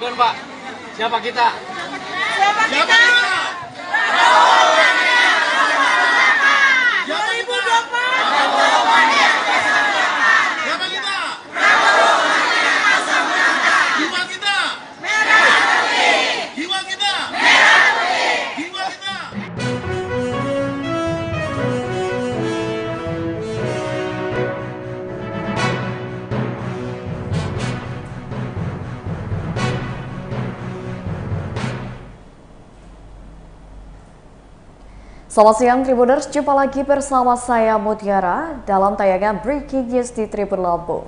Bukan Pak, siapa kita? Siapa kita? Selamat siang Tribuners, jumpa lagi bersama saya Mutiara dalam tayangan Breaking News di Tribun Lampung.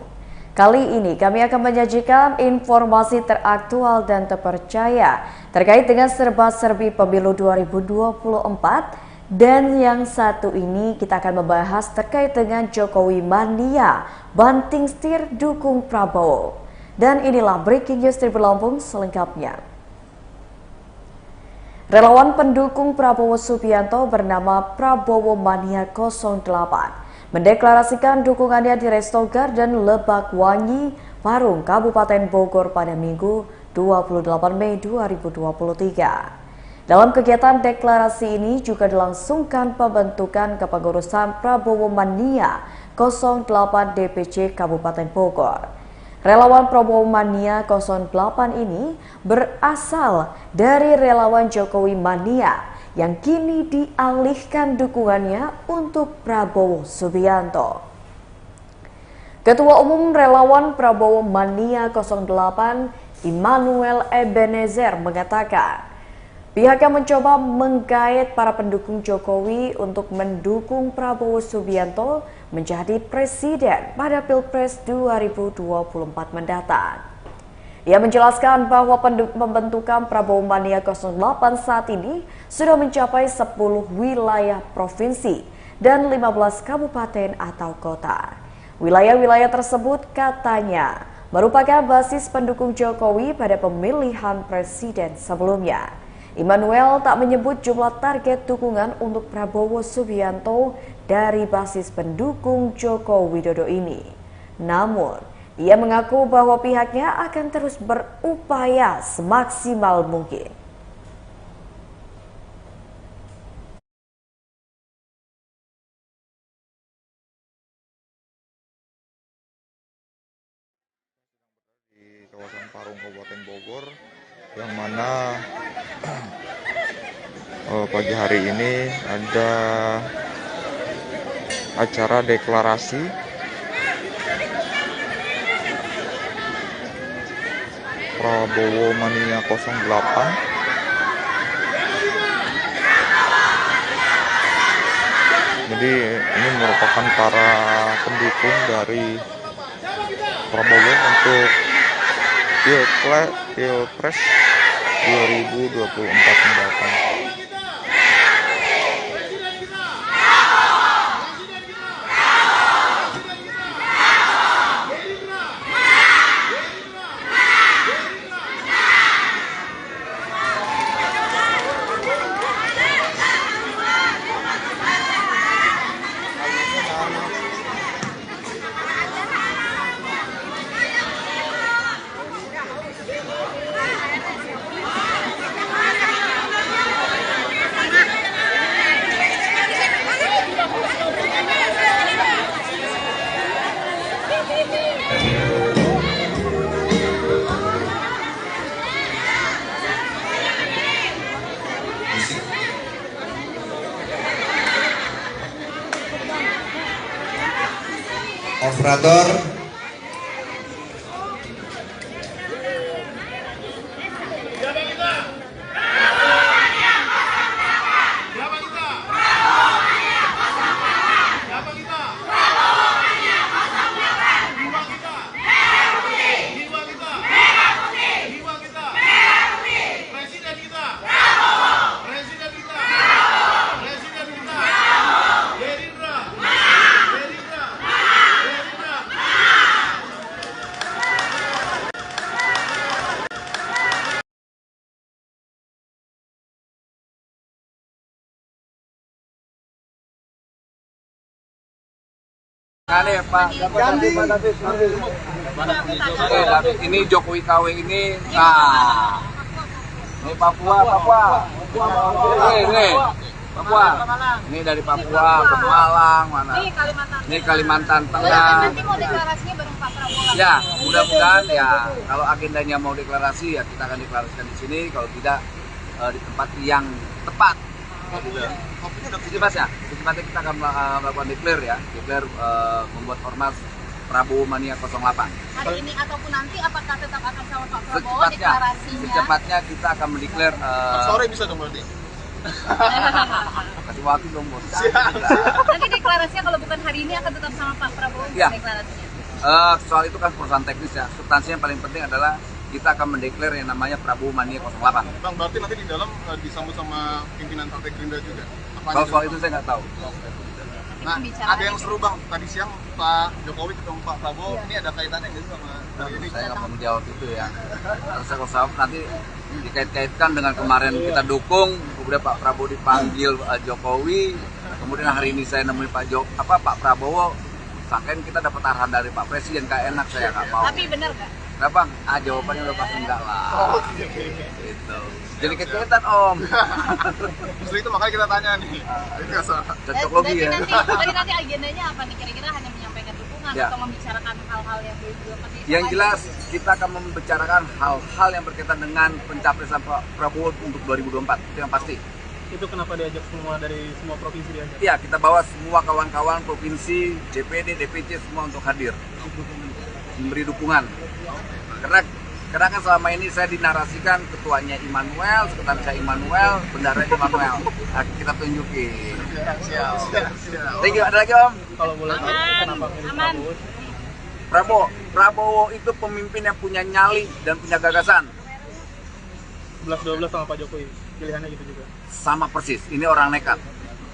Kali ini kami akan menyajikan informasi teraktual dan terpercaya terkait dengan serba-serbi pemilu 2024 dan yang satu ini kita akan membahas terkait dengan Jokowi mania banting setir dukung Prabowo. Dan inilah Breaking News Tribun Lampung selengkapnya. Relawan pendukung Prabowo Subianto bernama Prabowo Mania 08 mendeklarasikan dukungannya di Resto Garden Lebak Wangi, Parung, Kabupaten Bogor pada Minggu 28 Mei 2023. Dalam kegiatan deklarasi ini juga dilangsungkan pembentukan kepengurusan Prabowo Mania 08 DPC Kabupaten Bogor. Relawan Prabowo Mania 08 ini berasal dari relawan Jokowi Mania yang kini dialihkan dukungannya untuk Prabowo Subianto. Ketua Umum Relawan Prabowo Mania 08 Immanuel Ebenezer mengatakan pihaknya mencoba menggait para pendukung Jokowi untuk mendukung Prabowo Subianto menjadi presiden pada Pilpres 2024 mendatang. Ia menjelaskan bahwa pembentukan Prabowo Mania 08 saat ini sudah mencapai 10 wilayah provinsi dan 15 kabupaten atau kota. Wilayah-wilayah tersebut katanya merupakan basis pendukung Jokowi pada pemilihan presiden sebelumnya. Immanuel tak menyebut jumlah target dukungan untuk Prabowo Subianto dari basis pendukung Joko Widodo ini. Namun, ia mengaku bahwa pihaknya akan terus berupaya semaksimal mungkin. Di kawasan Parung Kabupaten Bogor, yang mana pagi hari ini ada acara deklarasi Prabowo Mania 08. Jadi ini merupakan para pendukung dari Prabowo untuk Pilpres 2024 mendatang. Operator, Pak. Ini Jokowi KW ini, nah, ini Papua. Ini Papua. Ini dari Papua, Pemalang, mana? Ini Kalimantan Tengah. Nanti mau deklarasinya bareng Pak Prabowo. Ya, mudah-mudahan ya kalau agendanya mau deklarasi ya kita akan deklarasikan di sini, kalau tidak di tempat yang tepat. Secepatnya kita akan melakukan declare membuat ormas Prabowo Mania 08. Hari ini ataupun nanti apakah tetap akan sama Pak Prabowo deklarasinya? Secepatnya kita akan mendeklar. Sore bisa dong berarti. Kasih waktu dong bos. Nanti deklarasinya kalau bukan hari ini akan tetap sama Pak Prabowo Ya. deklarasinya. Soal itu kan perusahaan teknis ya. Substansinya yang paling penting adalah kita akan mendeklar yang namanya Prabowo Mania 08. Bang, berarti nanti di dalam disambut sama pimpinan Partai Gerindra juga. Kalau soal itu saya nggak tahu. Nah, ada yang seru Bang, tadi siang Pak Jokowi ketemu Pak Prabowo, ini ada kaitannya nggak sih sama ini? Saya nggak mau menjawab itu ya. Kalau saya nanti dikait-kaitkan dengan kemarin kita dukung, kemudian Pak Prabowo dipanggil Jokowi, kemudian hari ini saya nemuin Pak Prabowo, sangkain kita dapat arahan dari Pak Presiden, kayak enak, saya nggak mau. Tapi benar nggak? Kenapa? Jawabannya udah pasti enggak lah. Gitu. Jadi kekaitan Om. Justru itu makanya kita tanya nih. Cocok logi ya. Nanti agendanya apa nih? Kira-kira hanya menyampaikan dukungan Ya. atau membicarakan hal-hal yang belum Yang jelas kita akan membicarakan hal-hal yang berkaitan dengan pencapresan Pak Prabowo untuk 2024. Itu yang pasti. Itu kenapa diajak semua dari semua provinsi diajak? Iya, kita bawa semua kawan-kawan provinsi, DPD, DPC semua untuk hadir. Memberi dukungan. Karena kan selama ini saya dinarasikan ketuanya Immanuel, sekretaris saya Immanuel, bendaranya Immanuel. Nah, kita tunjukin. Siap. Thank you. Ada lagi Om? Kalau boleh tahu kenapa milih Aman. Prabowo? Prabowo itu pemimpin yang punya nyali dan punya gagasan. 11-12 sama Pak Jokowi, pilihannya gitu juga. Sama persis, ini orang nekat.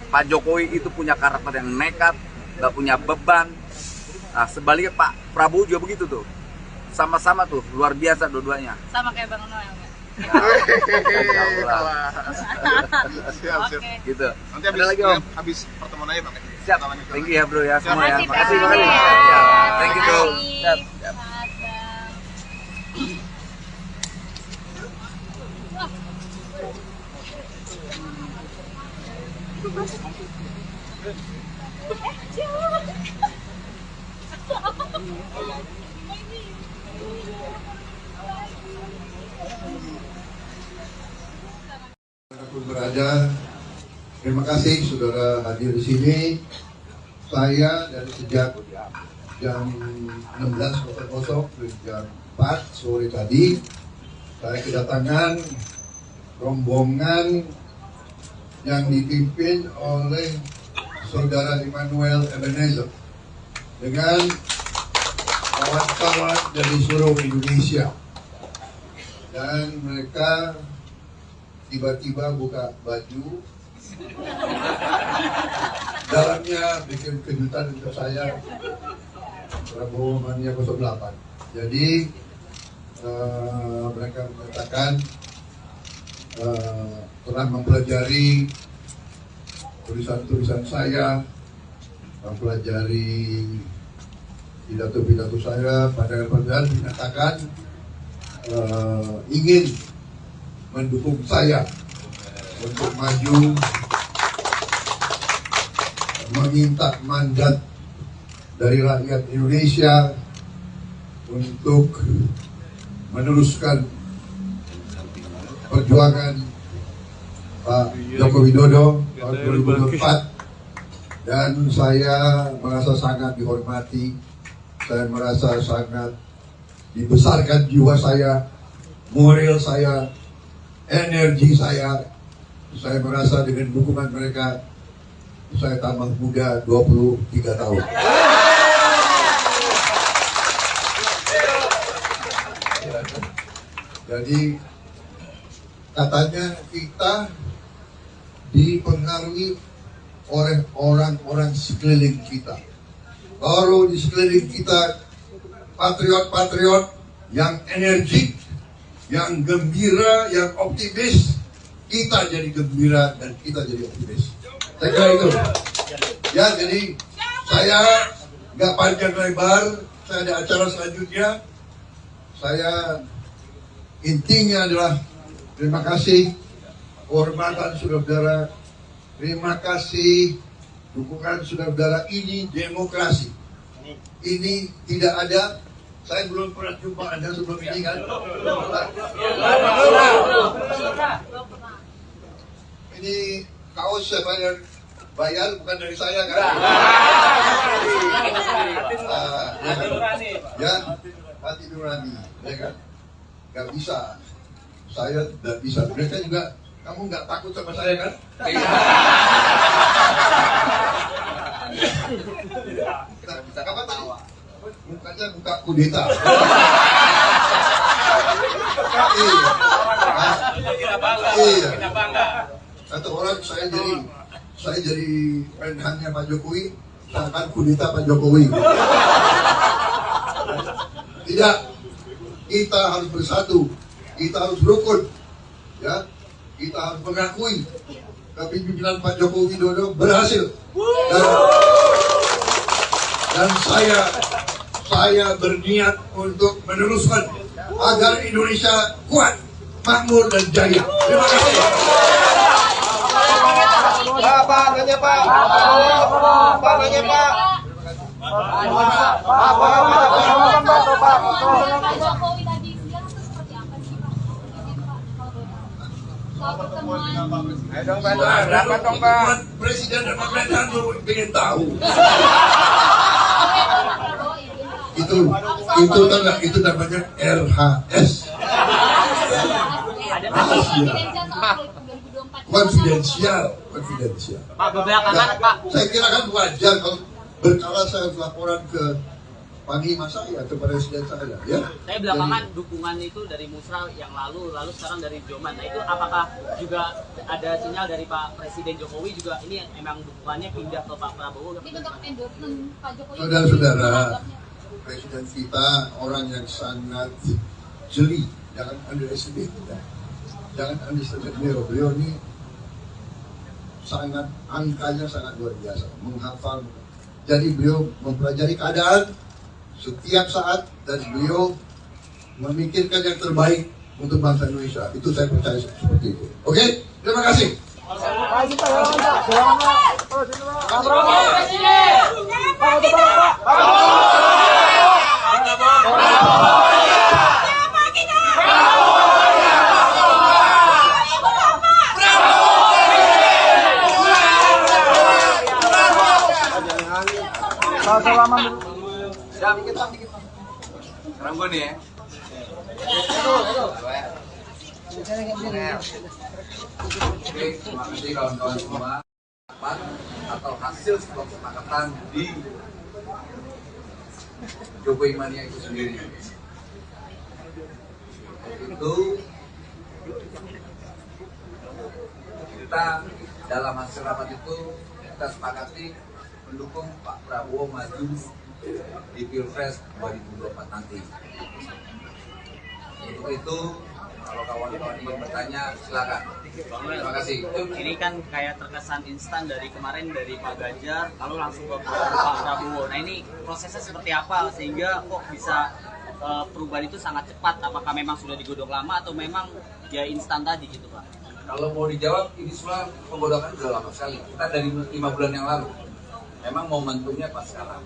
Pak Jokowi itu punya karakter yang nekat, gak punya beban. Nah, sebaliknya Pak Prabowo juga begitu tuh. Sama-sama tuh, luar biasa dua-duanya. sama kayak Bang Noel nggak? Siap. Oke. Gitu. Nanti Ada lagi Om? habis pertemuan aja Bang. Siap. Kita lanjut Thank lagi. you ya bro ya semua ya. Makasih, Makasih Pak. banyak. Ya. Thank you bro. Makasih. Siap. Siap. Sehat, Bang. Dimanapun berada, terima kasih saudara hadir di sini. Saya dari sejak jam 16.00 ke jam 4 sore tadi, saya kedatangan rombongan yang dipimpin oleh saudara Immanuel Ebenezer dengan kawan-kawan dari seluruh Indonesia, dan mereka tiba-tiba buka baju, dalamnya bikin kejutan untuk saya, Prabowo Mania 08. Jadi mereka mengatakan telah mempelajari tulisan-tulisan saya, mempelajari pidato-pidato saya, pandangan-pandangan, menyatakan ingin mendukung saya untuk maju, meminta mandat dari rakyat Indonesia untuk meneruskan perjuangan Pak Joko Widodo tahun 2024, dan saya merasa sangat dihormati, saya merasa sangat dibesarkan jiwa saya, moral saya, energi saya merasa dengan dukungan mereka saya tambah muda 23 tahun. Jadi katanya kita dipengaruhi oleh orang-orang sekeliling kita. Kalau di sekeliling kita patriot-patriot yang energik, yang gembira, yang optimis, kita jadi gembira dan kita jadi optimis. Saya kira itu. Ya, jadi saya nggak panjang lebar, saya ada acara selanjutnya. Saya intinya adalah terima kasih kehormatan saudara-saudara, terima kasih dukungan saudara-saudara. Ini demokrasi. Ini tidak ada. Saya belum pernah jumpa Anda sebelum ini kan? Ini kaos saya bayar bukan dari saya kan? Ya, hati nurani, ya kan? Gak bisa, saya tidak bisa. Mereka juga, kamu nggak takut sama saya kan? Kapan tadi? Mukanya muka kudeta. Iya. Satu orang saya jadi menhannya Pak Jokowi, saya akan kudeta Pak Jokowi. Tidak, kita harus bersatu, kita harus rukun, ya, kita harus mengakui kepemimpinan Pak Jokowi Widodo berhasil. Dan saya berniat untuk meneruskan agar Indonesia kuat, makmur dan jaya. Terima kasih. Pak, nanya Pak. Pak, nanya Pak. Pak Jokowi tadi siang itu seperti apa sih Pak? Soal pertemuan. Presiden dan pemerintahan ingin tahu. Itu enggak, itu namanya RHS. Konfidensial. Pak, belakangan Pak. Saya kira kan wajar kalau berkala saya laporan ke panglima saya, ke presiden saya, ya. Saya belakangan dukungan itu dari Musra yang lalu sekarang dari Joman. Nah itu apakah juga ada sinyal dari Pak Presiden Jokowi juga ini emang dukungannya pindah ke Pak Prabowo? Ini bentuk endorsement Pak Jokowi. Saudara-saudara, presiden kita orang yang sangat jeli, jangan underestimate. Jangan underestimate beliau ini sangat, angkanya sangat luar biasa, menghafal. Jadi beliau mempelajari keadaan setiap saat dan beliau memikirkan yang terbaik untuk bangsa Indonesia. Itu saya percaya seperti itu. Oke, terima kasih. Sekarang gue nih ya. Oke, terima kasih kawan-kawan semua. Atau hasil sebuah kesepakatan di Jokowi Mania itu sendiri. Itu kita dalam hasil rapat itu kita sepakati mendukung Pak Prabowo maju di Pilpres 2024 nanti. Untuk itu, kalau kawan-kawan ingin bertanya, silakan. Terima kasih. Ini kan kayak terkesan instan dari kemarin dari Pak Ganjar, lalu langsung ke Pak Prabowo. Nah ini prosesnya seperti apa sehingga kok bisa perubahan itu sangat cepat? Apakah memang sudah digodok lama atau memang ya instan tadi gitu Pak? Kalau mau dijawab, ini semua penggodokan sudah lama sekali. Kita dari 5 bulan yang lalu. Memang momentumnya pas sekarang.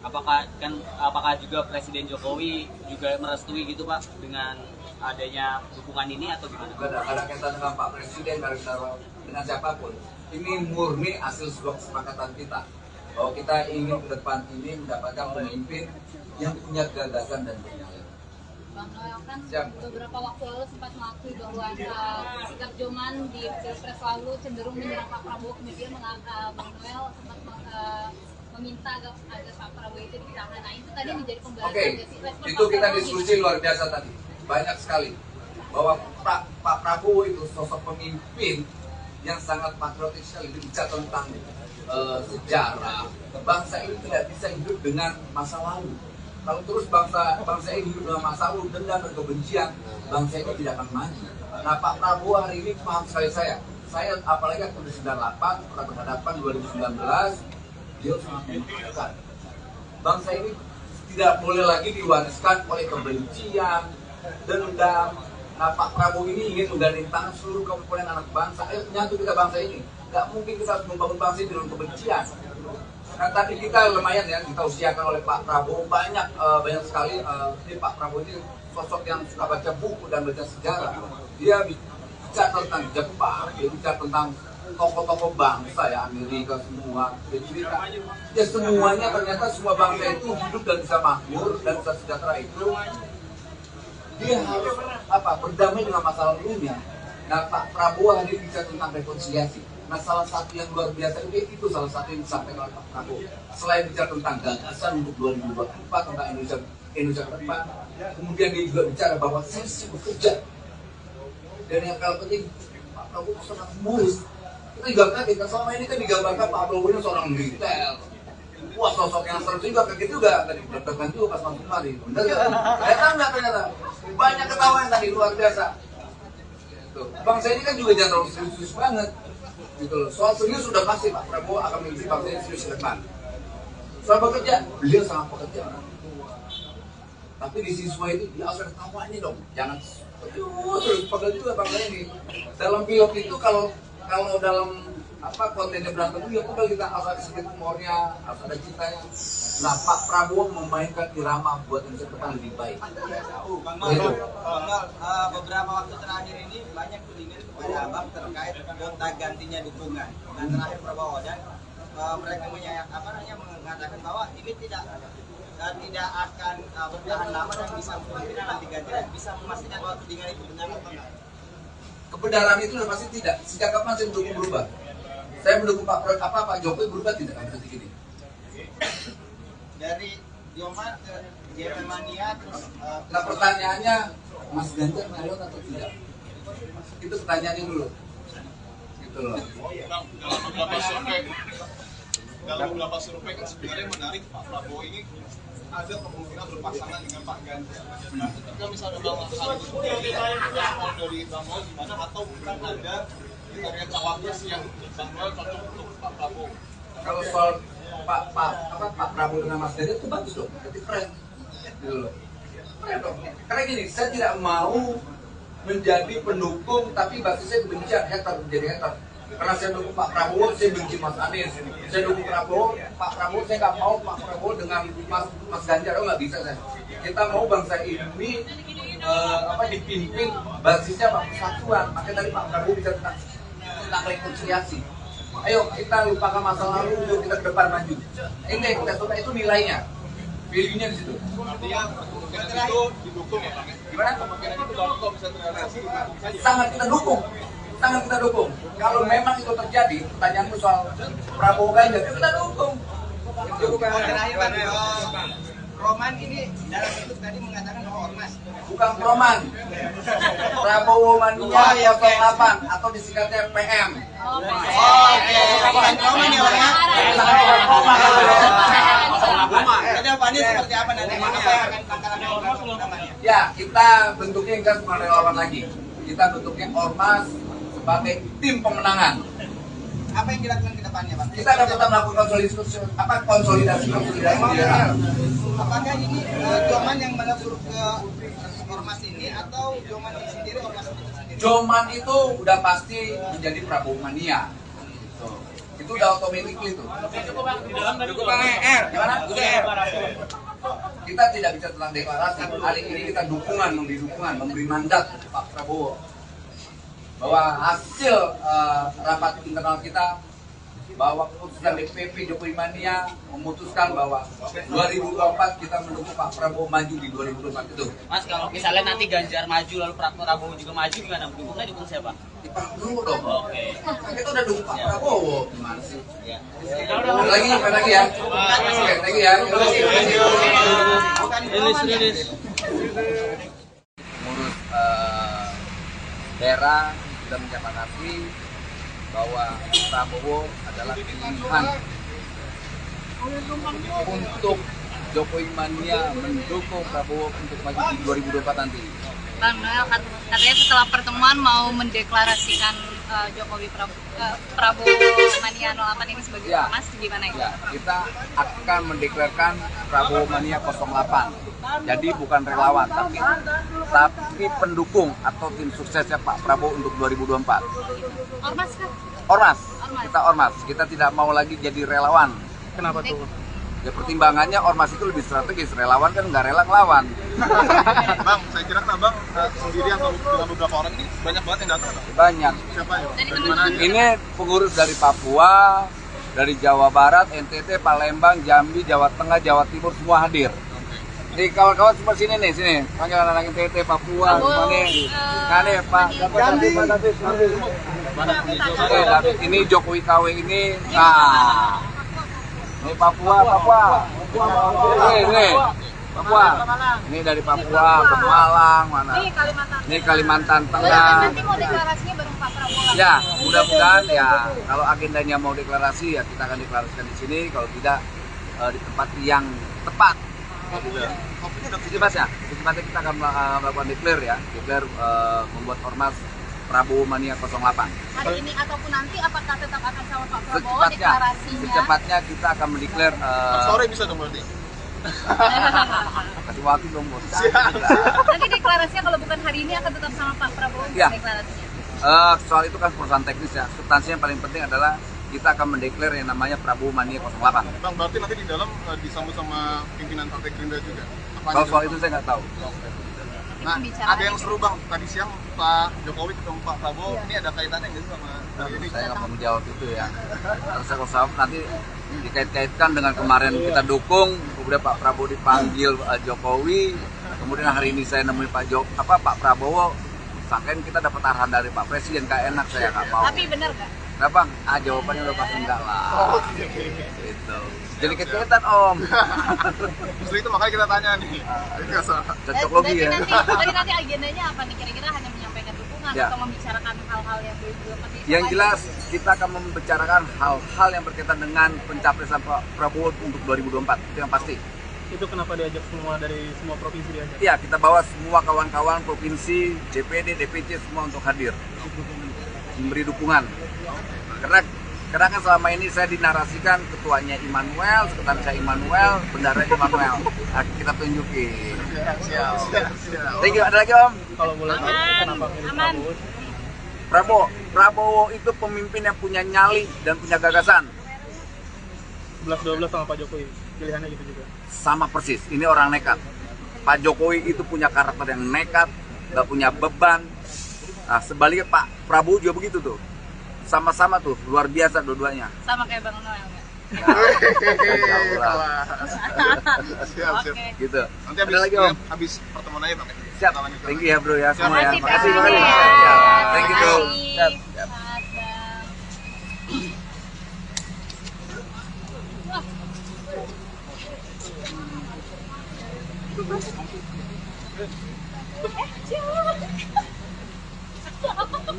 Apakah juga Presiden Jokowi juga merestui gitu Pak dengan adanya dukungan ini atau gimana? Tidak ada kaitan dengan Pak Presiden, dengan siapapun. Ini murni hasil sebuah kesepakatan kita bahwa kita ingin ke depan ini mendapatkan pemimpin yang punya gagasan dan penyayang. Bang Noel kan beberapa waktu lalu sempat mengakui bahwa sikap Joman di Pilpres lalu cenderung menyerang Pak Prabowo, kemudian Bang Noel sempat meminta agar Pak Prabowo itu ditahan. Nah itu tadi menjadi pembahasan. Oke, itu kita diskusi luar biasa tadi, banyak sekali bahwa Pak Prabowo itu sosok pemimpin yang sangat patriotik sekali, bicara tentang sejarah. Bangsa ini tidak bisa hidup dengan masa lalu. Kalau terus bangsa ini hidup dengan masa lalu, dendam dan kebencian, bangsa ini tidak akan maju. Nah Pak Prabowo hari ini paham sekali saya apalagi waktu 98 pernah berhadapan 2019, dia sangat membutuhkan bangsa ini tidak boleh lagi diwariskan oleh kebencian, dendam. Nah, Pak Prabowo ini ingin menggandeng tangan seluruh komponen anak bangsa. Ayo menyatu kita bangsa ini. Nggak mungkin kita harus membangun bangsa ini dengan kebencian. Nah, tadi kita lumayan ya, kita usiakan oleh Pak Prabowo banyak sekali. Ini Pak Prabowo ini sosok yang suka baca buku dan baca sejarah. Dia bicara tentang Jepang, dia bicara tentang tokoh-tokoh bangsa ya, Amerika semua. Dia cerita, ya semuanya ternyata semua bangsa itu hidup dan bisa makmur dan bisa sejahtera itu. Dia harus berdamai dengan masa lalunya. Nah, Pak Prabowo hadir bicara tentang rekonsiliasi. Nah, salah satu yang luar biasa itu salah satu yang disampaikan oleh Pak Prabowo. Selain bicara tentang gagasan untuk 2024 tentang Indonesia ke depan, kemudian dia juga bicara bahwa saya sibuk bekerja. Dan yang paling penting, Pak Prabowo sangat humoris. Kita juga kaget, selama ini kan digambarkan Pak Prabowo ini seorang militer. Wah, sosok yang seru juga, kaget juga tadi, deg-degan juga pas masuk kemari. Bener ya? Ternyata banyak ketawa tadi, luar biasa. Tuh. Bangsa ini kan juga jangan terlalu serius banget. Gitu loh. Soal serius sudah pasti Pak Prabowo akan memimpin bangsa ini serius ke depan. Soal bekerja, beliau sangat pekerja. Tapi di siswa itu dia harus ada tawanya dong. Jangan terus pegel juga bangsa ini. Dalam film itu kalau dalam kontennya berantem ya udah kita harus ada sedikit humornya, harus ada cintanya. Nah, Pak Prabowo memainkan irama buat Indonesia ke depan lebih baik. Bang Mal, beberapa waktu terakhir ini banyak tudingan kepada Abang terkait gonta gantinya dukungan dan terakhir Prabowo dan mereka mengatakan bahwa ini tidak akan bertahan lama dan bisa kemungkinan nanti ganti bisa memastikan bahwa tudingan itu benar atau enggak? Kebenaran itu sudah pasti tidak. Sejak kapan saya mendukung berubah? Saya mendukung Pak Jokowi berubah tidak kan seperti ini. Dari Joman ke Jeremania terus. Nah, pertanyaannya, Mas Ganjar nyalon atau tidak? Itu pertanyaannya dulu. Gitu loh. Dalam beberapa survei kan sebenarnya menarik Pak Prabowo ini ada kemungkinan berpasangan dengan Pak Ganjar. Nah, ketika misalnya Bang Hasan sendiri mau dari Bang Mal gimana atau bukan ada kriteria cawapres yang Bang Mal cocok untuk Pak Prabowo? Kalau soal Pak Prabowo dengan Mas Ganjar itu bagus dong, berarti keren. Gitu loh. Keren dong. Karena gini, saya tidak mau menjadi pendukung tapi basisnya kebencian, menjadi hater. Karena saya dukung Pak Prabowo, saya benci Mas Anies. Saya dukung Pak Prabowo, saya nggak mau Pak Prabowo dengan Mas Ganjar, nggak bisa saya. Kita mau bangsa ini dipimpin basisnya persatuan. Makanya tadi Pak Prabowo bicara tentang rekonsiliasi. Ayo kita lupakan masa lalu untuk kita ke depan maju. Ini kita coba itu nilainya, value-nya di situ. Artinya kemungkinan itu didukung ya Bang? Gimana? Kemungkinan itu kalau bisa terrealisasi didukung saja. Sangat kita dukung. Kalau memang itu terjadi, pertanyaanmu soal Prabowo Ganjar, kita dukung. Terakhir Bang, Roman ini dalam itu tadi mengatakan bahwa ormas. Bukan Roman, Prabowo Mania 08 atau disingkatnya PM. Bukan Roman ya Bang ya? Kedepannya seperti apa nanti? Apa yang akan langkah-langkah ormas namanya? Ya, kita bentuknya enggak cuma relawan lagi. Kita bentuknya ormas sebagai tim pemenangan. Apa yang dilakukan ke depannya, Bang? Kita akan tetap melakukan konsolidasi di daerah. Apakah ini Joman yang menegur ke ormas ini atau Joman sendiri ormas itu sendiri? Joman itu udah pasti menjadi Prabowo Mania. Itu udah otomatis itu. Cukup Bang R. Gimana? Kita tidak bicara tentang deklarasi. Hari ini kita memberi mandat Pak Prabowo bahwa hasil rapat internal kita bahwa keputusan DPP Jokowi Mania memutuskan bahwa 2024 kita mendukung Pak Prabowo maju di 2024 itu. Mas, kalau misalnya nanti Ganjar maju lalu Prabowo juga maju gimana? Dukung siapa? Di Pak Prabowo dong. Oke. Kita udah dukung Pak Prabowo. Gimana sih? Ya. Lagi ya. Lagi ya. Rilis. Mengurus daerah sudah menyepakati bahwa Prabowo adalah pilihan untuk Jokowi Mania mendukung Prabowo untuk maju di 2024 nanti. Bang Noel katanya setelah pertemuan mau mendeklarasikan Jokowi Prabowo Mania 08 ini sebagai Ya. ormas gimana ya? Ya, kita akan mendeklarasikan Prabowo Mania 08. Jadi bukan relawan, tapi pendukung atau tim suksesnya Pak Prabowo untuk 2024. Ormas kan? Ormas, kita ormas. Kita tidak mau lagi jadi relawan. Kenapa tuh? Ya pertimbangannya ormas itu lebih strategis, relawan kan nggak rela ngelawan. Bang, saya kira kan Bang sendiri atau dengan beberapa orang ini banyak banget yang datang. Bang. Banyak. Siapa ya? Dari Dari mana aja? Ini pengurus dari Papua, dari Jawa Barat, NTT, Palembang, Jambi, Jawa Tengah, Jawa Timur semua hadir. Jadi kawan-kawan semua sini nih, sini. Panggil anak-anak NTT, Papua, semua nih. Nah nih Pak, Jambi, Pak David, David. Ini Jokowi KW ini. Nah, ini Papua. Ini Papua. Ini dari Papua, Pemalang, mana? Ini Kalimantan. Ini Kalimantan Tengah. Nanti mau deklarasinya bareng Pak Prabowo. Ya, mudah-mudahan ya kalau agendanya mau deklarasi ya kita akan deklarasikan di sini, kalau tidak di tempat yang tepat. Secepatnya kita akan melakukan declare membuat ormas Prabowo Mania 08. Hari ini ataupun nanti apakah tetap akan sama Pak Prabowo deklarasinya? Secepatnya kita akan mendeklar. Sore bisa dong berarti. Kasih waktu dong bos. Nanti deklarasinya kalau bukan hari ini akan tetap sama Pak Prabowo Ya. deklarasinya. Soal itu kan perusahaan teknis ya. Substansinya yang paling penting adalah kita akan mendeklar yang namanya Prabowo Mania 08. Bang, berarti nanti di dalam disambut sama pimpinan Partai Gerindra juga. Kalau soal itu saya nggak tahu. Nah, ada yang seru Bang, tadi siang Pak Jokowi ketemu Pak Prabowo, ini ada kaitannya nggak sih sama ini? Saya nggak mau menjawab itu ya. Kalau nanti dikait-kaitkan dengan kemarin kita dukung, kemudian Pak Prabowo dipanggil Jokowi, kemudian hari ini saya nemuin Pak Prabowo, sangkain kita dapat arahan dari Pak Presiden, kayak enak saya nggak mau. Tapi benar nggak? Nah Bang, jawabannya udah pasti enggak lah. Gitu. Jadi kaitan Om. Justru itu makanya kita tanya nih. Cocok logi ya. Nanti agendanya apa nih? Kira-kira hanya menyampaikan dukungan Ya. atau membicarakan hal-hal yang belum Yang jelas kita akan membicarakan hal-hal yang berkaitan dengan pencapresan Pak Prabowo untuk 2024. Itu yang pasti. Itu kenapa diajak semua dari semua provinsi diajak? Iya, kita bawa semua kawan-kawan provinsi, DPD, DPC semua untuk hadir. Memberi dukungan. Karena kan selama ini saya dinarasikan ketuanya Immanuel, sekretaris saya Immanuel, bendara Immanuel. Nah, kita tunjukin. Siap. Thank you. Ada lagi Om? Kalau boleh tahu kenapa milih Prabowo? Prabowo itu pemimpin yang punya nyali dan punya gagasan. 11-12 sama Pak Jokowi, pilihannya gitu juga. Sama persis, ini orang nekat. Pak Jokowi itu punya karakter yang nekat, nggak punya beban. Nah, sebaliknya Pak Prabowo juga begitu tuh. Sama-sama tuh, luar biasa dua-duanya. sama kayak Bang Noel nggak? Siap. Oke. Gitu. Nanti Ada lagi Om? habis pertemuan aja Bang. Siap. Thank you ya bro ya semua ya. Makasih Makasih Bang. banyak. Ya. Thank you bro. Makasih. Siap. Siap. Selamat, Bang.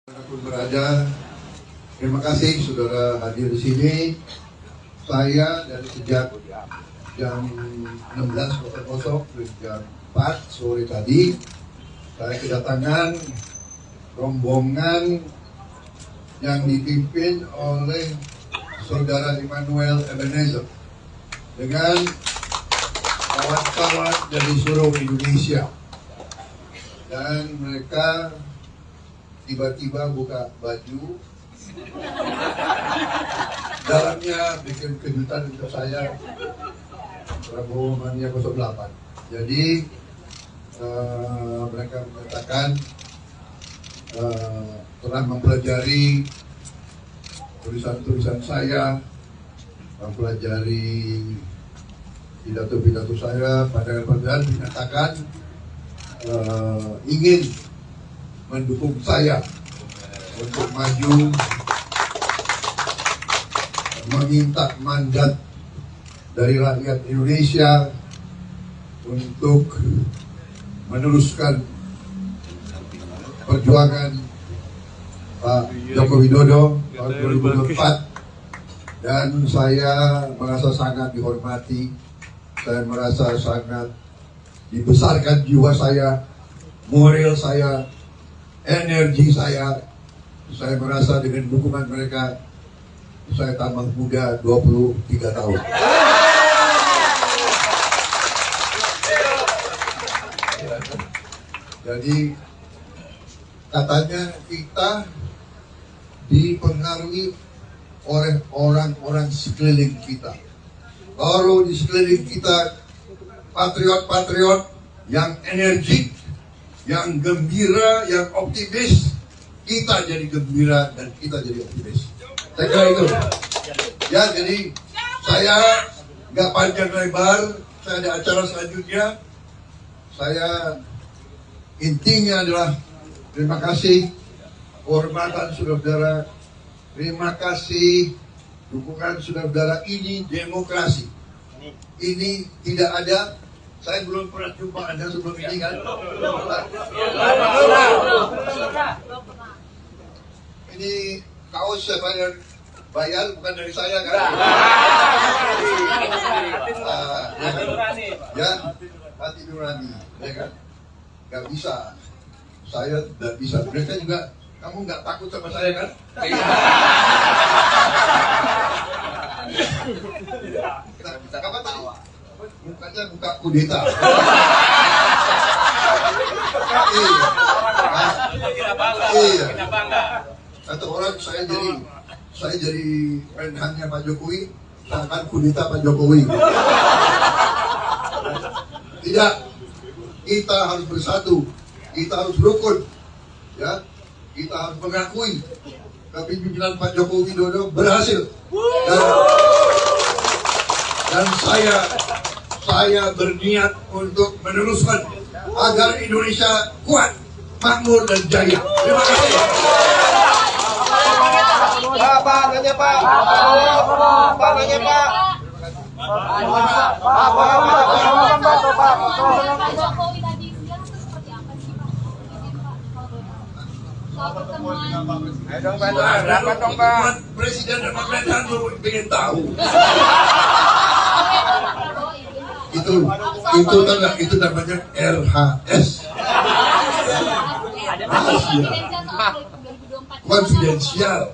Dimanapun berada, terima kasih saudara hadir di sini. Saya dari sejak jam 16.00 ke jam 4 sore tadi, saya kedatangan rombongan yang dipimpin oleh saudara Immanuel Ebenezer dengan kawan-kawan dari seluruh Indonesia, dan mereka tiba-tiba buka baju, dalamnya bikin kejutan untuk saya, Prabowo Mania 08. Jadi mereka menyatakan telah mempelajari tulisan-tulisan saya, mempelajari pidato-pidato saya, pandangan-pandangan, menyatakan ingin mendukung saya untuk maju, meminta mandat dari rakyat Indonesia untuk meneruskan perjuangan Pak Joko Widodo tahun 2024, dan saya merasa sangat dihormati, saya merasa sangat dibesarkan jiwa saya, moral saya, energi saya. Saya merasa dengan dukungan mereka, saya tambah muda 23 tahun. Jadi katanya kita dipengaruhi oleh orang-orang sekeliling kita. Kalau di sekeliling kita patriot-patriot yang energik, yang gembira, yang optimis, kita jadi gembira dan kita jadi optimis. Saya kira itu. Ya, jadi saya nggak panjang lebar, saya ada acara selanjutnya. Saya intinya adalah terima kasih kehormatan saudara-saudara, terima kasih dukungan saudara-saudara. Ini demokrasi. Ini tidak ada. Saya belum pernah jumpa Anda sebelum ini kan? Ini kaos saya bayar bukan dari saya kan? Ya, hati nurani, ya kan? Gak bisa, saya tidak bisa. Mereka juga, kamu nggak takut sama saya kan? Kapan tahu? Mukanya muka kudeta. Iya. Kata orang saya jadi menhannya Pak Jokowi, seakan kudeta Pak Jokowi. Tidak, kita harus bersatu, kita harus rukun, ya, kita harus mengakui kepemimpinan Pak Jokowi Widodo berhasil. Dan saya berniat untuk meneruskan agar Indonesia kuat, makmur dan jaya. Terima kasih. Pak, nanya Pak. Pak, nanya Pak. Pak Jokowi tadi siang itu seperti apa sih Pak? Izin Pak, soal pertemuan. Berapa dong Pak? Presiden dan pemerintahan baru ingin tahu. Itu namanya RHS. Konfidensial.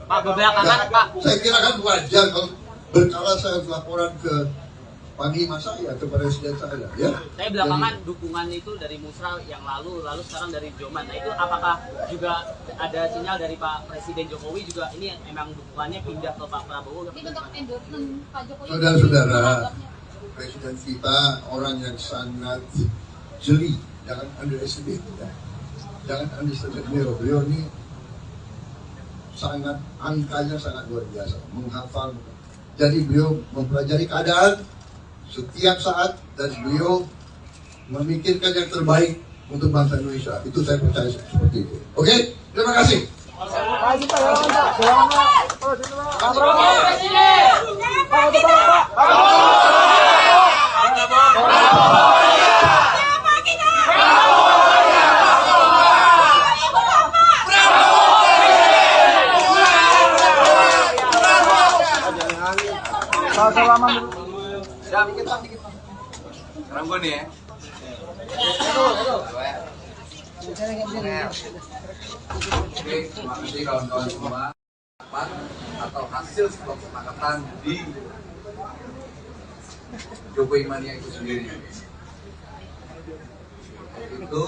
Pak, belakangan Pak. Saya kira kan wajar kalau berkala saya laporan ke panglima saya, ke presiden saya, ya. Saya belakangan dukungan itu dari Musra yang lalu sekarang dari Joman. Nah itu apakah juga ada sinyal dari Pak Presiden Jokowi juga ini emang dukungannya pindah ke Pak Prabowo? Ini bentuk endorsement Pak Jokowi. Saudara-saudara, presiden kita orang yang sangat jeli, jangan underestimate, ya. Jangan underestimate beliau ini sangat, angkanya sangat luar biasa, menghafal. Jadi beliau mempelajari keadaan setiap saat dan beliau memikirkan yang terbaik untuk bangsa Indonesia. Itu saya percaya seperti itu. Oke, terima kasih. Sekarang gue nih ya. Oke, terima kasih kawan-kawan semua. Atau hasil sebuah kesepakatan di Jokowi Mania itu sendiri. Itu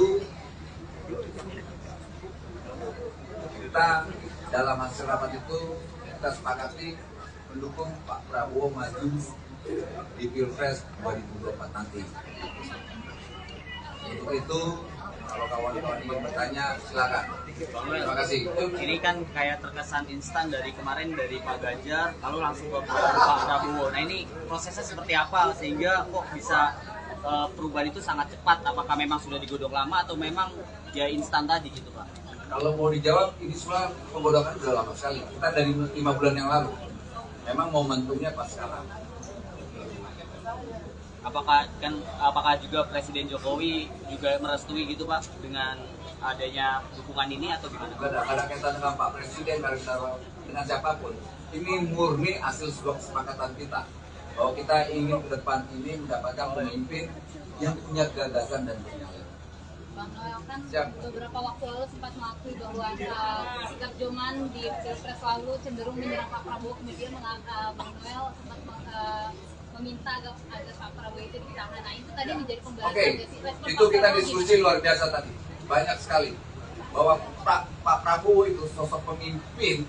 kita dalam hasil rapat itu kita sepakati mendukung Pak Prabowo maju di Pilpres 2024 nanti. Untuk itu, kalau kawan-kawan ingin bertanya, silakan. Terima kasih. Ini kan kayak terkesan instan dari kemarin dari Pak Ganjar, lalu langsung ke Pak Prabowo. Nah ini prosesnya seperti apa sehingga kok bisa perubahan itu sangat cepat? Apakah memang sudah digodok lama atau memang ya instan tadi gitu Pak? Kalau mau dijawab, ini semua penggodokan sudah lama sekali. Kita dari 5 bulan yang lalu. Memang momentumnya pas sekarang. Apakah juga Presiden Jokowi juga merestui gitu Pak dengan adanya dukungan ini atau gimana? Tidak ada kaitan dengan Pak Presiden, dengan siapapun. Ini murni hasil sebuah kesepakatan kita bahwa kita ingin ke depan ini mendapatkan pemimpin yang punya gagasan dan punya Bang Noel kan Siap. beberapa waktu lalu sempat mengakui bahwa sikap Joman di Pilpres lalu cenderung menyerang Pak Prabowo, kemudian Bang Noel sempat meminta agar Pak Prabowo itu ditahan. Nah itu tadi menjadi pembahasan. Oke, itu kita diskusi luar biasa tadi, banyak sekali bahwa Pak Prabowo itu sosok pemimpin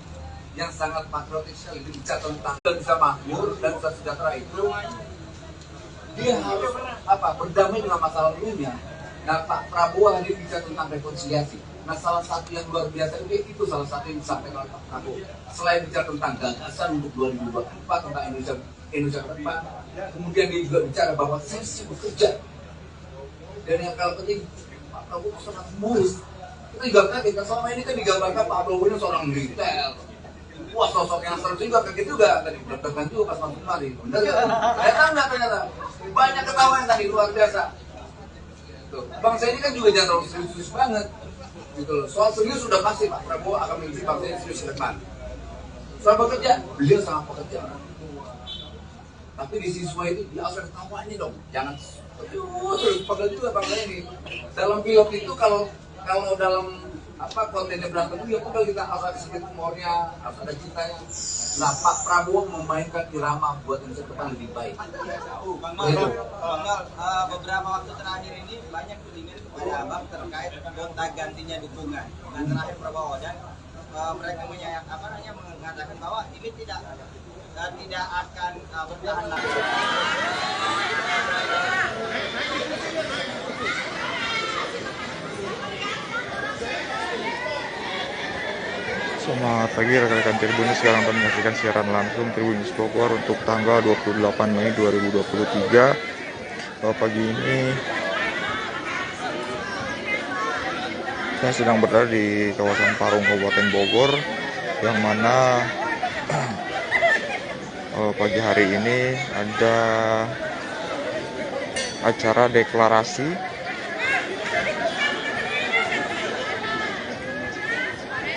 yang sangat patriotik sekali, bicara tentang dan bisa makmur dan bisa sejahtera itu dia harus berdamai dengan masalah dulunya. Nah, Pak Prabowo hadir bicara tentang rekonsiliasi. Nah, salah satu yang luar biasa itu salah satu yang disampaikan oleh Pak Prabowo. Selain bicara tentang gagasan untuk 2024 tentang Indonesia ke depan, kemudian dia juga bicara bahwa saya sibuk kerja. Dan yang paling penting, Pak Prabowo sangat mulus. Kita juga kaget, selama ini kan digambarkan Pak Prabowo ini seorang militer. Wah, sosok yang seru juga, kaget juga tadi berdekat juga pas masuk kemari. Benar kan? Ternyata banyak ketawa yang tadi luar biasa. Tuh, bangsa ini kan juga jangan terlalu serius banget. Gitu loh. Soal serius sudah pasti Pak Prabowo akan memimpin bangsa ini serius ke depan. Soal bekerja, beliau sangat pekerja. Tapi di siswa itu dia harus ketawa ini dong. Jangan terus pekerja juga bangsa ini. Dalam film itu kalau dalam kontennya berantem ya udah kita harus ada sedikit humornya, harus ada cintanya. Nah, Pak Prabowo memainkan irama buat Indonesia depan lebih baik. Bang Mal, beberapa waktu terakhir ini banyak tudingan kepada Abang terkait gonta gantinya dukungan. Dan terakhir Prabowo dan mereka mengatakan bahwa ini tidak akan bertahan lama. Selamat pagi rekan-rekan Tribunnews, sekarang kami menyaksikan siaran langsung Tribunnews Bogor untuk tanggal 28 Mei 2023. Pagi ini saya sedang berada di kawasan Parung, Kabupaten Bogor, yang mana pagi hari ini ada acara deklarasi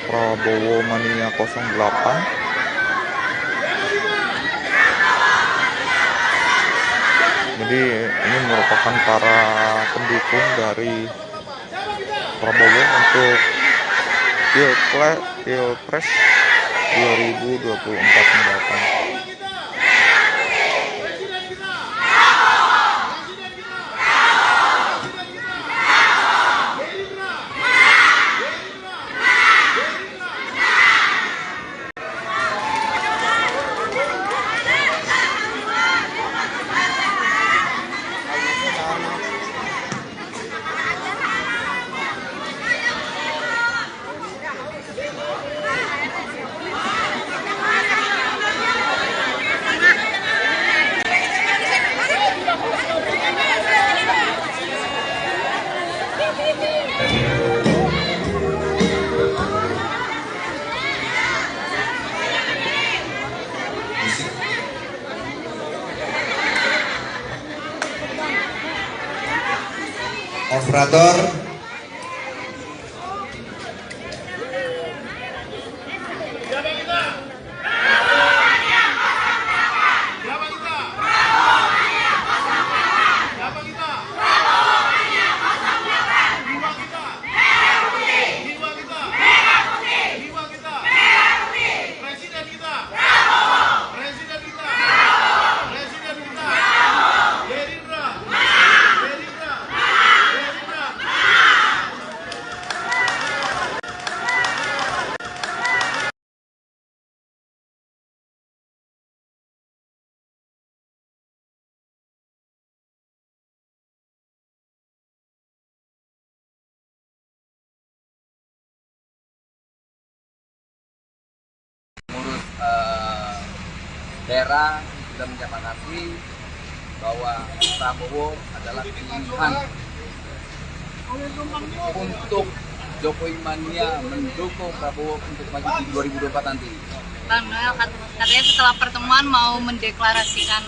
Prabowo Mania 08. Jadi ini merupakan para pendukung dari Prabowo untuk Pilpres 2024 mendatang. Operator, Pengurus daerah sudah menyepakati bahwa Prabowo adalah pilihan untuk Jokowi Mania mendukung Prabowo untuk maju di 2024 nanti. Bang Noel katanya setelah pertemuan mau mendeklarasikan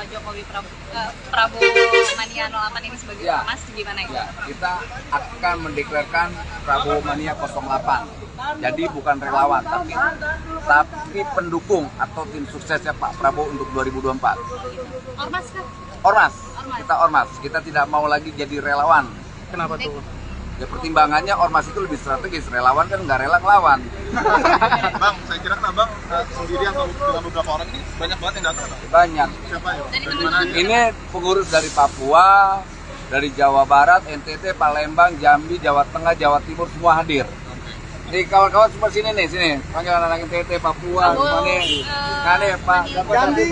Jokowi Prabowo Mania 08 ini sebagai ormas, gimana ya? Ya, kita akan mendeklarasikan Prabowo Mania 08. Jadi bukan relawan, tapi pendukung atau tim suksesnya Pak Prabowo untuk 2024. Ormas kan? Ormas. Ormas. Kita ormas, kita tidak mau lagi jadi relawan. Kenapa tuh? Ya pertimbangannya ormas itu lebih strategis, relawan kan nggak rela ngelawan. Bang, saya kira kan abang sendiri atau dengan beberapa orang ini banyak banget yang datang. Bang. Banyak. Siapa ya? Dari Dari teman-teman. mana aja? Ini pengurus dari Papua, dari Jawa Barat, NTT, Palembang, Jambi, Jawa Tengah, Jawa Timur semua hadir. Nih kawan-kawan semua sini nih, sini. Panggil anak-anak NTT, Papua, semua nih. Nah nih Pak, Jambi.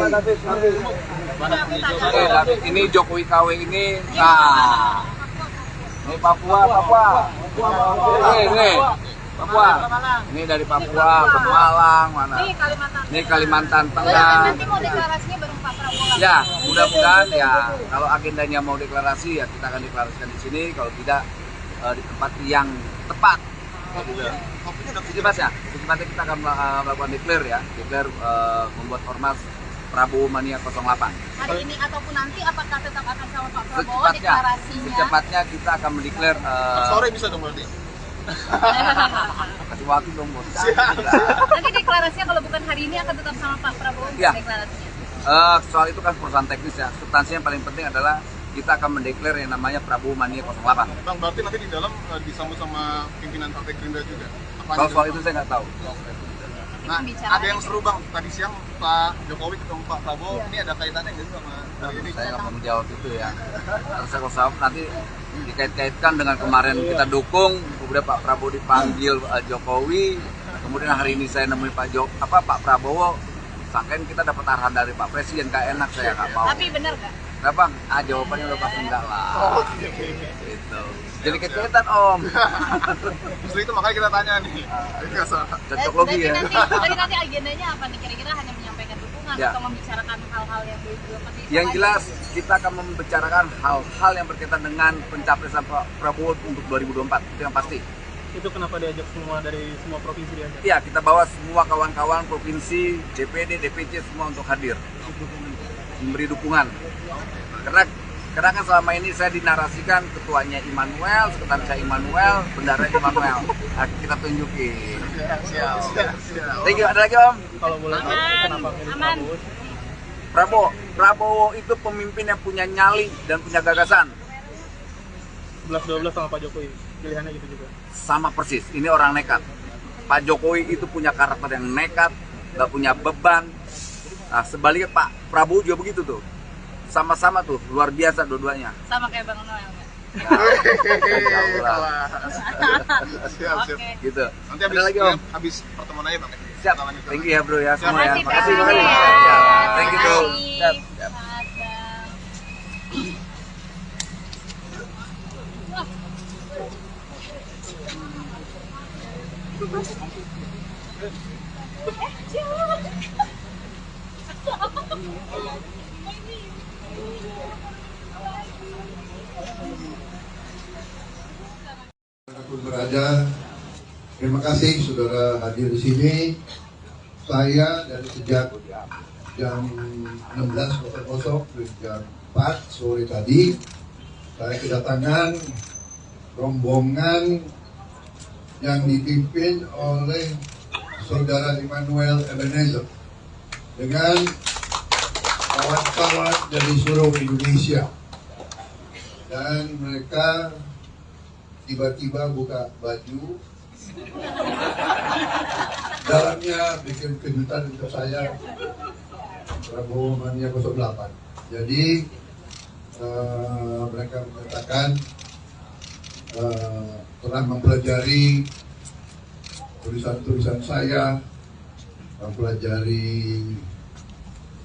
David, ini Jokowi KW ini. Nah, ini Papua. Ini Papua. Ini dari Papua ke Malang mana? Ini Kalimantan Tengah. Nanti mau deklarasinya bareng Pak Prabowo. Ya, mudah-mudahan ya kalau agendanya mau deklarasi ya kita akan deklarasikan di sini, kalau tidak di tempat yang tepat. Secepatnya kita akan melakukan declare membuat ormas Prabowo Mania 08. Hari ini ataupun nanti apakah tetap akan sama Pak Prabowo deklarasinya? Secepatnya kita akan mendeklar. Sore bisa dong berarti. Kasih waktu dong bos. Nanti deklarasinya kalau bukan hari ini akan tetap sama Pak Prabowo Ya. deklarasinya. Soal itu kan perusahaan teknis ya. Substansinya yang paling penting adalah kita akan mendeklar yang namanya Prabowo Mania 08. Bang, berarti nanti di dalam disambut sama pimpinan Partai Gerindra juga. Kalau soal itu saya nggak tahu. Nah, ada yang seru Bang, tadi siang Pak Jokowi ketemu Pak Prabowo, ini ada kaitannya nggak sih sama ini? Saya nggak mau menjawab itu ya. Terus kalau nanti dikait-kaitkan dengan kemarin kita dukung, kemudian Pak Prabowo dipanggil Jokowi, kemudian hari ini saya nemuin Pak Prabowo, sangkain kita dapat arahan dari Pak Presiden, kayak enak saya nggak mau. Tapi benar nggak? Nah Bang, jawabannya udah pasti enggak lah. Gitu. Jadi kaitan Om. Justru itu makanya kita tanya nih. Cocok logi ya. Nanti agendanya apa nih? Kira-kira hanya menyampaikan dukungan Ya. atau membicarakan hal-hal yang belum pasti? Yang jelas kita akan membicarakan hal-hal yang berkaitan dengan pencapresan Pak Prabowo untuk 2024, itu yang pasti. Itu kenapa diajak semua dari semua provinsi diajak? Ya, kita bawa semua kawan-kawan provinsi, DPD, DPC semua untuk hadir, memberi dukungan. Karena kan selama ini saya dinarasikan ketuanya Immanuel, sekretarisnya Immanuel, bendara Immanuel. Nah, kita tunjukin. Siap. Thank you. Ada lagi Om? Kalau boleh tahu kenapa milih Prabowo? Prabowo itu pemimpin yang punya nyali dan punya gagasan. 11-12 sama Pak Jokowi, pilihannya gitu juga. Sama persis, ini orang nekat. Pak Jokowi itu punya karakter yang nekat, gak punya beban. Nah, sebaliknya Pak Prabowo juga begitu tuh. Sama-sama tuh, luar biasa dua-duanya. Sama kayak Bang Noel nggak? Siap. Oke. Gitu. Nanti Ada lagi Om? habis pertemuan aja Bang. Siap. Thank you ya bro ya semua ya. Makasih, Makasih. Bang. Ya. Thank you bro. Makasih. Siap. Selamat, Bang. Dimanapun berada, terima kasih saudara hadir di sini. Saya dari sejak jam 16.00 ke jam 4 sore tadi, saya kedatangan rombongan yang dipimpin oleh saudara Immanuel Ebenezer dengan kawan-kawan dari seluruh Indonesia, dan mereka tiba-tiba buka baju, dalamnya bikin kejutan untuk saya, Prabowo Mania 08. Jadi mereka mengatakan telah mempelajari tulisan-tulisan saya, mempelajari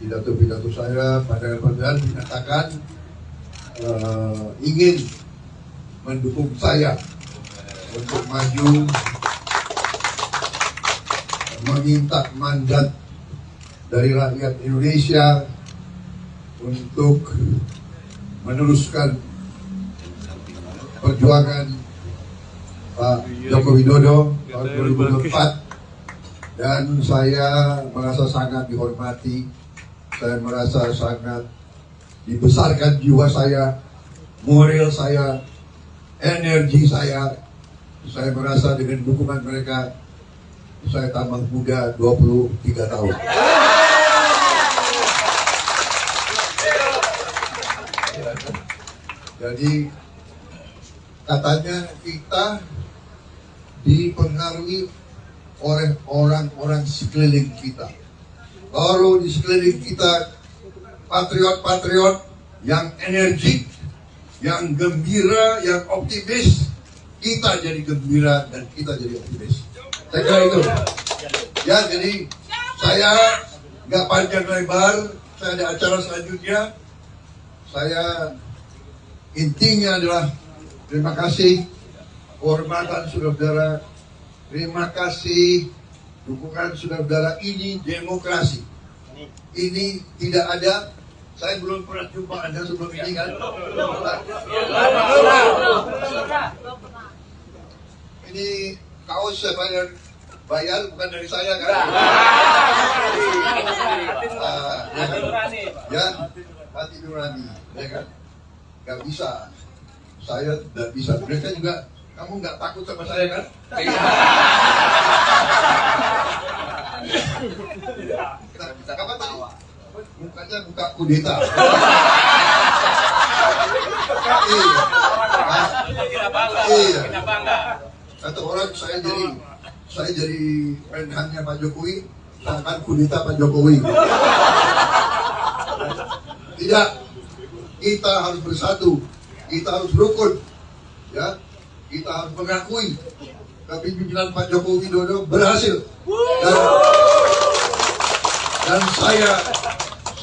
pidato-pidato saya, padahal menyatakan ingin mendukung saya untuk maju, meminta mandat dari rakyat Indonesia untuk meneruskan perjuangan Pak Joko Widodo tahun 2024, dan saya merasa sangat dihormati, saya merasa sangat dibesarkan jiwa saya, moral saya, energi saya merasa dengan dukungan mereka saya tambah muda 23 tahun. Jadi katanya kita dipengaruhi oleh orang-orang sekeliling kita. Kalau di sekeliling kita patriot-patriot yang energik, yang gembira, yang optimis, kita jadi gembira dan kita jadi optimis. Saya kira itu. Ya, jadi saya nggak panjang lebar, saya ada acara selanjutnya. Saya intinya adalah terima kasih kehormatan saudara-saudara, terima kasih dukungan saudara-saudara. Ini demokrasi. Ini tidak ada. Saya belum pernah jumpa Anda sebelum ini kan? Ini kaos saya bayar bukan dari saya kan? Ya, hati nurani, ya kan? Gak bisa, saya tidak bisa. Mereka juga, kamu nggak takut sama saya kan? Kapan tadi? Mukanya buka kudeta. Iya. Kata orang saya jadi menhannya Pak Jokowi, akan kudeta Pak Jokowi. Tidak, kita harus bersatu, kita harus rukun, ya, kita harus mengakui kepemimpinan Pak Jokowi Widodo berhasil. Dan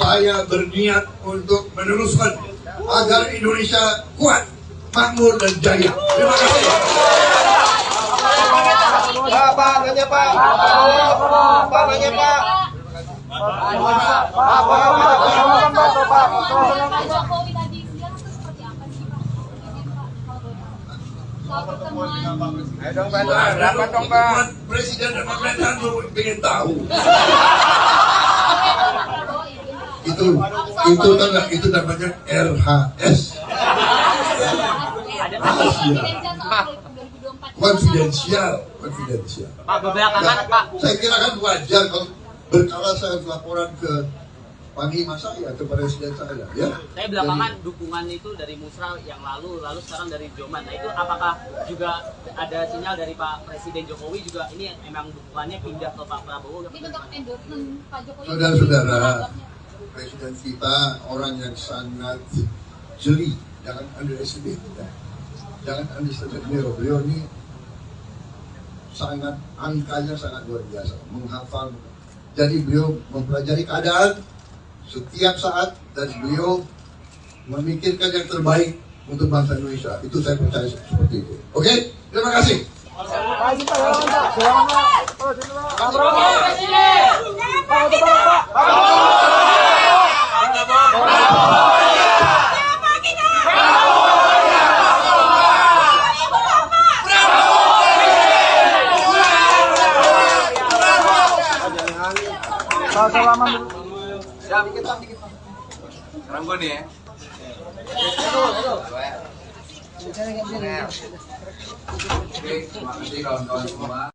saya berniat untuk meneruskan agar Indonesia kuat, makmur dan jaya. Terima kasih. Pak, nanya Pak. Pak, nanya Pak. Pak Jokowi tadi siang itu seperti apa sih Pak? Soal pertemuan Presiden dan pemerintahan ingin tahu. Itu namanya RHS. Konfidensial. Pak, beberapa kan Pak. Saya kira kan wajar kalau berkala saya laporan ke panglima saya, ke presiden saya, ya. Saya belakangan dukungan itu dari Musra yang lalu sekarang dari Joman. Nah itu apakah juga ada sinyal dari Pak Presiden Jokowi juga ini emang dukungannya pindah ke Pak Prabowo? Ini bentuk endorsement Pak Jokowi. Saudara-saudara, presiden kita orang yang sangat jeli, jangan underestimate. Jangan underestimate beliau ini sangat, angkanya sangat luar biasa, menghafal. Jadi beliau mempelajari keadaan setiap saat dan beliau memikirkan yang terbaik untuk bangsa Indonesia. Itu saya percaya seperti itu. Oke, terima kasih. Siap, dikit. Sekarang gue nih ya. Oke, terima kasih kawan-kawan semua.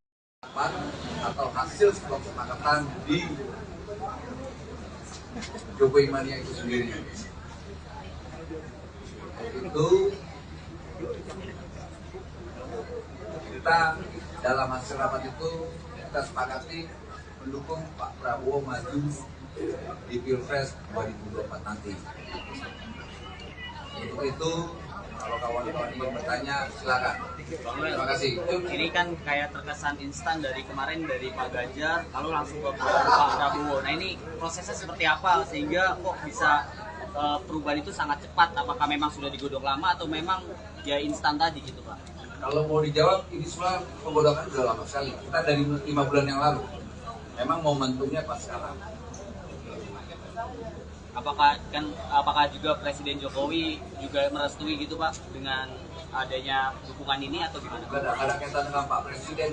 Atau hasil kesepakatan di Jokowi Mania itu sendiri. Itu kita dalam hasil rapat itu kita sepakati mendukung Pak Prabowo maju di Pilpres 2024 nanti. Untuk itu, kalau kawan-kawan ingin bertanya, silakan. Terima kasih. Ini kan kayak terkesan instan dari kemarin dari Pak Ganjar, lalu langsung ke Pak Prabowo. Nah ini prosesnya seperti apa sehingga kok bisa perubahan itu sangat cepat? Apakah memang sudah digodok lama atau memang ya instan tadi gitu Pak? Kalau mau dijawab, ini semua penggodokan sudah lama sekali. Kita dari 5 bulan yang lalu. Memang momentumnya pas sekarang. Apakah juga Presiden Jokowi juga merestui gitu Pak dengan adanya dukungan ini atau gimana? Ada kaitan dengan Pak Presiden,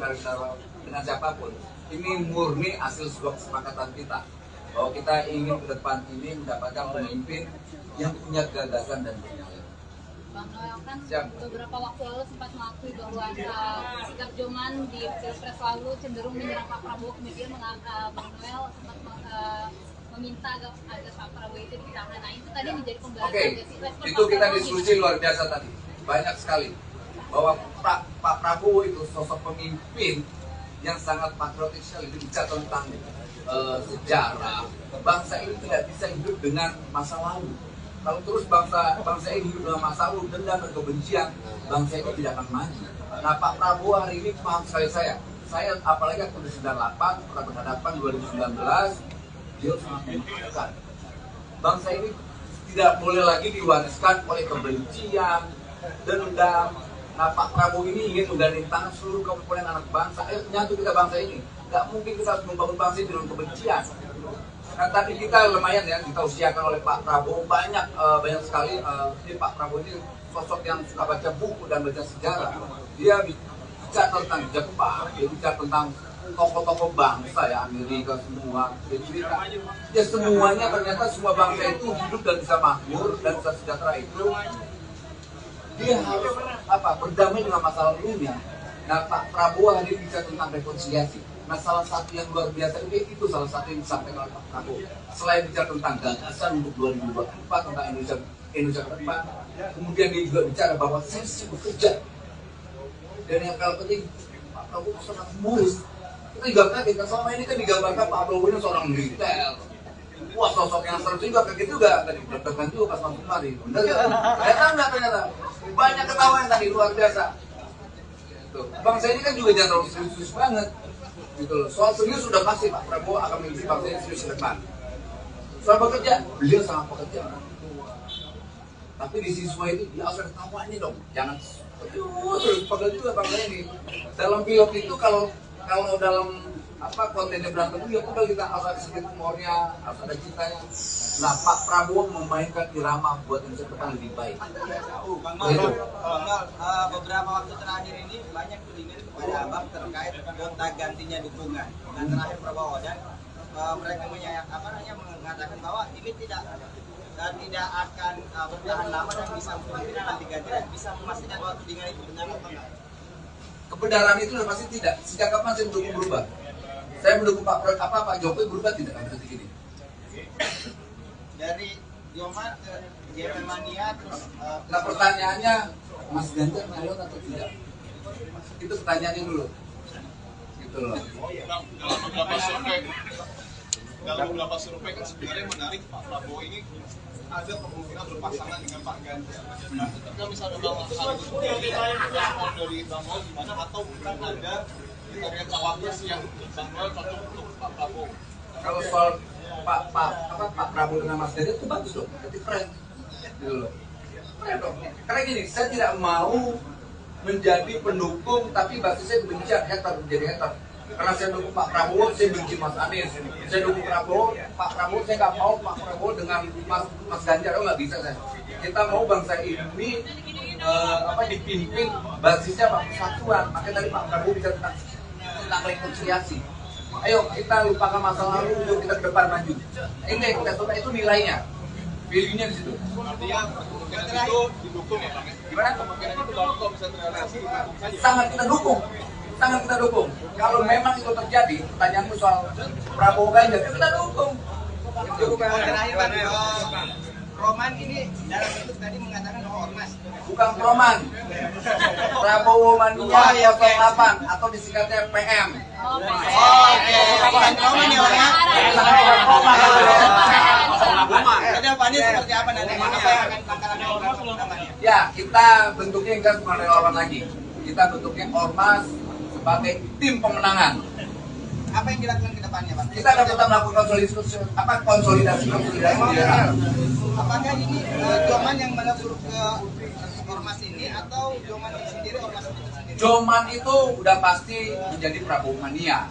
dengan siapapun. Ini murni hasil sebuah kesepakatan kita bahwa kita ingin ke depan ini mendapatkan pemimpin yang punya gagasan dan punya. Bang Noel kan beberapa waktu lalu sempat mengakui bahwa sikap Joman di Pilpres lalu cenderung menyerang Pak Prabowo, kemudian Bang Noel sempat meminta agar Pak Prabowo itu ditahan. Nah itu tadi menjadi pembahasan. Oke, itu kita diskusi luar biasa tadi, banyak sekali bahwa Pak Prabowo itu sosok pemimpin yang sangat patriotik sekali, bicara tentang sejarah. Bangsa ini tidak bisa hidup dengan masa lalu. Kalau terus bangsa ini hidup dengan masa lalu, dendam dan kebencian, bangsa ini tidak akan maju. Nah, Pak Prabowo hari ini paham sekali saya apalagi waktu 98 pernah berhadapan 2019, dia sangat memikirkan bangsa ini tidak boleh lagi diwariskan oleh kebencian, dendam. Nah, Pak Prabowo ini ingin menggandeng tangan seluruh komponen anak bangsa. Menyatu kita bangsa ini. Nggak mungkin kita harus membangun bangsa ini dengan kebencian. Nah, tadi kita lumayan ya, kita usiakan oleh Pak Prabowo banyak sekali. Ini Pak Prabowo ini sosok yang suka baca buku dan baca sejarah. Dia bicara tentang Jepang, dia bicara tentang tokoh-tokoh bangsa ya, Amerika semua. Ya semuanya ternyata semua bangsa itu hidup dan bisa makmur dan bisa sejahtera itu. Dia harus berdamai dengan masa lalunya. Nah, Pak Prabowo hari ini bicara tentang rekonsiliasi. Nah, salah satu yang luar biasa itu salah satu yang disampaikan oleh Pak Prabowo. Selain bicara tentang gagasan untuk 2024 tentang Indonesia ke depan, kemudian dia juga bicara bahwa saya sibuk kerja. Dan yang paling penting, Pak Prabowo sangat humoris. Kita juga kaget, selama ini kan digambarkan Pak Prabowo ini seorang militer. Wah, sosok yang seru juga, kaget juga, tadi deg-degan juga pas masuk kemari. Bener kan? Ternyata banyak ketawa yang tadi luar biasa. Tuh. Bangsa ini kan juga jangan terlalu serius banget. Gitu loh. Soal serius sudah pasti Pak Prabowo akan memimpin bangsa ini serius ke depan. Soal bekerja, beliau sangat pekerja. Tapi di siswa itu dia harus ketawa ini dong. Jangan terus pegel juga bangsa ini. Dalam film itu kalau dalam kontennya berantem dia udah kita harus ada sedikit humornya, harus ada cintanya. Nah, Pak Prabowo memainkan irama buat Indonesia depan lebih baik. Beberapa waktu terakhir ini banyak tudingan kepada Abang terkait gonta gantinya dukungan. Dan terakhir Prabowo dan mereka mengatakan bahwa ini tidak akan bertahan lama dan bisa kemungkinan nanti ganti bisa memastikan bahwa tudingan itu benar atau enggak. Kebenaran itu sudah pasti tidak. Sejak kapan saya mendukung berubah? Saya mendukung Pak Jokowi berubah tidak akan seperti ini. Dari Joman ke Germania terus. Nah, pertanyaannya, Mas Ganjar nyalon atau tidak? Itu pertanyaannya dulu. Gitu loh. Dalam beberapa survei kan sebenarnya menarik Pak Prabowo ini ada kemungkinan berpasangan dengan Pak Ganjar. Ketika misalnya Bang Agus dari Bang Mol gimana atau bukan ada kriteria cawapres yang Bang Mol cocok untuk Pak Prabowo? Kalau soal Pak Prabowo dengan Mas Ganjar itu bagus loh, berarti keren. Gitu loh. Keren dong. Karena gini, saya tidak mau menjadi pendukung tapi basisnya kebencian, menjadi hater. Karena saya dukung Pak Prabowo, saya benci Mas Anies. Saya dukung Pak Prabowo, saya nggak mau Pak Prabowo dengan Mas Ganjar, nggak bisa saya. Kita mau bangsa ini dipimpin basisnya persatuan. Makanya tadi Pak Prabowo bicara tentang rekonsiliasi. Ayo kita lupakan masa lalu, yuk kita ke depan maju. Ini kita coba itu nilainya, value-nya di situ. Artinya kemungkinan itu didukung ya Bang? Gimana? Kemungkinan itu baru kalau bisa terrealisasi. Sangat kita dukung. Kalau memang itu terjadi, pertanyaanmu soal Prabowo Ganjar, kita dukung. Terakhir Bang, Roman ini dalam bentuk tadi mengatakan ormas. Bukan Roman. Prabowo Mania 08 atau disingkatnya PM. Bukan Roman ya Bang. Kedepannya seperti apa nanti? Apa yang akan bakalan namanya? Ya, kita bentuknya enggak cuma relawan lagi. Kita bentuknya ormas sebagai tim pemenangan. Apa yang dilakukan ke depannya, Bang? Kita akan tetap melakukan konsolidasi. Apakah ini Joman yang menebur ke ormas ini atau Joman sendiri ormas itu sendiri? Joman itu udah pasti menjadi Prabowo Mania.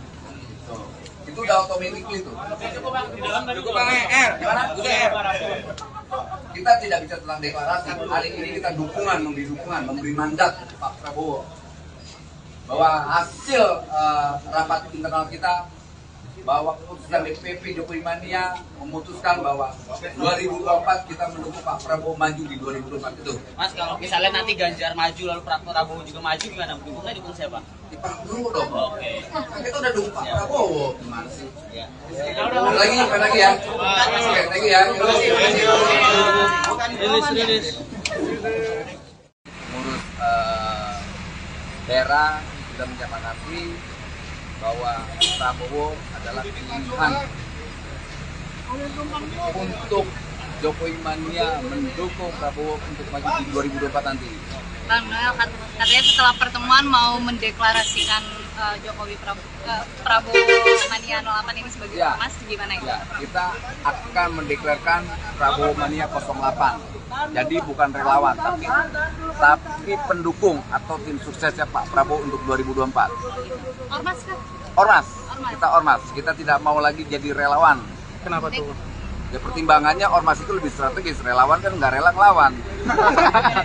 Itu udah otomatis itu. Cukup Bang Gimana? Kita tidak bicara tentang deklarasi. Hari ini kita memberi mandat Pak Prabowo bahwa hasil rapat internal kita bahwa keputusan DPP Jokowi Mania memutuskan bahwa 2024 kita mendukung Pak Prabowo maju di 2024 itu. Mas, kalau misalnya nanti Ganjar maju lalu Pak Prabowo juga maju, gimana? Dukungnya dukung siapa? Dipang dulu dong. Oke. Kan kita udah dukung Pak Prabowo. Gimana sih? Ya. Lagi ya. Oke, lagi ya. Rilis. Ngurus daerah sudah menyepakati bahwa Prabowo adalah pilihan untuk Jokowi Mania mendukung Prabowo untuk maju di 2024 nanti. Bang Noel katanya setelah pertemuan mau mendeklarasikan Prabowo Mania 08 ini sebagai ormas, gimana itu? Ya, kita akan mendeklarasikan Prabowo Mania 08. Jadi bukan relawan, tapi pendukung atau tim suksesnya Pak Prabowo untuk 2024. Ormas kan? Ormas. Kita ormas. Kita tidak mau lagi jadi relawan. Kenapa tuh? Ya pertimbangannya ormas itu lebih strategis, relawan kan nggak rela ngelawan.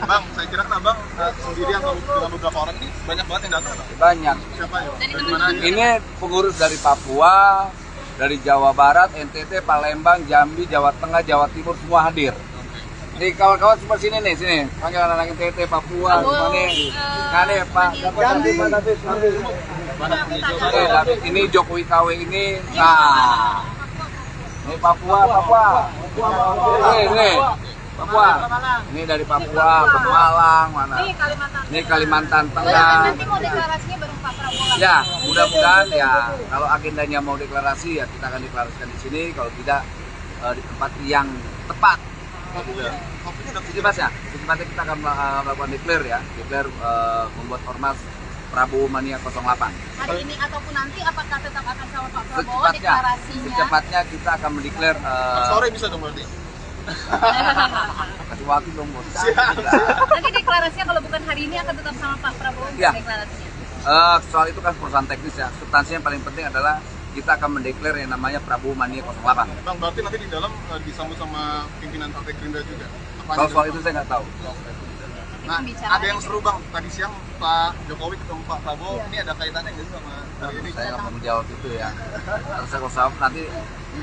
Bang, saya kira kan abang sendiri atau dengan beberapa orang ini banyak banget yang datang. Banyak. Siapa ya? Dari teman-teman. Ini pengurus dari Papua, dari Jawa Barat, NTT, Palembang, Jambi, Jawa Tengah, Jawa Timur semua hadir. Nih kawan-kawan semua sini nih, sini. Panggil anak-anak NTT, Papua, semua nih. Kane Pak, Jambi, David, ini Jokowi KW ini. Nah, ini Papua. Ini Papua. Ini dari Papua, Pemalang, mana? Ini Kalimantan Tengah. Nanti mau deklarasinya bareng Pak Prabowo. Ya, mudah-mudahan ya. Kalau agendanya mau deklarasi ya kita akan deklarasikan di sini. Kalau tidak di tempat yang tepat. Secepatnya kita akan melakukan declare membuat ormas Prabowo Mania 08. Hari ini ataupun nanti apakah tetap akan sama Pak Prabowo deklarasinya? Secepatnya kita akan mendeklar. Sore bisa dong berarti. Kasih waktu dong bos. Nanti deklarasinya kalau bukan hari ini akan tetap sama Pak Prabowo Ya. deklarasinya. Soal itu kan perusahaan teknis ya. Substansinya yang paling penting adalah kita akan mendeklar yang namanya Prabowo Mania 08. Bang, berarti nanti di dalam disambut sama pimpinan Partai Gerindra juga. Kalau soal itu saya nggak tahu. Nah, ada yang seru Bang, tadi siang Pak Jokowi ketemu Pak Prabowo, ini ada kaitannya nggak sih sama hari ini? Saya nggak mau menjawab itu ya. Terus kalau nanti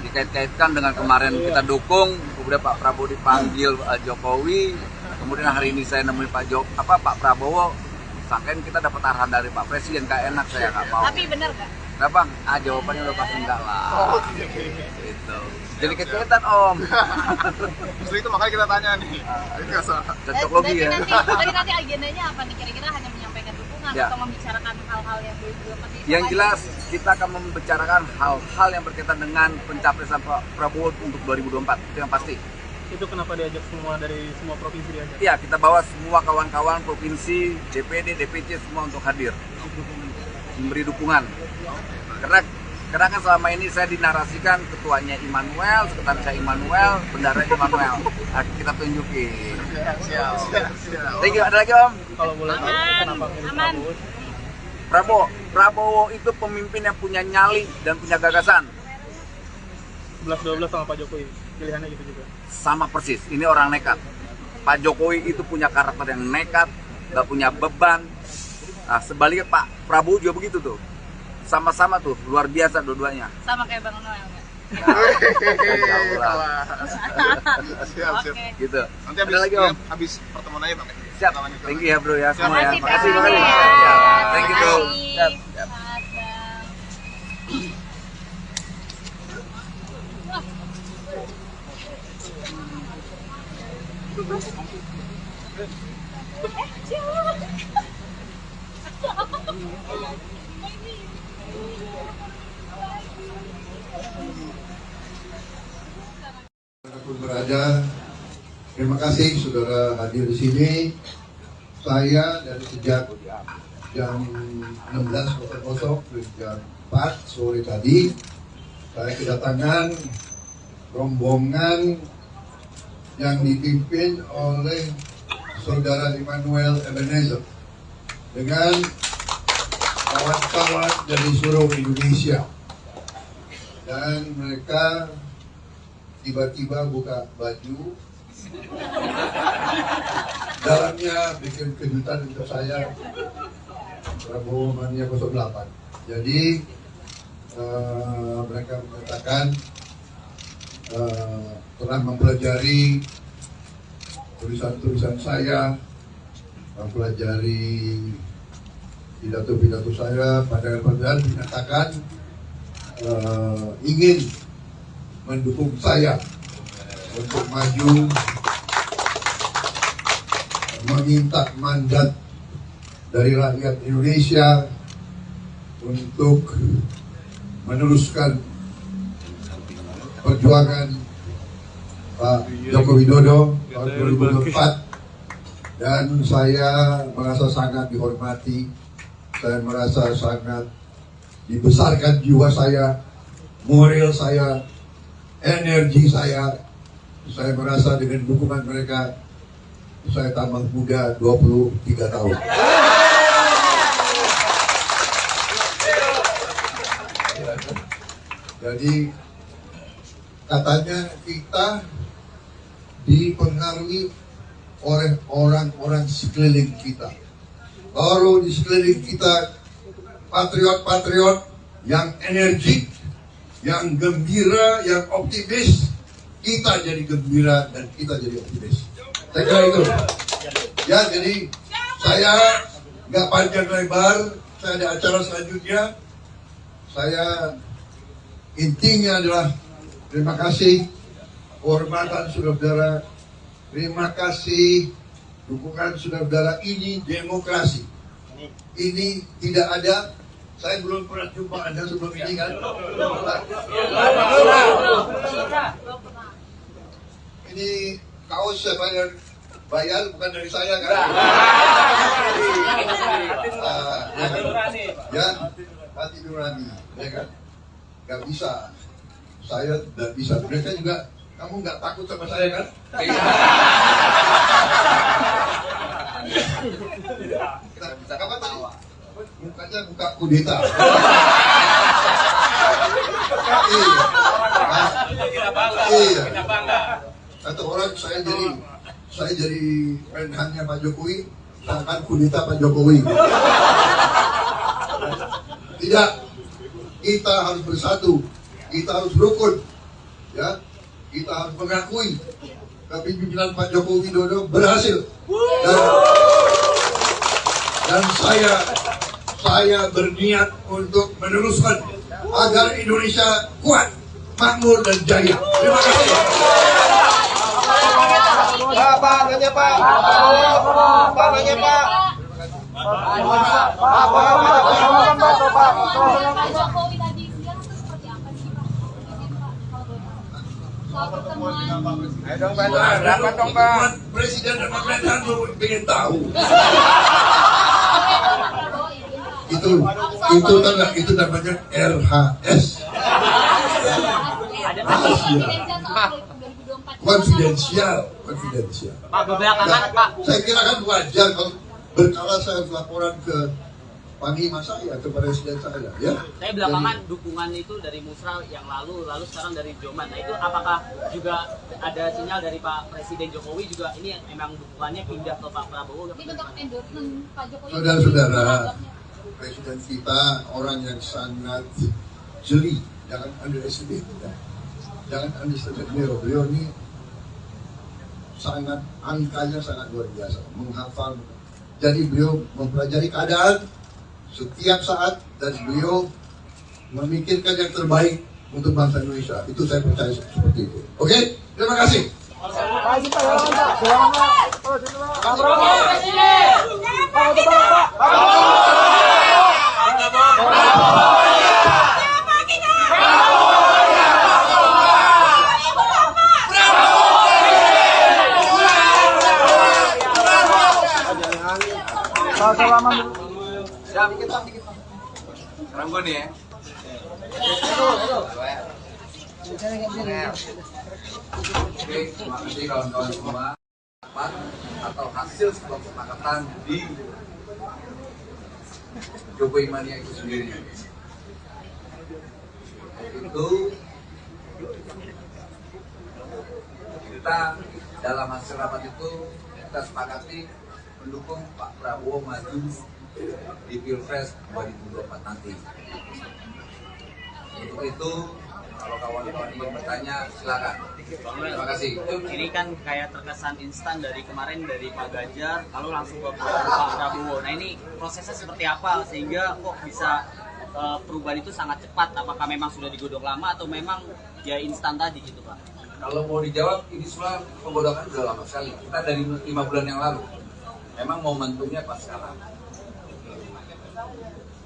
dikait-kaitkan dengan kemarin kita dukung, kemudian Pak Prabowo dipanggil Jokowi, kemudian hari ini saya nemuin Pak Prabowo, sangkain kita dapat arahan dari Pak Presiden, nggak enak, saya nggak mau. Tapi benar nggak? Nah Bang, jawabannya udah pasti enggak lah. Gitu. Jadi kaitan Om. Justru itu makanya kita tanya nih. Cocok logi ya. Nanti agendanya apa nih? Kira-kira hanya menyampaikan dukungan Ya. atau membicarakan hal-hal yang seperti itu? Yang jelas kita akan membicarakan hal-hal yang berkaitan dengan pencapresan Pak Prabowo untuk 2024. Itu yang pasti. Itu kenapa diajak semua dari semua provinsi diajak? Iya, kita bawa semua kawan-kawan provinsi, DPD, DPC semua untuk hadir. Memberi dukungan. Karena kan selama ini saya dinarasikan ketuanya Immanuel, sekretarisnya Immanuel, bendara Immanuel. Nah, kita tunjukin. Siap. Thank you. Ada lagi Om? Kalau boleh tahu kenapa milih Prabowo? Prabowo itu pemimpin yang punya nyali dan punya gagasan. 11-12 sama Pak Jokowi, pilihannya gitu juga. Sama persis, ini orang nekat. Pak Jokowi itu punya karakter yang nekat, gak punya beban. Nah, sebaliknya Pak Prabowo juga begitu tuh. Sama-sama tuh, luar biasa dua-duanya. Sama kayak Bang Noel nggak? Siap. Oke. Gitu. Nanti Ada lagi Om? habis pertemuan aja Bang. Siap. Thank you ya bro ya semua ya. Makasih, Makasih. Bang. Ya. Thank you bro. Makasih. Siap. Selamat, Bang. Dimanapun berada, terima kasih saudara hadir di sini. Saya dari sejak jam 16.00 ke jam 4 sore tadi, saya kedatangan rombongan yang dipimpin oleh saudara Immanuel Ebenezer dengan kawan-kawan dari seluruh Indonesia, dan mereka tiba-tiba buka baju, dalamnya bikin kejutan untuk saya, Prabowo Mania 08. Jadi mereka menyatakan telah mempelajari tulisan-tulisan saya, mempelajari pidato-pidato saya, pandangan-pandangan, menyatakan ingin mendukung saya untuk maju, meminta mandat dari rakyat Indonesia untuk meneruskan perjuangan Pak Joko Widodo tahun 2024, dan saya merasa sangat dihormati, saya merasa sangat dibesarkan jiwa saya, moral saya, energi saya merasa dengan dukungan mereka saya tambah muda 23 tahun. Jadi katanya kita dipengaruhi oleh orang-orang sekeliling kita. Kalau di sekeliling kita patriot-patriot yang energik, yang gembira, yang optimis, kita jadi gembira dan kita jadi optimis. Saya kira itu. Ya, jadi saya nggak panjang lebar, saya ada acara selanjutnya. Saya intinya adalah terima kasih kehormatan saudara-saudara, terima kasih dukungan saudara-saudara. Ini demokrasi. Ini tidak ada. Saya belum pernah jumpa Anda sebelum ini kan? Ini kaos saya bayar bukan dari saya kan? Ya, hati nurani, ya kan? Gak bisa, saya tidak bisa. Mereka juga, kamu nggak takut sama saya kan? Apa tadi? Mukanya muka kudeta. Iya. Kata orang saya jadi menhannya Pak Jokowi, akan kudeta Pak Jokowi. Tidak, kita harus bersatu, kita harus rukun, ya, kita harus mengakui kepemimpinan Pak Joko Widodo berhasil, dan saya berniat untuk meneruskan agar Indonesia kuat, makmur dan jaya. Terima kasih. Pak, nanya Pak. Pak, nanya Pak. Pak Jokowi tadi siang itu seperti apa sih Pak? Izin Pak, kalau boleh tahu. Soal pertemuan. Presiden dan pemerintahan belum ingin tahu. Itu namanya RHS. Konfidensial. Pak, belakangan Pak. Saya kira kan wajar kalau berkala saya laporan ke panglima saya, ke presiden saya, ya. Saya belakangan dukungan itu dari Musra yang lalu sekarang dari Joman. Nah itu apakah juga ada sinyal dari Pak Presiden Jokowi juga ini memang dukungannya pindah ke Pak Prabowo? Ini bentuk endorsement Pak Jokowi. Saudara-saudara, presiden kita orang yang sangat jeli, jangan underestimate, jangan underestimate beliau. Beliau ini sangat, angkanya sangat luar biasa, menghafal. Jadi beliau mempelajari keadaan setiap saat dan beliau memikirkan yang terbaik untuk bangsa Indonesia. Itu saya percaya seperti itu. Oke, terima kasih. Siap, sekarang gue nih ya. Oke, terima kasih kawan-kawan semua. Atau hasil sebuah kesepakatan di Jokowi Mania itu sendiri. Itu kita dalam hasil rapat itu kita sepakati mendukung Pak Prabowo maju di Pilpres 2024 nanti. Untuk itu kalau kawan-kawan ingin bertanya silakan. Terima kasih. Ini kan kayak terkesan instan dari kemarin dari Pak Ganjar lalu langsung ke Pak Prabowo. Nah ini prosesnya seperti apa sehingga kok bisa perubahan itu sangat cepat? Apakah memang sudah digodok lama atau memang ya instan tadi gitu Pak? Kalau mau dijawab, ini semua penggodokan sudah lama sekali. Kita dari 5 bulan yang lalu. Memang momentumnya pas sekarang.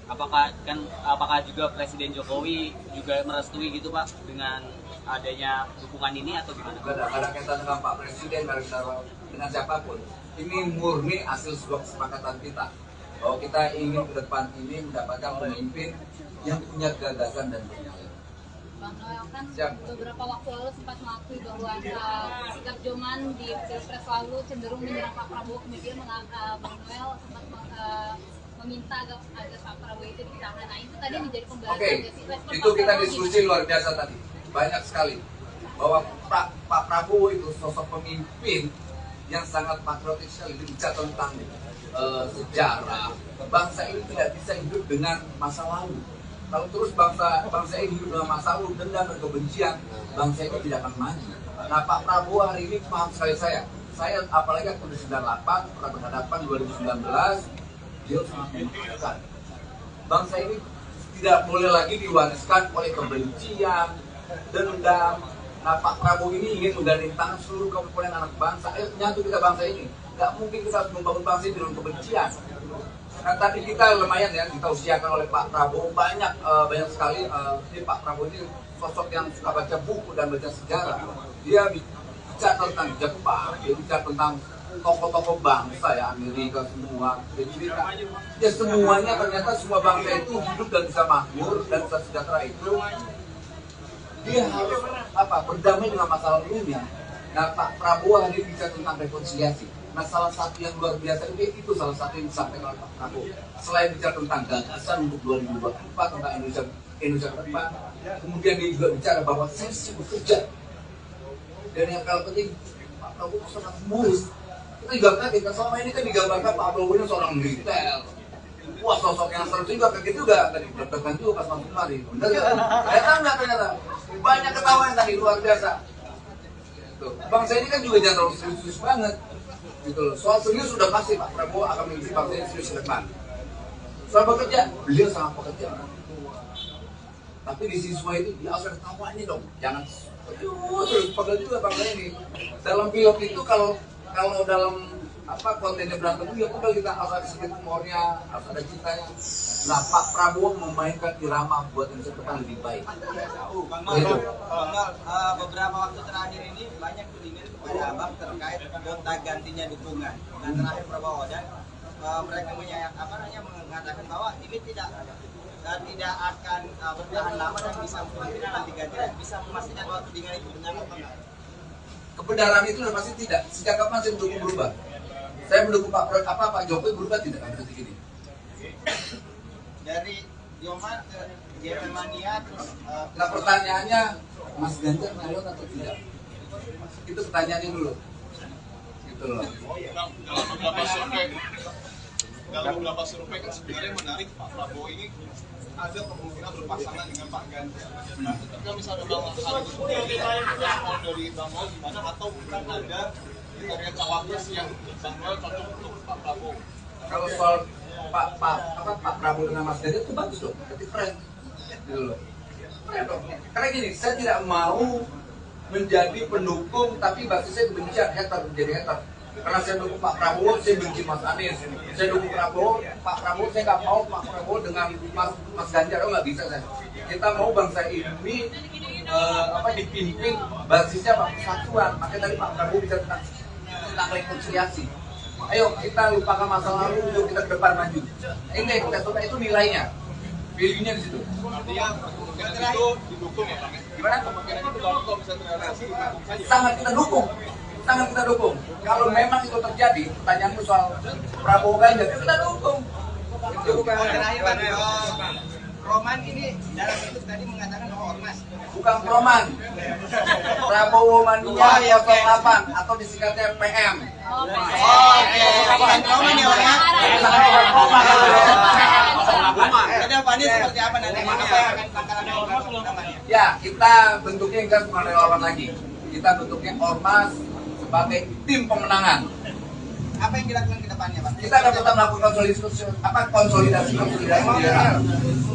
Apakah juga Presiden Jokowi juga merestui gitu Pak dengan adanya dukungan ini atau gimana? Tidak ada kaitan dengan Pak Presiden, dengan siapapun. Ini murni hasil sebuah kesepakatan kita. Bahwa kita ingin ke depan ini mendapatkan pemimpin yang punya gagasan dan punya. Bang Noel kan beberapa waktu lalu sempat mengakui bahwa sikap Joman di Pilpres lalu cenderung menyerang Pak Prabowo, kemudian Bang Noel sempat meminta agar Pak Prabowo itu ditahan. Nah itu tadi menjadi pembahasan. Itu kita diskusi luar biasa tadi, banyak sekali bahwa Pak Prabowo itu sosok pemimpin yang sangat patriotik sekali, bicara tentang sejarah. Bangsa ini tidak bisa hidup dengan masa lalu. Kalau terus bangsa ini hidup dengan masa lalu, dendam dan kebencian, bangsa ini tidak akan maju. Nah Pak Prabowo hari ini paham sekali saya apalagi waktu 98 pernah berhadapan 2019, dia sangat membutuhkan. Bangsa ini tidak boleh lagi diwariskan oleh kebencian, dendam. Nah Pak Prabowo ini ingin menggandeng tangan seluruh komponen anak bangsa. Ayo nyatu kita bangsa ini. Gak mungkin kita harus membangun bangsa ini dengan kebencian. Nah tadi kita lumayan ya, kita usiakan oleh Pak Prabowo banyak sekali. Ini Pak Prabowo ini sosok yang suka baca buku dan baca sejarah. Dia bicara tentang Jepang, dia bicara tentang tokoh-tokoh bangsa ya, Amerika semua. Ya semuanya ternyata semua bangsa itu hidup dan bisa makmur dan bisa sejahtera itu. Dia harus berdamai dengan masa lalunya. Nah Pak Prabowo hari ini bicara tentang rekonsiliasi. Nah salah satu yang luar biasa itu salah satu yang disampaikan oleh Pak Prabowo. Selain bicara tentang gagasan untuk 2024 tentang Indonesia ke depan, kemudian dia juga bicara bahwa saya sibuk kerja. Dan yang paling penting Pak Prabowo sangat mulus. Kita juga kaget, kan selama ini kan digambarkan Pak Prabowo ini seorang militer. Wah sosok yang seru juga, kaget juga tadi deg-degan juga pas masuk kemari. Bener kan? Ternyata banyak ketawa tadi luar biasa. Tuh. Bangsa ini kan juga jangan terlalu serius banget. Gitu loh. Soal serius sudah pasti Pak Prabowo akan memimpin bangsa ini serius ke depan. Soal bekerja, beliau sangat pekerja. Tapi di siswa itu dia harus ada tawanya dong. Jangan terus pegel juga bangsa ini. Dalam film itu kalau dalam kontennya berantem ya udah kita harus ada sedikit humornya, harus ada cintanya. Nah Pak Prabowo memainkan irama buat Indonesia depan lebih baik. Bang Mal, beberapa waktu terakhir ini banyak tudingan kepada Abang terkait gonta gantinya dukungan. Dan terakhir Prabowo dan mereka mengatakan bahwa ini tidak akan bertahan lama dan bisa kemungkinan nanti ganti bisa memastikan bahwa tudingan itu benar atau enggak. Kebenaran itu pasti tidak. Sejak kapan saya mendukung berubah? Saya mendukung Pak Jokowi berubah tidak kan detik ini. Dari Joman ke Germania terus. Nah pertanyaannya, Mas Ganjar nyalon atau tidak? Itu pertanyaannya dulu. Gitu loh. Dalam beberapa survei kan sebenarnya menarik Pak Prabowo ini ada kemungkinan berpasangan dengan Pak Ganjar. Ketika misalnya Bang ada diskusi dari Bang Noel gimana atau bukan ada kriteria cawapres yang Bang Noel cocok untuk Pak Prabowo? Kalau soal Pak Prabowo dengan Mas Ganjar itu bagus dong, berarti keren. Gitu loh. Keren dong. Karena gini, saya tidak mau menjadi pendukung tapi basisnya kebencian, menjadi hater. Karena saya dukung Pak Prabowo, saya benci Mas Anies. Saya dukung Pak Prabowo, saya nggak mau Pak Prabowo dengan Mas Ganjar, nggak bisa saya. Kita mau bangsa ini dipimpin basisnya persatuan. Makanya tadi Pak Prabowo bisa tentang rekonsiliasi. Ayo kita lupakan masa lalu, yuk kita ke depan maju. Ini kita coba itu nilainya, value-nya di situ. Artinya kemungkinan itu didukung ya Bang? Gimana? Kemungkinan itu kalau bisa terrealisasi sangat kita dukung. Kalau memang itu terjadi, pertanyaanmu soal Prabowo Ganjar, kita dukung. Itu terakhir Bang, Roman ini dalam itu tadi mengatakan bahwa ormas. Bukan Roman, Prabowo Mania 08 atau disingkatnya PM. Bukan Roman ya Roman. depannya seperti apa nanti? Apa yang akan langkah-langkah? Ya, kita bentuknya enggak cuma relawan lagi. Kita bentuknya ormas sebagai tim pemenangan. Apa yang dilakukan ke depannya, Pak? Kita akan tetap melakukan konsolidasi.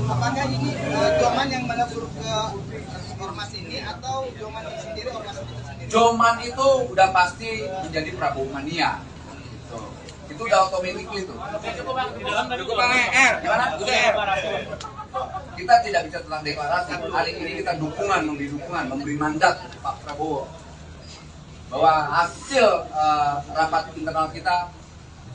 Apakah ini Joman yang melebur ke ormas ini atau Joman sendiri ormas itu sendiri? Joman itu udah pasti menjadi Prabowo mania. Itu udah otomatis itu. Cukup Bang R. Gimana? Kita tidak bisa tentang deklarasi. Hari ini kita memberi dukungan, memberi mandat Pak Prabowo bahwa hasil rapat internal kita,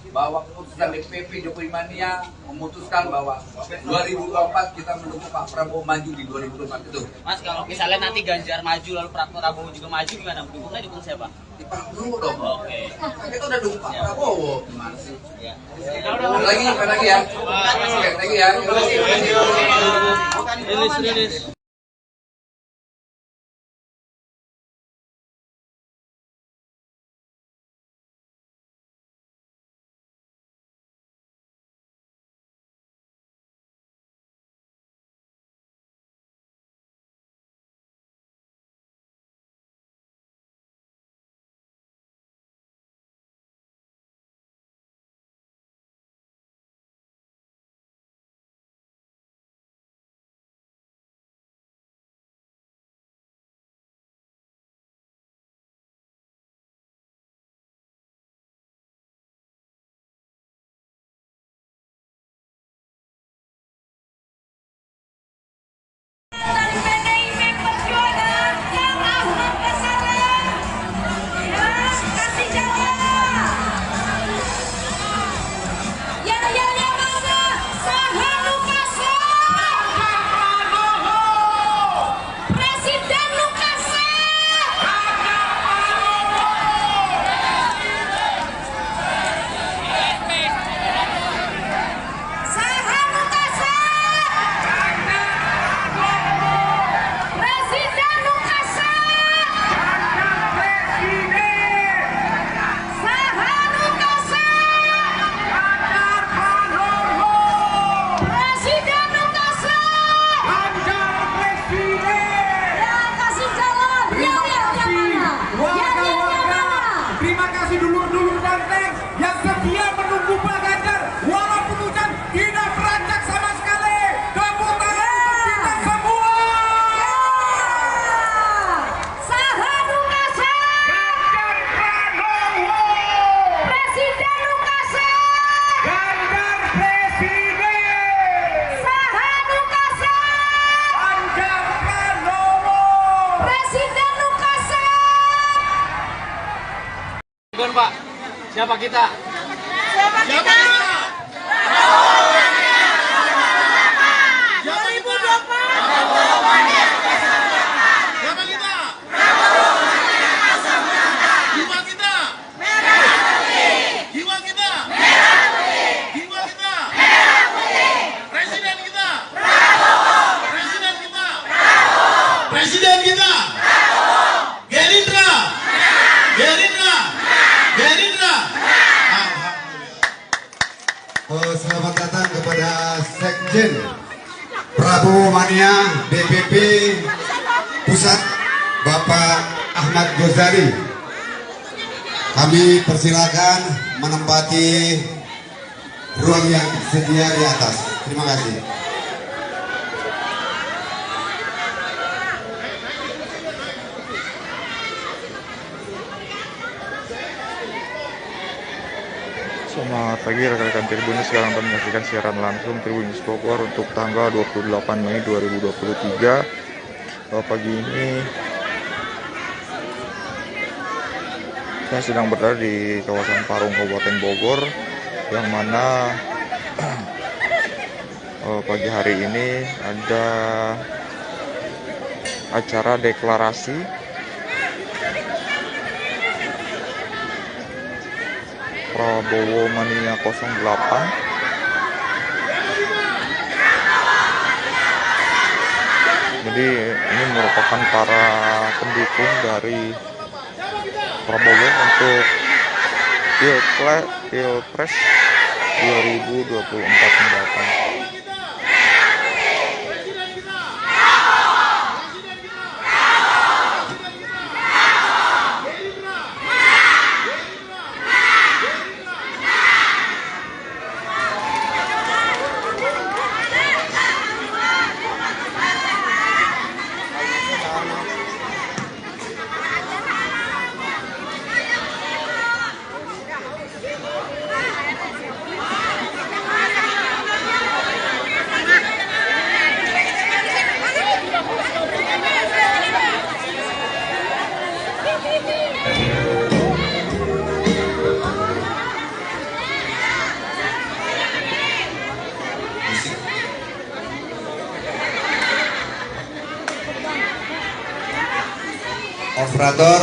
bahwa keputusan DPP Jokowi Mania memutuskan bahwa 2024 kita mendukung Pak Prabowo maju di 2024 itu. Mas, kalau misalnya nanti Ganjar maju lalu Prabowo juga maju, gimana? Dukung siapa? Dipang dulu dong. Oke. Kita udah dukung Pak Prabowo. Gimana sih? Ya. Lagi ya. Lagi ya. Rilis. Pak, siapa kita? Siapa kita? 2024. Selamat datang kepada Sekjen Prabowo Mania DPP Pusat Bapak Ahmad Ghazali. Kami persilakan menempati ruang yang tersedia di atas. Terima kasih. Selamat pagi rekan-rekan Tribunnews, sekarang kita menyaksikan siaran langsung Tribunnews Bogor untuk tanggal 28 Mei 2023. Pagi ini saya sedang berada di kawasan Parung Kabupaten Bogor, yang mana pagi hari ini ada acara deklarasi Prabowo Mania 08. Jadi ini merupakan para pendukung dari Prabowo untuk Pilpres 2024 mendatang. Operator.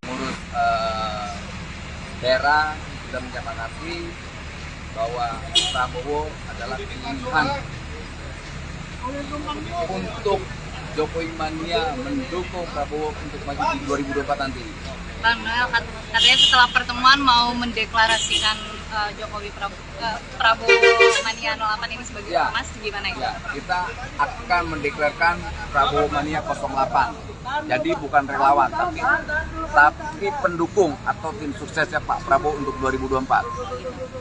Pengurus daerah sudah menyepakati bahwa Prabowo adalah pilihan untuk Jokowi Mania mendukung Prabowo untuk maju di 2024 nanti. Bang Noel katanya setelah pertemuan mau mendeklarasikan Prabowo Mania 08 ini sebagai ormas, gimana ya? Kita akan mendeklarasikan Prabowo Mania 08. Jadi bukan relawan, tapi pendukung atau tim suksesnya Pak Prabowo untuk 2024.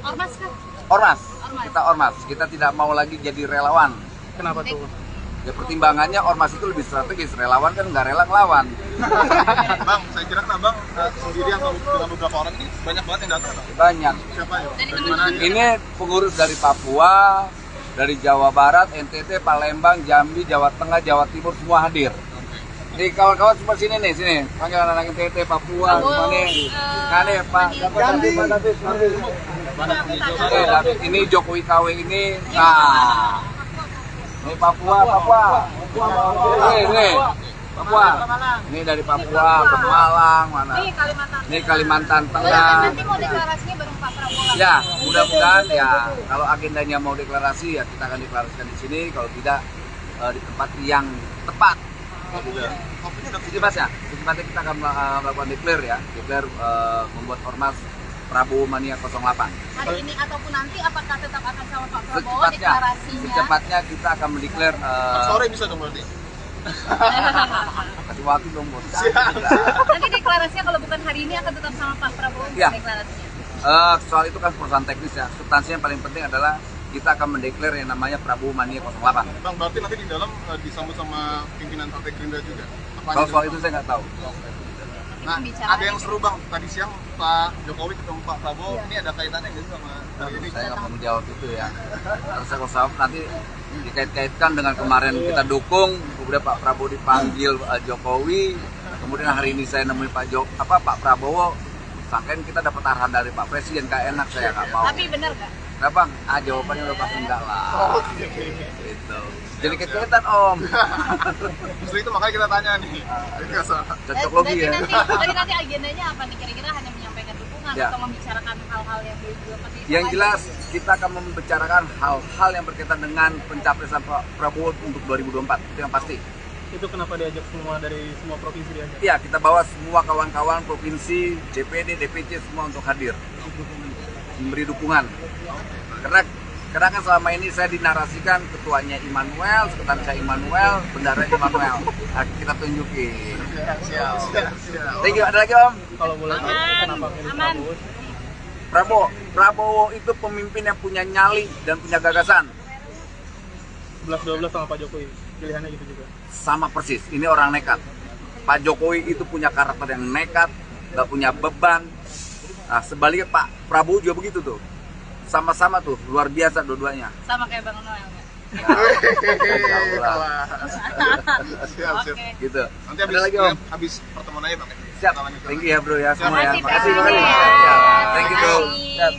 Ormas kan? Ormas. Kita ormas. Kita tidak mau lagi jadi relawan. Kenapa tuh? Ya pertimbangannya ormas itu lebih strategis, relawan kan nggak rela ngelawan. Bang, saya kira kan Abang sendirian atau dengan beberapa orang ini banyak banget yang datang. Banyak. Siapa ya? Dari teman-teman. Ini pengurus dari Papua, dari Jawa Barat, NTT, Palembang, Jambi, Jawa Tengah, Jawa Timur semua hadir. Di kawan-kawan semua sini nih, sini. Panggil anak-anak NTT, Papua, semua nih. Kane, Pak. Jambi. David, ini Jokowi KW ini. Nah. Ini Papua. Ini Papua. Ini dari Papua, Pemalang, mana? Ini Kalimantan Tengah. Nanti mau deklarasinya bareng Pak Prabowo. Ya, mudah-mudahan ya kalau agendanya mau deklarasi ya kita akan deklarasikan di sini, kalau tidak di tempat yang tepat. Secepatnya kita akan melakukan declare membuat ormas Prabowo Mania 08. Hari ini ataupun nanti apakah tetap akan sama Pak Prabowo deklarasinya? Secepatnya kita akan mendeklar. Sore bisa dong berarti. Kasih waktu dong bos. Nanti deklarasinya kalau bukan hari ini akan tetap sama Pak Prabowo deklarasinya. Soal itu kan perusahaan teknis ya. Substansinya yang paling penting adalah kita akan mendeklar yang namanya Prabowo Mania 08. Bang, berarti nanti di dalam disambut sama pimpinan Partai Gerindra juga. Kalau soal itu saya nggak tahu. Nah, ada yang seru Bang, tadi siang Pak Jokowi ketemu Pak Prabowo, ini ada kaitannya nggak sih sama hari ini? Saya nggak mau menjawab itu ya. Terus kalau nanti dikait-kaitkan dengan kemarin kita dukung, kemudian Pak Prabowo dipanggil Jokowi, kemudian hari ini saya nemuin Pak Prabowo, sangkain kita dapat arahan dari Pak Presiden, nggak enak, saya nggak mau. Tapi benar nggak? Nah Bang, jawabannya udah pasti enggak lah. Gitu. Jadi kaitan Om. Justru itu makanya kita tanya nih. Cocok logi ya. Nanti agendanya apa nih? Kira-kira hanya menyampaikan dukungan atau membicarakan hal-hal yang seperti itu? Yang jelas kita akan membicarakan hal-hal yang berkaitan dengan pencapresan Pak Prabowo untuk 2024. Itu yang pasti. Itu kenapa diajak semua dari semua provinsi diajak? Iya, kita bawa semua kawan-kawan provinsi, DPD, DPC semua untuk hadir. Memberi dukungan. Karena kan selama ini saya dinarasikan ketuanya Immanuel, sekretarisnya Immanuel, bendaranya Immanuel. Nah, kita tunjukin. Siap. Thank you. Ada lagi Om? Kalau boleh tahu kenapa milih Prabowo? Prabowo itu pemimpin yang punya nyali dan punya gagasan. 11-12 sama Pak Jokowi, pilihannya gitu juga. Sama persis, ini orang nekat. Pak Jokowi itu punya karakter yang nekat, gak punya beban. Nah sebaliknya Pak Prabowo juga begitu tuh. Sama-sama tuh, luar biasa dua-duanya. Sama kayak Bang Noel ya? Siap. Gitu. Nanti habis pertemuan aja Bang. Siap. Thank you ya bro ya semua ya. Makasih. Thank you bro. Siap.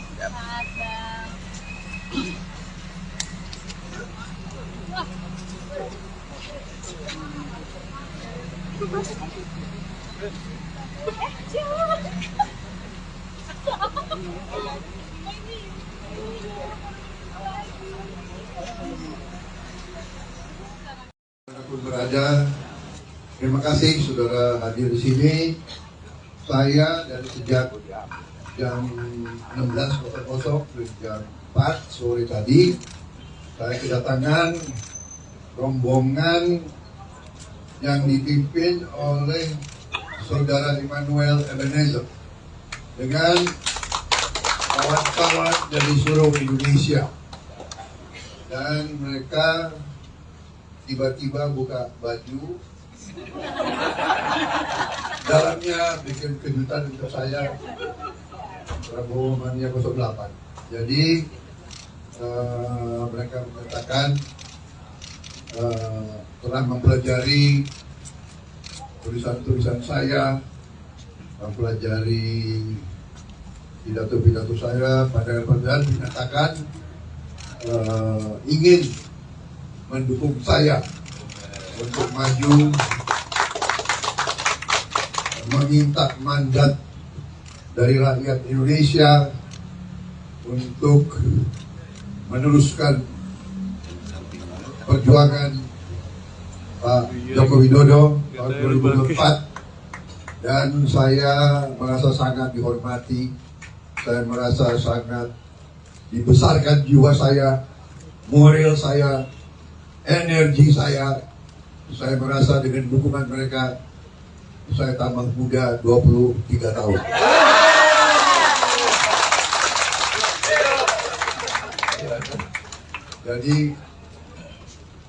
Pun berada, terima kasih saudara hadir di sini. Saya dari sejak jam 16.00 ke jam 4 sore tadi, saya kedatangan rombongan yang dipimpin oleh Saudara Immanuel Ebenezer dengan kawan-kawan dari seluruh Indonesia, dan mereka tiba-tiba buka baju, dalamnya bikin kejutan untuk saya, Prabowo Mania 08. Jadi mereka mengatakan telah mempelajari tulisan-tulisan saya, mempelajari pidato-pidato saya, padahal menyatakan ingin mendukung saya untuk maju, meminta mandat dari rakyat Indonesia untuk meneruskan perjuangan Pak Joko Widodo tahun 2024, dan saya merasa sangat dihormati, saya merasa sangat dibesarkan jiwa saya, moral saya, energi saya merasa dengan dukungan mereka saya tambah muda 23 tahun. Jadi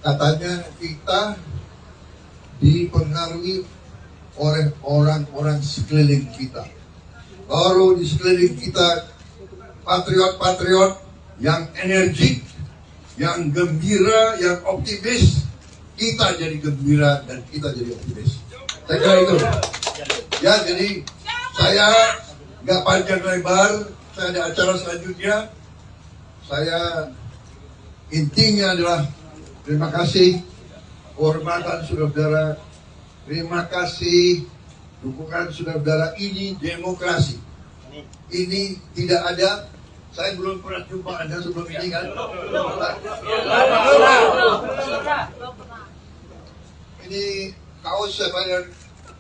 katanya kita dipengaruhi oleh orang-orang sekeliling kita. Kalau di sekeliling kita patriot-patriot yang energik, yang gembira, yang optimis, kita jadi gembira dan kita jadi optimis. Saya kira itu. Ya, jadi saya nggak panjang lebar, saya ada acara selanjutnya. Saya intinya adalah terima kasih kehormatan saudara-saudara, terima kasih dukungan saudara-saudara. Ini demokrasi, ini tidak ada. Saya belum pernah jumpa Anda sebelum ini kan? Ini kaos saya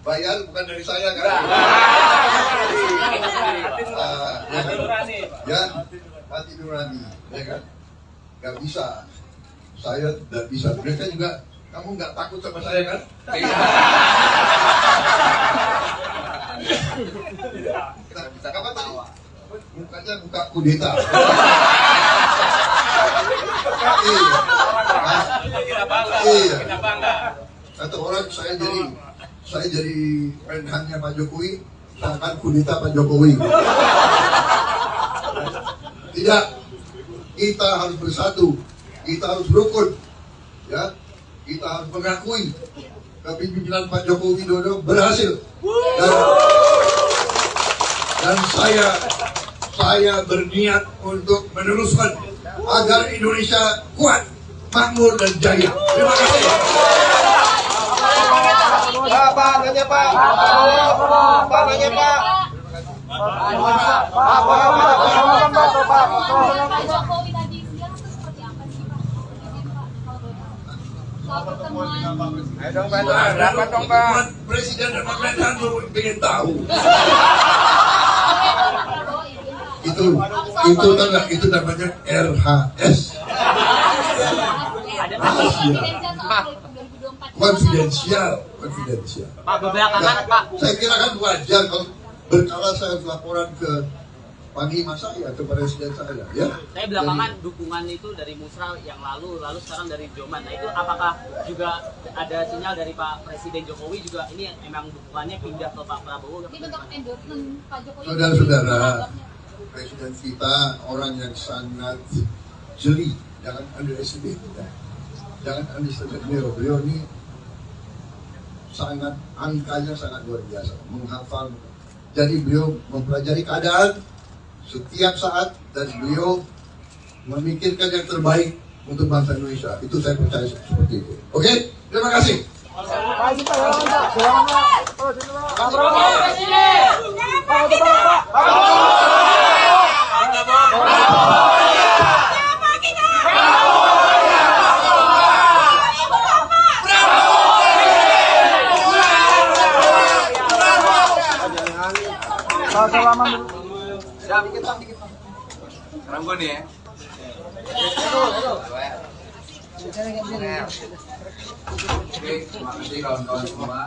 bayar bukan dari saya kan? Ya, hati nurani, ya kan? Gak bisa, saya tidak bisa. Mereka juga, kamu nggak takut sama saya kan? Apa tadi? Mukanya muka kudeta. Iya. Kata orang saya jadi menhannya Pak Jokowi, seakan kudeta Pak Jokowi. Tidak, kita harus bersatu, kita harus rukun, ya, kita harus mengakui kepemimpinan Pak Joko Widodo berhasil, dan saya berniat untuk meneruskan agar Indonesia kuat, makmur dan jaya. Terima kasih. Pak, nanya Pak. Pak, nanya Pak. Pak Jokowi tadi siang itu seperti apa sih Pak? Soal pertemuan. Presiden dan pemerintahan ingin tahu. Itu namanya RHS. Konfidensial. Pak, belakangan Pak. Saya kira kan wajar kalau berkala saya laporan ke panglima saya, ke presiden saya, ya. Saya belakangan dukungan itu dari Musra yang lalu sekarang dari Joman. Nah itu apakah juga ada sinyal dari Pak Presiden Jokowi juga ini emang dukungannya pindah ke Pak Prabowo? Ini bentuk endorsement Pak Jokowi. Saudara-saudara, presiden kita orang yang sangat jeli, jangan underestimate, jangan underestimate beliau ini sangat, angkanya sangat luar biasa, menghafal. Jadi beliau mempelajari keadaan setiap saat dan beliau memikirkan yang terbaik untuk bangsa Indonesia. Itu saya percaya seperti itu. Oke, terima kasih. Siap, dikit bang. Sekarang gue nih ya. Oke, terima kasih kawan-kawan semua.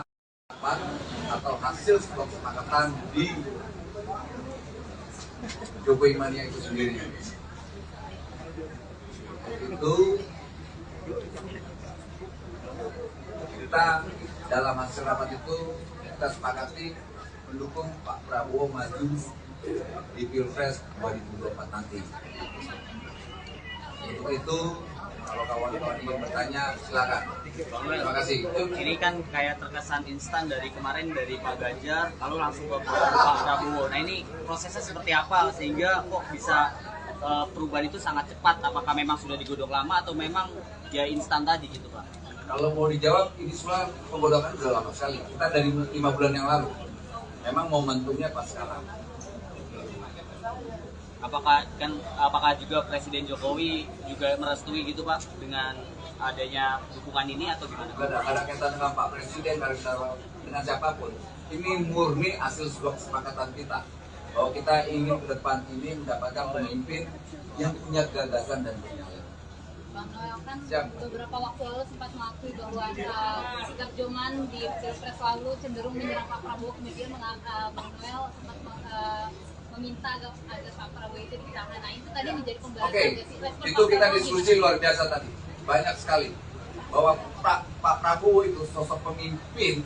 Atau hasil kesepakatan di Jokowi Mania itu sendiri. Itu kita dalam hasil rapat itu kita sepakati mendukung Pak Prabowo maju di Pilpres 2024 nanti. Untuk itu kalau kawan-kawan ingin bertanya silakan. Terima kasih. Ini kan kayak terkesan instan dari kemarin dari Pak Ganjar lalu langsung ke Pak Prabowo. Nah ini prosesnya seperti apa sehingga kok bisa perubahan itu sangat cepat? Apakah memang sudah digodok lama atau memang ya instan tadi gitu Pak? Kalau mau dijawab ini semua penggodokan sudah lama sekali. Kita dari 5 bulan yang lalu. Memang momentumnya pas sekarang. Apakah juga Presiden Jokowi juga merestui gitu Pak dengan adanya dukungan ini atau gimana? Tidak ada kaitan dengan Pak Presiden, dengan siapapun. Ini murni hasil sebuah kesepakatan kita bahwa kita ingin ke depan ini mendapatkan pemimpin yang punya gagasan dan visioner. Bang Noel kan beberapa waktu lalu sempat mengakui bahwa sikap Joman di Pilpres lalu cenderung menyerang Pak Prabowo, kemudian Bang Noel sempat meminta agar Pak Prabowo itu ditahan. Nah itu tadi menjadi pembahasan. Oke, itu kita diskusi luar biasa tadi, banyak sekali bahwa Pak Prabowo itu sosok pemimpin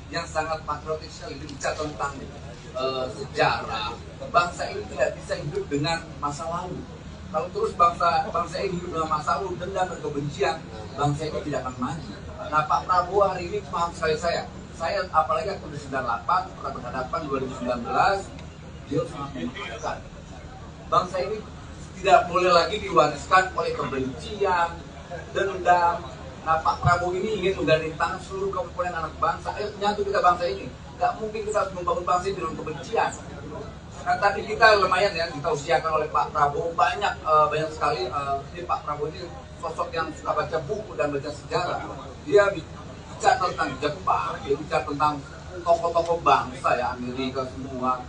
yang sangat patriotik sekali, bicara tentang sejarah. Bangsa ini tidak bisa hidup dengan masa lalu. Kalau terus bangsa ini hidup dengan masa lalu, dendam dan kebencian, bangsa ini tidak akan maju. Nah Pak Prabowo hari ini paham sekali saya apalagi tahun 98 pernah berhadapan 2019. Dia sangat memaafkan. Bangsa ini tidak boleh lagi diwariskan oleh kebencian, dendam. Nah Pak Prabowo ini ingin menggandeng tangan seluruh komponen anak bangsa. Ayo menyatu kita bangsa ini. Gak mungkin kita harus membangun bangsa ini dengan kebencian. Nah tadi kita lumayan ya, kita usiakan oleh Pak Prabowo banyak sekali. Ini Pak Prabowo ini sosok yang suka baca buku dan baca sejarah. Dia bicara tentang Jepang, dia bicara tentang tokoh-tokoh bangsa ya, Amerika semua,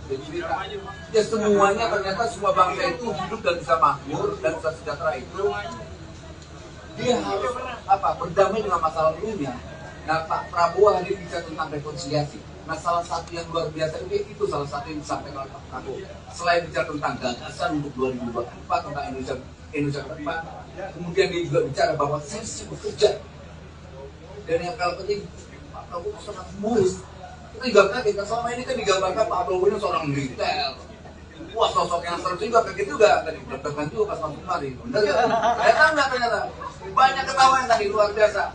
ya semuanya ternyata semua bangsa itu hidup dan bisa makmur dan bisa sejahtera itu dia harus berdamai dengan masa lalunya. Nah Pak Prabowo hadir bicara tentang rekonsiliasi. Nah salah satu yang luar biasa itu salah satu yang disampaikan oleh Pak Prabowo. Selain bicara tentang gagasan untuk 2024 tentang Indonesia ke depan, kemudian dia juga bicara bahwa saya sibuk bekerja. Dan yang paling penting Pak Prabowo sangat humoris. Kita juga kaget, selama ini kan digambarkan Pak Prabowo ini seorang militer. Wah sosok yang seru juga, kaget juga tadi, deg-degan juga pas masuk kemari. Bener ya? Ternyata banyak ketawa yang tadi luar biasa.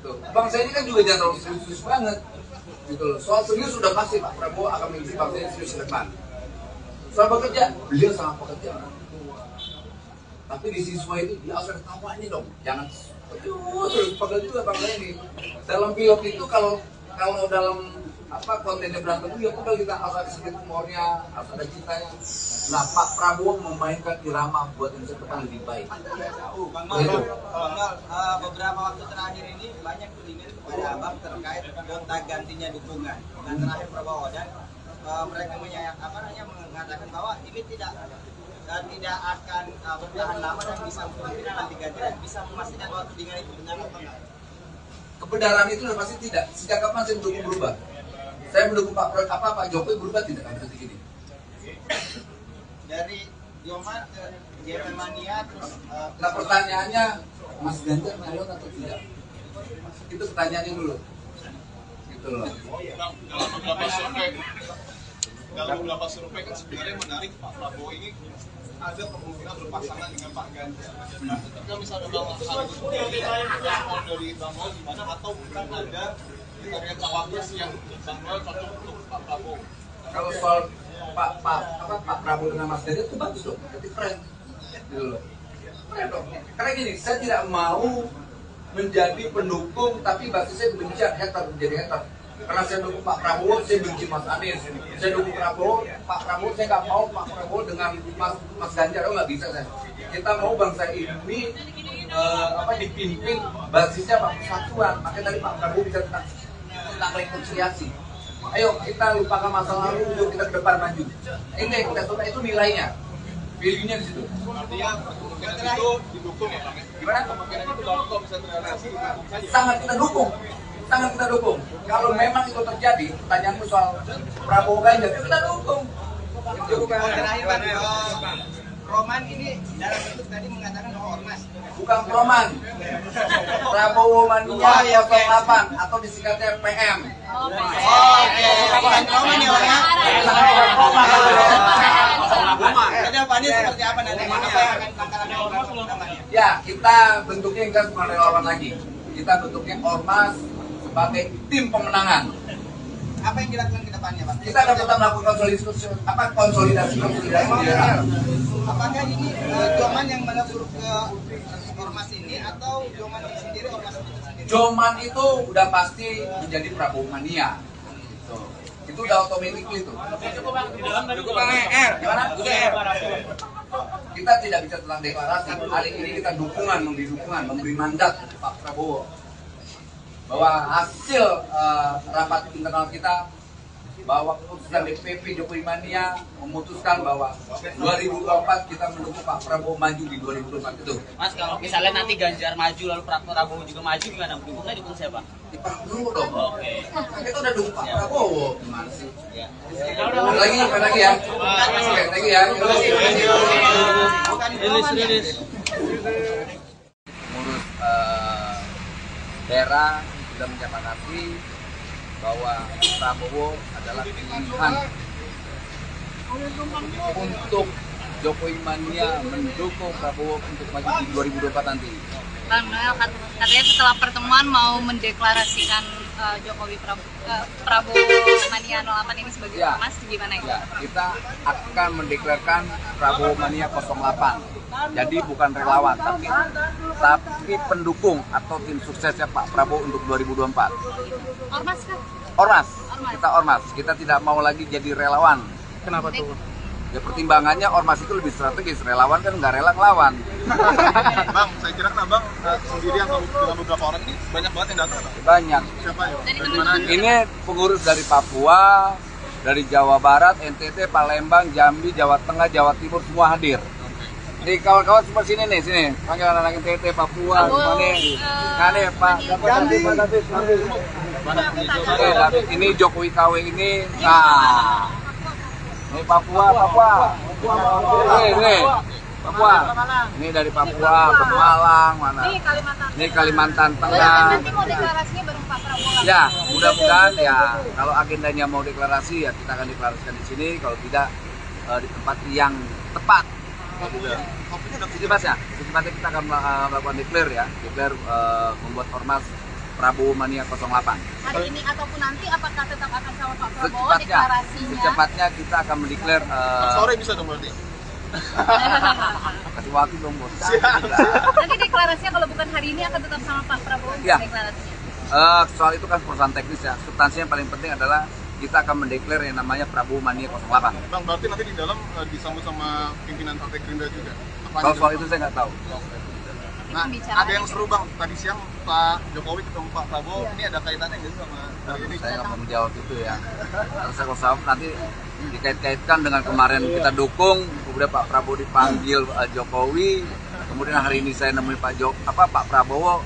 Tuh. Bangsa ini kan juga jangan terlalu serius banget. Gitu loh. Soal serius sudah pasti Pak Prabowo akan memimpin bangsa ini serius ke depan. Soal bekerja, beliau sangat pekerja. Tapi di siswa itu dia harus ada tawanya dong. Jangan terus pegel juga bangsa ini. Dalam pilot itu kalau dalam kontennya berantem ya udah kita harus ada sedikit humornya, harus ada cintanya. Nah Pak Prabowo memainkan irama buat Indonesia depan lebih baik. Beberapa waktu terakhir ini banyak tudingan kepada Abang terkait gonta gantinya dukungan dengan terakhir Prabowo dan mereka mengatakan bahwa ini tidak akan bertahan lama dan bisa kemungkinan nanti ganti dan bisa memastikan bahwa tudingan itu benar atau enggak. Kebenaran itu pasti tidak. Sejak kapan saya mendukung berubah? Saya mendukung Pak Jokowi berubah tidak kan detik ini. Dari Joman ke Jeremania terus. Nah pertanyaannya Mas Ganjar nyalon atau tidak? Itu pertanyaannya dulu. Gitu loh. Dalam beberapa survei kan sebenarnya menarik Pak Prabowo ini ada kemungkinan berpasangan dengan Pak Ganjar. Ketika misalnya Bang Noel dari Bang Noel gimana atau bukan ada target cawapres yang Bang Noel cocok untuk Pak Prabowo? Kalau soal Pak Prabowo dengan Mas Ganjar itu bagus dong, berarti keren. Gitu loh. Keren dong. Karena gini, saya tidak mau menjadi pendukung tapi basisnya benci menjadi hater. Karena saya dukung Pak Prabowo, saya benci Mas Anies. Saya dukung Pak Prabowo, saya nggak mau Pak Prabowo dengan Mas Ganjar, nggak bisa saya. Kita mau bangsa ini dipimpin basisnya persatuan. Makanya tadi Pak Prabowo bicara tentang rekonsiliasi. Ayo kita lupakan masa lalu, yuk kita ke depan maju. Ini yang kita suka itu nilainya. Value-nya di situ. Artinya kemungkinan itu didukung ya Bang? Gimana? Kemungkinan itu kalau bisa terrealisasi didukung saja. Sangat kita dukung. Sangat kita dukung. Kalau memang itu terjadi, pertanyaanmu soal Prabowo Ganjar, kita dukung. Terakhir Bang, Roman ini dalam bentuk tadi mengatakan bahwa ormas. Bukan Proman. Prabowo Mania 08 atau disingkatnya PM. Bukan Roman ya Bang ya? Kedepannya seperti apa nanti? Apa yang akan langkah-langkah namanya? Ya, kita bentuknya enggak cuma relawan lagi. Kita bentuknya ormas sebagai tim pemenangan. Apa yang dilakukan ke depannya Bang? Kita akan tetap melakukan konsolidasi di daerah. Apakah ini Joman yang melebur ke ormas ini atau Joman sendiri ormas itu sendiri? Joman itu udah pasti menjadi Prabowo Mania. Itu udah otomatis itu. Cukup Bang R. Gimana? Kita tidak bisa tentang deklarasi. Hari ini kita memberi dukungan, memberi mandat Pak Prabowo bahwa hasil rapat internal kita, bahwa keputusan DPP Jokowi Mania memutuskan bahwa 2024 kita mendukung Pak Prabowo maju di 2024 itu. Mas, kalau misalnya nanti Ganjar maju lalu Prabowo juga maju, gimana? Dukung siapa? Di Pak dulu dong. Oke. Kita udah dukung Pak Prabowo. Gimana sih? Ya. Lagi ya. Lagi ya. Rilis. Ngurus daerah sudah menyepakati bahwa Prabowo adalah pilihan untuk Jokowi Mania mendukung Prabowo untuk maju di 2024 nanti. Bang Noel katanya setelah pertemuan mau mendeklarasikan Prabowo Mania 08 ini sebagai ormas, gimana itu? Ya, kita akan mendeklarasikan Prabowo Mania 08. Jadi bukan relawan, tapi pendukung atau tim suksesnya Pak Prabowo untuk 2024. Ormas kan? Ormas. Kita ormas. Kita tidak mau lagi jadi relawan. Kenapa tuh? Ya pertimbangannya ormas itu lebih strategis, relawan kan nggak rela ngelawan. Bang, saya kira kan Bang sendiri atau dengan beberapa orang ini banyak banget yang datang. Banyak. Siapa ya? Dari Dari mana aja? Ini pengurus dari Papua, dari Jawa Barat, NTT, Palembang, Jambi, Jawa Tengah, Jawa Timur semua hadir. Jadi kawan-kawan semua sini nih, sini. Panggil anak-anak NTT, Papua, semua nih. Nah nih Pak, David, ini Jokowi KW ini. Nah, ini Papua. Ini Papua. Ini dari Papua, Pemalang, mana? Ini Kalimantan Tengah. Nanti mau deklarasinya bareng Pak Prabowo. Ya, mudah-mudahan ya kalau agendanya mau deklarasi ya kita akan deklarasikan di sini, kalau tidak di tempat yang tepat. Jadi Mas ya, secepatnya kita akan melakukan declare membuat ormas Prabowo Mania 08. Hari ini ataupun nanti apakah tetap akan sama Pak Prabowo deklarasinya? Secepatnya kita akan mendeklar. Sore bisa dong berarti. Kasih waktu dong bos. Nanti deklarasinya kalau bukan hari ini akan tetap sama Pak Prabowo Ya. deklarasinya. Soal itu kan perusahaan teknis ya. Substansinya yang paling penting adalah kita akan mendeklar yang namanya Prabowo Mania 08. Bang, berarti nanti di dalam disambut sama pimpinan Partai Gerindra juga. Kalau soal itu saya nggak tahu. Nah, ada yang seru Bang, tadi siang Pak Jokowi ketemu Pak Prabowo, ini ada kaitannya nggak sih sama ini? Saya nggak mau menjawab itu ya. Kalau nanti dikait-kaitkan dengan kemarin kita dukung, kemudian Pak Prabowo dipanggil Jokowi, kemudian hari ini saya nemuin Pak Prabowo,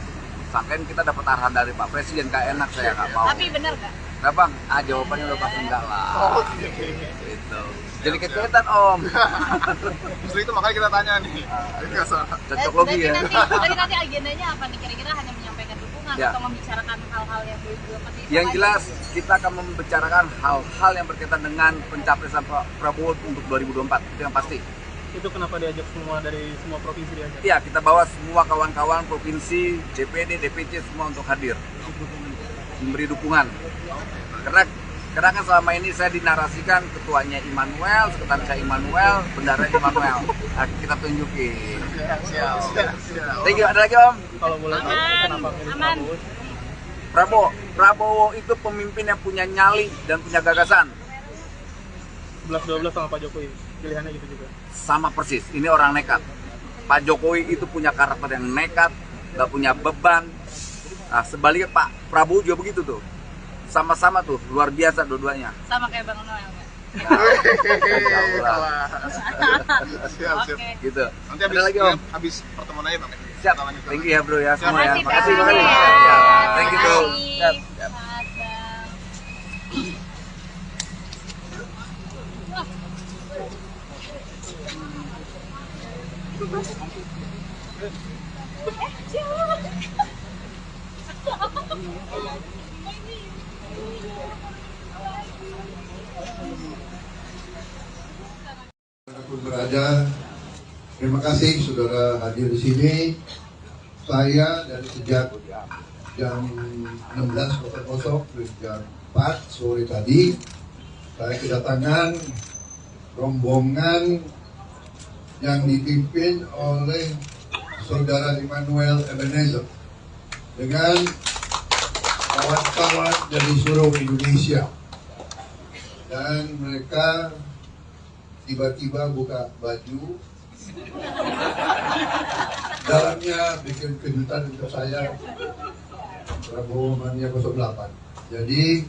sangkain kita dapat arahan dari Pak Presiden, nggak enak, saya nggak mau. Tapi benar nggak? Nah Bang, jawabannya udah pasti enggak lah. Gitu. Jadi kaitan Om. Justru itu makanya kita tanya nih. Cocok logi ya. Nanti agendanya apa nih? Kira-kira hanya menyampaikan dukungan Ya. atau membicarakan hal-hal yang belum Yang jelas kita akan membicarakan hal-hal yang berkaitan dengan pencapresan Pak Prabowo untuk 2024. Itu yang pasti. Itu kenapa diajak semua dari semua provinsi diajak? Iya, kita bawa semua kawan-kawan provinsi, DPD, DPC semua untuk hadir. Memberi dukungan. Karena kan selama ini saya dinarasikan ketuanya Immanuel, sekretarisnya Immanuel, bendaranya Immanuel. Nah, kita tunjukin. Thank you. Ada lagi Om? Kalau boleh tahu kenapa milih Prabowo? Prabowo itu pemimpin yang punya nyali dan punya gagasan. 11-12 sama Pak Jokowi, pilihannya gitu juga. Sama persis, ini orang nekat. Pak Jokowi itu punya karakter yang nekat, nggak punya beban. Nah, sebaliknya Pak Prabowo juga begitu tuh. Sama-sama tuh, luar biasa dua-duanya. sama kayak Bang Noel nggak? Siap. Gitu. Nanti Ada lagi Om. habis pertemuan aja Bang. Siap. Thank you ya bro ya semua ya. Makasih, Makasih. Pak. Thank you bro. Makasih. Siap. Siap. Dimanapun berada, terima kasih saudara hadir di sini. Saya dari sejak jam 16.00 ke jam 4 sore tadi, saya kedatangan rombongan yang dipimpin oleh saudara Immanuel Ebenezer dengan kawan-kawan dari seluruh Indonesia, dan mereka tiba-tiba buka baju, dalamnya bikin kejutan untuk saya, Prabowo Mania 08. Jadi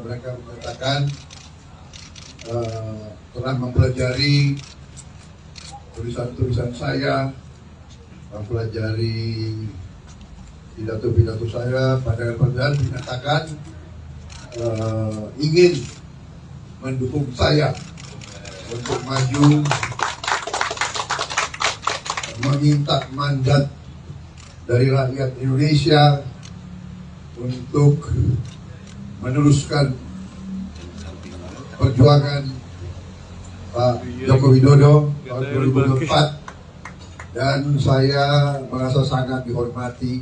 mereka menyatakan telah mempelajari tulisan-tulisan saya, mempelajari pidato-pidato saya, padahal menyatakan ingin mendukung saya untuk maju, meminta mandat dari rakyat Indonesia untuk meneruskan perjuangan Pak Joko Widodo tahun 2024, dan saya merasa sangat dihormati,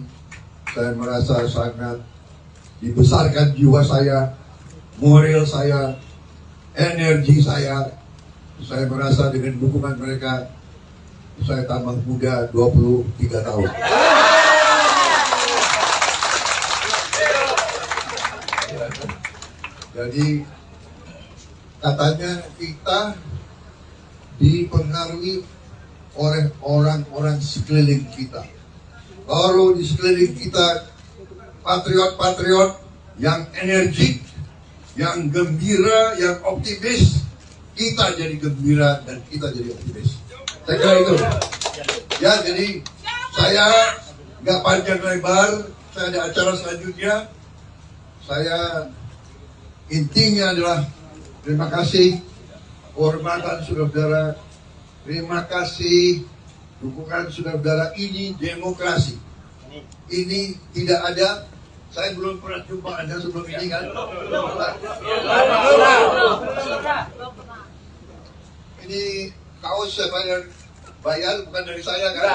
saya merasa sangat dibesarkan jiwa saya, moral saya, energi saya merasa dengan dukungan mereka saya tambah muda 23 tahun. Jadi katanya kita dipengaruhi oleh orang-orang sekeliling kita. Kalau di sekeliling kita patriot-patriot yang energik, yang gembira, yang optimis, kita jadi gembira dan kita jadi optimis. Saya kira itu. Ya, jadi saya nggak panjang lebar, saya ada acara selanjutnya. Saya intinya adalah terima kasih kehormatan saudara-saudara, terima kasih dukungan saudara-saudara. Ini demokrasi. Ini tidak ada. Saya belum pernah jumpa Anda sebelum ini kan? Ini kaos saya bayar bukan dari saya kan?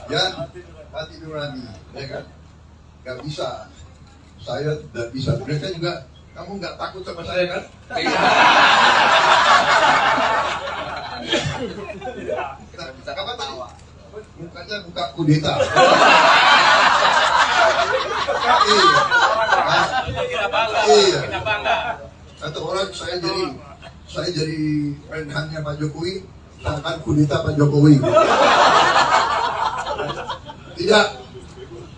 Ya, hati nurani, ya kan? Gak bisa, saya tidak bisa. Mereka juga, kamu nggak takut sama saya kan? Kenapa tahu? Mukanya muka kudeta. Iya. Kata orang saya jadi menhannya Pak Jokowi, akan kudeta Pak Jokowi. Tidak,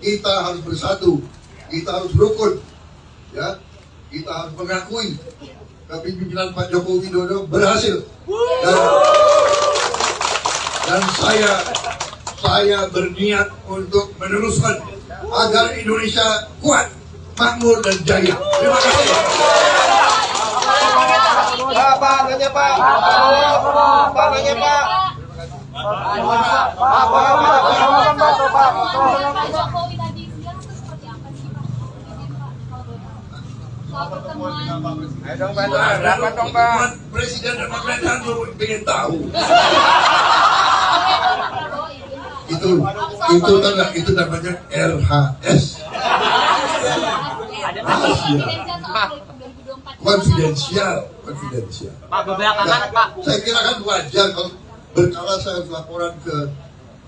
kita harus bersatu, kita harus rukun, ya, kita harus mengakui kepemimpinan Pak Joko Widodo berhasil. Dan saya berniat untuk meneruskan agar Indonesia kuat, makmur dan jaya. Terima kasih. Pak, nanya Pak. Pak, nanya Pak. Pak Jokowi tadi siang itu seperti apa sih Pak? Soal pertemuan. Presiden dan pemerintahan ingin tahu. Itu namanya RHS. Konfidensial. Pak, belakangan Pak. Saya kira kan wajar kalau berkala saya laporan ke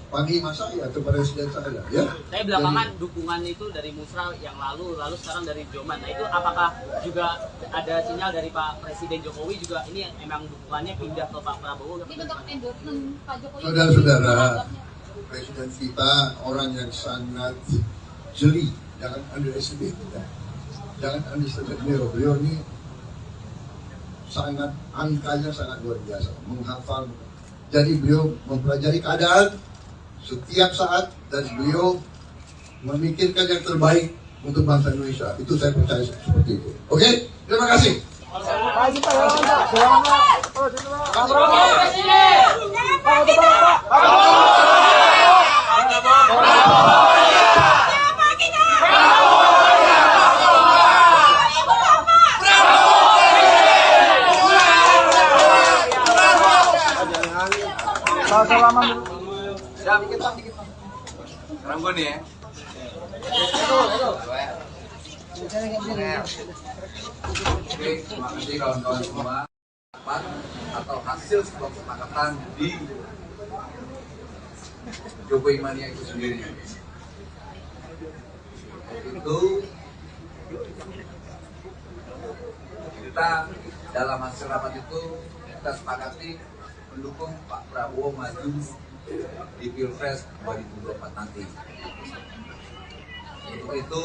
panglima saya, ke presiden saya, ya. Saya belakangan dukungan itu dari Musra yang lalu sekarang dari Joman. Nah itu apakah juga ada sinyal dari Pak Presiden Jokowi juga ini emang dukungannya pindah ke Pak Prabowo? Ini bentuk endorsement Pak Jokowi. Saudara-saudara, presiden kita orang yang sangat jeli, jangan underestimate. jangan underestimate beliau. Beliau ini sangat, angkanya sangat luar biasa, menghafal. Jadi beliau mempelajari keadaan setiap saat dan beliau memikirkan yang terbaik untuk bangsa Indonesia. Itu saya percaya seperti itu. Oke, terima kasih. Siap, dikit. Sekarang gue nih ya. Oke, terima kasih kawan-kawan semua. Atau hasil sebuah kesepakatan di Jokowi Mania itu sendiri. Itu kita dalam hasil rapat itu kita sepakati mendukung Pak Prabowo maju di Pilpres 2024 nanti. Untuk itu,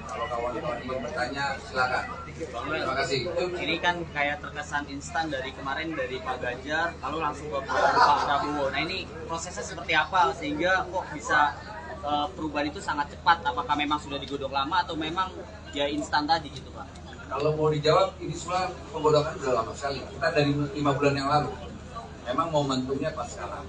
kalau kawan-kawan ingin bertanya, silakan. Terima kasih. Ini kan kayak terkesan instan dari kemarin dari Pak Ganjar, lalu langsung ke Pak Prabowo. Nah ini prosesnya seperti apa sehingga kok bisa perubahan itu sangat cepat? Apakah memang sudah digodok lama atau memang ya instan tadi gitu Pak? Kalau mau dijawab, ini semua penggodokan sudah lama sekali. Kita dari 5 bulan yang lalu. Memang momentumnya pas sekarang.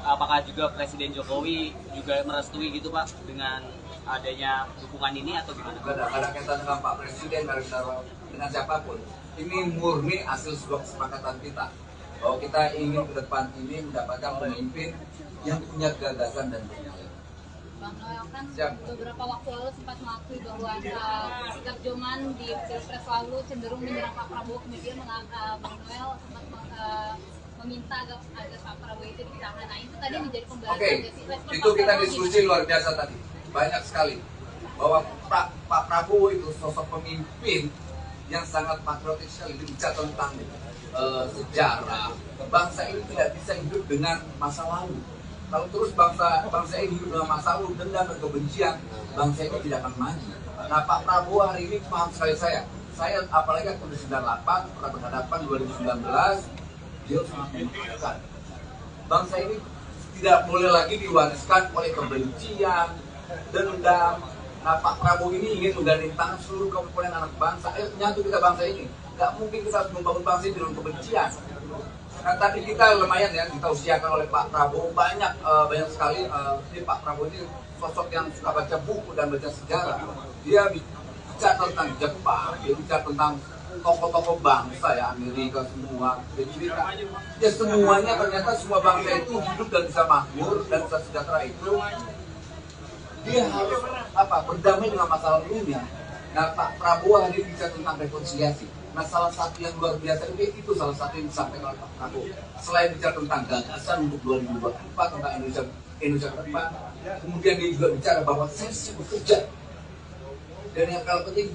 Apakah juga Presiden Jokowi juga merestui gitu Pak dengan adanya dukungan ini atau gimana? Tidak ada kaitan dengan Pak Presiden, dengan siapapun. Ini murni hasil sebuah kesepakatan kita bahwa kita ingin ke depan ini mendapatkan pemimpin yang punya gagasan dan punya. Bang Noel kan beberapa waktu lalu sempat mengakui bahwa sikap Joman di Pilpres lalu cenderung menyerang Pak Prabowo, kemudian Bang Noel sempat meminta agar Pak Prabowo itu ditahan. Nah itu tadi menjadi pembahasan. Oke, itu kita diskusi luar biasa tadi, banyak sekali bahwa Pak Prabowo itu sosok pemimpin yang sangat patriotik sekali, bicara tentang sejarah. Bangsa ini tidak bisa hidup dengan masa lalu. Kalau terus bangsa ini hidup dengan masa lalu, dendam dan kebencian, bangsa ini tidak akan maju. Nah Pak Prabowo hari ini paham sekali saya apalagi tahun 98 pernah berhadapan 2019, dia sangat menentukan. Bangsa ini tidak boleh lagi diwariskan oleh kebencian, dendam. Nah Pak Prabowo ini ingin menggandeng tangan seluruh komponen anak bangsa. Menyatu kita bangsa ini. Gak mungkin kita harus membangun bangsa ini dengan kebencian. Nah tadi kita lumayan ya, kita usiakan oleh Pak Prabowo banyak sekali. Ini Pak Prabowo ini sosok yang suka baca buku dan baca sejarah. Dia bicara tentang Jepang, dia bicara tentang tokoh-tokoh bangsa ya, Amerika semua. Jadi ya semuanya ternyata semua bangsa itu hidup dan bisa makmur dan bisa sejahtera itu dia harus berdamai dengan masa lalunya. Nah Pak Prabowo hari ini bicara tentang rekonsiliasi. Nah salah satu yang luar biasa itu salah satu yang disampaikan oleh Pak Prabowo. Selain bicara tentang gagasan untuk 2024 tentang Indonesia ke depan, kemudian dia juga bicara bahwa saya siap bekerja. Dan yang paling penting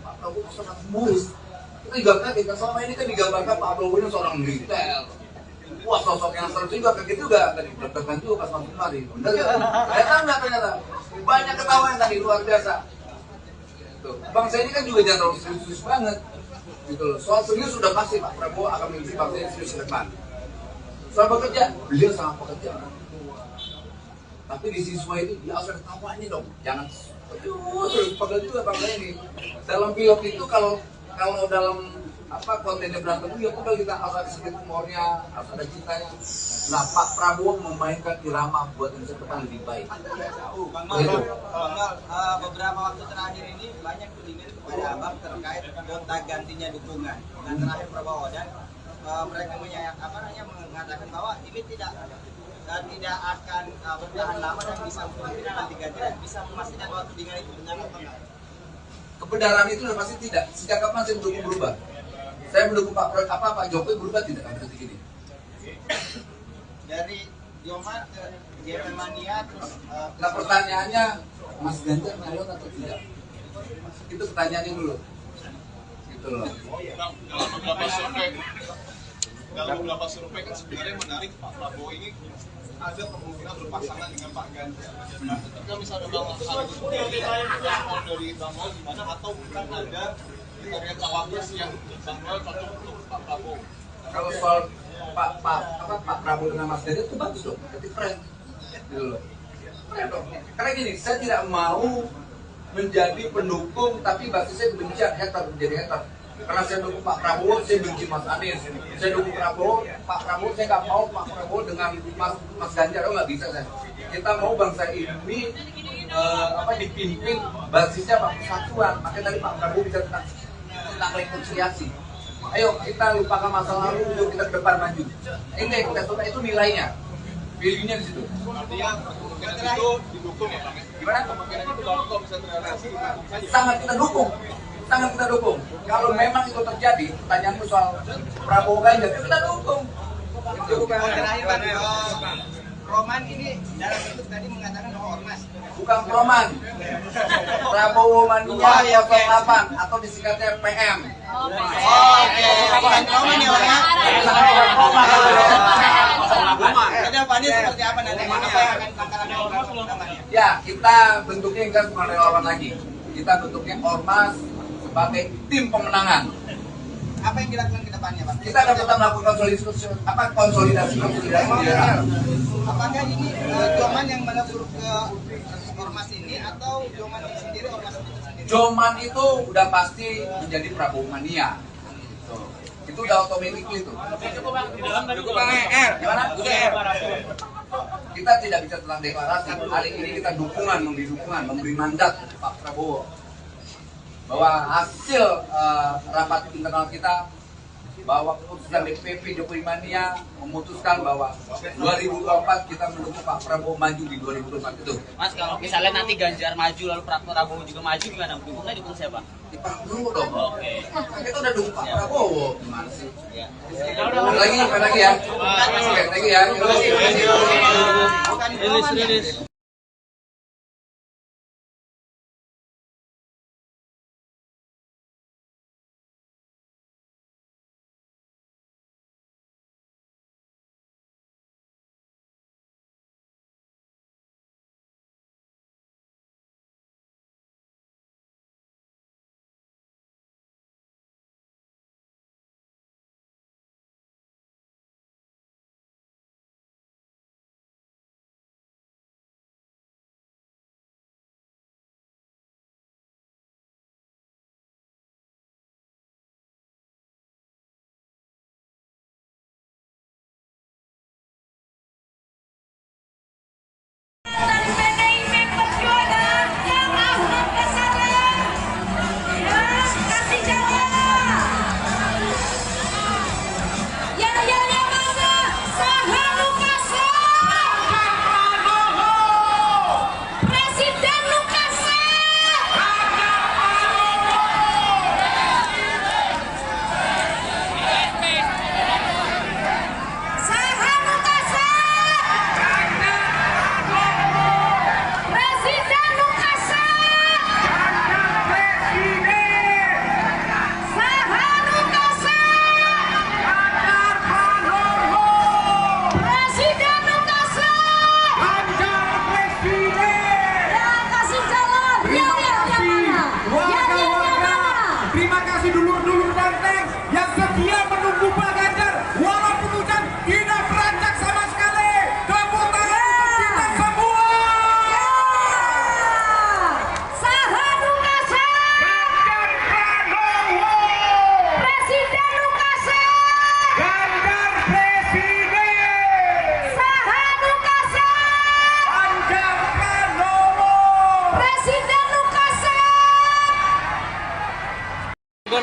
Pak Prabowo sangat mulus. Kita juga kaget, selama ini kan digambarkan Pak Prabowo ini seorang militer. Wah sosok yang seru juga, kaget juga tadi deg-degan juga pas masuk kemari. Bener ya? Ternyata banyak ketawa tadi luar biasa. Tuh. Bangsa ini kan juga jangan terlalu serius banget. Gitu loh. Soal serius sudah pasti Pak Prabowo akan memimpin bangsa ini serius ke depan. Soal bekerja, beliau sangat pekerja. Tapi di siswa itu dia harus ada tawanya dong. Jangan terus pekerja juga bangsa ini. Dalam pilot itu kalau dalam kontennya berantem ya udah kita harus ada sedikit humornya, harus ada cintanya. Nah Pak Prabowo memainkan irama buat Indonesia ke depan lebih baik. Bang Mal, beberapa waktu terakhir ini banyak tudingan kepada Abang terkait gonta gantinya dukungan dengan terakhir Prabowo dan mereka mengatakan bahwa ini tidak akan bertahan lama dan bisa kemungkinan nanti ganti dan bisa memastikan bahwa tudingan itu benar atau enggak. Kebenaran itu sudah pasti tidak. Sejak kapan saya mendukung berubah? Saya mendukung Pak Jokowi berubah tidak sampai detik ini. Dari Joman ke Jokowi Mania terus. Nah pertanyaannya, Mas Ganjar nyalon atau tidak? Itu pertanyaannya dulu. Gitu loh. Dalam beberapa survei kan sebenarnya menarik Pak Prabowo ini ada kemungkinan berpasangan dengan Pak Ganjar. Nah, ketika misalnya Bang hal itu sendiri, yang dari Bang Noel gimana, atau bukan ada kriteria cawapres yang Bang Noel cocok untuk Pak Prabowo? Kalau soal Pak Prabowo dengan Mas Ganjar itu bagus dong, berarti keren, gitu loh. Keren dong. Karena gini, saya tidak mau menjadi pendukung tapi basisnya kebencian, menjadi hater. Karena saya dukung Pak Prabowo, saya benci Mas Anies. Saya dukung Pak Prabowo, saya nggak mau Pak Prabowo dengan Mas Ganjar, nggak bisa saya. Kita mau bangsa ini dipimpin basisnya Pak Persatuan. Makanya tadi Pak Prabowo bisa tentang rekonsiliasi. Ayo kita lupakan masa lalu, yuk kita ke depan maju. Ini kita coba, itu nilainya, value-nya di situ. Artinya kemungkinan itu didukung ya Pak? Gimana? Kemungkinan itu kalau bisa terrealisasi didukung saja. Sangat kita dukung. Sangat kita dukung. Kalau memang itu terjadi, pertanyaanmu soal Prabowo Ganjar, kita dukung. Terakhir Pak, Roman ini dalam bentuk tadi mengatakan bahwa ormas. Bukan Roman. Prabowo Mania 08 atau disingkatnya PM. Bukan Roman ya Pak ya? Kedepannya seperti apa nanti? Apa yang akan langkah-langkah? Ya, kita bentuknya enggak cuma relawan lagi. Kita bentuknya ormas sebagai tim pemenangan. Apa yang dilakukan ke depannya Pak? Kita akan tetap melakukan konsolidasi daerah. Apakah ini Joman yang menegur ke ormas ini atau Joman sendiri ormas itu sendiri? Joman itu udah pasti menjadi Prabowo Mania. Itu udah otomatis itu. Cukup Bang R. Gimana? Kita tidak bisa tentang deklarasi. Hari ini kita memberi mandat Pak Prabowo bahwa hasil rapat internal kita, bahwa keputusan DPP Jokowi Mania memutuskan bahwa 2024 kita mendukung Pak Prabowo maju di 2024 itu. Mas, kalau misalnya nanti Ganjar maju lalu Prabowo juga maju, gimana? Dukung siapa? Di Pak Prabowo dong. Oke. Kita udah dukung Pak Prabowo. Gimana sih? Ya. Lagi ya. Lagi ya. Rilis.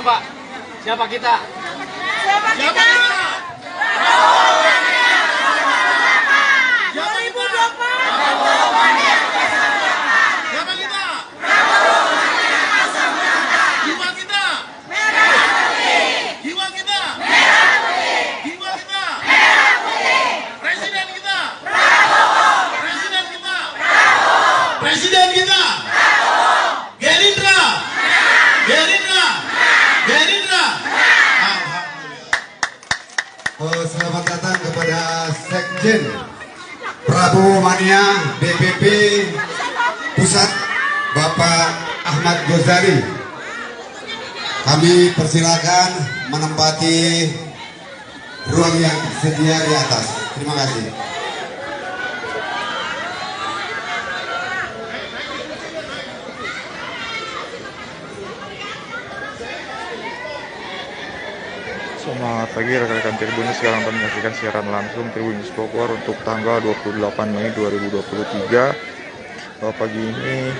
Pak, siapa kita? Siapa kita? 2024. Selamat datang kepada Sekjen Prabowo Mania DPP Pusat Bapak Ahmad Ghazali. Kami persilakan menempati ruang yang tersedia di atas. Terima kasih. Selamat pagi rekan-rekan Tribun. Sekarang kita menyaksikan siaran langsung Tribun News Bogor untuk tanggal 28 Mei 2023. Pagi ini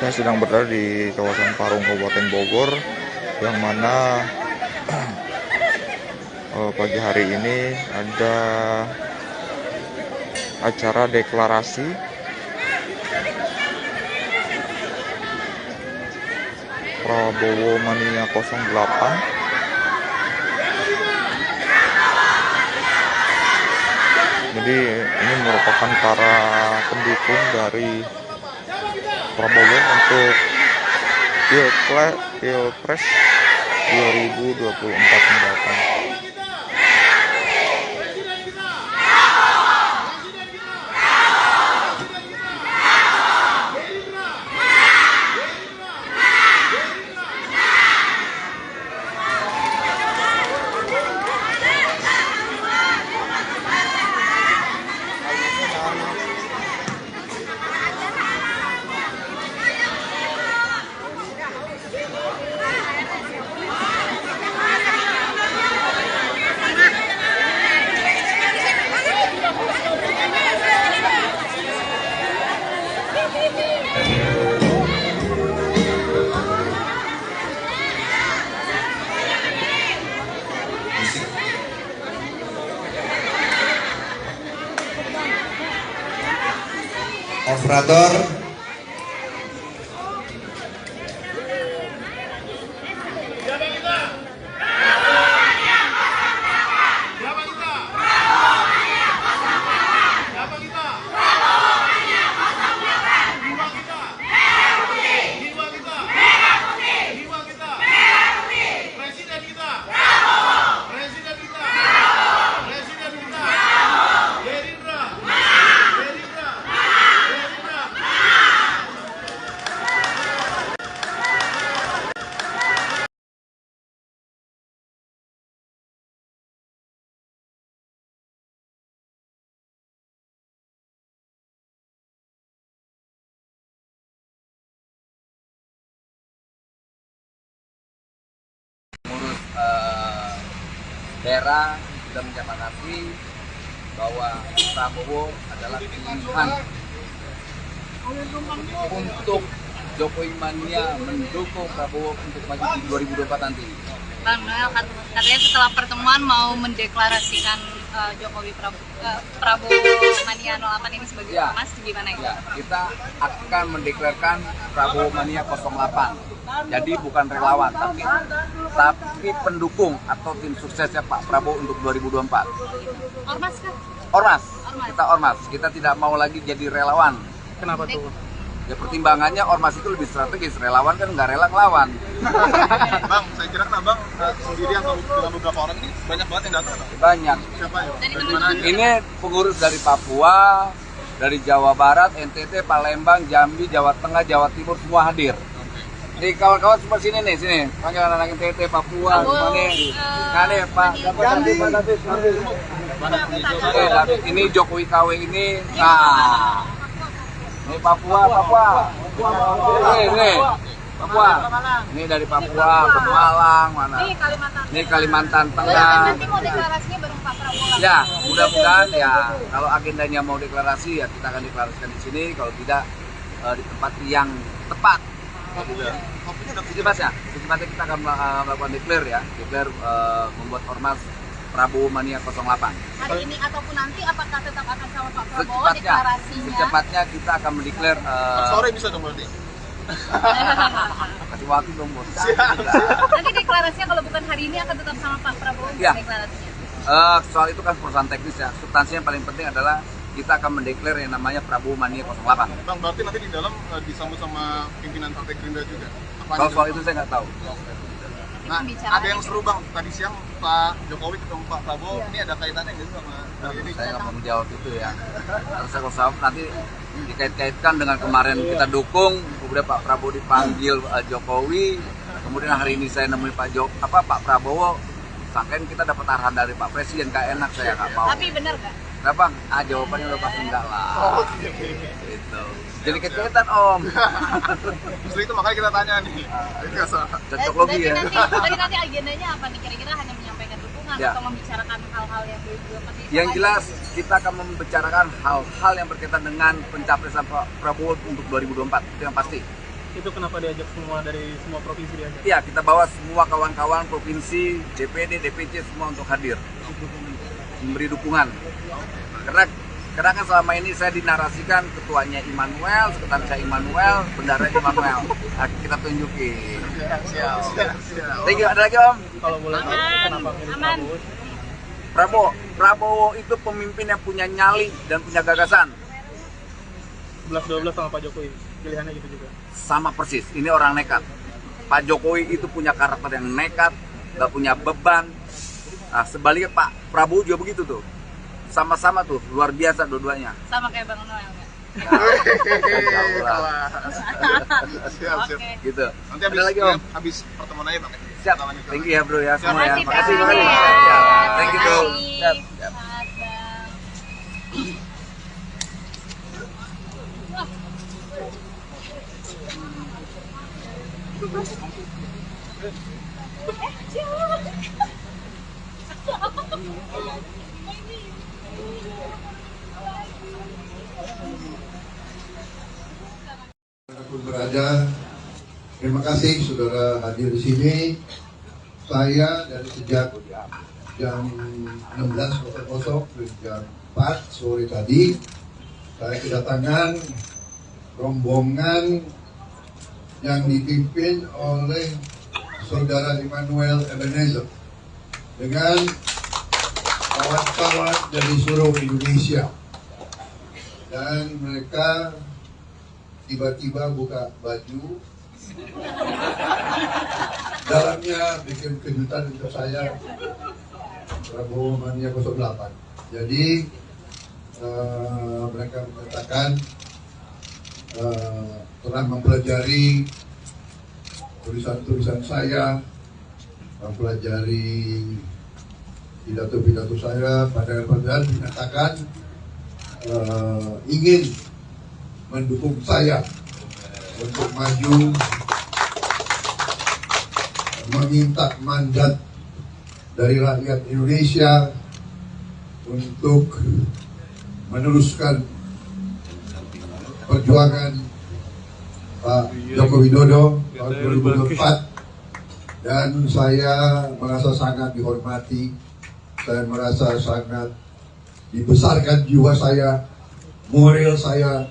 saya sedang berada di kawasan Parung Kabupaten Bogor, yang mana pagi hari ini ada acara deklarasi Prabowo Mania 08. Jadi ini merupakan para pendukung dari Prabowo untuk Pilpres 2024 mendatang. Operator, Pengurus daerah sudah menyepakati bahwa Prabowo adalah pilihan untuk Jokowi Mania mendukung Prabowo untuk maju di 2024 nanti. Bang Noel, katanya setelah pertemuan mau mendeklarasikan Prabowo Mania 08 ini sebagai ormas, gimana itu? Ya, kita akan mendeklarasikan Prabowo Mania 08. Jadi bukan relawan, tapi pendukung atau tim suksesnya Pak Prabowo untuk 2024. Ormas kan? Ormas. Kita ormas. Kita tidak mau lagi jadi relawan. Kenapa tuh? Ya pertimbangannya ormas itu lebih strategis, relawan kan nggak rela ngelawan. Bang, saya kira Abang sendirian atau dengan beberapa orang ini banyak banget yang datang. Banyak. Siapa ya? Dari Dari mana aja? Ini pengurus dari Papua, dari Jawa Barat, NTT, Palembang, Jambi, Jawa Tengah, Jawa Timur semua hadir. Jadi kawan-kawan semua sini nih, sini. Panggil anak-anak NTT, Papua, semua nih. Nah nih Pak, David, ini Jokowi KW ini. Nah, ini Papua. Ini Papua. Ini dari Papua, Pemalang, mana? Ini Kalimantan Tengah. Nanti mau deklarasinya bareng Pak Prabowo. Ya, mudah-mudahan ya kalau agendanya mau deklarasi ya kita akan deklarasikan di sini, kalau tidak di tempat yang tepat. Secepatnya kita akan melakukan declare membuat ormas Prabowo Mania 08. Hari ini ataupun nanti apakah tetap akan sama Pak Prabowo deklarasinya? Secepatnya kita akan mendeklar. Sore bisa dong berarti. Kasih waktu dong bos. Nanti deklarasinya kalau bukan hari ini akan tetap sama Pak Prabowo deklarasinya. Soal itu kan perusahaan teknis ya. Substansi yang paling penting adalah kita akan mendeklar yang namanya Prabowo Mania 08. Bang, berarti nanti di dalam disambut sama pimpinan Partai Gerindra juga. Kalau soal itu saya nggak tahu. Tapi Nah, pembicaraan ada yang seru bang, tadi siang Pak Jokowi ketemu Pak Prabowo, ini ada kaitannya nggak sih sama ini? Saya nggak mau menjawab itu ya. Kalau saya nanti dikait-kaitkan dengan kemarin kita dukung, kemudian Pak Prabowo dipanggil Jokowi, kemudian hari ini saya nemuin Pak Prabowo, sangkain kita dapat arahan dari Pak Presiden, nggak enak, saya nggak mau. Tapi benar nggak? Kenapa? Jawabannya udah pasti enggak lah. Oh, Gitu. Jadi kaitan Om. Justru itu makanya kita tanya nih. Nggak salah. Cocok logi ya. Nanti agendanya apa nih? Kira-kira hanya menyampaikan dukungan Ya. atau membicarakan hal-hal yang belum pasti? Yang jelas kita akan membicarakan hal-hal yang berkaitan dengan pencapresan Pak Prabowo untuk 2024. Itu yang pasti. Itu kenapa diajak semua dari semua provinsi diajak? Iya, kita bawa semua kawan-kawan provinsi, DPD, DPC semua untuk hadir. Memberi dukungan. Karena kan selama ini saya dinarasikan ketuanya Immanuel, sekretaris saya Immanuel, bendara Immanuel. Nah, kita tunjukin. Siap. Thank you. Ada lagi Om? Kalau boleh tahu kenapa milih Prabowo? Prabowo itu pemimpin yang punya nyali dan punya gagasan. 11-12 sama Pak Jokowi, pilihannya gitu juga. Sama persis, ini orang nekat. Pak Jokowi itu punya karakter yang nekat, gak punya beban. Nah, sebaliknya Pak Prabowo juga begitu tuh. Sama-sama tuh, luar biasa dua-duanya. Sama kayak Bang Noel nggak? Siap. Oke. Gitu. Nanti Ada lagi Om? habis pertemuan aja bang. Siap. Thank you ya bro ya semua ya. Makasih, Makasih Bang. banyak. Ya. Ya. Thank you bro. Makasih. Siap. Siap. Sehat, Bang. Dimanapun berada, terima kasih saudara hadir di sini. Saya dari sejak jam 16.00 ke jam 4 sore tadi, saya kedatangan rombongan yang dipimpin oleh saudara Immanuel Ebenezer dengan kawan-kawan dari seluruh Indonesia, dan mereka tiba-tiba buka baju, dalamnya bikin kejutan untuk saya, Prabowo Mania 08. Jadi mereka mengatakan telah mempelajari tulisan-tulisan saya, mempelajari pidato-pidato saya, padahal menyatakan ingin mendukung saya untuk maju, meminta mandat dari rakyat Indonesia untuk meneruskan perjuangan Pak Joko Widodo tahun 2024, dan saya merasa sangat dihormati, saya merasa sangat dibesarkan jiwa saya, moral saya,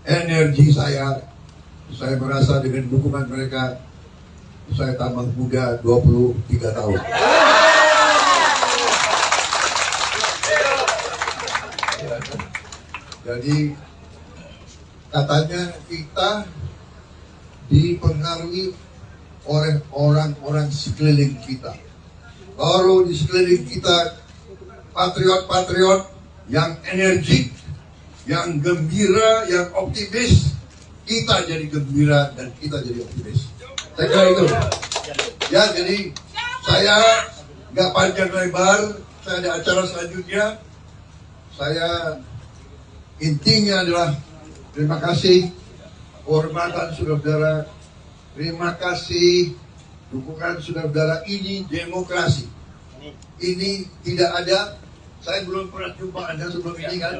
energi saya merasa dengan dukungan mereka saya tambah muda 23 tahun. Jadi katanya kita dipengaruhi oleh orang-orang sekeliling kita. Kalau di sekeliling kita patriot-patriot yang energik, yang gembira, yang optimis, kita jadi gembira dan kita jadi optimis. Saya kira itu. Ya, jadi saya nggak panjang lebar, saya ada acara selanjutnya. Saya intinya adalah terima kasih kehormatan saudara-saudara, terima kasih dukungan saudara-saudara. Ini demokrasi. Ini tidak ada. Saya belum pernah jumpa Anda sebelum ini kan?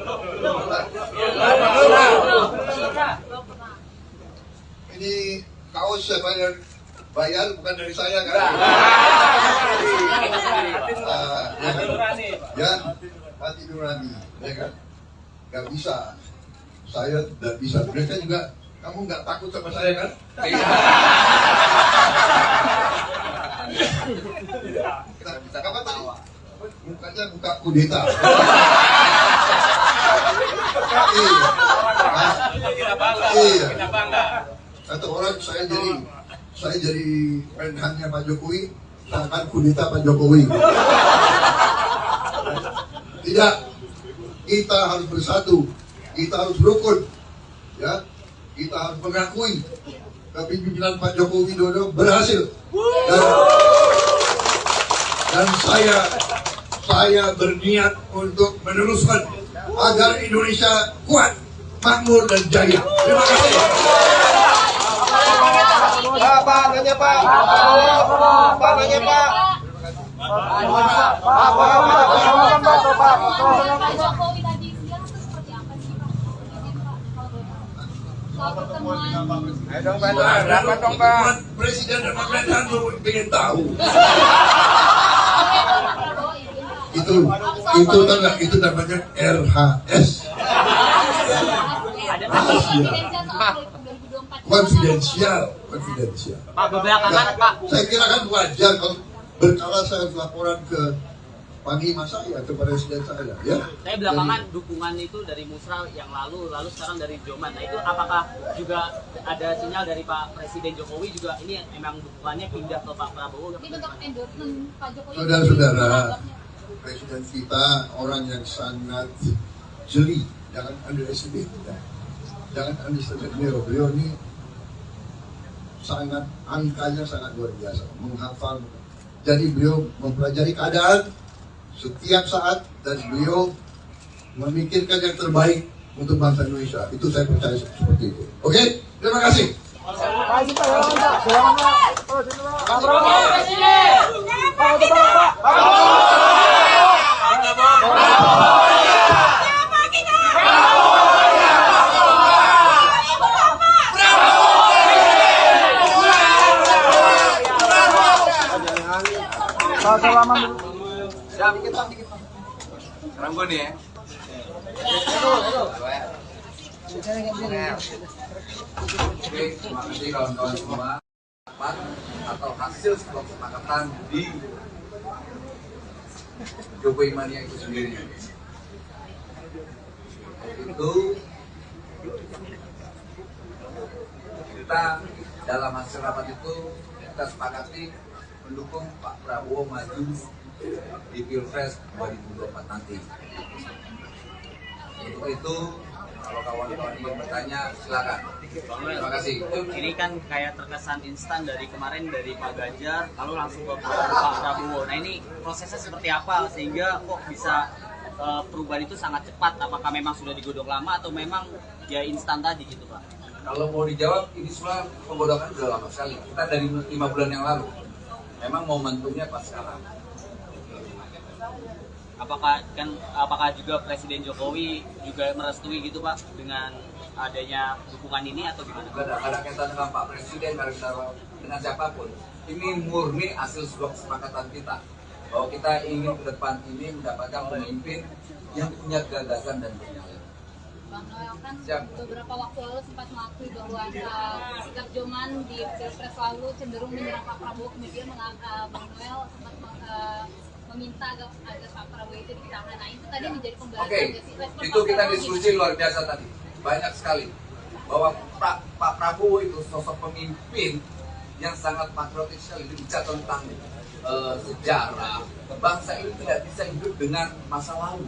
Ini kaos saya bayar bukan dari saya kan? Ya, hati nurani, ya kan? Gak bisa, saya tidak bisa. Mereka juga, kamu nggak takut sama saya kan? Apa tadi? Mukanya muka kudeta. Iya. Kata orang saya jadi saya jadi menhannya Pak Jokowi, seakan kudeta Pak Jokowi. Tidak, kita harus bersatu, kita harus rukun, ya, kita harus mengakui kepemimpinan Pak Joko Widodo berhasil. Dan saya berniat untuk meneruskan agar Indonesia kuat, makmur dan jaya. Terima kasih. Pak, nanya Pak. Pak, nanya Pak. Pak Jokowi tadi siang itu seperti apa sih Pak? Soal pertemuan. Presiden dan pemerintahan ingin tahu. Itu enggak, itu namanya RHS. Konfidensial. Pak, belakangan Pak. Saya kira kan wajar kalau berkala saya laporan ke panglima saya, ke presiden saya, ya. Saya belakangan dukungan itu dari Musra yang lalu sekarang dari Joman. Nah itu apakah juga ada sinyal dari Pak Presiden Jokowi juga ini emang dukungannya pindah ke Pak Prabowo? Ini bentuk endorsement Pak Jokowi. Saudara-saudara, presiden kita orang yang sangat jeli, jangan underestimate. Jangan underestimate beliau ini sangat, angkanya sangat luar biasa, menghafal. Jadi beliau mempelajari keadaan setiap saat dan beliau memikirkan yang terbaik untuk bangsa Indonesia. Itu saya percaya seperti itu. Oke, terima kasih. Siap, dikit. Sekarang gue nih ya. Oke, terima kasih kawan-kawan semua. Atau hasil sebuah kesepakatan di Jokowi Mania itu sendiri. Itu kita dalam hasil rapat itu kita sepakati mendukung Pak Prabowo maju di Pilpres 2024 nanti. Untuk itu, kalau kawan-kawan ingin bertanya, silakan. Terima kasih. Ini kan kayak terkesan instan dari kemarin dari Pak Ganjar, lalu langsung ke Pak Prabowo. Nah ini prosesnya seperti apa sehingga kok bisa perubahan itu sangat cepat? Apakah memang sudah digodok lama atau memang ya instan tadi gitu Pak? Kalau mau dijawab, ini semua penggodokan sudah lama sekali. Kita dari 5 bulan yang lalu. Memang momentumnya pas sekarang. Apakah juga Presiden Jokowi juga merestui gitu Pak dengan adanya dukungan ini atau gimana? Tidak ada kaitan dengan Pak Presiden, dengan siapapun. Ini murni hasil sebuah kesepakatan kita bahwa kita ingin ke depan ini mendapatkan pemimpin yang punya gagasan dan nyali. Bang Noel kan beberapa waktu lalu sempat mengakui bahwa sikap Joman di Pilpres lalu cenderung menyerang Pak Prabowo, kemudian Bang Noel sempat meminta agar Pak Prabowo itu ditahan. Nah itu tadi menjadi pembahasan. Oke, itu kita diskusi luar biasa tadi, banyak sekali bahwa Pak Prabowo itu sosok pemimpin yang sangat patriotik sekali, bicara tentang sejarah. Bangsa ini tidak bisa hidup dengan masa lalu.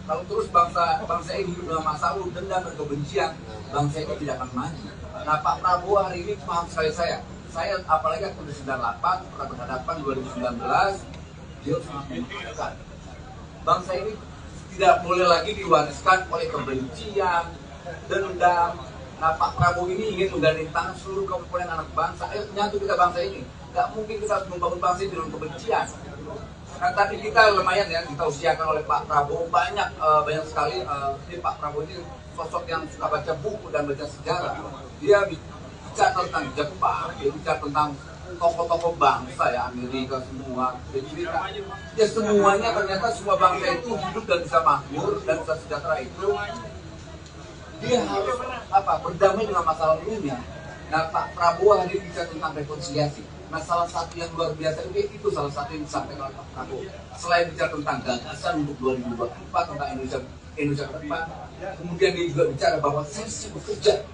Kalau terus bangsa ini hidup dengan masa lalu, dendam dan kebencian, bangsa ini tidak akan maju. Nah Pak Prabowo hari ini paham sekali saya apalagi tahun 98 pernah berhadapan 2019, dia sangat membutuhkan. Bangsa ini tidak boleh lagi diwariskan oleh kebencian, dendam. Nah Pak Prabowo ini ingin menggandeng tangan seluruh komponen anak bangsa. Ayo menyatu kita bangsa ini. Gak mungkin kita harus membangun bangsa ini dengan kebencian. Nah tadi kita lumayan ya, kita usiakan oleh Pak Prabowo banyak sekali. Ini Pak Prabowo ini sosok yang suka baca buku dan baca sejarah. Dia bicara tentang Jepang, dia bicara tentang tokoh-tokoh bangsa ya, Amerika semua. Ya semuanya ternyata semua bangsa itu hidup dan bisa makmur dan bisa sejahtera itu dia harus berdamai dengan masa lalunya. Nah Pak Prabowo hari ini bicara tentang rekonsiliasi. Nah salah satu yang luar biasa itu salah satu yang disampaikan oleh Pak Prabowo. Selain bicara tentang gagasan untuk 2024 tentang Indonesia ke depan, kemudian dia juga bicara bahwa saya bekerja.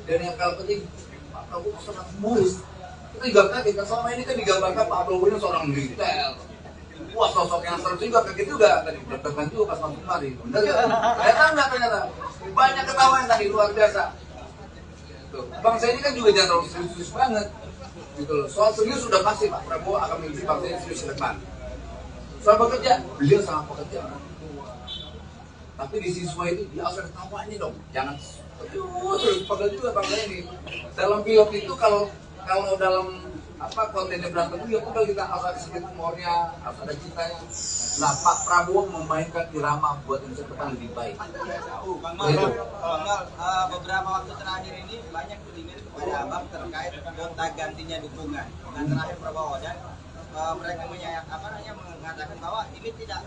Dan yang paling penting Pak Prabowo sangat humoris. Kita juga kaget, selama ini kan digambarkan Pak Prabowo ini seorang militer. Wah, sosok yang seru juga, kaget juga tadi. Deg-degan juga pas masuk kemari. Bener ya? Ternyata. Banyak ketawa tadi, luar biasa. Tuh. Bangsa ini kan juga jangan terlalu serius banget. Gitu loh. Soal serius sudah pasti Pak Prabowo akan memimpin bangsa ini serius ke depan. Soal bekerja, beliau sangat pekerja. Tapi di siswa itu dia harus ada tawanya dong. Jangan terus padahal juga bangsa ini. Dalam pilot itu kalau dalam kontennya berantem ya udah kita harus ada sedikit humornya, harus ada cintanya. Nah, Pak Prabowo memainkan irama buat Indonesia ke depan lebih baik. Bang Mal, beberapa waktu terakhir ini banyak tudingan kepada Abang terkait gonta gantinya dukungan dengan terakhir Prabowo, dan mereka mengatakan bahwa ini tidak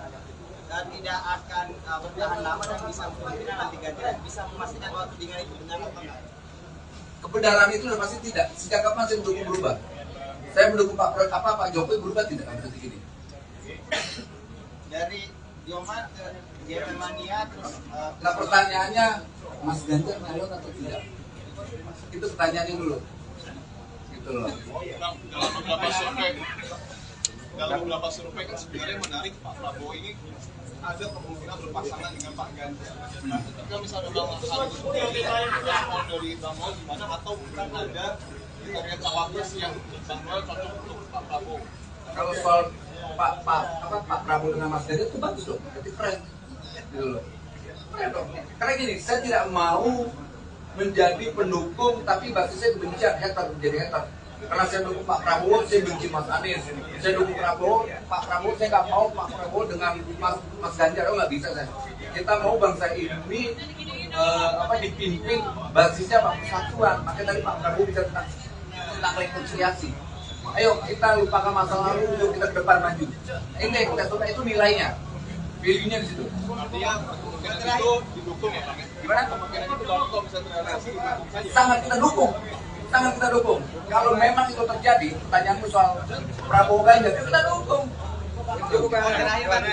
akan bertahan lama dan bisa kemungkinan nanti ganti, dan bisa memastikan bahwa tudingan itu benar atau enggak. Kebenaran itu udah pasti tidak. Sejak kapan saya mendukung berubah? Saya mendukung Pak Jokowi berubah tidak akan seperti ini. Dari Joman ke JP Mania terus Nah pertanyaannya, Mas Ganjar nyalon atau tidak? Itu pertanyaannya dulu. Gitu loh. Dalam beberapa survei kan sebenarnya menarik Pak Prabowo ini ada kemungkinan berpasangan dengan Pak Ganjar. Ketika misalnya Bang Agus sendiri mau dari Bang Mal gimana, atau bukan ada kriteria cawapres yang Bang Mal cocok untuk Pak Prabowo? Kalau soal Pak Prabowo dengan Mas Ganjar itu bagus dong, berarti keren. Gitu loh. Keren dong. Karena gini, saya tidak mau menjadi pendukung tapi basisnya kebencian, menjadi hater. Karena saya dukung Pak Prabowo, saya benci Mas Anies. Saya dukung Pak Prabowo, saya nggak mau Pak Prabowo dengan Mas Ganjar, nggak bisa saya. Kita mau bangsa ini dipimpin basisnya persatuan. Makanya tadi Pak Prabowo bisa tentang rekonsiliasi. Ayo kita lupakan masa lalu untuk kita ke depan maju. Ini kita coba, itu nilainya, value-nya di situ. Artinya kemungkinan itu didukung ya Pak? Gimana? Kemungkinan itu kalau bisa terrealisasi didukung saja. Sangat kita dukung. Kalau memang itu terjadi, pertanyaanmu soal Prabowo Ganjar, kita dukung. terakhir Bang,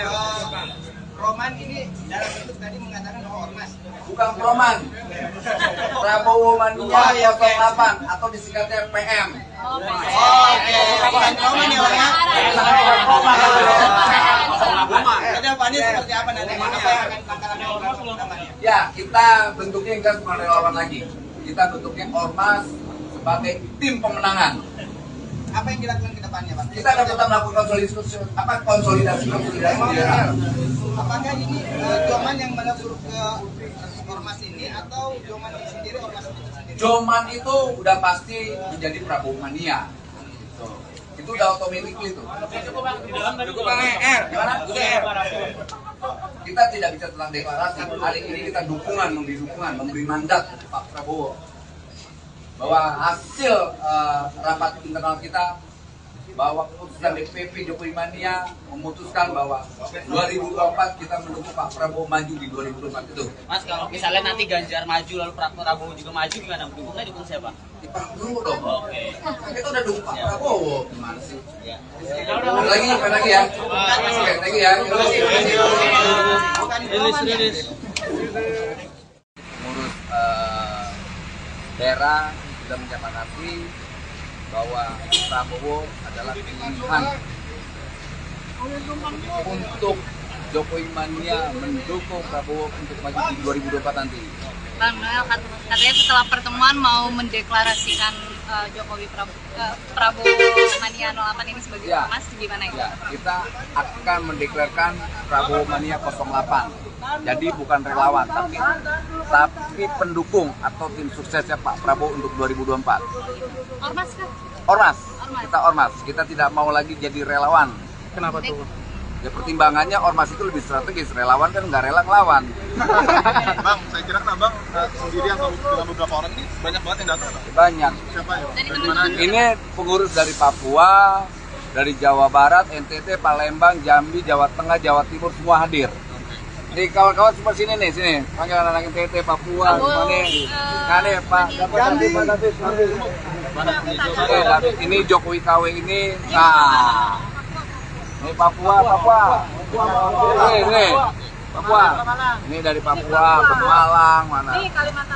Roman ini dalam bentuk tadi mengatakan bahwa ormas. Bukan Roman, Prabowo Mania 08 atau disingkatnya PM. Bukan Roman ya Bang ya? Kedepannya seperti apa nanti? Apa yang akan langkah-langkah? Ya, kita bentuknya enggak cuma relawan lagi. Kita bentuknya ormas sebagai tim pemenangan. Apa yang dilakukan ke depannya, Pak? Kita akan tetap melakukan konsolidasi. Apakah ini Joman yang menegur ke ormas ini, atau Joman sendiri ormas itu sendiri? Joman itu udah pasti menjadi Prabowo Mania. Itu udah otomatis itu. Cukup Bang R. Gimana? Kita tidak bicara tentang deklarasi. Hari ini kita memberi mandat Pak Prabowo bahwa hasil rapat internal kita, bahwa keputusan DPP Jokowi Mania memutuskan bahwa 2024 kita mendukung Pak Prabowo maju di 2024 itu. Mas, kalau misalnya nanti Ganjar maju lalu Prabowo juga maju, gimana? Dukungnya dukung siapa? Di Pak Prabowo dong. Oke. Kita udah dukung Pak Prabowo. Gimana sih? Ya. Lagi ya. Lagi ya. Ngurus daerah sudah menyepakati bahwa Prabowo adalah pilihan untuk Jokowi Mania mendukung Prabowo untuk maju di 2024 nanti. Bang Noel, katanya setelah pertemuan mau mendeklarasikan Prabowo Mania 08 ini sebagai ormas, gimana itu? Ya, kita akan mendeklarasikan Prabowo Mania 08. Jadi bukan relawan, tapi pendukung atau tim suksesnya Pak Prabowo untuk 2024. Ormas kan? Ormas. Kita ormas. Kita tidak mau lagi jadi relawan. Kenapa tuh? Ya pertimbangannya ormas itu lebih strategis, relawan kan nggak rela ngelawan. Bang, saya kira kan Bang sendiri atau dengan beberapa orang ini banyak banget yang datang. Banyak. Siapa ya? Dari mana aja? Ini pengurus dari Papua, dari Jawa Barat, NTT, Palembang, Jambi, Jawa Tengah, Jawa Timur semua hadir. Jadi kawan-kawan semua sini nih, sini. Panggil anak-anak NTT, Papua, semua nih. Nah nih Pak, Jambi, David, ini Jokowi KW ini. Nah, ini Papua. Nih. Papua. Ini dari Papua, Pemalang, mana?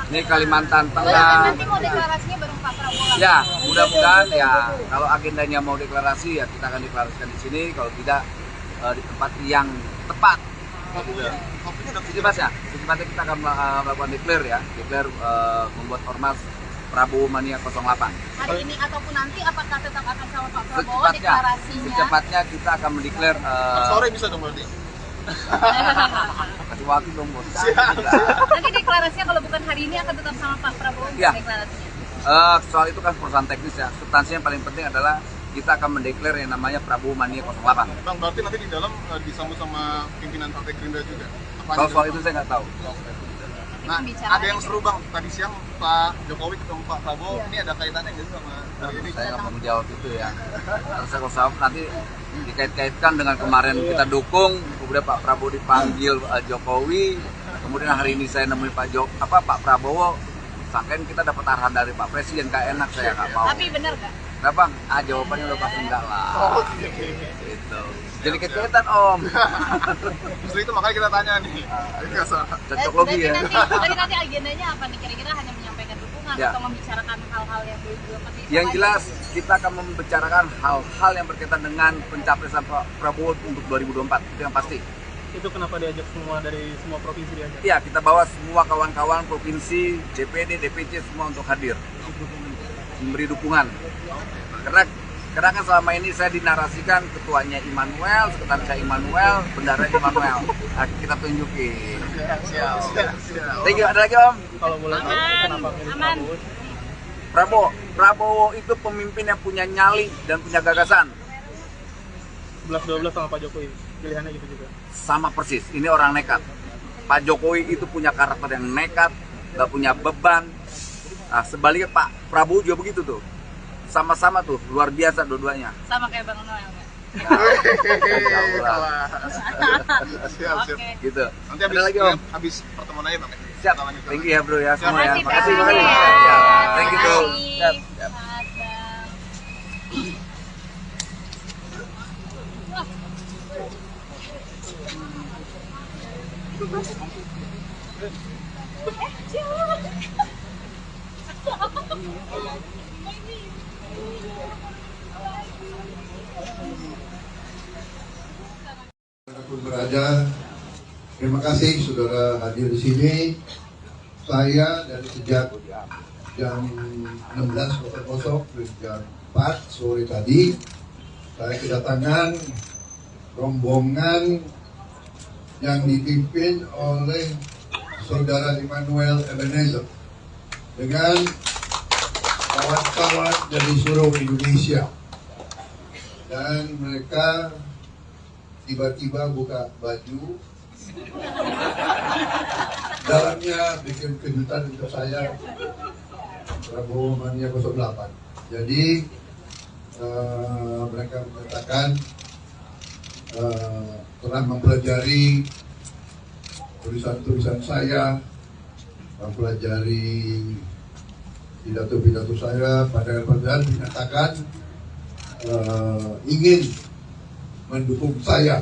Ini Kalimantan Tengah. Nanti mau deklarasinya bareng Pak Prabowo. Ya, mudah-mudahan ya kalau agendanya mau deklarasi ya kita akan deklarasikan di sini, kalau tidak di tempat yang tepat. Secepatnya kita akan melakukan declare membuat ormas Prabowo Mania 08. Hari ini ataupun nanti apakah tetap akan sama Pak Prabowo deklarasinya? Secepatnya kita akan mendeklar. Sore bisa dong berarti. Kasih waktu dong bos. Nanti deklarasinya kalau bukan hari ini akan tetap sama Pak Prabowo deklarasinya. Soal itu kan perusahaan teknis ya. Substansinya yang paling penting adalah kita akan mendeklar yang namanya Prabowo Mania 08. Bang, berarti nanti di dalam disambut sama pimpinan Partai Gerindra juga. Kalau soal itu saya nggak tahu. Nah, ada yang seru Bang, tadi siang Pak Jokowi ketemu Pak Prabowo, ini ada kaitannya nggak sih sama ini? Saya nggak mau menjawab itu ya. Kalau nanti dikait-kaitkan dengan kemarin kita dukung, kemudian Pak Prabowo dipanggil Jokowi, kemudian hari ini saya nemuin Pak Prabowo, sangkain kita dapat arahan dari Pak Presiden, kayak enak saya nggak mau. Tapi benar nggak? Nah Bang, jawabannya udah pasti enggak lah. Gitu. Jadi kaitan Om. Justru itu makanya kita tanya nih. Cocok logi ya. Jadi nanti agendanya apa nih? Kira-kira hanya menyampaikan dukungan atau membicarakan hal-hal yang belum pasti? Yang jelas kita akan membicarakan hal-hal yang berkaitan dengan pencapresan Pak Prabowo untuk 2024. Itu yang pasti. Itu kenapa diajak semua dari semua provinsi diajak? Iya, kita bawa semua kawan-kawan provinsi, DPD, DPC semua untuk hadir. Memberi dukungan. Karena kan selama ini saya dinarasikan ketuanya Immanuel, sekretarisnya Immanuel, bendaranya Immanuel. Nah, kita tunjukin. Siap. Thank you. Ada lagi Om? Kalau boleh tahu kenapa milih Prabowo? Prabowo itu pemimpin yang punya nyali dan punya gagasan. 11-12 sama Pak Jokowi, pilihannya gitu juga. Sama persis, ini orang nekat. Pak Jokowi itu punya karakter yang nekat, gak punya beban. Nah, sebaliknya Pak Prabowo juga begitu tuh. Sama-sama tuh, luar biasa dua-duanya. Sama kayak Bang Noel nggak? Siap. Gitu. Nanti ada lagi Om? Habis pertemuan aja Bang. Siap. Thank you ya bro ya semua ya. Makasih. Thank you bro. Siap. Dimanapun berada, terima kasih saudara hadir di sini. Saya dari sejak jam 16.00 ke jam 4 sore tadi, saya kedatangan rombongan yang dipimpin oleh saudara Immanuel Ebenezer dengan kawan-kawan dari seluruh Indonesia, dan mereka tiba-tiba buka baju, dalamnya bikin kejutan untuk saya, Prabowo Mania 08. Jadi mereka mengatakan telah mempelajari tulisan-tulisan saya, mempelajari pidato-pidato saya, padahal dinyatakan ingin mendukung saya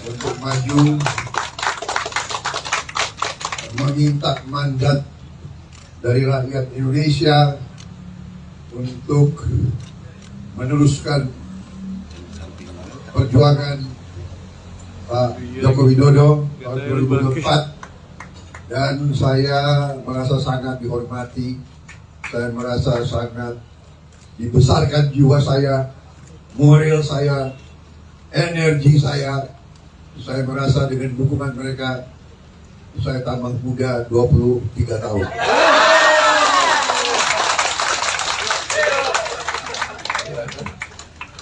untuk maju, meminta mandat dari rakyat Indonesia untuk meneruskan perjuangan Pak Joko Widodo tahun 2024, dan saya merasa sangat dihormati, saya merasa sangat dibesarkan jiwa saya, moral saya, energi saya merasa dengan dukungan mereka saya tambah muda 23 tahun.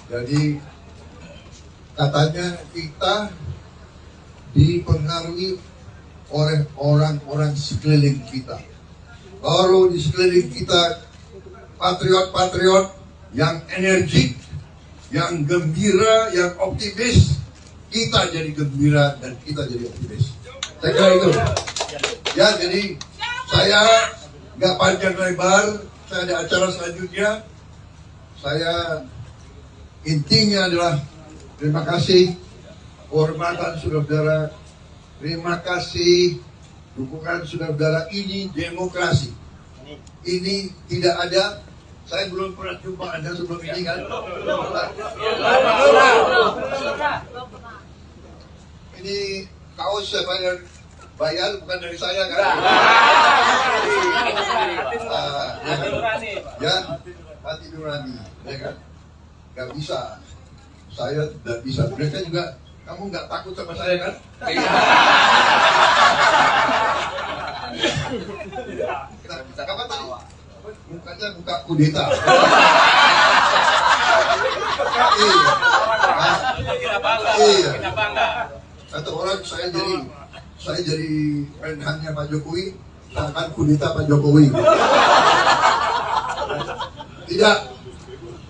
Jadi katanya kita dipengaruhi oleh orang-orang sekeliling kita. Kalau di sekeliling kita patriot-patriot yang energik, yang gembira, yang optimis, kita jadi gembira dan kita jadi optimis. Saya kira itu. Ya, jadi saya nggak panjang lebar, saya ada acara selanjutnya. Saya intinya adalah terima kasih, kehormatan saudara Terima kasih dukungan saudara-saudara. Ini demokrasi. Ini tidak ada. Saya belum pernah jumpa Anda sebelum ini kan? Ini kaos siapa yang bayar, bukan dari saya kan? Ya, hati nurani, ya kan? Gak bisa. Saya tidak bisa. Mereka juga, kamu nggak takut sama saya kan? Kapan tadi? Mukanya muka kudeta. Iya. Kata orang saya jadi menhannya Pak Jokowi, akan kudeta Pak Jokowi. Tidak,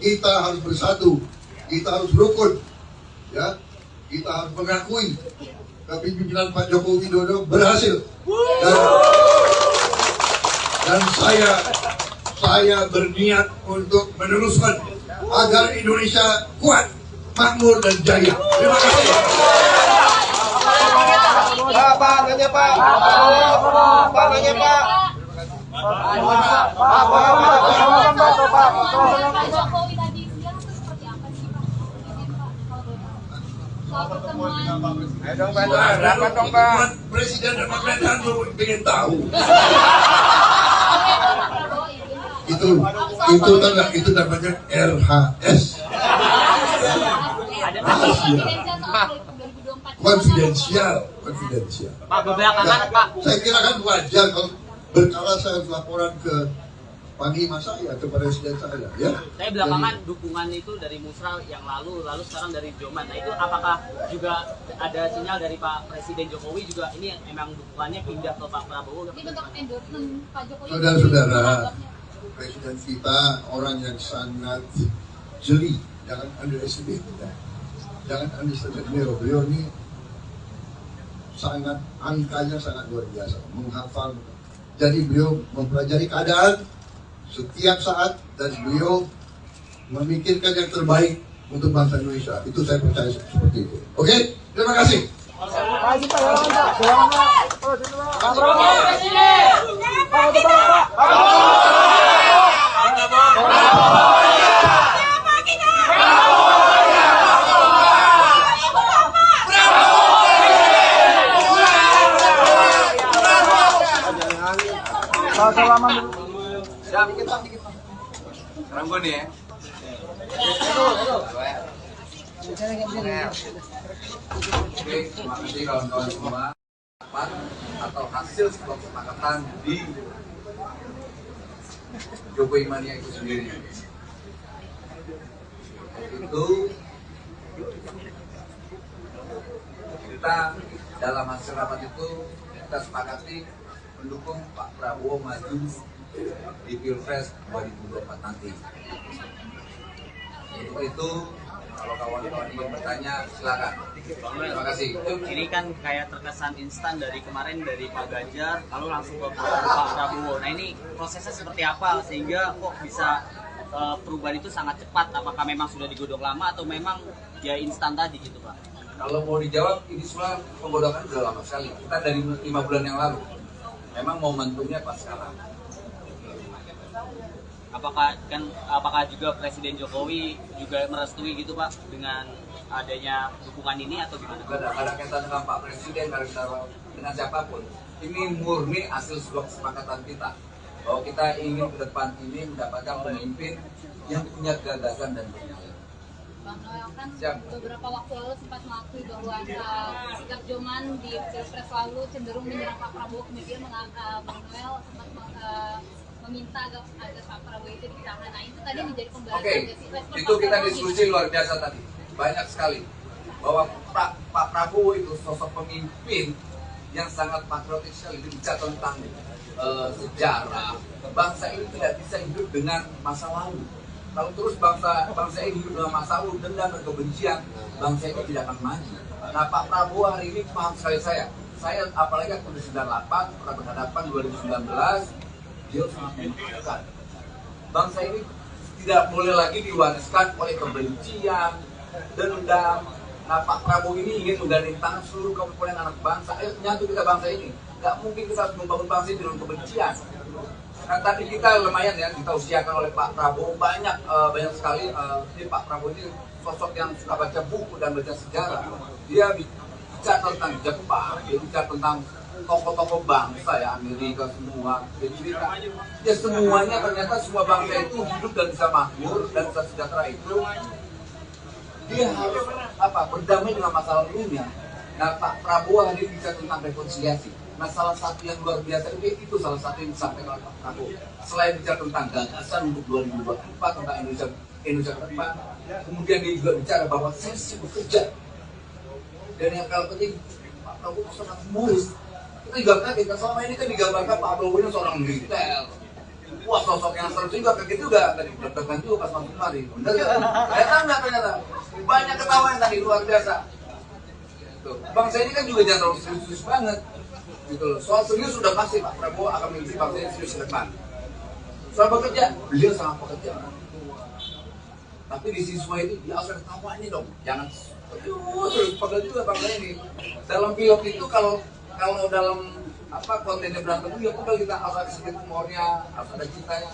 kita harus bersatu, kita harus rukun, ya, kita harus mengakui kepemimpinan Pak Joko Widodo berhasil. Dan saya berniat untuk meneruskan agar Indonesia kuat, makmur dan jaya. Terima kasih. Pak, nanya Pak. Pak, nanya Pak. Pak Jokowi tadi siang itu seperti apa sih Pak? Izin Pak, kalau boleh tahu. Soal pertemuan. Presiden dan pemerintahan belum ingin tahu. Itu tanda, itu namanya RHS. Konfidensial. Pak, belakangan Pak. Saya kira kan wajar kalau berkala saya laporan ke panglima saya, ke presiden saya, ya. Saya belakangan dukungan itu dari Musra yang lalu sekarang dari Joman. Nah itu apakah juga ada sinyal dari Pak Presiden Jokowi juga ini emang dukungannya pindah ke Pak Prabowo? Ini bentuk endorsement Pak Jokowi. Saudara-saudara, presiden kita orang yang sangat jeli, jangan underestimate, ya. Jangan underestimate beliau ini sangat, angkanya sangat luar biasa, menghafal. Jadi beliau mempelajari keadaan setiap saat dan beliau memikirkan yang terbaik untuk bangsa Indonesia. Itu saya percaya seperti itu. Oke, terima kasih. Siap, dikit. Sekarang gue nih ya. Oke, terima kasih kawan-kawan semua. Atau hasil sebuah kesepakatan di Jokowi Mania itu sendiri. Itu kita dalam hasil rapat itu kita sepakati mendukung Pak Prabowo maju di Pilpres 2024 nanti. Untuk itu, kalau kawan-kawan ingin bertanya, silakan. Terima kasih. Ini kan kayak terkesan instan dari kemarin dari Pak Ganjar, lalu langsung ke Pak Prabowo. Nah ini prosesnya seperti apa sehingga kok bisa perubahan itu sangat cepat? Apakah memang sudah digodok lama atau memang ya instan tadi gitu Pak? Kalau mau dijawab, ini semua penggodokan sudah lama sekali. Kita dari 5 bulan yang lalu. Memang momentumnya pas sekarang. Apakah juga Presiden Jokowi juga merestui gitu Pak dengan adanya dukungan ini atau gimana? Tidak ada kaitan dengan Pak Presiden, dengan siapapun. Ini murni hasil sebuah kesepakatan kita bahwa kita ingin ke depan ini mendapatkan pemimpin yang punya gagasan dan penyayang. Bang Noel kan beberapa waktu lalu sempat mengakui bahwa sikap Joman di Pilpres lalu cenderung menyerang Pak Prabowo, kemudian Bang Noel sempat meminta agar Pak Prabowo itu ditahan. Nah itu tadi menjadi pembahasan. Oke, itu kita diskusi luar biasa tadi, banyak sekali bahwa Pak Prabowo itu sosok pemimpin yang sangat patriotik sekali, bicara tentang sejarah. Bangsa ini tidak bisa hidup dengan masa lalu. Kalau terus bangsa ini hidup dengan masa lalu, dendam dan kebencian, bangsa ini tidak akan maju. Nah Pak Prabowo hari ini paham sekali saya apalagi waktu 98 pernah berhadapan 2019, dia sangat memaafkan. Bangsa ini tidak boleh lagi diwariskan oleh kebencian, dendam, Nah, Pak Prabowo ini ingin menggandeng tangan seluruh komponen anak bangsa. Ayo menyatu kita bangsa ini. Nggak mungkin kita harus membangun bangsa ini dengan kebencian. Nah, tadi kita lumayan ya, kita usiakan oleh Pak Prabowo banyak sekali. Ini Pak Prabowo ini sosok yang suka baca buku dan baca sejarah. Dia bicara tentang Jepang, dia bicara tentang tokoh-tokoh bangsa ya, Amerika semua. Jadi ya semuanya ternyata semua bangsa itu hidup dan bisa makmur dan bisa sejahtera itu dia harus berdamai dengan masa lalunya. Nah, Pak Prabowo hari ini bicara tentang rekonsiliasi. Nah, salah satu yang luar biasa itu salah satu yang disampaikan oleh Pak Prabowo. Selain bicara tentang gagasan untuk 2024 tentang Indonesia ke depan, kemudian dia juga bicara bahwa saya siap bekerja. Dan yang paling penting, Pak Prabowo sangat humoris. Kita juga kaget, selama ini kan digambarkan Pak Prabowo ini seorang militer. Wah, sosok yang seru juga, kaget juga tadi. Deg-degan juga pas masuk kemari. Bener ya? Ternyata. Banyak ketawa yang tadi, luar biasa. Tuh. Bangsa ini kan juga jangan terlalu serius banget. Gitu loh. Soal serius sudah pasti Pak Prabowo akan memimpin bangsa ini serius ke depan. Soal bekerja, beliau sangat pekerja. Tapi di siswa itu dia harus ada tawanya dong. Jangan terus pegel juga bangsa ini. Dalam pilot itu kalau dalam kontennya berantem ya udah kita harus ada sedikit humornya, harus ada cintanya.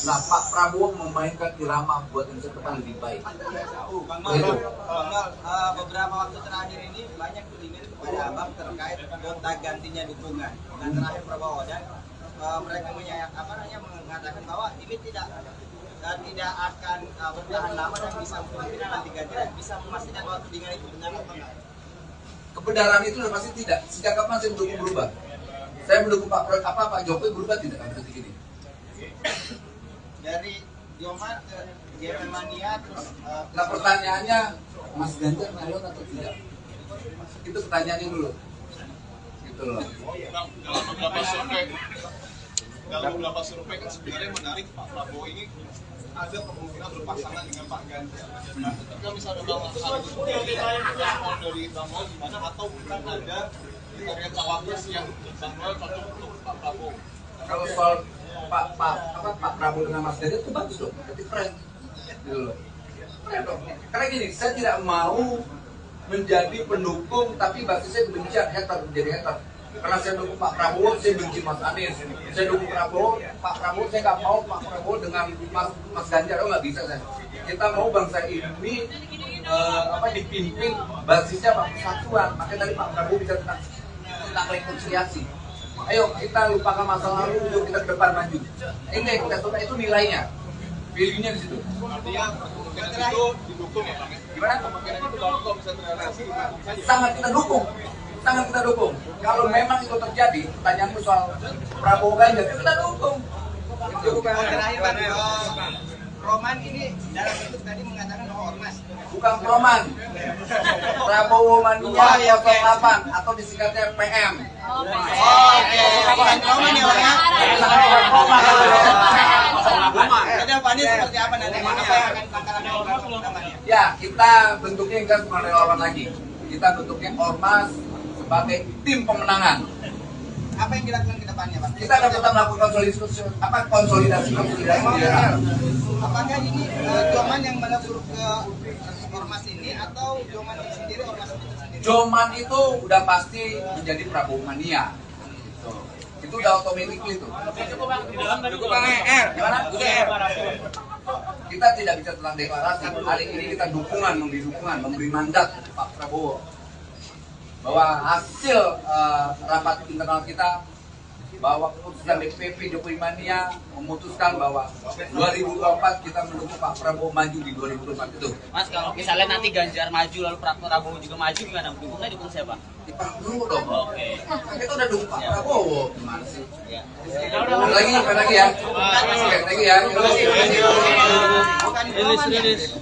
Nah, Pak Prabowo memainkan irama buat Indonesia ke depan lebih baik. Beberapa waktu terakhir ini banyak tudingan kepada Abang terkait gonta gantinya dukungan dengan terakhir Prabowo dan mereka mengatakan bahwa ini tidak akan bertahan lama dan bisa kemungkinan nanti ganti dan bisa memastikan bahwa tudingan itu benar atau tidak. Kebenaran itu sudah pasti tidak. Sejak kapan saya mendukung berubah? Saya mendukung Pak Jokowi berubah tidak akan seperti ini. Dari Joman ke Germania terus. Nah, pertanyaannya, Mas Ganjar nyalon atau tidak? Itu pertanyaannya dulu. Gitu loh. Dalam beberapa survei kan sebenarnya menarik Pak Prabowo ini ada kemungkinan berpasangan dengan Pak Ganjar. Nah, ketika misalnya Bang Agus sendiri respon dari Bang Noel gimana atau bukan ada kriteria cawapres yang Bang Noel cocok untuk Pak Prabowo? Kalau soal Pak Prabowo dengan Mas Ganjar itu bagus dong, itu keren. Gitu loh. Keren dong. Karena gini, saya tidak mau menjadi pendukung tapi basisnya kebencian, menjadi hater. Karena saya dukung Pak Prabowo, saya benci Mas Anies. Saya dukung Pak Prabowo, saya nggak mau Pak Prabowo dengan Mas Ganjar. Oh, nggak bisa saya. Kita mau bangsa ini dipimpin basisnya Pak Persatuan. Makanya tadi Pak Prabowo bicara tentang rekonsiliasi. Ayo kita lupakan masa lalu, yuk kita ke depan maju. Ini kita coba itu nilainya, value-nya di situ. Artinya kemungkinan itu didukung ya Bang? Gimana? Kemungkinan itu kalau bisa terrealisasi sangat kita dukung. Sangat kita dukung. Kalau memang itu terjadi, pertanyaanmu soal Prabowo Ganjar, kita dukung. Terakhir Bang, Roman ini dalam itu tadi mengatakan bahwa ormas. Bukan Roman. Prabowo Mania 08 atau disingkatnya PM. Bukan Roman ya Bang ya? Jadi Pak Anies seperti apa nanti? Apa yang akan langkah-langkah? Ya, kita bentuknya enggak cuma relawan lagi. Kita bentuknya ormas sebagai tim pemenangan. Apa yang dilakukan ke depannya, Pak? Kita akan tetap melakukan konsolidasi. Apakah ini Joman yang menegur ke ormas ini atau Joman sendiri ormas itu sendiri? Joman itu udah pasti menjadi Prabowo Mania. Itu udah otomatis itu. Gimana? Kita tidak bicara tentang deklarasi. Hari ini kita memberi mandat Pak Prabowo bahwa hasil rapat internal kita bahwa keputusan DPP Jokowi Mania memutuskan bahwa 2024 kita mendukung Pak Prabowo maju di 2024 itu. Mas, kalau misalnya nanti Ganjar maju lalu Prabowo juga maju gimana? Dukung siapa? Di Prabowo dong. Oke. Kita udah dukung Pak Prabowo. Gimana sih? Ya. Lagi ya. Oke, thank you ya. Terima kasih.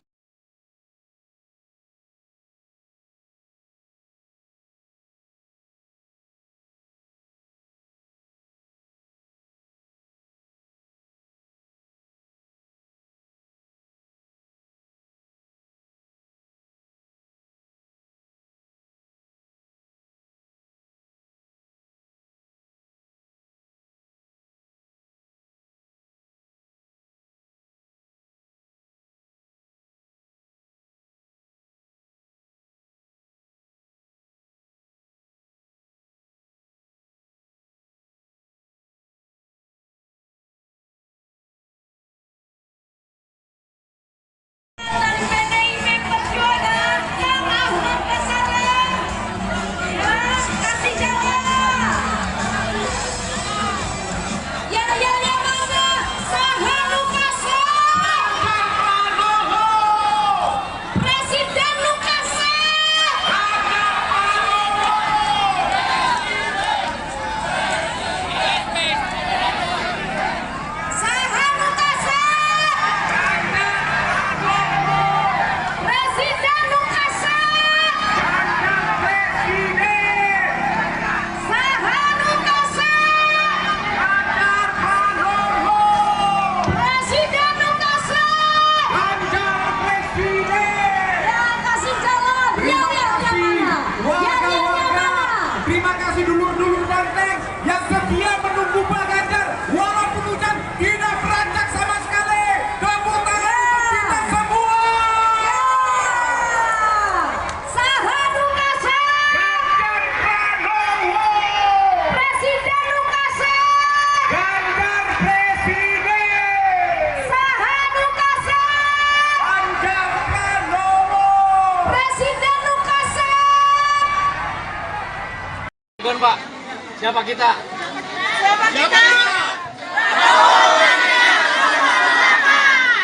Siapa kita? Siapa kita?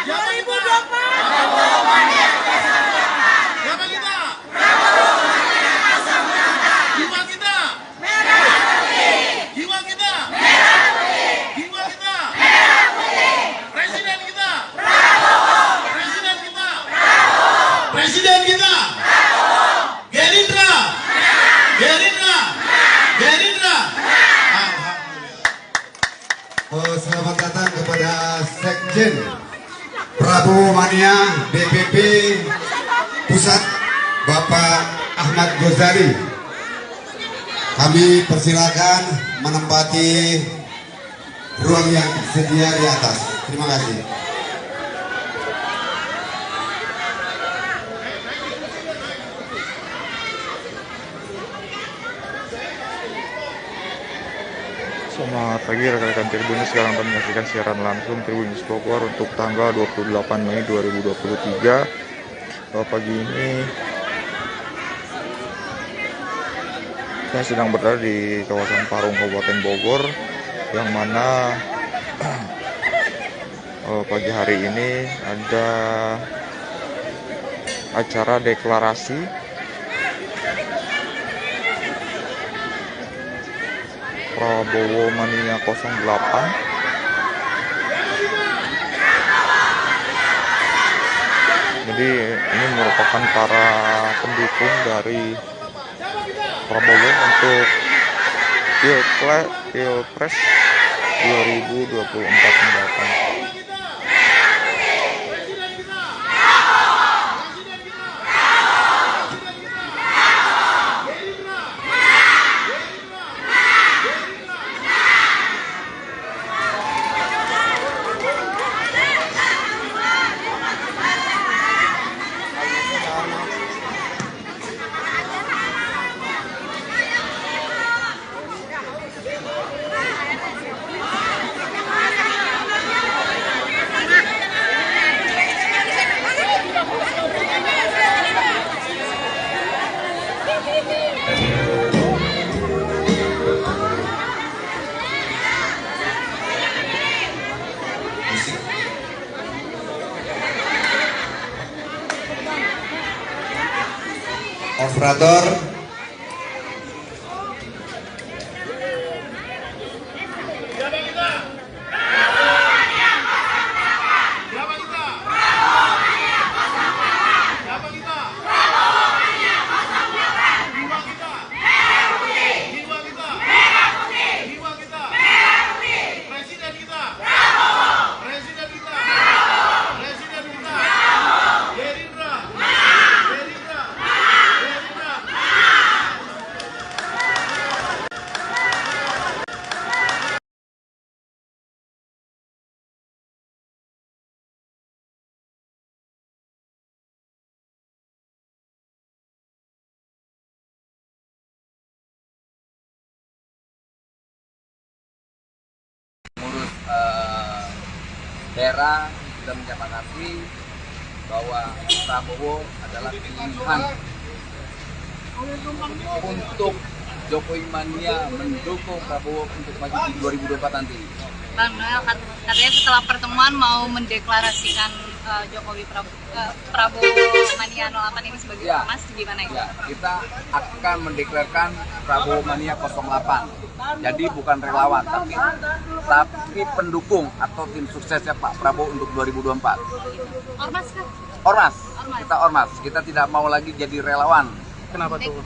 2024. Presiden kita. Gerindra. Selamat datang kepada Sekjen Prabowo Mania DPP Pusat Bapak Ahmad Ghazali. Kami persilakan menempati ruang yang tersedia di atas. Terima kasih. Selamat pagi rekan-rekan Tribunnews, sekarang kami menyaksikan siaran langsung Tribunnews Bogor untuk tanggal 28 Mei 2023. Pagi ini saya sedang berada di kawasan Parung Kabupaten Bogor, yang mana pagi hari ini ada acara deklarasi Prabowo Mania 08. Jadi ini merupakan para pendukung dari Prabowo untuk Pilpres 2024 mendatang. Operator. Pengurus daerah sudah menyepakati bahwa Prabowo adalah pilihan untuk Jokowi Mania mendukung Prabowo untuk maju di 2024 nanti. Bang Noel, katanya setelah pertemuan mau mendeklarasikan Prabowo Mania 08 ini sebagai ormas, gimana ya? Ya, kita akan mendeklarasikan Prabowo Mania 08. Jadi bukan relawan, tapi pendukung atau tim suksesnya Pak Prabowo untuk 2024. Ormas kan? Ormas. Kita ormas. Kita tidak mau lagi jadi relawan. Kenapa tuh?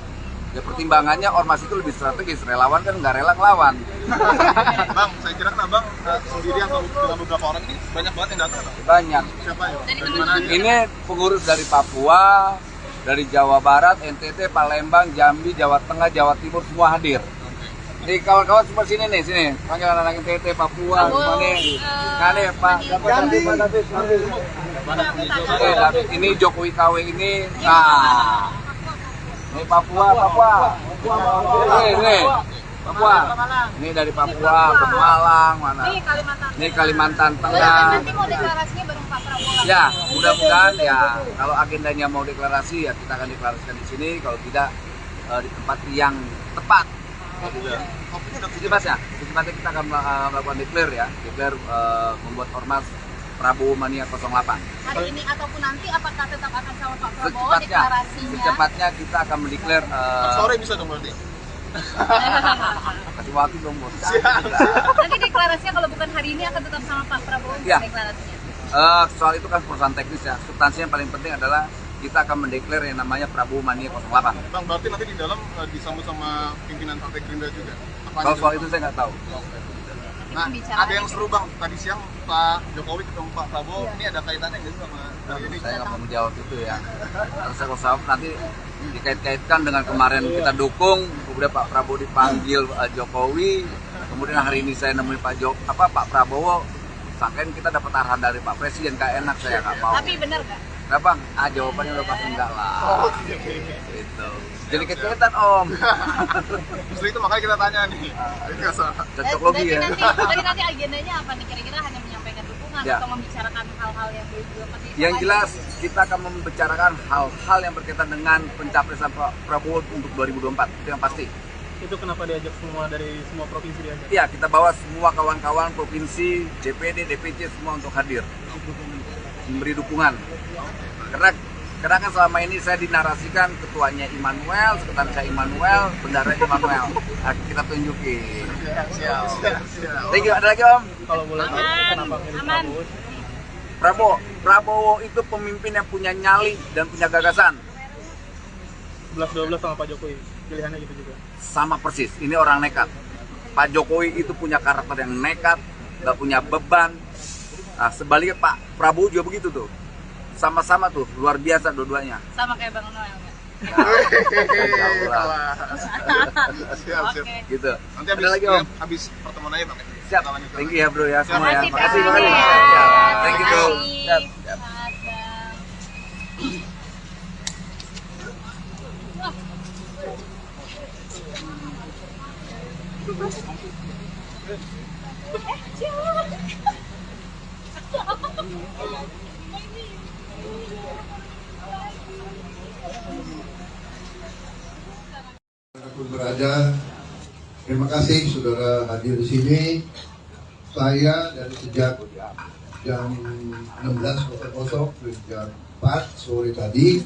Ya pertimbangannya ormas itu lebih strategis, relawan kan nggak rela ngelawan. Bang, saya kira kan Bang sendiri atau dengan beberapa orang ini banyak banget yang datang. Banyak. Siapa ya? Dari mana aja? Ini pengurus dari Papua, dari Jawa Barat, NTT, Palembang, Jambi, Jawa Tengah, Jawa Timur semua hadir. Nih kawan-kawan semua sini nih, sini. Panggil anak-anak NTT, Papua, semua nih. Nah nih Pak, Jambi, Pak David. David, ini Jokowi KW ini. Nah, ini Papua. Ini Papua. Ini dari Papua, Pemalang, mana? Ini Kalimantan Tengah. Nanti mau deklarasinya bareng Pak Prabowo. Ya, mudah-mudahan ya kalau agendanya mau deklarasi ya kita akan deklarasikan di sini, kalau tidak di tempat yang tepat. Waktunya udah secepatnya kita akan melakukan declare membuat ormas Prabowo Mania 08. Hari ini ataupun nanti apakah tetap akan sama Pak Prabowo deklarasinya? Secepatnya kita akan mendeklar. Sore bisa dong berarti. Kasih waktu dong bos. Nanti deklarasinya kalau bukan hari ini akan tetap sama Pak Prabowo deklarasinya. Soal itu kan perusahaan teknis ya. Substansi yang paling penting adalah kita akan mendeklar yang namanya Prabowo Mania 08. Bang, berarti nanti di dalam disambut sama pimpinan Partai Gerindra juga. Kalau soal itu saya nggak tahu. Nah, ada yang seru Bang, tadi siang Pak Jokowi ketemu Pak Prabowo, ini ada kaitannya nggak sih sama hari ini? Saya nggak mau menjawab itu ya. Kalau nanti dikait-kaitkan dengan kemarin kita dukung, kemudian Pak Prabowo dipanggil Jokowi, kemudian hari ini saya nemuin Pak Prabowo, sangkain kita dapat arahan dari Pak Presiden, kayak enak saya nggak mau. Tapi benar nggak? Nggak Bang, jawabannya udah pasti enggak lah. Gitu. Jadi kaitan Om. Justru itu makanya kita tanya nih. Cocok logi ya. Nanti agendanya apa nih? Kira-kira hanya menyampaikan dukungan atau membicarakan hal-hal yang belum pasti? Yang jelas kita akan membicarakan hal-hal yang berkaitan dengan pencapresan Pak Prabowo untuk 2024. Itu yang pasti. Itu kenapa diajak semua dari semua provinsi diajak? Iya, kita bawa semua kawan-kawan provinsi, DPD, DPC semua untuk hadir. Memberi dukungan. Karena kan selama ini saya dinarasikan ketuanya Immanuel, sekretarisnya Immanuel, bendaranya Immanuel. Nah, kita tunjukin. Siap. Thank you. Ada lagi Om? Kalau boleh tahu kenapa milih Prabowo? Prabowo itu pemimpin yang punya nyali dan punya gagasan. 11-12 sama Pak Jokowi, pilihannya gitu juga. Sama persis, ini orang nekat. Pak Jokowi itu punya karakter yang nekat, nggak punya beban. Nah, sebaliknya Pak Prabowo juga begitu tuh. Sama-sama tuh, luar biasa dua-duanya. Sama kayak Bang Noel nggak? Siap. Gitu. Nanti ada lagi Om? Habis pertemuan aja Bang. Siap. Thank you ya bro ya semua ya. Makasih. Thank you bro. Siap. Dimanapun berada, terima kasih saudara hadir di sini. Saya dari sejak jam 16.00 ke jam 4 sore tadi,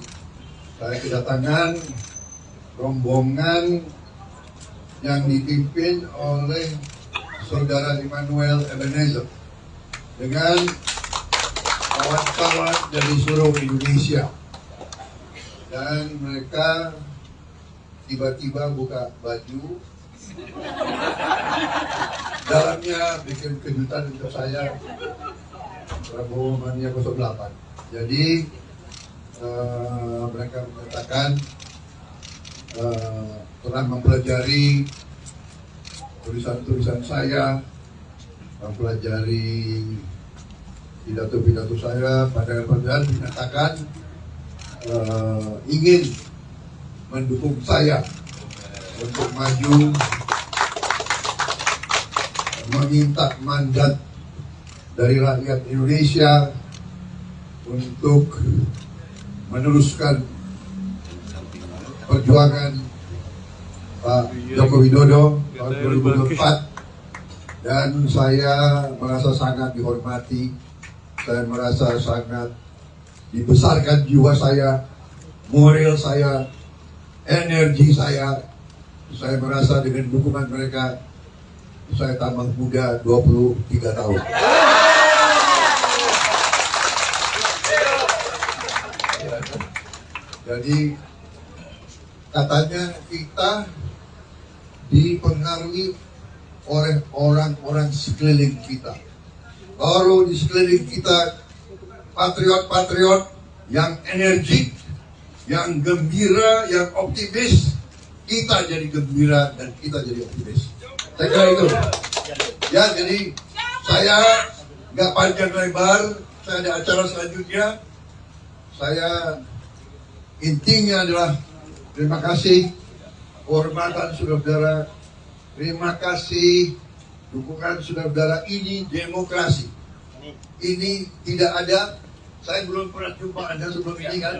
saya kedatangan rombongan yang dipimpin oleh saudara Immanuel Ebenezer dengan kawan-kawan dari seluruh Indonesia, dan mereka tiba-tiba buka baju, dalamnya bikin kejutan untuk saya, Prabowo Mania 08. Jadi mereka mengatakan telah mempelajari tulisan-tulisan saya, mempelajari pidato-pidato saya, padahal menyatakan ingin mendukung saya untuk maju, meminta mandat dari rakyat Indonesia untuk meneruskan perjuangan Pak Joko Widodo tahun 2024, dan saya merasa sangat dihormati, saya merasa sangat dibesarkan jiwa saya, moral saya, energi saya merasa dengan dukungan mereka saya tambah muda 23 tahun. Jadi katanya kita dipengaruhi oleh orang-orang sekeliling kita. Kalau di sekeliling kita patriot-patriot yang energik, yang gembira, yang optimis, kita jadi gembira dan kita jadi optimis. Saya kira itu. Ya, jadi saya nggak panjang lebar, saya ada acara selanjutnya. Saya intinya adalah terima kasih kehormatan saudara-saudara, terima kasih dukungan saudara-saudara. Ini demokrasi. Ini tidak ada. Saya belum pernah jumpa Anda sebelum ini kan?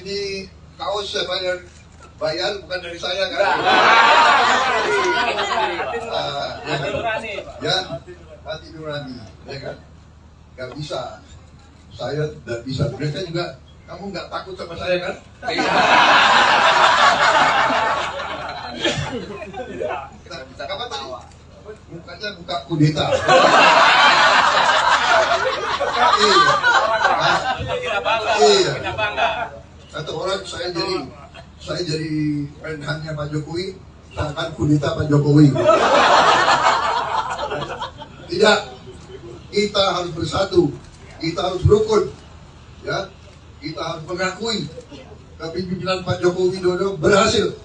Ini kaos saya bayar bukan dari saya kan? Ya, hati nurani, ya kan? Gak bisa, saya tidak bisa. Mereka juga, kamu nggak takut sama saya kan? Kapan tadi? Mukanya muka kudeta. Iya. Kata orang saya jadi menhannya Pak Jokowi, seakan kudeta Pak Jokowi. Tidak, kita harus bersatu, kita harus rukun, ya, kita harus mengakui kepemimpinan Pak Joko Widodo berhasil.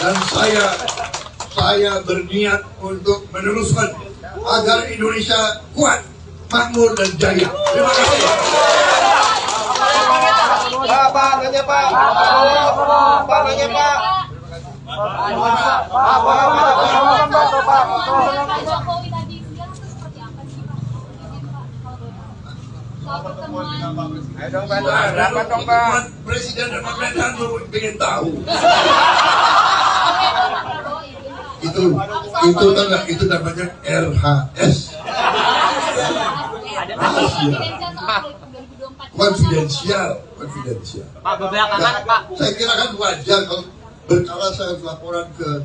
Dan saya berniat untuk meneruskan agar Indonesia kuat, makmur dan jaya. Terima kasih. Pak, nanya Pak. Pak, nanya Pak. Pak Jokowi tadi siang itu seperti apa sih Pak? Soal pertemuan. Berapa dong Pak? Presiden dan pemerintahan ingin tahu. Itu namanya RHS. Konfidensial. Pak, belakangan Pak. Saya kira kan wajar kalau berkala saya laporan ke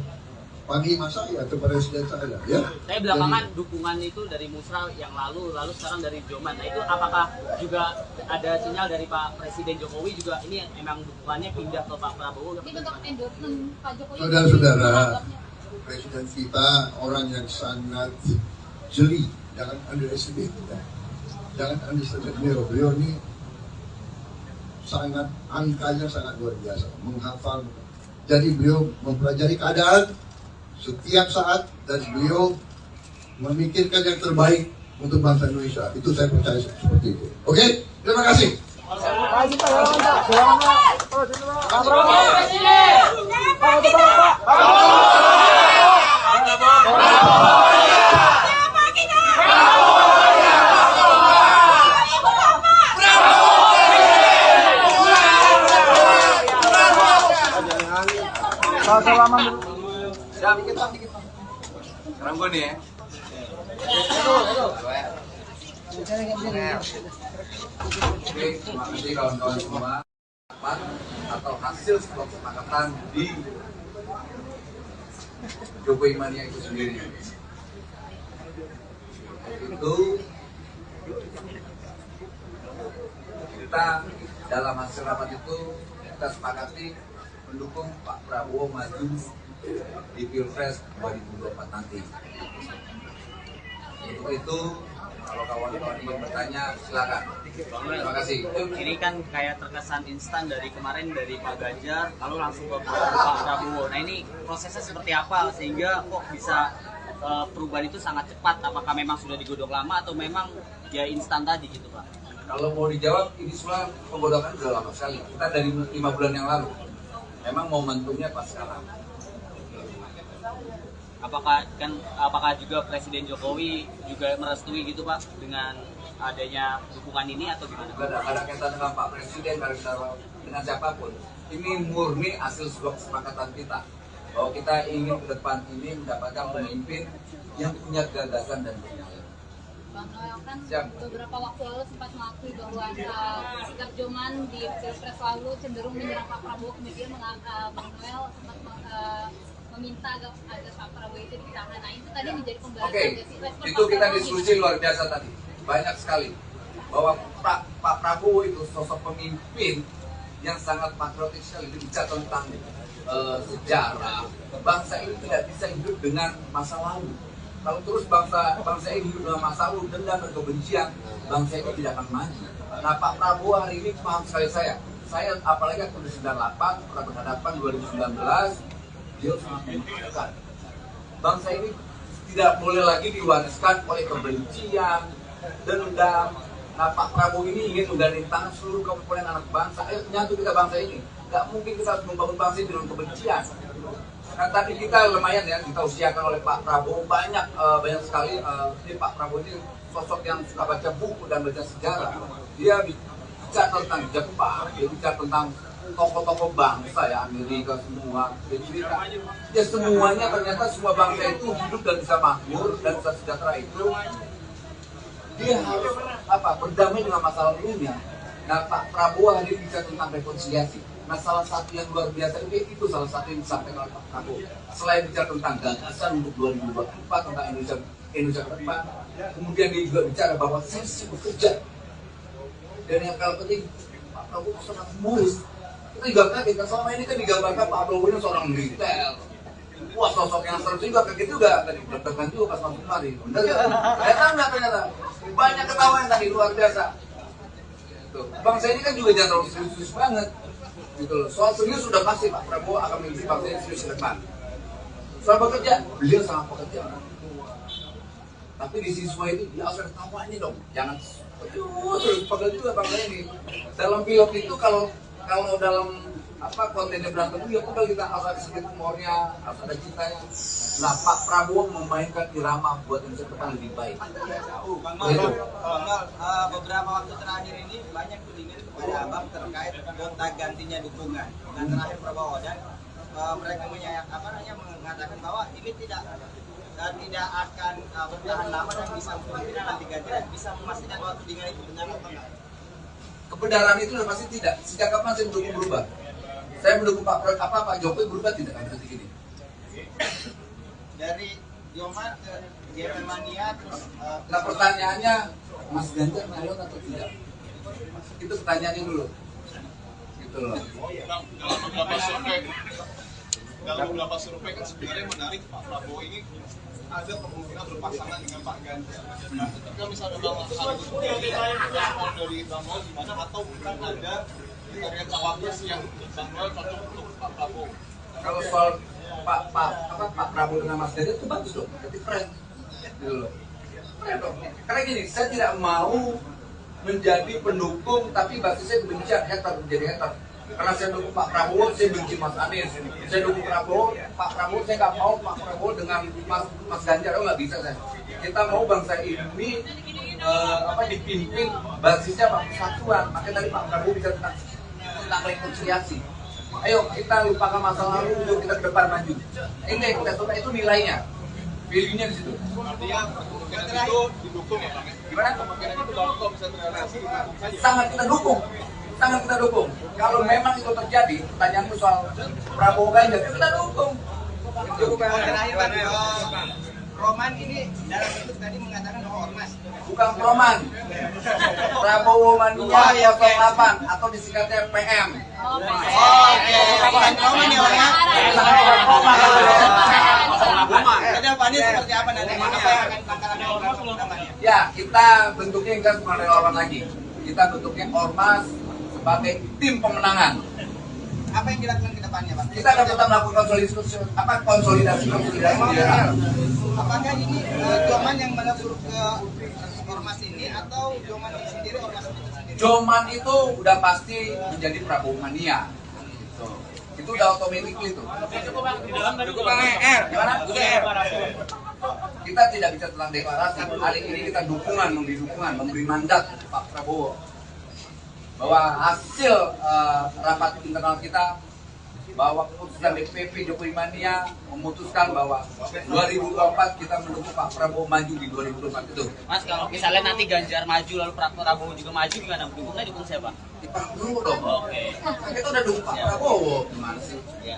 panglima saya, ke presiden saya, ya. Saya belakangan dukungan itu dari Musra yang lalu sekarang dari Joman. Nah itu apakah juga ada sinyal dari Pak Presiden Jokowi juga ini emang dukungannya pindah ke Pak Prabowo? Ini bentuk endorsement Pak Jokowi. Saudara-saudara, presiden kita orang yang sangat jeli, jangan underestimate, ya. Jangan underestimate beliau ini sangat, angkanya sangat luar biasa, menghafal. Jadi beliau mempelajari keadaan setiap saat dan beliau memikirkan yang terbaik untuk bangsa Indonesia. Itu saya percaya seperti itu. Oke, terima kasih. Siap, dikit. Sekarang gue nih ya. Oke, terima kasih kawan-kawan semua. Atau hasil sebuah kesepakatan di Jokowi Mania itu sendiri. Itu kita dalam hasil rapat itu kita sepakati mendukung Pak Prabowo maju di Pilpres 2024 nanti. Untuk itu, kalau kawan-kawan ingin bertanya, silakan. Terima kasih. Ini kan kayak terkesan instan dari kemarin dari Pak Ganjar, lalu langsung ke Pak Prabowo. Nah ini prosesnya seperti apa sehingga kok bisa perubahan itu sangat cepat? Apakah memang sudah digodok lama atau memang ya instan tadi gitu Pak? Kalau mau dijawab, ini semua penggodokan sudah lama sekali. Kita dari 5 bulan yang lalu. Memang momentumnya pas sekarang. Apakah juga Presiden Jokowi juga merestui gitu Pak dengan adanya dukungan ini atau gimana? Tidak ada kaitan dengan Pak Presiden, dengan siapapun. Ini murni hasil sebuah kesepakatan kita bahwa kita ingin ke depan ini mendapatkan pemimpin yang punya gagasan dan kenyalian. Bang Noel kan beberapa waktu lalu sempat mengakui bahwa sikap Joman di Pilpres lalu cenderung menyerang Pak Prabowo, kemudian Bang Noel sempat meminta agar Pak Prabowo itu ditahan. Nah itu tadi menjadi pembahasan. Oke, itu kita diskusi luar biasa tadi, banyak sekali bahwa Pak Prabowo itu sosok pemimpin yang sangat patriotik sekali, bicara tentang sejarah. Bangsa ini tidak bisa hidup dengan masa lalu. Kalau terus bangsa ini hidup dengan masa lalu, dendam dan kebencian, bangsa ini tidak akan maju. Nah Pak Prabowo hari ini paham sekali saya apalagi waktu 98 pernah berhadapan 2019, dia sangat membutuhkan. Bangsa ini tidak boleh lagi diwariskan oleh kebencian, dendam. Nah Pak Prabowo ini ingin menggandeng tangan seluruh komponen anak bangsa. Ayo nyatu kita bangsa ini. Gak mungkin kita harus membangun bangsa ini dengan kebencian. Nah tadi kita lumayan ya, kita usiakan oleh Pak Prabowo banyak sekali. Ini Pak Prabowo ini sosok yang suka baca buku dan baca sejarah. Dia bicara tentang Jepang, dia bicara tentang tokoh-tokoh bangsa ya, Amerika semua. Ya semuanya ternyata semua bangsa itu hidup dan bisa makmur dan bisa sejahtera itu dia harus berdamai dengan masa lalunya. Nah, Pak Prabowo hari ini bicara tentang rekonsiliasi. Nah, salah satu yang luar biasa itu salah satu yang disampaikan oleh Pak Prabowo. Selain bicara tentang gagasan untuk 2024 tentang Indonesia ke depan, kemudian dia juga bicara bahwa saya siap bekerja. Dan yang paling penting, Pak Prabowo sangat humoris. Kita juga kaget, selama ini kan digambarkan Pak Prabowo ini seorang militer. Wah, sosok yang seru juga, kaget juga tadi, deg-degan juga pas masuk kemari. Bener ya? Ternyata banyak ketawa yang tadi luar biasa. Bangsa ini kan juga jangan terlalu serius banget. Gitu loh. Soal serius sudah pasti Pak Prabowo akan memimpin bangsa ini serius ke depan. Soal bekerja, beliau sangat bekerja. Tapi di siswa ini dia harus ada tawanya dong. Jangan terus pegel juga bangsa ini. Dalam pilot itu kalau dalam kontennya berantem ya pegel, kita harus ada sedikit humornya, harus ada cintanya. Nah, Pak Prabowo memainkan irama buat Indonesia ke depan lebih baik. Beberapa waktu terakhir ini banyak tudingan kepada Abang terkait gonta gantinya dukungan dengan terakhir Prabowo, dan mereka mengatakan bahwa ini tidak akan bertahan lama dan bisa kemungkinan nanti ganti, dan bisa memastikan bahwa tudingan itu benar atau tidak. Kebenaran itu sudah pasti tidak. Sejak kapan saya mendukung berubah? Saya mendukung Pak Jokowi berubah tidak akan seperti ini. Dari Joman ke GP Mania terus. Nah, pertanyaannya, Mas Ganjar nyalon atau tidak? Itu pertanyaannya dulu. Gitu loh. Dalam beberapa survei kan sebenarnya menarik, Pak Prabowo ini ada kemungkinan berpasangan dengan Pak Ganjar. Ketika misalnya Bang harus respon dari Bang Noel gimana, atau bukan ada kriteria cawapres yang Bang Noel cocok untuk Pak Prabowo? Kalau soal Pak Prabowo dengan Mas Ganjar itu bagus dong, itu keren. Gitu loh. Keren dong. Karena gini, saya tidak mau menjadi pendukung tapi basisnya kebencian, menjadi hater. Karena saya dukung Pak Prabowo, saya benci Mas Anies. Saya dukung Pak Prabowo, saya nggak mau Pak Prabowo dengan Mas Ganjar, nggak bisa saya. Kita mau bangsa ini dipimpin basisnya persatuan. Makanya tadi Pak Prabowo bisa tentang rekonsiliasi. Ayo kita lupakan masa lalu, yuk kita ke depan maju. Ini kita coba, itu nilainya, value-nya di situ. Artinya kemungkinan itu didukung ya Bang? Gimana? Kemungkinan itu kalau bisa terrealisasi sangat kita dukung. Sangat kita dukung. Kalau memang itu terjadi, pertanyaanmu soal Prabowo Ganjar, kita dukung. Terakhir Roman ini dalam itu tadi mengatakan bahwa ormas. Bukan Roman. Prabowo Mania 08 atau disingkatnya PM. Bukan Roman ya, Bang. Kedepannya seperti apa nanti? Apa yang akan langkah-langkah? Ya, kita bentuknya enggak cuma relawan lagi. Kita bentuknya ormas sebagai tim pemenangan. Apa yang dilakukan ke depannya, Pak? Kita akan tetap melakukan konsolidasi. Apakah ini Joman yang melebur ke ormas ini atau Joman sendiri ormas itu sendiri? Joman itu udah pasti menjadi Prabowo Mania. Itu udah otomatis itu. Kita tidak bisa tentang deklarasi. Hari ini kita memberi mandat Pak Prabowo bahwa hasil rapat internal kita, bahwa keputusan DPP Jokowi Mania memutuskan bahwa 2024 kita mendukung Pak Prabowo maju di 2024 itu. Mas, kalau misalnya nanti Ganjar maju lalu Prabowo juga maju, gimana? Dukung siapa? Di Prabowo dong. Oke. Kita udah dukung Pak Prabowo. Gimana sih? Ya.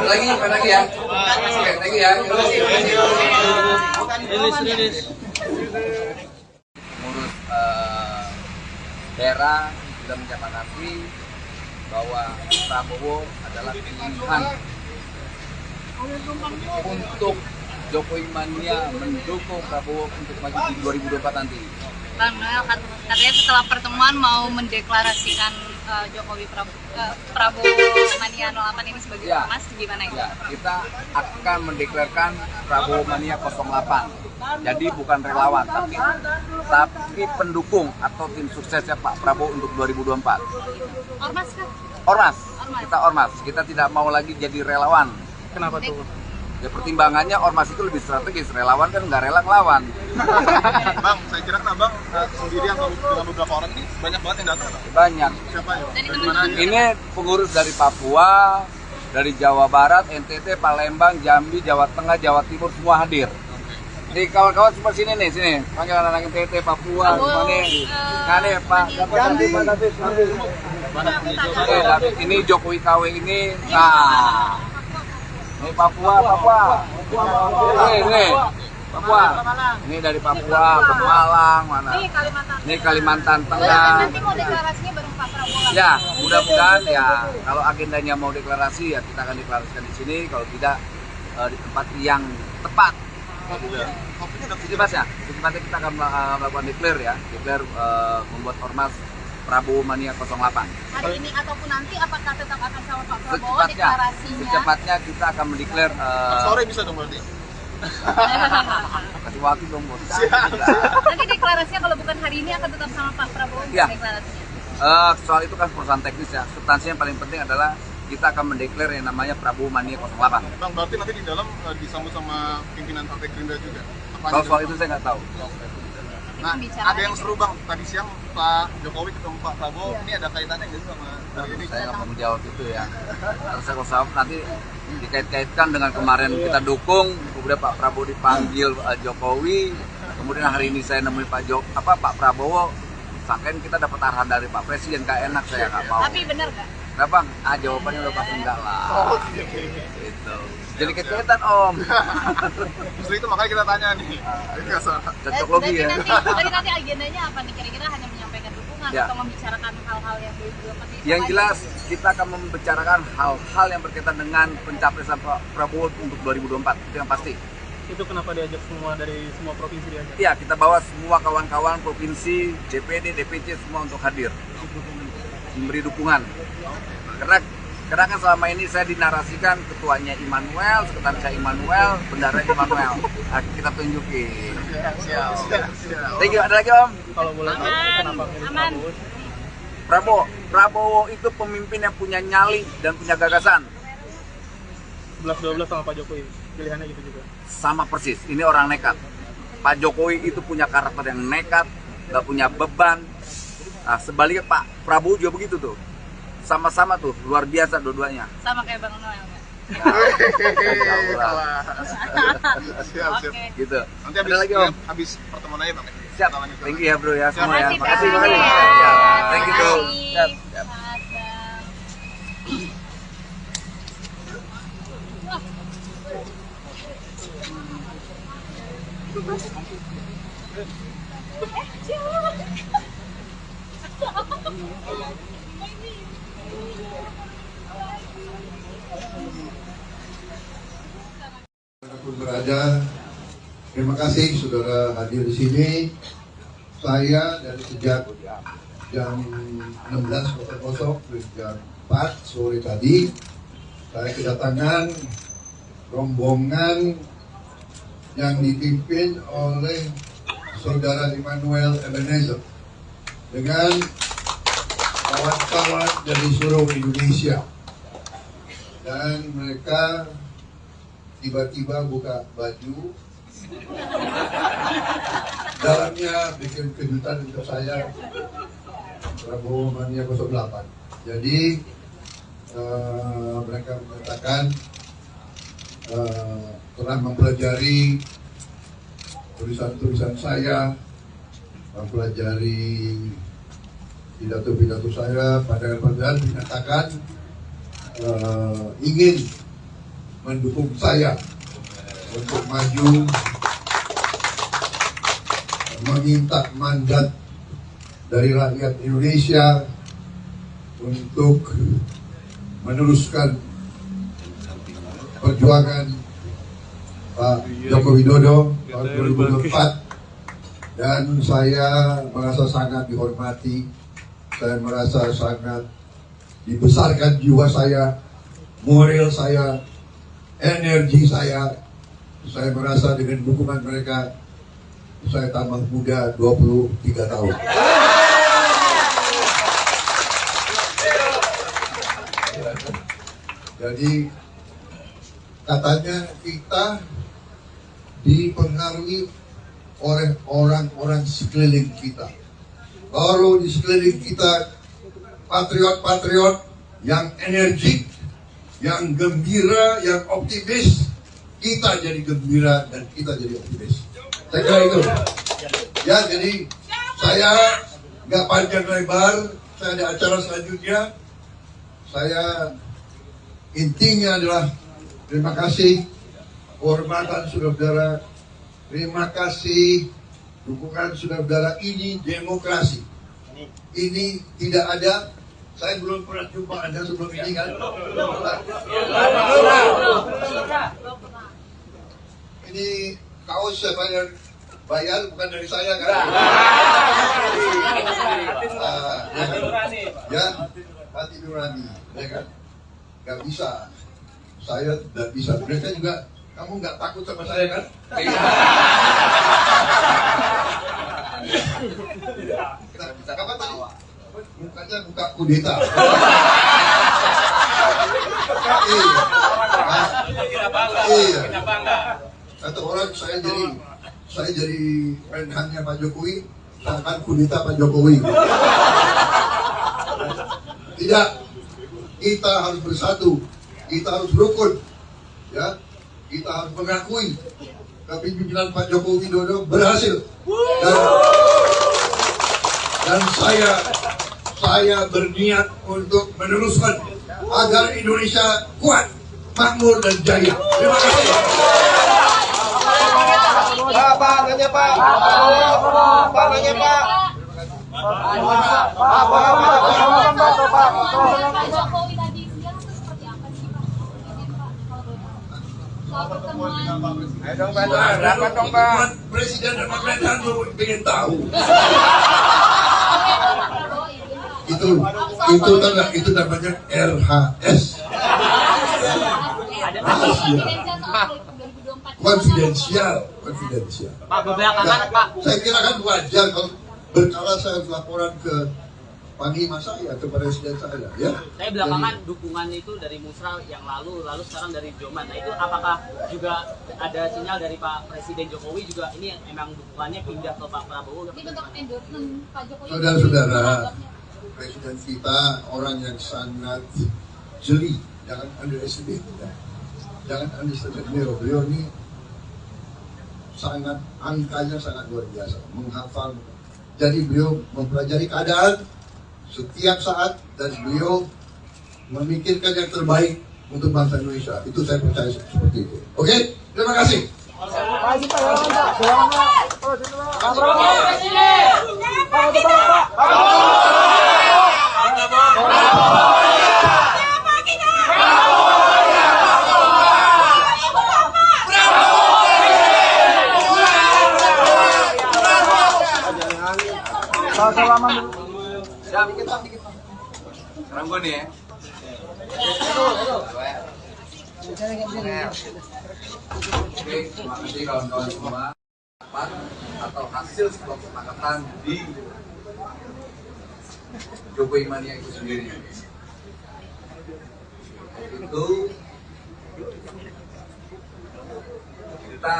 Lagi ya. Oke, thank you ya. Rilis. Pengurus daerah sudah menyepakati bahwa Prabowo adalah pilihan untuk Jokowi Mania mendukung Prabowo untuk maju di 2024 nanti. Bang Noel katanya setelah pertemuan mau mendeklarasikan Prabowo Mania 08 ini sebagai ormas, gimana itu? Ya, kita akan mendeklarasikan Prabowo Mania 08. Jadi bukan relawan, tapi pendukung atau tim suksesnya Pak Prabowo untuk 2024. Ormas kah? Ormas. Kita ormas. Kita tidak mau lagi jadi relawan. Kenapa tuh? Ya pertimbangannya ormas itu lebih strategis, relawan kan nggak rela ngelawan. Bang, saya kira kan abang sendiri atau dengan beberapa orang ini banyak banget yang datang. Banyak. Siapa ya? Dari mana aja? Ini pengurus dari Papua, dari Jawa Barat, NTT, Palembang, Jambi, Jawa Tengah, Jawa Timur semua hadir. Jadi kawan-kawan semua sini nih, sini. Panggil anak NTT, Papua, semua nih. Nah nih Pak, Jambi. David, ini Jokowi KW ini. Nah, ini Papua. Ini Papua. Ini dari Papua, Pemalang, mana? Ini Kalimantan Tengah. Nanti mau deklarasinya bareng Pak Prabowo. Ya, mudah-mudahan ya kalau agendanya mau deklarasi ya kita akan deklarasikan di sini, kalau tidak di tempat yang tepat. Jadi Mas ya, di tempatnya kita akan melakukan declare membuat ormas Prabowo Mania 08. Hari ini ataupun nanti apakah tetap akan sama Pak Prabowo deklarasinya? Secepatnya kita akan mendeklar. Sore bisa dong berarti. Kasih waktu dong bos. Nanti deklarasinya kalau bukan hari ini akan tetap sama Pak Prabowo Ya. deklarasinya. Soal itu kan perusahaan teknis ya. Substansinya yang paling penting adalah kita akan mendeklar yang namanya Prabowo Mania 08. Bang, berarti nanti di dalam disambut sama pimpinan Partai Gerindra juga. Kalau soal itu saya nggak tahu. Nah, ada yang seru Bang, tadi siang Pak Jokowi ketemu Pak Prabowo, ini ada kaitannya nggak sih sama ini? Saya nggak mau menjawab itu ya. Harus saya nanti dikait-kaitkan dengan kemarin kita dukung, kemudian Pak Prabowo dipanggil Jokowi, kemudian hari ini saya nemuin Pak Prabowo, sangkain kita dapat arahan dari Pak Presiden, gak enak, saya nggak mau. Tapi benar nggak? Nah Bang, jawabannya udah pasti enggak lah. Gitu. Jadi kaitan Om. Justru itu makanya kita tanya nih. Cocok logi ya. Nanti agendanya apa nih? Kira-kira hanya menyampaikan dukungan Ya. atau membicarakan hal-hal yang belum pasti? Yang jelas kita akan membicarakan hal-hal yang berkaitan dengan pencapresan Pak Prabowo untuk 2024. Itu yang pasti. Itu kenapa diajak semua dari semua provinsi diajak? Iya, kita bawa semua kawan-kawan provinsi, DPD, DPC semua untuk hadir. Memberi dukungan. Karena kan selama ini saya dinarasikan ketuanya Immanuel, sekretarisnya Immanuel, bendara Immanuel. Nah, kita tunjukin. Siap. Thank you. Ada lagi Om? Kalau boleh tahu kenapa milih Prabowo? Prabowo itu pemimpin yang punya nyali dan punya gagasan. 11-12 sama Pak Jokowi, pilihannya gitu juga. Sama persis, ini orang nekat. Pak Jokowi itu punya karakter yang nekat, gak punya beban. Nah, sebaliknya Pak Prabowo juga begitu tuh. Sama-sama tuh, luar biasa dua-duanya. Sama kayak Bang Noel nggak? Siap. Gitu. Nanti Ada lagi Om? habis pertemuan aja Bang. Siap. Thank you ya bro ya semua ya. Makasih, Makasih. Bang. Thank you bro. Siap. Siap. Dimanapun berada, terima kasih saudara hadir di sini. Saya dari sejak jam 16.00 jam 4 sore tadi, saya kedatangan rombongan yang dipimpin oleh saudara Immanuel Ebenezer dengan kawan-kawan dari seluruh Indonesia, dan mereka tiba-tiba buka baju, dalamnya bikin kejutan untuk saya, Prabowo Mania 08. Jadi mereka mengatakan telah mempelajari tulisan-tulisan saya, mempelajari pidato-pidato saya, pandangan-pandangan, menyatakan ingin mendukung saya untuk maju, meminta mandat dari rakyat Indonesia untuk meneruskan perjuangan Pak Joko Widodo tahun 2024, dan saya merasa sangat dihormati, saya merasa sangat dibesarkan jiwa saya, moral saya, energi saya merasa dengan dukungan mereka saya tambah muda 23 tahun. Jadi katanya kita dipengaruhi oleh orang-orang sekeliling kita. Kalau di sekeliling kita patriot-patriot yang energik, yang gembira, yang optimis, kita jadi gembira dan kita jadi optimis. Saya kira itu. Ya, jadi saya nggak panjang lebar, saya ada acara selanjutnya. Saya intinya adalah terima kasih kehormatan saudara-saudara, terima kasih dukungan saudara-saudara. Ini demokrasi. Ini tidak ada. Saya belum pernah jumpa Anda sebelum ini kan? Ini kaos saya bayar bukan dari saya kan? Ya, hati nurani, ya kan? Gak bisa, saya tidak bisa. Mereka juga, kamu nggak takut sama saya kan? Apa tadi? Mukanya muka kudeta. Iya. Kata orang saya jadi menhannya Pak Jokowi, seakan kudeta Pak Jokowi. Tidak, kita harus bersatu, kita harus rukun, ya, kita harus mengakui kepemimpinan Pak Joko Widodo berhasil. Dan saya berniat untuk meneruskan agar Indonesia kuat, makmur dan jaya. Terima kasih. Pak, nanya Pak. Pak, nanya Pak. Pak Jokowi tadi siang itu seperti apa sih Pak? Soal pertemuan. Ayo dong Pak, dapat dong Pak. Presiden dan pemerintahan ingin tahu. Itu namanya RHS. Konfidensial. Pak, belakangan Pak. Saya kira kan wajar kalau berkala saya laporan ke panglima saya, ke presiden saya, ya. Saya belakangan dukungan itu dari Musra yang lalu sekarang dari Joman. Nah itu apakah juga ada sinyal dari Pak Presiden Jokowi juga ini memang dukungannya pindah ke Pak Prabowo? Ini bentuk endorsement Pak Jokowi. Saudara-saudara, presiden kita orang yang sangat jeli, jangan underestimate, ya. Jangan underestimate beliau ini sangat, angkanya sangat luar biasa, menghafal. Jadi beliau mempelajari keadaan setiap saat dan beliau memikirkan yang terbaik untuk bangsa Indonesia. Itu saya percaya seperti itu. Oke, terima kasih. Siap, dikit. Sekarang gue nih ya. Oke, terima kasih kawan-kawan semua. Atau hasil sebuah kesepakatan di Jokowi Mania itu sendiri. Itu kita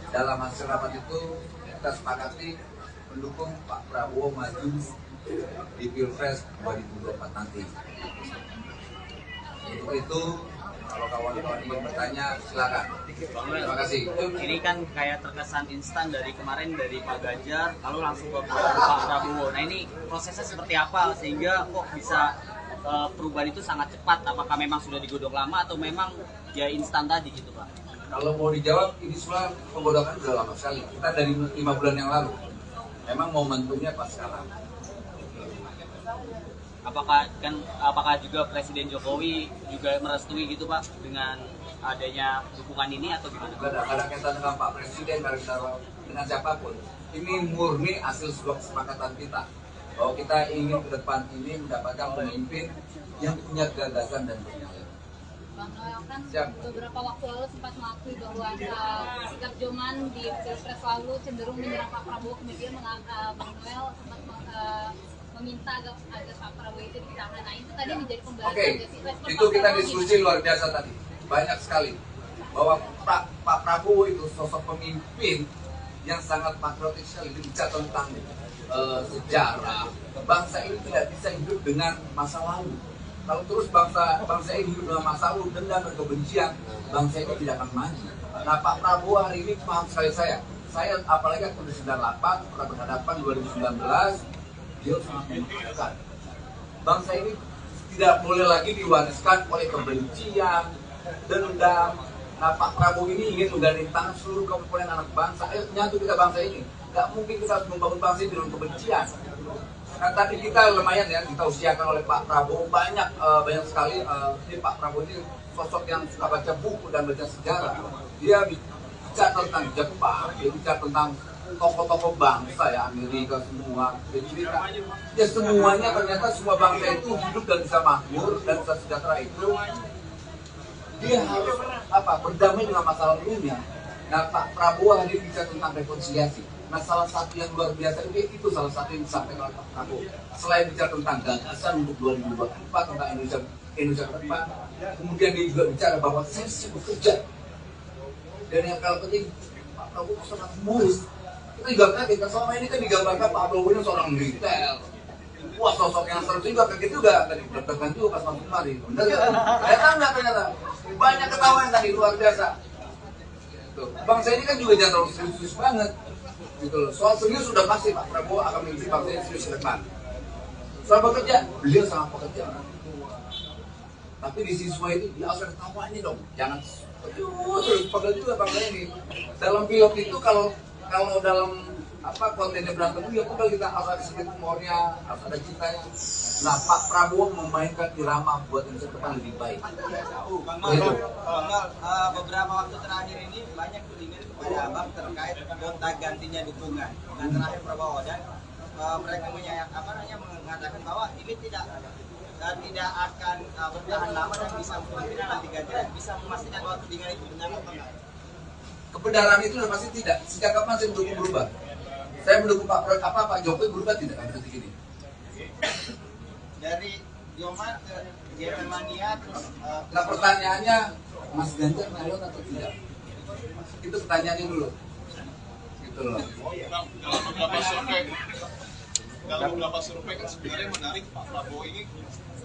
dalam hasil rapat itu kita sepakati mendukung Pak Prabowo maju di Pilpres 2024 nanti. Untuk itu, kalau kawan-kawan ingin bertanya, silakan. Terima kasih. Ini kan kayak terkesan instan dari kemarin dari Pak Ganjar, lalu langsung ke Pak Prabowo. Nah ini prosesnya seperti apa sehingga kok bisa perubahan itu sangat cepat? Apakah memang sudah digodok lama atau memang ya instan tadi gitu Pak? Kalau mau dijawab, ini semua penggodokan sudah lama sekali. Kita dari 5 bulan yang lalu. Memang momentumnya pas sekarang. Apakah juga Presiden Jokowi juga merestui gitu Pak dengan adanya dukungan ini atau gimana? Tidak ada kaitan dengan Pak Presiden, dengan siapapun. Ini murni hasil sebuah kesepakatan kita bahwa kita ingin ke depan ini mendapatkan pemimpin yang punya gagasan dan bernyali. Bang Noel kan beberapa waktu lalu sempat mengakui bahwa sikap Joman di Pilpres lalu cenderung menyerang Pak Prabowo, kemudian Bang Noel sempat meminta agar Pak Prabowo itu ditahan. Nah itu tadi menjadi pembahasan. Oke, itu kita diskusi luar biasa tadi, banyak sekali. bahwa Pak Prabowo itu sosok pemimpin yang sangat patriotik sekali, bicara tentang sejarah. Bangsa ini tidak bisa hidup dengan masa lalu. Kalau terus bangsa ini hidup dengan masa lalu, dendam dan kebencian, bangsa ini tidak akan maju. Nah, Pak Prabowo hari ini paham sekali saya apalagi tahun 98 pernah berhadapan 2019, dia sangat menentukan. Bangsa ini tidak boleh lagi diwariskan oleh kebencian, dendam. Nah, Pak Prabowo ini ingin menggandeng tangan seluruh komponen anak bangsa. Nyatu kita bangsa ini. Gak mungkin kita harus membangun bangsa ini dengan kebencian. Nah, tadi kita lumayan ya, kita usiakan oleh Pak Prabowo banyak sekali. Ini Pak Prabowo ini sosok yang suka baca buku dan baca sejarah. Dia bicara tentang Jepang, dia bicara tentang tokoh-tokoh bangsa ya, Amerika semua. Jadi ya semuanya ternyata semua bangsa itu hidup dan bisa makmur dan bisa sejahtera itu. Dia harus berdamai dengan masa lalunya. Nah, Pak Prabowo hari ini bicara tentang rekonsiliasi. Nah, salah satu yang luar biasa itu salah satu yang disampaikan oleh Pak Prabowo. Selain bicara tentang gagasan untuk 2024 tentang Indonesia ke depan, kemudian dia juga bicara bahwa saya siap bekerja. Dan yang paling penting, Pak Prabowo sangat humoris. Kita juga kaget, selama ini kan digambarkan Pak Prabowo ini seorang militer. Wah, sosok yang seru juga, kaget juga tadi deg-degan juga pas masuk kemari. Bener kan? Ternyata banyak ketahuan tadi, luar biasa. Bangsa ini kan juga jangan terlalu serius banget. Gitu loh. Soal serius sudah pasti Pak Prabowo akan memimpin bangsa ini serius ke depan. Soal bekerja, beliau sangat pekerja. Tapi di siswa itu dia harus ketawanya dong. Jangan terus pegel juga bangsa ini. Dalam pilot itu kalau dalam kontennya berantem ya pegel, kita harus ada sedikit humornya, harus ada cintanya. Nah, Pak Prabowo memainkan irama buat Indonesia depan lebih baik. Beberapa waktu terakhir ini banyak tudingan kepada Abang terkait gonta gantinya dukungan dengan terakhir Prabowo, dan mereka mengatakan bahwa ini tidak akan bertahan lama dan bisa kemungkinan nanti ganti dan bisa memastikan bahwa tudingan itu benar atau tidak. Kebenaran itu sudah pasti tidak. Sejak kapan saya mendukung berubah? Saya mendukung Pak Jokowi berubah tidak sampai detik ini. Dari Joman ke Germania terus. Nah, pertanyaannya, Mas Ganjar nyalon atau tidak? Itu pertanyaannya dulu. Gitu loh. Dalam beberapa survei kan sebenarnya menarik, Pak Prabowo ini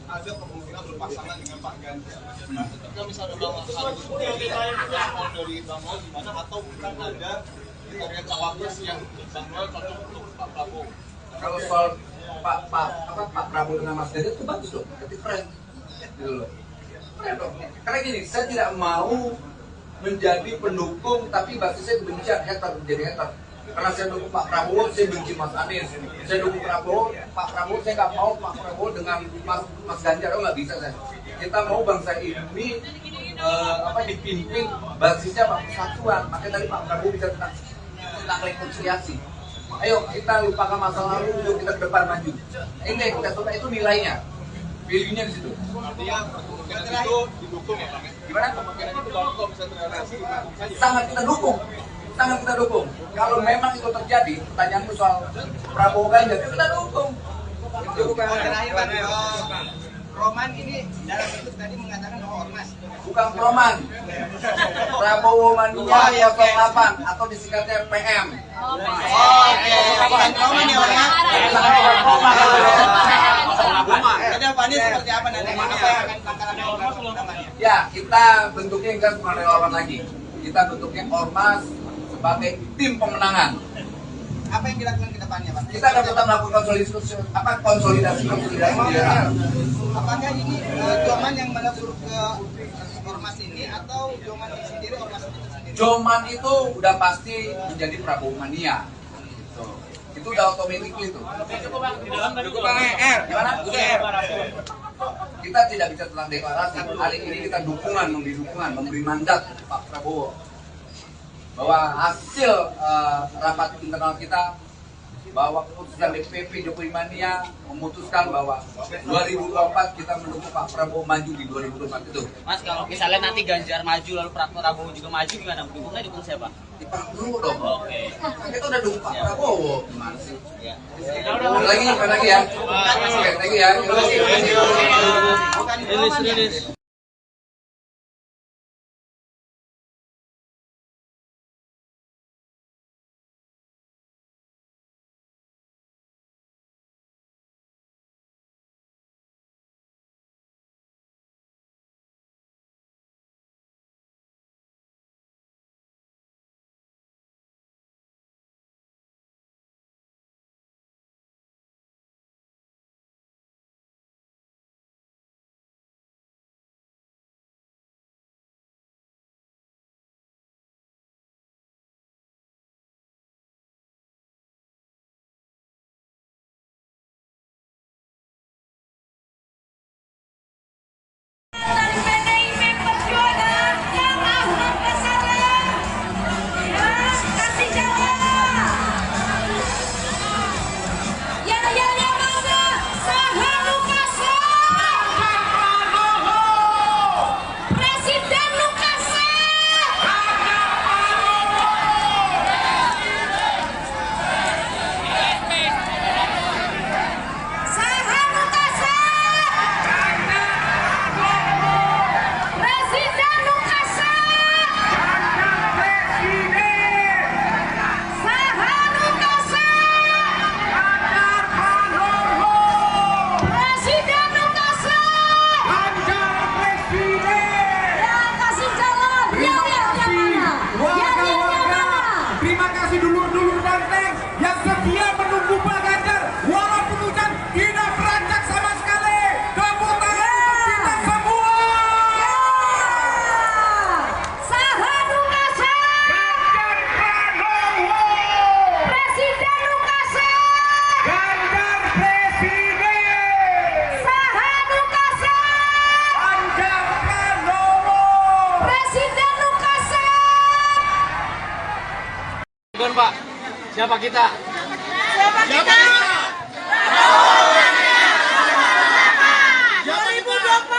ada kemungkinan berpasangan dengan Pak Ganjar. Ketika misalnya Bang Agus respon dari Bang Noel gimana, atau bukan ada kriteria cawapres yang Bang Noel cocok untuk Pak Prabowo? Kalau soal Pak Prabowo dengan Mas Ganjar itu bagus dong, berarti keren. Gitu loh. Keren dong. Karena gini, saya tidak mau menjadi pendukung tapi basisnya kebencian, menjadi hater. Karena saya dukung Pak Prabowo, saya benci Mas Anies. Saya dukung Pak Prabowo, saya nggak mau Pak Prabowo dengan Mas Ganjar, nggak bisa saya. Kita mau bangsa ini dipimpin basisnya persatuan. Makanya tadi Pak Prabowo bisa tentang rekonsiliasi. Ayo kita lupakan masa lalu, yuk kita ke depan maju. Ini kita coba, itu nilainya, value-nya di situ. Artinya kemungkinan itu didukung ya, Bang? Gimana? Kemungkinan itu kalau bisa terrealisasi. Sangat kita dukung. Kalau memang itu terjadi, pertanyaan itu soal Prabowo Ganjar, kita dukung. Terakhir Bang, Roman ini dalam bentuk tadi mengatakan bahwa ormas. Bukan Roman, Prabowo Mania 08 atau disingkatnya PM. Bukan Roman ya, Bang. Jadi Pak Anies seperti apa nanti? Apa yang akan langkah-langkah? Ya, kita bentuknya enggak cuma relawan lagi. Kita bentuknya ormas sebagai tim pemenangan. Apa yang dilakukan ke depannya, Pak? Kita akan tetap melakukan konsolidasi. Apakah ini Joman yang melebur ke ormas ini atau Joman sendiri ormas itu sendiri? Joman itu udah pasti menjadi Prabowo Mania. Itu udah otomatis itu. Gimana? Kita tidak bisa tentang deklarasi. Hari ini kita memberi dukungan, memberi mandat Pak Prabowo bahwa hasil rapat internal kita, bahwa keputusan DPP Jokowi Mania memutuskan bahwa 2024 kita mendukung Pak Prabowo maju di 2024 itu. Mas, kalau misalnya nanti Ganjar maju lalu Prabowo juga maju, gimana? Dukung siapa? Di Prabowo dong. Oke. Kita udah dukung Pak Prabowo. Gimana sih? Ya. Lagi ya. Oke, thank you ya. Terima kasih. Rilis. Siapa kita? Siapa kita? 2024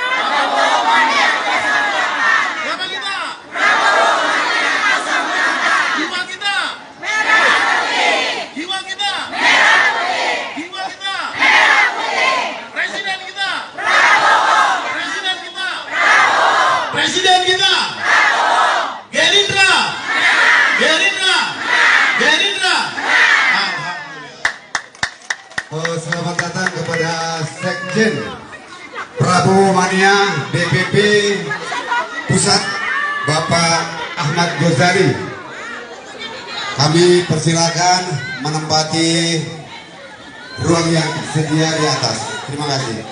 Presiden kita, Gerindra. Selamat datang kepada Sekjen Prabowo Mania DPP Pusat Bapak Ahmad Ghazali. Kami persilakan menempati ruang yang sedia di atas. Terima kasih.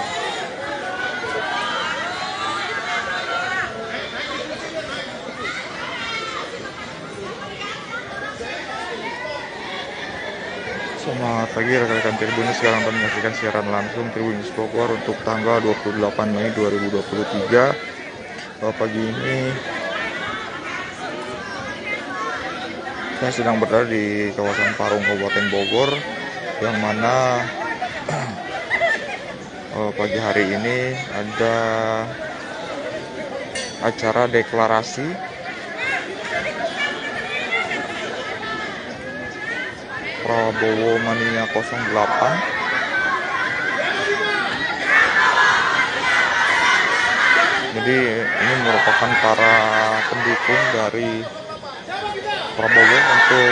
Selamat pagi rekan-rekan Tribunnews, sekarang kami menyaksikan siaran langsung Tribunnews Bogor untuk tanggal 28 Mei 2023. Pagi ini saya sedang berada di kawasan Parung Kabupaten Bogor, yang mana pagi hari ini ada acara deklarasi Prabowo Mania 08. Jadi ini merupakan para pendukung dari Prabowo untuk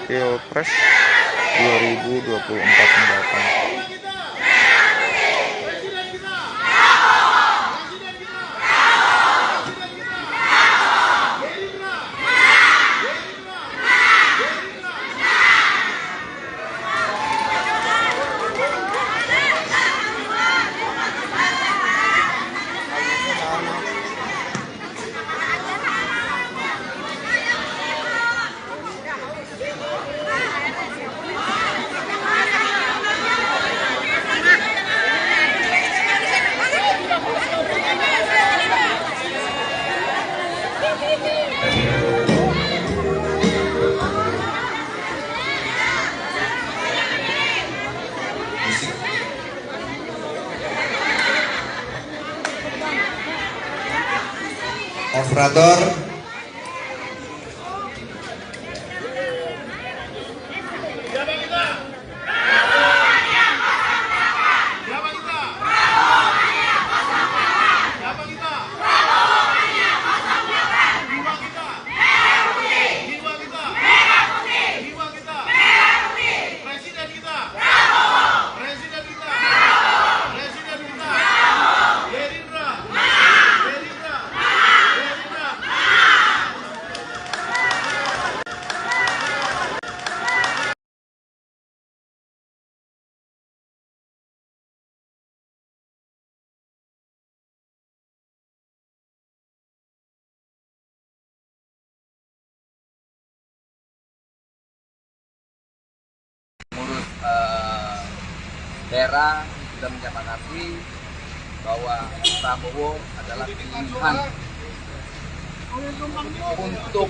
Pilpres 2024 mendatang. Operator, Pengurus daerah sudah menyepakati bahwa Prabowo adalah pilihan untuk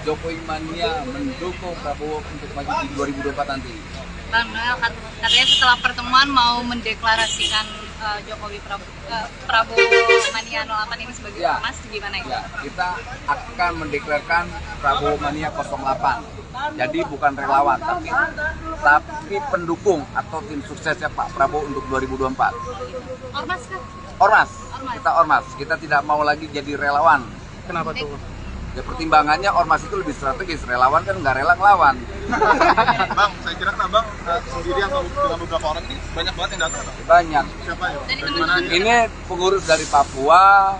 Jokowi Mania mendukung Prabowo untuk maju di 2024 nanti. Bang Noel, katanya setelah pertemuan mau mendeklarasikan Prabowo Mania 08 ini sebagai ormas, gimana ya? Ya, kita akan mendeklarasikan Prabowo Mania 08. Jadi bukan relawan, tapi pendukung atau tim suksesnya Pak Prabowo untuk 2024. Ormas kan? Ormas. Kita ormas. Kita tidak mau lagi jadi relawan. Kenapa tuh? Ya pertimbangannya ormas itu lebih strategis, relawan kan nggak rela ngelawan. Bang, saya kira kan Abang sendiri atau dengan beberapa orang ini banyak banget yang datang. Banyak. Siapa ya? Dari mana aja? Ini pengurus dari Papua,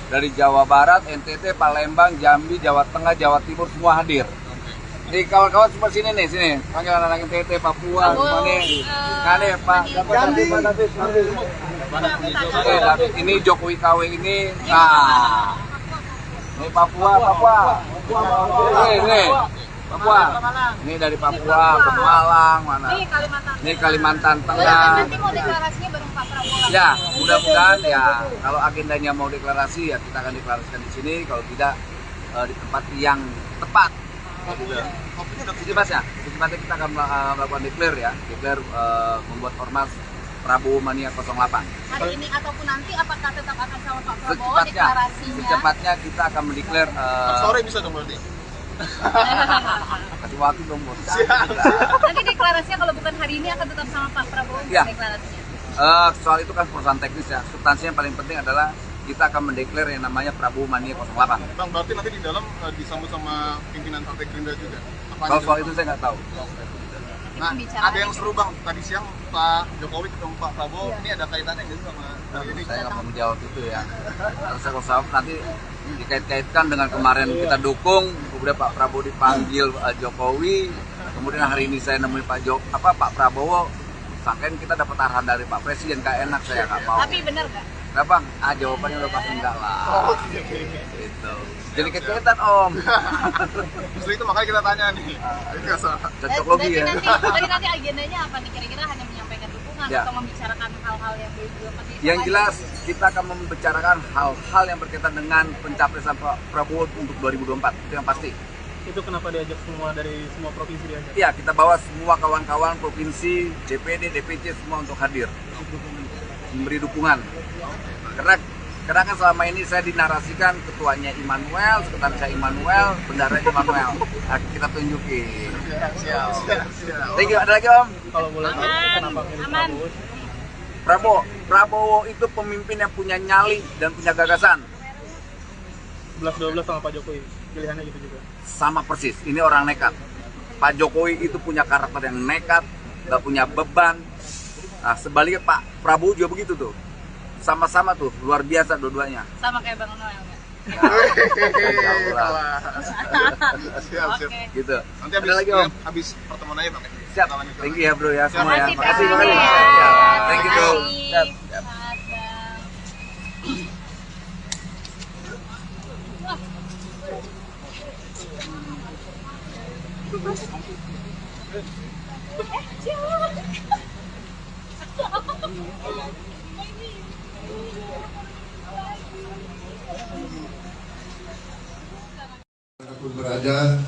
dari Jawa Barat, NTT, Palembang, Jambi, Jawa Tengah, Jawa Timur semua hadir. Nih kawan-kawan semua sini nih, sini. Panggil anak-anak NTT, Papua, semua nih. Nah nih Pak, Jambi. Oke, David, ini Jokowi KW ini. Nah, ini Papua. Ini Papua. Ini dari Papua, Malang, mana? Ini Kalimantan Tengah. Nanti mau deklarasinya bareng Pak Prabowo. Ya, mudah-mudahan ya kalau agendanya mau deklarasi ya kita akan deklarasikan di sini. Kalau tidak di tempat yang tepat Secepatnya kita akan melakukan declare ya, membuat ormas Prabowo Mania 08. Hari ini ataupun nanti apakah tetap akan sama Pak Prabowo deklarasinya? Secepatnya kita akan mendeklar. Sore bisa dong berarti. Kasih waktu dong bos. Nanti deklarasinya kalau bukan hari ini akan tetap sama Pak Prabowo ya. Deklarasinya. Soal itu kan perusahaan teknis ya. Substansinya yang paling penting adalah kita akan mendeklar yang namanya Prabowo Mania 08. Bang, berarti nanti di dalam disambut sama pimpinan Partai Gerindra juga? Kalau soal itu saya nggak tahu. Nah, ada yang seru Bang, tadi siang Pak Jokowi ketemu Pak Prabowo, ini ada kaitannya nggak sih sama ini? Saya nggak mau menjawab itu ya. Kalau nanti dikait-kaitkan dengan kemarin kita dukung, kemudian Pak Prabowo dipanggil Jokowi, kemudian hari ini saya nemuin Pak Prabowo, sangkain kita dapat arahan dari Pak Presiden, kayak enak, saya nggak mau. Tapi benar nggak? Nggak Bang, jawabannya udah pasti enggak lah. Oh, gitu. Jadi kaitan Om. Justru itu makanya kita tanya nih. Cocok logi ya. Nanti agendanya apa nih? Kira-kira hanya menyampaikan dukungan ya, atau membicarakan hal-hal yang belum pasti? Yang jelas kita akan membicarakan hal-hal yang berkaitan dengan pencapresan Pak Prabowo untuk 2024. Itu yang pasti. Itu kenapa diajak semua dari semua provinsi diajak? Iya, kita bawa semua kawan-kawan provinsi, DPD, DPC semua untuk hadir. Memberi dukungan. Karena kan selama ini saya dinarasikan ketuanya Immanuel, sekretarisnya Immanuel, bendaranya Immanuel. Nah, kita tunjukin. Siap. Thank you. Ada lagi Om? Kalau boleh tahu kenapa milih Prabowo? Prabowo itu pemimpin yang punya nyali dan punya gagasan. 11-12 sama Pak Jokowi, pilihannya gitu juga. Sama persis, ini orang nekat. Pak Jokowi itu punya karakter yang nekat, gak punya beban. Nah, sebaliknya Pak Prabowo juga begitu tuh. Sama-sama tuh, luar biasa dua-duanya. Sama kayak Bang Noel nggak? Siap. Oke. Gitu. Nanti ada lagi Om? habis pertemuan aja Bang. Siap. Thank you ya bro ya semua ya. Makasih, Makasih. Bang. Thank you bro. Siap. Dimanapun berada,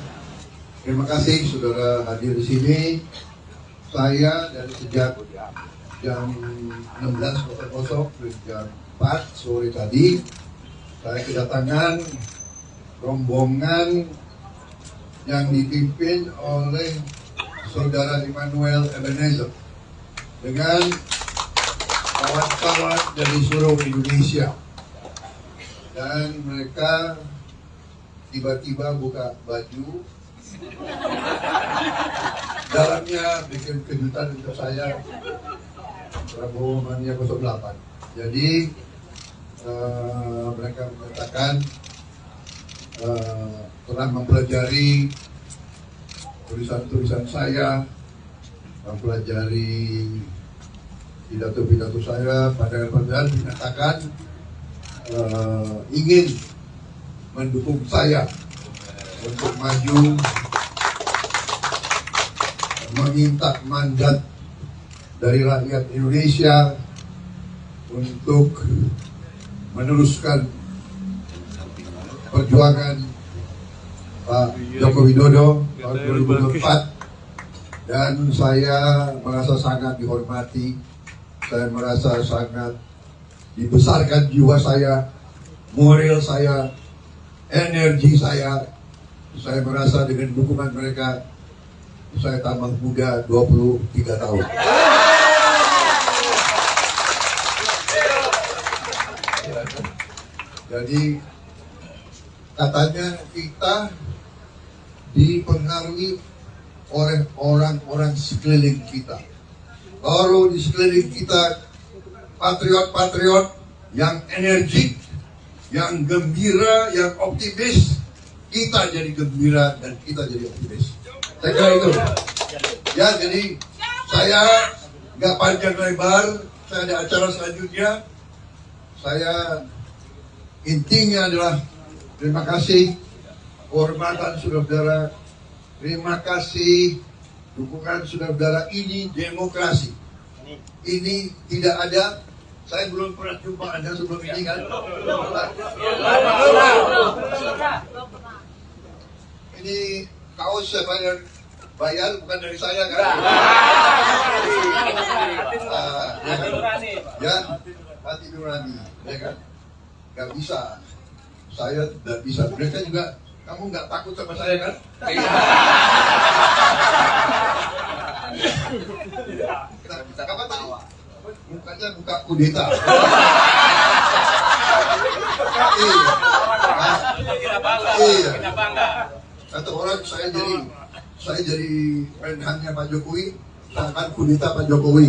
terima kasih saudara hadir di sini. Saya dari sejak jam 16.00 jam 4 sore tadi, saya kedatangan rombongan yang dipimpin oleh saudara Immanuel Ebenezer dengan kawan-kawan dari seluruh Indonesia, dan mereka tiba-tiba buka baju, dalamnya bikin kejutan untuk saya, Prabowo Mania 08. Jadi mereka mengatakan telah mempelajari tulisan-tulisan saya, mempelajari pidato-pidato saya, pandangan-pandangan, menyatakan ingin mendukung saya untuk maju, meminta mandat dari rakyat Indonesia untuk meneruskan perjuangan Pak Joko Widodo tahun 2024, dan saya merasa sangat dihormati, saya merasa sangat dibesarkan jiwa saya, moral saya, energi saya merasa dengan dukungan mereka saya tambah muda 23 tahun. Jadi katanya kita dipengaruhi oleh orang-orang sekeliling kita. Kalau di sekeliling kita patriot-patriot yang energik, yang gembira, yang optimis, kita jadi gembira dan kita jadi optimis. Saya kira itu. Ya, jadi saya nggak panjang lebar, saya ada acara selanjutnya. Saya intinya adalah terima kasih kehormatan saudara-saudara, terima kasih dukungan saudara-saudara. Ini demokrasi. Ini tidak ada. Saya belum pernah jumpa Anda sebelum ini kan? Ini kaos siapa yang bayar, bukan dari saya kan? Ya, hati nurani, ya kan? Gak bisa, saya tidak bisa. Mereka juga, kamu nggak takut sama saya kan? Apa tadi? Mukanya muka kudeta. Iya. Kata orang saya jadi menhannya Pak Jokowi, tangan kudeta Pak Jokowi.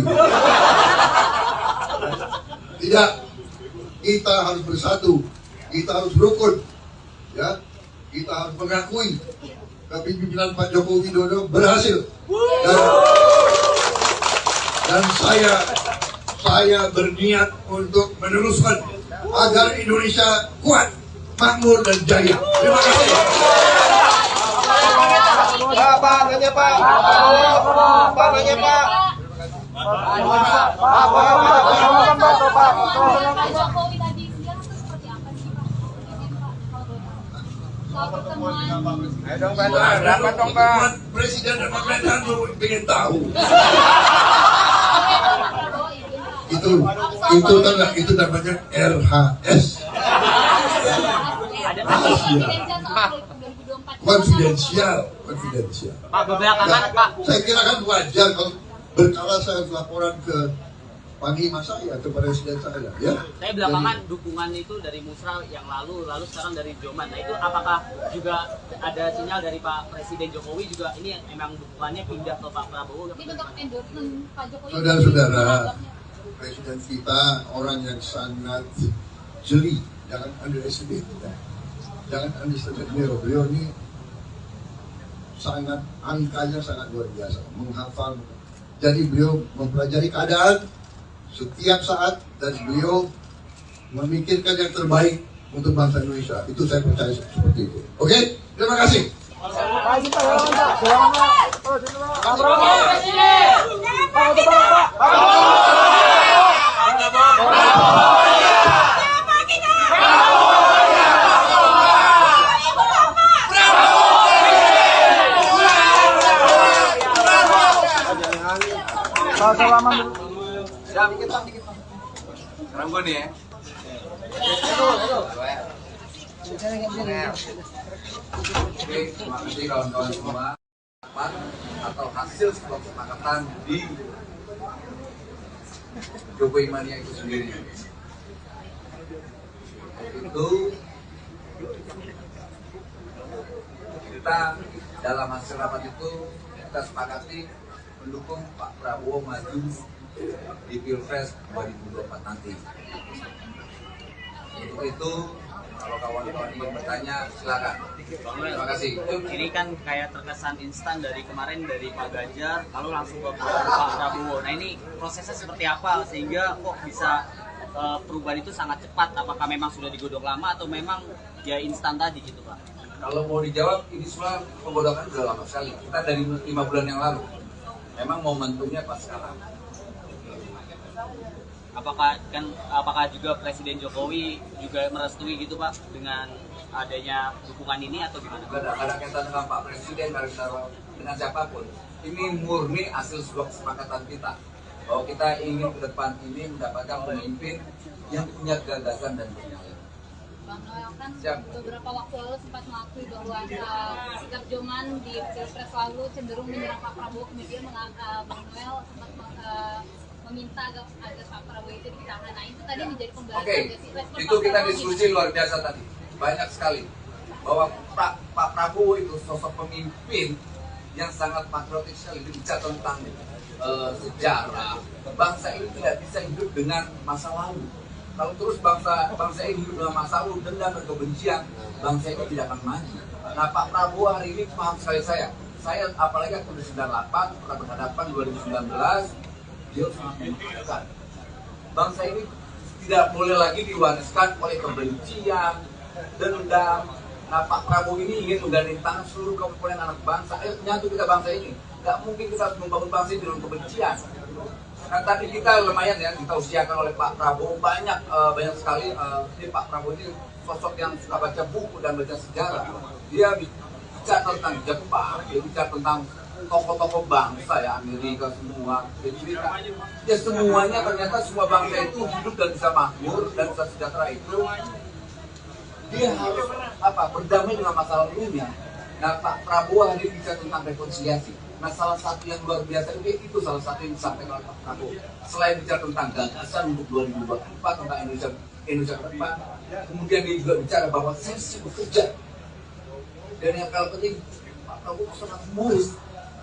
Tidak, kita harus bersatu, kita harus rukun, ya, kita harus mengakui kepemimpinan Pak Joko Widodo berhasil. Dan saya berniat untuk meneruskan agar Indonesia kuat, makmur dan jaya. Terima kasih. Pak, nanya Pak. Pak, nanya Pak. Pak Jokowi tadi siang itu seperti apa sih Pak? Soal pertemuan Presiden dan pemerintahan ingin tahu. Itu namanya RHS. Konfidensial. Pak, belakangan Pak. Saya kira kan wajar kalau berkala saya laporan ke panglima saya, ke presiden saya, ya. Saya belakangan dukungan itu dari Musra yang lalu sekarang dari Joman. Nah itu apakah juga ada sinyal dari Pak Presiden Jokowi juga ini memang dukungannya pindah ke Pak Prabowo? Ini bentuk endorsement Pak Jokowi. Saudara-saudara, presiden kita orang yang sangat jeli, jangan underestimate. Jangan underestimate beliau. Beliau ini sangat, angkanya sangat luar biasa, menghafal. Jadi beliau mempelajari keadaan setiap saat dan beliau memikirkan yang terbaik untuk bangsa Indonesia. Itu saya percaya seperti itu. Oke, terima kasih. Siap, dikit Pak. Sekarang gue nih ya. Oke, terima kasih kawan-kawan semua. Atau hasil sebuah kesepakatan di Jokowi Mania itu sendiri. Itu kita dalam hasil rapat itu kita sepakati mendukung Pak Prabowo maju di Pilpres 2024 nanti. Untuk itu, kalau kawan-kawan ingin bertanya, silakan. Terima kasih. Ini kan kayak terkesan instan dari kemarin dari Pak Ganjar, lalu langsung ke Pak Prabowo. Nah ini prosesnya seperti apa sehingga kok bisa perubahan itu sangat cepat? Apakah memang sudah digodok lama atau memang ya instan tadi gitu Pak? Kalau mau dijawab, ini semua penggodokan sudah lama sekali. Kita dari 5 bulan yang lalu. Memang momentumnya pas sekarang. Apakah juga Presiden Jokowi juga merestui gitu Pak dengan adanya dukungan ini atau gimana? Tidak ada kaitan dengan Pak Presiden, dengan siapapun. Ini murni hasil sebuah kesepakatan kita bahwa kita ingin ke depan ini mendapatkan pemimpin yang punya gagasan dan punya. Bang Noel kan beberapa waktu lalu sempat mengakui bahwa sikap Joman di Pilpres lalu cenderung menyerang Pak Prabowo, kemudian Bang Noel sempat meminta agar Pak Prabowo itu ditahan. Nah itu tadi menjadi pembahasan. Oke, itu kita diskusi luar biasa tadi, banyak sekali bahwa Pak Prabowo itu sosok pemimpin yang sangat patriotik sekali, berbicara tentang sejarah. Bangsa ini tidak bisa hidup dengan masa lalu. Kalau terus bangsa ini hidup dengan masa lalu, dendam dan kebencian, bangsa ini tidak akan maju. Nah Pak Prabowo hari ini paham sekali saya apalagi aku 98 pernah berhadapan 2019, dia sangat membutuhkan. Bangsa ini tidak boleh lagi diwariskan oleh kebencian, dendam. Nah Pak Prabowo ini ingin menggandeng tangan seluruh komponen anak bangsa. Nyatu kita bangsa ini. Gak mungkin kita harus membangun bangsa ini dengan kebencian. Nah tadi kita lumayan ya, kita usiakan oleh Pak Prabowo banyak sekali. Ini Pak Prabowo ini sosok yang suka baca buku dan baca sejarah. Dia bicara tentang Jepang, dia bicara tentang tokoh-tokoh bangsa ya, Amerika semua, ya semuanya ternyata semua bangsa itu hidup dan bisa makmur dan bisa sejahtera itu dia harus berdamai dengan masa lalunya. Nah, Pak Prabowo hari ini bicara tentang rekonsiliasi. Nah, salah satu yang luar biasa itu salah satu yang disampaikan oleh Pak Prabowo. Selain bicara tentang gagasan untuk 2024 tentang Indonesia ke depan, kemudian dia juga bicara bahwa saya bekerja. Dan yang paling penting, Pak Prabowo sangat humoris.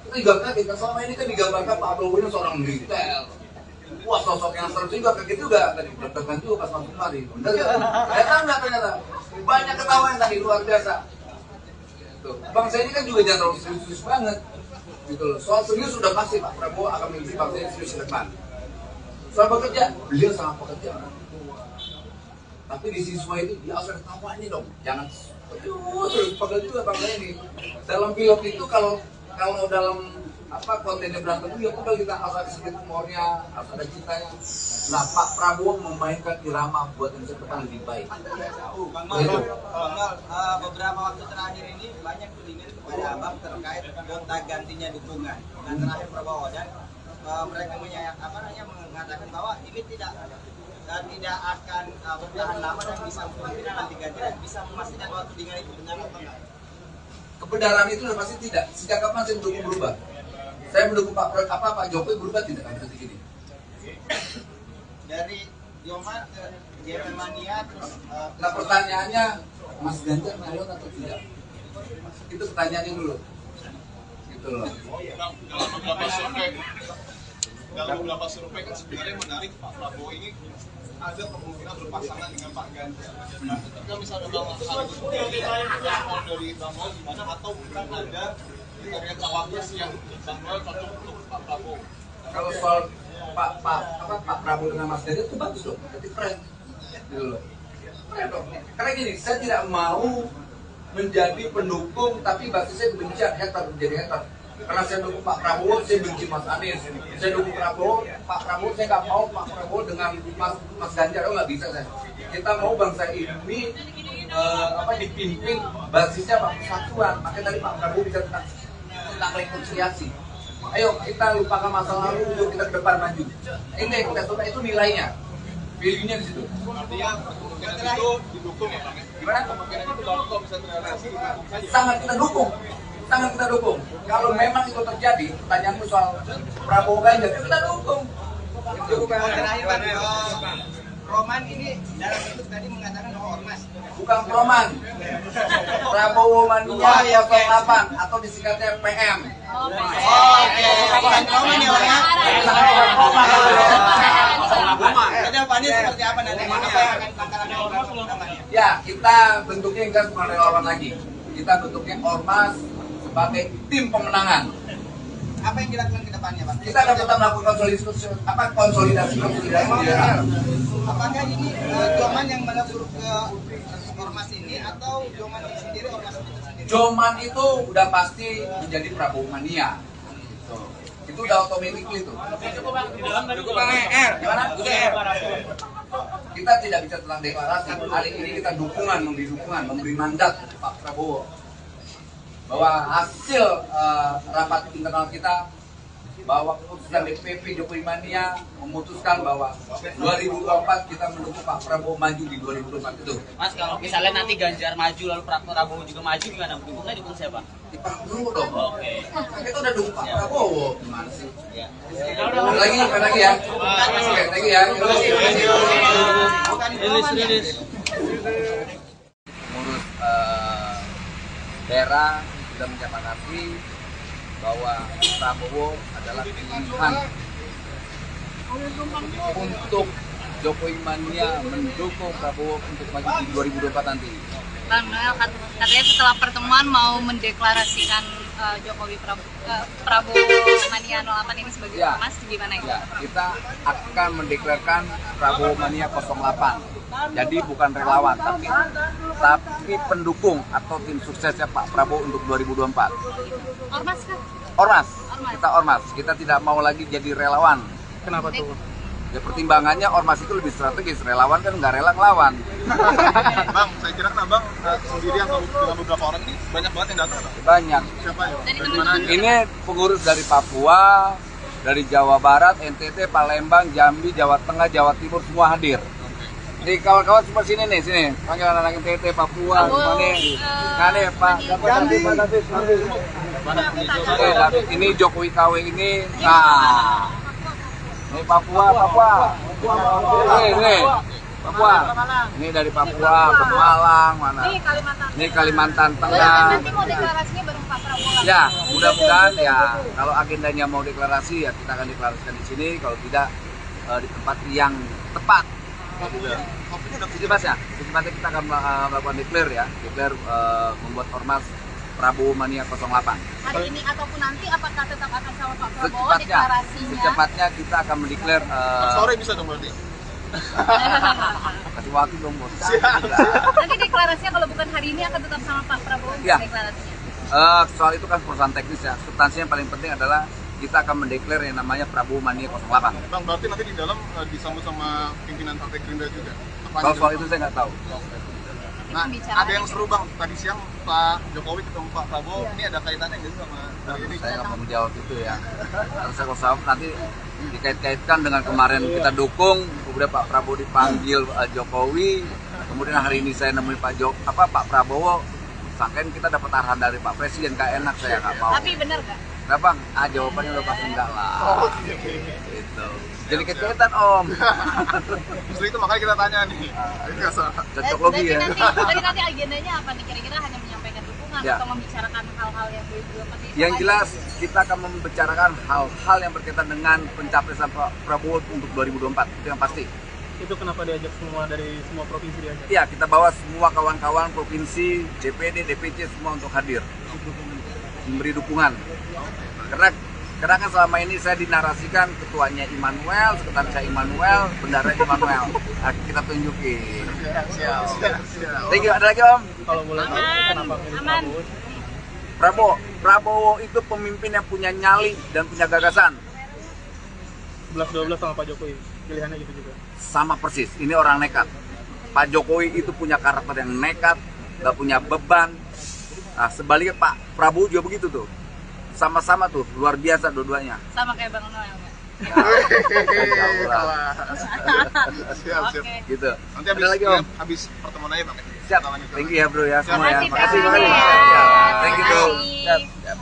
Kita juga kaget, selama ini kan digambarkan Pak Prabowo ini seorang militer. Wah, sosok yang seru juga, kaget juga tadi, deg-degan juga pas masuk kemari. Bener ya? Ternyata banyak ketahuan tadi, luar biasa. Bangsa ini kan juga jangan terlalu serius-serius banget. Gitu loh. Soal serius sudah pasti Pak Prabowo akan memimpin bangsa ini serius ke depan. Soal bekerja, beliau sangat pekerja. Tapi di siswa itu dia harus ketawanya dong, jangan terus pegel juga bangsa ini. Dalam film itu kalau dalam kontennya berantem itu ya pegel, kita harus ada sedikit humornya, harus ada cintanya. Nah, Pak Prabowo memainkan irama buat Indonesia depan lebih baik. Bang Mal, beberapa waktu terakhir ini banyak tudingan kepada Abang terkait gonta gantinya dukungan dengan terakhir Prabowo, dan mereka mengatakan bahwa ini tidak akan bertahan lama dan bisa kemungkinan nanti ganti dan bisa memastikan bahwa tudingan itu benar atau tidak. Kebenaran itu sudah pasti tidak. Sejak kapan saya mendukung berubah? Saya mendukung Pak Jokowi berubah tidak kan detik ini. Dari Joman ke Germania terus. Nah, pertanyaannya, Mas Ganjar nyalon atau tidak? Itu pertanyaannya dulu. Gitu loh. Dalam beberapa survei kan sebenarnya menarik, Pak Prabowo ini ada kemungkinan berpasangan dengan Pak Ganjar. Ketika misalnya Bang Agus respon dari Bang Mal gimana, atau bukan ada kriteria cawapres yang Bang Mal cocok untuk Pak Prabowo? Kalau soal Pak Prabowo dengan Mas Ganjar itu bagus dong, berarti keren. Gitu loh. Keren dong. Karena gini, saya tidak mau menjadi pendukung tapi basisnya kebencian, menjadi hater. Karena saya dukung Pak Prabowo, saya benci Mas Anies. Saya dukung Pak Prabowo, saya nggak mau Pak Prabowo dengan Mas Ganjar, nggak bisa saya. Kita mau bangsa ini dipimpin basisnya Pak Persatuan. Makanya tadi Pak Prabowo bisa tentang rekonsiliasi. Ayo kita lupakan masa lalu, yuk kita ke depan maju. Ini kita coba, itu nilainya, value-nya di situ. Artinya kemungkinan itu didukung ya Bang? Gimana? Kemungkinan itu kalau bisa terrealisasi didukung saja. Sangat kita dukung. Kalau memang itu terjadi, pertanyaanmu soal Prabowo Ganjar, kita dukung. Itu bukan terakhir Bang. Roman ini dalam itu tadi mengatakan bahwa ormas. Bukan Roman. Prabowo Mania 08 atau disingkatnya PM. Oke. Bukan Roman ya Bang. Kedepannya seperti apa nanti? Apa yang akan langkah-langkah? Ya, kita bentuknya enggak cuma relawan lagi. Kita bentuknya ormas sebagai tim pemenangan. Apa yang dilakukan ke depannya, Bang? Kita akan tetap melakukan konsolidasi. Apakah ini Joman yang melebur ke ormas ini atau Joman sendiri ormas itu sendiri? Joman itu udah pasti menjadi Prabowo Mania. Itu udah otomatis itu. Gimana? Kita tidak bisa tentang deklarasi. Hari ini kita memberi dukungan, memberi mandat Pak Prabowo bahwa hasil rapat internal kita, bahwa keputusan DPP Jokowi Mania memutuskan bahwa 2024 kita mendukung Pak Prabowo maju di 2024 itu. Mas, kalau misalnya nanti Ganjar maju lalu Pak Prabowo juga maju, gimana? Dukung siapa? Di Pak Prabowo dong. Oke. Kita udah dukung Pak Prabowo. Gimana sih? Ya. Lagi ya. Oke, thank you ya. Terima kasih. Mengurus daerah sudah menyepakati bahwa Prabowo adalah pilihan untuk Jokowi Mania mendukung Prabowo untuk maju di 2024 nanti. Bang Noel katanya setelah pertemuan mau mendeklarasikan Prabowo Mania 08 ini sebagai ormas, gimana itu? Ya, kita akan mendeklarasikan Prabowo Mania 08. Jadi bukan relawan, tapi pendukung atau tim suksesnya Pak Prabowo untuk 2024. Ormas kan? Ormas. Kita ormas. Kita tidak mau lagi jadi relawan. Kenapa tuh? Ya pertimbangannya ormas itu lebih strategis, relawan kan nggak rela ngelawan. Bang, saya kira kan abang sendiri atau dengan beberapa orang ini banyak banget yang datang. Banyak. Siapa ya? Dari mana aja? Ini pengurus dari Papua, dari Jawa Barat, NTT, Palembang, Jambi, Jawa Tengah, Jawa Timur semua hadir. Nih kawan-kawan semua sini nih, sini. Panggil anak-anak NTT, Papua, semua nih. Nah nih Pak, David, David, ini Jokowi KW ini. Nah, ini Papua. Nih, Papua. Ini dari Papua, ke Malang, mana? Ini Kalimantan Tengah. Nanti mau deklarasinya bareng Pak Prabowo. Ya, mudah-mudahan ya kalau agendanya mau deklarasi ya kita akan deklarasikan di sini, kalau tidak di tempat yang tepat. Secepatnya kita akan melakukan declare ya, membuat ormas Prabowo Mania 08. Hari ini ataupun nanti apakah tetap akan sama Pak Prabowo deklarasinya? Secepatnya kita akan mendeklar. Sore bisa dong berarti. Kasih waktu dong bos. Nanti deklarasinya kalau bukan hari ini akan tetap sama Pak Prabowo Ya. deklarasinya. Soal itu kan perusahaan teknis ya. Substansinya yang paling penting adalah kita akan mendeklar yang namanya Prabowo Mania 08. Bang, berarti nanti di dalam disambut sama pimpinan Partai Gerindra juga. Kalau soal itu saya nggak tahu. Nah, ada yang seru Bang, tadi siang Pak Jokowi ketemu Pak Prabowo, ini ada kaitannya nggak sih sama hari ini? Saya nggak mau menjawab itu ya. Terus kalau nanti dikait-kaitkan dengan kemarin kita dukung, kemudian Pak Prabowo dipanggil Jokowi, kemudian hari ini saya nemuin Pak Prabowo, sangkain kita dapat arahan dari Pak Presiden, kayak enak, saya nggak mau. Tapi benar nggak? Nah Bang, jawabannya udah pasti enggak lah. Gitu. Jadi kaitan Om. Justru itu makanya kita tanya nih. Cocok logi ya. Nanti agendanya apa nih? Kira-kira hanya menyampaikan dukungan Ya. atau membicarakan hal-hal yang belum pasti? Yang jelas kita akan membicarakan hal-hal yang berkaitan dengan pencapresan Pak Prabowo untuk 2024, itu yang pasti. Itu kenapa diajak semua dari semua provinsi diajak? Iya, kita bawa semua kawan-kawan provinsi, DPD, DPC semua untuk hadir, memberi dukungan. Karena kan selama ini saya dinarasikan ketuanya Immanuel, sekretarisnya Immanuel, bendara Immanuel. Nah, kita tunjukin. Siap. Thank you. Ada lagi Om? Kalau boleh tahu kenapa milih Prabowo? Prabowo itu pemimpin yang punya nyali dan punya gagasan. 11-12 sama Pak Jokowi, pilihannya gitu juga. Sama persis, ini orang nekat. Pak Jokowi itu punya karakter yang nekat, gak punya beban. Nah, sebaliknya Pak Prabowo juga begitu tuh. Sama-sama tuh, luar biasa dua-duanya. Sama kayak Bang Noel nggak? Siap. Oke. Gitu. Nanti Ada lagi Om? habis pertemuan aja Bang. Siap. Thank you ya bro ya semua ya. Makasih, Makasih. ya. Thank you bro. Makasih. Siap.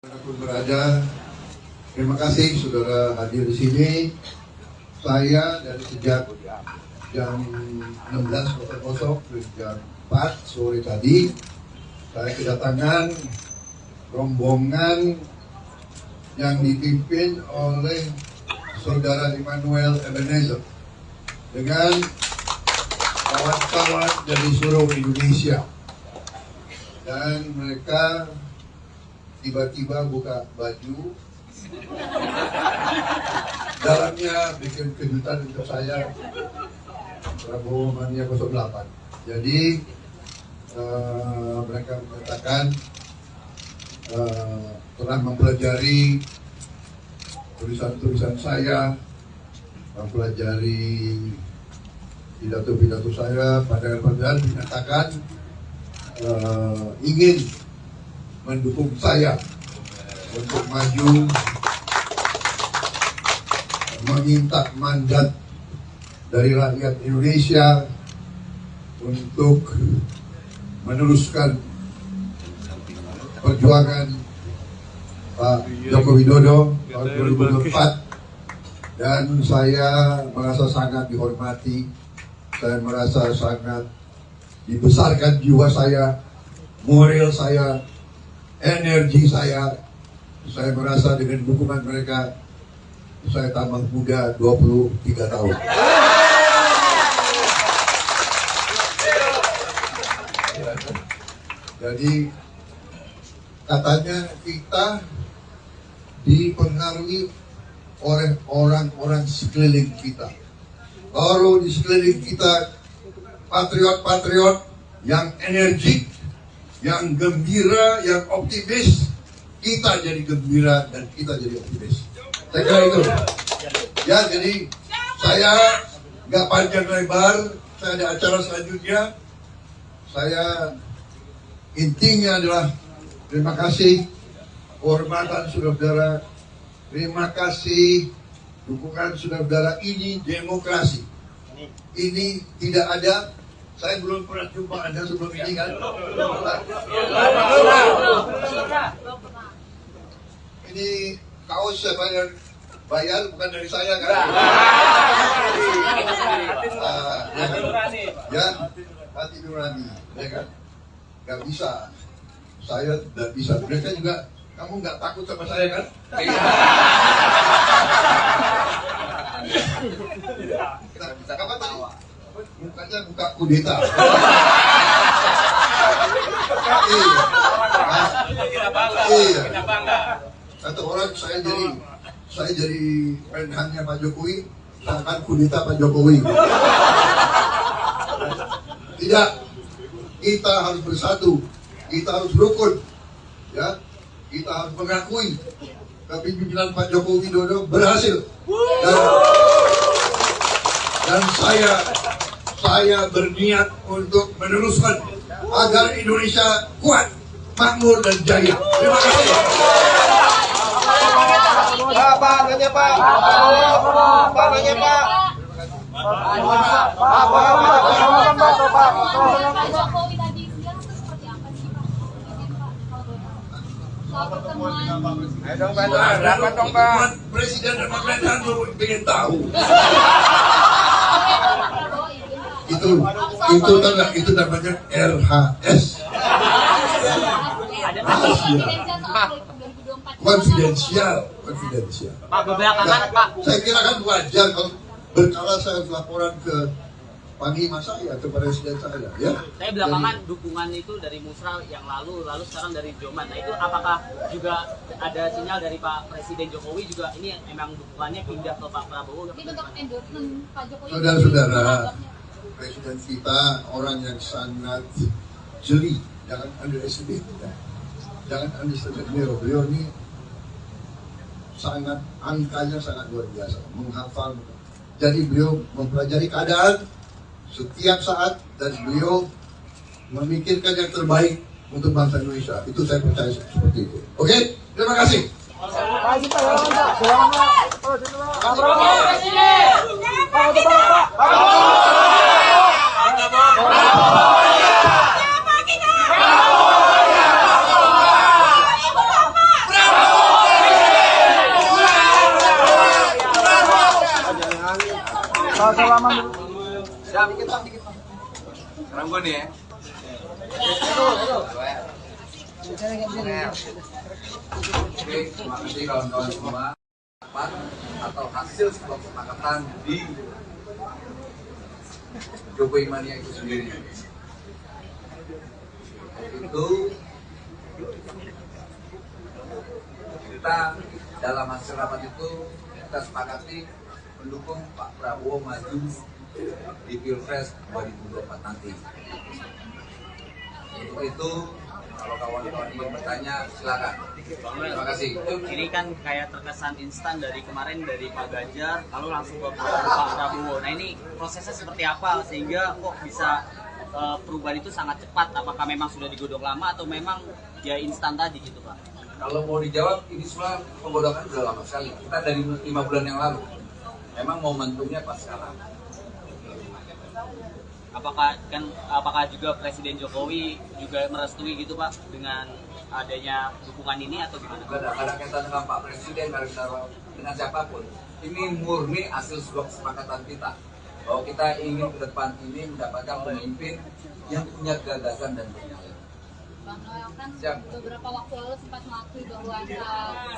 Dimanapun berada, terima kasih saudara hadir di sini. Saya dari sejak jam 16.00 ke jam 4 sore tadi, saya kedatangan rombongan yang dipimpin oleh saudara Immanuel Ebenezer dengan kawan-kawan dari seluruh Indonesia, dan mereka tiba-tiba buka baju, dalamnya bikin kejutan untuk saya, Prabowo Mania 08. Jadi mereka mengatakan telah mempelajari tulisan-tulisan saya, mempelajari pidato-pidato saya, pandangan-pandangan, menyatakan ingin mendukung saya untuk maju, meminta mandat dari rakyat Indonesia untuk meneruskan perjuangan Pak Joko Widodo tahun 2024, dan saya merasa sangat dihormati, saya merasa sangat dibesarkan jiwa saya, moral saya, energi saya merasa dengan dukungan mereka saya tambah muda 23 tahun. Jadi katanya kita dipengaruhi oleh orang-orang sekeliling kita. Kalau di sekeliling kita patriot-patriot yang energik, yang gembira, yang optimis, kita jadi gembira dan kita jadi optimis. Saya kira itu. Ya, jadi saya nggak panjang lebar, saya ada acara selanjutnya. Saya intinya adalah terima kasih kehormatan saudara-saudara, terima kasih dukungan saudara-saudara. Ini demokrasi. Ini tidak ada. Saya belum pernah jumpa Anda sebelum ini kan? Ini kaos siapa yang bayar, bukan dari saya kan? Ya, hati nurani, ya kan? Gak bisa, saya tidak bisa. Mereka juga, kamu nggak takut sama saya kan? Kapan tadi? Mukanya muka kudeta. Iya. Kata orang saya jadi menhannya Pak Jokowi, akan kudeta Pak Jokowi. Tidak, kita harus bersatu, kita harus rukun, ya, kita harus mengakui kepemimpinan Pak Jokowi Widodo berhasil. Dan saya berniat untuk meneruskan agar Indonesia kuat, makmur dan jaya. Terima kasih. Pak, nanya Pak. Pak, nanya Pak. Pak Jokowi tadi siang itu seperti apa sih Pak? Soal pertemuan Presiden dan pemerintahan ingin tahu. Itu namanya RHS. Konfidensial. Pak, belakangan Pak. Saya kira kan wajar kalau berkala saya laporan ke panglima saya, ke presiden saya, ya. Saya belakangan dukungan itu dari Musra yang lalu sekarang dari Joman. Nah itu apakah juga ada sinyal dari Pak Presiden Jokowi juga ini memang dukungannya pindah ke Pak Prabowo? Ini bentuk endorsement Pak Jokowi. Saudara-saudara, presiden kita orang yang sangat jeli, jangan underestimate. Jangan underestimate beliau ini sangat, angkanya sangat luar biasa, menghafal. Jadi beliau mempelajari keadaan setiap saat dan beliau memikirkan yang terbaik untuk bangsa Indonesia. Itu saya percaya seperti itu. Oke, terima kasih. Siap, dikit Pak. Sekarang gue nih ya. Oke, terima kasih kawan-kawan semua. Atau hasil sebuah kesepakatan di Jokowi Mania itu sendiri. Itu kita dalam hasil rapat itu kita sepakati mendukung Pak Prabowo maju di Pilpres 2024 nanti. Untuk itu, kalau kawan-kawan ingin bertanya, silakan. Terima kasih. Ini kan kayak terkesan instan dari kemarin dari Pak Ganjar, lalu langsung ke Pak Prabowo. Nah ini prosesnya seperti apa sehingga kok bisa perubahan itu sangat cepat? Apakah memang sudah digodok lama atau memang ya instan tadi gitu Pak? Kalau mau dijawab, ini semua penggodokan sudah lama sekali. Kita dari 5 bulan yang lalu. Memang momentumnya pas sekarang. Apakah juga Presiden Jokowi juga merestui gitu Pak dengan adanya dukungan ini atau gimana? Tidak ada kaitan dengan Pak Presiden, dengan siapapun. Ini murni hasil sebuah kesepakatan kita bahwa kita ingin ke depan ini mendapatkan pemimpin yang punya gagasan dan punya. Bang Noel kan beberapa waktu lalu sempat mengakui bahwa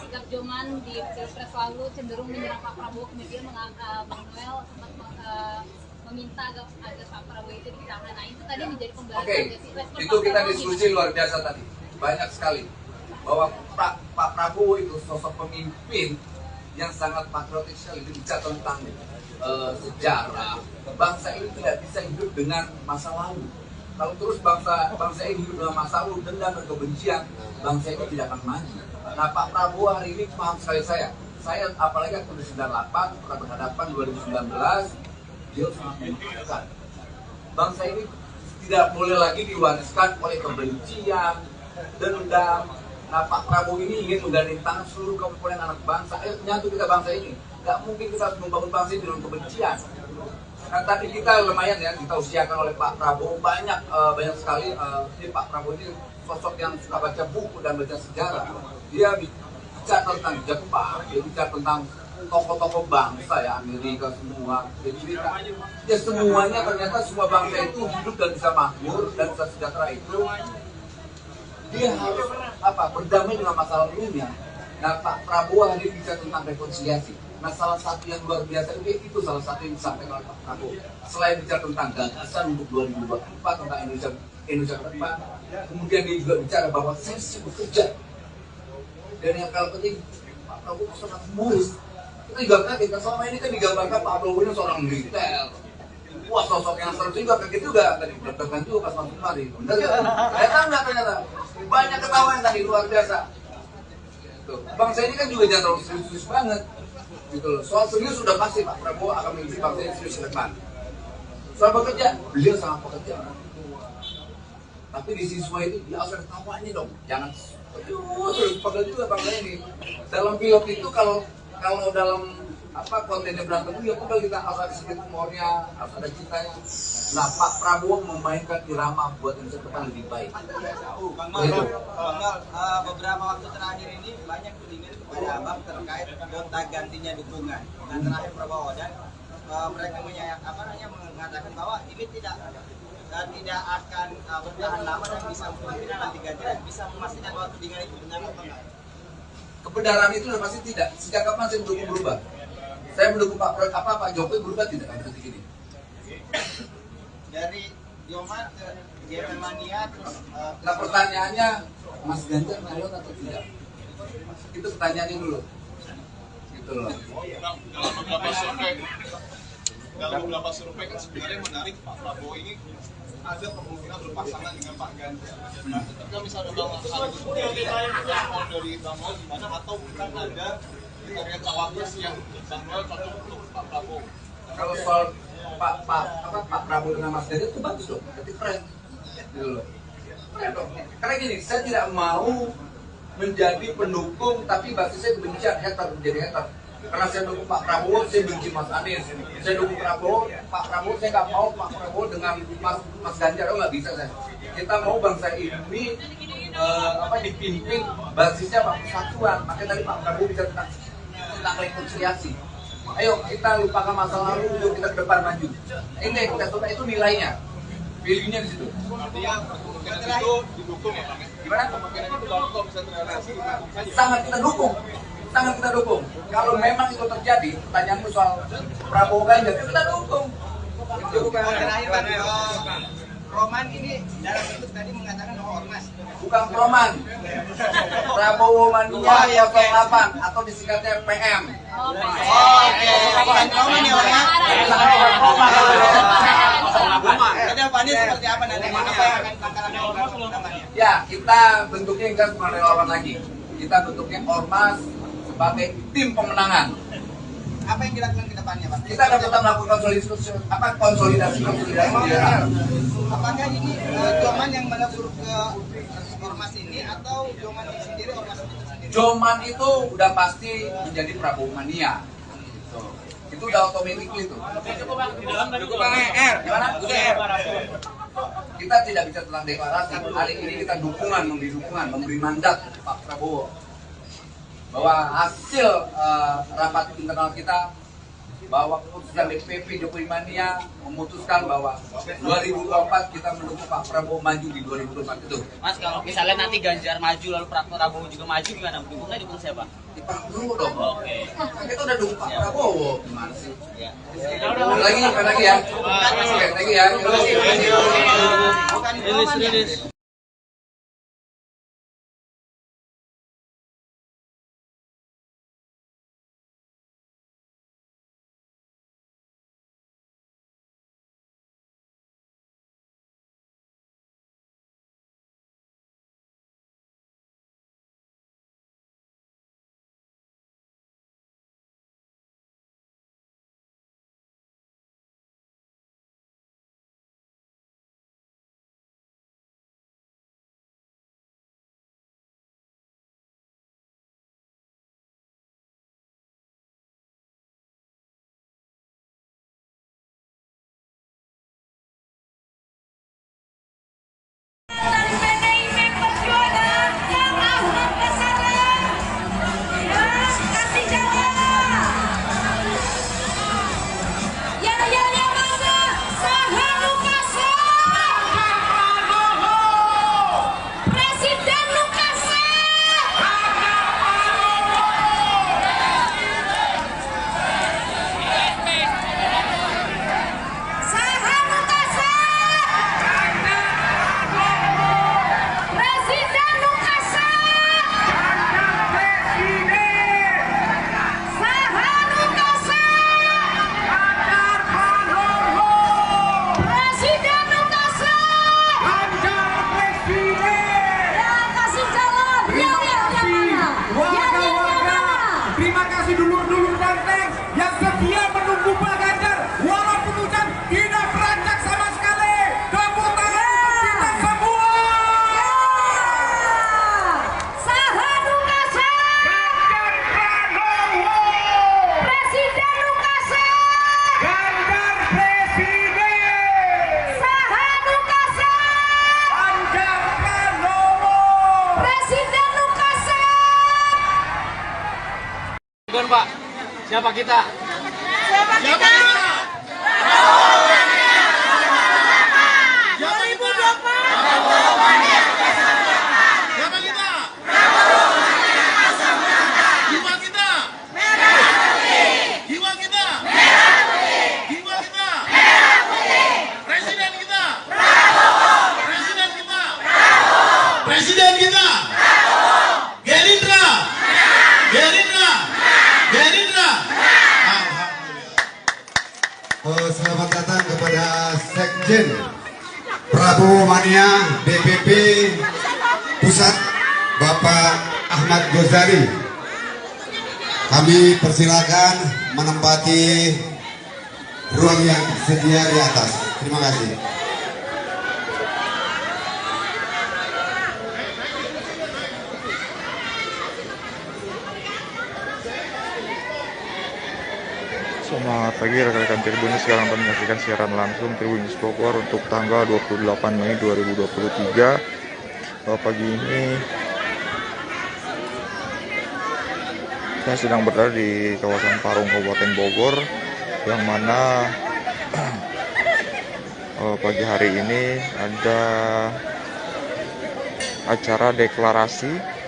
sikap Joman di Pilpres lalu cenderung menyerang Pak Prabowo, kemudian Bang Noel sempat meminta agar Pak Prabowo itu ditahan. Nah itu tadi menjadi pembahasan. Oke, itu kita diskusi luar biasa tadi, banyak sekali. bahwa Pak Prabowo itu sosok pemimpin yang sangat patriotik sekali, bicara tentang sejarah. Bangsa ini tidak bisa hidup dengan masa lalu. Kalau terus bangsa ini hidup dengan masa lalu, dendam dan kebencian, bangsa ini tidak akan maju. Nah, Pak Prabowo hari ini paham sekali saya apalagi waktu 98 pernah berhadapan 2019, dia sangat membutuhkan. Bangsa ini tidak boleh lagi diwariskan oleh kebencian, dendam. Nah, Pak Prabowo ini ingin menggandeng tangan seluruh komponen anak bangsa. Ayo menyatu kita bangsa ini. Gak mungkin kita harus membangun bangsa ini dengan kebencian. Nah, tadi kita lumayan ya, kita usiakan oleh Pak Prabowo banyak sekali. Ini Pak Prabowo ini sosok yang suka baca buku dan baca sejarah. Dia bicara tentang Jepang, dia bicara tentang tokoh-tokoh bangsa ya, Amerika semua. Jadi ya semuanya ternyata semua bangsa itu hidup dan bisa makmur dan bisa sejahtera itu. Dia harus berdamai dengan masa lalunya. Nah, Pak Prabowo hari ini bicara tentang rekonsiliasi. Nah, salah satu yang luar biasa itu salah satu yang disampaikan oleh Pak Prabowo. Selain bicara tentang gagasan untuk 2024 tentang Indonesia ke depan, kemudian dia juga bicara bahwa saya sibuk kerja. Dan yang paling penting, Pak Prabowo sangat humoris. Kita juga kaget, selama ini kan digambarkan Pak Prabowo ini seorang militer. Wah, sosok yang seru juga, kaget juga. Tadi deg-degan juga pas masuk kemari. Bener kan? Ternyata. Banyak ketawa yang tadi luar biasa. Bangsa ini kan juga jangan terlalu serius banget. Gitu loh. Soal serius sudah pasti Pak Prabowo akan memimpin bangsa ini serius ke depan. Soal bekerja, beliau sangat pekerja. Tapi di siswa itu dia harus ketawa ini dong. Jangan terus pegel juga bangsa ini. Dalam pilot itu kalau dalam kontennya berantem ya udah kita harus ada sedikit humornya, harus ada cintanya. Nah, Pak Prabowo memainkan irama buat Indonesia depan lebih baik. Bang Mal, beberapa waktu terakhir ini banyak tudingan kepada Abang terkait gonta gantinya dukungan. Dan terakhir Prabowo dan mereka mengatakan bahwa ini tidak akan bertahan lama dan bisa kemungkinan nanti gantian. Bisa memastikan bahwa tudingan itu benar atau enggak? Kebenaran itu sudah pasti tidak. Sejak kapan saya mendukung berubah? Saya mendukung Pak Jokowi berubah tidak akan seperti ini. Dari Joman ke Germania terus. Nah, pertanyaannya, Mas Ganjar nyalon atau tidak? Itu pertanyaannya dulu. Gitu loh. Dalam beberapa survei kan sebenarnya menarik Pak Prabowo ini ada kemungkinan berpasangan dengan Pak Ganjar. Ketika misalnya Bang Hari dari Bang Mal gimana atau bukan ada kriteria cawapres yang Bang Mal cocok untuk Pak Prabowo? Kalau soal Pak Prabowo dengan Mas Ganjar itu bagus dong, berarti keren. Gitu loh. Keren dong. Karena gini, saya tidak mau menjadi pendukung tapi basisnya kebencian, menjadi hater. Karena saya dukung Pak Prabowo, saya benci Mas Anies. Saya dukung Pak Prabowo, saya nggak mau Pak Prabowo dengan Mas Ganjar, nggak bisa saya. Kita mau bangsa ini dipimpin basisnya Pak Persatuan. Makanya tadi Pak Prabowo bicara tentang rekonsiliasi. Ayo kita lupakan masa lalu, yuk kita ke depan maju. Ini kita coba itu nilainya, value-nya di situ. Artinya kemungkinan itu didukung ya Bang? Gimana? Kemungkinan itu kalau bisa terrealisasi. Sangat kita dukung. Kalau memang itu terjadi, pertanyaanmu soal Prabowo Ganjar, kita dukung. Itu terakhir Bang, Roman ini dalam bentuk tadi mengatakan ormas. Bukan Roman. Prabowo Mania 08 atau disingkatnya PM. Bukan Roman ya Bang. Kedepannya seperti apa nanti? Apa yang akan bakalan namanya? Ya, kita bentuknya enggak cuma relawan lagi. Kita bentuknya ormas sebagai tim pemenangan. Apa yang dilakukan ke depannya, Pak? Kita akan tetap melakukan konsolidasi. Apakah ini Joman yang menabur ke ormas ini atau Joman sendiri ormas itu sendiri? Joman itu udah pasti menjadi Prabowo Mania. Itu udah otomatis itu. Gimana? Kita tidak bisa tentang deklarasi. Hari ini kita memberi dukungan, memberi mandat Pak Prabowo bahwa hasil rapat internal kita bahwa keputusan DPP Jokowi Mania memutuskan bahwa 2024 kita mendukung Pak Prabowo maju di 2024 itu. Mas, kalau misalnya nanti Ganjar maju lalu Pak Prabowo juga maju gimana? Dukungnya dukung siapa? Di Pak Prabowo dong. Oke. Kita udah dukung Pak Prabowo. Gimana sih? Ya. Lagi ya. Lagi ya. Rilis. Siapa kita? Siapa kita? 2024 Presiden kita Gerindra. Selamat datang kepada Sekjen Prabowo Mania DPP Pusat Bapak Ahmad Gozali. Kami persilakan menempati ruang yang sedia di atas. Terima kasih. Selamat pagi rekan-rekan Tribunnews, sekarang kami menyaksikan siaran langsung Tribunnews Bogor untuk tanggal 28 Mei 2023. Pagi ini saya sedang berada di kawasan Parung Kabupaten Bogor, yang mana pagi hari ini ada acara deklarasi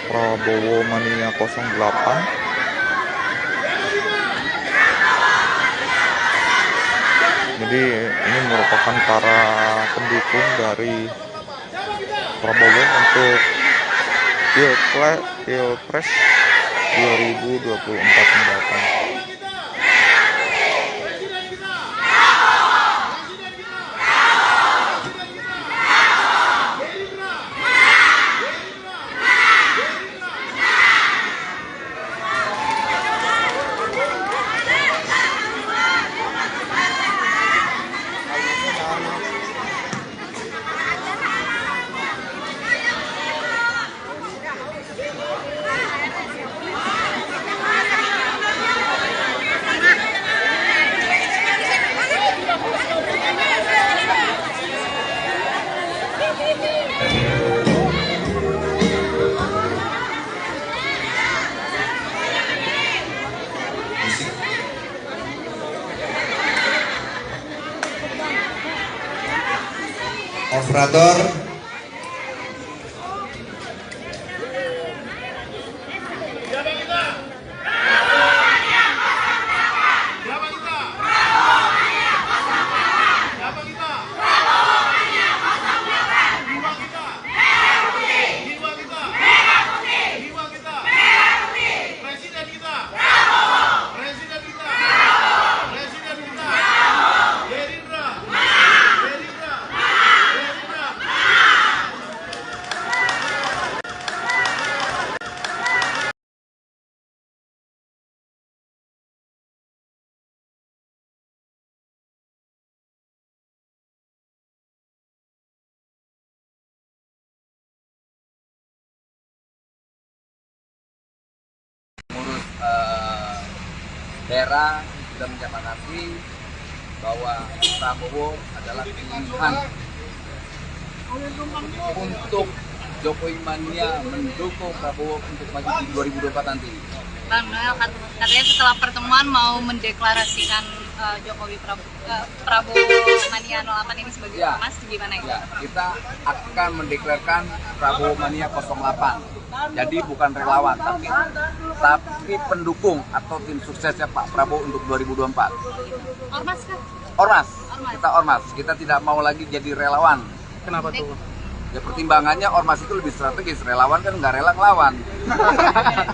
Prabowo Mania 08. Jadi ini merupakan para pendukung dari Prabowo untuk Pilpres 2024 mendatang. Operator, daerah sudah menyepakati bahwa Prabowo adalah pilihan untuk Jokowi Mania mendukung Prabowo untuk maju di 2024 nanti. Bang Noel, katanya setelah pertemuan mau mendeklarasikan Jokowi Prabowo Mania 08 ini sebagai ormas, gimana itu? Ya, kita akan mendeklarasikan Prabowo Mania 08. Jadi bukan relawan, tapi pendukung atau tim suksesnya Pak Prabowo untuk 2024. Ormas kah? Ormas. Kita ormas. Kita tidak mau lagi jadi relawan. Kenapa tuh? Ya pertimbangannya ormas itu lebih strategis, relawan kan nggak rela ngelawan.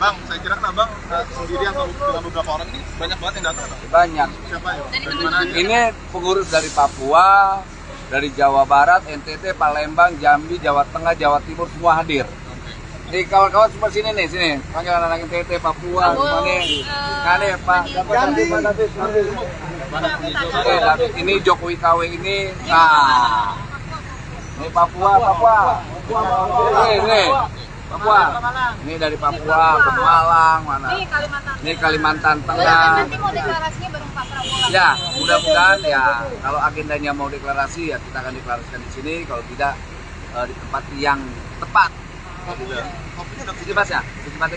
Bang, saya kira kan Abang sendiri atau dengan beberapa orang ini banyak banget yang datang. Banyak. Siapa ya? Dari mana aja? Ini pengurus dari Papua, dari Jawa Barat, NTT, Palembang, Jambi, Jawa Tengah, Jawa Timur semua hadir. Nih kawan-kawan semua sini nih, sini. Panggil anak-anak NTT, Papua, semua nih. Nah nih Pak, Jambi. Ini Jokowi KW ini. Nah. Ini Papua. Ini Papua. Ini dari Papua, Pemalang, mana? Ini Kalimantan Tengah. Nanti mau deklarasinya bareng Pak Prabowo. Ya, mudah-mudahan ya kalau agendanya mau deklarasi ya kita akan deklarasikan di sini. Kalau tidak di tempat yang tepat Secepatnya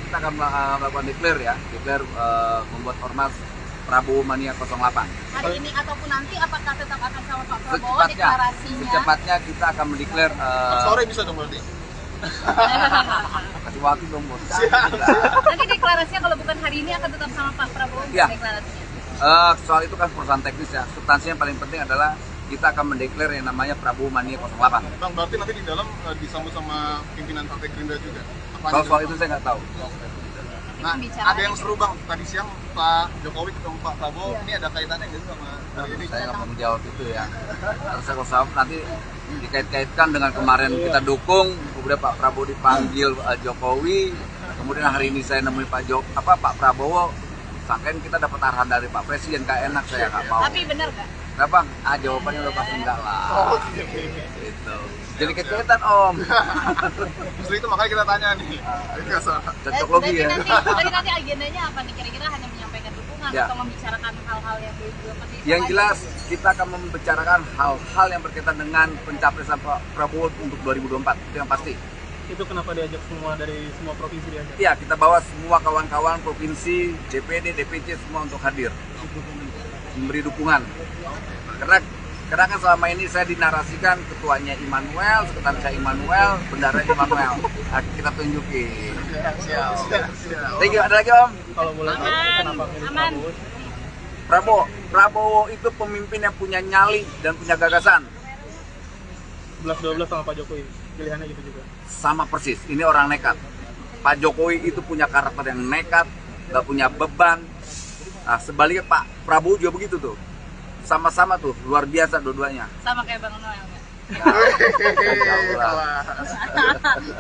kita akan melakukan declare ya, membuat ormas Prabowo Mania 08. Hari ini ataupun nanti apakah tetap akan sama Pak Prabowo deklarasinya? Secepatnya kita akan mendeklar. Sore bisa dong berarti. Kasih waktu dong bos. Nanti deklarasinya kalau bukan hari ini akan tetap sama Pak Prabowo Ya. deklarasinya. Soal itu kan perusahaan teknis ya. Substansinya yang paling penting adalah kita akan mendeklar yang namanya Prabowo Mania 08. Bang, berarti nanti di dalam disambut sama pimpinan Partai Gerindra juga. Kalau soal itu saya nggak tahu. Nah, ada yang seru Bang, tadi siang Pak Jokowi ketemu Pak Prabowo, ini ada kaitannya nggak sih sama ini? Saya nggak mau menjawab itu ya. Harus nanti dikait-kaitkan dengan kemarin kita dukung, kemudian Pak Prabowo dipanggil Jokowi, kemudian hari ini saya nemuin Pak Prabowo, sangkain kita dapat arahan dari Pak Presiden, kayak enak saya nggak mau. Tapi benar nggak? Nah Bang, jawabannya udah pasti enggak lah. Gitu. Jadi kaitan Om. Justru itu makanya kita tanya nih. Cocok logi ya. Nanti agendanya apa nih? Kira-kira hanya menyampaikan dukungan Ya. atau membicarakan hal-hal yang belum pasti? Yang jelas kita akan membicarakan hal-hal yang berkaitan dengan pencapresan Pak Prabowo untuk 2024. Itu yang pasti. Itu kenapa diajak semua dari semua provinsi diajak? Iya, kita bawa semua kawan-kawan provinsi, DPD, DPC semua untuk hadir. Memberi dukungan. Karena kan selama ini saya dinarasikan ketuanya Immanuel, sekretarisnya Immanuel, bendara Immanuel. Nah, kita tunjukin. Siap. Thank you. Ada lagi Om? Kalau boleh tahu kenapa milih Prabowo? Prabowo itu pemimpin yang punya nyali dan punya gagasan. 11-12 sama Pak Jokowi, pilihannya gitu juga. Sama persis, ini orang nekat. Pak Jokowi itu punya karakter yang nekat, gak punya beban. Nah, sebaliknya Pak Prabowo juga begitu tuh. Sama-sama tuh, luar biasa dua-duanya. Sama kayak Bang Noel nggak?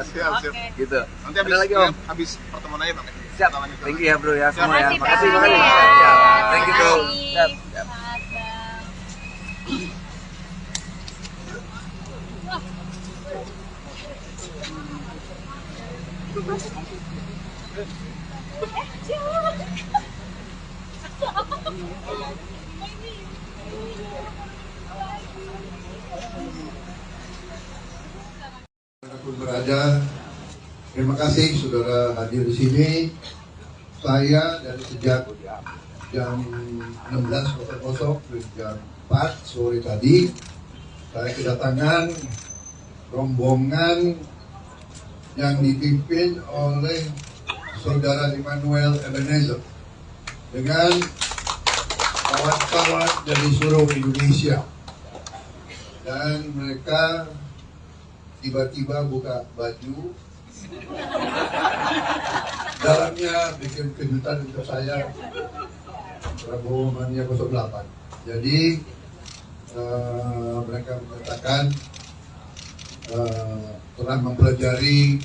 Siap. Gitu. Nanti Ada lagi Om? habis pertemuan aja Bang. Siap. Thank you ya bro ya semua ya. Makasih, Makasih. Bang. Thank you bro. Siap. Dimanapun berada, terima kasih saudara hadir di sini. Saya dari sejak jam 16.00 ke jam 4 sore tadi, saya kedatangan rombongan yang dipimpin oleh saudara Immanuel Ebenezer dengan kawan-kawan dari seluruh Indonesia, dan mereka tiba-tiba buka baju, dalamnya bikin kejutan untuk saya, Prabowo Mania 08. Jadi mereka mengatakan telah mempelajari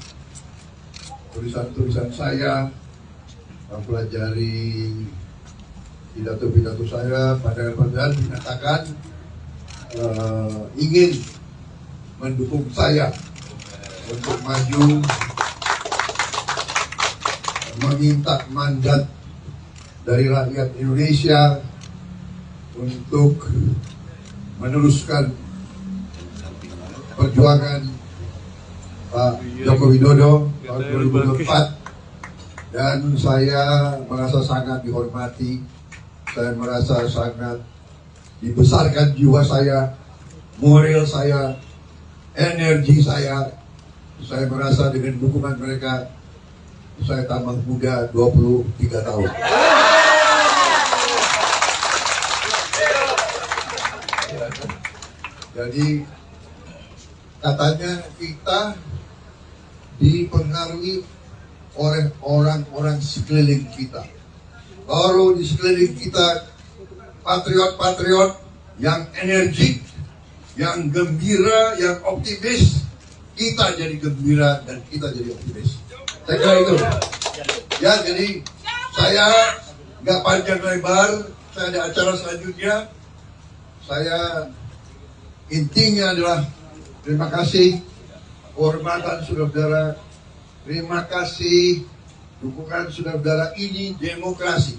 tulisan-tulisan saya, mempelajari pidato-pidato saya, padahal menyatakan ingin mendukung saya untuk maju, meminta mandat dari rakyat Indonesia untuk meneruskan perjuangan Pak Joko Widodo tahun 2024, dan saya merasa sangat dihormati, saya merasa sangat dibesarkan jiwa saya, moral saya, energi saya merasa dengan dukungan mereka saya tambah muda 23 tahun. Jadi katanya kita dipengaruhi oleh orang-orang sekeliling kita. Kalau di sekeliling kita patriot-patriot yang energik, yang gembira, yang optimis, kita jadi gembira dan kita jadi optimis. Saya kira itu. Ya, jadi saya nggak panjang lebar, saya ada acara selanjutnya. Saya intinya adalah terima kasih kehormatan saudara-saudara, terima kasih dukungan saudara-saudara. Ini demokrasi.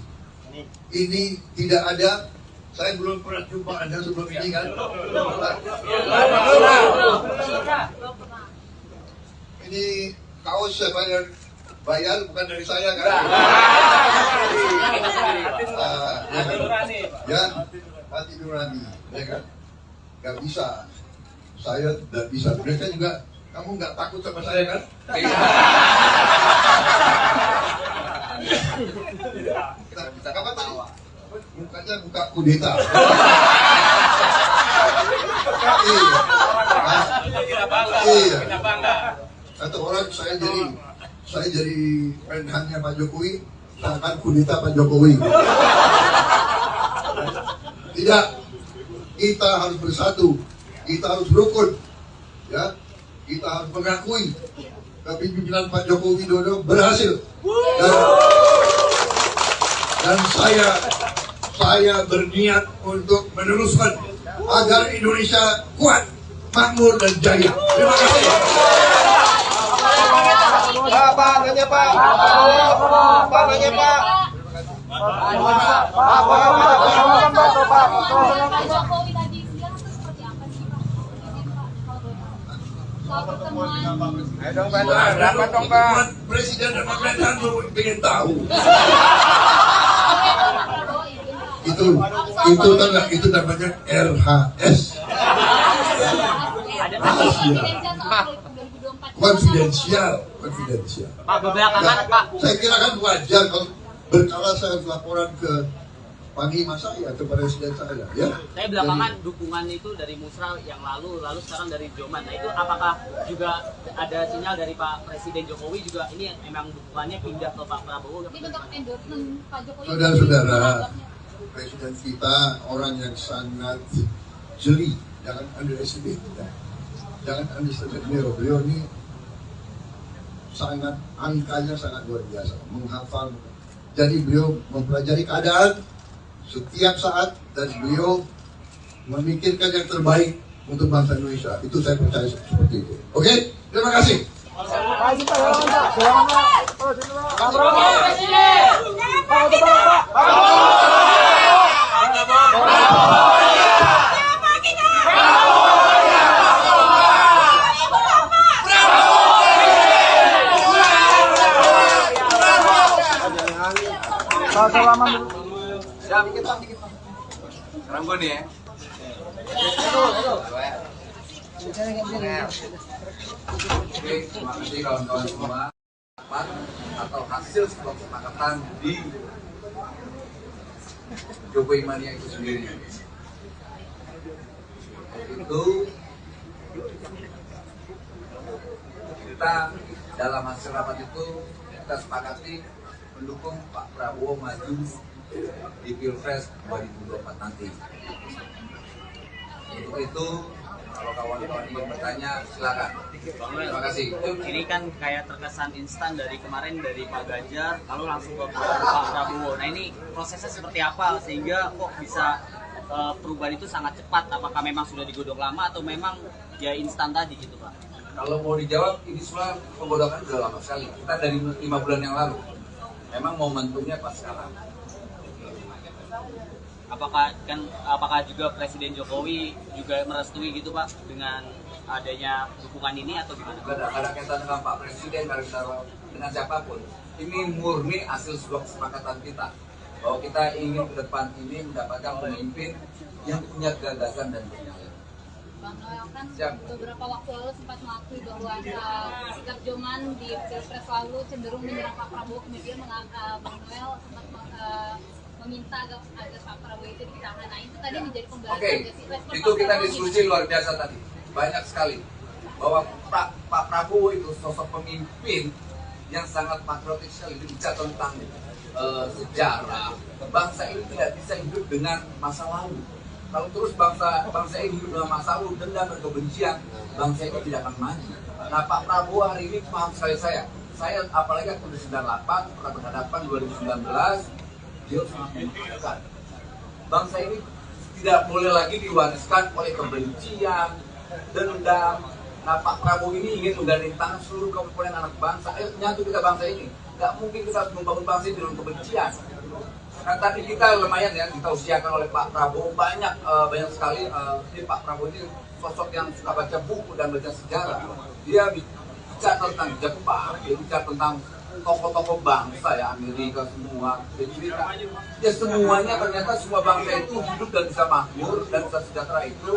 Ini tidak ada. Saya belum pernah jumpa Anda sebelum ini kan? Ini kawan kaos siapa yang bayar, bukan dari saya kan? Ya, hati nurani, ya kan? Gak bisa, saya tidak bisa. Mereka juga, kamu nggak takut sama saya kan? Apa tadi? Mukanya muka kudeta. Iya. Kata orang saya jadi menhannya Pak Jokowi, seakan kudeta Pak Jokowi. Tidak, kita harus bersatu, kita harus rukun, ya, kita harus mengakui kepemimpinan Pak Joko Widodo berhasil. Dan saya berniat untuk meneruskan agar Indonesia kuat, makmur dan jaya. Terima kasih. Pak, nanya Pak. Pak, nanya Pak. Pak Jokowi tadi siang itu seperti apa sih Pak? Soal pertemuan. Presiden dan pemerintahan ingin tahu. Itu namanya RHS. Konfidensial. Pak, belakangan Pak. Saya kira kan wajar kalau berkala saya laporan ke panglima saya, ke presiden saya, ya. Saya belakangan dukungan itu dari Musra yang lalu sekarang dari Joman. Nah itu apakah juga ada sinyal dari Pak Presiden Jokowi juga ini memang dukungannya pindah ke Pak Prabowo? Ini bentuk endorsement Pak Jokowi. Saudara-saudara, presiden kita orang yang sangat jeli, jangan underestimate. Jangan underestimate beliau. Beliau ini sangat, angkanya sangat luar biasa, menghafal. Jadi beliau mempelajari keadaan setiap saat dan beliau memikirkan yang terbaik untuk bangsa Indonesia. Itu saya percaya seperti itu. Oke, terima kasih. Siap, dikit Pak. Sekarang gue nih ya. Oke, terima kasih kawan-kawan semua. Atau hasil sebuah kesepakatan di Jokowi Mania itu sendiri. Itu kita dalam hasil rapat itu kita sepakati mendukung Pak Prabowo maju di Pilpres 2024 nanti. Untuk itu, kalau kawan-kawan ingin bertanya, silakan. Terima kasih. Ini kan kayak terkesan instan dari kemarin dari Pak Ganjar, lalu langsung ke Pak Prabowo. Nah ini prosesnya seperti apa sehingga kok bisa perubahan itu sangat cepat? Apakah memang sudah digodok lama atau memang ya instan tadi gitu Pak? Kalau mau dijawab, ini semua penggodokan sudah lama sekali. Kita dari 5 bulan yang lalu. Memang momentumnya pas sekarang. Apakah juga Presiden Jokowi juga merestui gitu Pak dengan adanya dukungan ini atau gimana? Tidak ada kaitan dengan Pak Presiden, dengan siapapun. Ini murni hasil sebuah kesepakatan kita bahwa kita ingin ke depan ini mendapatkan pemimpin yang punya gagasan dan punya. Bang Noel kan beberapa waktu lalu sempat mengakui bahwa sikap Joman di Pilpres lalu cenderung menyerang Pak Prabowo, kemudian Bang Noel sempat meminta agar Pak Prabowo itu ditahan. Nah itu tadi menjadi pembahasan. Oke, itu kita diskusi luar biasa tadi, banyak sekali bahwa Pak Prabowo itu sosok pemimpin yang sangat patriotik sekali, bicara tentang sejarah. Bangsa ini tidak bisa hidup dengan masa lalu. Kalau terus bangsa ini hidup dengan masa lalu, dendam dan kebencian, bangsa ini tidak akan maju. Nah Pak Prabowo hari ini paham sekali saya apalagi waktu 98 pernah berhadapan 2019, dia sangat menentukan. Bangsa ini tidak boleh lagi diwariskan oleh kebencian, dendam. Nah Pak Prabowo ini ingin menggandeng tangan seluruh komponen anak bangsa. Nyatu kita bangsa ini. Gak mungkin kita harus membangun bangsa ini dengan kebencian. Nah tadi kita lumayan ya, kita usiakan oleh Pak Prabowo banyak sekali. Ini Pak Prabowo ini sosok yang suka baca buku dan baca sejarah. Dia bicara tentang Jepang, dia bicara tentang tokoh-tokoh bangsa ya, Amerika semua, ya semuanya ternyata semua bangsa itu hidup dan bisa makmur dan bisa sejahtera itu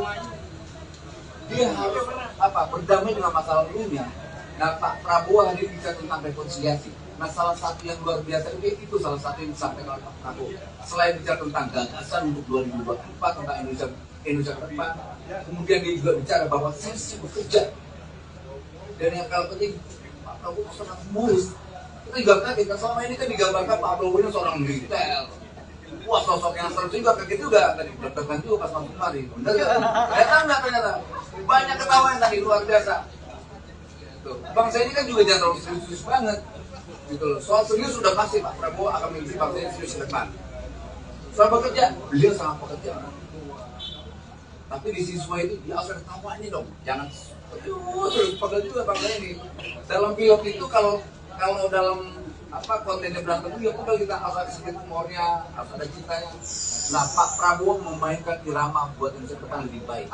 dia harus berdamai dengan masa lalunya. Nah, Pak Prabowo hari ini bicara tentang rekonsiliasi. Nah, salah satu yang luar biasa itu salah satu yang disampaikan oleh Pak Prabowo. Selain bicara tentang gagasan untuk 2024 tentang Indonesia ke depan, kemudian dia juga bicara bahwa saya siap bekerja. Dan yang paling penting, Pak Prabowo sangat humoris. Kita juga kaget, selama ini kan digambarkan Pak Prabowo ini seorang militer. Wah, sosok yang seru juga, kaget juga tadi deg-degan juga pas masuk kemari. Ternyata enggak, ternyata banyak ketahuan tadi, luar biasa. Bangsa ini kan juga jangan terlalu serius-serius banget. Gitu loh. Soal serius sudah pasti Pak Prabowo akan memimpin bangsa ini serius ke depan. Soal bekerja, beliau sangat bekerja. Tapi di siswa itu dia harus ketawanya dong. Jangan terus pegel juga bangsa ini. Dalam film itu kalau dalam kontennya berantem ya pegel, kita harus ada sedikit humornya, harus ada cintanya. Nah, Pak Prabowo memainkan irama buat Indonesia depan lebih baik.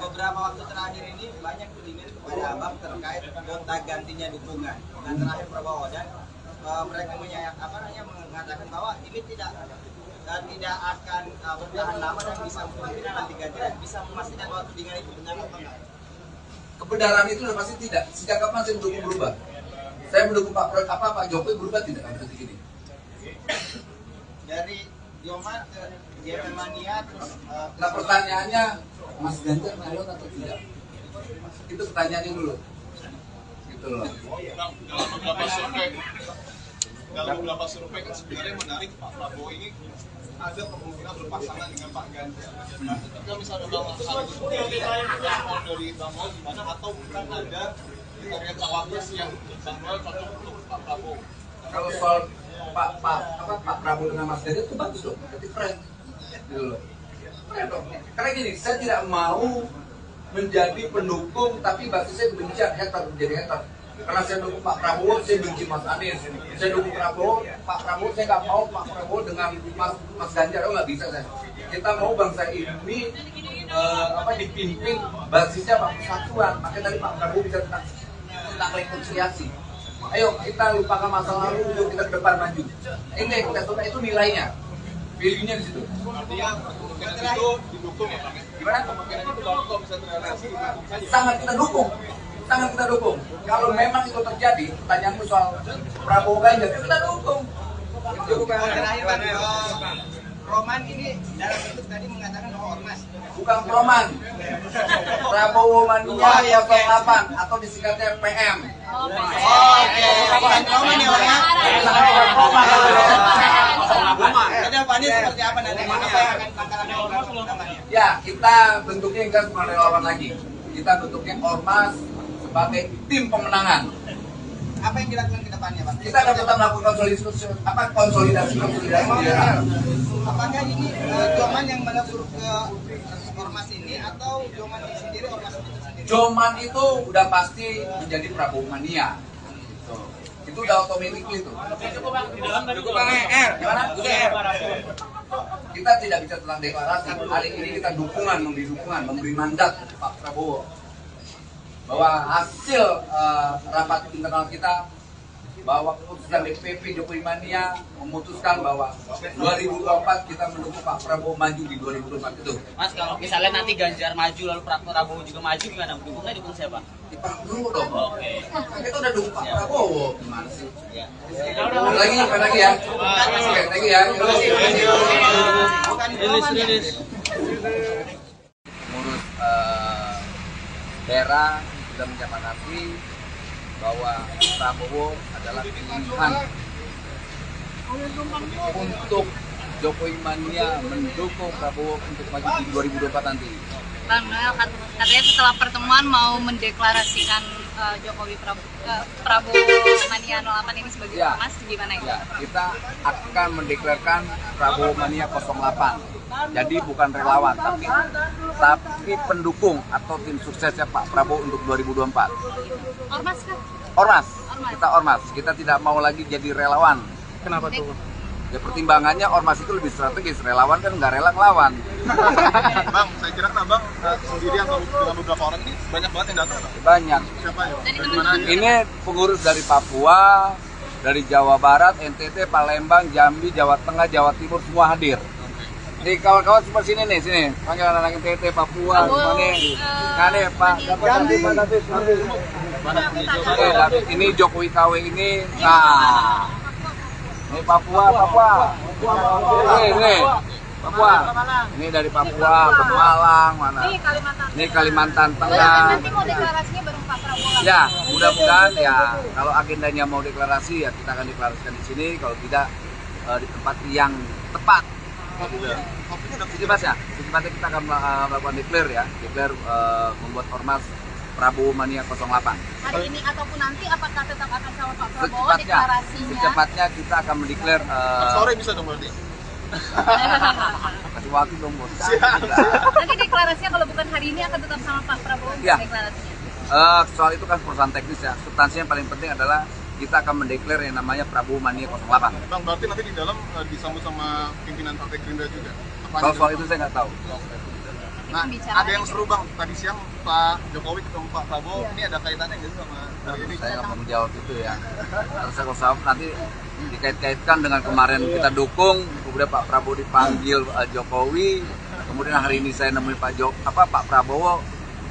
Beberapa waktu terakhir ini banyak tudingan kepada Abang terkait gonta gantinya dukungan. Dan terakhir Prabowo dan mereka mengatakan bahwa ini tidak akan bertahan lama dan bisa kemungkinan nanti ganti dan bisa memastikan bahwa tudingan itu benar atau tidak. Kebenaran itu sudah pasti tidak. Sejak kapan saya mendukung berubah? Saya mendukung Pak Jokowi berubah tidak akan seperti ini. Dari Joman ke Germania terus. Nah, pertanyaannya, Mas Ganjar nyalon atau tidak? Itu pertanyaannya dulu. Gitu loh. Dalam beberapa survei kan sebenarnya menarik Pak Prabowo ini ada kemungkinan berpasangan dengan Pak Ganjar. Ketika misalnya Bang respon dari Bang Noel gimana, atau bukan ada kriteria cawapres yang Bang Noel cocok untuk Pak Prabowo? Kalau soal Pak Prabowo dengan Mas Ganjar itu bagus dong, berarti keren. Gitu loh. Keren dong. Karena gini, saya tidak mau menjadi pendukung tapi basisnya kebencian, menjadi hater. Karena saya dukung Pak Prabowo, saya benci Mas Anies. Saya dukung Pak Prabowo, saya nggak mau Pak Prabowo dengan Mas Ganjar, nggak bisa saya. Kita mau bangsa ini dipimpin basisnya Pak Persatuan. Makanya tadi Pak Prabowo bisa tentang rekonsiliasi. Ayo kita lupakan masa lalu, yuk kita ke depan maju. Ini kita coba itu nilainya, value-nya di situ. Artinya kemungkinan itu didukung ya Pak? Gimana? Kemungkinan itu kalau bisa terrealisasi didukung saja. Sangat kita dukung. Kalau memang itu terjadi, pertanyaanmu soal Prabowo Ganjar, kita dukung. Terakhir Bang, Roman ini dalam bentuk tadi mengatakan ormas. Bukan Roman. Prabowo Mania 08 atau disingkatnya PM. Oke. Bukan Roman ya Bang ya? Ada Pak Anies seperti apa nanti? Apa yang akan langkah-langkah? Ya, kita bentuknya enggak cuma relawan lagi. Kita bentuknya ormas sebagai tim pemenangan. Apa yang dilakukan ke depannya, Pak? Kita akan tetap melakukan konsolidasi. Apakah ini Joman yang melebur ke ormas ini atau Joman sendiri ormas itu sendiri? Joman itu udah pasti menjadi Prabowo Mania. Itu udah otomatis itu. Gimana? Kita tidak bisa tentang deklarasi. Hari ini kita memberi dukungan, memberi mandat Pak Prabowo. Bahwa hasil rapat internal kita, bahwa keputusan DPP Jokowi Mania memutuskan bahwa 2024 kita mendukung Pak Prabowo maju di 2024 itu. Mas, kalau misalnya nanti Ganjar maju lalu Pak Prabowo juga maju, gimana? Dukung siapa? Di Pak Prabowo dong. Oke. Kita udah dukung Pak Prabowo. Gimana sih? Ya. Lagi ya. Oke, thank you ya. Terima kasih. Mengurus daerah sudah menyepakati bahwa Prabowo adalah pilihan untuk Jokowi Mania mendukung Prabowo untuk maju di 2024 nanti. Bang Noel katanya setelah pertemuan mau mendeklarasikan Prabowo Mania 08 ini sebagai ormas, gimana itu? Ya, kita akan mendeklarasikan Prabowo Mania 08. Jadi bukan relawan, tapi pendukung atau tim suksesnya Pak Prabowo untuk 2024. Ormas kan? Ormas. Kita ormas. Kita tidak mau lagi jadi relawan. Kenapa tuh? Ya pertimbangannya ormas itu lebih strategis, relawan kan nggak rela ngelawan. Bang, saya kira kan abang sendiri atau dengan beberapa orang ini banyak banget yang datang. Banyak. Siapa ya? Dari mana aja? Ini pengurus dari Papua, dari Jawa Barat, NTT, Palembang, Jambi, Jawa Tengah, Jawa Timur semua hadir. Nih kawan-kawan semua sini nih, sini. Panggil anak-anak NTT, Papua, semua nih. Nah nih Pak, David, David, ini Jokowi KW ini. Nah, ini Papua. Nih, Papua. Ini dari Papua ke Malang, mana? Ini Kalimantan Tengah. Nanti mau deklarasinya bareng Pak Prabowo. Ya, mudah-mudahan ya kalau agendanya mau deklarasi ya kita akan deklarasikan di sini, kalau tidak di tempat yang tepat. Secepatnya kita akan melakukan declare membuat ormas Prabowo Mania 08. Hari ini ataupun nanti apakah tetap akan sama Pak Prabowo deklarasinya? Secepatnya kita akan mendeklar. Sore bisa dong berarti. Kasih waktu dong bos. Nanti deklarasinya kalau bukan hari ini akan tetap sama Pak Prabowo Ya. deklarasinya. Soal itu kan perusahaan teknis ya. Substansinya yang paling penting adalah kita akan mendeklar yang namanya Prabowo Mania 08. Bang, berarti nanti di dalam disambut sama pimpinan Partai Gerindra juga. Kalau soal itu saya nggak tahu. Nah, ada yang seru Bang, tadi siang Pak Jokowi ketemu Pak Prabowo, ini ada kaitannya nggak sih sama ini? Saya nggak mau menjawab itu ya. Terus kalau nanti dikait-kaitkan dengan kemarin kita dukung, kemudian Pak Prabowo dipanggil Jokowi, kemudian hari ini saya nemuin Pak Prabowo,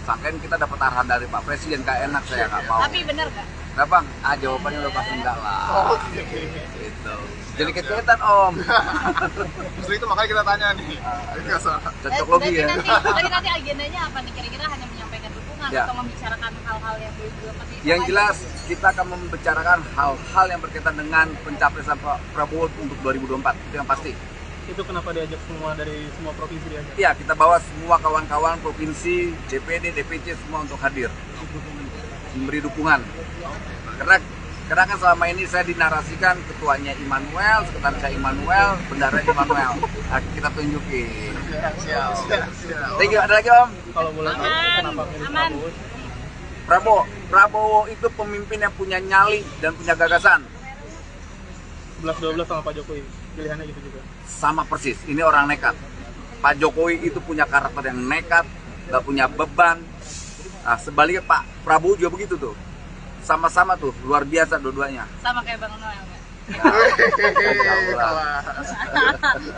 sangkain kita dapat arahan dari Pak Presiden, kayak enak, saya nggak mau. Tapi benar nggak? Nah Bang, jawabannya udah pasti enggak lah. Oh, Gitu. Jadi kaitan Om. Justru itu makanya kita tanya nih. Cocok logi ya. Nanti agendanya apa nih? Kira-kira hanya menyampaikan dukungan Ya. atau membicarakan hal-hal yang belum pasti? Yang jelas kita akan membicarakan hal-hal yang berkaitan dengan pencapresan Pak Prabowo untuk 2024, itu yang pasti. Itu kenapa diajak semua dari semua provinsi diajak? Iya, kita bawa semua kawan-kawan provinsi, DPD, DPC semua untuk hadir, memberi dukungan. Karena kan selama ini saya dinarasikan ketuanya Immanuel, sekretarisnya Immanuel, bendara Immanuel. Nah, kita tunjukin. Siap. Thank you. Ada lagi Om? Kalau boleh tahu kenapa milih Prabowo? Prabowo itu pemimpin yang punya nyali dan punya gagasan. 11-12 sama Pak Jokowi, pilihannya gitu juga. Sama persis, ini orang nekat. Pak Jokowi itu punya karakter yang nekat, gak punya beban. Nah, sebaliknya Pak Prabowo juga begitu tuh. Sama-sama tuh, luar biasa dua-duanya. Sama kayak Bang Noel nggak?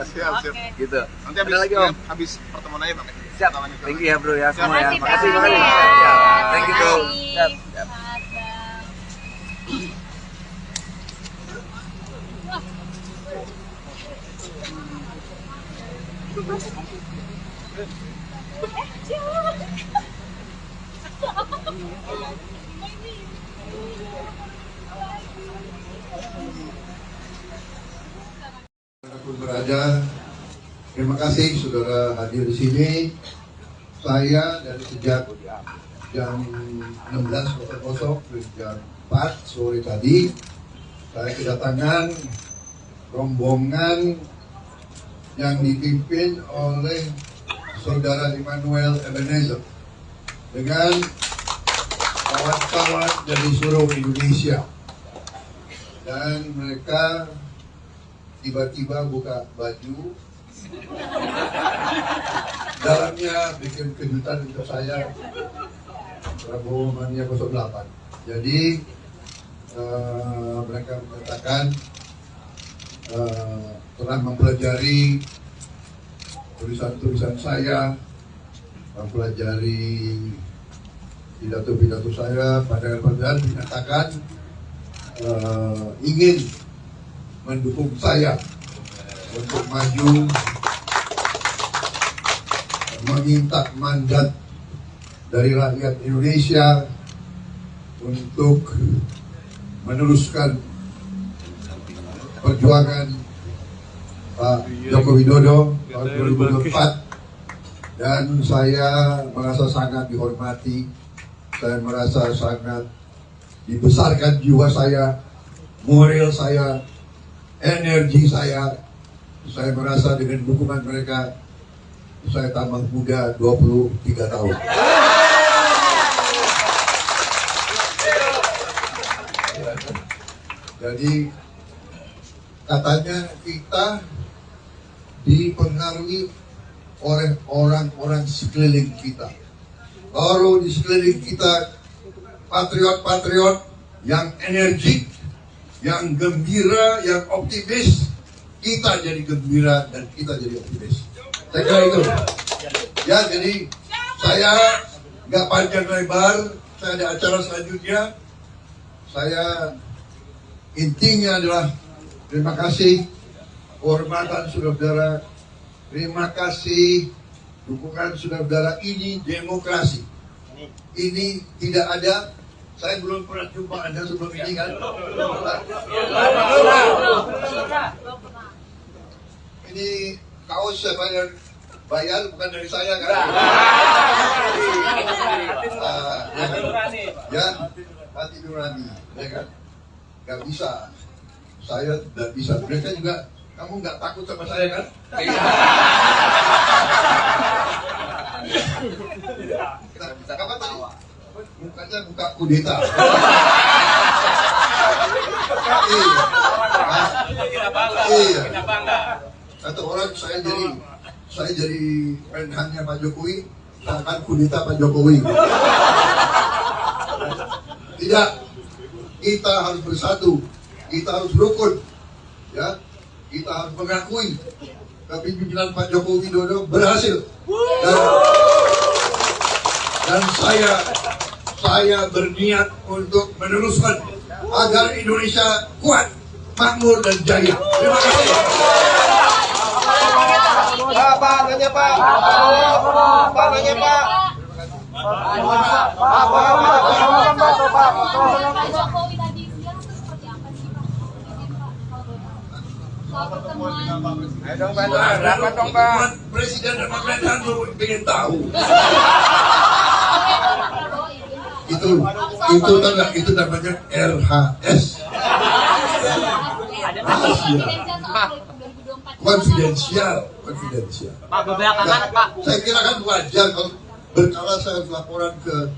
Siap. Gitu. Nanti Ada lagi Om? habis pertemuan aja Bang. Siap. Thank you ya bro ya semua ya. Makasih, Makasih. ya. Thank you bro. Siap. Dimanapun berada, terima kasih saudara hadir di sini. Saya dari sejak jam 16.00 ke jam 4 sore tadi, saya kedatangan rombongan yang dipimpin oleh saudara Immanuel Ebenezer dengan kawan-kawan dari seluruh Indonesia, dan mereka tiba-tiba buka baju, dalamnya bikin kejutan untuk saya, Prabowo Mania 08. Jadi mereka mengatakan telah mempelajari tulisan-tulisan saya, mempelajari pidato-pidato saya, pandangan-pandangan, menyatakan ingin mendukung saya untuk maju, meminta mandat dari rakyat Indonesia untuk meneruskan perjuangan Pak Joko Widodo tahun 2024, dan saya merasa sangat dihormati, saya merasa sangat dibesarkan jiwa saya, moral saya, energi saya merasa dengan dukungan mereka saya tambah muda 23 tahun. Jadi Katanya kita dipengaruhi oleh orang-orang sekeliling kita. Kalau di sekeliling kita patriot-patriot yang energik, yang gembira, yang optimis, kita jadi gembira dan kita jadi optimis. Saya kira itu. Ya, jadi saya nggak panjang lebar, saya ada acara selanjutnya. Saya intinya adalah terima kasih kehormatan saudara-saudara, terima kasih dukungan saudara-saudara. Ini demokrasi. Ini tidak ada. Saya belum pernah jumpa Anda sebelum ini kan? Ini kaos siapa yang bayar, bukan dari saya kan? Ya, hati nurani, ya kan? Gak bisa, saya tidak bisa. Mereka juga, kamu nggak takut sama saya kan? Kapan tadi? Mukanya muka kudeta. Iya. Kata orang saya jadi menhannya Pak Jokowi, akan kudeta Pak Jokowi. Tidak, kita harus bersatu, kita harus rukun, ya, kita harus mengakui kepemimpinan Pak Jokowi Widodo berhasil. Dan saya berniat untuk meneruskan agar Indonesia kuat, makmur dan jaya. Terima kasih. Pak, nanya Pak. Pak, nanya Pak. Pak Jokowi tadi siang itu seperti apa sih Pak? Soal pertemuan. Presiden dan pemerintahan ingin tahu. Itu namanya RHS. Konfidensial. Pak, belakangan Pak. Saya kira kan wajar kalau berkala saya laporan ke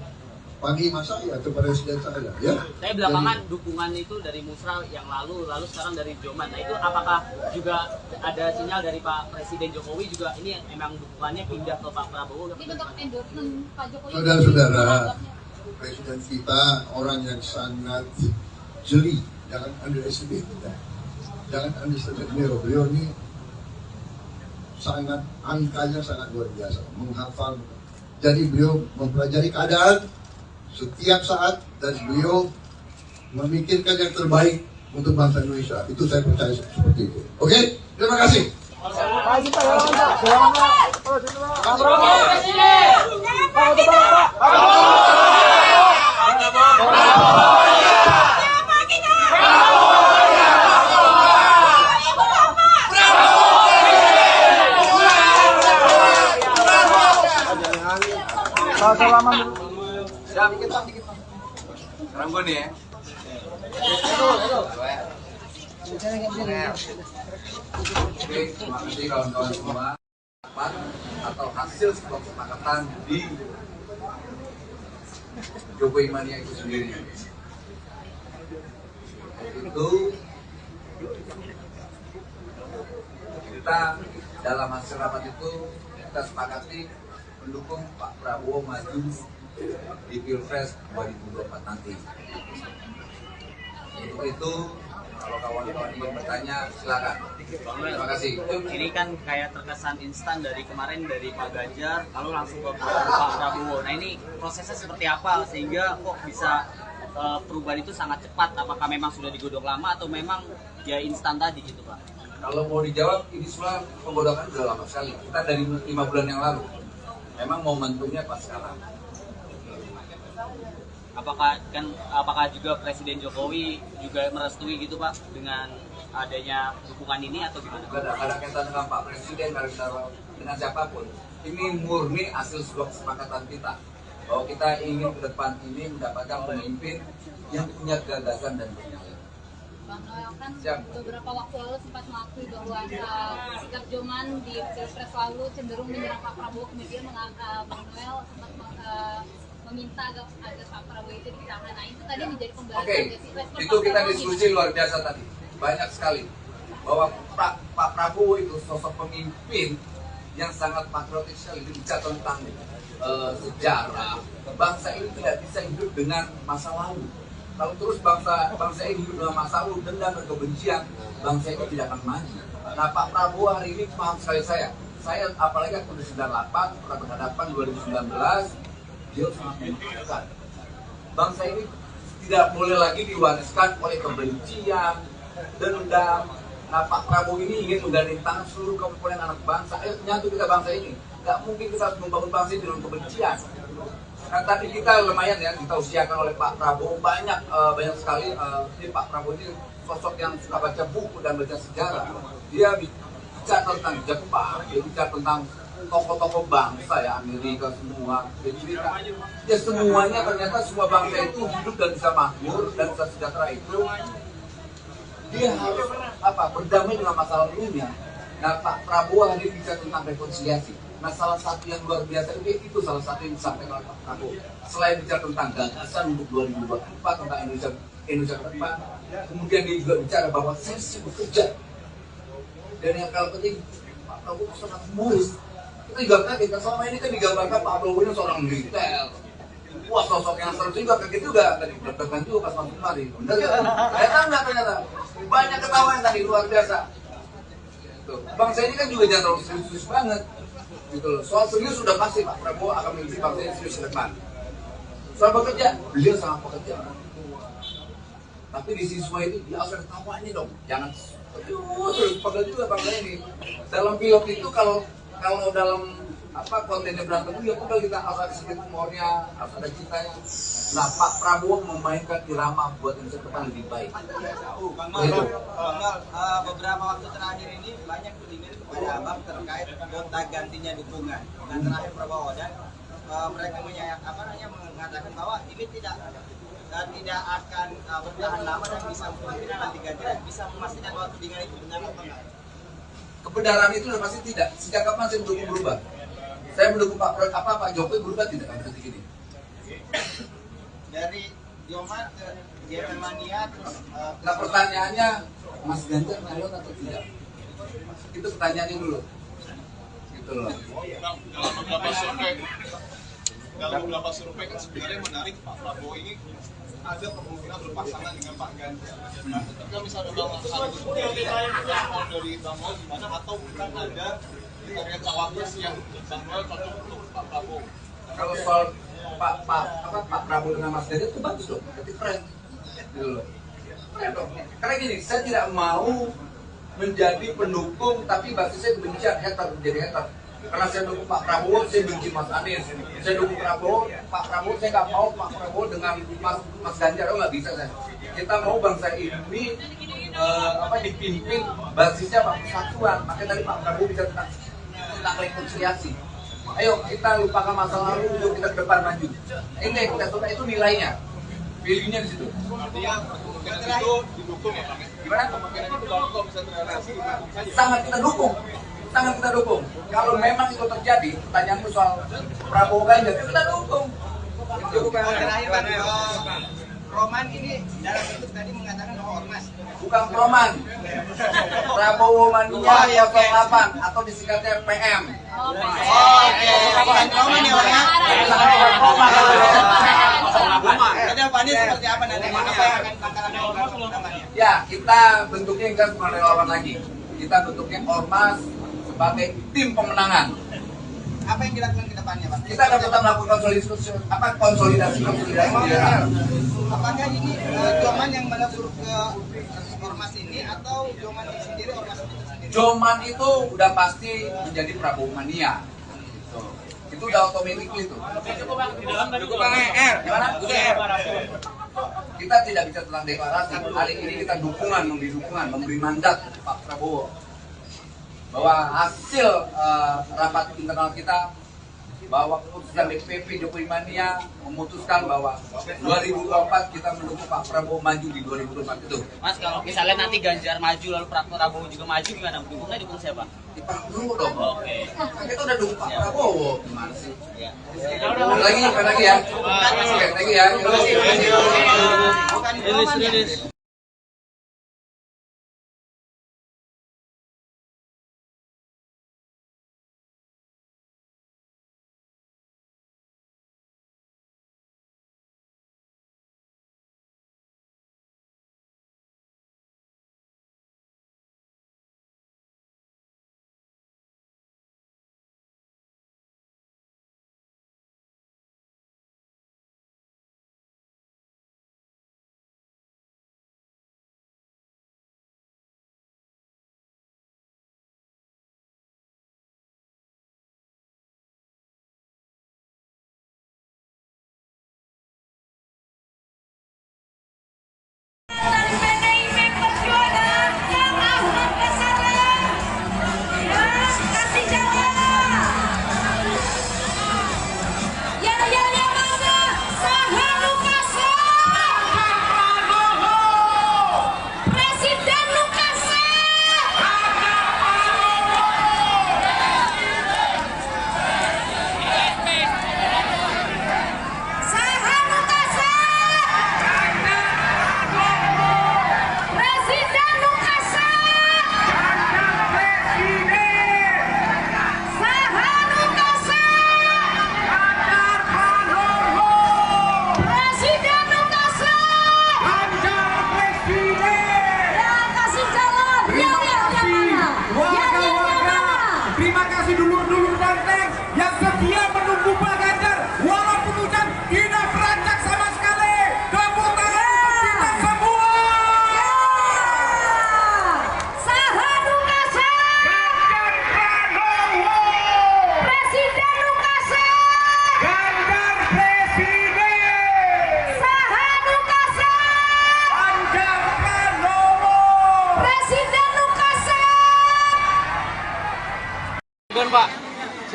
panglima saya, ke presiden saya, ya. Saya belakangan dukungan itu dari Musra yang lalu sekarang dari Joman. Nah itu apakah juga ada sinyal dari Pak Presiden Jokowi juga ini memang dukungannya pindah ke Pak Prabowo? Ini bentuk endorsement Pak Jokowi. Saudara-saudara, presiden kita orang yang sangat jeli, jangan underestimate. Jangan underestimate beliau ini sangat, angkanya sangat luar biasa, menghafal. Jadi beliau mempelajari keadaan setiap saat dan beliau memikirkan yang terbaik untuk bangsa Indonesia. Itu saya percaya seperti itu. Oke, terima kasih. Siap, dikit Pak. Sekarang gue nih ya. Oke, terima kasih kawan-kawan semua. Atau hasil sebuah kesepakatan di Jokowi Mania itu sendiri. Itu kita dalam hasil rapat itu kita sepakati mendukung Pak Prabowo maju di Pilpres 2024 nanti. Untuk itu, kalau kawan-kawan ingin bertanya, silakan. Terima kasih. Ini kan kayak terkesan instan dari kemarin dari Pak Ganjar, lalu langsung ke Pak Prabowo. Nah ini prosesnya seperti apa sehingga kok bisa perubahan itu sangat cepat? Apakah memang sudah digodok lama atau memang ya instan tadi gitu Pak? Kalau mau dijawab, ini semua penggodokan sudah lama sekali. Kita dari 5 bulan yang lalu. Memang momentumnya pas sekarang. Apakah juga Presiden Jokowi juga merestui gitu Pak dengan adanya dukungan ini atau gimana? Tidak ada kaitan dengan Pak Presiden, dengan siapapun. Ini murni hasil sebuah kesepakatan kita bahwa kita ingin ke depan ini mendapatkan pemimpin yang punya gagasan dan punya. Bang Noel kan beberapa waktu lalu sempat mengakui bahwa sikap Joman di Pilpres lalu cenderung menyerang Pak Prabowo, kemudian Bang Noel sempat meminta agar Pak Prabowo itu ditahan. Nah itu tadi menjadi pembahasan. Oke, itu kita diskusi luar biasa tadi, banyak sekali. bahwa Pak Prabowo itu sosok pemimpin yang sangat patriotik sekali, bicara tentang sejarah. Bangsa ini tidak bisa hidup dengan masa lalu. Kalau terus bangsa ini hidup dengan masa lalu, dendam dan kebencian, bangsa ini tidak akan maju. Nah, Pak Prabowo hari ini paham sekali saya apalagi waktu 98 pernah berhadapan 2019, dia sangat menentukan. Bangsa ini tidak boleh lagi diwariskan oleh kebencian, dendam. Nah, Pak Prabowo ini ingin menggandeng tangan seluruh komponen anak bangsa. Ayo nyatu kita bangsa ini. Gak mungkin kita harus membangun bangsa ini dengan kebencian. Nah, tadi kita lumayan ya, kita usiakan oleh Pak Prabowo banyak sekali. Ini Pak Prabowo ini sosok yang suka baca buku dan baca sejarah. Dia bicara tentang Jepang, dia bicara tentang tokoh-tokoh bangsa ya, Amerika semua. Jadi ya semuanya ternyata semua bangsa itu hidup dan bisa makmur dan bisa sejahtera itu. Dia harus berdamai dengan masa lalunya. Nah, Pak Prabowo hari ini bicara tentang rekonsiliasi. Nah, salah satu yang luar biasa itu salah satu yang disampaikan oleh Pak Prabowo. Selain bicara tentang gagasan untuk 2024 tentang Indonesia ke depan, kemudian dia juga bicara bahwa saya sibuk kerja. Dan yang paling penting, Pak Prabowo sangat humoris. Kita juga kaget, selama ini kan digambarkan Pak Prabowo ini seorang militer. Wah, sosok yang seru juga, kaget juga. Tadi deg-degan juga pas masuk kemari. Bener kan? Ternyata. Banyak ketawa yang tadi, luar biasa. Bangsa ini kan juga jangan terlalu serius banget. Gitu loh. Soal serius sudah pasti Pak Prabowo akan memimpin bangsa ini serius ke depan. Soal bekerja, beliau sangat pekerja. Tapi di siswa itu dia harus ketawa ini dong. Jangan terus pegel juga bangsa ini. Dalam film itu kalau dalam kontennya berantem ya udah kita harus ada sedikit humornya, harus ada cintanya. Nah, Pak Prabowo memainkan irama buat Indonesia depan lebih baik. Beberapa waktu terakhir ini banyak tudingan kepada Abang terkait gonta gantinya dukungan. Dan terakhir Prabowo dan mereka mengatakan bahwa ini tidak akan bertahan lama dan bisa kemungkinan nanti ganti bisa memastikan bahwa tudingan itu benar atau enggak? Kebenaran itu sudah pasti tidak. Sejak kapan saya mendukung berubah? Saya mendukung Pak Jokowi berubah tidak akan seperti ini. Dari Joman ke Germania terus. Nah, pertanyaannya, Mas Ganjar nyalon atau tidak? Itu pertanyaannya dulu. Gitu loh. Dalam beberapa survei kan sebenarnya menarik Pak Prabowo ini ada kemungkinan berpasangan dengan Pak Ganjar. Ketika misalnya Bang Agus dari Bang Mol gimana atau bukan ada kriteria cawapres yang Bang Mol cocok untuk Pak Prabowo? Kalau soal Pak Prabowo dengan Mas Ganjar itu bagus loh, berarti keren. Gitu loh. Keren dong. Karena gini, saya tidak mau menjadi pendukung tapi basisnya kebencian, menjadi hater. Karena saya dukung Pak Prabowo, saya benci Mas Anies. Saya dukung Pak Prabowo, saya nggak mau Pak Prabowo dengan Mas Ganjar, nggak bisa saya. Kita mau bangsa ini dipimpin basisnya persatuan. Makanya tadi Pak Prabowo bisa tentang rekonsiliasi. Ayo kita lupakan masa lalu, yuk kita ke depan maju. Ini kita coba itu nilainya, value-nya di situ. Artinya kemungkinan itu didukung ya Bang? Gimana? Kemungkinan itu kalau bisa terrealisasi. Sangat kita dukung. Kalau memang itu terjadi, pertanyaanmu soal Prabowo Ganjar, kita dukung. Terakhir Bang, Roman ini dalam bentuk tadi mengatakan bahwa ormas. Bukan Roman. Prabowo Mania 08 atau disingkatnya PM. Bukan Roman ya Bang. Ada Pani seperti apa nanti? Apa yang akan bakalan namanya? Ya, kita bentuknya enggak bukan relawan lagi. Kita bentuknya ormas sebagai tim pemenangan. Apa yang dilakukan ke depannya, Pak? Kita akan tetap melakukan konsolidasi. Apakah ini Joman yang menyuruh ke ormas ini atau Joman sendiri ormas itu sendiri? Joman itu udah pasti menjadi Prabowo Mania. Itu udah otomatis itu. Gimana? Kita tidak bisa tentang deklarasi. Hari ini kita memberi dukungan, memberi mandat Pak Prabowo bahwa hasil rapat internal kita bahwa keputusan DPP Jokowi Mania memutuskan bahwa 2024 kita mendukung Pak Prabowo maju di 2024 itu. Mas, kalau misalnya nanti Ganjar maju lalu Pak Prabowo juga maju gimana? Dukungnya dukung siapa? Di Pak dulu dong. Oke. Kita udah dukung Pak Prabowo. Gimana sih? Ya. Lagi ya. Lagi ya.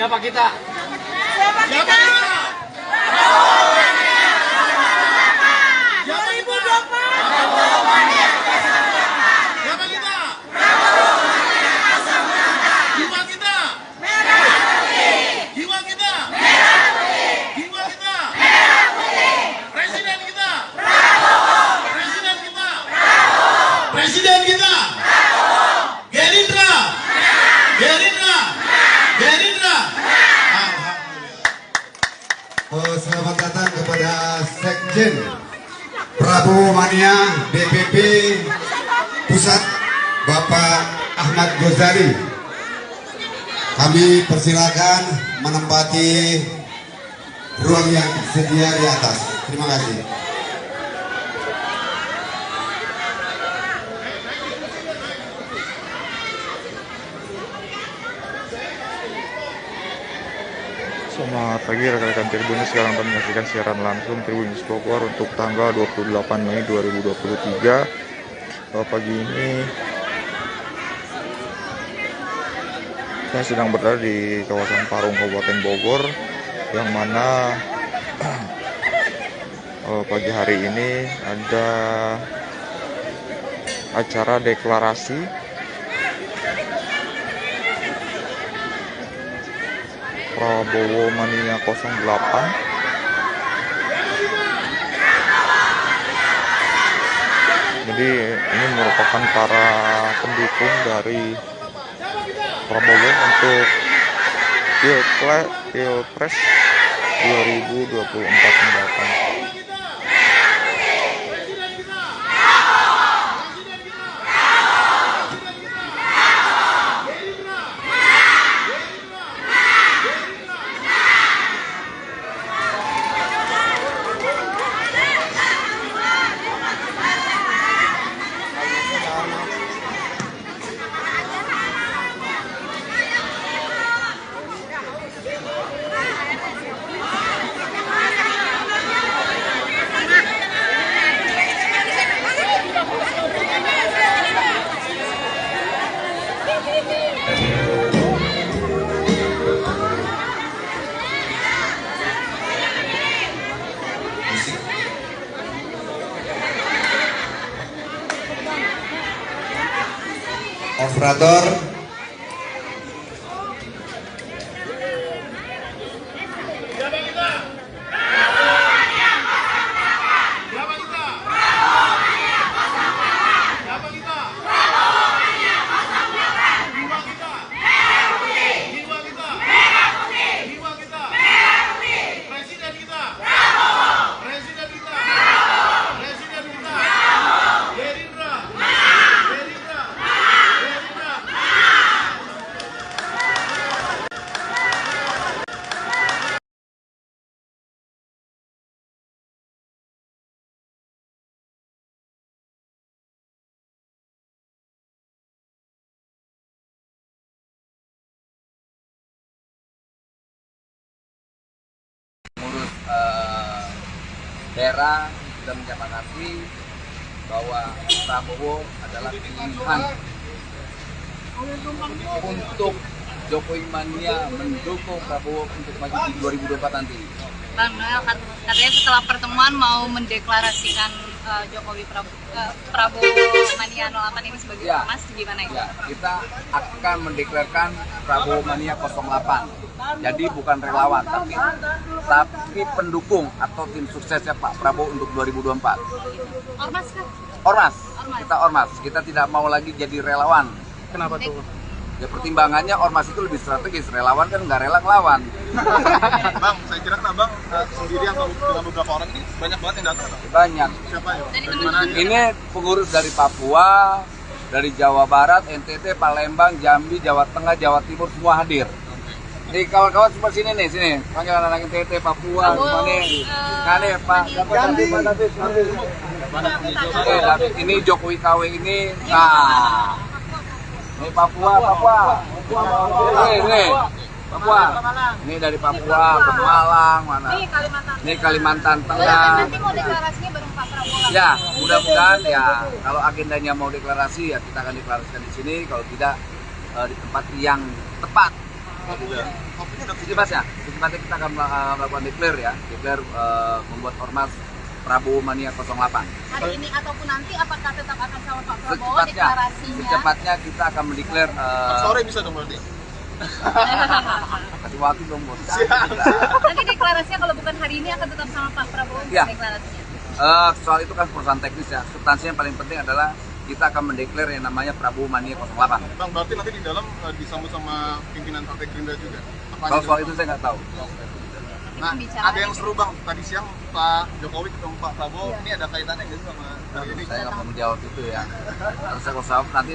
Siapa kita? Siapa kita? 2024. Selamat datang kepada Sekjen Prabowo Mania DPP Pusat Bapak Ahmad Ghazali. Kami persilakan menempati ruang yang tersedia di atas. Terima kasih. Selamat pagi rekan-rekan Tribunnews, sekarang kami menyaksikan siaran langsung Tribunnews Bogor untuk tanggal 28 Mei 2023. Pagi ini saya sedang berada di kawasan Parung Kabupaten Bogor, yang mana pagi hari ini ada acara deklarasi Prabowo Mania 08. Jadi ini merupakan para pendukung dari Prabowo untuk Pilpres 2024 mendatang. Operator, Pengurus daerah sudah menyepakati bahwa Prabowo adalah pilihan untuk Jokowi Mania mendukung Prabowo untuk maju di 2024 nanti. Bang Noel katanya setelah pertemuan mau mendeklarasikan Prabowo Mania 08 ini sebagai ormas, gimana ya? Ya, kita akan mendeklarasikan Prabowo Mania 08. Jadi bukan relawan, tapi pendukung atau tim suksesnya Pak Prabowo untuk 2024. Ormas kan? Ormas. Kita ormas. Kita tidak mau lagi jadi relawan. Kenapa tuh? Ya pertimbangannya ormas itu lebih strategis, relawan kan nggak rela ngelawan. Bang, saya kira kan Abang sendiri atau dengan beberapa orang ini banyak banget yang datang. Banyak. Siapa ya? Ini pengurus dari Papua, dari Jawa Barat, NTT, Palembang, Jambi, Jawa Tengah, Jawa Timur semua hadir. Nih kawan-kawan semua sini nih, sini. Panggil anak-anak NTT, Papua, semua nih. Nah nih Pak, David. Ini Jokowi KW ini. Nah. Ini Papua. Nih. Papua. Ini dari Papua ke Malang mana? Ini Kalimantan Tengah. Nanti mau deklarasinya bareng Pak Prabowo. Ya, mudah-mudahan ya kalau agendanya mau deklarasi ya kita akan deklarasikan di sini, kalau tidak di tempat yang tepat. waktunya udah secepatnya kita akan melakukan declare ya, membuat ormas Prabowo Mania 08. Hari ini ataupun nanti apakah tetap akan sama Pak Prabowo deklarasinya? Secepatnya kita akan mendeklar. Sore bisa dong berarti. Kasih waktu dong bos. Nanti deklarasinya kalau bukan hari ini akan tetap sama Pak Prabowo Ya. deklarasinya. Soal itu kan perusahaan teknis ya. Substansinya yang paling penting adalah kita akan mendeklar yang namanya Prabowo Mania 08. Bang, berarti nanti di dalam disambut sama pimpinan Partai Gerindra juga. Kalau soal itu saya nggak tahu. Nah, ada yang seru Bang, tadi siang Pak Jokowi ketemu Pak Prabowo, ini ada kaitannya nggak sih sama ini? Saya nggak mau menjawab itu ya. Terus kalau nanti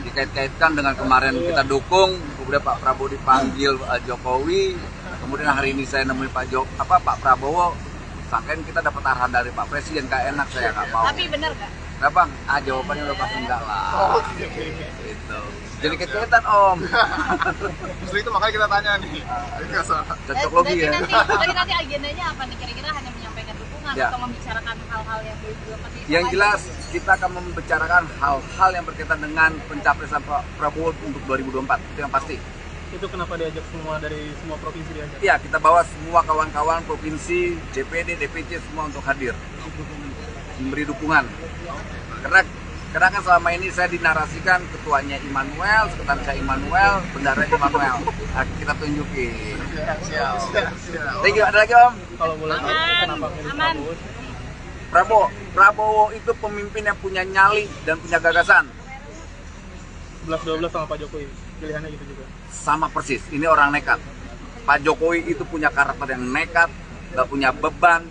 dikait-kaitkan dengan kemarin kita dukung, kemudian Pak Prabowo dipanggil Jokowi, kemudian hari ini saya nemuin Pak Prabowo, sangkain kita dapat arahan dari Pak Presiden, kayak enak, saya nggak mau. Tapi benar nggak? Nah Bang, jawabannya udah pasti enggak lah. Oh, Gitu. Jadi kaitan Om. Justru itu makanya kita tanya nih. Cocok logi ya. Nanti agendanya apa nih? Kira-kira hanya menyampaikan dukungan Ya. atau membicarakan hal-hal yang belum pasti? Yang jelas kita akan membicarakan hal-hal yang berkaitan dengan pencapresan Pak Prabowo untuk 2024, itu yang pasti. Itu kenapa diajak semua dari semua provinsi diajak? Iya, kita bawa semua kawan-kawan provinsi, DPD, DPC semua untuk hadir, memberi dukungan. Karena kan selama ini saya dinarasikan ketuanya Immanuel, sekretaris saya Immanuel, bendara Immanuel. Nah, kita tunjukin. Siap. Thank you. Ada lagi Om? Kalau boleh tahu kenapa milih Prabowo? Prabowo itu pemimpin yang punya nyali dan punya gagasan. 11-12 sama Pak Jokowi, pilihannya gitu juga. Sama persis, ini orang nekat. Pak Jokowi itu punya karakter yang nekat, gak punya beban.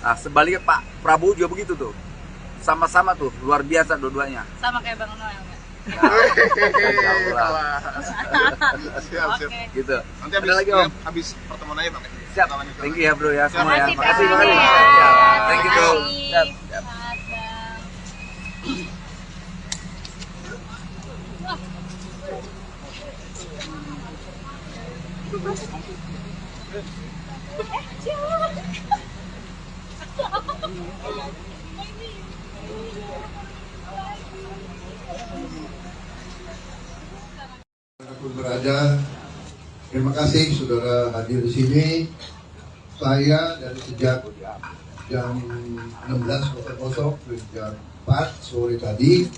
Nah, sebaliknya Pak Prabowo juga begitu tuh. Sama-sama tuh, luar biasa dua-duanya. Sama kayak Bang Noel nggak? Siap. Oke. Gitu. Nanti Ada lagi Om? habis pertemuan aja Bang. Siap. Thank you ya bro ya semua ya. Makasih, Makasih. Bang. Ya. Thank you bro. Makasih. Siap. Selamat, Bang. Dimanapun berada, terima kasih saudara hadir di sini. Saya dari sejak jam 16.00 ke jam 4 sore tadi,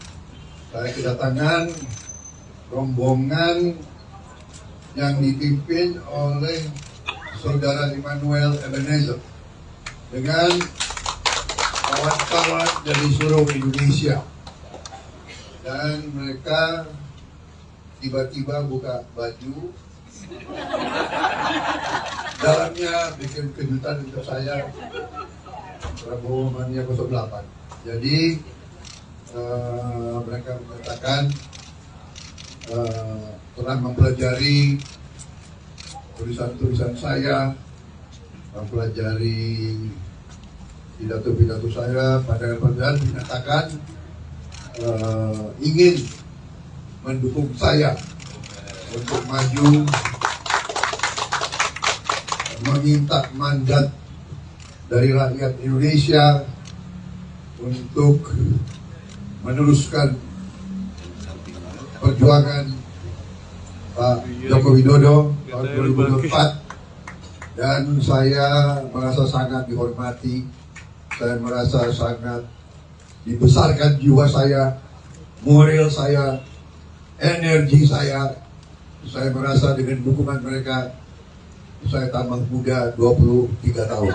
saya kedatangan rombongan yang dipimpin oleh saudara Immanuel Ebenezer dengan kawan-kawan dari seluruh Indonesia, dan mereka tiba-tiba buka baju, dalamnya bikin kejutan untuk saya, Prabowo Mania 08. Jadi mereka mengatakan telah mempelajari tulisan-tulisan saya, mempelajari pidato-pidato saya, pandangan-pandangan, menyatakan ingin mendukung saya untuk maju, meminta mandat dari rakyat Indonesia untuk meneruskan perjuangan Pak Joko Widodo tahun 2024, dan saya merasa sangat dihormati, saya merasa sangat dibesarkan jiwa saya, moral saya, energi saya merasa dengan dukungan mereka saya tambah muda 23 tahun.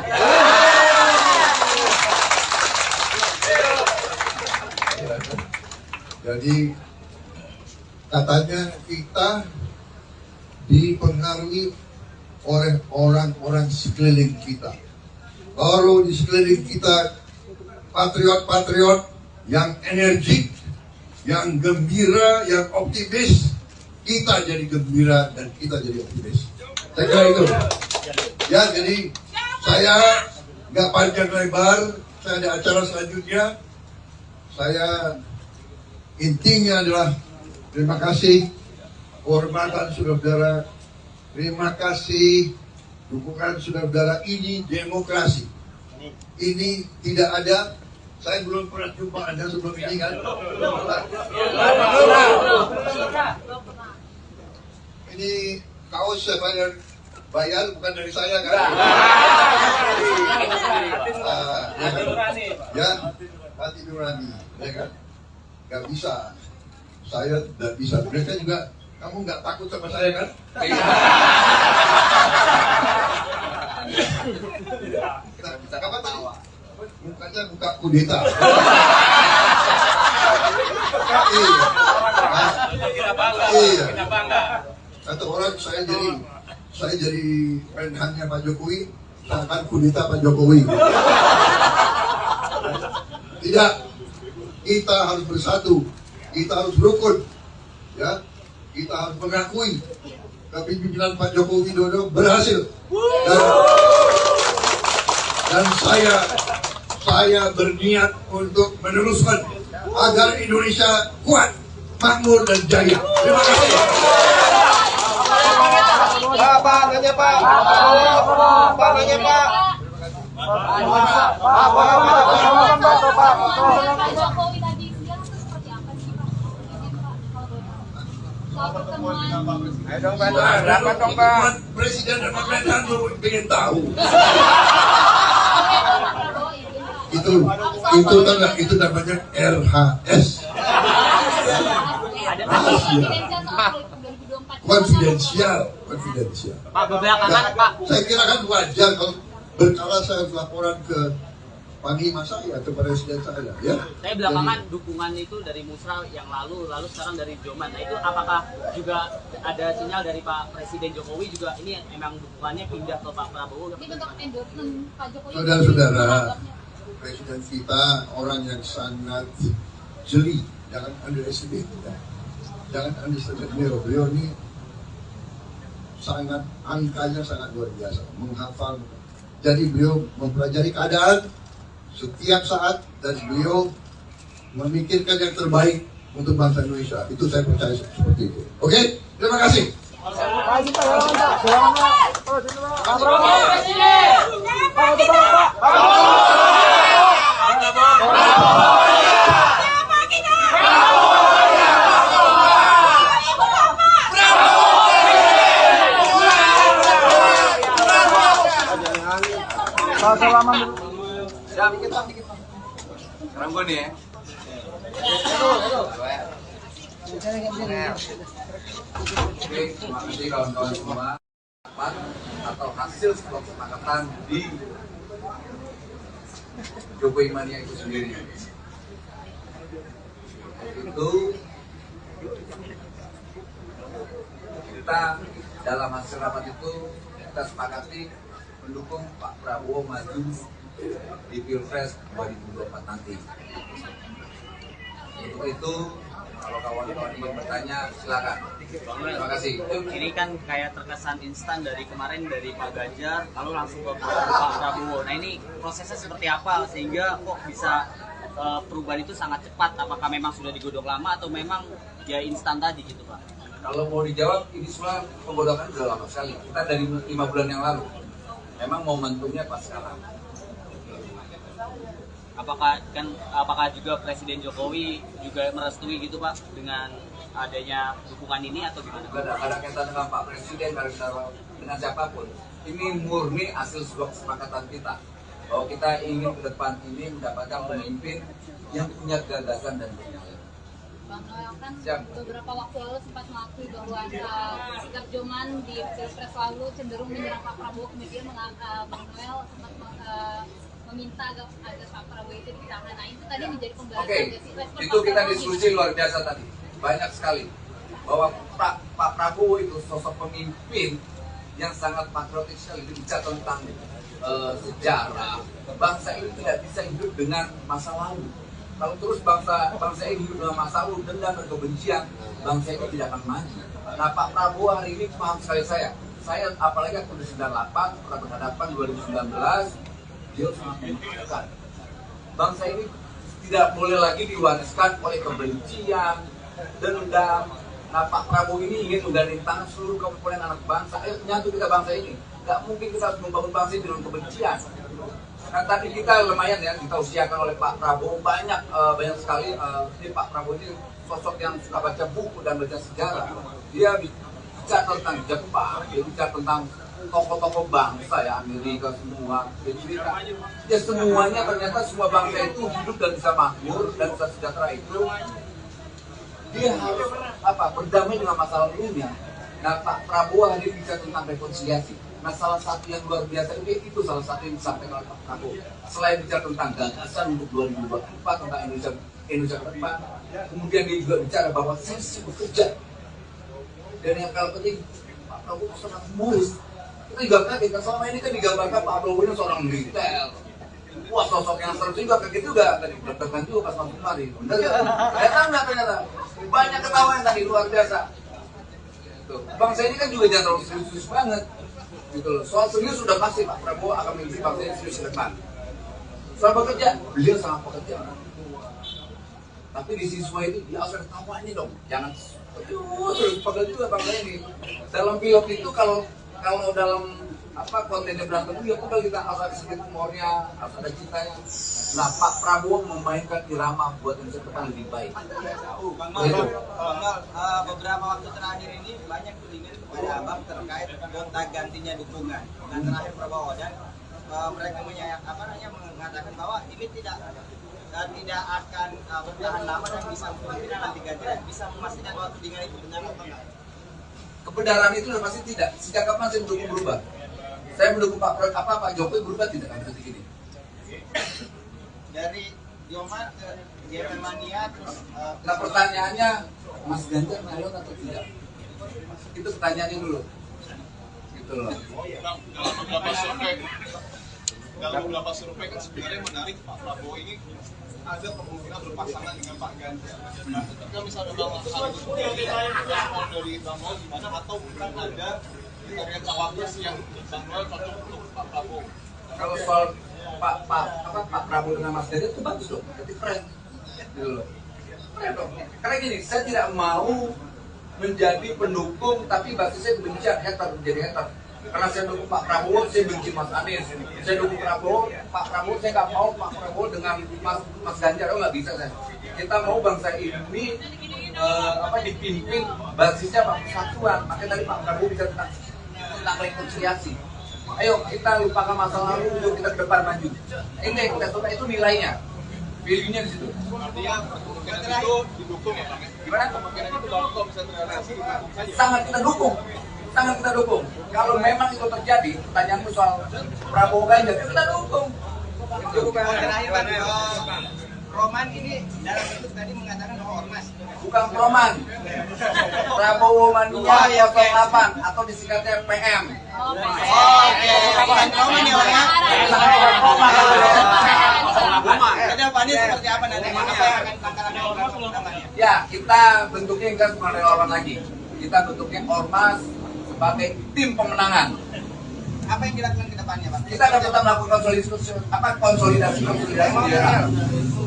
Jadi katanya kita dipengaruhi oleh orang-orang sekeliling kita. Kalau di sekeliling kita patriot-patriot yang energik, yang gembira, yang optimis, kita jadi gembira dan kita jadi optimis. Saya kira itu. Ya, jadi saya nggak panjang lebar, saya ada acara selanjutnya. Saya intinya adalah terima kasih kehormatan saudara-saudara, terima kasih dukungan saudara-saudara. Ini demokrasi. Ini tidak ada. Saya belum pernah jumpa Anda sebelum ini kan? Ini kaos saya bayar bukan dari saya kan? Ya, hati nurani, ya kan? Gak bisa, saya tidak bisa. Mereka juga, kamu nggak takut sama saya kan? Apa tadi? Mukanya buka kudeta. Iya. Kata orang saya jadi menhannya Pak Jokowi, akan kudeta Pak Jokowi. Tidak, kita harus bersatu, kita harus rukun, ya, kita harus mengakui kepemimpinan Pak Jokowi Widodo berhasil. Dan saya berniat untuk meneruskan agar Indonesia kuat, makmur dan jaya. Terima kasih. Pak, nanya Pak. Pak, nanya Pak. Pak Jokowi tadi siang itu seperti apa sih Pak? Soal pertemuan Presiden dan pemerintahan ingin tahu. Itu namanya RHS. Konfidensial. Pak, beberapa kali Pak. Saya kira kan wajar kalau berkala saya laporan ke panglima saya, ke presiden saya, ya. Saya belakangan dukungan itu dari Musra yang lalu sekarang dari Joman. Nah itu apakah juga ada sinyal dari Pak Presiden Jokowi juga ini memang dukungannya pindah ke Pak Prabowo? Ini bentuk endorsement Pak Jokowi. Saudara-saudara, presiden kita orang yang sangat jeli, jangan underestimate. Jangan underestimate beliau ini sangat, angkanya sangat luar biasa, menghafal. Jadi beliau mempelajari keadaan setiap saat dan beliau memikirkan yang terbaik untuk bangsa Indonesia. Itu saya percaya seperti itu. Oke, terima kasih. Siap, dikit Pak. Sekarang gue nih ya. Oke, terima kasih kawan-kawan semua. Atau hasil kesepakatan di Jokowi Mania itu sendiri. Itu kita dalam hasil rapat itu kita sepakati mendukung Pak Prabowo maju di Pilpres 2024 nanti. Untuk itu, kalau kawan-kawan ingin bertanya, silakan. Terima kasih. Ini kan kayak terkesan instan dari kemarin dari Pak Ganjar, lalu langsung ke Pak Prabowo. Nah ini prosesnya seperti apa sehingga kok bisa perubahan itu sangat cepat? Apakah memang sudah digodok lama atau memang ya instan tadi gitu Pak? Kalau mau dijawab, ini semua penggodokan sudah lama sekali. Kita dari 5 bulan yang lalu. Memang momentumnya pas sekarang. Apakah juga Presiden Jokowi juga merestui gitu Pak dengan adanya dukungan ini atau gimana? Tidak ada kaitan dengan Pak Presiden, dengan siapapun. Ini murni hasil sebuah kesepakatan kita bahwa kita ingin ke depan ini mendapatkan pemimpin yang punya gagasan dan punya. Bang Noel kan beberapa waktu lalu sempat mengakui bahwa sikap Joman di Pilpres lalu cenderung menyerang Pak Prabowo, kemudian Bang Noel sempat meminta agar Pak Prabowo itu ditahan. Nah itu tadi menjadi pembahasan. Oke, itu kita diskusi luar biasa tadi, banyak sekali bahwa Pak Prabowo itu sosok pemimpin yang sangat patriotik sekali, bicara tentang sejarah. Bangsa ini tidak bisa hidup dengan masa lalu. Kalau terus bangsa ini hidup dengan masa lalu, dendam dan kebencian, bangsa ini tidak akan maju. Nah Pak Prabowo hari ini paham sekali saya apalagi waktu 98 pernah berhadapan 2019. Dia sangat membutuhkan. Bangsa ini tidak boleh lagi diwariskan oleh kebencian, dendam. Nah Pak Prabowo ini ingin menggandeng tangan seluruh komponen anak bangsa. Ayo menyatu kita bangsa ini. Gak mungkin kita harus membangun bangsa ini dengan kebencian. Nah tadi kita lumayan ya, kita usiakan oleh Pak Prabowo banyak sekali. Ini Pak Prabowo ini sosok yang suka baca buku dan baca sejarah. Dia bicara tentang Jepang, dia bicara tentang tokoh-tokoh bangsa ya, Amerika semua, ya semuanya ternyata semua bangsa itu hidup dan bisa makmur dan bisa sejahtera itu dia harus berdamai dengan masa lalunya. Nah, Pak Prabowo hari ini bicara tentang rekonsiliasi. Nah, salah satu yang luar biasa itu salah satu yang disampaikan oleh Pak Prabowo. Selain bicara tentang gagasan untuk 2024 tentang Indonesia ke depan, kemudian dia juga bicara bahwa saya sibuk kerja. Dan yang paling penting, Pak Prabowo sangat humoris. Kita juga kaget, selama ini kan digambarkan Pak Prabowo ini seorang militer. Wah, sosok yang seru juga, kaget juga. Tadi deg-degan juga pas masuk kemari. Bener kan? Ternyata. Banyak ketawa yang tadi, luar biasa. Tuh. Bangsa ini kan juga jangan terlalu serius banget. Gitu loh. Soal serius sudah pasti Pak Prabowo akan memimpin bangsa ini serius ke depan. Soal bekerja, beliau sangat pekerja. Tapi di siswa itu dia harus ketawa ini dong. Jangan terus pegel juga bangsa ini. Dalam film itu kalau dalam kontennya berantem dia pegel, kita harus ada sedikit humornya, harus ada cintanya. Nah, Pak Prabowo memainkan irama buat Indonesia depan lebih baik. Bang Mal, beberapa waktu terakhir ini banyak tudingan kepada Abang terkait gonta gantinya dukungan. Dan terakhir Prabowo dan mereka mengatakan bahwa ini tidak akan bertahan lama dan bisa kemungkinan nanti gantian. Bisa memastikan bahwa tudingan itu benar atau enggak? Kebenaran itu sudah pasti tidak. Sejak kapan saya mendukung berubah? Saya mendukung Pak Jokowi berubah tidak akan seperti ini. Dari Joman ke Germania terus. Nah, pertanyaannya, Mas Ganjar nyalon atau tidak? Itu pertanyaannya dulu. Gitu loh. Dalam beberapa survei kan sebenarnya menarik Pak Prabowo ini ada kemungkinan berpasangan dengan Pak Ganjar. Ketika misalnya Bang Agus dari Bang Mal gimana, atau bukan ada kriteria cawapres yang Bang Mal cocok untuk Pak Prabowo? Kalau soal Pak Prabowo dengan Mas Ganjar itu bagus dong, berarti keren. Gitu loh. Keren dong. Karena gini, saya tidak mau menjadi pendukung tapi basisnya benci menjadi hater. Karena saya dukung Pak Prabowo, saya benci Mas Anies. Saya dukung Pak Prabowo, saya nggak mau Pak Prabowo dengan Mas Ganjar, nggak bisa saya. Kita mau bangsa ini dipimpin basisnya Pak Persatuan. Makanya tadi Pak Prabowo bisa tentang rekonsiliasi. Ayo kita lupakan masa lalu, yuk kita ke depan maju. Ini kita coba, itu nilainya, value-nya di situ. Artinya kemungkinan itu didukung ya Bang? Gimana? Kemungkinan itu kalau bisa terrealisasi didukung saja. Sangat kita dukung. Kalau memang itu terjadi, pertanyaanmu soal Prabowo Ganjar, kita dukung. Terakhir Bang, Roman ini dalam bentuk tadi mengatakan bahwa ormas. Bukan Roman. Prabowo Mania 08 atau disingkatnya PM. Bukan Roman ya Bang. Kedepannya seperti apa nanti? Apa yang akan tangkaran namanya? Ya, kita bentuknya enggak cuma relawan lagi. Kita bentuknya ormas sebagai tim pemenangan. Apa yang dilakukan ke depannya, Bang? Kita akan tetap melakukan konsolidasi.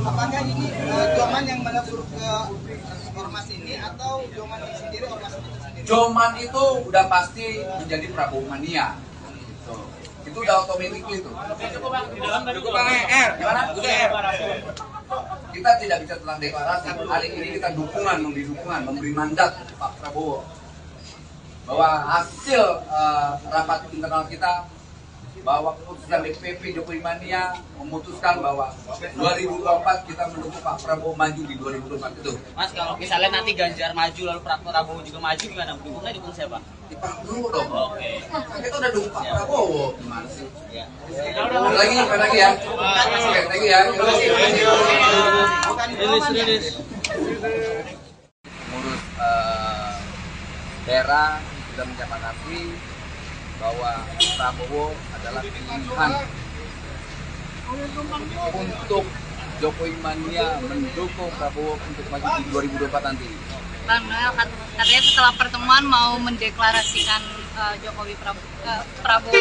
Apakah ini Joman yang menebur ke ormas ini atau Joman sendiri ormas itu sendiri? Joman itu udah pasti menjadi Prabowo Mania. Itu udah otomatis itu. Cukup Bang Gimana? Kita tidak bisa tentang deklarasi. Hari ini kita memberi mandat Pak Prabowo bahwa hasil rapat internal kita, bahwa keputusan DPP Jokowi Mania memutuskan bahwa 2024 kita mendukung Pak Prabowo maju di 2024 itu. Mas, kalau misalnya nanti Ganjar maju lalu Pak Prabowo juga maju, gimana? Dukungnya dukung siapa? Dipang dulu dong. Oke. Kita udah dukung Pak Prabowo. Gimana sih? Ya. Lagi ya. Lagi ya. Rilis. Mengurus daerah sudah menyepakati bahwa Prabowo adalah pilihan untuk Jokowi Mania mendukung Prabowo untuk maju di 2024 nanti. Bang Noel katanya setelah pertemuan mau mendeklarasikan Jokowi Prabowo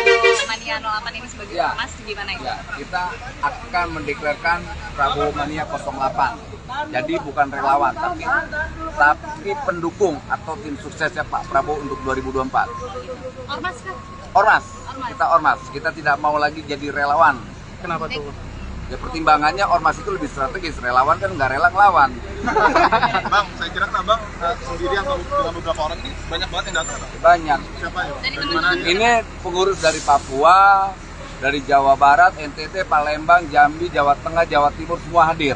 Mania 08 ini sebagai ormas, gimana itu? Ya, kita akan mendeklarasikan Prabowo Mania 08. Jadi bukan relawan, tapi pendukung atau tim suksesnya Pak Prabowo untuk 2024. Ormas kan? Ormas. Kita ormas. Kita tidak mau lagi jadi relawan. Kenapa tuh? Ya pertimbangannya ormas itu lebih strategis, relawan kan nggak rela ngelawan. Bang, saya kira kan Abang sendiri atau dengan beberapa orang ini banyak banget yang datang. Banyak. Siapa ya? Dari mana aja? Ini pengurus dari Papua, dari Jawa Barat, NTT, Palembang, Jambi, Jawa Tengah, Jawa Timur semua hadir.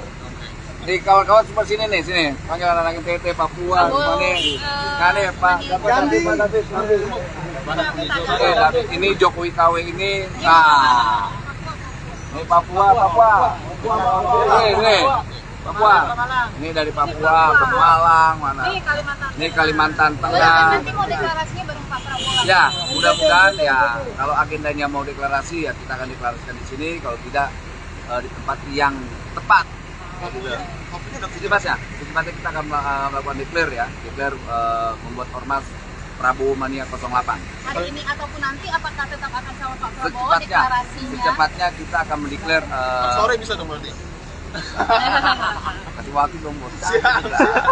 Di kawan-kawan semua sini nih, sini. Panggil anak-anak NTT, Papua, semua nih. Nah nih Pak, David, David, ini Jokowi KW ini. Nah, ini Papua. Ini Papua. Ini dari Papua, Pemalang, mana? Ini Kalimantan Tengah. Nanti mau deklarasinya bareng Pak Prabowo. Ya, mudah-mudahan ya kalau agendanya mau deklarasi ya kita akan deklarasikan di sini, kalau tidak di tempat yang tepat. Secepatnya kita akan melakukan declare membuat ormas Prabowo Mania 08. Hari ini ataupun nanti apakah tetap akan sama Pak Prabowo deklarasinya? Secepatnya kita akan mendeklar. Sore bisa dong berarti. Kasih waktu dong bos.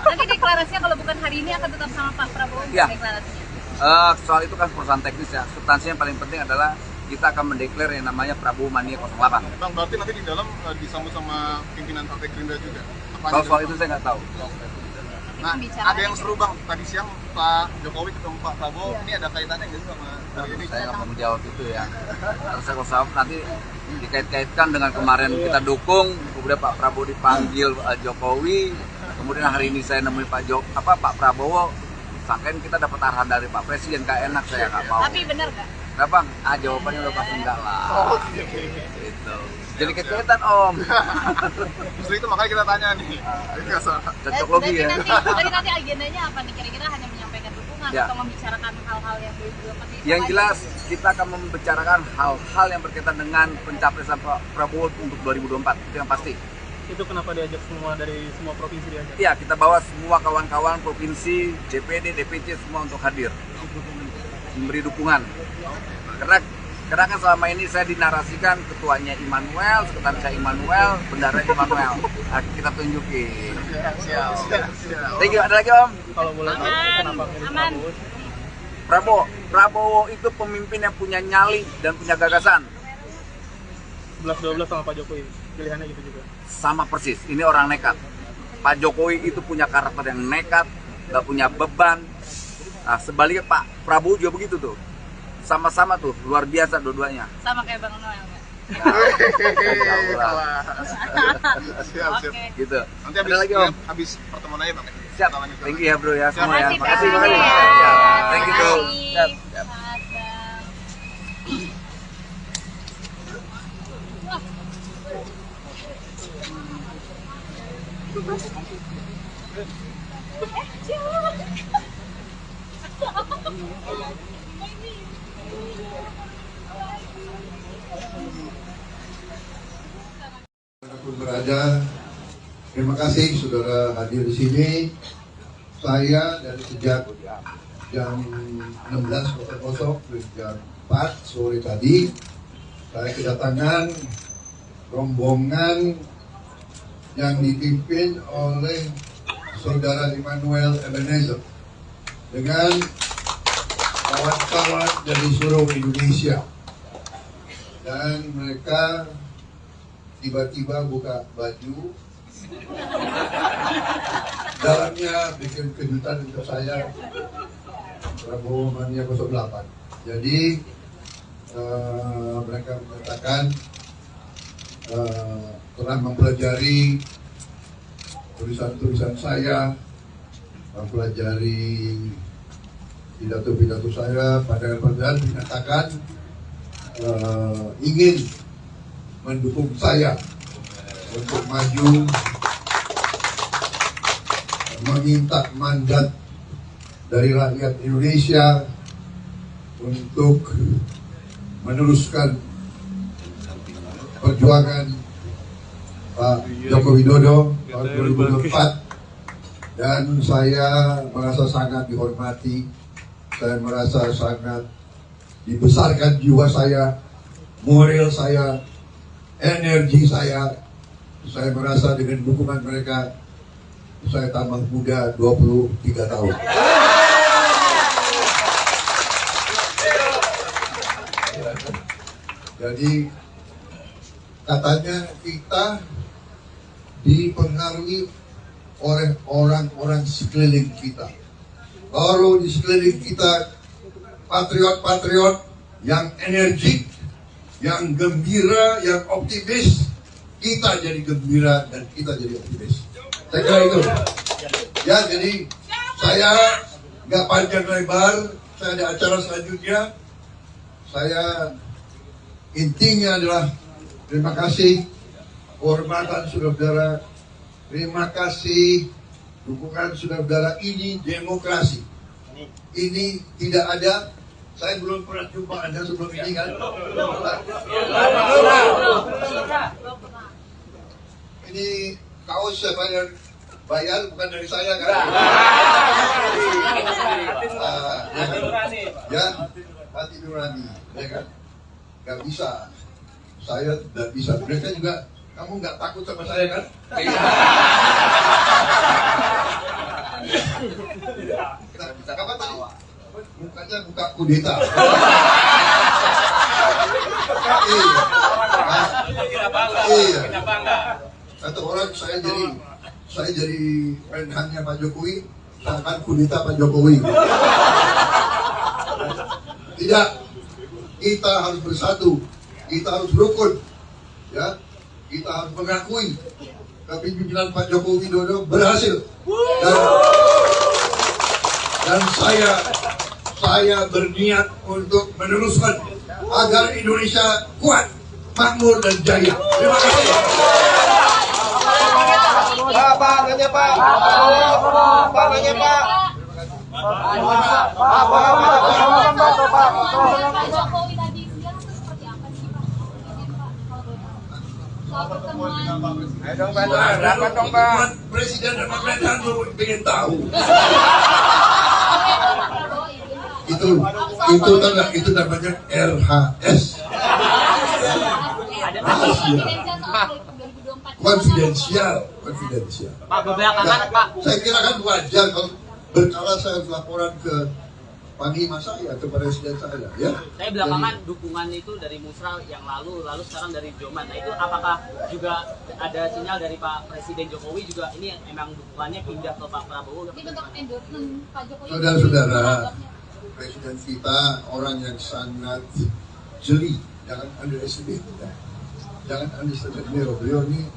Nanti deklarasinya kalau bukan hari ini akan tetap sama Pak Prabowo Ya. deklarasinya. Soal itu kan perusahaan teknis ya. Substansinya yang paling penting adalah kita akan mendeklar yang namanya Prabowo Mania 08. Bang, berarti nanti di dalam disambut sama pimpinan Partai Gerindra juga. Kalau soal itu saya nggak tahu. Nah, ada yang seru Bang, tadi siang Pak Jokowi ketemu Pak Prabowo, ini ada kaitannya nggak sih sama hari ini? Saya nggak mau menjawab itu ya. Terus kalau nanti dikait-kaitkan dengan kemarin kita dukung, kemudian Pak Prabowo dipanggil Jokowi, kemudian hari ini saya nemuin Pak Prabowo, sangkain kita dapat arahan dari Pak Presiden, nggak enak, saya nggak mau. Tapi benar nggak? Nah Bang, jawabannya udah pasti enggak lah. Gitu. Jadi kaitan Om. Justru itu makanya kita tanya nih. Cocok logi ya. Nanti agendanya apa nih? Kira-kira hanya menyampaikan dukungan Ya. atau membicarakan hal-hal yang belum pasti? Yang jelas kita akan membicarakan hal-hal yang berkaitan dengan pencapresan Pak Prabowo untuk 2024, itu yang pasti. Itu kenapa diajak semua dari semua provinsi diajak? Iya, kita bawa semua kawan-kawan provinsi, DPD, DPC semua untuk hadir, memberi dukungan. Karena kan selama ini saya dinarasikan ketuanya Immanuel, sekretarisnya Immanuel, bendara Immanuel. Nah, kita tunjukin. Thank you. Ada lagi Om? Kalau boleh tahu kenapa milih Prabowo? Prabowo itu pemimpin yang punya nyali dan punya gagasan. 11-12 sama Pak Jokowi, pilihannya gitu juga. Sama persis, ini orang nekat. Pak Jokowi itu punya karakter yang nekat, gak punya beban. Nah sebaliknya Pak Prabowo juga begitu tuh. Sama-sama tuh, luar biasa dua-duanya. Sama kayak Bang Noel nggak? Siap. Gitu. Nanti Ada lagi Om? habis pertemuan aja Bang. Siap. Thank you ya bro ya semua ya. Makasih, Makasih. Bang. Thank you bro. Siap. Pun berada, terima kasih saudara hadir di sini. Saya dari sejak jam 16.00 ke jam 4 sore tadi, saya kedatangan rombongan yang dipimpin oleh saudara Immanuel Ebenezer dengan kawan-kawan dari seluruh Indonesia, dan mereka tiba-tiba buka baju, dalamnya bikin kejutan untuk saya, Prabowo Mania 08. Jadi mereka mengatakan telah mempelajari tulisan-tulisan saya, mempelajari pidato-pidato saya, padahal menyatakan ingin mendukung saya untuk maju, meminta mandat dari rakyat Indonesia untuk meneruskan perjuangan Pak Joko Widodo tahun 2024, dan saya merasa sangat dihormati, saya merasa sangat dibesarkan jiwa saya, moral saya, energi saya merasa dengan dukungan mereka saya tambah muda 23 tahun. Jadi Katanya kita dipengaruhi oleh orang-orang sekeliling kita. Kalau di sekeliling kita patriot-patriot yang energik, yang gembira, yang optimis, kita jadi gembira dan kita jadi optimis. Saya kira itu. Ya, jadi saya nggak panjang lebar. Saya ada acara selanjutnya. Saya intinya adalah terima kasih kehormatan saudara-saudara. Terima kasih dukungan saudara-saudara. Ini demokrasi. Ini tidak ada. Saya belum pernah jumpa Anda sebelum ini kan? Ini kaos siapa yang bayar bukan dari saya kan? Ya, hati nurani, ya kan? Gak bisa, saya tidak bisa. Mereka juga, kamu nggak takut sama saya kan? Apa tadi? Mukanya muka kudeta. Iya. Kata orang saya jadi menhannya Pak Jokowi, seakan kudeta Pak Jokowi. Tidak, kita harus bersatu, kita harus rukun, ya, kita harus mengakui kepemimpinan Pak Jokowi Widodo berhasil. Dan saya berniat untuk meneruskan agar Indonesia kuat, makmur dan jaya. Terima kasih. Pak, nanya Pak. Pak, nanya Pak. Pak Jokowi tadi siang itu seperti apa sih Pak? Izin Pak, kalau boleh tahu. Soal pertemuan. Ayo dong Pak, dapat dong Pak. Presiden dan pemerintahan belum ingin tahu. Itu enggak, itu namanya RHS. Konfidensial. Pak, belakangan Pak. Saya kira kan wajar kalau berkala saya laporan ke panglima saya, ke presiden saya, ya. Saya belakangan dukungan itu dari Musra yang lalu sekarang dari Joman. Nah itu apakah juga ada sinyal dari Pak Presiden Jokowi juga ini emang dukungannya pindah ke Pak Prabowo? Ini bentuk endorsement Pak Jokowi. Saudara-saudara, presiden kita orang yang sangat jeli, jangan underestimate. Jangan underestimate beliau ini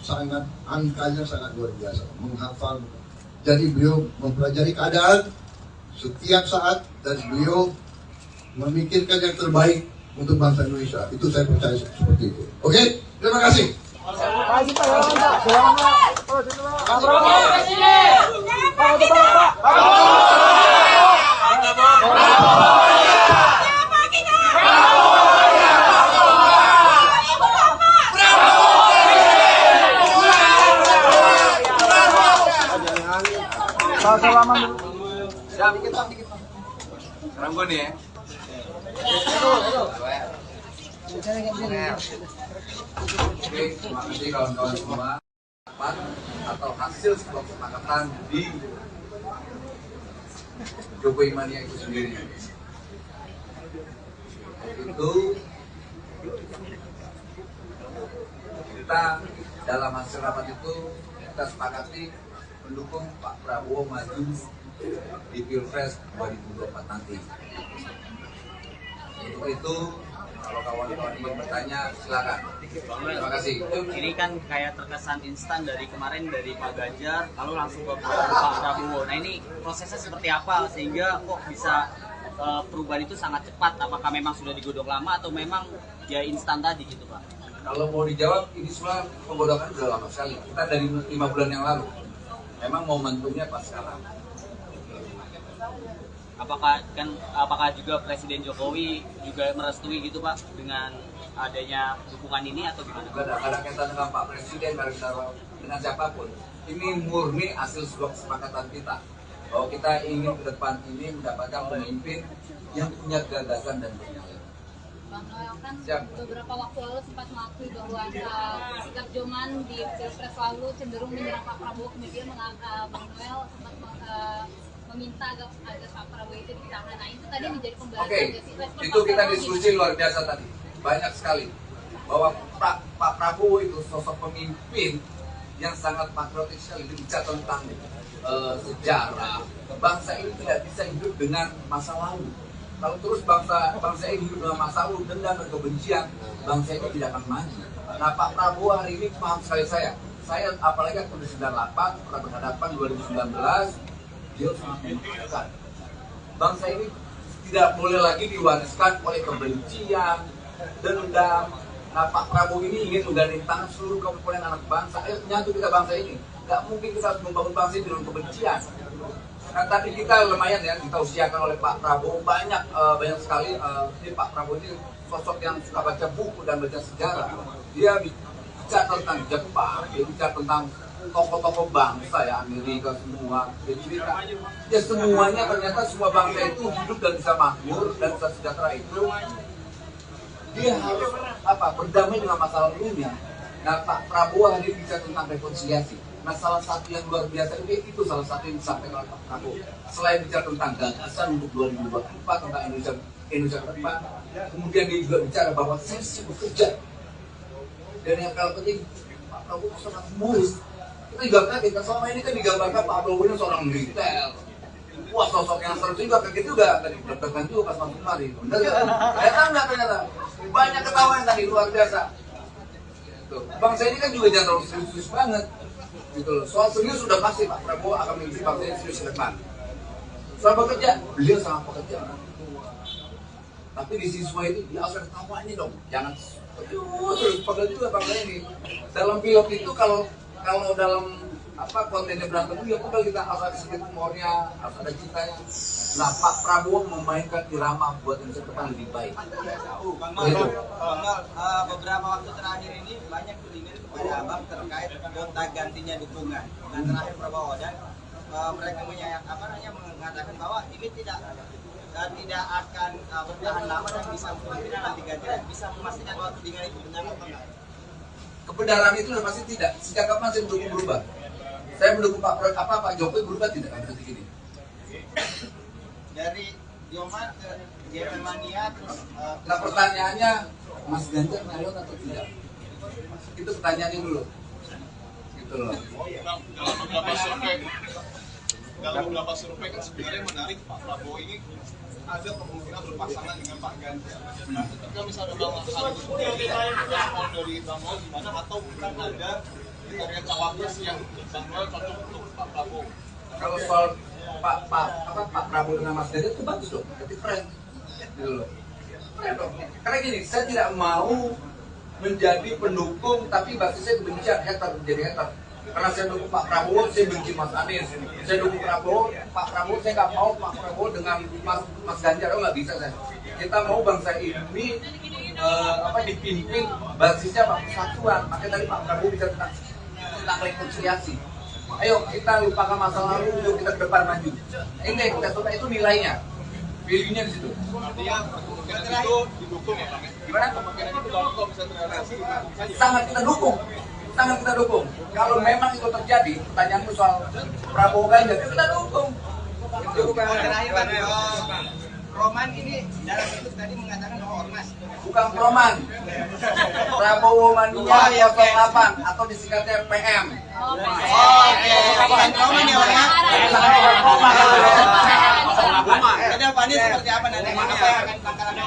sangat, angkanya sangat luar biasa, menghafal. Jadi beliau mempelajari keadaan setiap saat dan beliau memikirkan yang terbaik untuk bangsa Indonesia. Itu saya percaya seperti itu. Oke, terima kasih. Siap, dikit Bang. Sekarang gue nih ya. Oke, terima kasih kawan-kawan semua. Atau hasil sebuah kesepakatan di Jokowi Mania itu sendiri. Itu kita dalam hasil rapat itu kita sepakati mendukung Pak Prabowo maju di Pilpres 2024 nanti. Untuk itu, kalau kawan-kawan ingin bertanya, silakan. Terima kasih. Ini kan kayak terkesan instan dari kemarin dari Pak Ganjar, lalu langsung ke Pak Prabowo. Nah ini prosesnya seperti apa sehingga kok bisa perubahan itu sangat cepat? Apakah memang sudah digodok lama atau memang ya instan tadi gitu Pak? Kalau mau dijawab, ini semua penggodokan sudah lama sekali. Kita dari 5 bulan yang lalu. Memang momentumnya pas sekarang. Apakah juga Presiden Jokowi juga merestui gitu Pak dengan adanya dukungan ini atau gimana? Gak ada kaitan dengan Pak Presiden, gak ada dengan siapapun. Ini murni hasil sebuah kesepakatan kita bahwa kita ingin ke depan ini mendapatkan pemimpin yang punya gagasan dan punya. Bang Noel kan beberapa waktu lalu sempat mengakui bahwa sikap Joman di Pilpres lalu cenderung menyerang Pak Prabowo, kemudian Bang Noel sempat meminta agar Pak Prabowo itu ditahan. Nah itu tadi menjadi pembahasan. Oke, itu kita diskusi luar biasa tadi, banyak sekali. bahwa Pak Prabowo itu sosok pemimpin yang sangat patriotik sekali, bicara tentang sejarah. Bangsa ini tidak bisa hidup dengan masa lalu. Kalau terus bangsa ini hidup dengan masa lalu, dendam dan kebencian, bangsa ini tidak akan maju. Nah, Pak Prabowo hari ini paham sekali saya apalagi tahun 98 pernah berhadapan 2019, dia sangat menentukan. Bangsa ini tidak boleh lagi diwariskan oleh kebencian, dendam. Nah, Pak Prabowo ini ingin menggandeng tangan seluruh kaum-kaum anak bangsa. Ayo nyatu kita bangsa ini. Gak mungkin kita harus membangun bangsa ini dengan kebencian. Nah, tadi kita lumayan ya, kita usiakan oleh Pak Prabowo banyak sekali. Ini Pak Prabowo ini sosok yang suka baca buku dan baca sejarah. Dia bicara tentang Jepang, dia bicara tentang tokoh-tokoh bangsa ya, Amerika semua. Ya semuanya ternyata semua bangsa itu hidup dan bisa makmur dan bisa sejahtera itu. Dia harus berdamai dengan masa lalunya. Nah, Pak Prabowo hari ini bicara tentang rekonsiliasi. Nah, salah satu yang luar biasa itu salah satu yang disampaikan oleh Pak Prabowo. Selain bicara tentang gagasan untuk 2024 tentang Indonesia ke depan, kemudian dia juga bicara bahwa saya sibuk kerja. Dan yang paling penting, Pak Prabowo sangat humoris. Kita juga kaget, selama ini kan digambarkan Pak Prabowo ini seorang militer. Wah, sosok yang seru juga, kaget juga tadi, deg-degan juga pas masuk kemari. Bener ya? Ternyata banyak ketahuan tadi, luar biasa. Tuh. Bangsa ini kan juga jangan terlalu serius banget. Gitu loh. Soal serius sudah pasti Pak Prabowo akan memimpin bangsa ini serius ke depan. Soal bekerja, beliau sangat pekerja. Tapi di siswa itu dia harus ketawanya dong, jangan terus pegel juga bangsa ini. Dalam pilot itu kalau dalam kontennya berantem ya pegel, kita harus ada sedikit humornya, harus ada cintanya. Nah, Pak Prabowo memainkan irama buat Indonesia ke depan lebih baik. Beberapa waktu terakhir ini banyak tudingan kepada Abang terkait gonta gantinya dukungan. Dan terakhir Prabowo dan mereka mengatakan bahwa ini tidak akan bertahan lama dan bisa kemungkinan nanti ganti bisa memastikan bahwa tudingan itu benar atau enggak. Kebenaran itu pasti tidak. Sejak kapan saya mendukung berubah? Saya mendukung Pak Jokowi berubah tidak kan detik ini. Dari Joman ke Germania terus. Nah, pertanyaannya Mas Ganjar nyalon atau tidak? Itu pertanyaannya dulu. Gitu loh. Dalam beberapa survei kan sebenarnya menarik Pak Prabowo ini ada kemungkinan berpasangan dengan Pak Ganjar. Nah, ketika misalnya Bang ada respon dari Bang Noel gimana atau bukan ada kriteria cawapres yang Bang Noel cocok untuk Pak Prabowo? Kalau soal Pak Prabowo dengan Mas Ganjar itu bagus dong, berarti keren. Gitu loh. Keren dong. Karena gini, saya tidak mau menjadi pendukung tapi basisnya kebencian, menjadi hater. Karena saya dukung Pak Prabowo, saya benci Mas Anies. Saya dukung Pak Prabowo, saya nggak mau Pak Prabowo dengan Mas Ganjar, nggak bisa saya. Kita mau bangsa ini dipimpin basisnya persatuan. Makanya tadi Pak Prabowo bicara tentang rekonsiliasi. Ayo kita lupakan masa lalu, yuk kita ke depan maju. Ini kita coba itu nilainya, value-nya di situ. Artinya kemungkinan itu didukung ya Bang? Gimana? Kemungkinan itu baru kok bisa terrealisasi. Sangat kita dukung. Kalau memang itu terjadi, pertanyaanmu soal Prabowo Ganjar, kita dukung. Itu terakhir Bang, Roman ini dalam bentuk tadi mengatakan bahwa ormas. Bukan Roman. Prabowo Mania 08 atau disingkatnya PM. Bukan Roman ya Bang. Jadi Pak Anies seperti apa nanti? Apa yang akan pangkalan?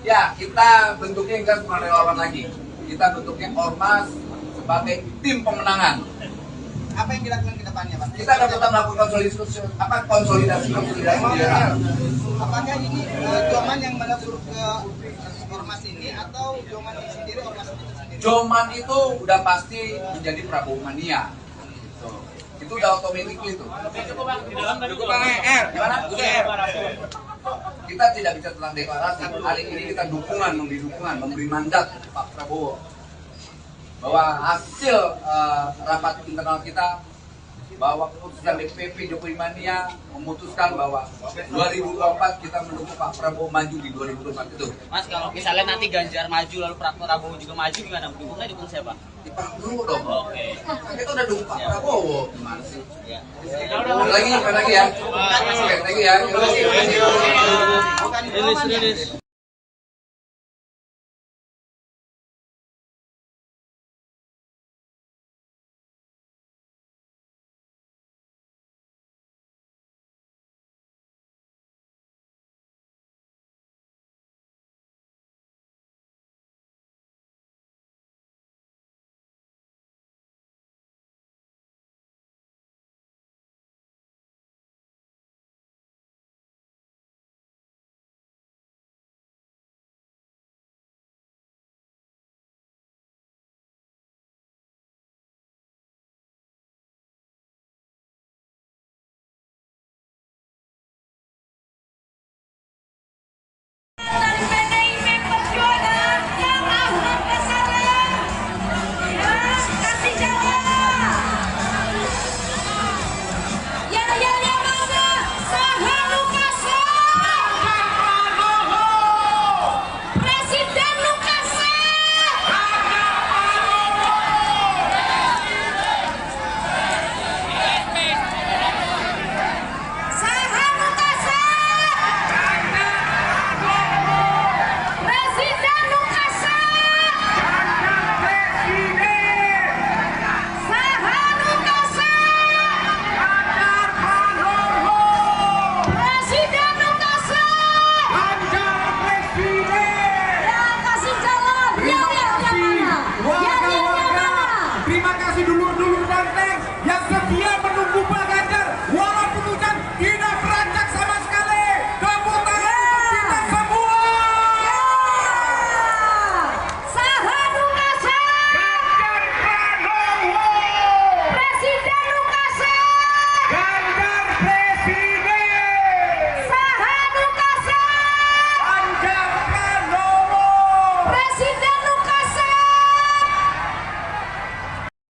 Ya, kita bentuknya enggak cuma relawan lagi. Kita bentuknya ormas sebagai tim pemenangan. Apa yang dilakukan ke depannya, Pak? Kita akan tetap melakukan konsolidasi. Apakah ini Joman yang melebur ke ormas ini atau Joman sendiri ormas itu sendiri? Joman itu udah pasti menjadi Prabowo Mania. Itu udah otomatis itu. Gimana? Kita tidak bicara tentang deklarasi. Hari ini kita memberi mandat Pak Prabowo bahwa hasil rapat internal kita bahwa keputusan DPP Jokowi Mania memutuskan bahwa 2024 kita mendukung Pak Prabowo maju di 2024 itu. Mas, kalau misalnya nanti Ganjar maju lalu Prabowo juga maju gimana? Dukung siapa? Di Pak dulu dong. Oke. Kita udah dukung Pak Prabowo. Gimana sih? Ya. Lagi ya. Lagi ya. Rilis.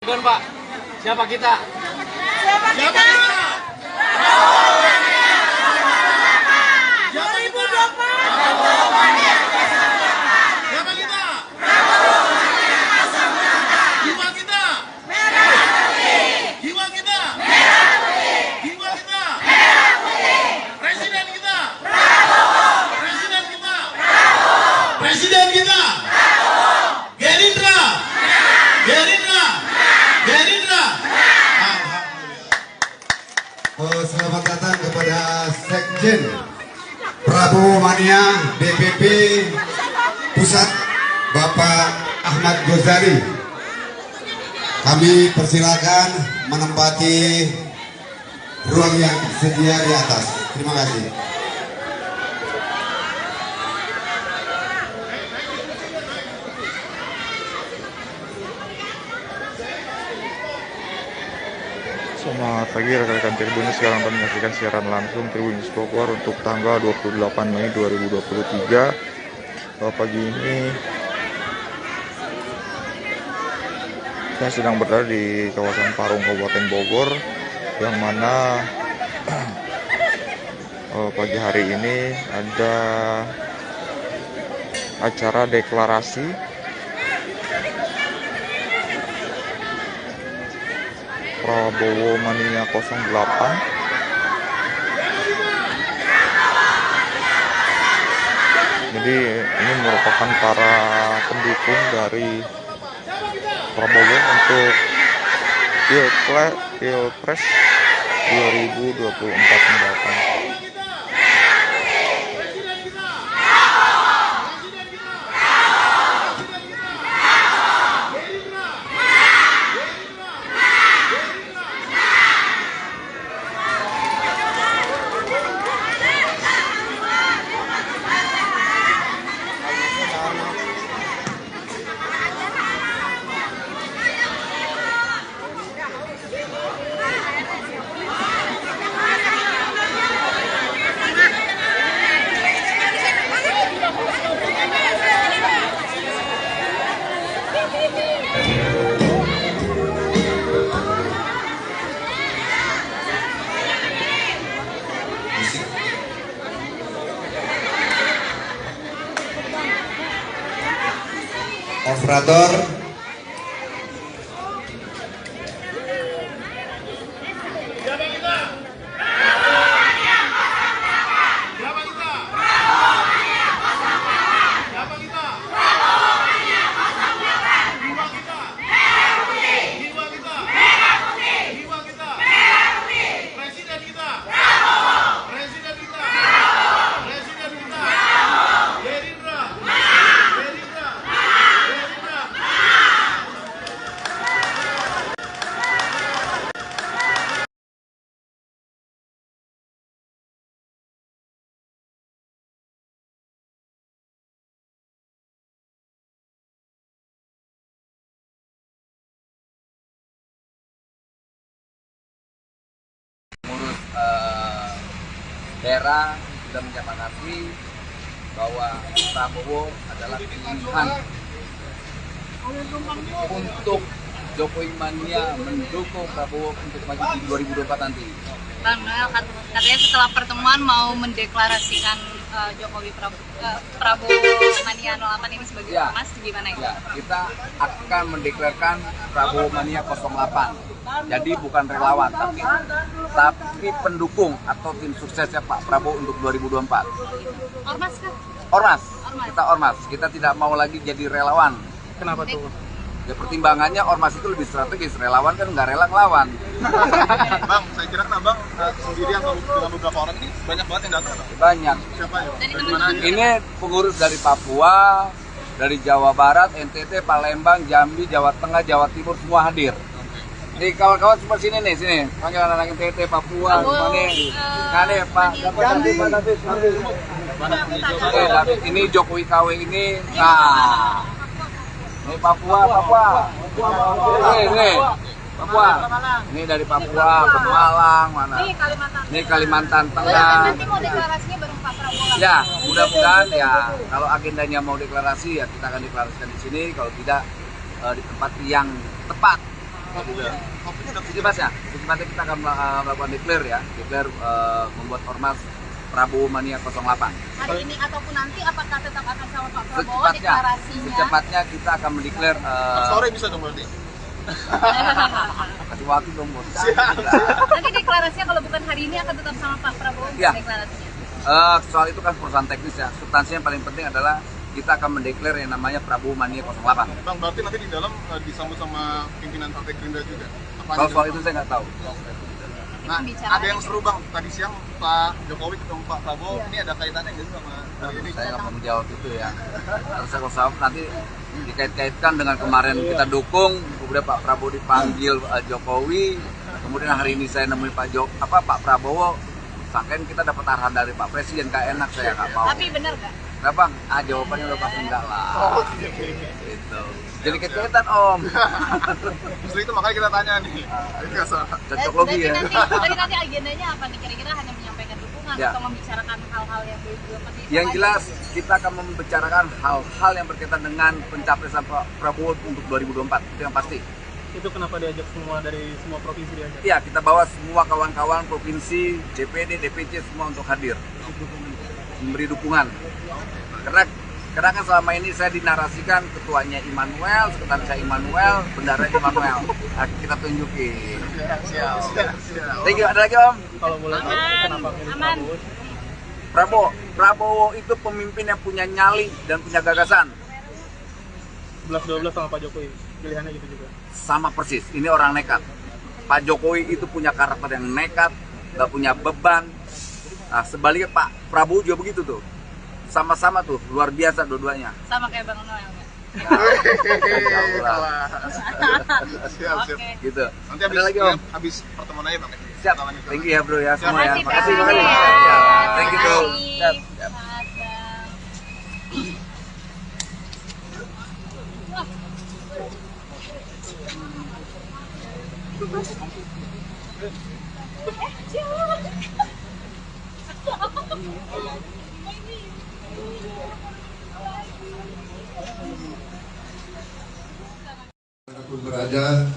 Bukan Pak, siapa kita? Siapa kita? Presiden kita, Gerindra, Gerindra, Gerindra. Selamat datang kepada Sekjen Prabowo Mania DPP Pusat Bapak Ahmad Ghazali. Kami persilakan menempati ruang yang tersedia di atas. Terima kasih. Selamat pagi rekan-rekan Tribun, sekarang kami menyaksikan siaran langsung Tribun News Bogor untuk tanggal 28 Mei 2023. Pagi ini saya sedang berada di kawasan Parung Kabupaten Bogor, yang mana pagi hari ini ada acara deklarasi Prabowo Mania 08. Jadi ini merupakan para pendukung dari Prabowo untuk Pilpres 2024 mendatang. Operator, Pengurus daerah sudah menyepakati bahwa Prabowo adalah pilihan untuk Jokowi Mania mendukung Prabowo untuk maju di 2024 nanti. Bang Noel katanya setelah pertemuan mau mendeklarasikan Jokowi Prabowo Mania 08 ini sebagai ormas, gimana ya? Kita akan mendeklarasikan Prabowo Mania 08. Jadi bukan relawan, tapi pendukung atau tim suksesnya Pak Prabowo untuk 2024. Ormas kan? Ormas. Kita ormas. Kita tidak mau lagi jadi relawan. Kenapa tuh? Ya pertimbangannya ormas itu lebih strategis, relawan kan nggak rela ngelawan. Bang, saya kira kan Bang sendiri atau dengan beberapa orang ini banyak banget yang datang. Banyak. Siapa ya? Dari teman-teman. Ini pengurus dari Papua, dari Jawa Barat, NTT, Palembang, Jambi, Jawa Tengah, Jawa Timur semua hadir. Nih kawan-kawan semua sini nih, sini. Panggil anak-anak NTT, Papua, semua nih. Kane Pak, Jambi, David, ini Jokowi KW ini. Nah, ini Papua. Ini Papua. Ini dari Papua, Pemalang, mana? Ini Kalimantan Tengah. Nanti mau deklarasinya bareng Pak Prabowo. Ya, mudah-mudahan ya. Kalau agendanya mau deklarasi ya kita akan deklarasikan di sini. Kalau tidak di tempat yang tepat. Secepatnya kita akan melakukan declare membuat ormas Prabowo Mania 08. Hari ini ataupun nanti apakah tetap akan sama Pak Prabowo deklarasinya? Secepatnya kita akan mendeklar. Sore bisa dong berarti. Kasih waktu dong bos. Nanti deklarasinya kalau bukan hari ini akan tetap sama Pak Prabowo deklarasinya. Soal itu kan perusahaan teknis ya. Substansinya yang paling penting adalah kita akan mendeklar yang namanya Prabowo Mania 08. Bang, berarti nanti di dalam disambut sama pimpinan Partai Gerindra juga. Kalau soal itu saya nggak tahu. Nah, ada yang seru Bang, tadi siang Pak Jokowi ketemu Pak Prabowo, ini ada kaitannya nggak sih sama ini? Saya nggak mau menjawab itu ya. Terus kalau nanti dikait-kaitkan dengan kemarin kita dukung, kemudian Pak Prabowo dipanggil Jokowi, kemudian hari ini saya nemuin Pak Prabowo, sangkain kita dapat arahan dari Pak Presiden, gak enak, saya nggak mau. Tapi benar nggak? Nah Bang, jawabannya udah pasti enggak lah. Gitu. Jadi kaitan Om. Justru itu makanya kita tanya nih. Cocok logi ya. Nanti agendanya apa nih? Kira-kira hanya menyampaikan dukungan atau membicarakan hal-hal yang belum Yang jelas kita akan membicarakan hal-hal yang berkaitan dengan pencapresan Pak Prabowo untuk 2024. Itu yang pasti. Itu kenapa diajak semua dari semua provinsi diajak? Iya, kita bawa semua kawan-kawan provinsi, DPD, DPC semua untuk hadir. Memberi dukungan. Karena kan selama ini saya dinarasikan ketuanya Immanuel, sekretarisnya Immanuel, bendaranya Immanuel. Nah, kita tunjukin. Siap. Thank you. Ada lagi Om? Kalau boleh tahu kenapa milih Prabowo? Prabowo itu pemimpin yang punya nyali dan punya gagasan. 11-12 sama Pak Jokowi, pilihannya gitu juga. Sama persis, ini orang nekat. Pak Jokowi itu punya karakter yang nekat, gak punya beban. Nah, sebaliknya Pak Prabowo juga begitu tuh. Sama-sama tuh, luar biasa dua-duanya. Sama kayak Bang Noel ya? Siap. Gitu. Nanti habis pertemuan aja Bang. Siap. Thank you ya bro ya semua ya. Makasih. Thank you bro. Siap. Dimanapun berada,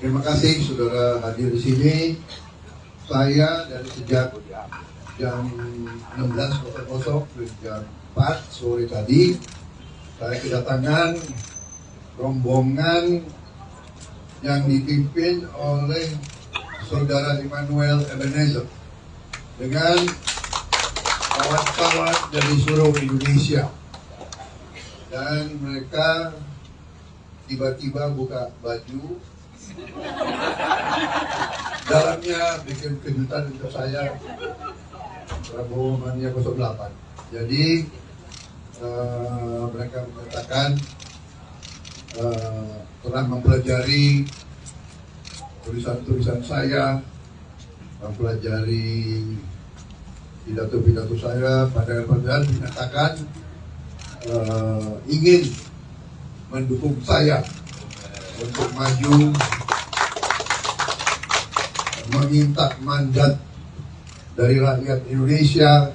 terima kasih saudara hadir di sini. Saya dari sejak jam 16.00 ke jam 4 sore tadi, saya kedatangan rombongan yang dipimpin oleh saudara Immanuel Ebenezer dengan kawan-kawan dari seluruh Indonesia, dan mereka tiba-tiba buka baju, dalamnya bikin kejutan untuk saya, Prabowo Mania 08. Jadi mereka mengatakan telah mempelajari tulisan-tulisan saya, mempelajari pidato-pidato saya, pandangan-pandangan, menyatakan ingin mendukung saya untuk maju, meminta mandat dari rakyat Indonesia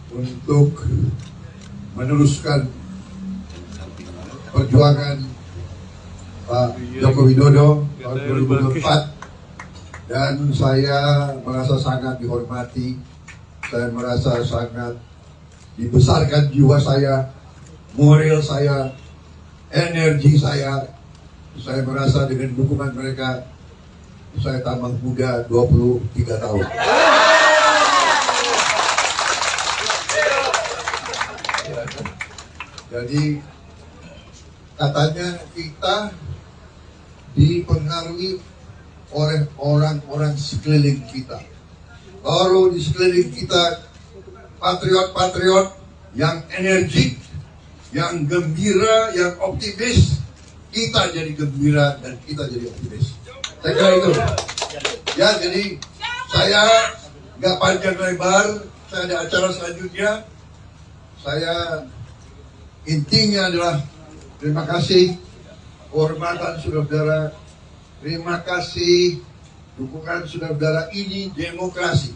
untuk meneruskan perjuangan Pak Joko Widodo tahun 2024, dan saya merasa sangat dihormati, saya merasa sangat dibesarkan jiwa saya, moral saya, energi saya merasa dengan dukungan mereka saya tambah muda 23 tahun. Jadi katanya kita dipengaruhi oleh orang-orang sekeliling kita. Kalau di sekeliling kita patriot-patriot yang energik, yang gembira, yang optimis, kita jadi gembira dan kita jadi optimis. Saya kira itu. Ya, jadi saya nggak panjang lebar, saya ada acara selanjutnya. Saya intinya adalah terima kasih kehormatan saudara-saudara, terima kasih dukungan saudara-saudara. Ini demokrasi.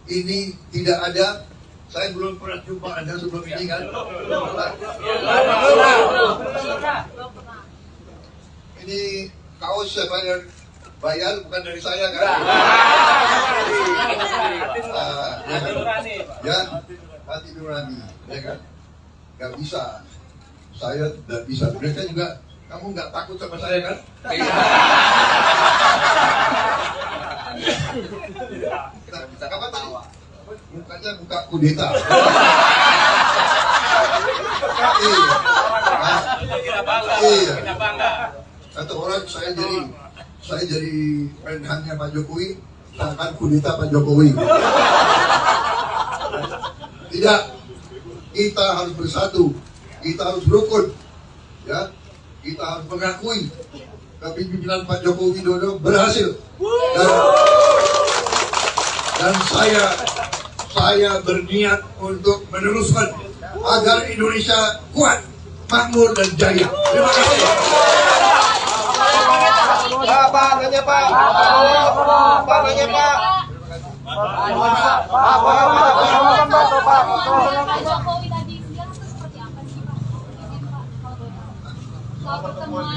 Ini tidak ada. Saya belum pernah jumpa Anda sebelum ini kan? Ini kaos siapa yang bayar bukan dari saya kan? Ya, hati nurani, ya kan? Gak bisa, saya tidak bisa. Mereka juga, kamu nggak takut sama saya kan? Apa tadi? Mukanya muka kudeta. Iya. Kata orang saya jadi menhannya Pak Jokowi, akan kudeta Pak Jokowi. Tidak, kita harus bersatu, kita harus rukun, ya, kita harus mengakui kepemimpinan Pak Jokowi Widodo berhasil. Dan saya berniat untuk meneruskan agar Indonesia kuat, makmur dan jaya. Terima kasih. Pak, nanya Pak. Pak, nanya Pak. Pak Jokowi tadi siang itu seperti apa sih Pak? Izin Pak, kalau boleh tahu. Soal pertemuan.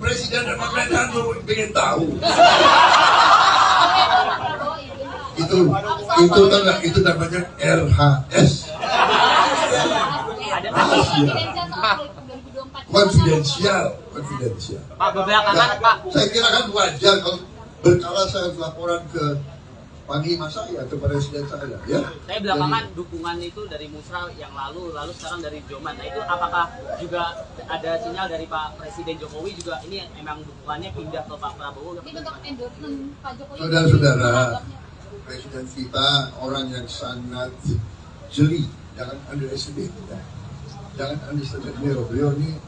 Presiden dan pemerintahan ingin tahu. Itu namanya RHS. Konfidensial. Pak, belakangan Pak. Saya kira kan wajar kalau berkala saya laporan ke panglima saya, ke presiden saya, ya. Saya belakangan dukungan itu dari Musra yang lalu sekarang dari Joman. Nah itu apakah juga ada sinyal dari Pak Presiden Jokowi juga ini emang dukungannya pindah ke Pak Prabowo? Ini bentuk endorsement Pak Jokowi. Saudara-saudara, presiden kita orang yang sangat jeli, jangan underestimate. Jangan underestimate beliau ini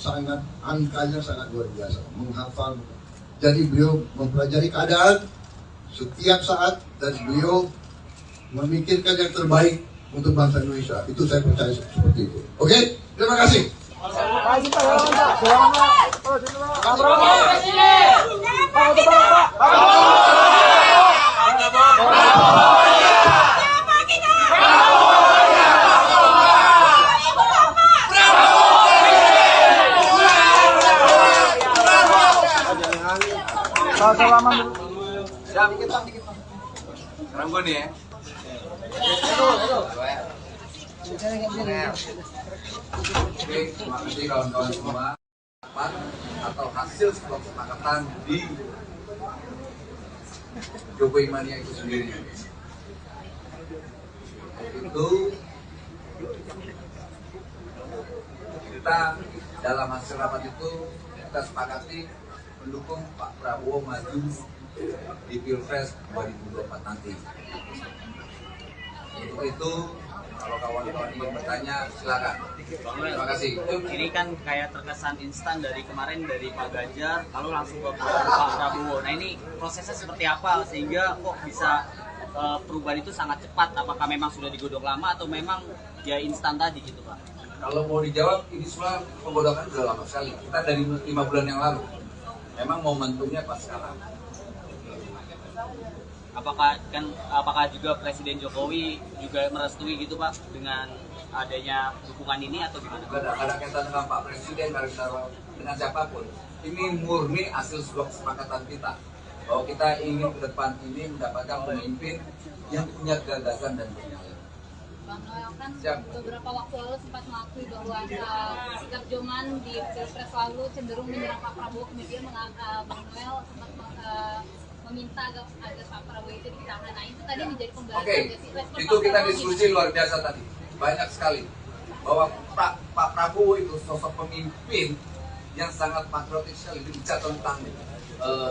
sangat, angkanya sangat luar biasa, menghafal. Jadi beliau mempelajari keadaan setiap saat dan beliau memikirkan yang terbaik untuk bangsa Indonesia. Itu saya percaya seperti itu. Oke, terima kasih. Siap, dikit. Sekarang gue nih ya. Oke, terima kasih kawan-kawan semua. Atau hasil kesepakatan di Jokowi Mania itu sendiri. Itu kita dalam hasil rapat itu kita sepakati mendukung Pak Prabowo maju di Pilpres 2024 nanti. Untuk itu, kalau kawan-kawan ingin bertanya, silakan. Terima kasih. Ini kan kayak terkesan instan dari kemarin dari Pak Ganjar, lalu langsung ke Pak Prabowo. Nah ini prosesnya seperti apa sehingga kok bisa perubahan itu sangat cepat? Apakah memang sudah digodok lama atau memang ya instan tadi gitu Pak? Kalau mau dijawab, ini semua penggodokan sudah lama sekali. Kita dari 5 bulan yang lalu. Memang momentumnya pas sekarang. Apakah juga Presiden Jokowi juga merestui gitu Pak dengan adanya dukungan ini atau gimana? Tidak ada kaitan dengan Pak Presiden, dengan siapapun. Ini murni hasil sebuah kesepakatan kita bahwa kita ingin ke depan ini mendapatkan pemimpin yang punya gagasan dan punya. Bang Noel kan beberapa waktu lalu sempat mengakui bahwa sikap Joman di Pilpres lalu cenderung menyerang Pak Prabowo, kemudian Bang Noel sempat meminta agar Pak Prabowo itu ditahan. Nah itu tadi menjadi pembahasan. Oke, itu kita diskusi luar biasa tadi, banyak sekali bahwa Pak Prabowo itu sosok pemimpin yang sangat patriotik sekali, bicara tentang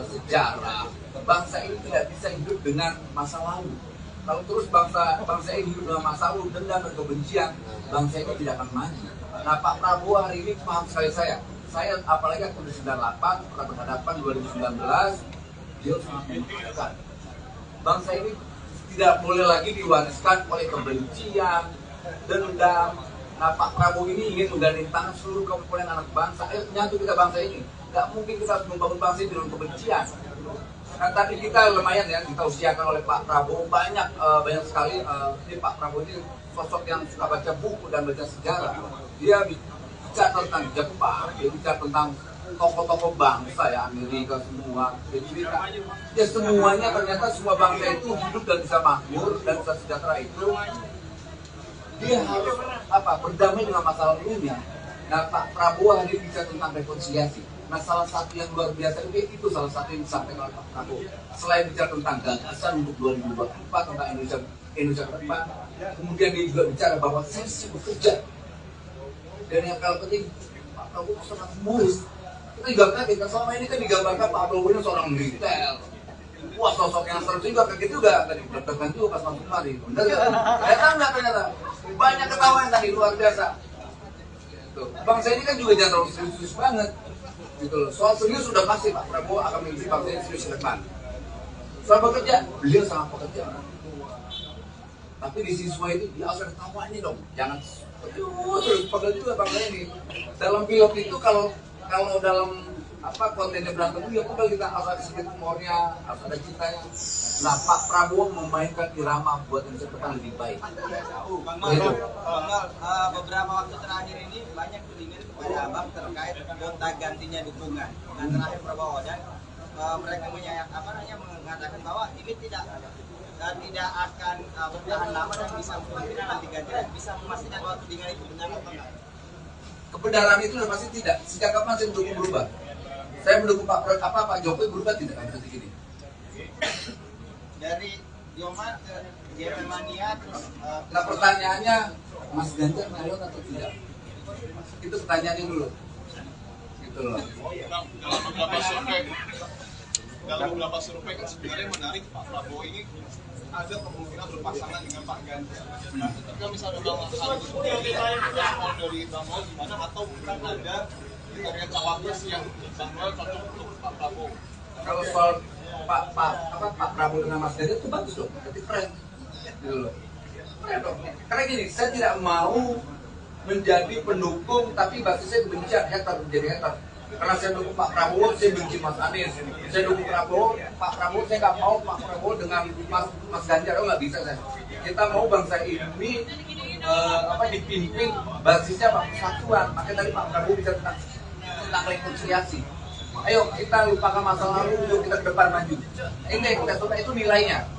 sejarah. Bangsa ini tidak bisa hidup dengan masa lalu. Kalau terus bangsa ini hidup dengan masa lalu, dendam dan kebencian, bangsa ini tidak akan maju. Nah Pak Prabowo hari ini paham sekali saya apalagi tahun 98 pernah berhadapan 2019. Dia sangat membutuhkan. Bangsa ini tidak boleh lagi diwariskan oleh kebencian, dendam. Nah Pak Prabowo ini ingin menggandeng tangan seluruh komponen anak bangsa. Ayo nyatu kita bangsa ini. Gak mungkin kita harus membangun bangsa ini dengan kebencian. Nah tadi kita lumayan ya, kita usiakan oleh Pak Prabowo banyak sekali. Ini Pak Prabowo ini sosok yang suka baca buku dan baca sejarah. Dia bicara tentang Jepang, dia bicara tentang tokoh-tokoh bangsa ya, Amerika semua, ya semuanya ternyata semua bangsa itu hidup dan bisa makmur dan bisa sejahtera itu dia harus berdamai dengan masa lalunya. Nah, Pak Prabowo hadir bicara tentang rekonsiliasi. Nah, salah satu yang luar biasa itu salah satu yang disampaikan oleh Pak Prabowo. Selain bicara tentang gagasan untuk 2024 tentang Indonesia ke depan, kemudian dia juga bicara bahwa saya sibuk bekerja. Dan yang paling penting, Pak Prabowo sangat humoris. Kita juga kaget, kan selama ini kan digambarkan Pak Prabowo ini seorang militer. Wah, sosok yang seru juga, kaget juga tadi. Deg-degan juga pas masuk kemari. Bener ya? Ternyata banyak ketawa tadi, luar biasa. Tuh. Bangsa ini kan juga jangan terlalu serius banget. Gitu loh. Soal serius sudah pasti Pak Prabowo akan memimpin bangsa ini serius ke depan. Soal bekerja, beliau sangat pekerja. Tapi di sisi semua itu dia harus ada tawanya dong. Jangan terus pegel juga bangsa ini. Dalam film itu kalau dalam kontennya berantem itu ya pegel, kita harus ada sedikit humornya, harus ada cintanya. Nah, Pak Prabowo memainkan irama buat Indonesia ke depan lebih baik. Bang Mal, beberapa waktu terakhir ini banyak tudingan kepada Abang terkait gonta gantinya dukungan dengan terakhir Prabowo, dan mereka mengatakan bahwa ini tidak akan bertahan lama dan bisa kemungkinan nanti gantian bisa memastikan bahwa tudingan itu benar atau enggak. Kebenaran itu sudah pasti tidak. Sejak kapan saya mendukung berubah? Saya mendukung Pak Jokowi berubah tidak kan seperti ini. Dari Joman ke Germania terus nah pertanyaannya, Mas Ganjar nyalon atau tidak? Itu pertanyaannya dulu. Gitu loh. Dalam beberapa survei kan sebenarnya menarik, Pak Prabowo ini ada kemungkinan berpasangan dengan Pak Ganjar. Ketika misalnya Bang Al dari Bang Mal gimana, atau bukan ada kriteria cawapres yang Bang Mal cocok untuk Pak Prabowo? Kalau soal Pak Prabowo dengan Mas Ganjar itu bagus dong, berarti keren. Gitu loh. Keren dong. Karena gini, saya tidak mau menjadi pendukung tapi basisnya benci menjadi hater. Karena saya dukung Pak Prabowo, saya benci Mas Anies. Saya dukung Pak Prabowo, saya nggak mau Pak Prabowo dengan Mas Ganjar, nggak bisa saya. Kita mau bangsa ini dipimpin basisnya persatuan. Makanya tadi Pak Prabowo bicara tentang rekonsiliasi. Ayo kita lupakan masa lalu, yuk kita ke depan maju. Ini kita coba, itu nilainya,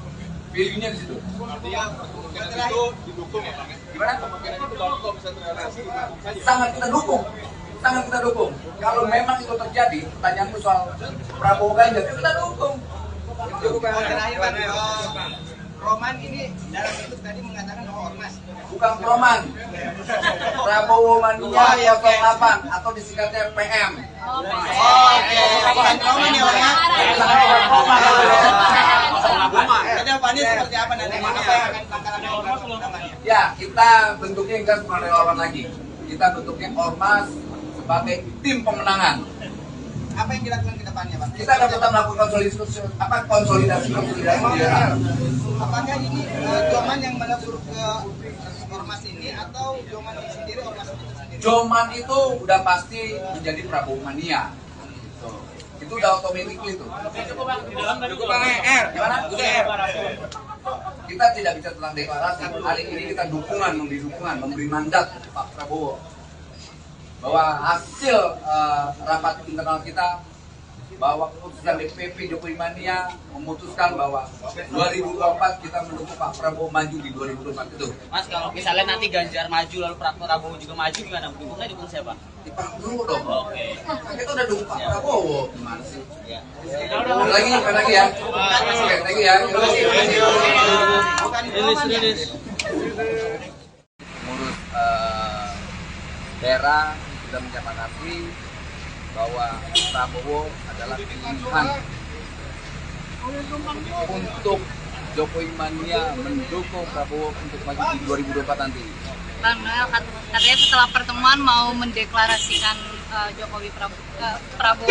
value-nya di situ. Artinya kemungkinan itu didukung ya Bang? Gimana? Kemungkinan itu kalau bisa terrealisasi didukung saja. Sangat kita dukung. Kalau memang itu terjadi, pertanyaanmu soal Prabowo Ganjar, kita dukung. terakhir Bang, Roman ini dalam itu tadi mengatakan bahwa ormas. Bukan Roman, Prabowo Mania 08 atau disingkatnya PM. Bukan Roman ya Bang ya. Jadi Pak Anies seperti apa nanti? Apa yang akan langkah-langkah? Ya, kita bentuknya enggak cuma relawan lagi. Kita bentuknya ormas sebagai tim pemenangan. Apa yang dilakukan ke depannya, Pak? Kita akan tetap melakukan konsolidasi. Apakah ini Joman yang melebur ke ormas ini atau Joman sendiri ormas itu sendiri? Joman itu udah pasti menjadi Prabowo Mania. Itu udah otomatis itu. Cukup Bang R. Gimana? Kita tidak bicara tentang deklarasi. Hari ini kita memberi mandat Pak Prabowo bahwa hasil rapat internal kita, bahwa keputusan DPP Jokowi Mania memutuskan bahwa 2024 kita mendukung Pak Prabowo maju di 2024 itu. Mas, kalau misalnya nanti Ganjar maju lalu Prabowo juga maju, gimana? Dukung siapa? Di Pak dulu dong. Oke. Kita udah dukung Pak Prabowo, gimana sih? Ya. Lagi ya. Lagi ya. Rilis. Ngurus daerah sudah menyepakati bahwa Prabowo adalah pilihan untuk Jokowi Mania mendukung Prabowo untuk maju di 2024 nanti. Bang Noel katanya setelah pertemuan mau mendeklarasikan Jokowi Prabowo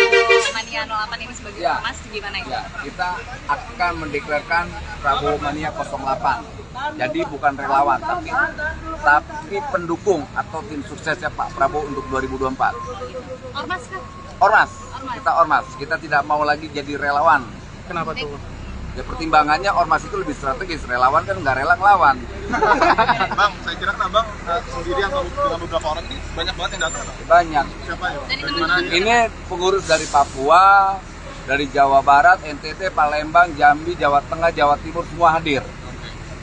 Mania 08 ini sebagai ormas, gimana itu? Ya, kita akan mendeklarasikan Prabowo Mania 08. Jadi bukan relawan, tapi pendukung atau tim suksesnya Pak Prabowo untuk 2024. Ormas kan? Ormas. Kita ormas. Kita tidak mau lagi jadi relawan. Kenapa tuh? Ya pertimbangannya ormas itu lebih strategis, relawan kan nggak rela ngelawan. Bang, saya kira kan Bang sendirian atau dengan beberapa orang ini banyak banget yang datang. Banyak. Siapa ya? Dari Dari mana aja? Ini pengurus dari Papua, dari Jawa Barat, NTT, Palembang, Jambi, Jawa Tengah, Jawa Timur semua hadir.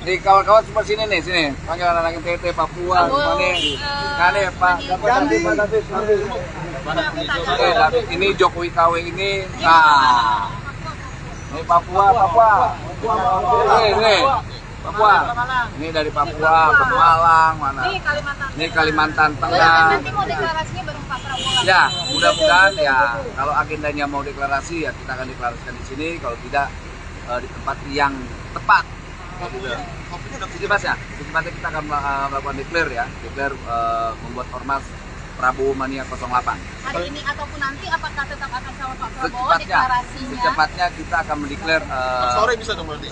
Jadi kawan-kawan semua sini nih, sini. Panggil anak-anak NTT, Papua, semua nih. Nah nih Pak, Jambi, Pak David. Oke, David, ini Jokowi KW ini. Nah, ini Papua. Ini Papua. Ini dari Papua, Pemalang, mana? Ini Kalimantan Tengah. Nanti mau deklarasinya bareng Pak Prabowo. Ya, mudah-mudahan ya kalau agendanya mau deklarasi ya kita akan deklarasikan di sini, kalau tidak di tempat yang tepat. Jadi Mas ya, di tempatnya kita akan melakukan declare membuat ormas Prabowo Mania 08. Hari ini ataupun nanti apakah tetap akan sama Pak Prabowo deklarasinya? Secepatnya kita akan mendeklar. Sore bisa dong berarti.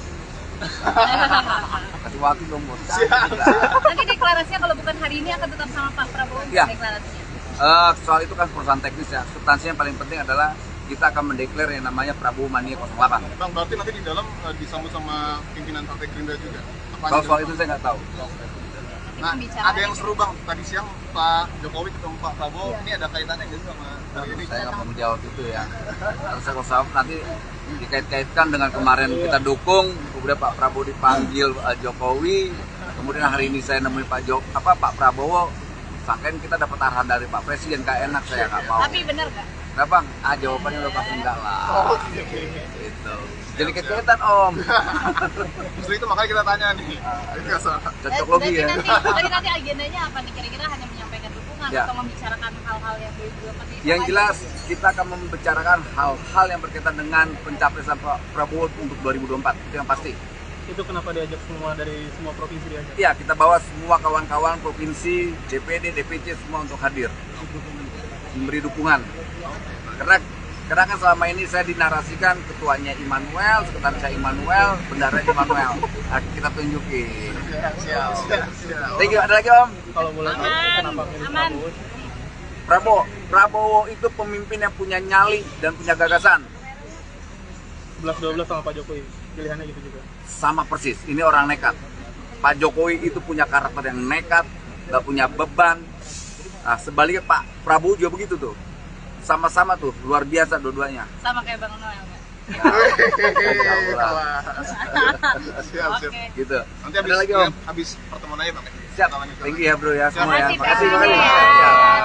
Kasih waktu dong bos. Nanti deklarasinya kalau bukan hari ini akan tetap sama Pak Prabowo Ya. deklarasinya. Soal itu kan perusahaan teknis ya. Substansinya yang paling penting adalah kita akan mendeklar yang namanya Prabowo Mania 08. Bang, berarti nanti di dalam disambut sama pimpinan Partai Gerindra juga. Kalau soal itu saya nggak tahu. Nah, ada yang seru Bang, tadi siang Pak Jokowi ketemu Pak Prabowo, ini ada kaitannya nggak sih sama ini? Saya nggak mau menjawab itu ya. Kalau nanti dikait-kaitkan dengan kemarin kita dukung, kemudian Pak Prabowo dipanggil Jokowi, kemudian hari ini saya nemuin Pak Prabowo, sangkain kita dapat arahan dari Pak Presiden, nggak enak, saya nggak mau. Tapi benar nggak? Nah Bang, jawabannya udah pasti enggak lah. Gitu. Jadi kaitan Om. Justru itu makanya kita tanya nih. Itu nggak salah. Cocok logi ya. Nanti agendanya apa nih? Kira-kira hanya menyampaikan dukungan Ya. atau membicarakan hal-hal yang belum Yang jelas kita akan membicarakan hal-hal yang berkaitan dengan pencapresan Pak Prabowo untuk 2024. Itu yang pasti. Itu kenapa diajak semua dari semua provinsi diajak? Iya, kita bawa semua kawan-kawan provinsi, DPD, DPC semua untuk hadir. Memberi dukungan. Karena kan selama ini saya dinarasikan ketuanya Immanuel, sekretaris saya Immanuel, bendara Immanuel. Nah, kita tunjukin. Siap. Thank you. Ada lagi Om? Kalau boleh tahu kenapa milih Prabowo? Prabowo itu pemimpin yang punya nyali dan punya gagasan. 11-12 sama Pak Jokowi, pilihannya gitu juga. Sama persis, ini orang nekat. Pak Jokowi itu punya karakter yang nekat, nggak punya beban. Nah, sebaliknya Pak Prabowo juga begitu tuh. Sama-sama tuh, luar biasa dua-duanya. sama kayak Bang Noel nggak? Siap. Oke. Gitu. Nanti Ada lagi Om? habis pertemuan aja Bang. Siap. Thank you ya bro ya semua ya. Makasih, Makasih Bang. banyak. Ya.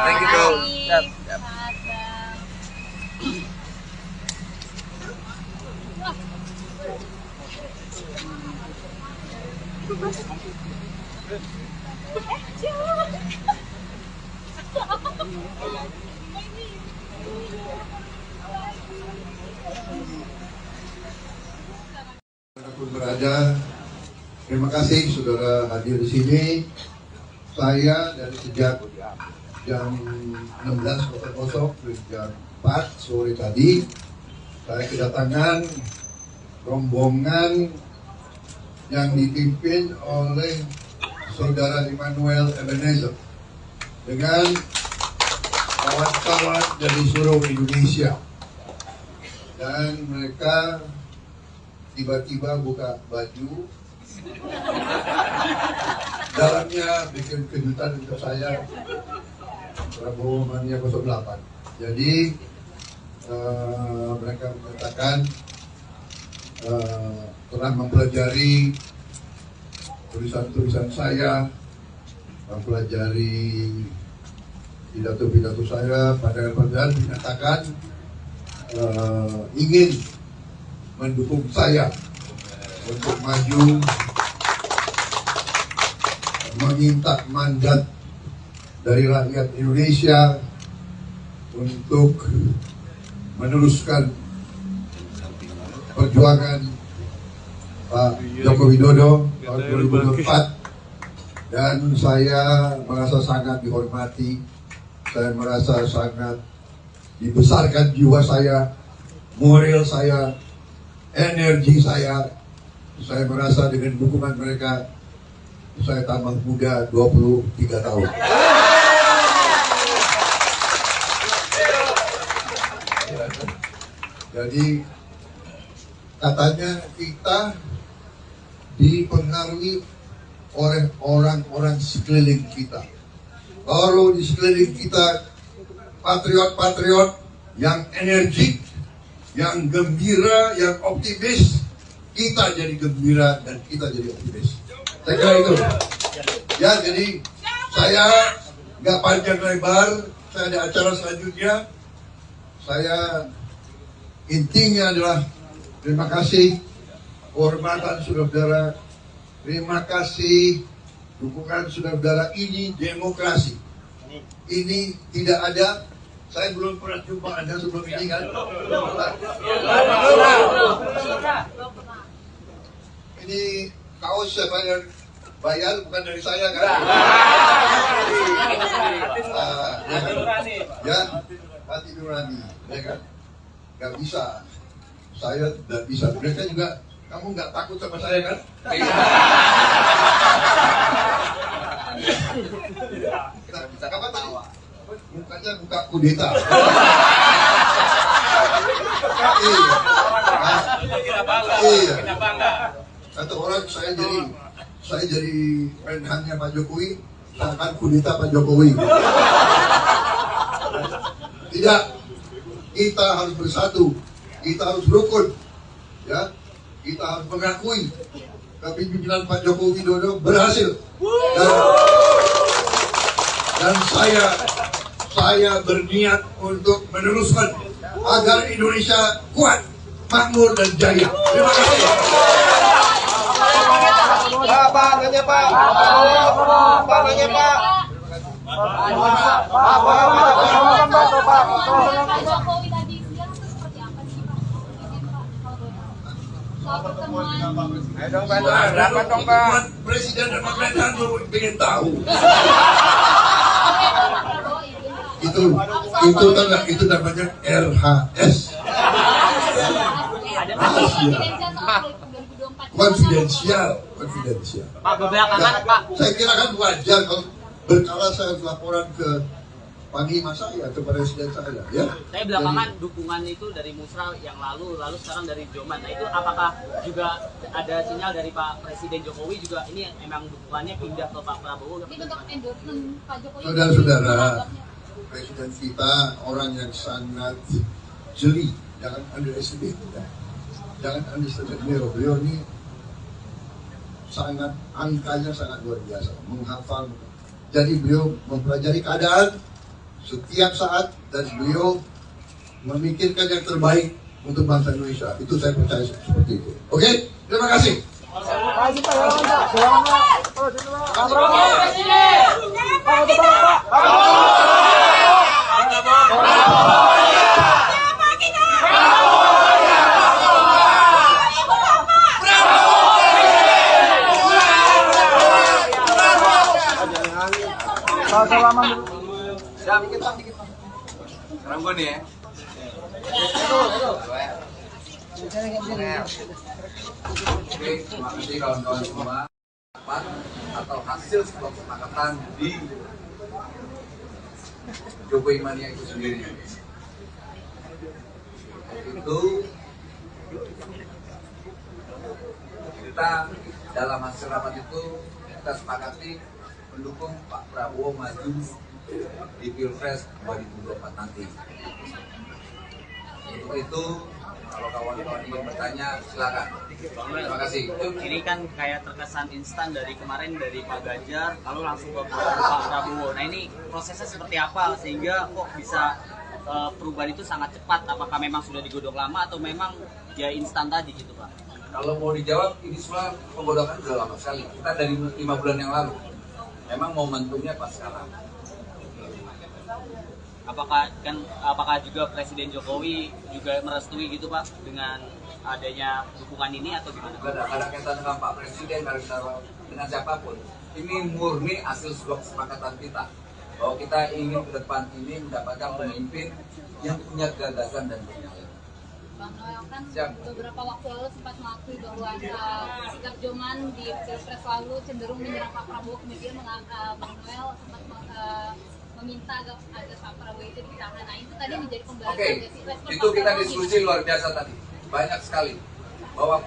Thank you bro. Makasih. Siap. Selamat, Bang. Dimanapun berada, terima kasih saudara hadir di sini. Saya dari sejak jam 16.00 ke jam 4 sore tadi, saya kedatangan rombongan yang dipimpin oleh saudara Immanuel Ebenezer dengan kawan-kawan dari seluruh Indonesia, dan mereka tiba-tiba buka baju, dalamnya bikin kejutan untuk saya, Prabowo Mania 08. Jadi mereka menyatakan telah mempelajari tulisan-tulisan saya, mempelajari pidato-pidato saya, padahal dinyatakan ingin mendukung saya untuk maju, meminta mandat dari rakyat Indonesia untuk meneruskan perjuangan Pak Joko Widodo tahun 2024, dan saya merasa sangat dihormati, saya merasa sangat dibesarkan jiwa saya, moral saya, energi saya merasa dengan dukungan mereka saya tambah muda 23 tahun. Jadi Katanya kita dipengaruhi oleh orang-orang sekeliling kita. Kalau di sekeliling kita patriot-patriot yang energik, yang gembira, yang optimis, kita jadi gembira dan kita jadi optimis. Saya kira itu. Ya, jadi saya nggak panjang lebar, saya ada acara selanjutnya. Saya intinya adalah terima kasih kehormatan saudara-saudara, terima kasih dukungan saudara-saudara. Ini demokrasi. Ini tidak ada. Saya belum pernah jumpa Anda sebelum ini kan? Ini kaos siapa yang bayar, bukan dari saya kan? Ya, hati nurani, ya kan? Gak bisa, saya tidak bisa. Mereka juga, kamu nggak takut sama saya kan? Kenapa tadi? Mukanya muka kudeta. Iya. Kata orang saya jadi menhannya Pak Jokowi, akan kudeta Pak Jokowi. Tidak, kita harus bersatu, kita harus rukun, ya, kita harus mengakui kepemimpinan Pak Jokowi Widodo berhasil. Dan saya berniat untuk meneruskan agar Indonesia kuat, makmur dan jaya. Terima kasih. Pak, nanya Pak. Pak, nanya Pak. Pak Jokowi tadi siang itu seperti apa sih Pak? Izin Pak, kalau boleh tahu. Soal pertemuan. Presiden dan pemerintahan ingin tahu. Itu tanda, itu namanya RHS. Konfidensial. Pak, belakangan Pak. Saya kira kan wajar kalau berkala saya laporan ke panglima saya, ke presiden saya, ya. Saya belakangan dukungan itu dari Musra yang lalu sekarang dari Joman. Nah itu apakah juga ada sinyal dari Pak Presiden Jokowi juga ini memang dukungannya pindah ke Pak Prabowo? Ini bentuk endorsement Pak Jokowi. Saudara-saudara, presiden kita orang yang sangat jeli, jangan underestimate. Jangan underestimate beliau ini sangat, angkanya sangat luar biasa, menghafal. Jadi beliau mempelajari keadaan setiap saat dan beliau memikirkan yang terbaik untuk bangsa Indonesia. Itu saya percaya seperti itu. Oke, terima kasih. Sekarang gue nih ya. Oke, terima kasih kawan-kawan semua. Atau hasil sebuah kesepakatan di Jokowi Mania itu sendiri. Itu kita dalam hasil rapat itu kita sepakati mendukung Pak Prabowo maju di Pilpres 2024 nanti. Untuk itu, kalau kawan-kawan ingin bertanya, silakan. Terima kasih. Ini kan kayak terkesan instan dari kemarin dari Pak Ganjar, lalu langsung ke Pak Prabowo. Nah ini prosesnya seperti apa sehingga kok bisa perubahan itu sangat cepat? Apakah memang sudah digodok lama atau memang ya instan tadi gitu Pak? Kalau mau dijawab, ini semua penggodokan sudah lama sekali. Kita dari 5 bulan yang lalu. Memang momentumnya pas sekarang. Apakah juga Presiden Jokowi juga merestui gitu Pak dengan adanya dukungan ini atau gimana? Tidak ada kaitan dengan Pak Presiden, dengan siapapun. Ini murni hasil sebuah kesepakatan kita bahwa kita ingin ke depan ini mendapatkan pemimpin yang punya gagasan dan pemikiran. Bang Noel kan beberapa waktu lalu sempat mengakui bahwa sikap Joman di Pilpres lalu cenderung menyerang Pak Prabowo, kemudian Bang Noel sempat meminta agar Pak Prabowo itu ditahan. Nah itu tadi menjadi pembahasan. Oke, itu kita diskusi luar biasa tadi, banyak sekali. bahwa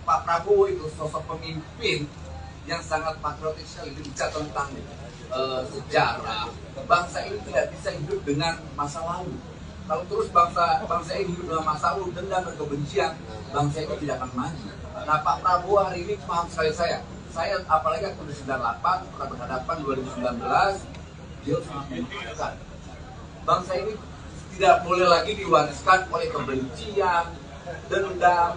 Pak Prabowo itu sosok pemimpin yang sangat patriotik sekali, bicara tentang sejarah. Bangsa ini tidak bisa hidup dengan masa lalu. Kalau terus bangsa ini hidup dengan masa lalu, dendam dan kebencian, bangsa ini tidak akan maju. Nah, Pak Prabowo hari ini paham sekali saya apalagi waktu 98 pernah berhadapan 2019, dia sangat menentukan. Bangsa ini tidak boleh lagi diwariskan oleh kebencian, dendam.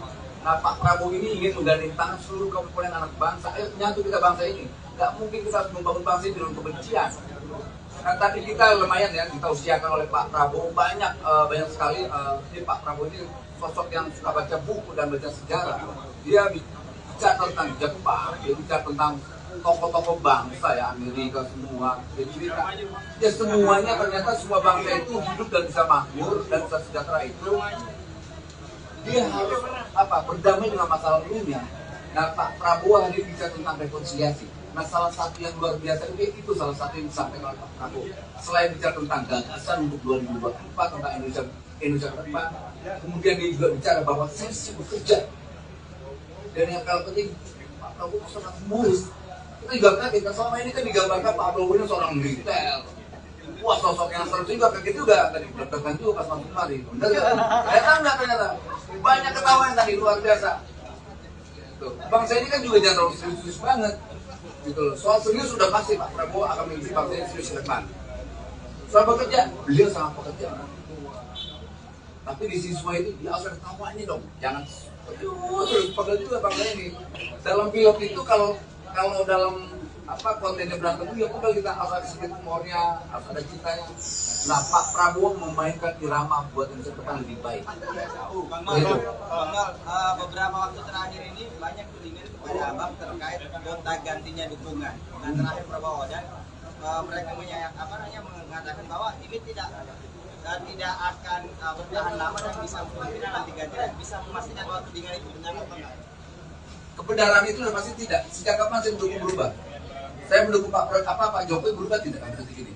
Nah, Pak Prabowo ini ingin menggandeng tangan seluruh komponen anak bangsa. Ayo menyatu kita bangsa ini. Nggak mungkin kita harus membangun bangsa ini dengan kebencian. Nah, tadi kita lumayan ya, kita usiakan oleh Pak Prabowo banyak sekali. Ini Pak Prabowo ini sosok yang suka baca buku dan baca sejarah. Dia bicara tentang Jepang, dia bicara tentang tokoh-tokoh bangsa ya, Amerika semua. Ya semuanya ternyata semua bangsa itu hidup dan bisa makmur dan bisa sejahtera itu. Dia harus berdamai dengan masa lalunya. Nah, Pak Prabowo hari ini bicara tentang rekonsiliasi. Nah, salah satu yang luar biasa itu salah satu yang disampaikan oleh Pak Prabowo. Selain bicara tentang gagasan untuk 2024 tentang Indonesia ke depan, kemudian dia juga bicara bahwa saya sibuk bekerja. Dan yang paling penting, Pak Prabowo sangat mulus. Kita juga kaget, selama ini kan digambarkan Pak Prabowo ini seorang militer. Wah, sosok yang seru juga, kaget juga tadi, deg-degan juga pas masuk kemari. Bener ya? Ternyata banyak ketahuan tadi, luar biasa. Tuh. Bangsa ini kan juga jangan terlalu serius banget. Gitu loh. Soal serius sudah pasti Pak Prabowo akan memimpin bangsa ini serius ke depan. Soal bekerja, beliau sangat pekerja. Tapi di siswa itu dia harus ada tawanya dong. Jangan terus pegel juga bangsa ini. Dalam pilot itu kalau dalam kontennya berantem ya udah kita harus ada sedikit humornya, harus ada cintanya. Nah, Pak Prabowo memainkan irama buat Indonesia ke depan lebih baik. Bang Mal, beberapa waktu terakhir ini banyak tudingan kepada Abang terkait gonta gantinya dukungan. Dan terakhir Prabowo dan mereka mengatakan bahwa ini tidak akan bertahan lama dan bisa kemungkinan nanti ganti dan bisa memastikan bahwa tudingan itu benar atau enggak. Kebenaran itu sudah pasti tidak. Sejak kapan saya mendukung berubah? Saya mendukung Pak Jokowi berubah tidak kan detik ini.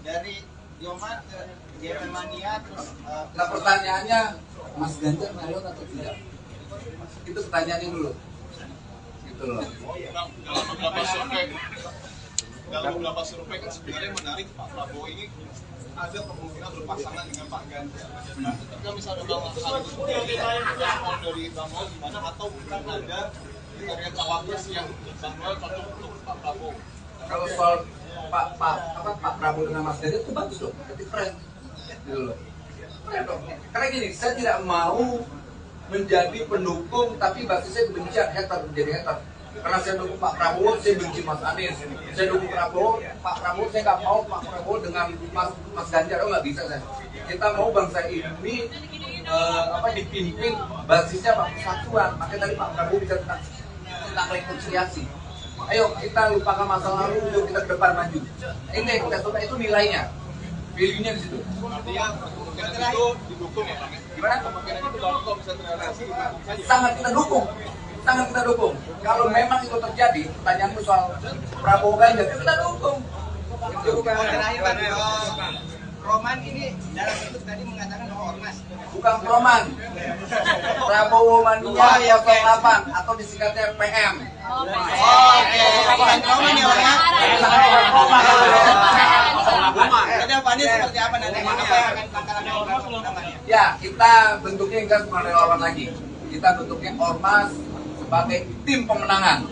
Dari Joman ke Germania terus. Nah, pertanyaannya, Mas Ganjar nyalon atau tidak? Itu pertanyaannya dulu. Gitu loh. Dalam beberapa survei kan sebenarnya menarik Pak Prabowo ini ada kemungkinan berpasangan dengan Pak Ganjar. Nah, ketika misalnya Bang Agus sendiri respon dari Bang Mal gimana atau bukan ada kriteria cawapres yang Bang Mal cocok untuk Pak Prabowo? Kalau soal Pak Prabowo dengan Mas Ganjar itu bagus dong, berarti keren. Gitu loh. Keren dong. Karena gini, saya tidak mau menjadi pendukung tapi basisnya kebencian, menjadi hater. Karena saya dukung Pak Prabowo, saya benci Mas Anies. Saya dukung Pak Prabowo, saya nggak mau Pak Prabowo dengan Mas Ganjar, nggak bisa saya. Kita mau bangsa ini dipimpin basisnya persatuan. Makanya tadi Pak Prabowo bicara tentang rekonsiliasi. Ayo kita lupakan masa lalu untuk kita ke depan maju. Ini kita coba itu nilainya, value-nya di situ. Artinya kemungkinan itu didukung ya Bang? Gimana? Kemungkinan itu kalau bisa terrealisasi sangat kita dukung. Sangat kita dukung. Kalau memang itu terjadi, pertanyaanmu soal Prabowo Ganjar, kita dukung. Terakhir Bang, Roman ini dalam itu tadi mengatakan bahwa ormas. Bukan Roman. Prabowo Mania 08 atau disingkatnya PM. Bukan Roman ya Bang ya? Kedepannya seperti apa nanti? Apa yang akan langkah-langkah? Ya, kita bentuknya enggak cuma relawan lagi. Kita bentuknya ormas sebagai tim pemenangan.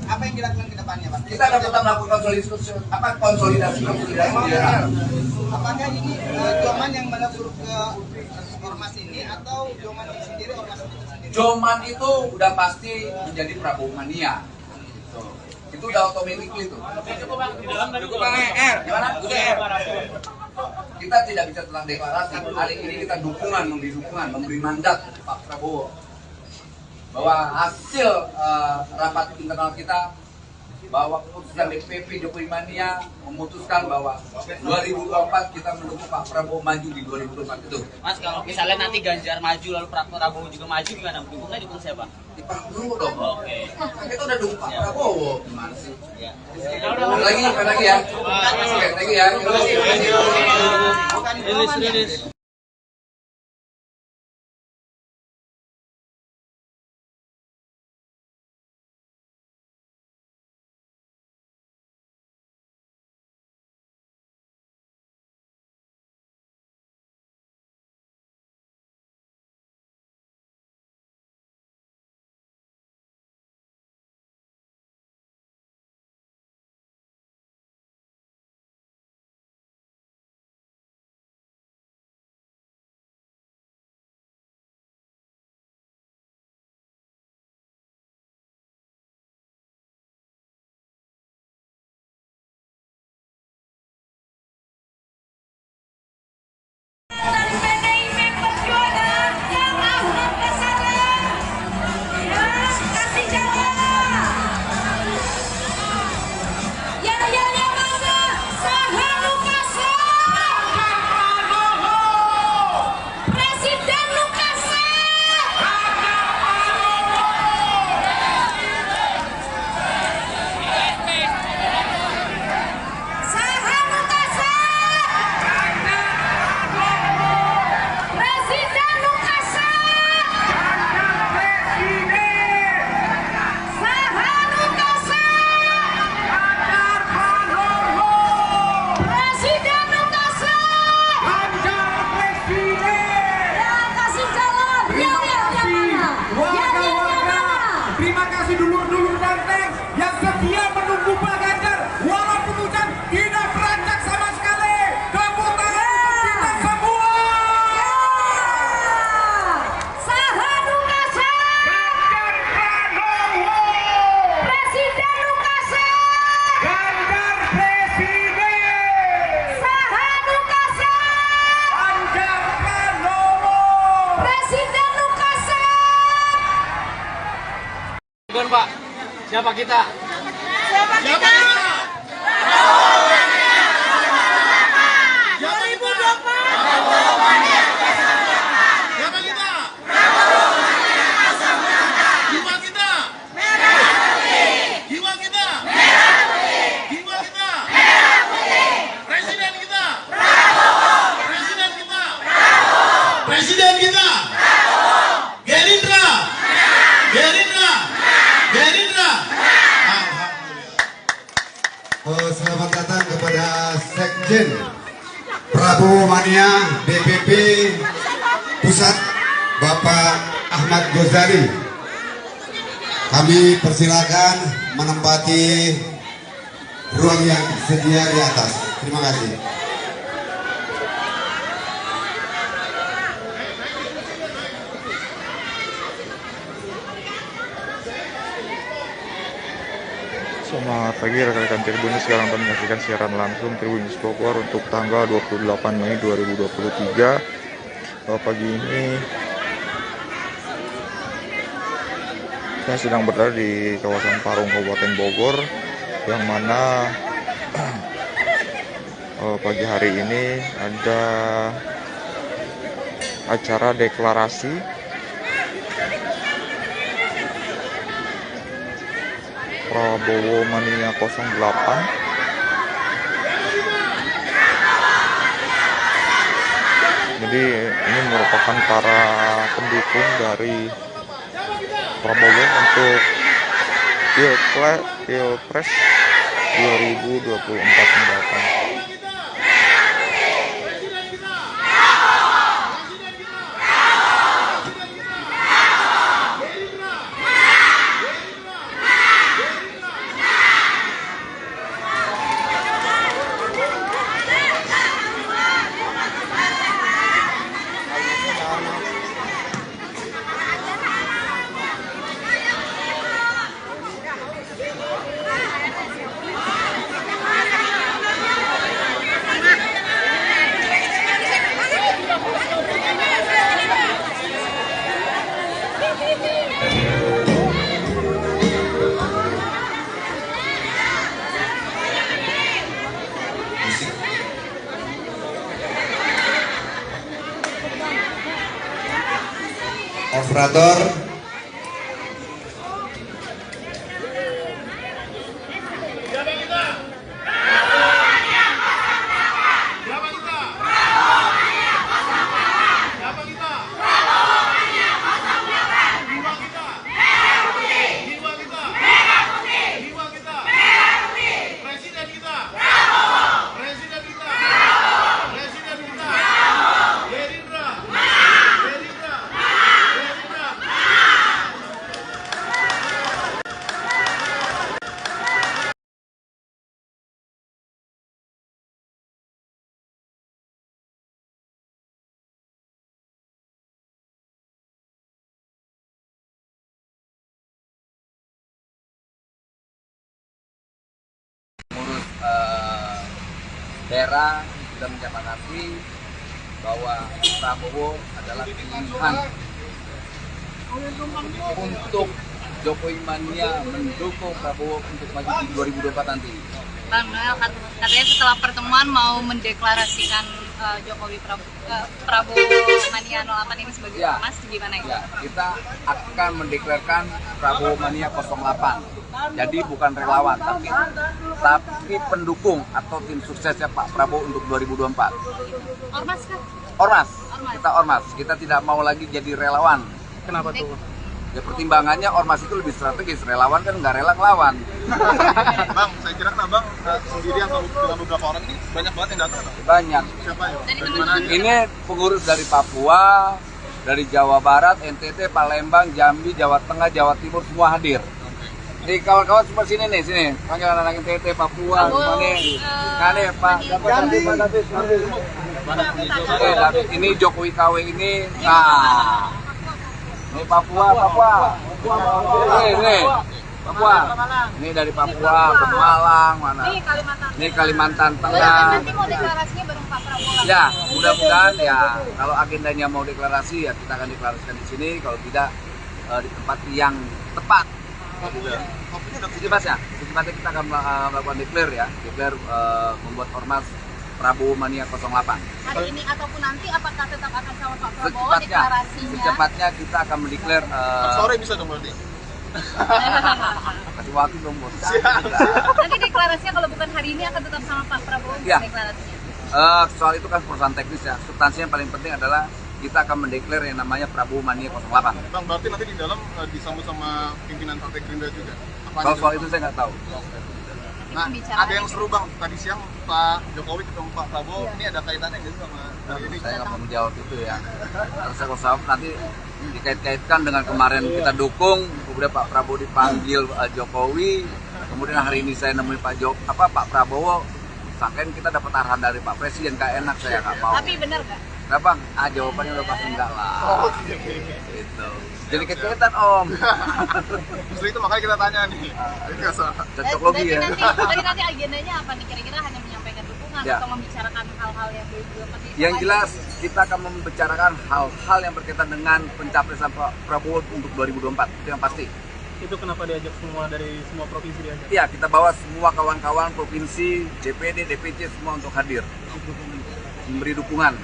Apa yang dilakukan ke depannya, Pak? Kita akan tetap melakukan konsolidasi. Apakah ini Joman yang menegur ke ormas ini atau Joman sendiri ormas itu sendiri? Joman itu udah pasti menjadi Prabowo Mania. Itu udah otomatis itu. Gimana? Kita tidak bisa tentang deklarasi. Hari ini kita memberi mandat Pak Prabowo bahwa hasil rapat internal kita bahwa keputusan DPP Jokowi Mania memutuskan bahwa 2024 kita mendukung Pak Prabowo maju di 2024 itu. Mas, kalau misalnya nanti Ganjar maju lalu Pak Prabowo juga maju gimana? Dukung siapa? Di Pak Prabowo dong. Oke. Kita udah dukung Pak Prabowo. Gimana sih? Ya. Lagi ya. Lagi ya. Rilis. Siapa kita? Siapa kita? 'Oh, selamat datang kepada Sekjen Prabowo Mania DPP Pusat Bapak Ahmad Ghazali. Kami persilakan menempati ruang yang tersedia di atas. Terima kasih. Selamat pagi rekan-rekan Tribun. Sekarang kami menyaksikan siaran langsung Tribun News Bogor untuk tanggal 28 Mei 2023. Pagi ini saya sedang berada di kawasan Parung Kabupaten Bogor, yang mana pagi hari ini ada acara deklarasi Prabowo Mania 08. Jadi ini merupakan para pendukung dari Prabowo untuk Pilpres 2024 mendatang. Operator, Pengurus daerah sudah menyepakati bahwa Prabowo adalah pilihan untuk Jokowi Mania mendukung Prabowo untuk maju di 2024 nanti. Bang Noel, katanya setelah pertemuan mau mendeklarasikan Jokowi Prabowo Mania 08 ini sebagai ormas, gimana ya? Kita akan mendeklarasikan Prabowo Mania 08. Jadi bukan relawan, tapi pendukung atau tim suksesnya Pak Prabowo untuk 2024. Ormas kan? Ormas. Kita ormas. Kita tidak mau lagi jadi relawan. Kenapa tuh? Ya pertimbangannya ormas itu lebih strategis, relawan kan nggak rela ngelawan. Bang, saya kira kan Bang sendiri atau dengan beberapa orang ini banyak banget yang datang. Banyak. Siapa ya? Dari Dari mana aja? Ini pengurus dari Papua, dari Jawa Barat, NTT, Palembang, Jambi, Jawa Tengah, Jawa Timur semua hadir. Jadi kawan-kawan semua sini nih, sini. Panggil anak-anak NTT, Papua, semua nih. Kane, Pak. Jambi. Ini Jokowi KW ini. Nah. Ini Papua. Ini Papua. Ini dari Papua, Pemalang, mana? Ini Kalimantan Tengah. Nanti mau deklarasinya bareng Pak Prabowo. Ya, mudah-mudahan ya kalau agendanya mau deklarasi ya kita akan deklarasikan di sini. Kalau tidak di tempat yang tepat Secepatnya kita akan melakukan declare membuat ormas Prabowo Mania 08. Hari ini ataupun nanti apakah tetap akan sama Pak Prabowo deklarasinya? Secepatnya kita akan mendeklar. Sore bisa dong berarti. Kasih waktu dong bos. Nanti deklarasinya kalau bukan hari ini akan tetap sama Pak Prabowo Ya. deklarasinya. Soal itu kan perusahaan teknis ya. Substansinya yang paling penting adalah kita akan mendeklar yang namanya Prabowo Mania 08. Bang, berarti nanti di dalam disambut sama pimpinan Partai Gerindra juga. Kalau soal itu saya nggak tahu. Nah, ada yang seru Bang, tadi siang Pak Jokowi ketemu Pak Prabowo, ini ada kaitannya nggak sih sama ini? Saya nggak mau menjawab itu ya. Terus kalau nanti dikait-kaitkan dengan kemarin kita dukung, kemudian Pak Prabowo dipanggil Jokowi, kemudian hari ini saya nemuin Pak Prabowo, sangkain kita dapat arahan dari Pak Presiden, gak enak, saya nggak mau. Tapi benar nggak? Kenapa? Jawabannya udah pasti enggak lah. Gitu. Jadi kekaitan Om. Justru itu makanya kita tanya nih. Cocok logi ya. Nanti agendanya apa nih? Kira-kira hanya menyampaikan dukungan Ya. atau membicarakan hal-hal yang belum pasti? Yang jelas kita akan membicarakan hal-hal yang berkaitan dengan pencapresan Pak Prabowo untuk 2024. Itu yang pasti. Itu kenapa diajak semua dari semua provinsi diajak? Iya, kita bawa semua kawan-kawan provinsi, DPD, DPC semua untuk hadir. Memberi dukungan.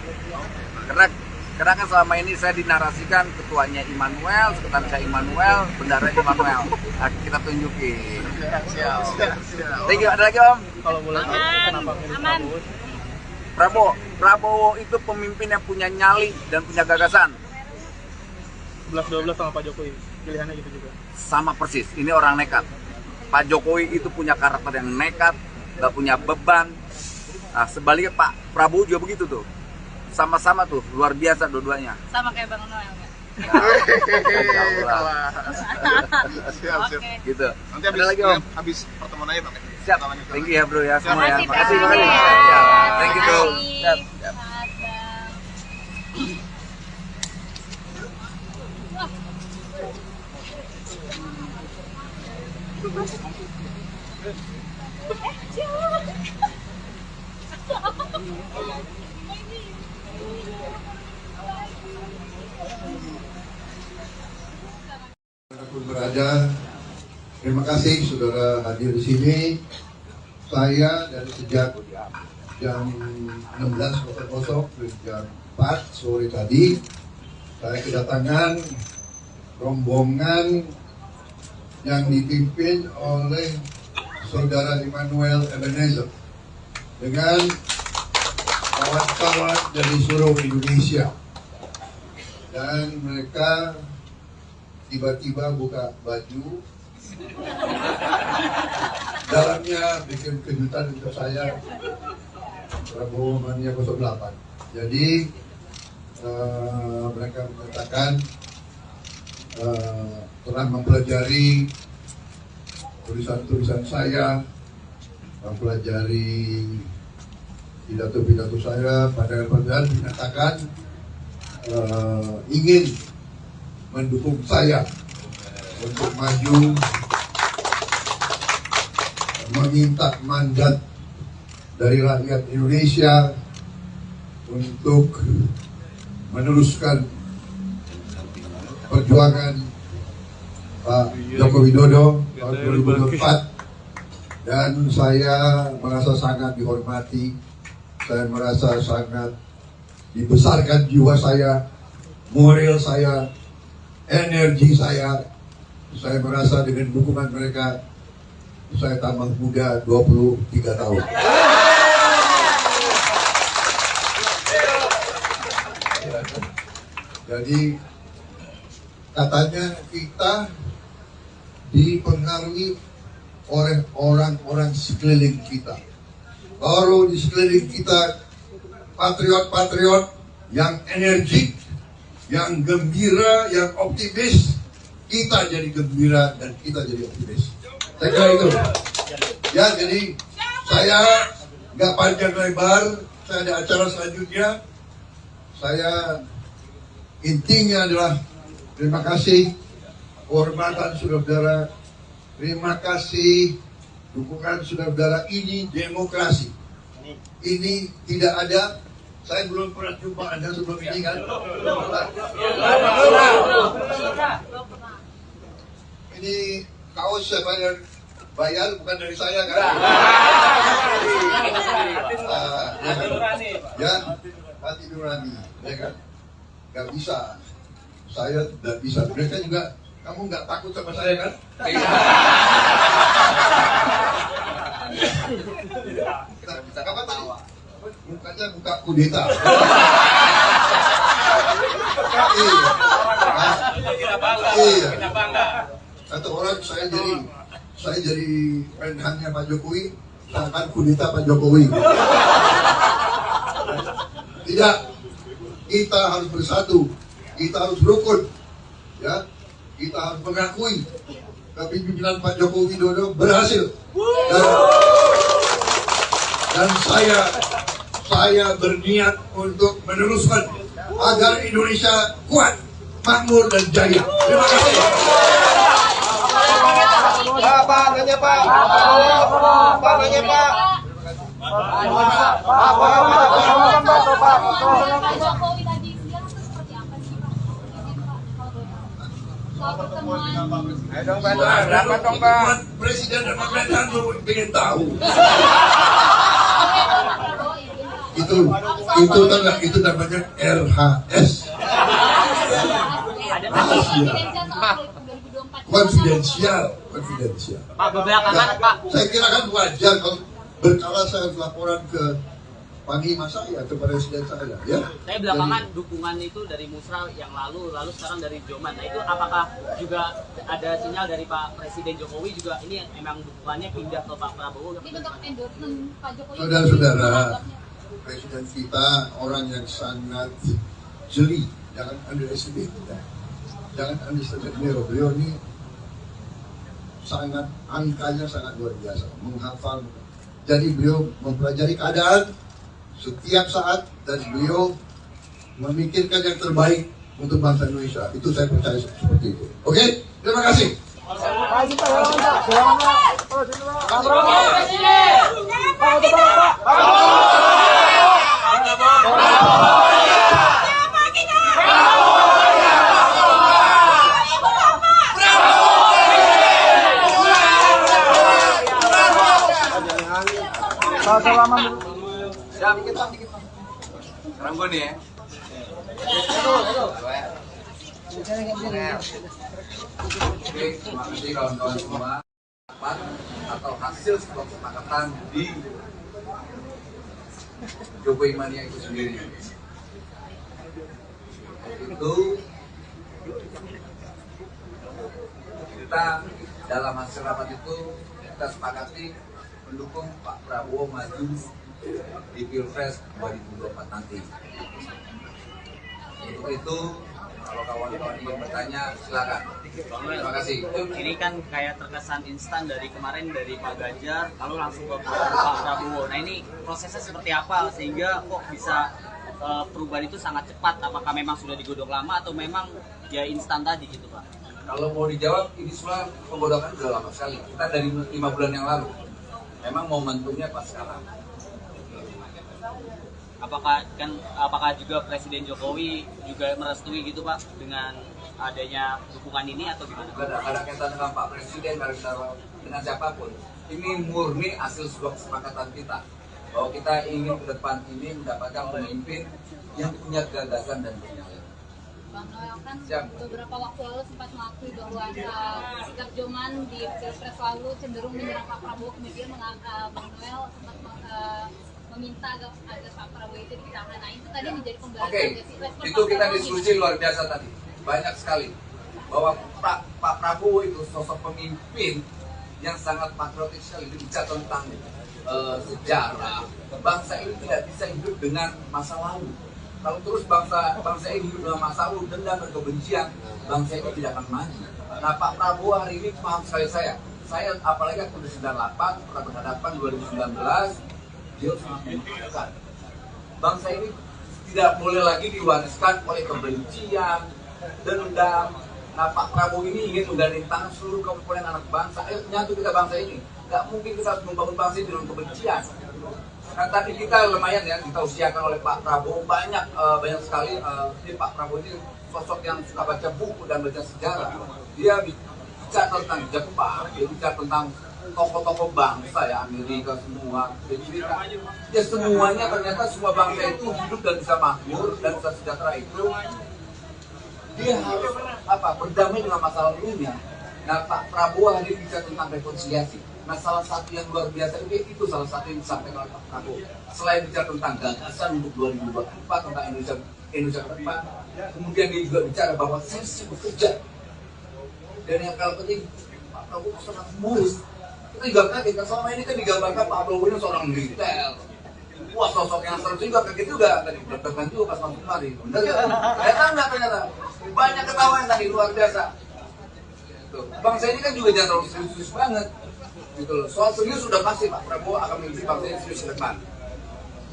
Karena kan selama ini saya dinarasikan ketuanya Immanuel, sekretarisnya Immanuel, bendara Immanuel. Nah, kita tunjukin. Siap. Thank you. Ada lagi Om? Kalau boleh tahu kenapa milih Prabowo? Prabowo itu pemimpin yang punya nyali dan punya gagasan. 11-12 sama Pak Jokowi, pilihannya gitu juga. Sama persis, ini orang nekat. Pak Jokowi itu punya karakter yang nekat, gak punya beban. Nah, sebaliknya Pak Prabowo juga begitu tuh. Sama-sama tuh, luar biasa dua-duanya. Sama kayak Bang Noel nggak? Siap. Oke. Gitu. Nanti Ada lagi Om? habis pertemuan aja Bang. Siap. Thank you ya bro ya semua ya. Makasih, Makasih. Bang. Thank you bro. Siap. Selamat, Bang. Dimanapun berada, terima kasih saudara hadir di sini. Saya dari sejak jam 16.00 ke jam 4 sore tadi, saya kedatangan rombongan yang dipimpin oleh saudara Immanuel Ebenezer dengan kawan-kawan dari seluruh Indonesia, dan mereka tiba-tiba buka baju, dalamnya bikin kejutan untuk saya, Prabowo Mania 08. Jadi mereka mengatakan telah mempelajari tulisan-tulisan saya, mempelajari pidato-pidato saya, pandangan-pandangan, menyatakan ingin mendukung saya untuk maju, meminta mandat dari rakyat Indonesia untuk meneruskan perjuangan Pak Joko Widodo tahun 2024, dan saya merasa sangat dihormati, saya merasa sangat dibesarkan jiwa saya, moral saya, energi saya merasa dengan dukungan mereka saya tambah muda 23 tahun. Jadi katanya kita dipengaruhi oleh orang-orang sekeliling kita. Kalau di sekeliling kita patriot-patriot yang energik, yang gembira, yang optimis, kita jadi gembira dan kita jadi optimis. Saya kira itu. Ya, jadi saya nggak panjang lebar, saya ada acara selanjutnya. Saya intinya adalah terima kasih kehormatan saudara-saudara, terima kasih dukungan saudara-saudara. Ini demokrasi. Ini tidak ada. Saya belum pernah jumpa Anda sebelum ini kan? Ini kaos siapa yang bayar, bukan dari saya kan? Ya, hati nurani, ya kan? Gak bisa, saya tidak bisa. Mereka juga, kamu nggak takut sama saya kan? Apa tadi? Mukanya muka kudeta. Iya. Kata orang saya jadi Menhannya Pak Jokowi, akan kudeta Pak Jokowi. Tidak, kita harus bersatu, kita harus rukun, ya, kita harus mengakui kepemimpinan Pak Jokowi Widodo berhasil. Dan saya berniat untuk meneruskan agar Indonesia kuat, makmur dan jaya. Terima kasih. Pak, nanya Pak. Pak, nanya Pak. Pak Jokowi tadi siang itu seperti apa sih Pak? Soal pertemuan. Presiden dan pemerintahan ingin tahu. Itu namanya RHS. Konfidensial. Pak, belakangan Pak. Saya kira kan wajar kalau berkala saya laporan ke panglima saya, ke presiden saya, ya. Saya belakangan dukungan itu dari Musra yang lalu sekarang dari Joman. Nah itu apakah juga ada sinyal dari Pak Presiden Jokowi juga ini emang dukungannya pindah ke Pak Prabowo? Ini bentuk endorsement Pak Jokowi. Saudara-saudara, presiden kita orang yang sangat jeli, jangan underestimate. Jangan underestimate beliau ini sangat, angkanya sangat luar biasa, menghafal. Jadi beliau mempelajari keadaan setiap saat dan beliau memikirkan yang terbaik untuk bangsa Indonesia. Itu saya percaya seperti itu. Oke, terima kasih. Siap, dikit. Sekarang gue nih ya. Oke, terima kasih kawan-kawan semua. Atau hasil kesepakatan di Jokowi Mania itu sendiri. Itu kita dalam hasil rapat itu kita sepakati mendukung Pak Prabowo maju di Pilpres 2024 nanti. Untuk itu, kalau kawan-kawan ingin bertanya, silakan. Terima kasih. Ini kan kayak terkesan instan dari kemarin dari Pak Ganjar, lalu langsung ke Pak Prabowo. Nah ini prosesnya seperti apa sehingga kok bisa perubahan itu sangat cepat? Apakah memang sudah digodok lama atau memang ya instan tadi gitu Pak? Kalau mau dijawab, ini semua penggodokan sudah lama sekali. Kita dari 5 bulan yang lalu. Memang momentumnya pas sekarang. Apakah juga Presiden Jokowi juga merestui gitu Pak dengan adanya dukungan ini atau gimana? Tidak ada kaitan dengan Pak Presiden, dengan siapapun. Ini murni hasil sebuah kesepakatan kita bahwa kita ingin ke depan ini mendapatkan pemimpin yang punya gagasan dan punya. Bang Noel kan beberapa waktu lalu sempat mengakui bahwa sikap Joman di Pilpres lalu cenderung menyerang Pak Prabowo, kemudian Bang Noel sempat meminta agar Pak Prabowo itu ditahan. Nah itu tadi menjadi pembahasan. Oke, itu kita diskusi luar biasa tadi, banyak sekali bahwa Pak Prabowo itu sosok pemimpin yang sangat patriotik sekali, bicara tentang sejarah. Bangsa ini tidak bisa hidup dengan masa lalu. Kalau terus bangsa ini hidup dengan masa lalu, dendam dan kebencian, bangsa ini tidak akan maju. Nah Pak Prabowo hari ini paham sekali saya apalagi tahun 98 pernah berhadapan 2019, dia sangat membutuhkan. Bangsa ini tidak boleh lagi diwariskan oleh kebencian, dendam. Nah Pak Prabowo ini ingin menggandeng tangan seluruh komponen anak bangsa. Ayo nyatu kita bangsa ini. Gak mungkin kita harus membangun bangsa ini dengan kebencian. Nah tadi kita lumayan ya, kita usiakan oleh Pak Prabowo banyak sekali. Ini Pak Prabowo ini sosok yang suka baca buku dan baca sejarah. Dia bicara tentang Jepang, dia bicara tentang tokoh-tokoh bangsa ya, Amerika semua, ya semuanya ternyata semua bangsa itu hidup dan bisa makmur dan bisa sejahtera itu dia harus berdamai dengan masa lalunya. Nah, Pak Prabowo hadir bicara tentang rekonsiliasi. Nah, salah satu yang luar biasa itu salah satu yang disampaikan oleh Pak Prabowo. Selain bicara tentang gagasan untuk 2024 tentang Indonesia ke depan, kemudian dia juga bicara bahwa saya sibuk bekerja. Dan yang paling penting, Pak Prabowo sangat mulus. Kita juga kaget, kan selama ini kan digambarkan Pak Prabowo ini seorang militer. Wah, sosok yang seru juga, kaget juga tadi, deg-degan juga pas masuk kemari. Bener kan? Ternyata banyak ketahuan tadi, luar biasa. Bangsa ini kan juga jangan terlalu serius banget. Gitu loh. Soal serius sudah pasti Pak Prabowo akan memimpin bangsa ini serius ke depan.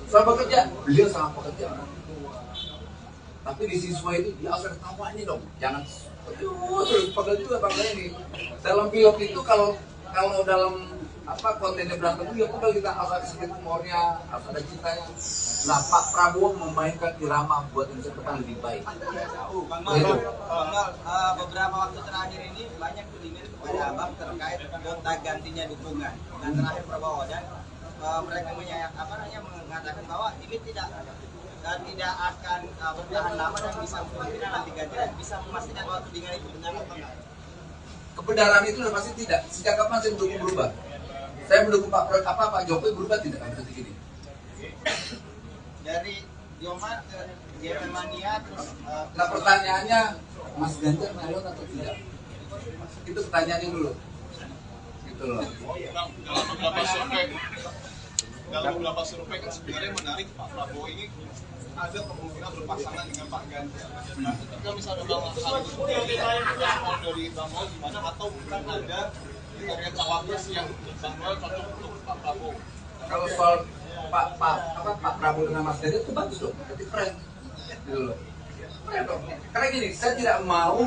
Soal bekerja, beliau sangat pekerja. Tapi di siswa itu dia harus ada tawanya dong. Jangan terus pegel juga bangsa ini. Dalam film itu kalau dalam kontennya berantem itu ya pegel, kita harus ada sedikit humornya, harus ada cintanya. Nah, Pak Prabowo memainkan irama buat Indonesia ke depan lebih baik. Beberapa waktu terakhir ini banyak tudingan kepada Abang terkait gonta gantinya dukungan dan terakhir Prabowo, dan mereka mengatakan bahwa ini tidak akan bertahan lama dan bisa kemungkinan nanti gantian bisa memastikan bahwa tudingan itu benar atau enggak. Kebenaran itu sudah pasti tidak. Sejak kapan saya mendukung berubah? Saya mendukung Pak Jokowi berubah tidak kan detik ini. Dari Joman ke Germania terus. Nah, pertanyaannya, Mas Ganjar nyalon atau tidak? Itu pertanyaannya dulu. Gitu loh. Dalam beberapa survei kan sebenarnya menarik, Pak Prabowo ini ada kemungkinan berpasangan dengan Pak Ganjar. Ketika misalnya Bang Agus dari Bang Noel gimana, atau bukan ada target cawapres yang Bang Noel cocok untuk Pak Prabowo? Kalau soal Pak Prabowo dengan Mas Ganjar itu bagus dong, berarti keren. Gitu loh. Keren dong. Karena gini, saya tidak mau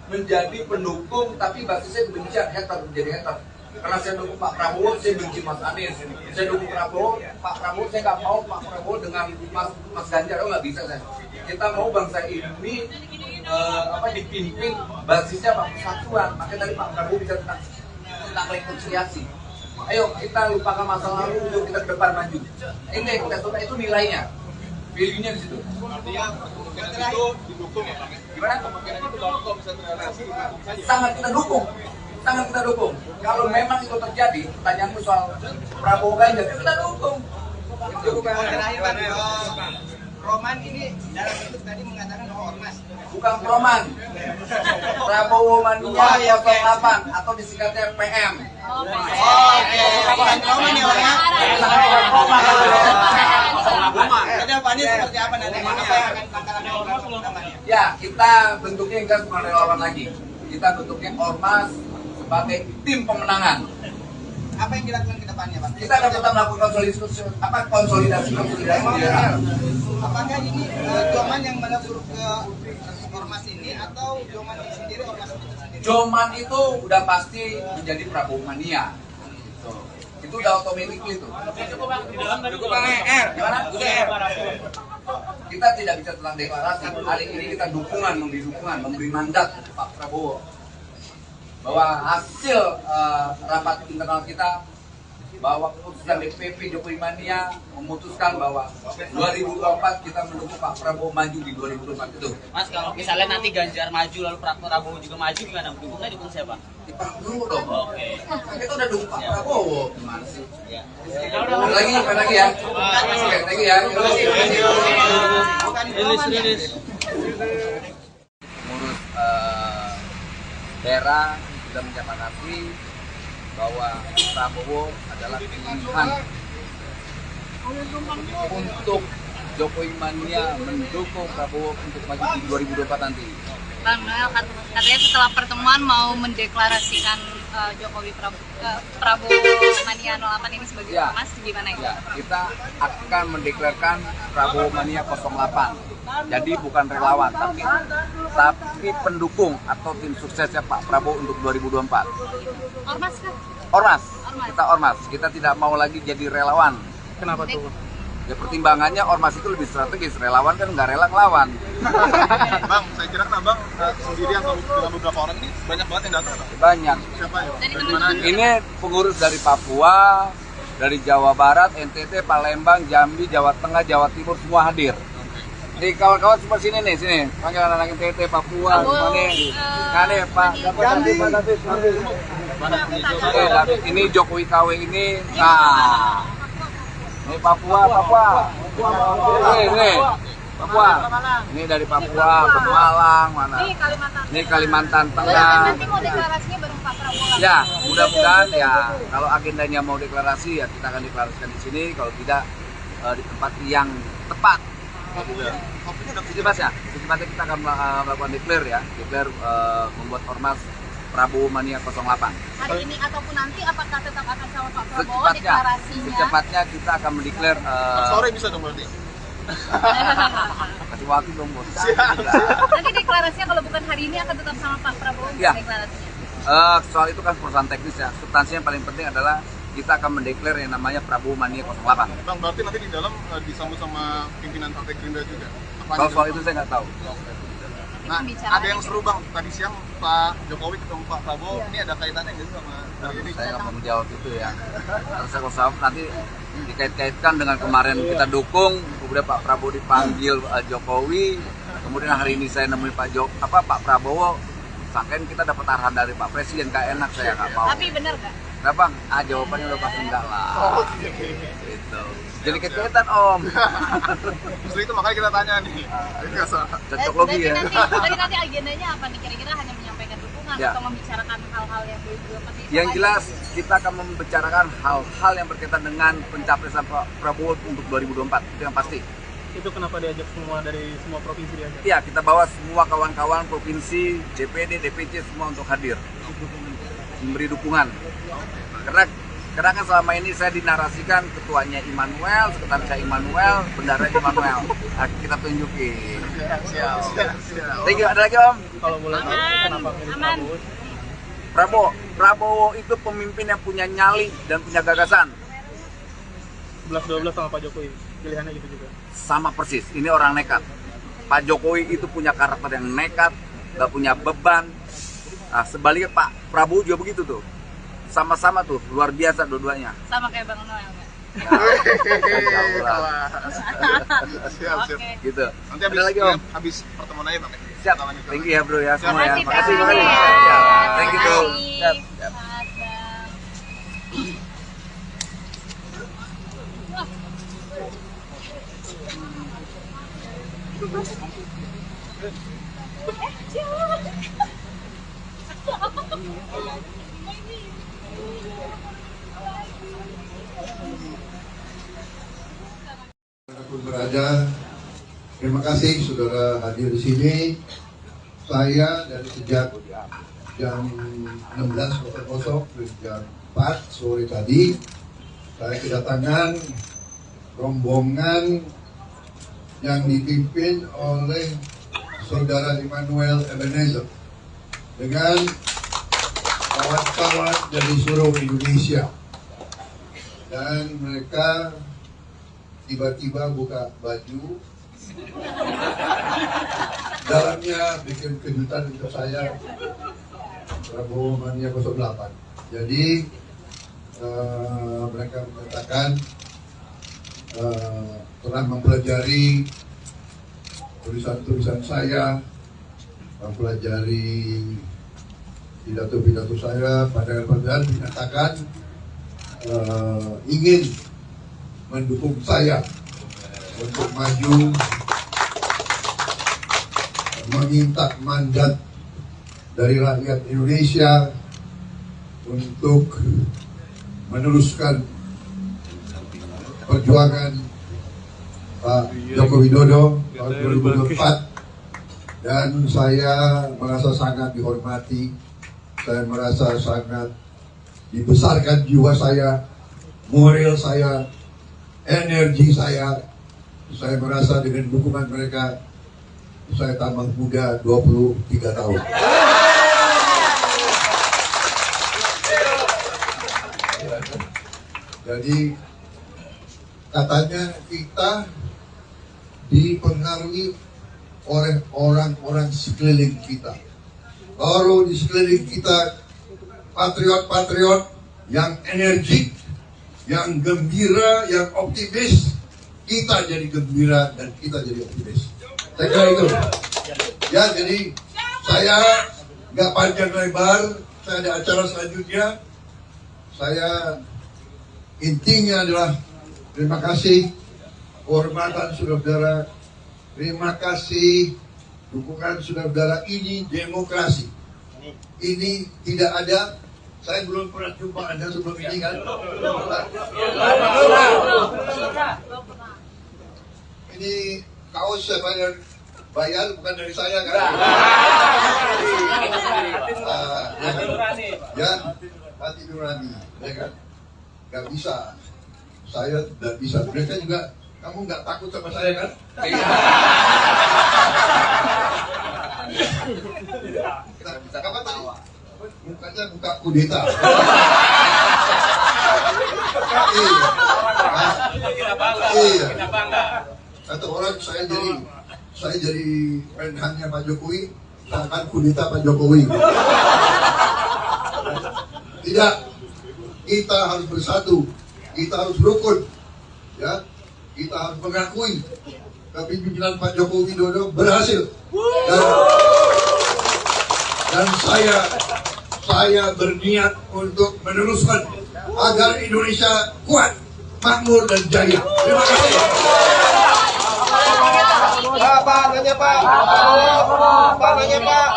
menjadi pendukung tapi basisnya benci hater, menjadi hater. Karena saya dukung Pak Prabowo, saya benci Mas Anies. Saya dukung Pak Prabowo, saya nggak mau Pak Prabowo dengan Mas Ganjar, nggak bisa saya. Kita mau bangsa ini dipimpin basisnya persatuan. Makanya tadi Pak Prabowo bicara tentang rekonsiliasi. Ayo kita lupakan masa lalu untuk kita ke depan maju. Ini kita coba, itu nilainya, value-nya di situ. Artinya kemungkinan itu didukung ya Bang? Gimana? Kemungkinan itu kalau bisa terrealisasi didukung saja. Sangat kita dukung. Kalau memang itu terjadi, pertanyaanmu soal Prabowo Ganjar, kita dukung. Terakhir Bang, Roman ini dalam bentuk tadi mengatakan bahwa ormas. Bukan Roman, Prabowo Mania 08 atau disingkatnya PM. Bukan Roman ya Bang ya? Jadi Pak Anies seperti apa nanti? Apa yang akan langkah-langkah? Ya, kita bentuknya enggak cuma relawan lagi. Kita bentuknya ormas sebagai tim pemenangan. Apa yang dilakukan ke depannya, Pak? Kita akan tetap melakukan konsolidasi. Apakah ini Joman yang melebur ke ormas ini atau Joman sendiri ormas itu sendiri? Joman itu udah pasti menjadi Prabowo Mania. Itu udah otomatis itu. Cukup Bang R. Gimana? Kita tidak bicara tentang deklarasi. Hari ini kita memberi mandat Pak Prabowo bahwa hasil rapat internal kita, bahwa keputusan DPP Jokowi Mania memutuskan bahwa 2024 kita mendukung Pak Prabowo maju di 2024 itu. Mas, kalau misalnya nanti Ganjar maju lalu Prabowo juga maju, gimana? Dukung siapa? Di Pak Prabowo dong. Oke. Kita udah dukung Pak Prabowo. Gimana sih? Ya. Lagi ya. Lagi ya. Rilis. Ngurus daerah sudah menyepakati bahwa Prabowo adalah pilihan untuk Jokowi Mania mendukung Prabowo untuk maju di 2024 nanti. Bang Noel katanya setelah pertemuan mau mendeklarasikan Jokowi Prabowo Mania 08 ini sebagai ormas, gimana itu? Ya, kita akan mendeklarasikan Prabowo Mania 08. Jadi bukan relawan, tapi pendukung atau tim suksesnya Pak Prabowo untuk 2024. Ormas kan? Ormas. Kita ormas. Kita tidak mau lagi jadi relawan. Kenapa tuh? Ya pertimbangannya ormas itu lebih strategis, relawan kan nggak rela ngelawan. Bang, saya kira kan Bang sendirian atau dengan beberapa orang ini banyak banget yang datang. Banyak. Siapa ya? Dari Dari mana aja? Ini pengurus dari Papua, dari Jawa Barat, NTT, Palembang, Jambi, Jawa Tengah, Jawa Timur semua hadir. Jadi kawan-kawan semua sini nih, sini. Panggil anak-anak NTT, Papua, semua nih. Nah nih Pak, David, ini Jokowi KW ini. Nah, ini Papua. Ini Papua. Ini dari Papua, Pemalang, mana? Ini Kalimantan Tengah. Nanti mau deklarasinya bareng Pak Prabowo. Ya, mudah-mudahan ya kalau agendanya mau deklarasi ya kita akan deklarasikan di sini, kalau tidak di tempat yang tepat. Jadi Mas ya, secepatnya kita akan melakukan declare membuat ormas Prabowo Mania 08. Hari ini ataupun nanti apakah tetap akan sama Pak Prabowo deklarasinya? Secepatnya kita akan mendeklar. Sore bisa dong berarti. Kasih waktu dong bos. Nanti deklarasinya kalau bukan hari ini akan tetap sama Pak Prabowo Ya. deklarasinya. Soal itu kan perusahaan teknis ya. Substansinya yang paling penting adalah kita akan mendeklar yang namanya Prabowo Mania 08. Bang, berarti nanti di dalam disambut sama pimpinan Partai Gerindra juga. Kalau soal itu saya nggak tahu. Nah, ada yang seru Bang, tadi siang Pak Jokowi ketemu Pak Prabowo, ini ada kaitannya nggak sih sama ini? Saya nggak mau menjawab itu ya. Kalau saya nanti dikait-kaitkan dengan kemarin kita dukung, kemudian Pak Prabowo dipanggil Jokowi, kemudian hari ini saya nemuin Pak Prabowo, sangkain kita dapat arahan dari Pak Presiden, nggak enak, saya nggak mau. Tapi benar nggak? Nah Bang, jawabannya udah pasti enggak lah. Gitu. Jadi kaitan Om. Justru itu makanya kita tanya nih. Cocok logi ya. Nanti agendanya apa nih? Kira-kira hanya menyampaikan dukungan Ya. atau membicarakan hal-hal yang belum pasti? Yang jelas kita akan membicarakan hal-hal yang berkaitan dengan pencapresan Pak Prabowo untuk 2024. Itu yang pasti. Itu kenapa diajak semua dari semua provinsi diajak? Iya, kita bawa semua kawan-kawan provinsi, DPD, DPC semua untuk hadir. Memberi dukungan. Karena kan selama ini saya dinarasikan ketuanya Immanuel, sekretaris saya Immanuel, bendara Immanuel. Nah, kita tunjukin. Siap. Thank you. Ada lagi Om? Kalau boleh tahu kenapa milih Prabowo? Prabowo itu pemimpin yang punya nyali dan punya gagasan. 11-12 sama Pak Jokowi, pilihannya gitu juga. Sama persis, ini orang nekat. Pak Jokowi itu punya karakter yang nekat, gak punya beban. Nah, sebaliknya Pak Prabowo juga begitu tuh. Sama-sama tuh, luar biasa dua-duanya. Sama kayak Bang Noel nggak? Siap. Oke. Gitu. Nanti Ada lagi Om? habis pertemuan aja Bang. Siap. Thank you ya bro ya semua ya. Makasih, Makasih Bang. banyak. Ya. Thank you bro. Makasih. Siap. Sehat, Bang. Dimanapun berada, terima kasih saudara hadir di sini. Saya dari sejak jam 16.00 ke jam 4 sore tadi, saya kedatangan rombongan yang dipimpin oleh saudara Immanuel Ebenezer dengan kawan-kawan dari seluruh Indonesia, dan mereka tiba-tiba buka baju, dalamnya bikin kejutan untuk saya, Prabowo Mania 08. Jadi mereka mengatakan telah mempelajari tulisan-tulisan saya, mempelajari pidato-pidato saya, padahal menyatakan ingin mendukung saya untuk maju, meminta mandat dari rakyat Indonesia untuk meneruskan perjuangan Pak Joko Widodo tahun 2024, dan saya merasa sangat dihormati, saya merasa sangat dibesarkan jiwa saya, moral saya, energi saya merasa dengan dukungan mereka saya tambah muda 23 tahun. Jadi Katanya kita dipengaruhi oleh orang-orang sekeliling kita. Kalau di sekeliling kita patriot-patriot yang energik, yang gembira, yang optimis, kita jadi gembira dan kita jadi optimis. Saya kira itu. Ya, jadi saya nggak panjang lebar, saya ada acara selanjutnya. Saya intinya adalah terima kasih kehormatan saudara-saudara, terima kasih dukungan saudara-saudara. Ini demokrasi. Ini tidak ada. Saya belum pernah jumpa Anda sebelum ini kan? Ini kaos siapa yang bayar, bukan dari saya kan? Ya, hati nurani, ya kan? Gak bisa, saya tidak bisa. Mereka juga, kamu nggak takut sama saya kan? Kenapa tadi? Mukanya muka kudeta. Iya. Kata orang saya jadi menhannya Pak Jokowi, akan kudeta Pak Jokowi. Tidak, kita harus bersatu, kita harus rukun, ya, kita harus mengakui kepemimpinan Pak Jokowi Widodo berhasil. Dan saya berniat untuk meneruskan agar Indonesia kuat, makmur dan jaya. Terima kasih. Pak, nanya Pak. Pak, nanya Pak.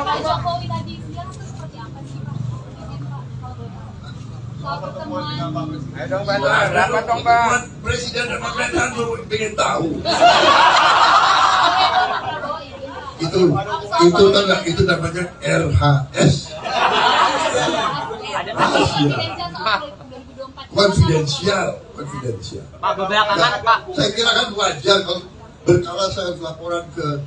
Pak Jokowi tadi siang itu seperti apa sih Pak? Soal pertemuan. Presiden dan pemerintahan ingin tahu. Itu namanya RHS. Konfidensial. Pak, belakangan Pak. Saya kira kan wajar kalau berkala saya laporan ke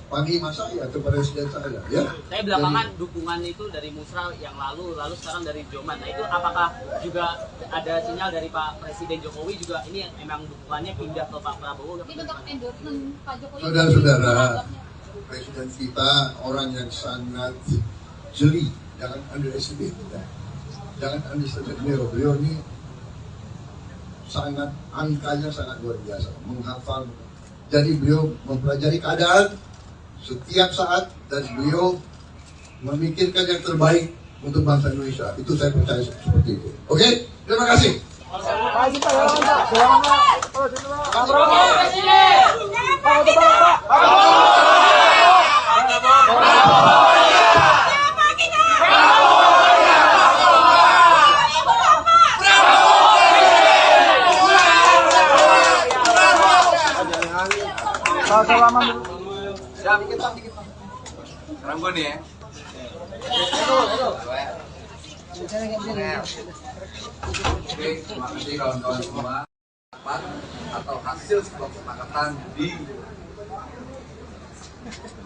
panglima saya, ke presiden saya, ya. Saya belakangan dukungan itu dari Musra yang lalu sekarang dari Joman. Nah itu apakah juga ada sinyal dari Pak Presiden Jokowi juga ini memang dukungannya pindah ke Pak Prabowo? Ini bentuk endorsement Pak Jokowi. Saudara-saudara, presiden kita orang yang sangat jeli, jangan underestimate. Jangan underestimate beliau ini sangat, angkanya sangat luar biasa, menghafal. Jadi beliau mempelajari keadaan setiap saat dan beliau memikirkan yang terbaik untuk bangsa Indonesia. Itu saya percaya seperti itu. Oke, terima kasih. Sekarang gue nih ya. Oke, terima kasih kawan-kawan semua. Atau hasil sebuah kesepakatan di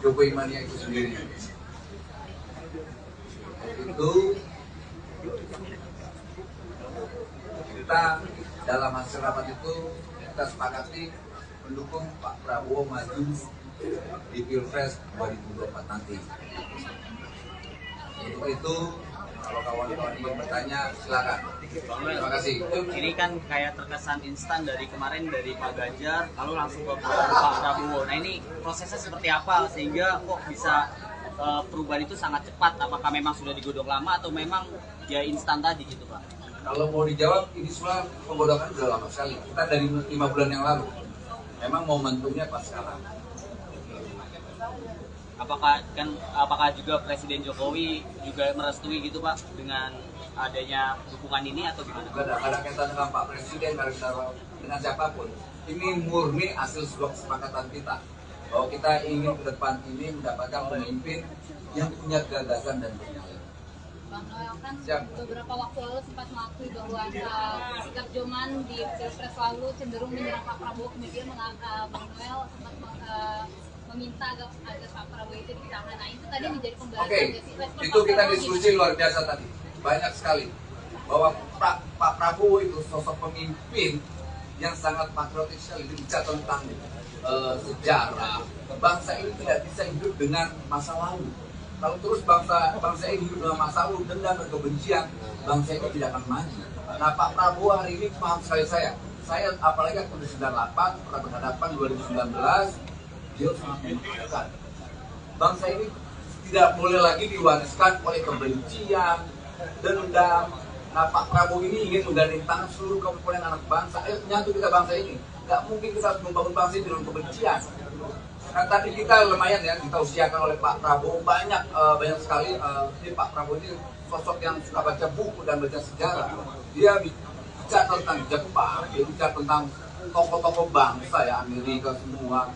Jokowi Mania itu sendiri. Itu kita dalam hasil rapat itu kita sepakati mendukung Pak Prabowo maju di Pilpres 2024 nanti. Untuk itu, kalau kawan-kawan ingin bertanya, silakan. Terima kasih. Ini kan kayak terkesan instan dari kemarin dari Pak Ganjar, lalu langsung ke Pak Prabowo. Nah ini prosesnya seperti apa sehingga kok bisa perubahan itu sangat cepat? Apakah memang sudah digodok lama atau memang ya instan tadi gitu Pak? Kalau mau dijawab, ini semua penggodokan sudah lama sekali. Kita dari 5 bulan yang lalu. Memang momentumnya pas sekarang. Apakah juga Presiden Jokowi juga merestui gitu Pak dengan adanya dukungan ini atau gimana? Tidak ada kaitan dengan Pak Presiden, dengan siapapun. Ini murni hasil sebuah kesepakatan kita bahwa kita ingin ke depan ini mendapatkan pemimpin yang punya gagasan dan visioner. Bang Noel kan beberapa waktu lalu sempat mengakui bahwa sikap Joman di Pilpres lalu cenderung menyerang Pak Prabowo, kemudian Bang Noel sempat meminta agar Pak Prabowo itu ditahan. Nah itu tadi menjadi pembahasan. Oke, itu kita diskusi luar biasa tadi, banyak sekali. bahwa Pak Prabowo itu sosok pemimpin yang sangat patriotik sekali, bicara tentang sejarah. Bangsa ini tidak bisa hidup dengan masa lalu. Kalau terus bangsa ini hidup dengan masa lalu, dendam dan kebencian, bangsa ini tidak akan maju. Nah, Pak Prabowo hari ini paham sekali saya apalagi waktu 98 pernah berhadapan 2019, dia sangat menentukan. Bangsa ini tidak boleh lagi diwariskan oleh kebencian, dendam. Nah, Pak Prabowo ini ingin menggandeng tangan seluruh komponen anak bangsa. Ayo menyatu kita bangsa ini. Nggak mungkin kita harus membangun bangsa ini dengan kebencian. Nah, tadi kita lumayan ya, kita usiakan oleh Pak Prabowo banyak sekali. Ini Pak Prabowo ini sosok yang suka baca buku dan baca sejarah. Dia bicara tentang Jepang, dia bicara tentang tokoh-tokoh bangsa ya, Amerika semua.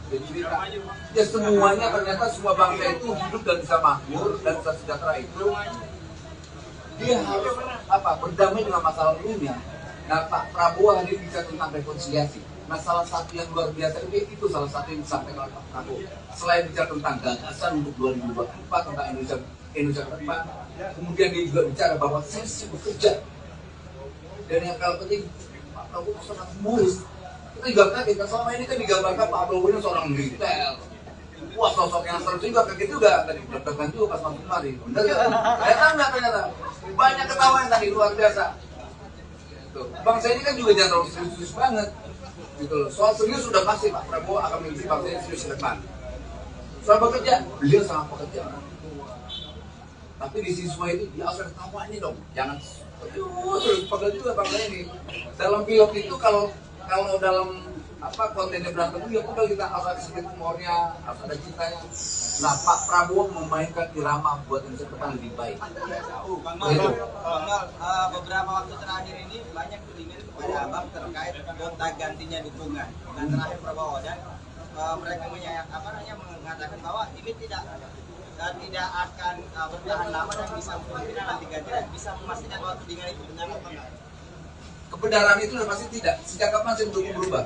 Ya semuanya ternyata semua bangsa itu hidup dan bisa makmur dan bisa sejahtera itu. Dia harus berdamai dengan masa lalunya. Nah, Pak Prabowo hari ini bicara tentang rekonsiliasi. Nah, salah satu yang luar biasa itu salah satu yang disampaikan oleh Pak Prabowo. Selain bicara tentang gagasan untuk 2024 tentang Indonesia ke depan, kemudian dia juga bicara bahwa saya sibuk bekerja. Dan yang paling penting, Pak Prabowo sangat humoris. Kita juga kaget, selama ini kan digambarkan Pak Prabowo ini seorang militer. Wah, sosok yang seru juga, kaget juga tadi. Deg-degan juga pas masuk kemari. Bener ya? Ternyata banyak ketawa tadi, luar biasa. Tuh. Bangsa ini kan juga jangan terlalu serius banget. Gitu loh. Soal serius sudah pasti Pak Prabowo akan memimpin bangsa ini serius ke depan. Soal bekerja, beliau sangat pekerja. Tapi di siswa itu dia harus ada tawanya dong. Jangan terus pegel juga bangsa ini. Dalam film itu kalau dalam kontennya berantem ya udah kita harus ada sedikit humornya, harus ada cintanya. Nah, Pak Prabowo memainkan irama buat Indonesia ke depan lebih baik. Bang Mal, beberapa waktu terakhir ini banyak tudingan kepada Abang terkait gonta gantinya dukungan dengan terakhir Prabowo, dan mereka mengatakan bahwa ini tidak akan bertahan lama dan bisa kemungkinan nanti ganti dan bisa memastikan bahwa tudingan itu benar apa enggak? Kebenaran itu sudah pasti tidak. Sejak kapan saya mendukung berubah?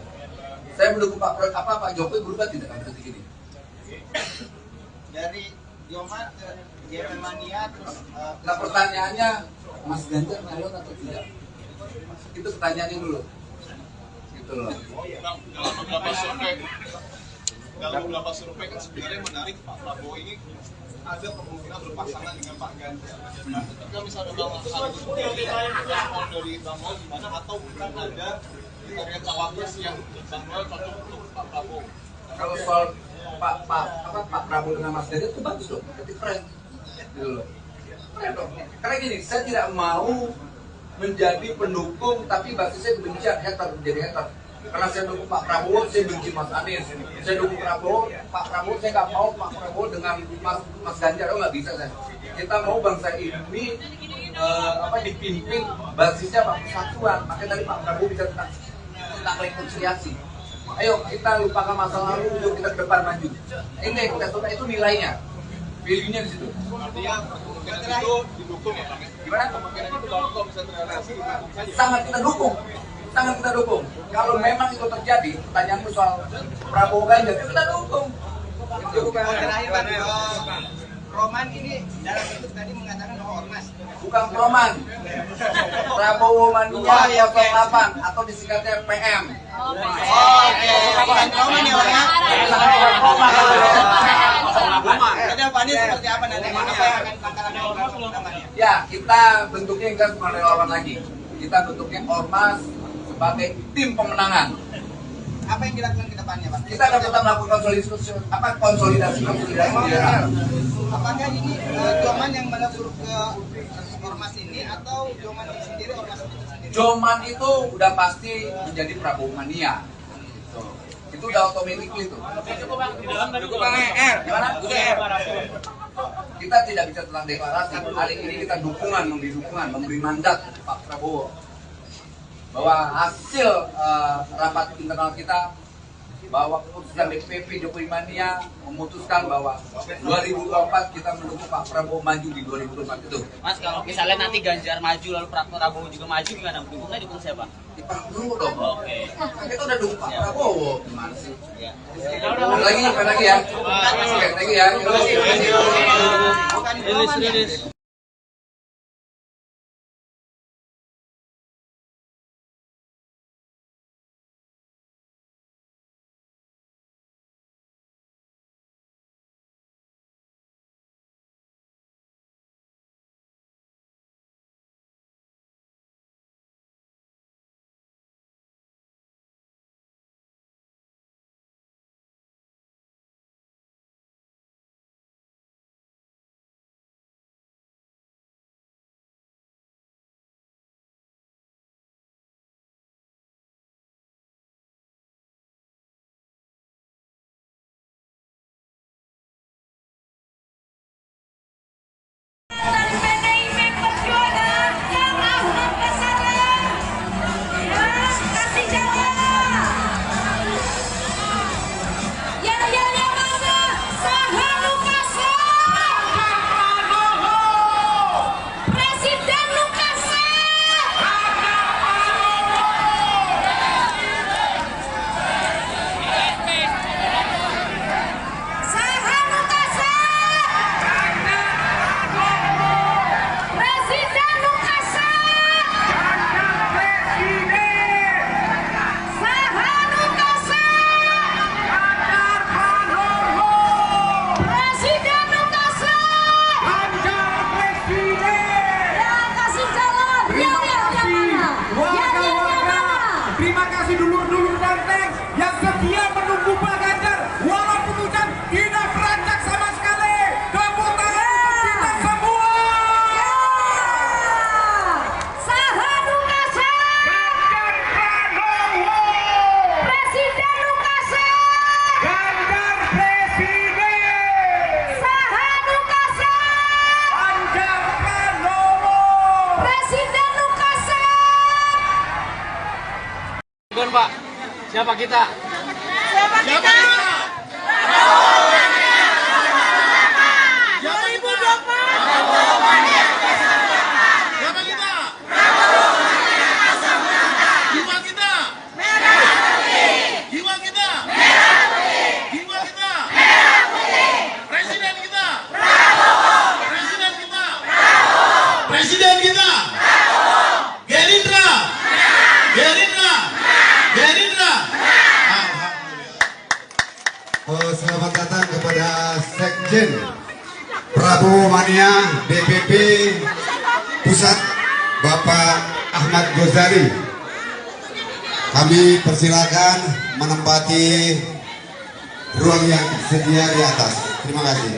Saya mendukung Pak Jokowi berubah tidak kan detik ini. Dari Joman ke Germania terus. Nah, pertanyaannya, Mas Ganjar nyalon atau tidak? Itu pertanyaannya dulu. Gitu loh. Dalam beberapa survei kan sebenarnya menarik, Pak Prabowo ini ada kemungkinan berpasangan dengan Pak Ganjar. Nah, ketika misalnya Bang harus respon dari Bang Mal gimana, atau bukan ada kriteria cawapres yang Bang Mal cocok untuk Pak Prabowo? Kalau soal Pak Prabowo dengan Mas Ganjar itu bagus dong, berarti keren. Gitu loh. Keren dong. Karena gini, saya tidak mau menjadi pendukung tapi basisnya kebencian, menjadi hater. Karena saya dukung Pak Prabowo, saya benci Mas Anies. Saya dukung Pak Prabowo, saya nggak mau Pak Prabowo dengan Mas Ganjar, nggak bisa saya. Kita mau bangsa ini dipimpin basisnya persatuan. Makanya tadi Pak Prabowo bicara tentang rekonsiliasi. Ayo kita lupakan masa lalu, yuk kita ke depan maju. Ini kita coba, itu nilainya, value-nya di situ. Artinya kemungkinan itu didukung ya Pak? Gimana? Kemungkinan itu kalau bisa terrealisasi didukung saja. Sangat kita dukung. Kalau memang itu terjadi, pertanyaanmu soal Prabowo Ganjar, kita dukung. Terakhir Pak, Roman ini dalam bentuk tadi mengatakan bahwa ormas. Bukan Roman, Prabowo Mania 08 atau disingkatnya PM. Bukan Roman ya Pak ya? Ada Pak, ini seperti apa nanti? Apa yang akan langkah-langkah namanya? Ya, kita bentuknya enggak cuma relawan lagi. Kita bentuknya ormas sebagai tim pemenangan. Apa yang dilakukan ke depannya Pak? Kita akan tetap melakukan konsolidasi. Apakah ini Joman yang menegur ke ormas ini atau Joman sendiri ormas itu sendiri? Joman itu udah pasti menjadi Prabowo Mania. Itu udah otomatis itu. Gimana? Kita tidak bicara tentang deklarasi. Hari ini kita memberi mandat Pak Prabowo bahwa hasil rapat internal kita, bahwa keputusan DPP Jokowi Mania memutuskan bahwa 2024 kita mendukung Pak Prabowo maju di 2024 itu. Mas, kalau misalnya nanti Ganjar maju lalu Prabowo juga maju, gimana? Dukung siapa? Di Pak Prabowo dong. Oke. Kita udah dukung Pak Prabowo. Gimana sih? Ya. Lagi ya. Lagi ya. Rilis. Terima kasih dulur-dulur Banteng yang setia menunggu Pak Ganjar walaupun hujan tidak beranjak sama sekali. Tepuk tangan untuk kita semua. Sahadu kasih Ganjar Pranowo, Presiden Lukase, Ganjar Presiden, Sahadu kasih Ganjar Pranowo. Presiden Lukase. Bukan Pak, siapa kita? Siapa kita? 2024. Presiden kita, Gerindra. Selamat datang kepada Sekjen Prabowo Mania DPP Pusat Bapak Ahmad Ghazali. Kami persilakan menempati ruang yang sedia di atas. Terima kasih.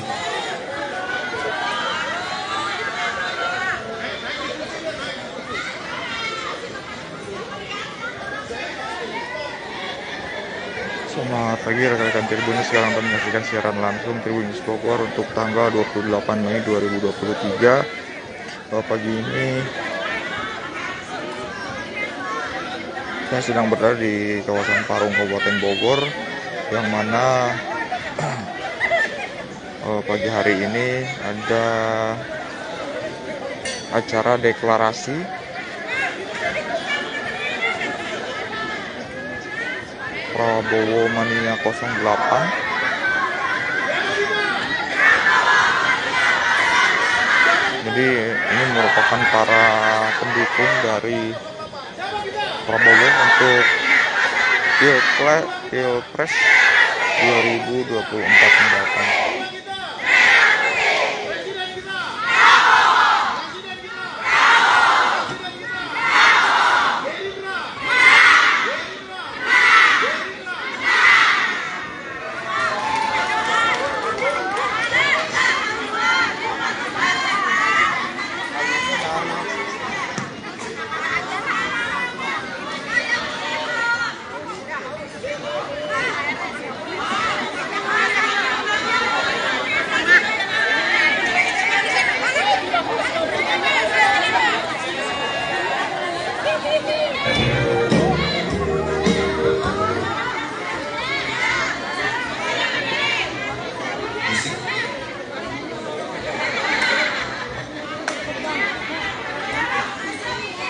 Selamat pagi rekan-rekan Tribun, sekarang kita menyaksikan siaran langsung Tribun News Bogor untuk tanggal 28 Mei 2023. Pagi ini saya sedang berada di kawasan Parung, Kabupaten Bogor, yang mana pagi hari ini ada acara deklarasi Prabowo Mania 08. Jadi ini merupakan para pendukung dari Prabowo untuk Pilpres 2024 mendatang.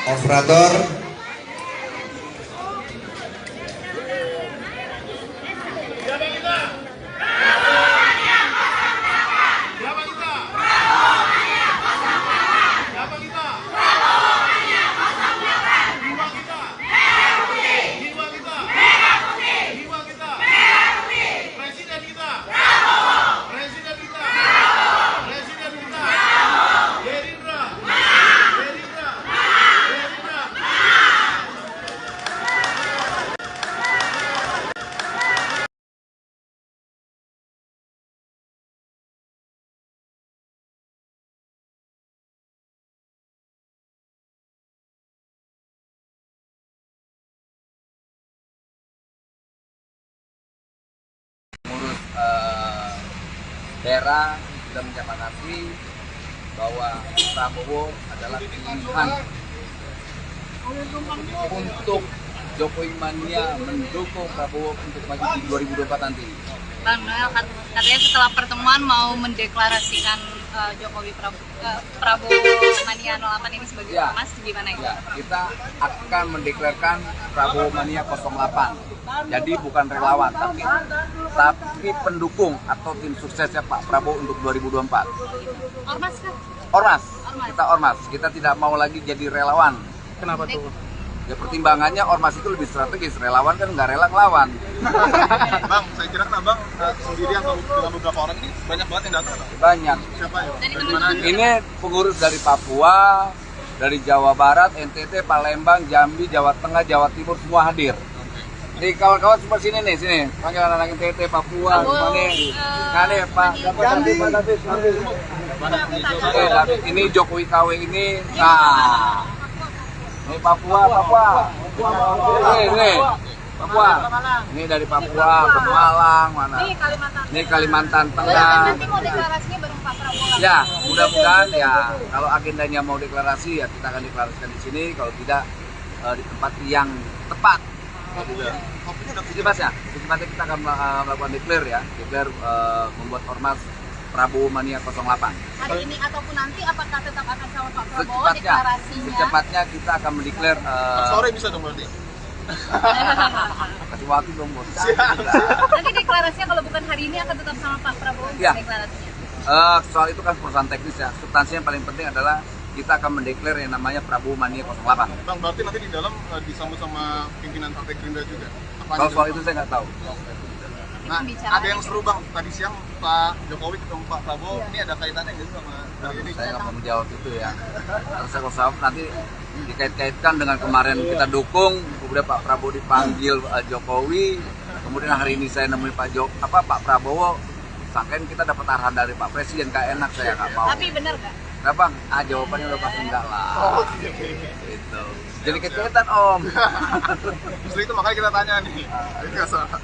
Operator, Pengurus daerah sudah menyepakati bahwa Prabowo adalah pilihan untuk Jokowi Mania mendukung Prabowo untuk maju di 2024 nanti. Bang Noel katanya setelah pertemuan mau mendeklarasikan Jokowi Prabowo Mania 08 ini sebagai ormas, gimana itu? Ya, kita akan mendeklarasikan Prabowo Mania 08. Jadi bukan relawan, tapi pendukung atau tim suksesnya Pak Prabowo untuk 2024. Ormas kan? Ormas. Kita ormas. Kita tidak mau lagi jadi relawan. Kenapa tuh? Ya pertimbangannya ormas itu lebih strategis, relawan kan nggak rela ngelawan. Bang, saya kira Bang sendiri atau dengan beberapa orang ini banyak banget yang datang. Banyak. Siapa ya? Ini pengurus dari Papua, dari Jawa Barat, NTT, Palembang, Jambi, Jawa Tengah, Jawa Timur semua hadir. Jadi kawan-kawan semua sini nih, sini. Panggil anak-anak NTT, Papua, semua nih. Nah nih Pak David. Ini Jokowi KW ini. Nah, ini Papua. Nih. Papua. Ini dari Papua, Pemalang, mana? Ini Kalimantan Tengah. Nanti mau deklarasinya bareng Pak Prabowo. Ya, mudah-mudahan ya kalau agendanya mau deklarasi ya kita akan deklarasikan di sini, kalau tidak di tempat yang tepat. Secepatnya kita akan melakukan declare membuat ormas Prabowo Mania 08. Hari ini ataupun nanti apakah tetap akan sama Pak Prabowo deklarasinya? Secepatnya kita akan mendeklar. Sore bisa dong berarti. Kasih waktu dong bos. Nanti deklarasinya kalau bukan hari ini akan tetap sama Pak Prabowo deklarasinya. Soal itu kan perusahaan teknis ya. Substansi yang paling penting adalah kita akan mendeklar yang namanya Prabowo Mania 08. Bang, berarti nanti di dalam disambut sama pimpinan Partai Gerindra juga. Kalau soal itu saya nggak tahu. Nah, ada yang seru Bang, tadi siang Pak Jokowi ketemu Pak Prabowo, ini ada kaitannya nggak sama ini? Saya nggak mau menjawab itu ya. Kalau nanti dikait-kaitkan dengan kemarin kita dukung, kemudian Pak Prabowo dipanggil Jokowi, kemudian hari ini saya nemuin Pak Prabowo, sangkain kita dapat arahan dari Pak Presiden, nggak enak, saya nggak mau. Tapi benar nggak? Nah Bang, jawabannya udah pasti enggak lah. Itu. Jadi kaitan Om. Justru itu makanya kita tanya nih.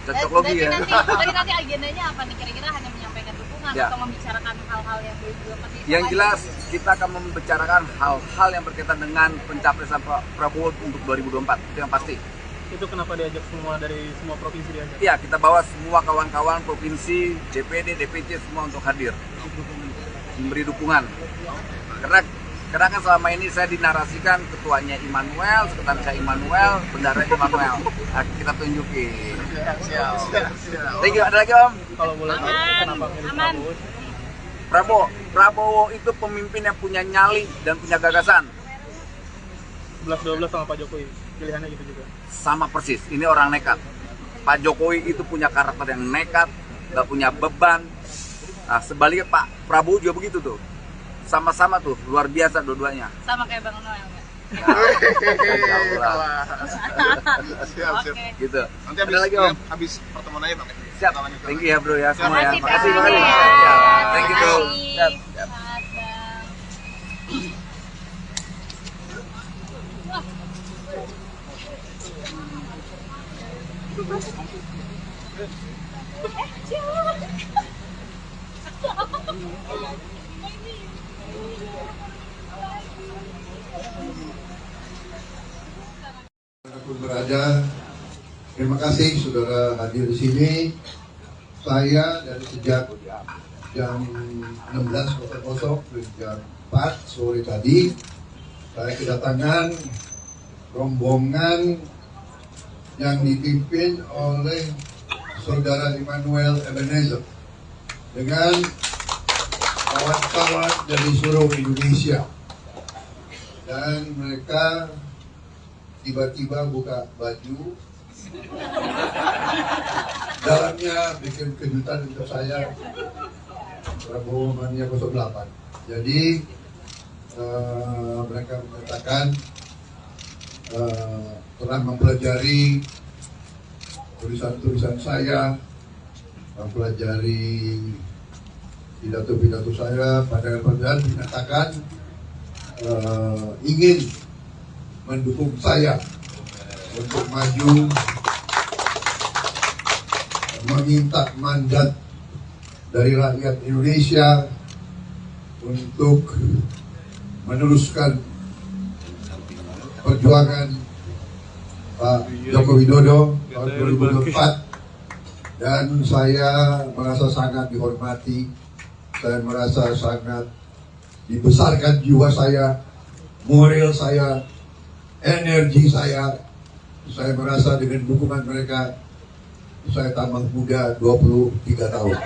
Cocok logi ya. Nanti agendanya apa nih? Kira-kira hanya menyampaikan dukungan atau membicarakan hal-hal yang belum Yang jelas kita akan membicarakan hal-hal yang berkaitan dengan pencapresan Pak Prabowo untuk 2024. Itu yang pasti. Itu kenapa diajak semua dari semua provinsi diajak? Iya, kita bawa semua kawan-kawan provinsi, DPD, DPC semua untuk hadir. Memberi dukungan. Karena kan selama ini saya dinarasikan ketuanya Immanuel, sekretaris saya Immanuel, bendara Immanuel. Nah, kita tunjukin. Siap. Thank you. Ada lagi Om? Kalau boleh tahu kenapa milih Prabowo? Prabowo itu pemimpin yang punya nyali dan punya gagasan. 11-12 sama Pak Jokowi, pilihannya gitu juga. Sama persis, ini orang nekat. Pak Jokowi itu punya karakter yang nekat, nggak punya beban. Nah, sebaliknya Pak Prabowo juga begitu tuh. Sama-sama tuh, luar biasa dua-duanya. Sama kayak Bang Noel nggak? Siap. Gitu. Nanti habis pertemuan aja Bang. Siap. Thank you ya bro ya semua ya. Makasih. Thank you bro. Siap. Pun berada, terima kasih saudara hadir di sini. Saya dari sejak jam 16.00 jam 4 sore tadi saya kedatangan rombongan yang dipimpin oleh saudara Immanuel Ebenezer dengan kawan-kawan dari seluruh Indonesia, dan mereka tiba-tiba buka baju, dalamnya bikin kejutan untuk saya, Prabowo Mania 08. Jadi mereka menyatakan telah mempelajari tulisan-tulisan saya, mempelajari pidato-pidato saya, pandangan-pandangan, menyatakan ingin mendukung saya untuk maju, meminta mandat dari rakyat Indonesia untuk meneruskan perjuangan Pak Joko Widodo tahun 2024, dan saya merasa sangat dihormati, saya merasa sangat dibesarkan jiwa saya, moral saya, energi saya merasa dengan dukungan mereka saya tambah muda 23 tahun.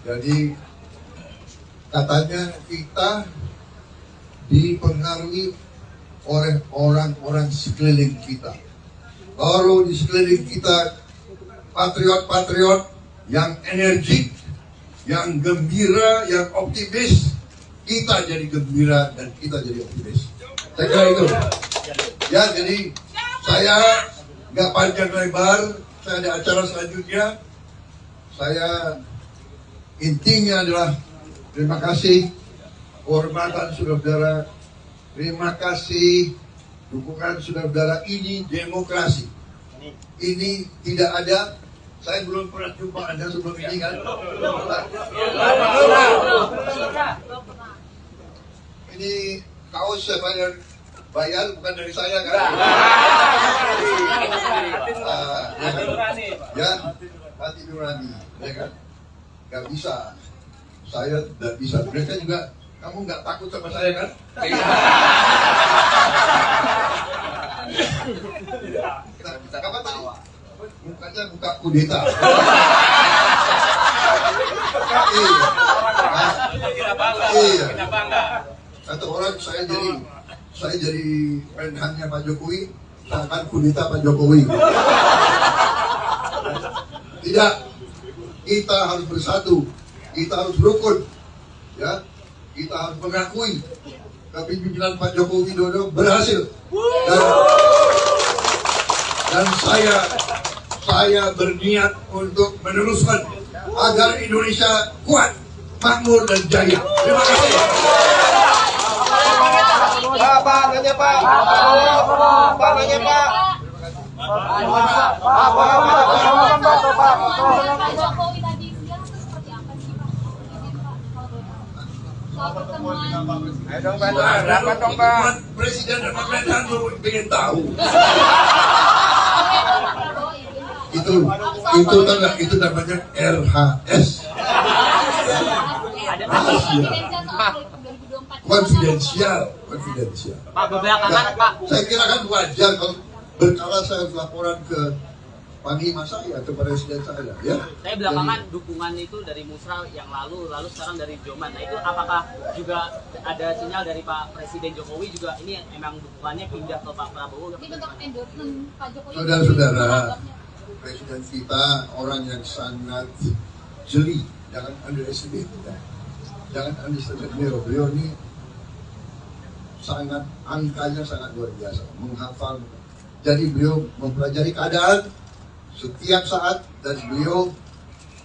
Jadi katanya kita dipengaruhi oleh orang-orang sekeliling kita. Kalau di sekeliling kita patriot-patriot yang energik, yang gembira, yang optimis, kita jadi gembira dan kita jadi optimis. Saya kira itu. Ya, jadi saya nggak panjang lebar, saya ada acara selanjutnya. Saya intinya adalah terima kasih kehormatan saudara-saudara, terima kasih dukungan saudara-saudara. Ini demokrasi. Ini tidak ada. Saya belum pernah jumpa Anda sebelum ini kan? Ini kaos saya bayar bukan dari saya kan? Ya, hati nurani, ya kan? Gak bisa, saya tidak bisa. Mereka juga, kamu nggak takut sama saya kan? Kapan tahu? Mukanya muka kudeta. Iya. Kata orang saya jadi menhannya Pak Jokowi, seakan kudeta Pak Jokowi. Tidak, kita harus bersatu, kita harus rukun, ya, kita harus mengakui kepemimpinan Pak Jokowi Widodo berhasil. Dan saya berniat untuk meneruskan agar Indonesia kuat, makmur dan jaya. Terima kasih. Pak, nanya Pak. Pak, nanya Pak. Pak Jokowi tadi siang itu seperti apa sih Pak? Soal pertemuan. Ayo dong Pak, dapat dong Pak. Presiden dan pemerintahan ingin tahu. Itu namanya RHS. Konfidensial. Pak, belakangan Pak. Saya kira kan wajar kalau berkala saya laporan ke panglima saya, ke presiden saya, ya. Saya belakangan dukungan itu dari Musra yang lalu sekarang dari Joman. Nah itu apakah juga ada sinyal dari Pak Presiden Jokowi juga ini emang dukungannya pindah ke Pak Prabowo? Ini bentuk endorsement Pak Jokowi. Saudara-saudara, presiden kita orang yang sangat jeli, jangan underestimate. Jangan underestimate beliau ini sangat, angkanya sangat luar biasa, menghafal. Jadi beliau mempelajari keadaan setiap saat dan beliau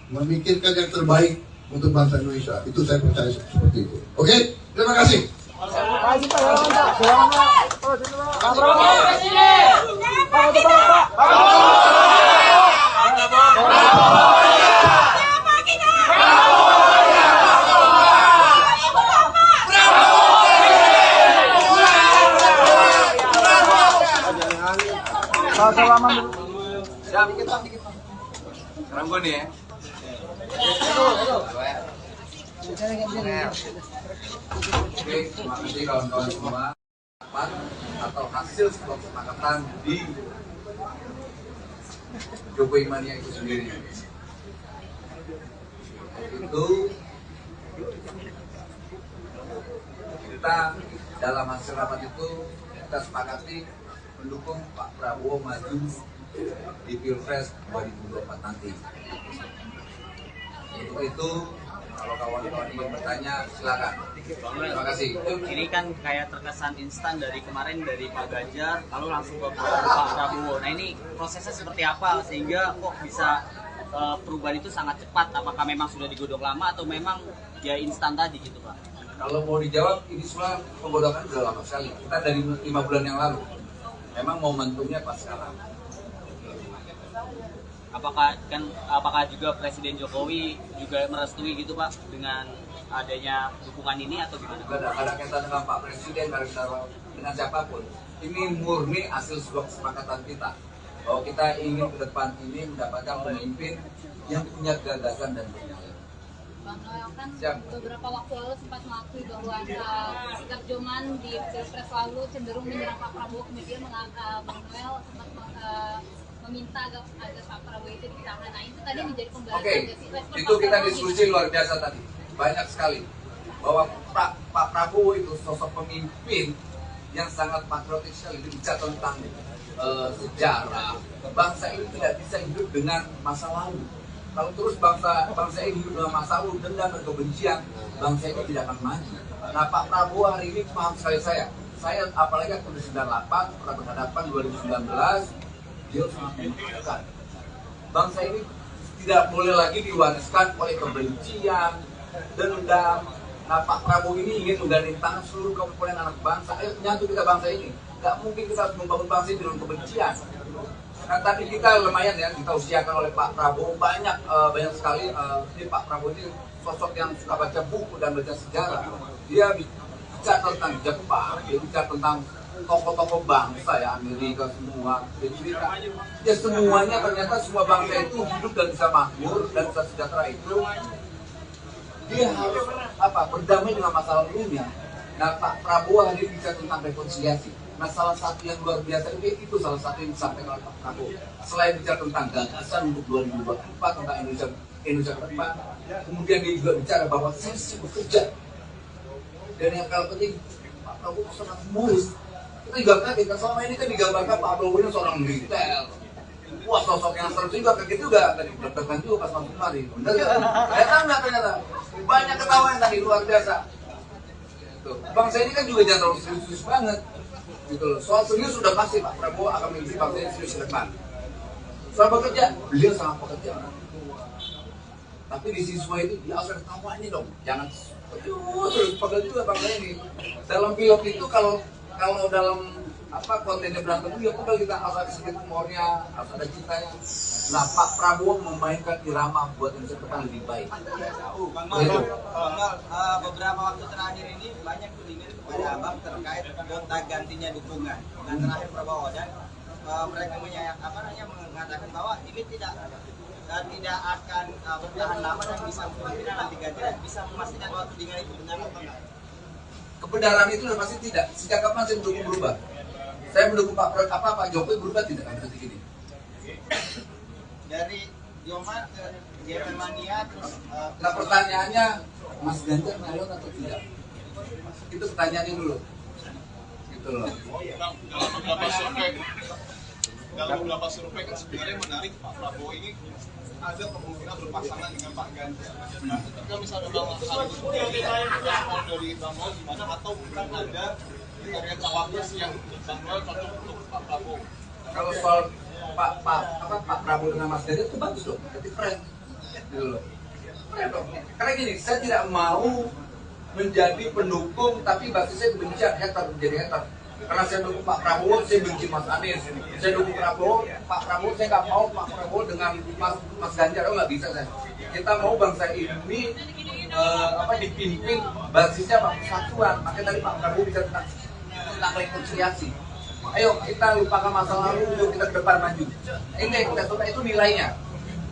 memikirkan yang terbaik untuk bangsa Indonesia. Itu saya percaya seperti itu. Oke, terima kasih. Sekarang gue nih ya. Oke, terima kasih kawan-kawan semua. Atau hasil sebuah kesepakatan di Jokowi Mania itu sendiri. Itu kita dalam hasil rapat itu kita sepakati mendukung Pak Prabowo maju di Pilpres 2024 nanti. Untuk itu, kalau kawan-kawan ingin bertanya, silakan. Terima kasih. Ini kan kayak terkesan instan dari kemarin dari Pak Ganjar, lalu langsung ke Pak Prabowo. Nah ini prosesnya seperti apa sehingga kok bisa perubahan itu sangat cepat? Apakah memang sudah digodok lama atau memang ya instan tadi gitu Pak? Kalau mau dijawab, ini semua penggodokan sudah lama sekali. Kita dari 5 bulan yang lalu. Memang momentumnya pas sekarang. Apakah juga Presiden Jokowi juga merestui gitu Pak dengan adanya dukungan ini atau gimana? Tidak ada kaitan dengan Pak Presiden, dengan siapapun. Ini murni hasil sebuah kesepakatan kita bahwa kita ingin ke depan ini mendapatkan pemimpin yang punya gagasan dan visioner. Bang Noel kan beberapa waktu lalu sempat mengakui bahwa sikap Joman di Pilpres lalu cenderung menyerang Pak Prabowo, kemudian Bang Noel sempat meminta agar Pak Prabowo itu ditahan. Nah itu tadi menjadi pembahasan. Oke, itu kita diskusi luar biasa tadi, banyak sekali bahwa Pak Prabowo itu sosok pemimpin yang sangat patriotik sekali, bicara tentang sejarah. Bangsa ini tidak bisa hidup dengan masa lalu. Kalau terus bangsa ini dalam masalah dendam dan kebencian, bangsa ini tidak akan maju. Nah, Pak Prabowo hari ini paham sekali saya apalagi tahun 98 pernah berhadapan 2019, dia sangat membutuhkan. Bangsa ini tidak boleh lagi diwariskan oleh kebencian, dendam. Nah, Pak Prabowo ini ingin menggandeng tangan seluruh komponen anak bangsa. Ayo menyatu kita bangsa ini. Gak mungkin kita harus membangun bangsa ini dengan kebencian. Nah, tadi kita lumayan ya, kita usiakan oleh Pak Prabowo banyak sekali. Ini Pak Prabowo ini sosok yang suka baca buku dan baca sejarah. Dia bicara tentang Jepang, dia bicara tentang tokoh-tokoh bangsa ya, Amerika semua. Ya semuanya ternyata semua bangsa itu hidup dan bisa makmur dan bisa sejahtera itu. Dia harus berdamai dengan masa lalunya. Nah, Pak Prabowo hari ini bicara tentang rekonsiliasi. Nah, salah satu yang luar biasa itu salah satu yang disampaikan oleh Pak Prabowo. Selain bicara tentang gagasan untuk 2024 tentang Indonesia ke depan, kemudian dia juga bicara bahwa saya sibuk kerja. Dan yang paling penting, Pak Prabowo sangat humoris. Kita juga kaget, selama ini kan digambarkan Pak Prabowo ini seorang militer. Wah, sosok yang seru juga, kaget juga tadi, deg-degan juga pas masuk kemari. Bener ya? Ternyata banyak ketawa yang tadi luar biasa. Tuh. Bangsa ini kan juga jangan terlalu serius banget. Gitu loh. Soal serius sudah pasti Pak Prabowo akan memimpin bangsa ini serius ke depan. Soal bekerja, beliau sangat pekerja. Tapi di siswa itu dia harus ada tawanya dong. Jangan terus pegel juga bangsa ini. Dalam film itu kalau dalam kontennya berantem ya udah kita harus ada sedikit humornya, harus ada cintanya. Nah, Pak Prabowo memainkan irama buat Indonesia ke depan lebih baik. Bang Mal, beberapa waktu terakhir ini banyak tudingan kepada Abang terkait gonta gantinya dukungan dan terakhir Prabowo dan mereka mengatakan bahwa ini tidak akan bertahan lama dan bisa kemungkinan nanti ganti dan bisa memastikan bahwa tudingan itu benar atau enggak. Kebenaran itu sudah pasti tidak. Sejak kapan saya mendukung berubah? Saya mendukung Pak Jokowi berubah tidak kan seperti ini. Dari Joman ke GP Mania terus. Nah, pertanyaannya, Mas Ganjar nyalon atau tidak? Itu pertanyaannya dulu. Gitu loh. Dalam beberapa survei kan sebenarnya menarik Pak Prabowo ini ada kemungkinan berpasangan dengan Pak Ganjar. Nah, ketika misalnya Bang hal itu dari Bang Mal gimana atau bukan ada kriteria cawapres yang Bang Mal cocok untuk Pak Prabowo? Kalau soal Pak Prabowo dengan Mas Ganjar itu bagus dong, berarti keren. Gitu loh. Keren dong. Karena gini, saya tidak mau menjadi pendukung tapi basisnya kebencian, menjadi hater. Karena saya dukung Pak Prabowo, saya benci Mas Anies. Saya dukung Pak Prabowo, saya nggak mau Pak Prabowo dengan Mas Ganjar, nggak bisa saya. Kita mau bangsa ini dipimpin basisnya persatuan. Makanya tadi Pak Prabowo bicara tentang rekonsiliasi. Ayo kita lupakan masa lalu, yuk kita ke depan maju. Ini kita coba itu nilainya,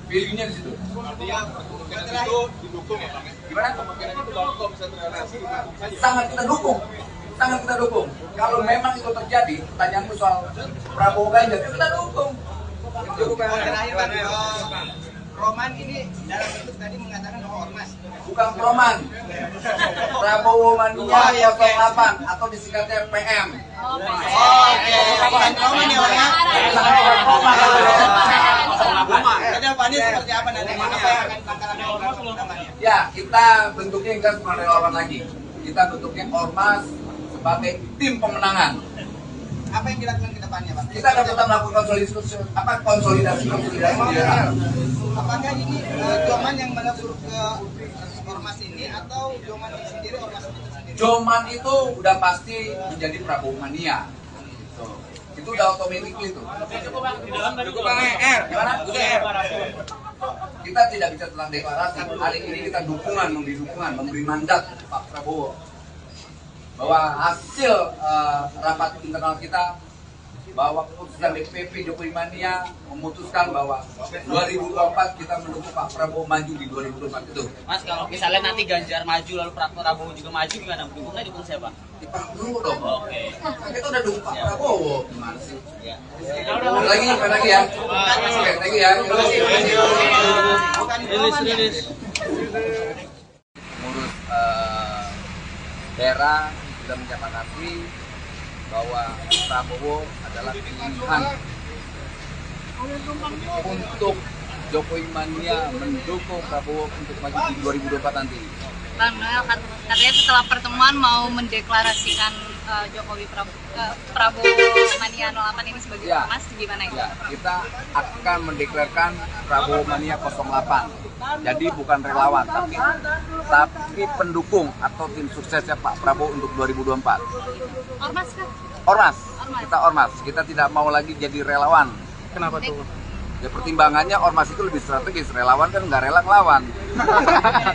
value-nya di situ. Artinya kemungkinan itu didukung ya Bang? Gimana? Kemungkinan itu kalau bisa terrealisasi didukung saja. Sangat kita dukung. Kalau memang itu terjadi, pertanyaanmu soal Prabowo Ganjar, kita dukung. Terakhir Bang, Roman ini dalam bentuk tadi mengatakan bahwa ormas. Bukan Roman, Prabowo Mania 08 atau disingkatnya PM. Bukan Roman ya Bang ya? Kedepannya seperti apa nanti? Apa yang akan langkah-langkah? Ya, kita bentuknya enggak cuma relawan lagi. Kita bentuknya ormas sebagai tim pemenangan. Apa yang dilakukan ke depannya, Pak? Kita akan tetap melakukan konsolidasi. Apakah ini Joman yang menegur ke ormas ini atau Joman sendiri ormas itu sendiri? Joman itu udah pasti menjadi Prabowo Mania. Itu udah otomatis itu. Cukup Bang R. Gimana? Kita tidak bicara tentang deklarasi. Hari ini kita memberi mandat Pak Prabowo bahwa hasil rapat internal kita, bahwa keputusan DPP Jokowi Mania memutuskan bahwa 2024 kita mendukung Pak Prabowo maju di 2024 itu. Mas, kalau misalnya nanti Ganjar maju lalu Pak Prabowo juga maju gimana? Dukung siapa? Di Pak Prabowo dong. Oke. Kita udah dukung Pak Prabowo. Gimana sih? Ya. Lagi ya. Thank you ya. Rilis. Ngurus daerah sudah menyepakati bahwa Prabowo adalah pilihan untuk Jokowi Mania mendukung Prabowo untuk maju di 2024 nanti? Bang Noel, katanya setelah pertemuan mau mendeklarasikan Prabowo Mania 08 ini sebagai ormas, gimana itu? Ya, kita akan mendeklarasikan Prabowo Mania 08. Jadi bukan relawan, tapi pendukung atau tim suksesnya Pak Prabowo untuk 2024. Ormas kan? Ormas. Kita ormas. Kita tidak mau lagi jadi relawan. Kenapa tuh? Ya pertimbangannya ormas itu lebih strategis, relawan kan nggak rela ngelawan.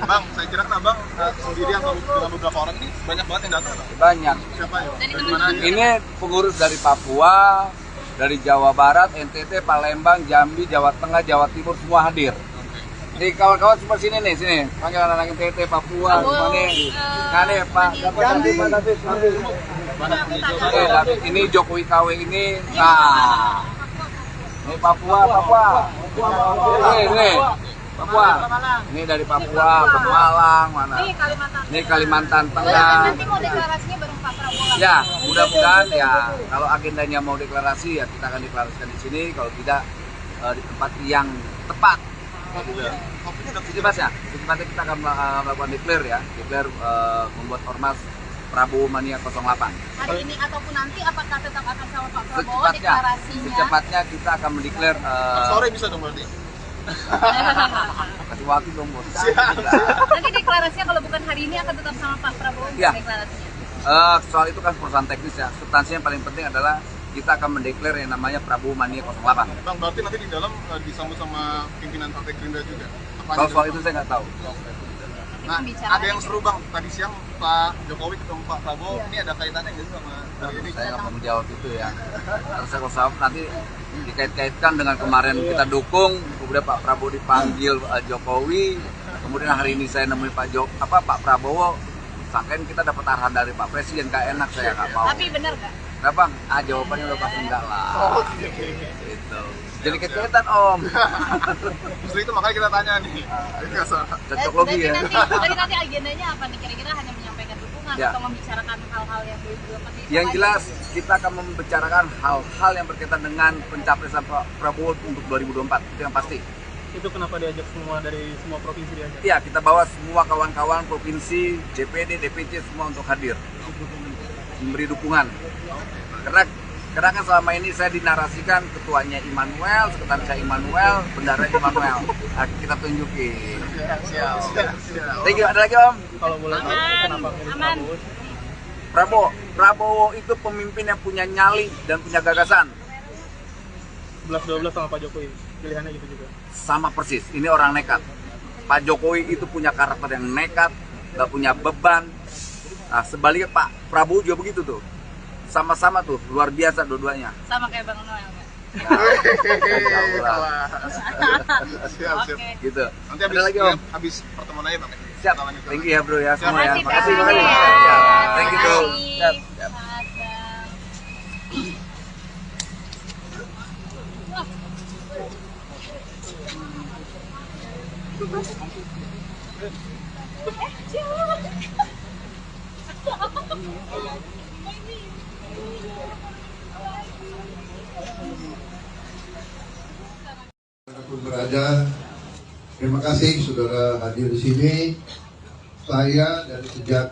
Bang, saya kira kan Bang sendiri atau dengan beberapa orang ini banyak banget yang datang. Banyak. Siapa ya? Dari mana aja? Ini pengurus dari Papua, dari Jawa Barat, NTT, Palembang, Jambi, Jawa Tengah, Jawa Timur semua hadir. Jadi kawan-kawan semua sini nih, sini. Panggil anak-anak NTT, Papua, semua nih. Nah nih Pak, Jambi, Pak David. David, ini Jokowi KW ini. Nah. Ini Papua. Ini Papua. Ini dari Papua, Pemalang, mana? Ini Kalimantan Tengah. Nanti mau deklarasinya bareng Pak Prabowo. Ya, mudah-mudahan ya kalau agendanya mau deklarasi ya kita akan deklarasikan di sini, kalau tidak di tempat yang tepat. Secepatnya kita akan melakukan declare membuat ormas Prabowo Mania 08. Hari ini ataupun nanti apakah tetap akan sama Pak Prabowo deklarasinya? Secepatnya kita akan mendeklar. Sore bisa dong berarti. Kasih waktu dong bos. Nanti deklarasinya kalau bukan hari ini akan tetap sama Pak Prabowo deklarasinya. Soal itu kan perusahaan teknis ya. Substansinya yang paling penting adalah kita akan mendeklar yang namanya Prabowo Mania 08. Bang, berarti nanti di dalam disambut sama pimpinan Partai Gerindra juga. Kalau soal itu saya nggak tahu. Nah, ada yang seru Bang, tadi siang Pak Jokowi ketemu Pak Prabowo, ini ada kaitannya nggak sih sama ini? Saya nggak mau menjawab itu ya. Kalau nanti dikait-kaitkan dengan kemarin kita dukung, kemudian Pak Prabowo dipanggil Jokowi, kemudian hari ini saya nemuin Pak Prabowo, sangkain kita dapat arahan dari Pak Presiden, gak enak, saya nggak mau. Tapi benar nggak? Nah Bang, jawabannya udah pasti enggak lah. Gitu. Jadi kaitan Om. Justru itu makanya kita tanya nih. Cocok logi ya. Jadi nanti agendanya apa nih? Kira-kira hanya menyampaikan dukungan atau membicarakan hal-hal yang yang jelas kita akan membicarakan hal-hal yang berkaitan dengan pencapresan Pak Prabowo untuk 2024. Itu yang pasti. Itu kenapa diajak semua dari semua provinsi diajak? Iya, kita bawa semua kawan-kawan provinsi, DPD, DPC semua untuk hadir. Memberi dukungan. Karena kan selama ini saya dinarasikan ketuanya Immanuel, sekretarisnya Immanuel, bendara Immanuel. Nah, kita tunjukin. Siap. Thank you. Ada lagi Om? Kalau boleh tahu kenapa milih Prabowo itu pemimpin yang punya nyali dan punya gagasan. 11-12 sama Pak Jokowi, pilihannya gitu juga. Sama persis, ini orang nekat. Pak Jokowi itu punya karakter yang nekat, gak punya beban. Nah, sebaliknya Pak Prabowo juga begitu tuh. Sama-sama tuh, luar biasa dua-duanya. Sama kayak Bang Noel nggak? Siap. Gitu. Nanti habis pertemuan aja Bang. Siap. Thank you ya bro ya semua ya. Makasih. Thank you bro. Siap. Dimanapun berada, terima kasih saudara hadir di sini. Saya dari sejak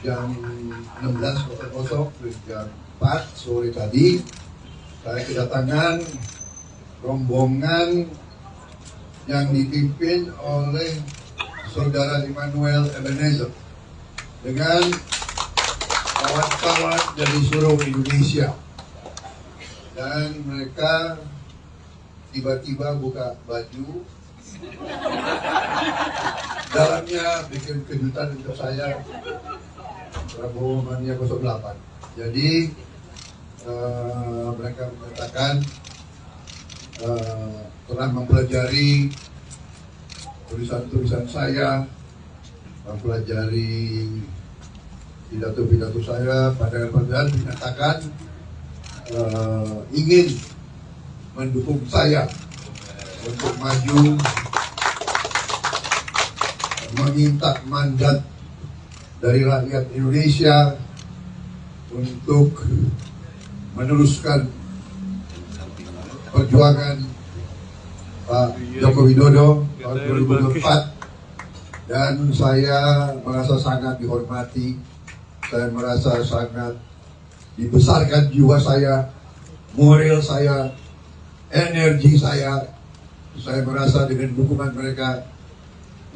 jam 16.00 jam 4 sore tadi, saya kedatangan rombongan yang dipimpin oleh saudara Immanuel Ebenezer dengan kawan-kawan dari seluruh Indonesia, dan mereka tiba-tiba buka baju, dalamnya bikin kejutan untuk saya, Prabowo Mania 08. Jadi mereka mengatakan telah mempelajari tulisan-tulisan saya, mempelajari pidato-pidato saya, padahal menyatakan ingin mendukung saya untuk maju, meminta mandat dari rakyat Indonesia untuk meneruskan perjuangan Pak Joko Widodo tahun 2004, dan saya merasa sangat dihormati, saya merasa sangat dibesarkan jiwa saya, moral saya, energi saya merasa dengan dukungan mereka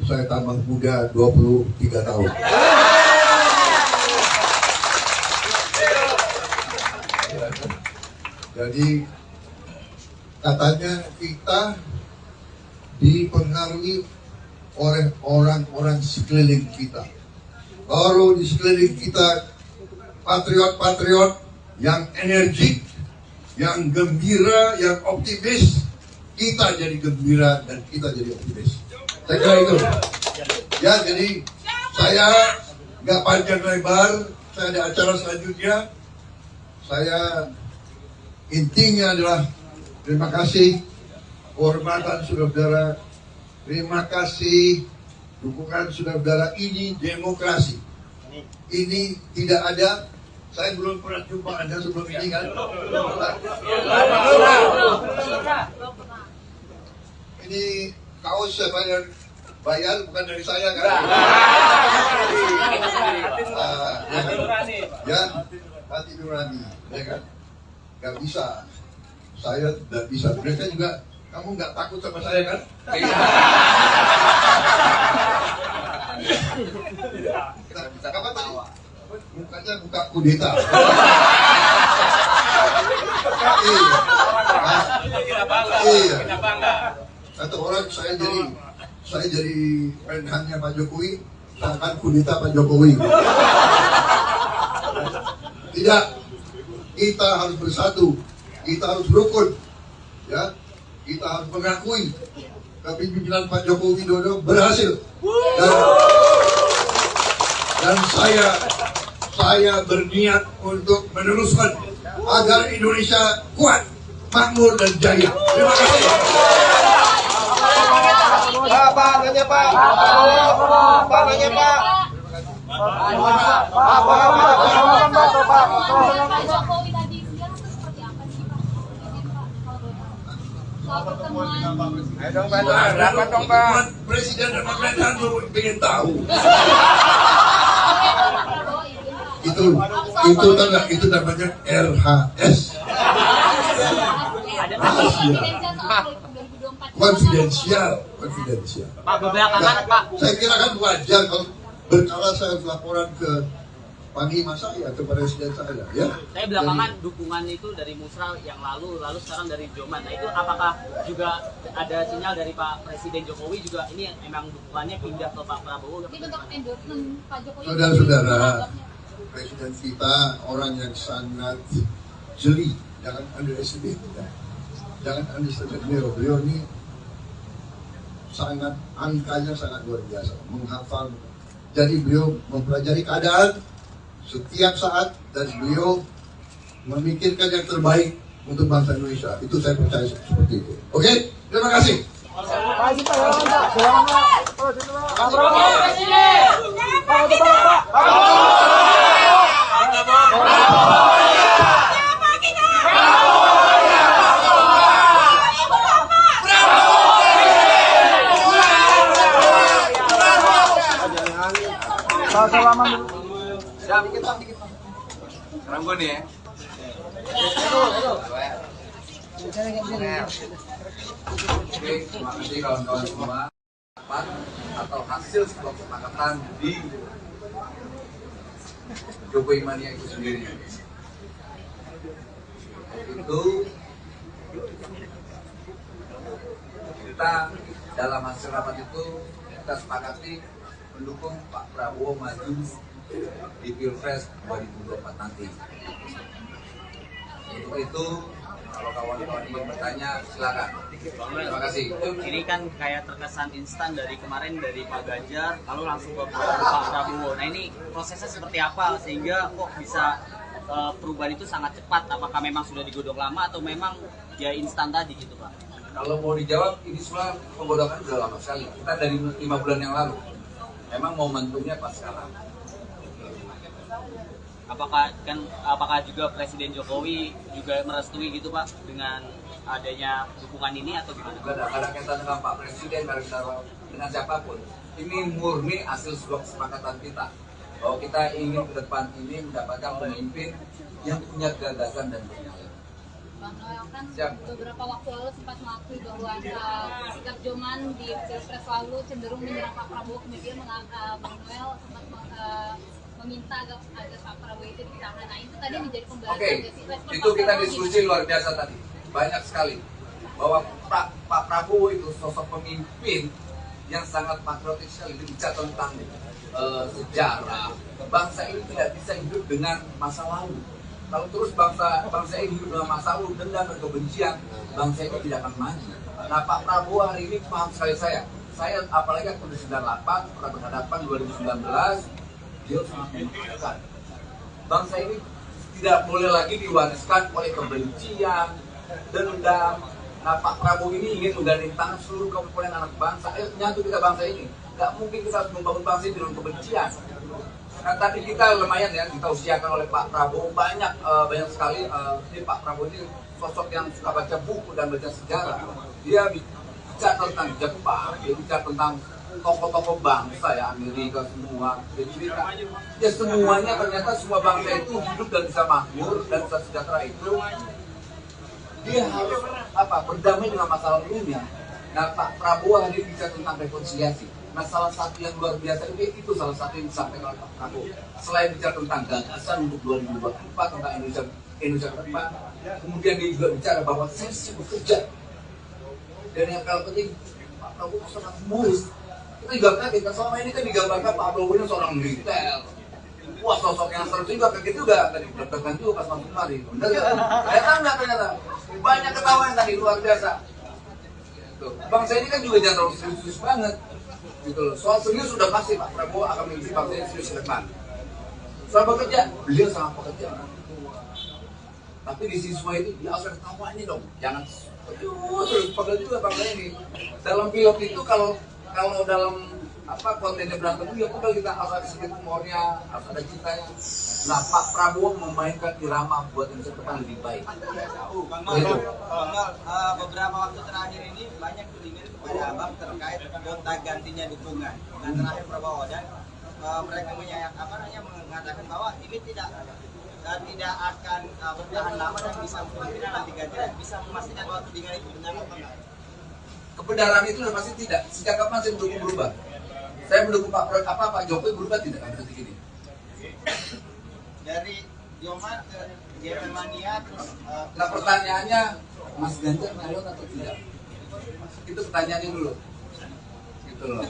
saya tambah muda 23 tahun. Jadi katanya kita dipengaruhi oleh orang-orang sekeliling kita. Kalau di sekeliling kita patriot-patriot yang energik, yang gembira, yang optimis, kita jadi gembira dan kita jadi optimis. Saya kira itu. Ya, jadi saya nggak panjang lebar, saya ada acara selanjutnya. Saya intinya adalah terima kasih kehormatan saudara-saudara, terima kasih dukungan saudara-saudara. Ini demokrasi. Ini tidak ada. Saya belum pernah jumpa Anda sebelum ini kan? Ini kaos siapa yang bayar, bukan dari saya kan? Ya, hati nurani, ya kan? Gak bisa, saya tidak bisa. Mereka juga, kamu nggak takut sama saya kan? Kapan tadi? Mukanya muka kudeta. Iya. Kata orang saya jadi menhannya Pak Jokowi, akan kudeta Pak Jokowi. Tidak, kita harus bersatu, kita harus rukun, ya, kita harus mengakui kepemimpinan Pak Joko Widodo berhasil, dan saya berniat untuk meneruskan agar Indonesia kuat, makmur dan jaya. Terima kasih. Pak, nanya Pak. Pak, nanya Pak. Pak Jokowi tadi siang itu seperti apa sih Pak? Izin Pak, kalau boleh tahu. Soal pertemuan. Ayo dong Pak, dapat dong Pak. Presiden dan pemerintahan ingin tahu. Itu tanda, itu namanya RHS. Konfidensial. Pak, belakangan Pak. Saya kira kan wajar kalau berkala saya laporan ke panglima saya, ke presiden saya, ya. Saya belakangan dukungan itu dari Musra yang lalu sekarang dari Joman. Nah itu apakah juga ada sinyal dari Pak Presiden Jokowi juga ini emang dukungannya pindah ke Pak Prabowo? Ini bentuk endorsement Pak Jokowi. Saudara-saudara, presiden kita orang yang sangat jeli, jangan underestimate, ya. Jangan underestimate beliau ini sangat, angkanya sangat luar biasa, menghafal. Jadi beliau mempelajari keadaan setiap saat dan beliau memikirkan yang terbaik untuk bangsa Indonesia. Itu saya percaya seperti itu. Oke, terima kasih. Siap, dikit. Sekarang gue nih ya. Oke, terima kasih kawan-kawan semua. Atau hasil sebuah kesepakatan di Jokowi Mania itu sendiri. Itu kita dalam hasil rapat itu kita sepakati mendukung Pak Prabowo maju di Pilpres 2024 nanti. Untuk itu, kalau kawan-kawan ingin bertanya, silakan. Terima kasih. Ini kan kayak terkesan instan dari kemarin dari Pak Ganjar, lalu langsung ke Pak Prabowo. Nah ini prosesnya seperti apa sehingga kok bisa perubahan itu sangat cepat? Apakah memang sudah digodok lama atau memang ya instan tadi gitu Pak? Kalau mau dijawab, ini semua penggodokan sudah lama sekali. Kita dari 5 bulan yang lalu. Memang momentumnya pas sekarang. apakah juga Presiden Jokowi juga merestui gitu Pak dengan adanya dukungan ini atau gimana? Gak ada kaitan dengan Pak Presiden, gak ada dengan siapapun. Ini murni hasil sebuah kesepakatan kita bahwa kita ingin ke depan ini mendapatkan pemimpin yang punya gagasan dan visioner. Bang Noel kan beberapa waktu lalu sempat mengakui bahwa sikap Joman di Pilpres lalu cenderung menyerang Pak Prabowo, kemudian Bang Noel sempat meminta agar Pak Prabowo itu ditahan. Nah itu tadi menjadi pembahasan. Oke, itu kita diskusi luar biasa tadi, banyak sekali bahwa Pak Prabowo itu sosok pemimpin yang sangat patriotik sekali, bicara tentang sejarah. Bangsa ini tidak bisa hidup dengan masa lalu. Kalau terus bangsa ini hidup dengan masa lalu, dendam dan kebencian, bangsa ini tidak akan maju. Nah Pak Prabowo hari ini paham sekali saya apalagi waktu 98 pernah berhadapan 2019, dia sangat memaafkan. Bangsa ini tidak boleh lagi diwariskan oleh kebencian, dendam. Nah Pak Prabowo ini ingin menggandeng tangan seluruh komponen anak bangsa, nyatu kita bangsa ini. Gak mungkin kita harus membangun bangsa ini dengan kebencian. Nah tadi kita lumayan ya, kita usiakan oleh Pak Prabowo banyak sekali. Ini Pak Prabowo ini sosok yang suka baca buku dan baca sejarah. Dia bicara tentang Jepang, dia bicara tentang tokoh-tokoh bangsa ya, Amerika semua. Ya semuanya ternyata semua bangsa itu hidup dan bisa makmur dan bisa sejahtera itu. Dia harus berdamai dengan masa lalunya. Nah Pak Prabowo hari ini bicara tentang rekonsiliasi. Nah salah satu yang luar biasa itu salah satu yang disampaikan oleh Pak Prabowo. Selain bicara tentang gagasan untuk 2024 tentang Indonesia ke depan, kemudian dia juga bicara bahwa saya siap bekerja. Dan yang paling penting Pak Prabowo sangat humoris. Kita juga kaget, selama ini kan digambarkan Pak Prabowo ini seorang militer. Wah sosok yang seru juga, kaget juga tadi deg-degan juga pas masuk kemari. Bener ya? Ternyata banyak ketawa yang tadi luar biasa. Bangsa ini kan juga jangan terlalu serius banget. Gitu loh. Soal serius sudah pasti Pak Prabowo akan memimpin bangsa ini serius ke depan. Soal bekerja, beliau sangat pekerja. Tapi di siswa itu dia harus ada tawanya dong. Jangan terus pegel juga bangsa ini. Dalam pilot itu kalau dalam kontennya berantem ya pegel, kita harus ada sedikit humornya, harus ada cintanya. Nah Pak Prabowo memainkan irama buat Indonesia ke depan lebih baik. Bang beberapa waktu terakhir ini banyak tudingan kepada Abang terkait gonta gantinya dukungan dengan terakhir Prabowo, dan mereka mengatakan bahwa ini tidak akan bertahan lama dan bisa kemungkinan nanti ganti dan bisa memastikan bahwa tudingan itu benar atau tidak. Kebenaran itu sudah pasti tidak. Sejak kapan saya mendukung berubah? Saya mendukung Pak Jokowi berubah tidak akan seperti ini. Dari Joman ke Germania terus. Nah pertanyaannya, Mas Ganjar nyalon atau tidak? Itu pertanyaannya dulu. Gitu loh.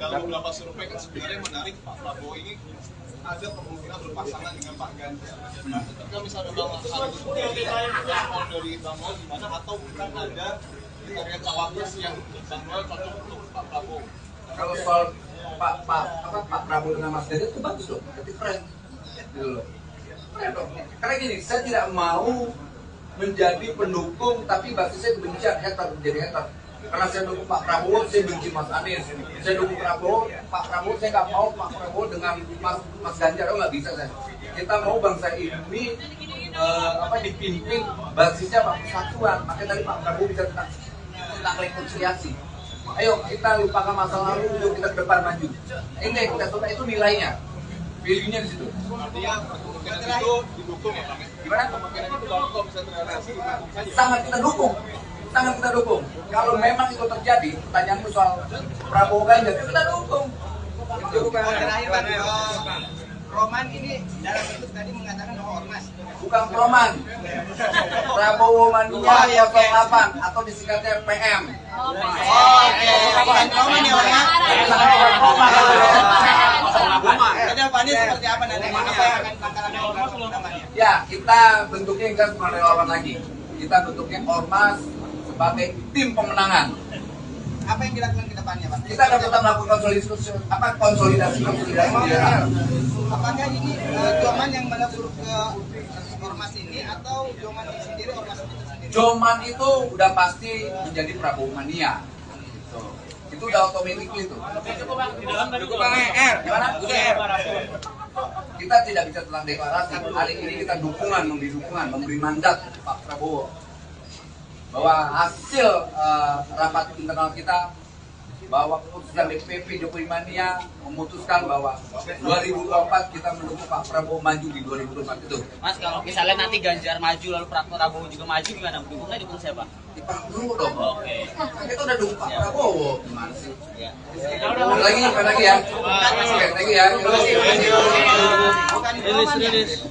Dalam beberapa survei kan sebenarnya menarik Pak Prabowo ini ada kemungkinan berpasangan dengan Pak Ganjar. Nah, ketika misalnya Bang harus respon dari Bang Noel gimana, atau bukan ada kriteria cawapres yang Bang Noel cocok untuk Pak Prabowo? Kalau soal Pak Prabowo dengan Mas Ganjar itu bagus dong, itu keren. Gitu loh. Keren dong. Karena gini, saya tidak mau menjadi pendukung tapi basisnya kebencian, menjadi hater. Karena saya dukung Pak Prabowo, saya benci Mas Anies. Saya dukung Pak Prabowo, saya nggak mau Pak Prabowo dengan Mas Ganjar. Oh nggak bisa saya. Kita mau bangsa ini dipimpin basisnya persatuan. Makanya tadi Pak Prabowo bisa tentang rekonsiliasi. Ayo kita lupakan masa lalu, yuk kita ke depan maju. Ini kita coba, itu nilainya, value-nya di situ. Artinya kemungkinan itu didukung ya Bang? Gimana? Kemungkinan itu kalau bisa terrealisasi didukung saja. Sangat kita dukung. Kalau memang itu terjadi, pertanyaanmu soal Prabowo Ganjar, kita dukung. Terakhir Bang, Roman ini dalam itu tadi mengatakan bahwa ormas. Bukan Roman, Prabowo Mania 08 atau disingkatnya PM. Bukan Roman ya Bang ya? Kedepannya seperti apa nanti? Apa yang akan langkah-langkah? Ya, kita bentuknya enggak cuma relawan lagi. Kita bentuknya ormas sebagai tim pemenangan. Apa yang dilakukan ke depannya, Pak? Kita akan tetap melakukan konsolidasi. Apakah ini Joman yang menabur ke ormas ini atau Joman sendiri ormas itu sendiri? Joman itu udah pasti menjadi Prabowo Mania. Gitu. Itu udah otomatis itu. Kita tidak bicara tentang deklarasi. Hari ini kita memberi dukungan, memberi mandat Pak Prabowo bahwa hasil rapat internal kita, bahwa keputusan DPP Jokowi Mania memutuskan bahwa 2024 kita mendukung Pak Prabowo maju di 2024 itu. Mas, kalau misalnya nanti Ganjar maju lalu Pak Prabowo juga maju, gimana? Dukungnya dukung siapa? Di Pak Prabowo dong. Oke. Kita udah dukung Pak Prabowo. Gimana sih? Ya. Lagi ya. Oke, thank you ya. Terima kasih.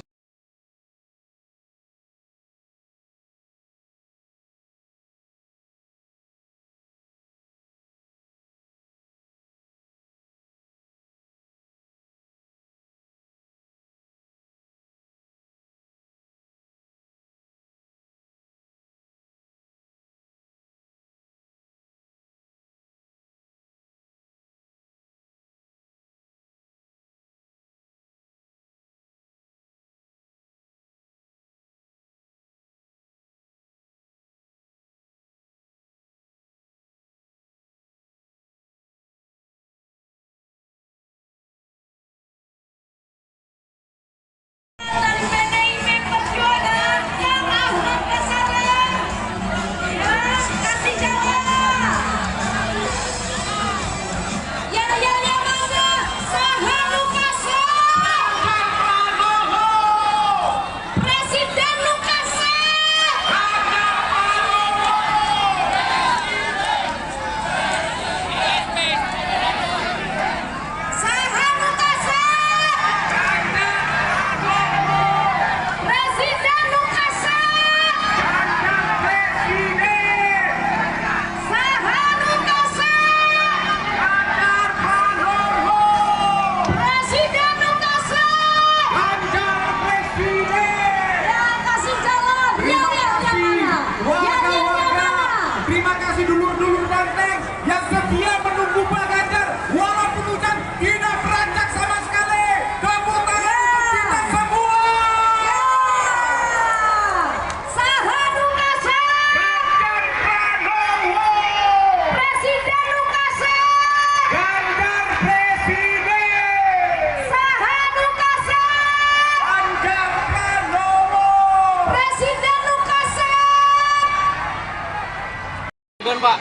Pak,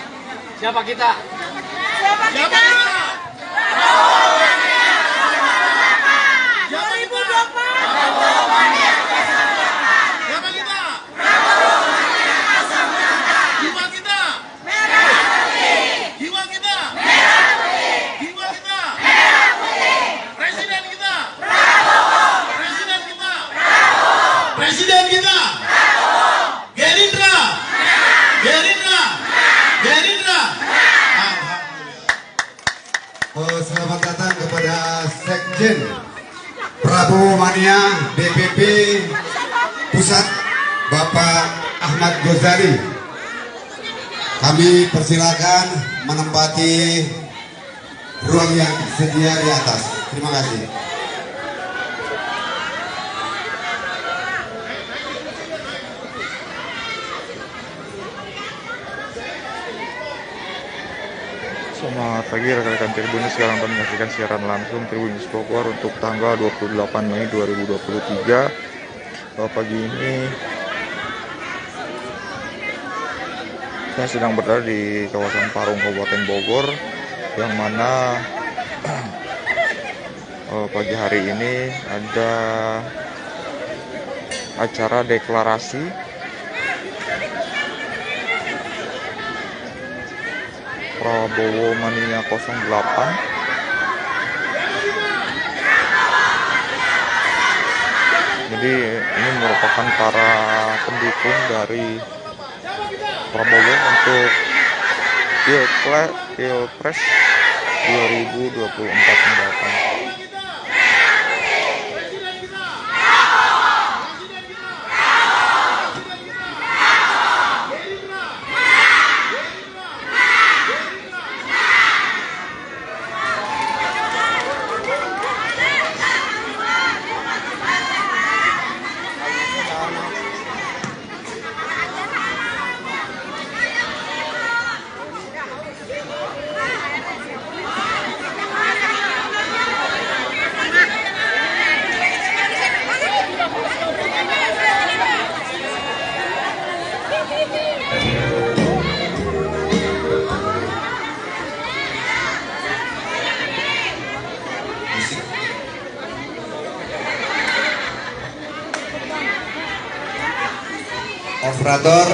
siapa kita? Siapa kita? 2024. Selamat datang kepada Sekjen Prabowo Mania DPP Pusat Bapak Ahmad Ghazali. Kami persilakan menempati ruang yang tersedia di atas. Terima kasih. Selamat pagi rekan-rekan Tribun, sekarang kami menyaksikan siaran langsung Tribun News Bogor untuk tanggal 28 Mei 2023. Pagi ini saya sedang berada di kawasan Parung, Kabupaten Bogor, yang mana pagi hari ini ada acara deklarasi Prabowo Mania 08. Jadi ini merupakan para pendukung dari Prabowo untuk Pilpres 2024 mendatang. operator.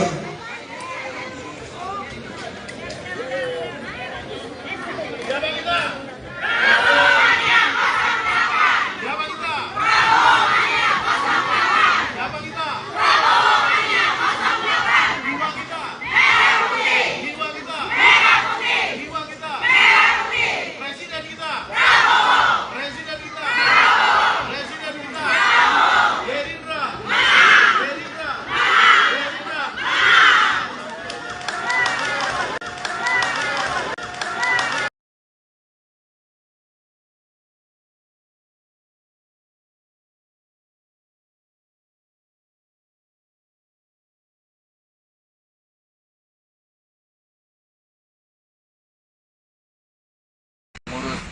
Pengurus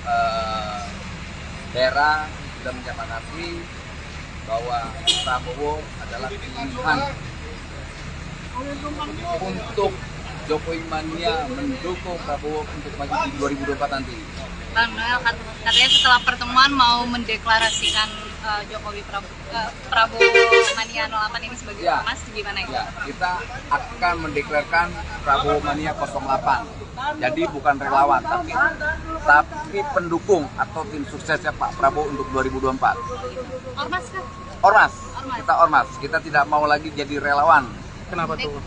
daerah sudah menyepakati bahwa Prabowo adalah pilihan untuk Jokowi Mania mendukung Prabowo untuk maju di 2024 nanti. Bang Noel katanya setelah pertemuan mau mendeklarasikan Prabowo Mania 08 ini sebagai ormas, gimana ya? Ya, kita akan mendeklarasikan Prabowo Mania 08. Jadi bukan relawan, tapi pendukung atau tim suksesnya Pak Prabowo untuk 2024. Ormas kan? Ormas. Kita ormas. Kita tidak mau lagi jadi relawan. Kenapa tuh?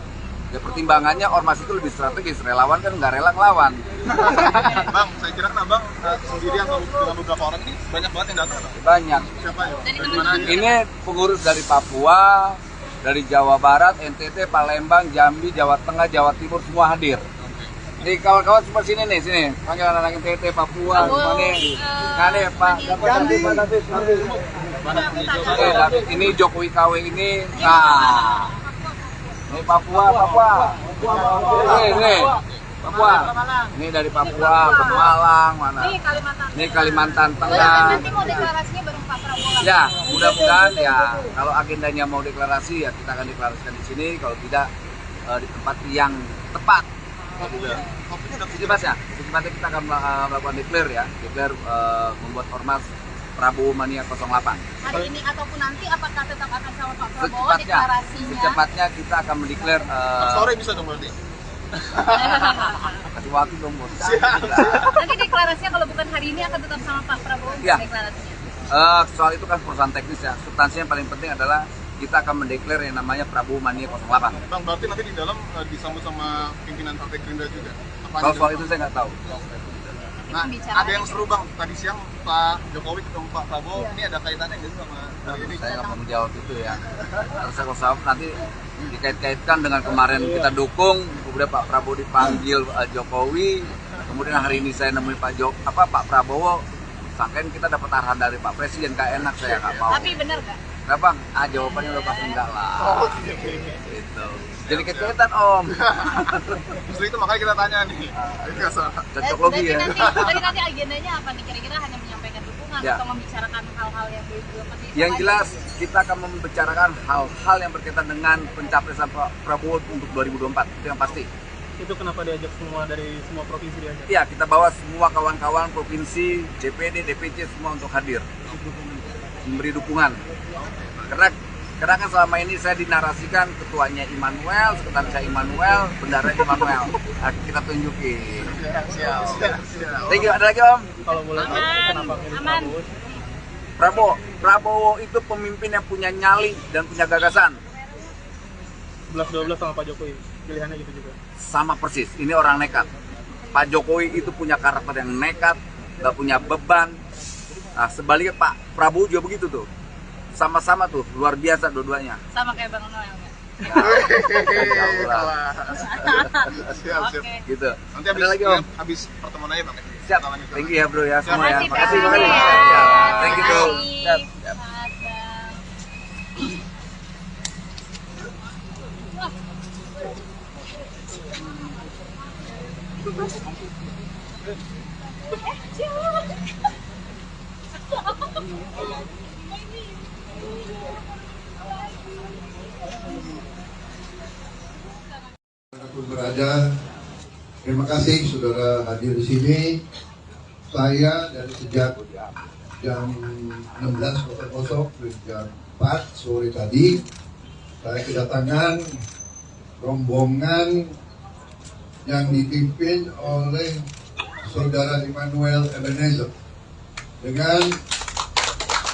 Ya pertimbangannya ormas itu lebih strategis, relawan kan nggak rela ngelawan. Bang, saya kira kan Abang sendiri atau dengan beberapa orang ini banyak banget yang datang. Banyak. Siapa ya? Dari mana aja? Ini pengurus dari Papua, dari Jawa Barat, NTT, Palembang, Jambi, Jawa Tengah, Jawa Timur semua hadir. Jadi kawan-kawan semua sini nih, sini. Panggil anak-anak NTT, Papua, semua nih. Nah nih Pak, Jambi, Pak David. David, ini Jokowi KW ini. Nah. Ini Papua. Ini Papua. Ini dari Papua, Pemalang, mana? Ini Kalimantan Tengah. Nanti mau deklarasinya bareng Pak Prabowo. Ya, mudah-mudahan ya kalau agendanya mau deklarasi ya kita akan deklarasikan di sini, kalau tidak di tempat yang tepat. Secepatnya kita akan melakukan declare membuat ormas Prabowo Mania 08. Hari ini ataupun nanti apakah tetap akan sama Pak Prabowo deklarasinya? Secepatnya kita akan mendeklar. Sore bisa dong berarti. Kasih waktu dong bos. Nanti deklarasinya kalau bukan hari ini akan tetap sama Pak Prabowo deklarasinya. Soal itu kan perusahaan teknis ya. Substansinya yang paling penting adalah kita akan mendeklar yang namanya Prabowo Mania 08. Bang, berarti nanti di dalam disambut sama pimpinan Partai Gerindra juga. Kalau soal itu saya nggak tahu. Nah, ada yang seru Bang, tadi siang Pak Jokowi ketemu Pak Prabowo, ini ada kaitannya nggak sama ini? Saya nggak mau menjawab itu ya. Kalau nanti dikait-kaitkan dengan kemarin kita dukung, kemudian Pak Prabowo dipanggil Jokowi, kemudian hari ini saya nemuin Pak Prabowo, sangkain kita dapat arahan dari Pak Presiden, nggak enak, saya nggak mau. Tapi benar nggak? Nggak Bang, jawabannya udah pasti enggak lah. Gitu. Jadi kaitan Om. Justru itu makanya kita tanya nih. Cocok logi ya. Jadi nanti agendanya apa nih? Kira-kira hanya menyampaikan dukungan atau membicarakan hal-hal yang belum pasti? Yang jelas kita akan membicarakan hal-hal yang berkaitan dengan pencapresan Pak Prabowo untuk 2024. Itu yang pasti. Itu kenapa diajak semua dari semua provinsi diajak? Iya, kita bawa semua kawan-kawan provinsi, DPD, DPC semua untuk hadir. Memberi dukungan. Karena kan selama ini saya dinarasikan ketuanya Immanuel, sekretarisnya Immanuel, bendaranya Immanuel. Nah, kita tunjukin. Siap. Thank you. Ada lagi Om? Kalau boleh tahu kenapa milih Prabowo itu pemimpin yang punya nyali dan punya gagasan. 11-12 sama Pak Jokowi, pilihannya gitu juga. Sama persis, ini orang nekat. Pak Jokowi itu punya karakter yang nekat, gak punya beban. Nah, sebaliknya Pak Prabowo juga begitu tuh. Sama-sama tuh, luar biasa dua-duanya. Sama kayak Bang Noel nggak? Siap. Gitu. Nanti habis pertemuan aja Bang. Siap. Thank you ya bro ya semua ya. Makasih. Thank you bro. Siap. Berada, terima kasih saudara hadir di sini. Saya dari sejak jam 16.00 ke jam 4 sore tadi saya kedatangan rombongan yang dipimpin oleh Saudara Immanuel Ebenezer dengan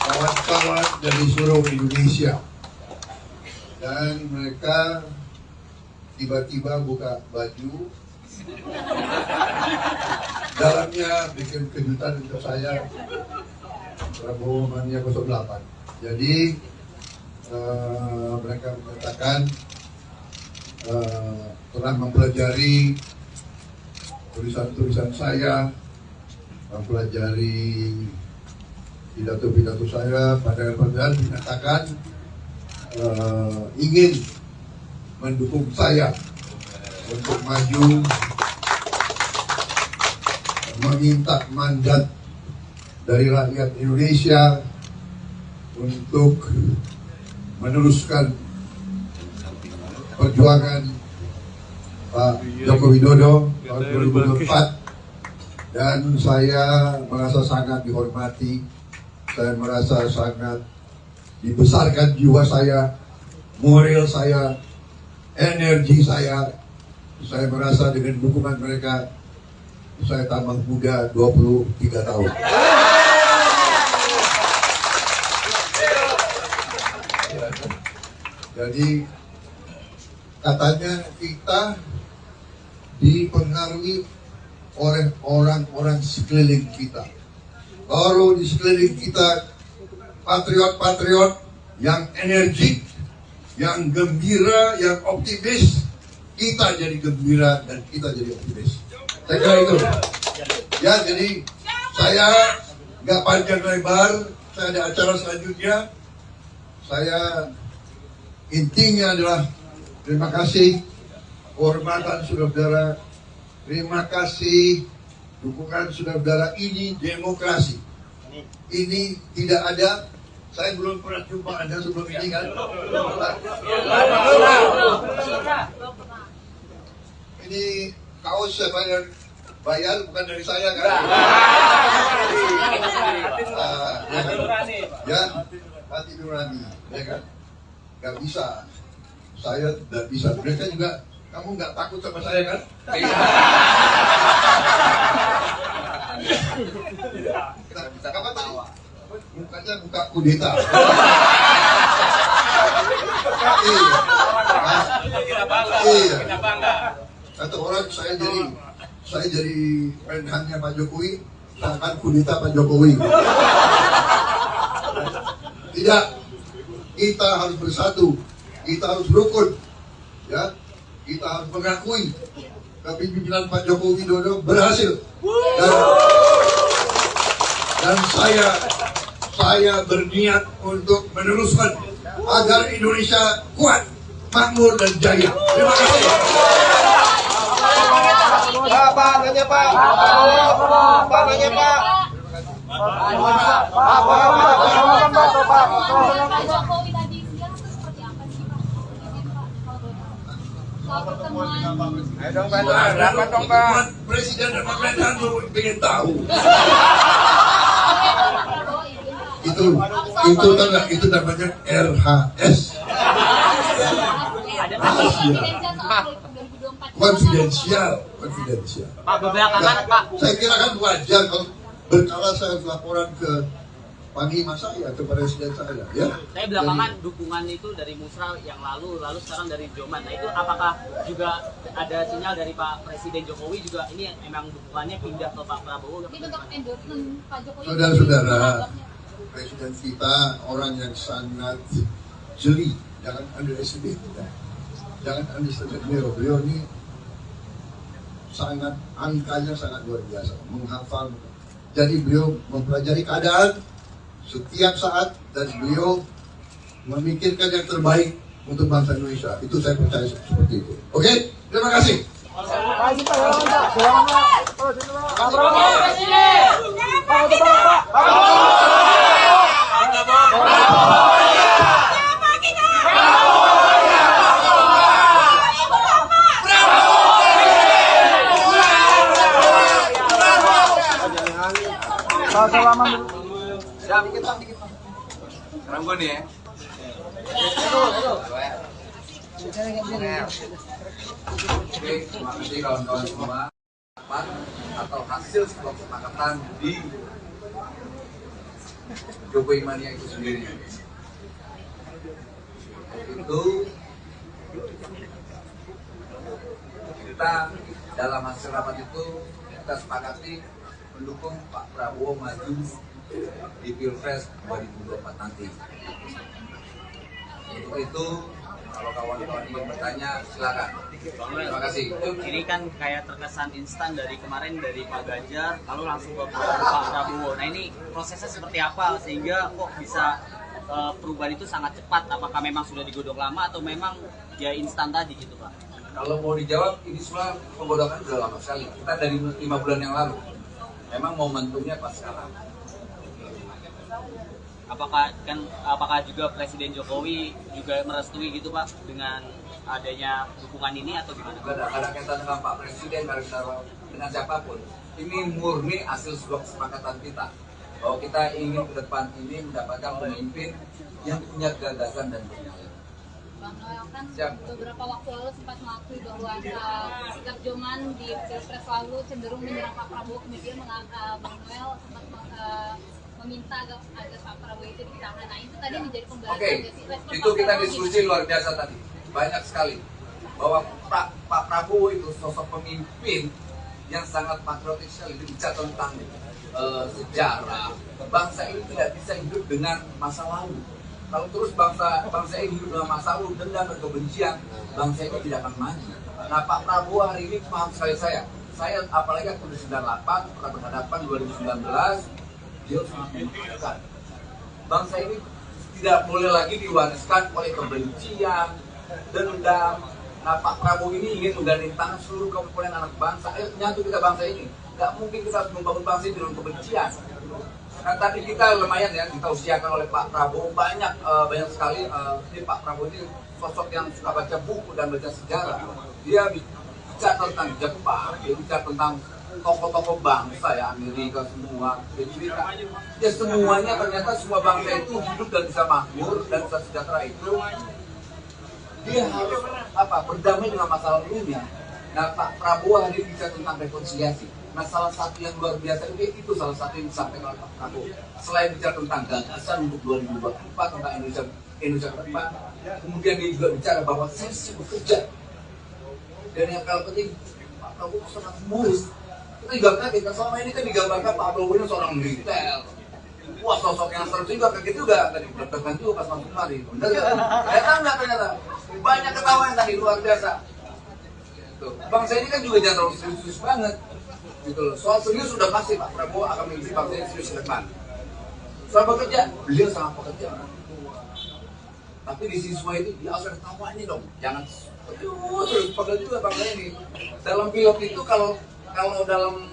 kawan-kawan dari seluruh Indonesia, dan mereka tiba-tiba buka baju, dalamnya bikin kejutan untuk saya, Prabowo Mania 08. Jadi mereka mengatakan telah mempelajari tulisan-tulisan saya, mempelajari pidato-pidato saya, padahal menyatakan ingin mendukung saya untuk maju, meminta mandat dari rakyat Indonesia untuk meneruskan perjuangan Pak Joko Widodo tahun 2024, dan saya merasa sangat dihormati, saya merasa sangat dibesarkan jiwa saya, moral saya, energi saya merasa dengan dukungan mereka saya tambah muda 23 tahun. Jadi katanya kita dipengaruhi oleh orang-orang sekeliling kita. Kalau di sekeliling kita patriot-patriot yang energik, yang gembira, yang optimis, kita jadi gembira dan kita jadi optimis. Saya kira itu. Ya, jadi saya nggak panjang lebar, saya ada acara selanjutnya. Saya intinya adalah terima kasih kehormatan saudara-saudara, terima kasih dukungan saudara-saudara. Ini demokrasi. Ini tidak ada. Saya belum pernah jumpa Anda sebelum ini kan? Ini kaos saya bayar bukan dari saya kan? Ya, hati nurani, ya kan? Gak bisa, saya tidak bisa. Mereka juga, kamu nggak takut sama saya kan? Kapan tadi? Mukanya muka kudeta. Iya. Kata orang saya jadi menhannya Pak Jokowi, akan kudeta Pak Jokowi. Tidak, kita harus bersatu, kita harus rukun, ya, kita harus mengakui kepemimpinan Pak Joko Widodo berhasil, dan saya berniat untuk meneruskan agar Indonesia kuat, makmur dan jaya. Terima kasih. Pak, nanya Pak. Pak, nanya Pak. Pak Jokowi tadi siang itu seperti apa sih Pak? Soal pertemuan. Ayo dong Pak, dapat dong Pak. Presiden dan Pak Menhan ingin tahu. Itu enggak, itu namanya RHS. Konfidensial. Pak, belakangan Pak. Saya kira kan wajar kalau berkala saya laporan ke panglima saya, ke presiden saya, ya. Saya belakangan dukungan itu dari Musra yang lalu sekarang dari Joman. Nah itu apakah juga ada sinyal dari Pak Presiden Jokowi juga ini emang dukungannya pindah ke Pak Prabowo? Ini bentuk endorsement Pak Jokowi. Saudara-saudara, presiden kita orang yang sangat jeli, jangan underestimate, ya. Jangan underestimate beliau ini sangat, angkanya sangat luar biasa, menghafal. Jadi beliau mempelajari keadaan setiap saat dan beliau memikirkan yang terbaik untuk bangsa Indonesia. Itu saya percaya seperti itu. Oke, terima kasih. Siap, dikit. Sekarang gue nih ya. Oke, terima kasih kawan-kawan semua. Atau hasil sebuah kesepakatan di Jokowi Mania itu sendiri. Itu kita dalam hasil rapat itu kita sepakati mendukung Pak Prabowo maju di Pilpres 2024 nanti. Untuk itu kalau kawan-kawan ingin bertanya silakan. Terima kasih. Ini kan kayak terkesan instan dari kemarin dari Pak Ganjar lalu langsung ke Pak Prabowo. Nah ini prosesnya seperti apa sehingga kok bisa perubahan itu sangat cepat? Apakah memang sudah digodok lama atau memang ya instan tadi gitu Pak? Kalau mau dijawab ini semua penggodokan sudah lama sekali. Kita dari 5 bulan yang lalu. Memang momentumnya pas sekarang. Apakah juga Presiden Jokowi juga merestui gitu Pak dengan adanya dukungan ini atau gimana? Tidak ada kaitan dengan Pak Presiden, dengan siapapun. Ini murni hasil sebuah kesepakatan kita bahwa kita ingin ke depan ini mendapatkan pemimpin yang punya gagasan dan punya. Bang Noel kan beberapa waktu lalu sempat mengakui bahwa sikap Joman di Pilpres lalu cenderung menyerang Pak Prabowo, kemudian Bang Noel sempat meminta agar Pak Prabowo itu ditahan. Nah itu tadi menjadi pembahasan. Oke, itu kita diskusi luar biasa tadi, banyak sekali bahwa Pak Prabowo itu sosok pemimpin yang sangat patriotik sekali, bicara tentang sejarah. Bangsa ini tidak bisa hidup dengan masa lalu. Kalau terus bangsa ini hidup dengan masa lalu, dendam dan kebencian, bangsa ini tidak akan maju. Nah Pak Prabowo hari ini paham sekali saya apalagi waktu 98 pernah berhadapan 2019, dia sangat membutuhkan. Bangsa ini tidak boleh lagi diwariskan oleh kebencian, dendam. Nah Pak Prabowo ini ingin menggandeng tangan seluruh komponen anak bangsa. Ayo nyatu kita bangsa ini. Gak mungkin kita harus membangun bangsa ini dengan kebencian. Nah tadi kita lumayan ya, kita usiakan oleh Pak Prabowo banyak sekali. Ini Pak Prabowo ini sosok yang suka baca buku dan baca sejarah. Dia bicara tentang Jepang, dia bicara tentang tokoh-tokoh bangsa ya, Amerika semua. Ya semuanya ternyata semua bangsa itu hidup dan bisa makmur dan bisa sejahtera itu. Dia harus berdamai dengan masa lalunya. Nah Pak Prabowo hari ini bicara tentang rekonsiliasi. Nah salah satu yang luar biasa itu salah satu yang disampaikan oleh Pak Prabowo. Selain bicara tentang gagasan untuk 2024 tentang Indonesia ke depan, kemudian dia juga bicara bahwa saya siap bekerja. Dan yang paling penting Pak Prabowo sangat humoris. Kita juga kaget, selama ini kan digambarkan Pak Prabowo ini seorang militer. Wah sosok yang seru juga, kaget juga tadi bertekan juga pas masuk kemari. Bener ya? Ternyata banyak ketahuan tadi luar biasa. Bangsa ini kan juga jangan terlalu serius banget. Gitu loh. Soal serius sudah pasti Pak Prabowo akan memimpin bangsa ini serius ke depan. Soal bekerja, beliau sangat bekerja. Tapi di sisi semua itu dia harus ada tawanya dong. Jangan terus pegel juga bangsa ini. Dalam pilot itu kalau dalam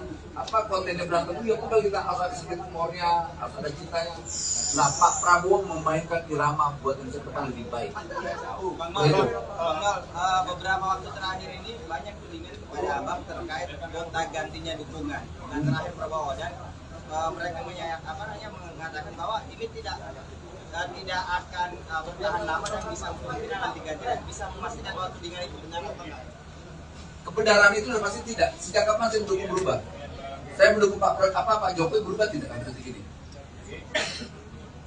kontennya berantem ya pegel, kita harus ada sedikit humornya, harus ada cintanya. Nah Pak Prabowo memainkan irama buat Indonesia depan lebih baik. Bang Mal, beberapa waktu terakhir ini banyak tudingan kepada Abang terkait gonta gantinya dukungan dengan terakhir Prabowo, dan mereka mengatakan bahwa ini tidak akan bertahan lama dan bisa kemungkinan nanti ganti dan bisa memastikan bahwa tudingan itu benar atau tidak. Kebenaran itu sudah pasti tidak. Sejak kapan saya mendukung berubah? Saya mendukung Pak Jokowi berubah tidak akan seperti ini.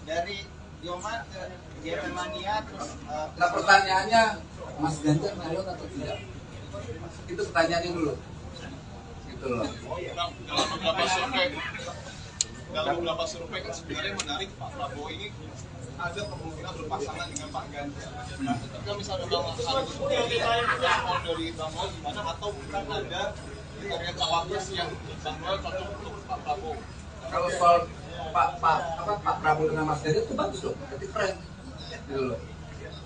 Dari Joman ke JP Mania terus. Nah pertanyaannya, Mas Ganjar nyalon atau tidak? Itu pertanyaannya dulu. Gitu loh. Dalam beberapa survei kan sebenarnya menarik Pak Prabowo ini ada kemungkinan berpasangan dengan Pak Ganjar. Ketika misalnya Bang harus respon dari Bang Noel gimana, atau bukan ada kriteria cawapres yang Bang Noel cocok untuk Pak Prabowo? Kalau soal Pak Prabowo dengan Mas Ganjar itu bagus dong, itu keren. Gitu loh.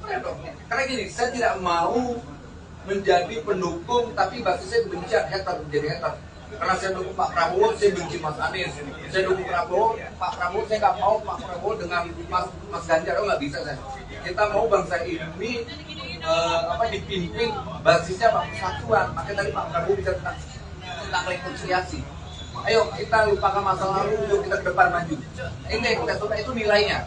Keren dong. Karena gini, saya tidak mau menjadi pendukung tapi basisnya kebencian, menjadi hater. Karena saya dukung Pak Prabowo, saya benci Mas Anies. Saya dukung Pak Prabowo, saya nggak mau Pak Prabowo dengan Mas Ganjar. Oh nggak bisa saya. Kita mau bangsa ini dipimpin basisnya Pak Persatuan. Makanya tadi Pak Prabowo bicara tentang rekonsiliasi. Ayo kita lupakan masa lalu, yuk kita ke depan maju. Ini kita coba itu nilainya.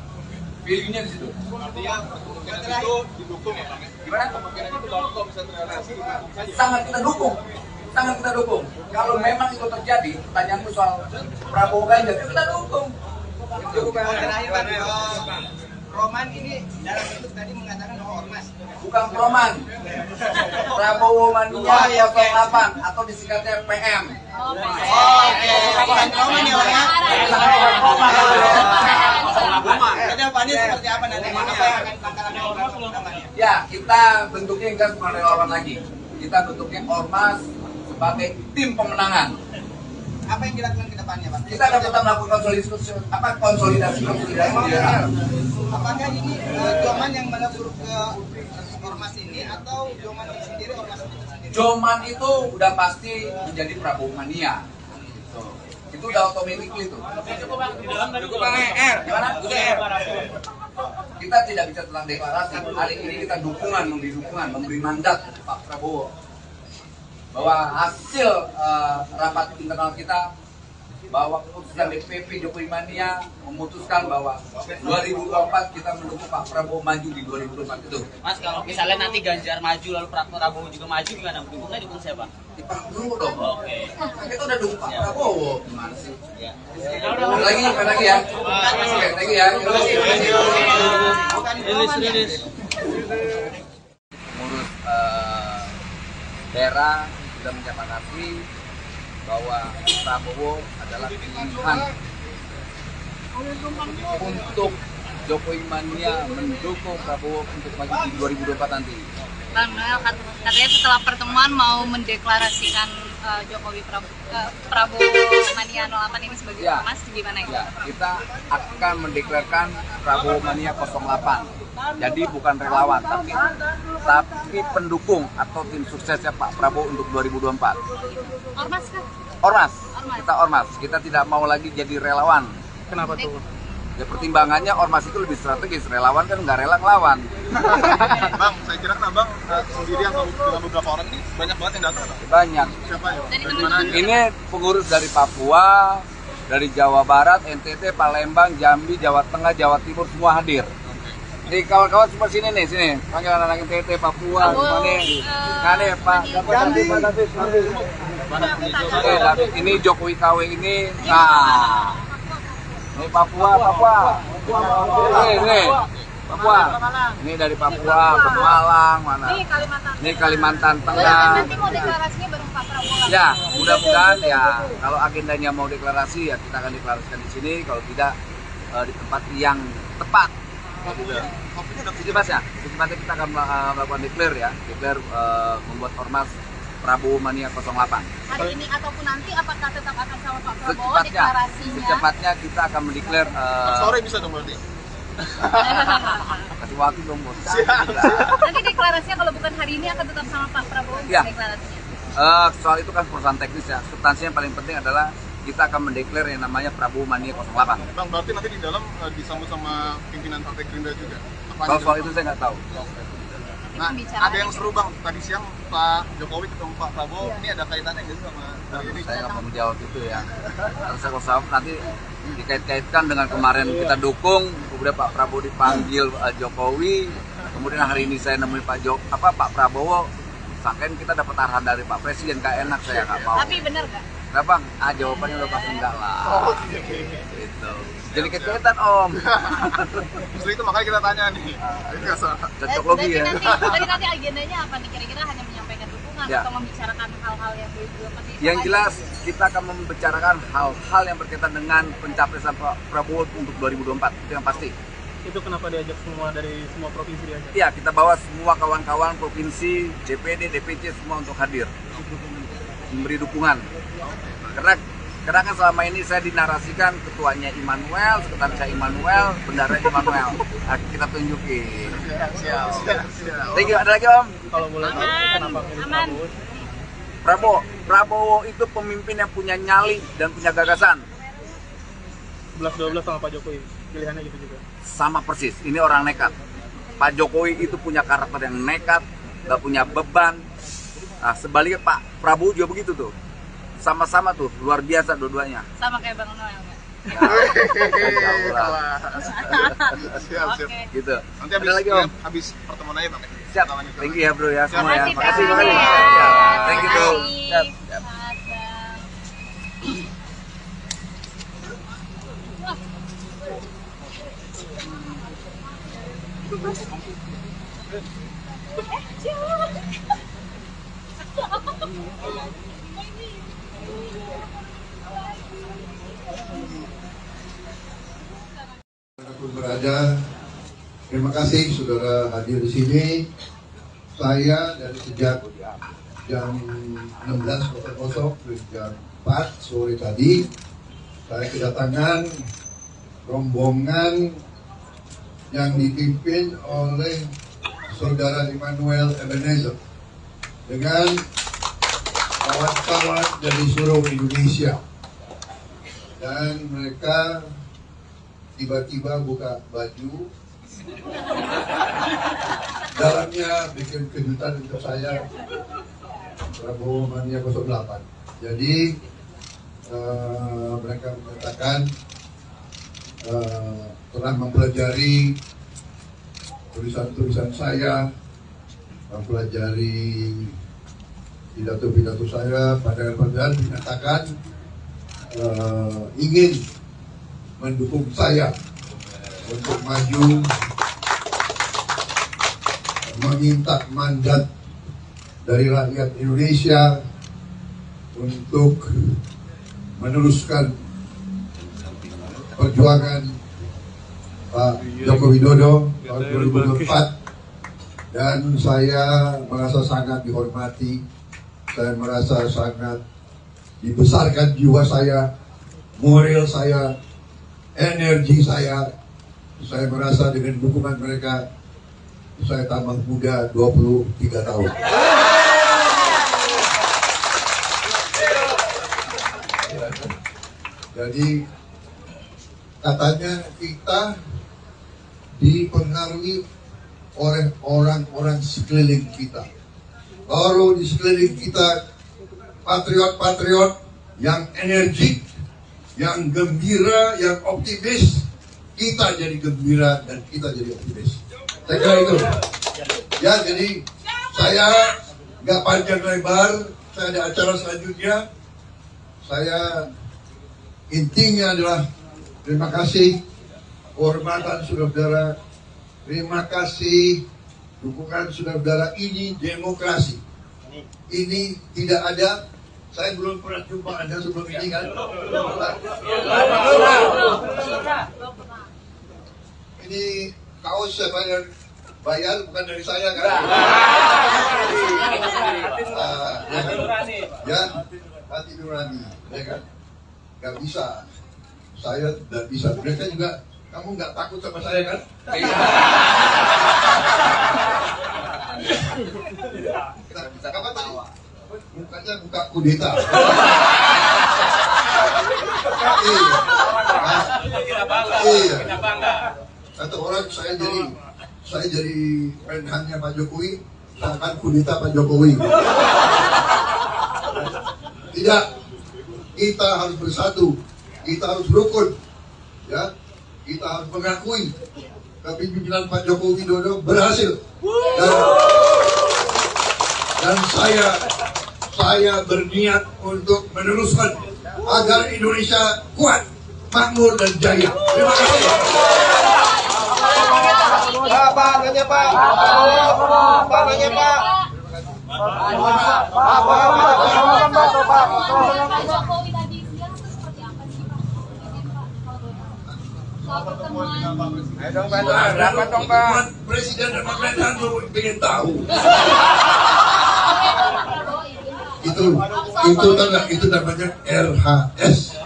Pilihnya di situ. Artinya kemungkinan itu didukung ya Bang? Gimana? Kemungkinan itu kalau bisa terrealisasi didukung saja. Sangat kita dukung. Sangat kita dukung. Kalau memang itu terjadi, pertanyaanku soal Prabowo Ganjar, kita dukung. Terakhir Bang, Roman ini dalam itu tadi mengatakan bahwa ormas. Bukan Roman. Prabowo Mania 08 atau disingkatnya PM. Bukan Roman ya Bang ya? Kedepannya seperti apa nanti? Apa yang akan langkah-langkah? Ya, kita bentuknya enggak bukan relawan lagi. Kita bentuknya ormas sebagai tim pemenangan. Apa yang dilakukan ke depannya, Pak? Kita akan tetap melakukan konsolidasi. Apakah ini Joman yang melebur ke ormas ini atau Joman sendiri ormas itu sendiri? Joman itu udah pasti menjadi Prabowo Mania. Itu udah otomatis itu. Gimana? Kita tidak bicara tentang deklarasi. Hari ini kita memberi mandat Pak Prabowo bahwa hasil rapat internal kita, bahwa keputusan DPP Jokowi Mania memutuskan bahwa 2024 kita mendukung Pak Prabowo maju di 2024 itu. Mas, kalau misalnya nanti Ganjar maju lalu Prabowo juga maju gimana? Dukungnya dukung siapa? Di Pak Prabowo dong. Oke. Kita udah dukung Pak Prabowo. Gimana sih? Ya. Lagi ya. Oke, thank you ya. Terima kasih. Pengurus daerah sudah menyepakati bahwa Prabowo adalah pilihan untuk Jokowi Mania mendukung Prabowo untuk maju di 2024 nanti. Bang Noel, katanya setelah pertemuan mau mendeklarasikan Prabowo Mania 08 ini sebagai ormas, gimana itu? Ya, kita akan mendeklarasikan Prabowo Mania 08. Jadi bukan relawan, tapi pendukung atau tim suksesnya Pak Prabowo untuk 2024. Ormas kah? Ormas. Kita ormas. Kita tidak mau lagi jadi relawan. Kenapa tuh? Ya pertimbangannya ormas itu lebih strategis, relawan kan nggak rela ngelawan. Bang, saya kira kan Abang sendiri atau dengan beberapa orang ini banyak banget yang datang. Banyak. Siapa ya? Dari mana aja? Ini pengurus dari Papua, dari Jawa Barat, NTT, Palembang, Jambi, Jawa Tengah, Jawa Timur semua hadir. Jadi kawan-kawan semua sini nih, sini. Panggil anak-anak NTT, Papua, semua nih. Nah nih Pak, Jambi. Oke, David, ini Jokowi KW ini. Nah. Ini Papua. Ini Papua. Ini dari Papua, Pemalang, mana? Ini Kalimantan Tengah. Nanti mau deklarasinya bareng Pak Prabowo. Ya, mudah-mudahan ya kalau agendanya mau deklarasi ya kita akan deklarasikan di sini, kalau tidak di tempat yang tepat. Jadi Mas ya, di tempatnya kita akan melakukan declare membuat ormas Prabowo Mania 08. Hari ini ataupun nanti apakah tetap akan sama Pak Prabowo deklarasinya? Secepatnya kita akan mendeklar. Sore bisa dong berarti. Kasih waktu dong bos. Nanti deklarasinya kalau bukan hari ini akan tetap sama Pak Prabowo deklarasinya. Soal itu kan perusahaan teknis ya. Substansi yang paling penting adalah kita akan mendeklar yang namanya Prabowo Mania 08. Bang, berarti nanti di dalam disambut sama pimpinan Partai Gerindra juga. Kalau soal itu saya nggak tahu. Nah, ada yang seru Bang, tadi siang Pak Jokowi ketemu Pak Prabowo, ini ada kaitannya nggak sih sama ini? Saya nggak mau menjawab itu ya. Kalau nanti dikait-kaitkan dengan kemarin kita dukung, kemudian Pak Prabowo dipanggil Jokowi, kemudian hari ini saya nemuin Pak Prabowo, sangkain kita dapat arahan dari Pak Presiden, nggak enak, saya nggak mau. Tapi benar nggak? Nggak Bang, jawabannya udah pasti enggak lah. Gitu. Jadi kaitan Om. Justru itu makanya kita tanya nih. Cocok logi ya. Nanti agendanya apa nih? Kira-kira hanya menyampaikan dukungan atau membicarakan hal-hal yang belum pasti? Yang jelas kita akan membicarakan hal-hal yang berkaitan dengan pencapresan Pak Prabowo untuk 2024. Itu yang pasti. Itu kenapa diajak semua dari semua provinsi diajak? Iya, kita bawa semua kawan-kawan provinsi, DPD, DPC semua untuk hadir. Memberi dukungan. Karena kan selama ini saya dinarasikan ketuanya Immanuel, sekretarisnya Immanuel, bendaranya Immanuel. Nah, kita tunjukin. Siap. Thank you. Ada lagi Om? Kalau boleh tahu kenapa milih Prabowo? Prabowo itu pemimpin yang punya nyali dan punya gagasan. 11-12 sama Pak Jokowi, pilihannya gitu juga. Sama persis. Ini orang nekat. Pak Jokowi itu punya karakter yang nekat, nggak punya beban. Nah, sebaliknya Pak Prabowo juga begitu tuh. Sama-sama tuh, luar biasa dua-duanya. Sama kayak Bang Noel nggak? Siap, siap. Gitu. Nanti Ada lagi Om. habis pertemuan aja Bang. Siap. Thank you ya bro ya semua ya. Makasih, Makasih. Bang. Thank you bro. Siap. Siap. Dimanapun berada, terima kasih saudara hadir di sini. Saya dari sejak jam 16.00 ke jam 4 sore tadi, saya kedatangan rombongan yang dipimpin oleh saudara Immanuel Ebenezer dengan kawan-kawan dari seluruh Indonesia, dan mereka tiba-tiba buka baju, dalamnya bikin kejutan untuk saya, Prabowo Mania 08. Jadi mereka menyatakan telah mempelajari tulisan-tulisan saya, mempelajari pidato-pidato saya, pandangan-pandangan, menyatakan ingin mendukung saya untuk maju, meminta mandat dari rakyat Indonesia untuk meneruskan perjuangan Pak Joko Widodo tahun 2024, dan saya merasa sangat dihormati, saya merasa sangat dibesarkan jiwa saya, moral saya, energi saya merasa dengan dukungan mereka saya tambah muda 23 tahun. Jadi katanya kita dipengaruhi oleh orang-orang sekeliling kita. Kalau di sekeliling kita patriot-patriot yang energik, yang gembira, yang optimis, kita jadi gembira dan kita jadi optimis. Saya kira itu. Ya, jadi saya nggak panjang lebar, saya ada acara selanjutnya. Saya intinya adalah terima kasih kehormatan saudara-saudara, terima kasih dukungan saudara-saudara. Ini demokrasi. Ini tidak ada. Saya belum pernah jumpa Anda sebelum ini kan? Ini kaos saya bayar bukan dari saya kan? Ya, hati nurani, ya kan? Gak bisa, saya tidak bisa. Mereka juga, kamu nggak takut sama saya kan? Apa tadi? Mukanya muka kudeta. Iya. Kata orang saya jadi menhannya Pak Jokowi, akan kudeta Pak Jokowi. Tidak, kita harus bersatu, kita harus rukun, ya, kita harus mengakui kepemimpinan Pak Joko Widodo berhasil, dan saya berniat untuk meneruskan agar Indonesia kuat, makmur dan jaya. Terima kasih. Pak, nanya Pak. Pak, nanya Pak. Pak Jokowi tadi siang itu seperti apa sih Pak? Soal pertemuan. Berapa dong Pak? Presiden dan pemerintahan ingin tahu. Itu namanya RHS.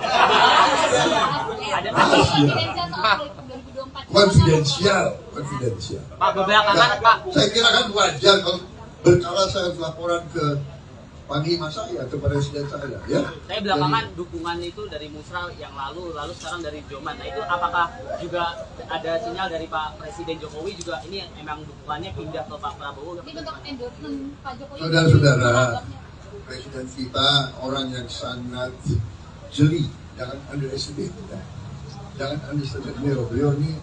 Konfidensial. Pak, belakangan Pak. Saya kira kan wajar kalau berkala saya laporan ke panglima saya, ke presiden saya, ya. Saya belakangan dukungan itu dari Musra yang lalu sekarang dari Joman. Nah itu apakah juga ada sinyal dari Pak Presiden Jokowi juga ini memang dukungannya pindah ke Pak Prabowo? Ini bentuk endorsement Pak Jokowi. Saudara-saudara, presiden kita orang yang sangat jeli, jangan underestimate. jangan underestimate beliau ini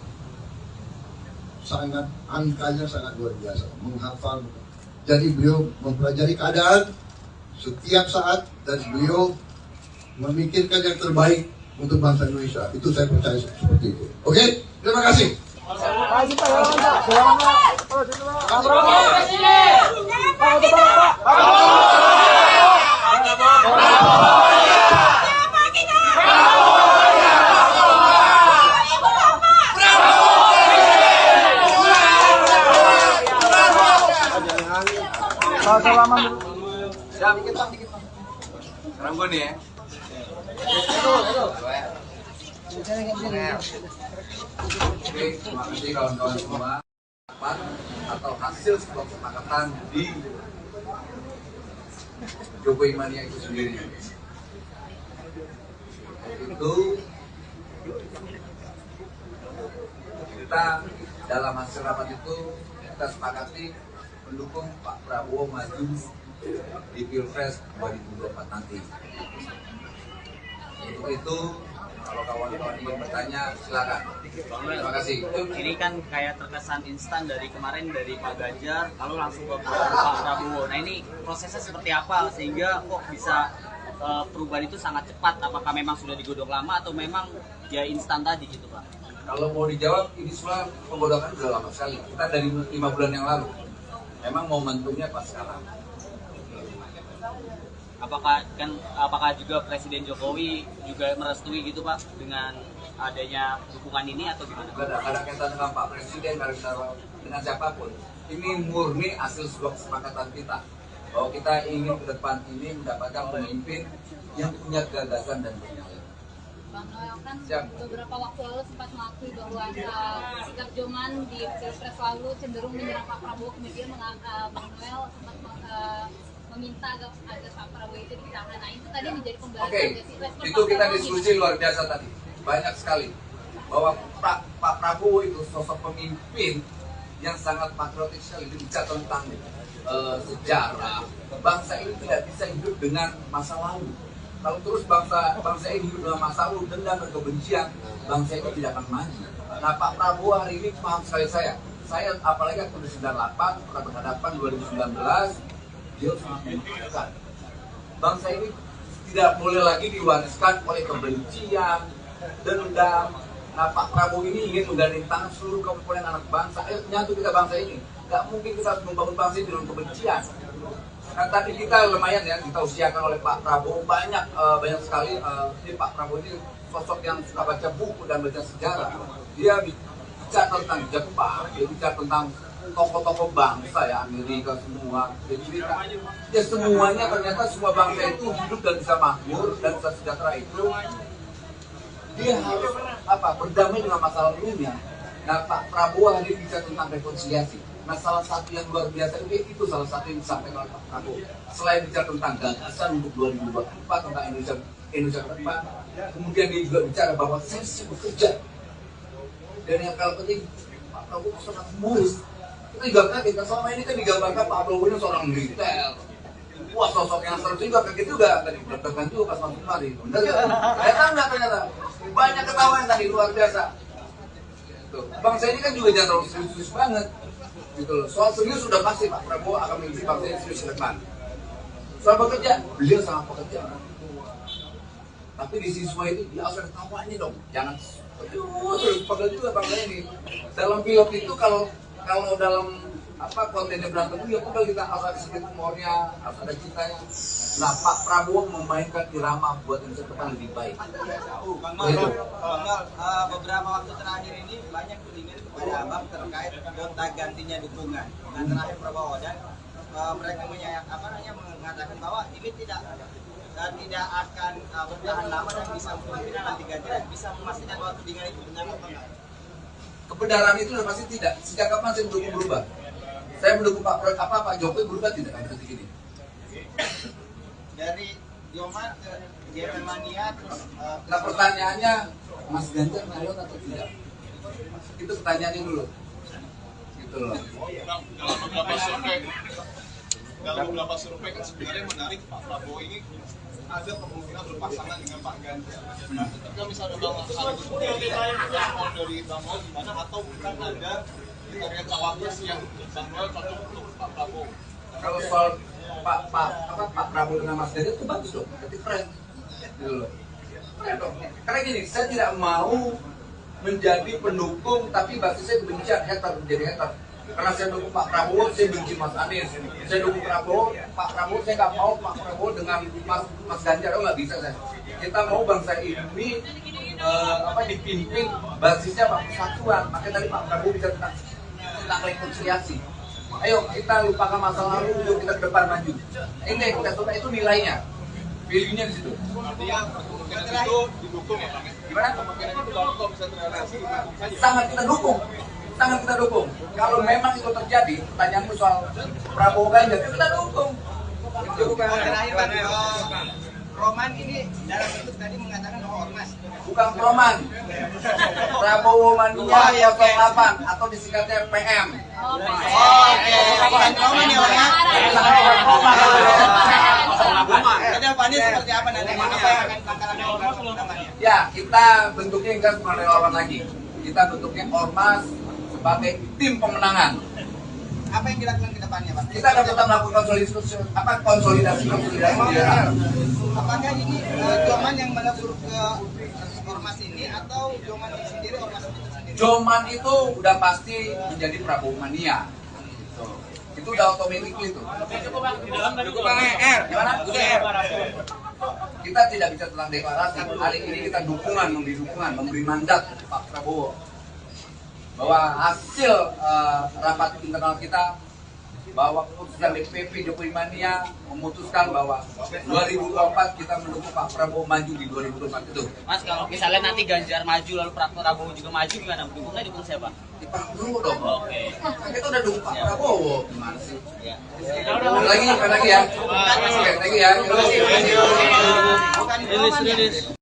sangat, angkanya sangat luar biasa, menghafal. Jadi beliau mempelajari keadaan setiap saat dan beliau memikirkan yang terbaik untuk bangsa Indonesia. Itu saya percaya seperti itu. Oke, terima kasih. Siap, dikit Bang. Sekarang gue nih ya. Oke, terima kasih kawan-kawan semua. Atau hasil sebuah kesepakatan di Jokowi Mania itu sendiri. Itu kita dalam hasil rapat itu kita sepakati mendukung Pak Prabowo maju di Pilpres 2024 nanti. Untuk itu, kalau kawan-kawan ingin bertanya, silakan. Terima kasih. Ini kan kayak terkesan instan dari kemarin dari Pak Ganjar, lalu langsung ke Pak Prabowo. Nah ini prosesnya seperti apa sehingga kok bisa perubahan itu sangat cepat? Apakah memang sudah digodok lama atau memang ya instan tadi gitu Pak? Kalau mau dijawab, ini semua penggodokan sudah lama sekali. Kita dari 5 bulan yang lalu. Memang momentumnya pas sekarang. Apakah juga Presiden Jokowi juga merestui gitu Pak dengan adanya dukungan ini atau gimana? Tidak ada kaitan dengan Pak Presiden, tidak ada dengan siapapun. Ini murni hasil sebuah kesepakatan kita bahwa kita ingin ke depan ini mendapatkan pemimpin yang punya gagasan dan bernyali. Bang Noel kan beberapa waktu lalu sempat mengakui bahwa sikap Joman di Pilpres lalu cenderung menyerang Pak Prabowo, kemudian Bang Noel sempat meminta agar Pak Prabowo itu ditahan. Nah itu tadi menjadi pembahasan. Oke, itu kita diskusi luar biasa tadi, banyak sekali bahwa Pak Prabowo itu sosok pemimpin yang sangat patriotik sekali, bicara tentang sejarah. Bangsa ini tidak bisa hidup dengan masa lalu. Kalau terus bangsa ini hidup dengan masa lalu, dendam dan kebencian, bangsa ini tidak akan maju. Nah Pak Prabowo hari ini paham sekali saya apalagi waktu 98 pernah berhadapan 2019, dia sangat menentukan. Bangsa ini tidak boleh lagi diwariskan oleh kebencian, dendam. Nah Pak Prabowo ini ingin menggandeng tangan seluruh komponen anak bangsa, nyatu kita bangsa ini. Gak mungkin kita harus membangun bangsa ini dengan kebencian. Nah tadi kita lumayan ya, kita usiakan oleh Pak Prabowo banyak sekali. Ini Pak Prabowo ini sosok yang suka baca buku dan baca sejarah. Dia bicara tentang Jepang, dia bicara tentang tokoh-tokoh bangsa ya, Amerika semua. Jadi ya semuanya ternyata semua bangsa itu hidup dan bisa makmur dan bisa sejahtera itu. Dia harus berdamai dengan masa lalunya. Nah Pak Prabowo hari ini bicara tentang rekonsiliasi. Nah salah satu yang luar biasa itu salah satu yang disampaikan oleh Pak Prabowo. Selain bicara tentang gagasan untuk 2024 tentang Indonesia ke depan, kemudian dia juga bicara bahwa saya siap bekerja. Dan yang paling penting Pak Prabowo sangat humoris. Kita juga kaget, selama ini kan digambarkan Pak Prabowo ini seorang militer. Wah sosok yang seru juga kaget juga tadi deg-degan juga pas masuk kemari. Bener ya? Ternyata banyak ketahuan tadi luar biasa. Bangsa ini kan juga jangan terlalu serius banget. Gitu loh. Soal serius sudah pasti Pak Prabowo akan memimpin bangsa ini serius ke depan. Soal bekerja, beliau sangat pekerja. Tapi di siswa itu dia harus ada tawanya dong. Jangan terus pegel juga bangsa ini. Dalam pilot itu kalau dalam kontennya berantem itu ya pegel, kita harus ada sedikit humornya, harus ada cintanya. Nah Pak Prabowo memainkan irama buat Indonesia depan lebih baik. Beberapa waktu terakhir ini banyak tudingan kepada Abang terkait gonta gantinya dukungan dengan terakhir Prabowo, dan mereka mengatakan bahwa ini tidak akan bertahan lama dan bisa kemungkinan nanti ganti dan bisa memastikan bahwa tudingan itu benar atau tidak. Kebenaran itu sudah pasti tidak. Sejak kapan saya mendukung berubah? Saya mendukung Pak Jokowi berubah tidak akan seperti ini. Dari Joman ke Mania terus. Nah pertanyaannya, Mas Ganjar ngayot atau tidak? Itu pertanyaannya dulu. Gitu loh. Dalam beberapa survei dalam beberapa survei kan sebenarnya menarik Pak Prabowo ini ada kemungkinan berpasangan dengan Pak Ganjar. Ketika misalnya Bang Agus sendiri respon dari Bang Noel gimana, atau bukan ada kriteria cawapres yang Bang Noel cocok untuk Pak Prabowo? Kalau soal Pak Prabowo dengan Mas Ganjar itu bagus dong, berarti keren. Gitu loh. Keren dong. Karena gini, saya tidak mau menjadi pendukung tapi basisnya kebencian, hater, menjadi hater. Karena saya dukung Pak Prabowo, saya benci Mas Anies. Saya dukung Pak Prabowo, saya nggak mau Pak Prabowo dengan Mas Ganjar. Oh, nggak bisa saya. Kita mau bangsa ini dipimpin basisnya Pak Persatuan. Makanya tadi Pak Prabowo bisa tentang rekonsiliasi. Ayo kita lupakan masa lalu, yuk kita ke depan maju. Ini kita coba, itu nilainya, value-nya di situ. Artinya kemungkinan itu didukung ya Bang? Gimana? Kemungkinan itu kalau bisa terrealisasi didukung saja. Sangat kita dukung. Sangat kita dukung. Kalau memang itu terjadi, pertanyaanmu soal Prabowo Ganjar, kita dukung. Itu bukan terakhir Bang, Roman ini dalam bentuk tadi mengatakan ormas. bukan Roman. Prabowo Mania 08 atau disingkatnya PM. Oke, bukan Roman ya Bang. Kedepannya seperti apa nanti? Apa yang akan langkah-langkah? Ya, kita bentuknya enggak cuma relawan lagi. Kita bentuknya ormas sebagai tim pemenangan. Apa yang dilakukan ke depannya, Pak? Kita akan tetap melakukan konsolidasi. Apakah ini Joman yang melebur ke ormas ini atau Joman sendiri ormas itu sendiri? Joman itu udah pasti menjadi Prabowo Mania. Itu udah otomatis itu. Gimana? Kita tidak bisa tentang deklarasi. Hari ini kita memberi dukungan, memberi mandat Pak Prabowo bahwa hasil rapat internal kita, bahwa keputusan DPP Jokowi Mania memutuskan bahwa 2024 kita mendukung Pak Prabowo maju di 2024 itu. Mas, kalau misalnya nanti Ganjar maju lalu Pak Prabowo juga maju, gimana? Dukung siapa? Di Pak Prabowo dong. Oke. Kita udah dukung Pak Prabowo. Gimana sih? Ya. Lagi ya. Oke, thank you ya. Terima kasih. Rilis.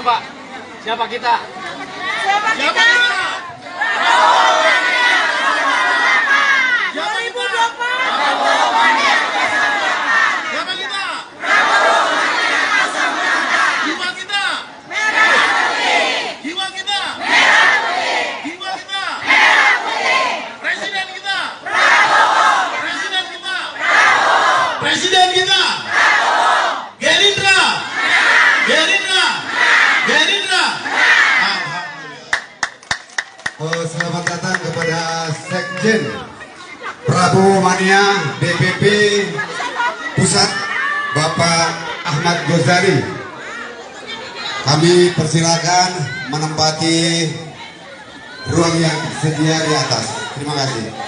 Pak, siapa kita? Siapa kita? 2024 Selamat datang kepada Sekjen Prabowo Mania DPP Pusat Bapak Ahmad Ghazali. Kami persilakan menempati ruang yang tersedia di atas. Terima kasih.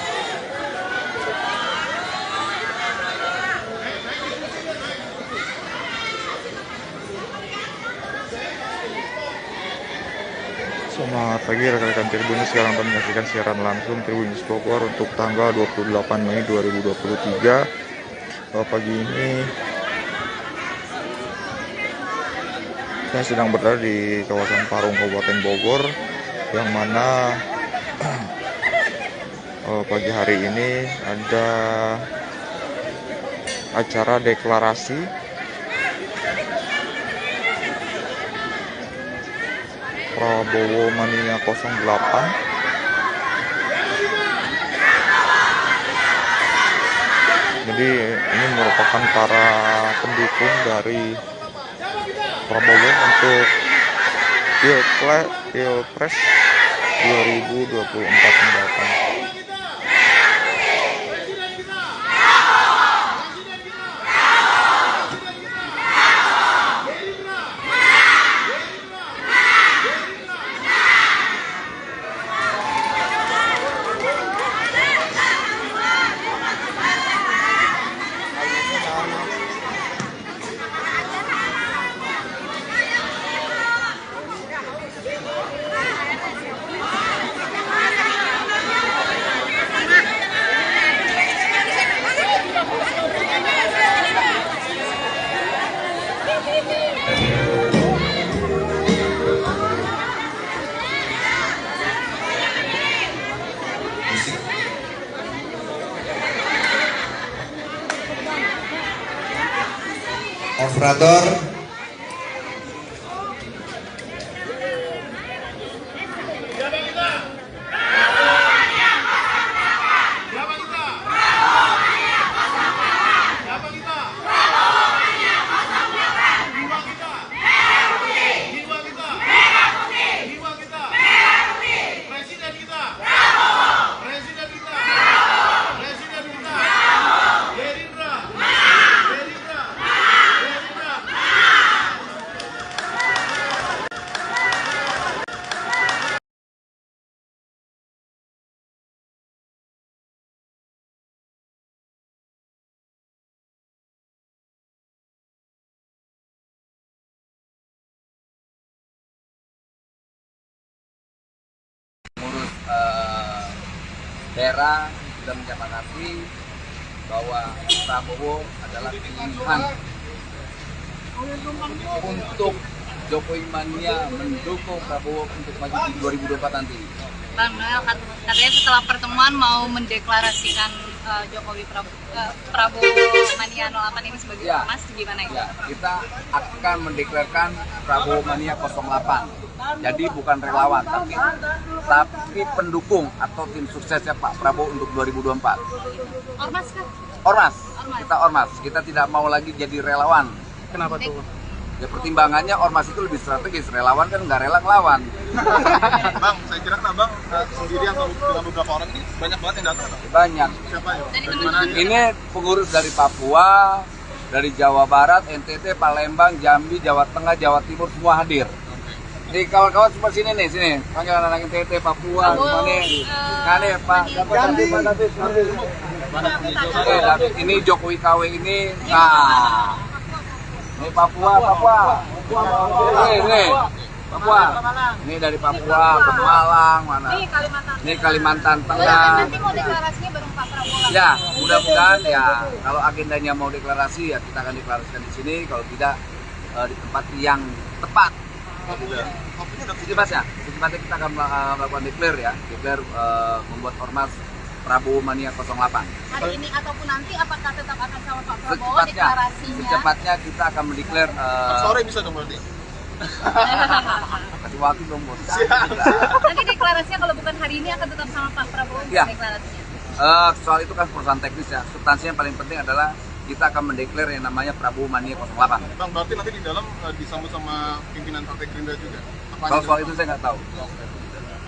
Selamat pagi rekan-rekan Tribunnews, sekarang kami menyaksikan siaran langsung Tribunnews Bogor untuk tanggal 28 Mei 2023. Pagi ini saya sedang berada di kawasan Parung, Kabupaten Bogor, yang mana pagi hari ini ada acara deklarasi Prabowo Mania 08. Jadi ini merupakan para pendukung dari Prabowo untuk Pilpres 2024 mendatang. Operator, Pengurus daerah sudah menyepakati bahwa Prabowo adalah pilihan untuk Jokowi Mania mendukung Prabowo untuk maju di 2024 nanti. Bang Noel, katanya setelah pertemuan mau mendeklarasikan Jokowi Prabowo Mania 08 ini sebagai ormas, gimana itu? Ya, kita akan mendeklarasikan Prabowo Mania 08. Jadi bukan relawan, tapi pendukung atau tim suksesnya Pak Prabowo untuk 2024. Ormas kan? Ormas. Kita ormas. Kita tidak mau lagi jadi relawan. Kenapa tuh? Ya pertimbangannya ormas itu lebih strategis, relawan kan nggak rela ngelawan. Bang, saya kira kan Bang sendiri atau dengan beberapa orang ini banyak banget yang datang. Banyak. Siapa ya? Dari mana aja? Ini pengurus dari Papua, dari Jawa Barat, NTT, Palembang, Jambi, Jawa Tengah, Jawa Timur semua hadir. Jadi kawan-kawan semua sini nih, sini. Panggil anak-anak NTT, Papua, semua nih. Nah nih Pak, Jambi, Pak David. David, ini Jokowi KW ini. Nah, ini Papua. Ini Papua. Ini dari Papua, Pemalang, mana? Ini Kalimantan Tengah. Nanti mau deklarasinya bareng Pak Prabowo. Ya, mudah-mudahan ya kalau agendanya mau deklarasi ya kita akan deklarasikan di sini, kalau tidak di tempat yang tepat. Secepatnya kita akan melakukan declare membuat ormas Prabowo Mania 08. Hari ini ataupun nanti apakah tetap akan sama Pak Prabowo deklarasinya? Secepatnya kita akan mendeklar. Sore bisa dong berarti. Kasih waktu dong bos. Nanti deklarasinya kalau bukan hari ini akan tetap sama Pak Prabowo deklarasinya. Soal itu kan perusahaan teknis ya. Substansinya yang paling penting adalah kita akan mendeklar yang namanya Prabowo Mania 08. Bang, berarti nanti di dalam disambut sama pimpinan Partai Gerindra juga. Kalau soal itu saya nggak tahu.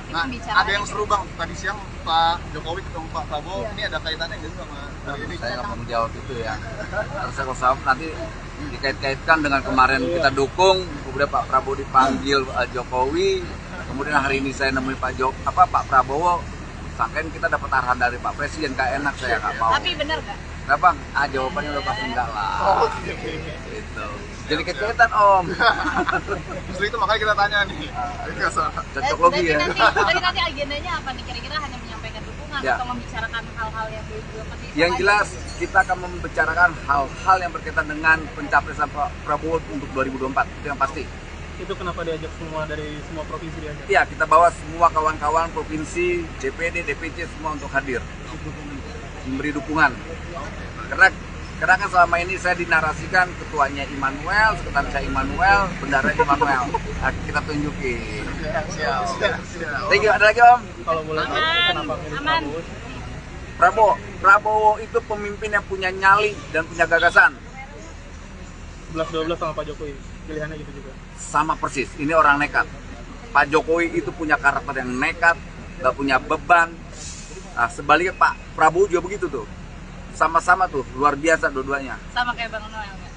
tapi Nah, pembicaraan. ada yang seru bang, tadi siang Pak Jokowi ketemu Pak Prabowo, ini ada kaitannya nggak sih sama ini? Saya nggak mau menjawab itu ya. Karena saya kalau nanti dikait-kaitkan dengan kemarin kita dukung, kemudian Pak Prabowo dipanggil Jokowi, kemudian hari ini saya nemuin Pak Prabowo, sangkain kita dapat arahan dari Pak Presiden, kayak enak, saya nggak mau. Tapi benar nggak? Nggak bang, jawabannya udah pasti enggak lah. Gitu. Jadi kaitan Om. Justru itu makanya kita tanya nih. Cocok logi ya. Jadi nanti agendanya apa nih? Kira-kira hanya menyampaikan dukungan Ya. atau membicarakan hal-hal yang seperti Yang jelas kita akan membicarakan hal-hal yang berkaitan dengan pencapresan Pak Prabowo untuk 2024, itu yang pasti. Itu kenapa diajak semua dari semua provinsi diajak? Iya, kita bawa semua kawan-kawan provinsi, DPD, DPC semua untuk hadir, memberi dukungan. Karena kan selama ini saya dinarasikan ketuanya Immanuel, sekretarisnya Immanuel, bendara Immanuel. Nah, kita tunjukin. Siap. Thank you. Ada lagi Om? Kalau boleh tahu kenapa milih Prabowo? Prabowo itu pemimpin yang punya nyali dan punya gagasan. 11-12 sama Pak Jokowi, pilihannya gitu juga. Sama persis, ini orang nekat. Pak Jokowi itu punya karakter yang nekat, gak punya beban. Nah, sebaliknya Pak Prabowo juga begitu tuh. Sama-sama tuh, luar biasa dua-duanya. sama kayak Bang Noel nggak?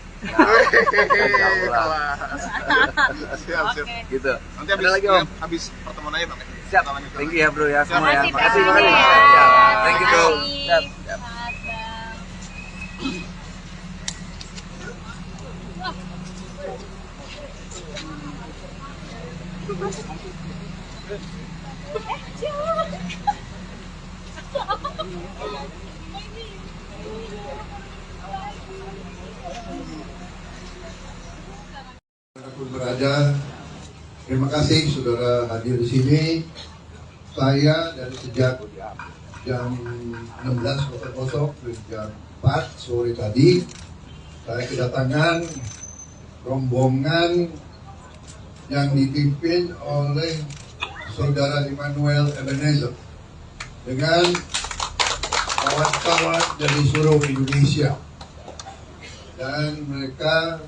Siap. Oke. Gitu. Nanti Ada lagi Om? habis pertemuan aja bang. Siap. Thank you ya bro ya semua ya. Makasih, Makasih. Bang. Makasih. Ya. Thank you bro. Makasih. Siap. Siap. Selamat, Bang. Dimanapun berada, terima kasih saudara hadir di sini. Saya dari sejak jam 16.00 ke jam 4 sore tadi, saya kedatangan rombongan yang dipimpin oleh saudara Immanuel Ebenezer dengan kawan-kawan dari seluruh Indonesia, dan mereka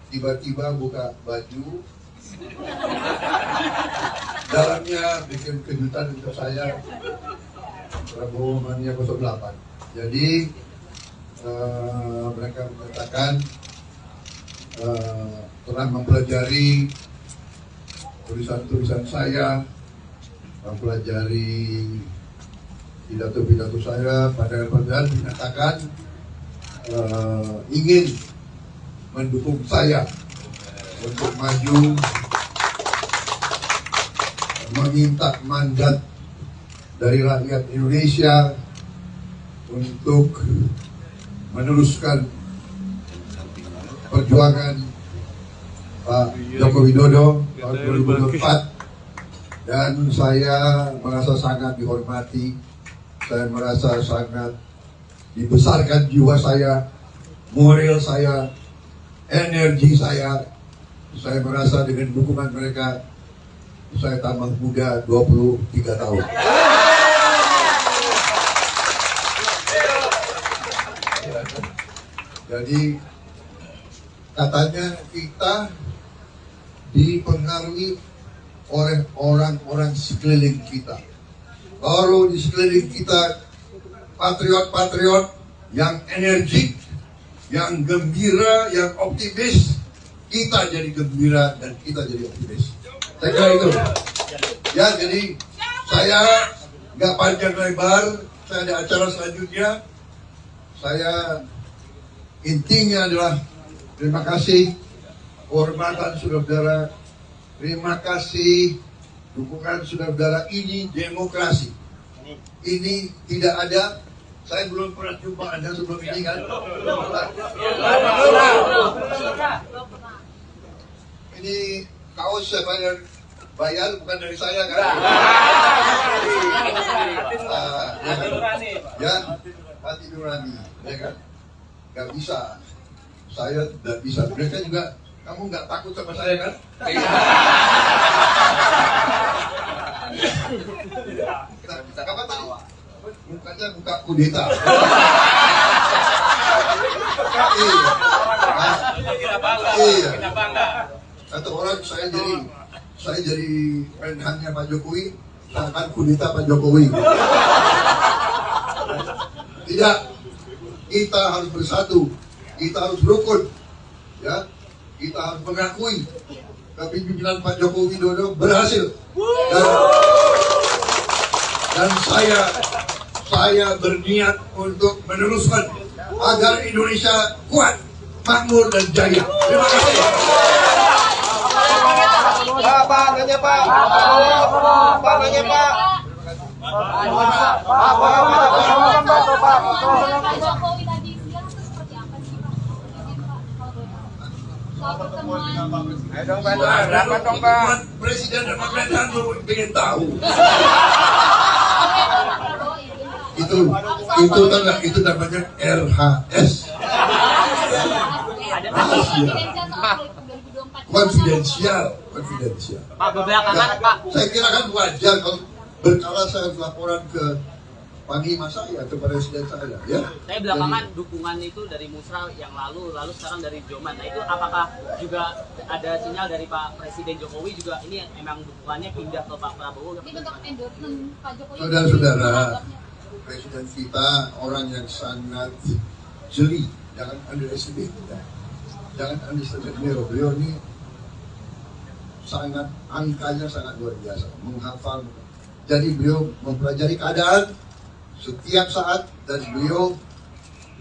tiba-tiba buka baju, dalamnya bikin kejutan untuk saya, Prabowo Mania 08. Jadi mereka mengatakan telah mempelajari tulisan-tulisan saya, mempelajari pidato-pidato saya, padahal menyatakan ingin mendukung saya untuk maju, meminta mandat dari rakyat Indonesia untuk meneruskan perjuangan Pak Joko Widodo tahun 2024, dan saya merasa sangat dihormati, saya merasa sangat dibesarkan jiwa saya, moral saya, energi saya merasa dengan dukungan mereka saya tambah muda 23 tahun. Jadi katanya kita dipengaruhi oleh orang-orang sekeliling kita. Kalau di sekeliling kita patriot-patriot yang energik, yang gembira, yang optimis, kita jadi gembira dan kita jadi optimis. Saya kira itu. Ya, jadi saya nggak panjang lebar, saya ada acara selanjutnya. Saya intinya adalah terima kasih kehormatan saudara-saudara, terima kasih dukungan saudara-saudara. Ini demokrasi. Ini tidak ada. Saya belum pernah jumpa Anda sebelum ini kan? Ini kaos saya bayar bukan dari saya kan? Ya, hati nurani, ya kan? Gak bisa, saya tidak bisa. Mereka juga, kamu nggak takut sama saya kan? Apa tadi? Mukanya muka kudeta. Iya. Kata orang saya jadi saya jadi menhannya Pak Jokowi, saya akan kudeta Pak Jokowi. Tidak, kita harus bersatu, kita harus rukun, ya, kita harus mengakui kepemimpinan Pak Joko Widodo berhasil. Dan saya berniat untuk meneruskan agar Indonesia kuat, makmur dan jaya. Terima kasih. Pak, nanya Pak. Pak, nanya Pak. Pak Jokowi tadi siang itu seperti apa sih Pak? Soal pertemuan. Ayo dong Pak, berapa dong Pak? Presiden dan pemerintahan ingin tahu. Itu enggak, itu namanya RHS. Konfidensial. Pak, belakangan Pak. Saya kira kan wajar kalau berkala saya laporan ke panglima saya, ke presiden saya, ya. Saya belakangan dukungan itu dari Musra yang lalu sekarang dari Joman. Nah itu apakah juga ada sinyal dari Pak Presiden Jokowi juga ini emang dukungannya pindah ke Pak Prabowo? Ini bentuk endorsement Pak Jokowi. Saudara-saudara, presiden kita orang yang sangat jeli, jangan underestimate, ya. Jangan underestimate beliau ini sangat, angkanya sangat luar biasa, menghafal. Jadi beliau mempelajari keadaan setiap saat dan beliau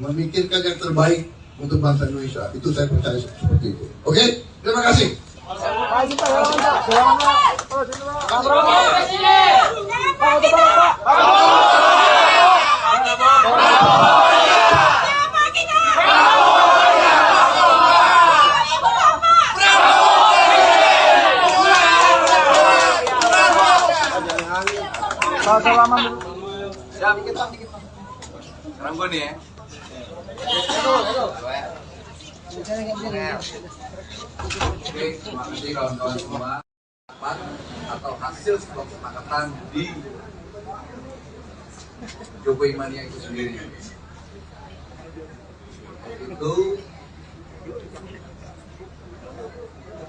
memikirkan yang terbaik untuk bangsa Indonesia. Itu saya percaya seperti itu. Oke, terima kasih. Siap, dikit. Sekarang gue nih ya. Oke, terima kasih kawan-kawan semua. Atau hasil sebuah kesepakatan di Jokowi Mania itu sendiri. Itu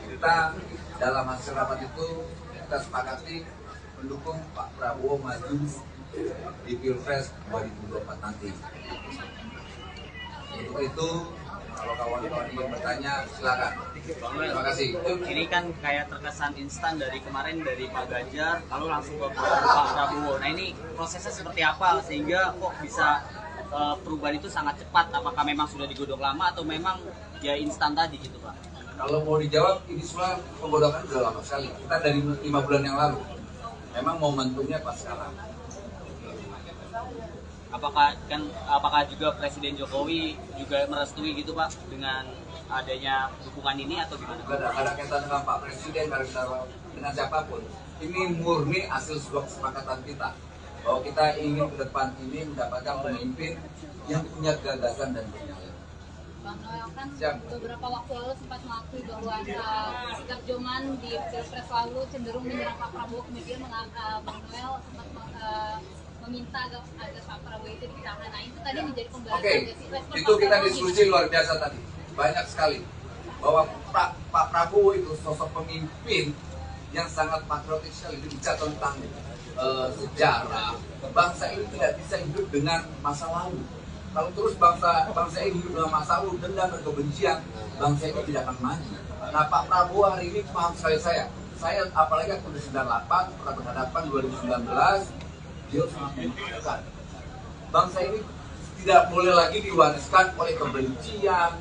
kita dalam hasil rapat itu kita sepakati mendukung Pak Prabowo maju di Pilpres 2024 nanti. Untuk itu, kalau kawan-kawan ingin bertanya, silakan. Terima kasih. Ini kan kayak terkesan instan dari kemarin dari Pak Ganjar, lalu langsung ke Pak Prabowo. Nah ini prosesnya seperti apa sehingga kok bisa perubahan itu sangat cepat? Apakah memang sudah digodok lama atau memang ya instan tadi gitu Pak? Kalau mau dijawab, ini semua penggodokan sudah lama sekali. Kita dari 5 bulan yang lalu. Memang momentumnya pas sekarang. Apakah juga Presiden Jokowi juga merestui gitu Pak dengan adanya dukungan ini atau gimana? Tidak ada kaitan dengan Pak Presiden, dengan siapapun. Ini murni hasil sebuah kesepakatan kita bahwa kita ingin ke depan ini mendapatkan pemimpin yang punya gagasan dan punya. Bang Noel kan beberapa waktu lalu sempat mengakui bahwa sikap Joman di Pilpres lalu cenderung menyerang Pak Prabowo, kemudian Bang Noel sempat meminta agar Pak Prabowo itu ditahan. Nah itu tadi menjadi pembahasan. Oke, itu kita diskusi luar biasa tadi, banyak sekali bahwa Pak Prabowo itu sosok pemimpin yang sangat patriotik sekali, bicara tentang sejarah. Bangsa ini tidak bisa hidup dengan masa lalu. Kalau terus bangsa ini hidup dengan masa lalu, dendam dan kebencian, bangsa ini tidak akan maju. Nah Pak Prabowo hari ini paham sekali saya apalagi aku di 98 pernah berhadapan 2019, dia sangat memaafkan. Bangsa ini tidak boleh lagi diwariskan oleh kebencian,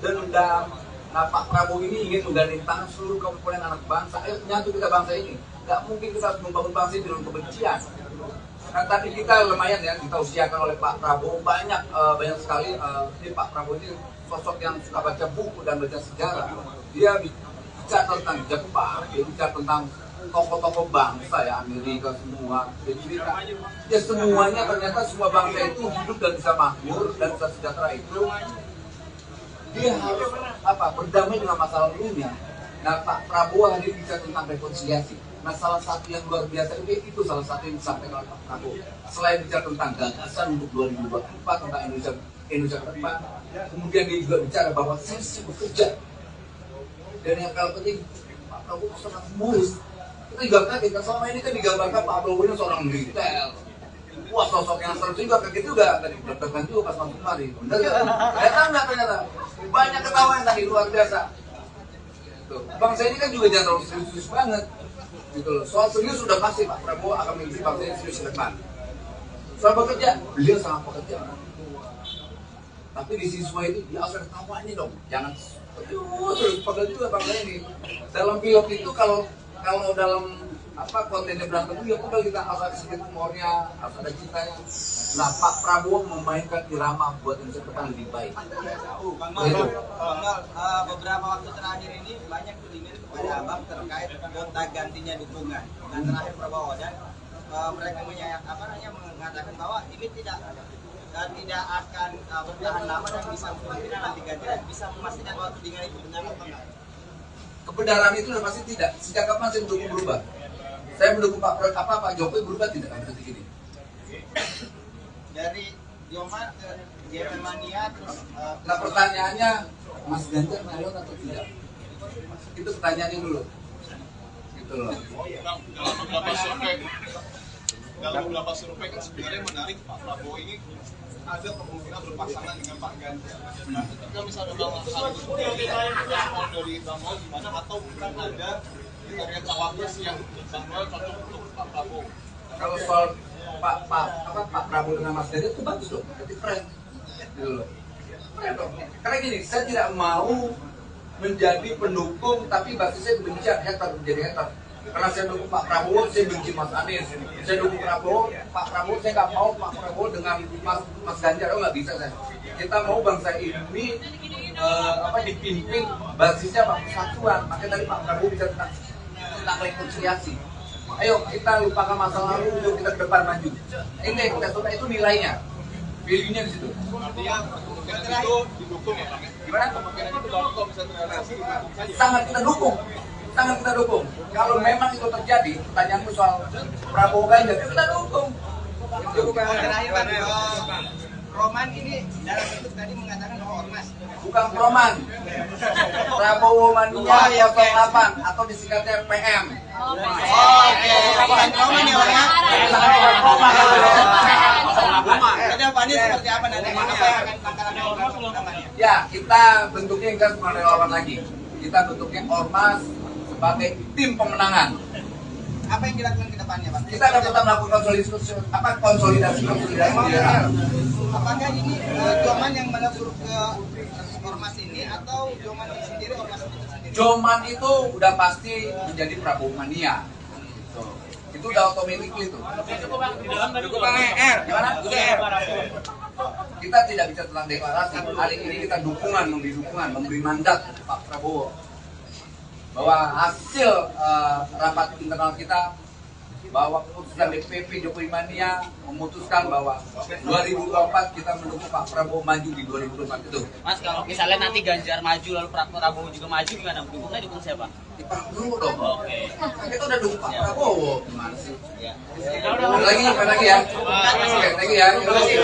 dendam. Nah Pak Prabowo ini ingin menggandeng tangan seluruh komponen anak bangsa. Ayo nyatu kita bangsa ini. Gak mungkin kita harus membangun bangsa ini dengan kebencian. Nah tadi kita lumayan ya, kita usiakan oleh Pak Prabowo banyak sekali. Ini Pak Prabowo ini sosok yang suka baca buku dan baca sejarah. Dia bicara tentang Jepang, dia bicara tentang tokoh-tokoh bangsa ya, Amerika semua. Jadi ya semuanya ternyata semua bangsa itu hidup dan bisa makmur dan bisa sejahtera itu. Dia harus berdamai dengan masa lalunya. Nah Pak Prabowo hari ini bicara tentang rekonsiliasi. Nah salah satu yang luar biasa itu salah satu yang disampaikan oleh Pak Prabowo. Selain bicara tentang gagasan untuk 2024 tentang Indonesia ke depan, kemudian dia juga bicara bahwa saya bekerja. Dan yang paling penting Pak Prabowo sangat humoris. Kita juga kaget, selama ini kan digambarkan Pak Prabowo ini seorang militer. Wah, sosok yang seru juga, kaget juga tadi, deg-degan juga pas masuk kemari. Bener ya? Ternyata banyak ketawa yang tadi luar biasa. Tuh. Bangsa ini kan juga jangan terlalu serius banget. Gitu loh. Soal serius sudah pasti Pak Prabowo akan memimpin bangsa ini serius ke depan. Soal bekerja, beliau sangat bekerja. Tapi di siswa itu dia harus ada tawanya dong. Jangan terus pegel juga bangsa ini. Dalam pilot itu kalau dalam kontennya berantem ya udah kita harus ada sedikit humornya, harus ada cintanya. Nah, Pak Prabowo memainkan irama buat Indonesia depan lebih baik. Beberapa waktu terakhir ini banyak tudingan kepada Abang terkait gonta gantinya dukungan dengan terakhir Prabowo dan mereka mengatakan bahwa ini tidak akan bertahan lama dan bisa kemungkinan nanti ganti dan bisa memastikan bahwa tudingan itu benar atau enggak. Kebenaran itu sudah pasti tidak. Sejak kapan saya mendukung berubah? Saya mendukung Pak Jokowi berubah tidak akan seperti ini. Dari Joman ke GP Mania terus. Nah pertanyaannya, Mas Ganjar nyalon atau tidak? Itu pertanyaannya dulu. Gitu loh. Dalam beberapa survei kan sebenarnya menarik Pak Prabowo ini ada kemungkinan berpasangan dengan Pak Ganjar. Ketika misalnya Bang harus respon dari Bang Noel gimana atau bukan ada kriteria cawapres yang Bang Noel cocok untuk Pak Prabowo? Kalau soal Pak Prabowo dengan Mas Ganjar itu bagus dong, itu keren. Gitu loh. Keren dong. Karena gini, saya tidak mau menjadi pendukung tapi basisnya kebencian, menjadi hater. Karena saya dukung Pak Prabowo, saya benci Mas Anies. Saya dukung Pak Prabowo, saya nggak mau Pak Prabowo dengan Mas Ganjar. Oh nggak bisa saya. Kita mau bangsa ini dipimpin basisnya Pak Persatuan. Makanya tadi Pak Prabowo bisa tentang rekonsiliasi. Ayo kita lupakan masa lalu, yuk kita ke depan maju. Ini kita coba itu nilainya, value-nya di situ. Artinya kemungkinan itu didukung ya Bang? Gimana? Kemungkinan itu kalau bisa terrealisasi sangat kita dukung. Sangat kita dukung. Kalau memang itu terjadi, pertanyaanmu soal Prabowo Ganjar, kita dukung. Terakhir Roman ini dalam itu tadi mengatakan bahwa ormas. Bukan Roman. Prabowo Mania 08 atau disingkatnya PM. Bukan Roman ya orangnya. Jadi Pak Anies seperti apa nanti? Apa yang akan langkah-langkah? Ya, kita bentuknya enggak cuma relawan lagi. Kita bentuknya ormas sebagai tim pemenangan. Apa yang dilakukan ke depannya, Pak? Kita akan tetap melakukan konsolidasi. Apakah ini Joman yang melebur ke ormas ini atau Joman sendiri ormas itu sendiri? Joman itu udah pasti menjadi Prabowo Mania. Itu udah otomatis itu. Gimana? Kita tidak bicara tentang deklarasi. Hari ini kita memberi mandat Pak Prabowo bahwa hasil rapat internal kita bahwa keputusan DPP Jokowi Mania memutuskan bahwa 2024 kita mendukung Pak Prabowo maju di 2024 itu. Mas, kalau misalnya nanti Ganjar maju lalu Prabowo juga maju gimana? Dukungnya dukung siapa? Di Prabowo dong. Oke. Kita udah dukung Pak Prabowo. Gimana sih? Ya. Lagi ya. Oke, thank you ya. Terima kasih.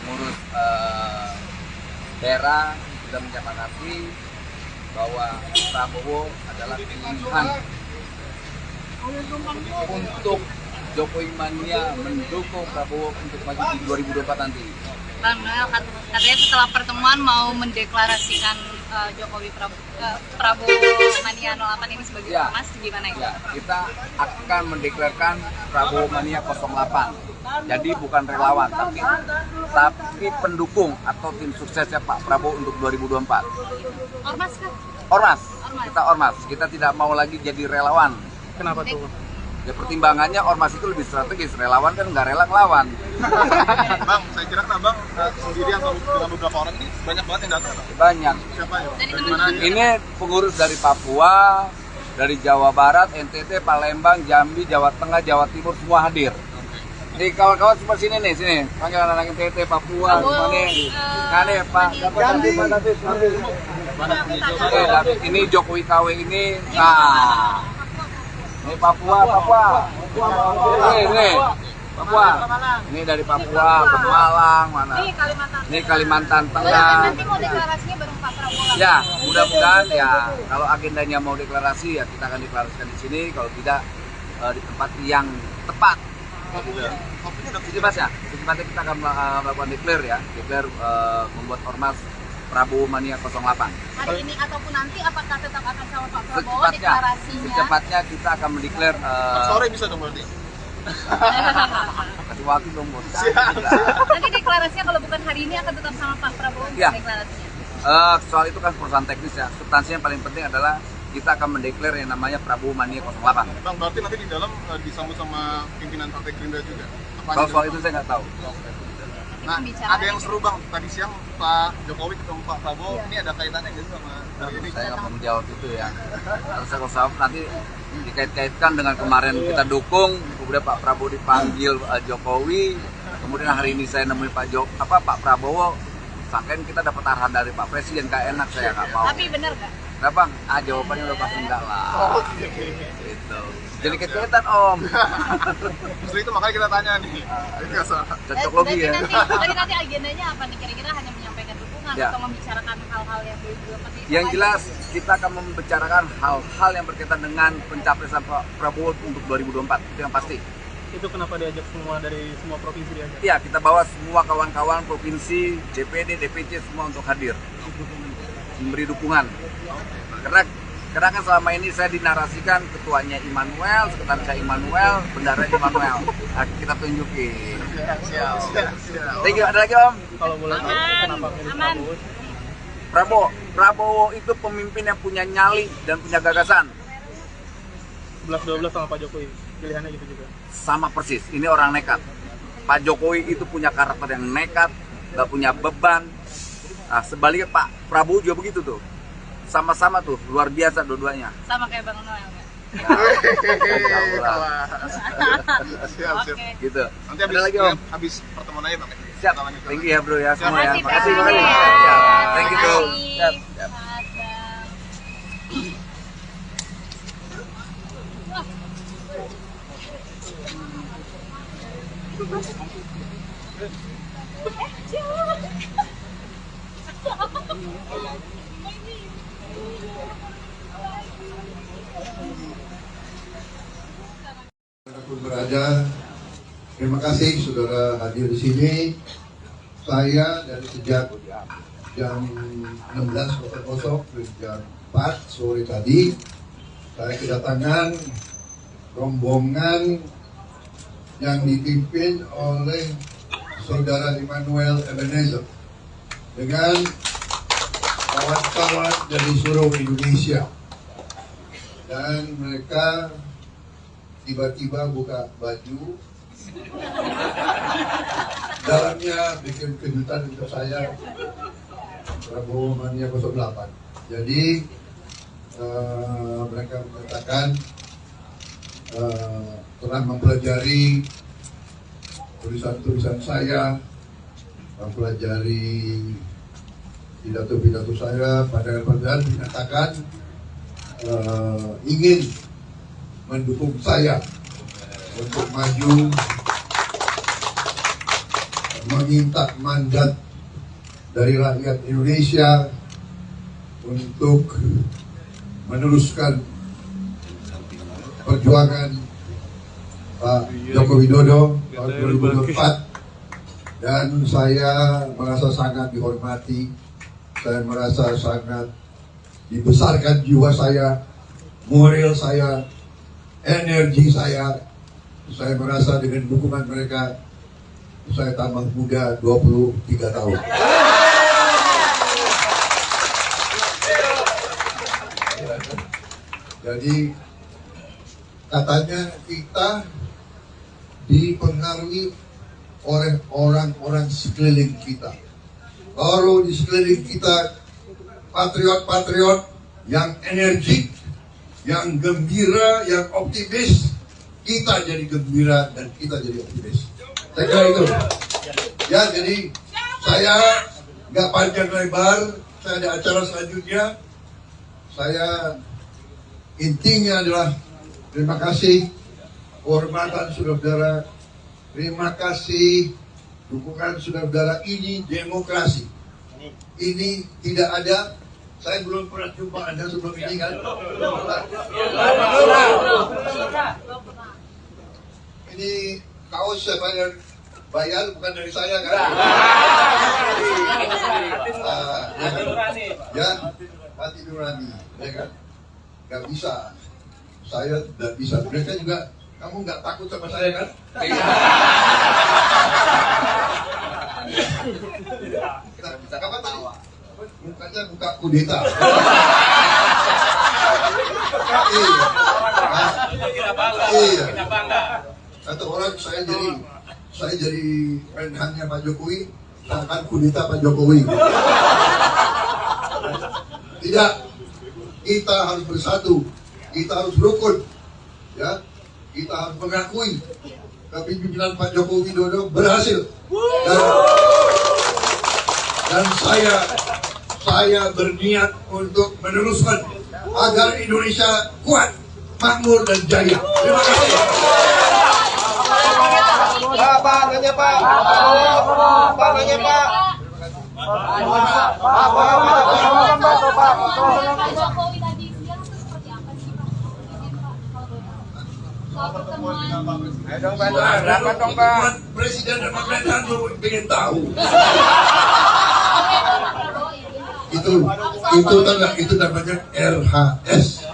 Pengurus daerah sudah menyepakati bahwa Prabowo adalah pilihan untuk Jokowi Mania mendukung Prabowo untuk maju di 2024 nanti. Bang Noel katanya setelah pertemuan mau mendeklarasikan Prabowo Mania 08 ini sebagai ormas, gimana itu? Ya, kita akan mendeklarasikan Prabowo Mania 08. Jadi bukan relawan, tapi pendukung atau tim suksesnya Pak Prabowo untuk 2024. Ormas kah? Ormas. Kita ormas. Kita tidak mau lagi jadi relawan. Kenapa tuh? Ya pertimbangannya ormas itu lebih strategis, relawan kan nggak rela ngelawan. Bang, saya kira kan Abang sendiri atau dengan beberapa orang ini banyak banget yang datang. Banyak. Siapa ya? Dari mana aja? Ini pengurus dari Papua, dari Jawa Barat, NTT, Palembang, Jambi, Jawa Tengah, Jawa Timur semua hadir. Jadi kawan-kawan semua sini nih, sini. Panggil anak NTT, Papua, semua nih. Nah nih Pak, Jambi. Oke, David, ini Jokowi KW ini. Nah. Ini Papua. Nih. Papua. Ini dari Papua, Pemalang, mana? Ini Kalimantan Tengah. Nanti mau deklarasinya bareng Pak Prabowo. Ya, mudah-mudahan ya kalau agendanya mau deklarasi ya kita akan deklarasikan di sini, kalau tidak di tempat yang tepat. Jadi Mas ya, di tempatnya kita akan melakukan declare membuat ormas Prabowo Mania 08. Hari ini ataupun nanti apakah tetap akan sama Pak Prabowo deklarasinya? Secepatnya kita akan mendeklar. Sore bisa dong berarti. Kasih waktu dong bos. Nanti deklarasinya kalau bukan hari ini akan tetap sama Pak Prabowo ya. Deklarasinya. Soal itu kan perusahaan teknis ya. Substansinya yang paling penting adalah kita akan mendeklar yang namanya Prabowo Mania 08. Bang, berarti nanti di dalam disambut sama pimpinan Partai Gerindra juga? Kalau soal itu saya nggak tahu. Nah, ada yang seru Bang, tadi siang Pak Jokowi ketemu Pak Prabowo, ini ada kaitannya nggak sih sama ini? Saya nggak mau menjawab itu ya. Kalau nanti dikait-kaitkan dengan kemarin kita dukung, kemudian Pak Prabowo dipanggil Jokowi, kemudian hari ini saya nemuin Pak Prabowo, sangkain kita dapat arahan dari Pak Presiden, kayak enak, saya nggak mau. Tapi benar nggak? Nah Bang, jawabannya udah pasti enggak lah. Oh, gitu. Jadi kaitan Om. Justru itu makanya kita tanya nih. Cocok logi ya. Nanti agendanya apa nih? Kira-kira hanya menyampaikan dukungan ya, atau membicarakan hal-hal yang belum pasti? Yang jelas kita akan membicarakan hal-hal yang berkaitan dengan pencapresan Pak Prabowo untuk 2024. Itu yang pasti. Itu kenapa diajak semua dari semua provinsi diajak? Iya, kita bawa semua kawan-kawan provinsi, DPD, DPC semua untuk hadir. Memberi dukungan. Karena kan selama ini saya dinarasikan ketuanya Immanuel, sekretarisnya Immanuel, bendaranya Immanuel. Nah, kita tunjukin. Siap. Thank you. Ada lagi Om? Kalau boleh tahu kenapa milih Prabowo? Prabowo itu pemimpin yang punya nyali dan punya gagasan. 11-12 sama Pak Jokowi, pilihannya gitu juga. Sama persis. Ini orang nekat. Pak Jokowi itu punya karakter yang nekat, nggak punya beban. Nah, sebaliknya Pak Prabowo juga begitu tuh. Sama-sama tuh, luar biasa dua-duanya. Sama kayak Bang Noel nggak? Siap. Gitu. Nanti ada lagi Om? Habis pertemuan aja Bang. Siap. Thank you ya bro ya semua ya. Makasih. Thank you bro. Siap. Dimanapun berada, terima kasih saudara hadir di sini. Saya dari sejak jam 16.00 ke jam 4 sore tadi, saya kedatangan rombongan yang dipimpin oleh saudara Immanuel Ebenezer dengan kawan-kawan dari seluruh Indonesia, dan mereka tiba-tiba buka baju, dalamnya bikin kejutan untuk saya, Prabowo Mania 08. Jadi mereka mengatakan telah mempelajari tulisan-tulisan saya, mempelajari pidato-pidato saya, padahal dinyatakan ingin mendukung saya untuk maju, meminta mandat dari rakyat Indonesia untuk meneruskan perjuangan Pak Joko Widodo tahun 2024, dan saya merasa sangat dihormati, saya merasa sangat dibesarkan jiwa saya, moral saya, energi saya merasa dengan dukungan mereka saya tambah muda 23 tahun. Jadi katanya kita dipengaruhi oleh orang-orang sekeliling kita. Kalau di sekeliling kita patriot-patriot yang energik, yang gembira, yang optimis, kita jadi gembira dan kita jadi optimis. Saya kira itu. Ya, jadi saya nggak panjang lebar, saya ada acara selanjutnya. Saya intinya adalah terima kasih, kehormatan saudara Terima kasih dukungan saudara-saudara. Ini demokrasi. Ini tidak ada. Saya belum pernah jumpa Anda sebelum ini kan? Ini kaos saya bayar bukan dari saya kan? Ya, hati nurani, ya kan? Gak bisa. Saya tidak bisa. Mereka juga, kamu nggak takut sama saya kan? Apa tadi? Mukanya muka kudeta. Iya. Kata orang saya jadi menhannya Pak Jokowi, akan kudeta Pak Jokowi. Tidak. Kita harus bersatu. Kita harus rukun. Ya. Kita harus mengakui kepemimpinan Pak Joko Widodo berhasil. Dan saya berniat untuk meneruskan agar Indonesia kuat, makmur dan jaya. Terima kasih. Pak, nanya Pak. Pak, nanya Pak. Pak Jokowi tadi siang itu seperti apa sih Pak? Soal pertemuan. Presiden dan pemerintahan ingin tahu. Itu namanya RHS.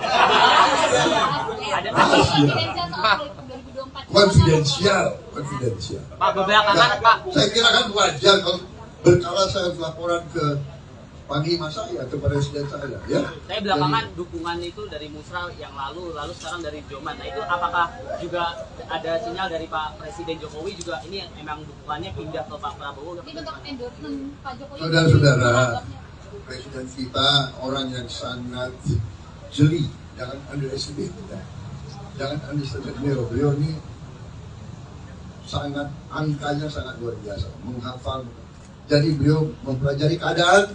Konfidensial. Pak, belakangan Pak. Saya kira kan wajar kalau berkala saya laporan ke panglima saya, ke presiden saya, ya. Saya belakangan dukungan itu dari Musra yang lalu sekarang dari Joman. Nah itu apakah juga ada sinyal dari Pak Presiden Jokowi juga ini memang dukungannya pindah ke Pak Prabowo? Ini bentuk endorsement Pak Jokowi. Saudara-saudara, presiden kita orang yang sangat jeli, jangan underestimate. Jangan underestimate beliau ini sangat, angkanya sangat luar biasa, menghafal. Jadi beliau mempelajari keadaan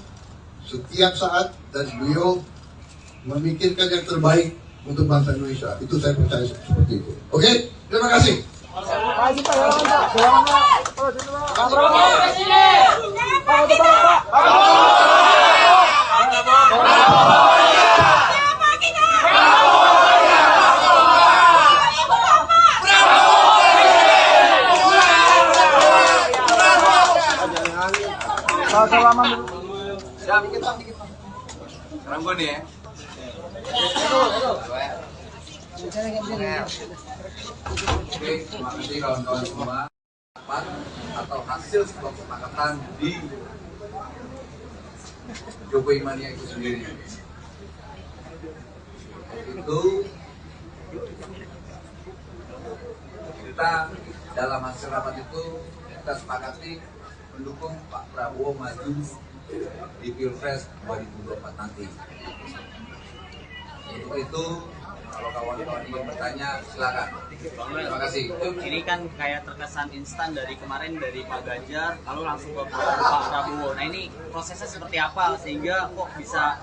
setiap saat dan beliau memikirkan yang terbaik untuk bangsa Indonesia. Itu saya percaya seperti itu. Oke, terima kasih. Siap, dikit. Sekarang gue nih ya. Oke, terima kasih kawan-kawan semua. Atau hasil sebuah kesepakatan di Jokowi Mania itu sendiri. Itu kita dalam hasil rapat itu kita sepakati mendukung Pak Prabowo maju di Pilpres 2024 nanti. Untuk itu, kalau kawan-kawan ingin bertanya, silakan. Terima kasih. Ini kan kayak terkesan instan dari kemarin dari Pak Ganjar, lalu langsung ke Pak Prabowo. Nah ini prosesnya seperti apa sehingga kok bisa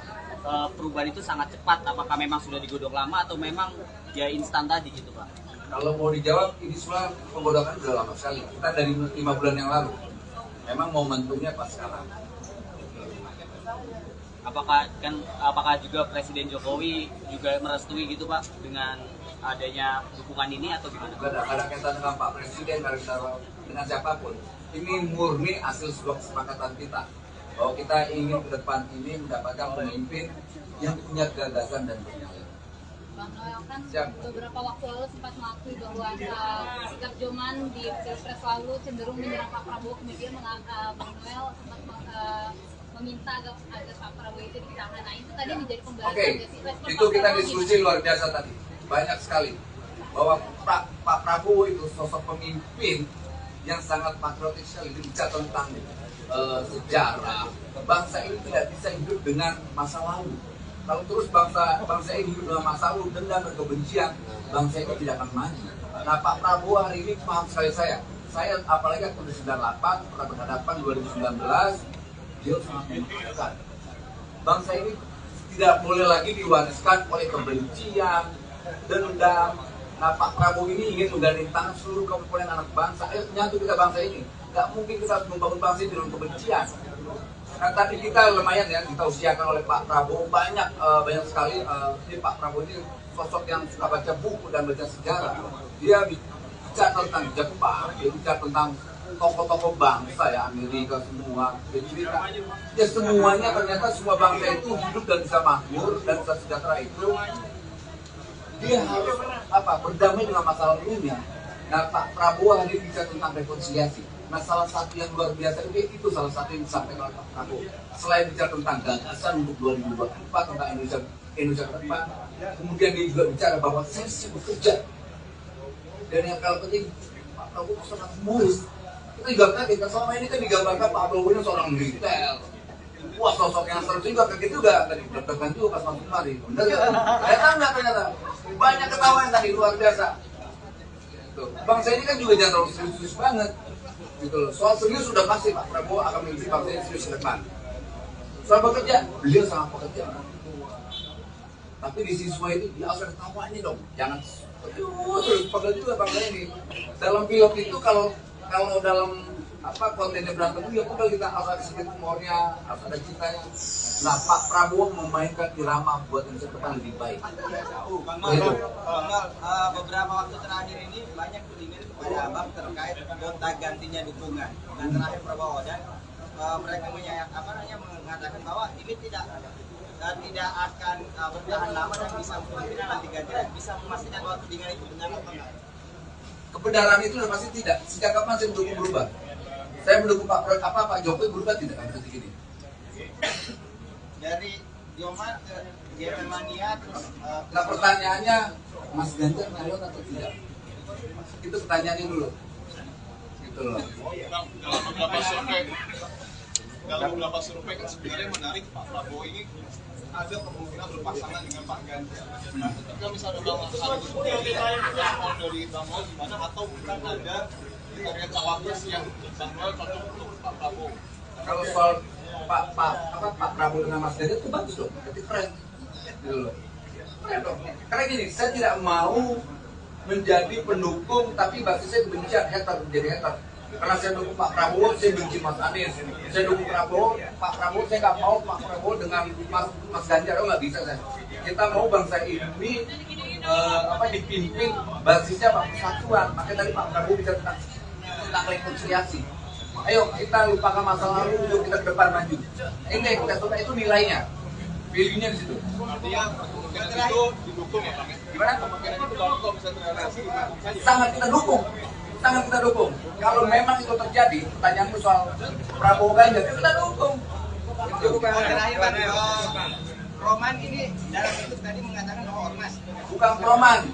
perubahan itu sangat cepat? Apakah memang sudah digodok lama atau memang ya instan tadi gitu Pak? Kalau mau dijawab, ini semua penggodokan sudah lama sekali. Kita dari 5 bulan yang lalu. Memang momentumnya pas sekarang. Apakah juga Presiden Jokowi juga merestui gitu Pak dengan adanya dukungan ini atau gimana? Tidak ada kaitan dengan Pak Presiden, dengan siapapun. Ini murni hasil sebuah kesepakatan kita bahwa kita ingin ke depan ini mendapatkan pemimpin yang punya gagasan dan bernyali. Bang Noel kan beberapa waktu lalu sempat mengakui bahwa sikap Joman di Pilpres lalu cenderung menyerang Pak Prabowo, kemudian Bang Noel sempat meminta agar Pak Prabowo itu ditahan. Nah itu tadi menjadi pembahasan. Oke, itu kita diskusi luar biasa tadi, banyak sekali bahwa Pak Prabowo itu sosok pemimpin yang sangat patriotik sekali, bicara tentang sejarah. Bangsa ini tidak bisa hidup dengan masa lalu. Kalau terus bangsa ini hidup dengan masa lalu, dendam dan kebencian, bangsa ini tidak akan maju. Nah Pak Prabowo hari ini paham sekali saya apalagi tahun 98 pernah berhadapan 2019. Dia sangat menentukan. Bangsa ini tidak boleh lagi diwariskan oleh kebencian, dendam, Nah, Pak Prabowo ini ingin menggandeng tangan seluruh komponen anak bangsa. Menyatu kita bangsa ini. Nggak mungkin kita harus membangun bangsa ini dengan kebencian. Nah, tadi kita lumayan ya, kita usiakan oleh Pak Prabowo banyak sekali. Ini Pak Prabowo ini sosok yang suka baca buku dan baca sejarah. Dia bicara tentang Jepang, dia bicara tentang tokoh-tokoh bangsa ya, Amerika semua. Jadi ya semuanya ternyata semua bangsa itu hidup dan bisa makmur dan bisa sejahtera itu. Dia harus berdamai dengan masa lalunya. Nah, Pak Prabowo hari ini bicara tentang rekonsiliasi. Nah, salah satu yang luar biasa itu salah satu yang disampaikan oleh Pak Prabowo. Selain bicara tentang gagasan untuk 2024 tentang Indonesia ke depan, kemudian dia juga bicara bahwa saya siap bekerja. Dan yang paling penting, Pak Prabowo sangat humoris. Kita juga kaget, selama ini kan digambarkan Pak Prabowo ini seorang militer. Wah, sosok yang seru juga, kaget juga tadi deg-degan juga pas masuk kemari. Bener ya? Ternyata banyak ketawa yang tadi luar biasa. Bangsa ini kan juga jangan terlalu serius-serius banget. Gitu loh. Soal serius sudah pasti Pak Prabowo akan memimpin bangsa ini serius ke depan. Soal bekerja, beliau sangat pekerja. Tapi di siswa itu dia harus ada tawanya dong. Jangan terus pegel juga bangsa ini. Dalam film itu kalau dalam kontennya berantem ya udah kita harus ada sedikit humornya, harus ada cintanya. Nah, Pak Prabowo memainkan irama buat Indonesia depan lebih baik. Beberapa waktu terakhir ini banyak tudingan kepada Abang terkait gonta gantinya dukungan dengan terakhir Prabowo dan mereka mengatakan bahwa ini tidak akan bertahan lama dan bisa kemungkinan nanti ganti dan bisa memastikan bahwa tudingan itu benar atau tidak. Kebenaran itu udah pasti tidak. Sejak kapan saya mendukung berubah? Saya mendukung Pak Jokowi berubah tidak kan seperti ini. Dari Joman ke Germania terus. Nah, pertanyaannya Mas Ganjar nyalon atau tidak? Itu pertanyaannya dulu. Gitu loh. Dalam beberapa survei kan sebenarnya menarik Pak Prabowo ini ada kemungkinan berpasangan dengan Pak Ganjar. Ketika misalnya Bang Agus sendiri respon dari Bang Noel gimana atau bukan ada kriteria cawapres yang Bang Noel cocok untuk Pak Prabowo? Kalau soal Pak Prabowo dengan Mas Ganjar itu bagus dong, itu keren. Gitu loh. Keren dong. Karena gini, saya tidak mau menjadi pendukung tapi basisnya kebencian, menjadi hater. Karena saya dukung Pak Prabowo, saya benci Mas Anies. Saya dukung Pak Prabowo, saya nggak mau Pak Prabowo dengan Mas Ganjar, nggak bisa saya. Kita mau bangsa ini dipimpin basisnya Pak Persatuan. Makanya tadi Pak Prabowo bicara tentang rekonsiliasi. Ayo kita lupakan masa lalu, yuk kita ke depan maju. Ini kita coba itu nilainya, value-nya di situ. Artinya kemungkinan itu didukung ya Bang? Gimana? Kemungkinan itu kalau bisa terrealisasi. Sangat kita dukung. Kalau memang itu terjadi, pertanyaan itu soal Prabowo Ganjar, kita dukung. Terakhir Bang, Roman ini dalam itu tadi mengatakan bahwa ormas. Bukan Roman.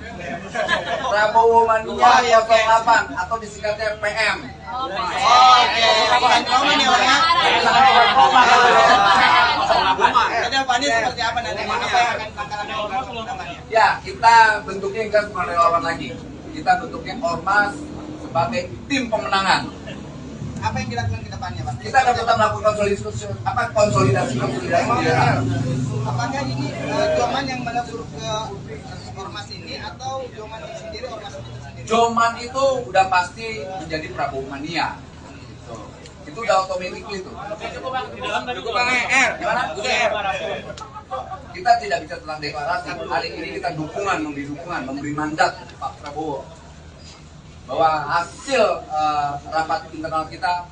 Prabowo Mania 08 atau disingkatnya PM. Bukan Roman ya Bang ya? Ada Pak Anies seperti apa nanti? Apa yang akan langkah-langkah? Ya, kita bentuknya enggak cuma relawan lagi. Kita bentuknya ormas sebagai tim pemenangan. Apa yang dilakukan ke depannya, Pak? Kita akan tetap melakukan konsolidasi. Apakah ini Joman yang melebur ke ormas ini atau Joman sendiri ormas itu sendiri? Joman itu udah pasti menjadi Prabowo Mania. Itu udah otomatis itu. Gimana? Kita tidak bisa tentang deklarasi. Hari ini kita memberi dukungan, memberi mandat Pak Prabowo bahwa hasil rapat internal kita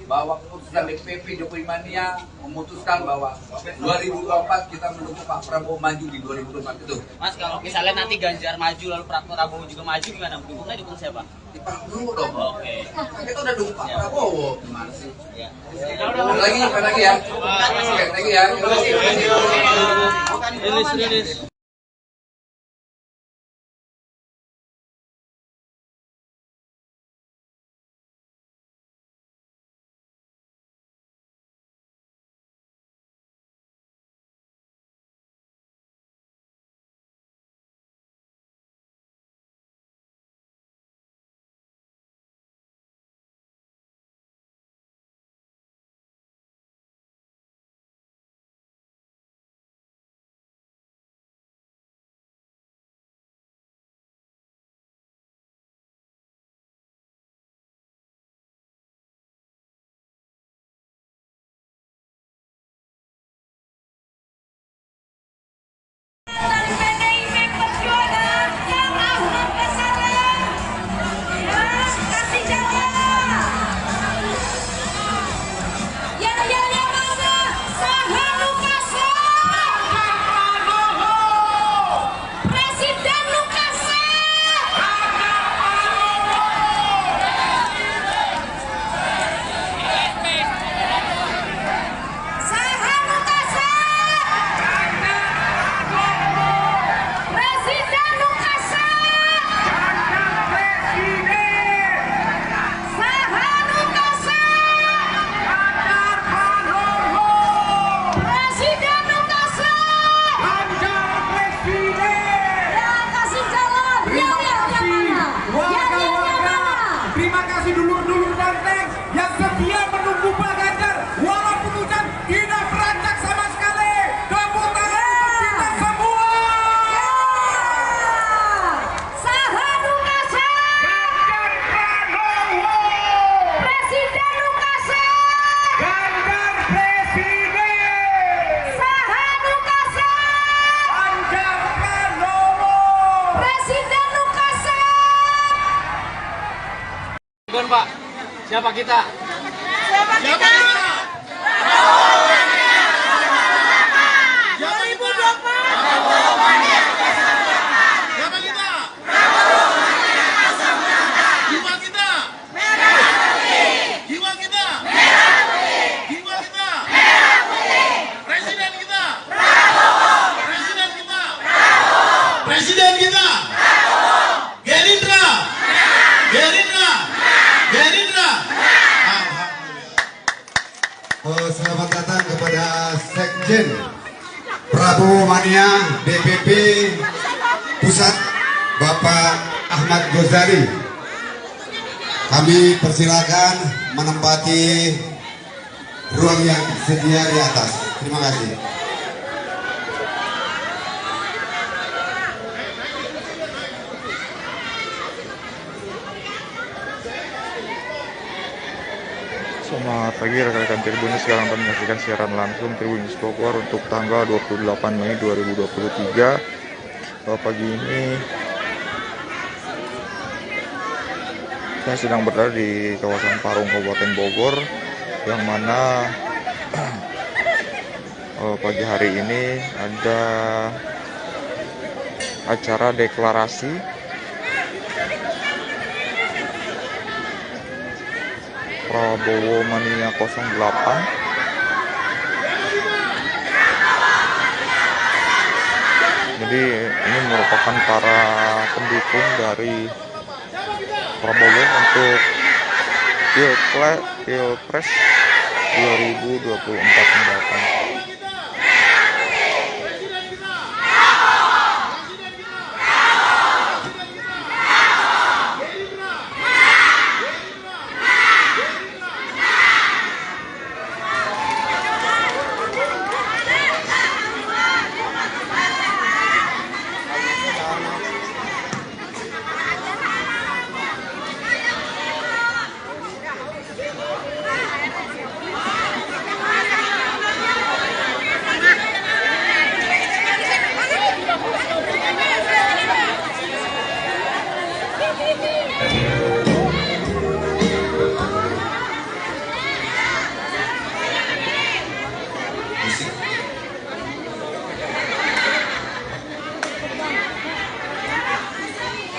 bahwa keputusan DPP Jokowi Mania memutuskan bahwa 2024 kita mendukung Pak Prabowo maju di 2024 itu. Mas, kalau misalnya nanti Ganjar maju lalu Prabowo juga maju gimana? Dukungnya dukung siapa? Di Prabowo dong. Oke. Kita udah dukung Pak Prabowo. Gimana sih? Ya. Lagi ya. Oke, thank you ya. Terima kasih. Siapa kita? Siapa kita? 2024. Presiden kita. Gerindra. Selamat datang kepada Sekjen Prabowo Mania DPP Pusat Bapak Ahmad Ghazali. Kami persilakan menempati ruang yang sedia di atas. Terima kasih. Selamat pagi rekan-rekan Tribunnews, sekarang kami menyaksikan siaran langsung Tribunnews Bogor untuk tanggal 28 Mei 2023. Pagi ini saya sedang berada di kawasan Parung, Kabupaten Bogor, yang mana pagi hari ini ada acara deklarasi Prabowo Mania 08. Jadi ini merupakan para pendukung dari Prabowo untuk Pilpres 2024 mendatang.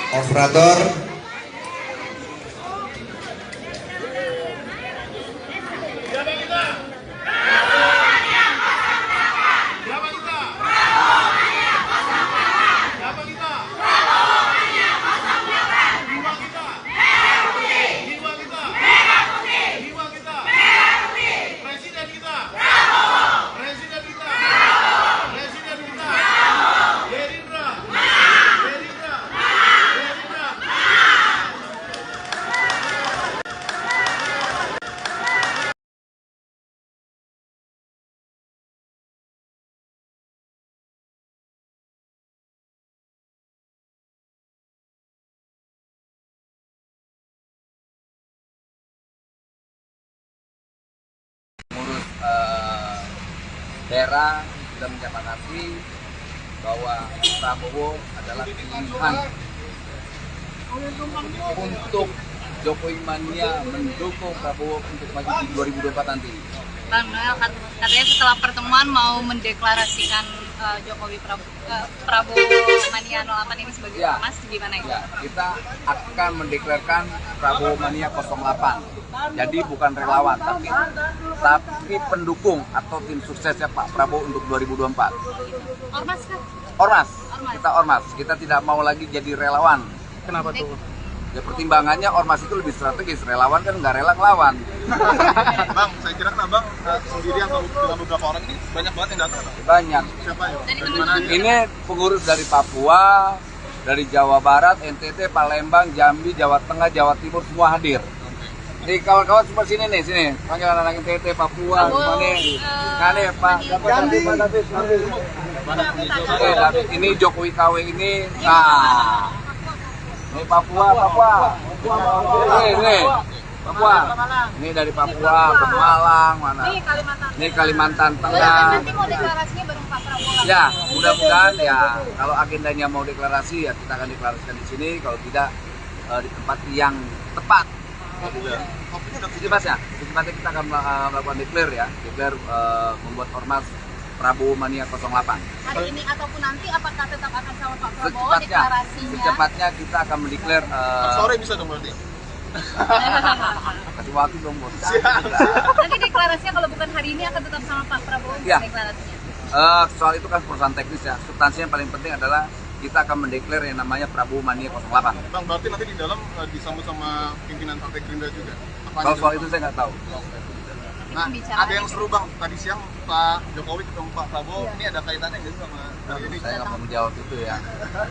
Operator, daerah sudah menyepakati bahwa Prabowo adalah pilihan untuk Jokowi Mania mendukung Prabowo untuk maju di 2024 nanti. Bang Noel, katanya setelah pertemuan mau mendeklarasikan Prabowo Mania 08 ini sebagai ormas, gimana itu? Ya, kita akan mendeklarasikan Prabowo Mania 08. Jadi bukan relawan, tapi pendukung atau tim suksesnya Pak Prabowo untuk 2024. Ormas kan? Ormas. Kita ormas. Kita tidak mau lagi jadi relawan. Kenapa tuh? Ya pertimbangannya ormas itu lebih strategis, relawan kan nggak rela ngelawan. Bang, saya kira kan Abang sendiri atau dengan beberapa orang ini banyak banget yang datang. Banyak. Siapa ya? Dari mana aja? Ini pengurus dari Papua, dari Jawa Barat, NTT, Palembang, Jambi, Jawa Tengah, Jawa Timur semua hadir. Nih kawan-kawan semua sini nih, sini. Panggil anak-anak NTT, Papua, semua nih. Nah nih Pak, Jambi, David. Ini Jokowi KW ini. Nah. Ini Papua. Ini Papua. Ini dari Papua, Malang, mana? Ini Kalimantan Tengah. Nanti mau deklarasinya bareng Pak Prabowo. Ya, mudah-mudahan ya kalau agendanya mau deklarasi ya kita akan deklarasikan di sini. Kalau tidak di tempat yang tepat Secepatnya kita akan melakukan declare ya, membuat ormas Prabowo Mania 08. Hari ini ataupun nanti apakah tetap akan sama Pak Prabowo deklarasinya? Secepatnya kita akan mendeklar. Sore bisa dong berarti. Kasih waktu dong bos. Nanti deklarasinya kalau bukan hari ini akan tetap sama Pak Prabowo ya. Deklarasinya. Soal itu kan perusahaan teknis ya. Substansinya yang paling penting adalah kita akan mendeklar yang namanya Prabowo Mania 08. Bang, berarti nanti di dalam disambut sama pimpinan Partai Gerindra juga? Kalau soal itu saya nggak tahu. Nah, ada yang seru Bang, tadi siang Pak Jokowi ketemu Pak Prabowo, ini ada kaitannya nggak sih sama ini? Saya nggak mau menjawab itu ya.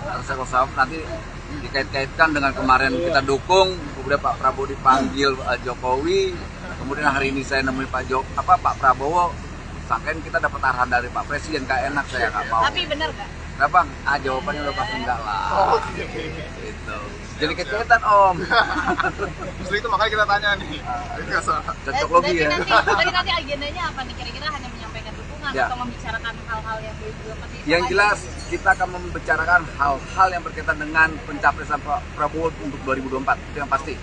Harus nanti dikait-kaitkan dengan kemarin kita dukung, kemudian Pak Prabowo dipanggil Jokowi, kemudian hari ini saya nemuin Pak Prabowo, sangkain kita dapat arahan dari Pak Presiden, kayak enak saya nggak mau. Tapi benar nggak? Nah Bang, jawabannya udah pasti enggak lah. Gitu. Jadi kaitan Om. Justru itu makanya kita tanya nih. Cocok logi ya. Nanti agendanya apa nih? Kira-kira hanya menyampaikan dukungan ya, atau membicarakan hal-hal yang belum pasti? Yang jelas kita akan membicarakan hal-hal yang berkaitan dengan pencapresan Pak Prabowo untuk 2024. Itu yang pasti.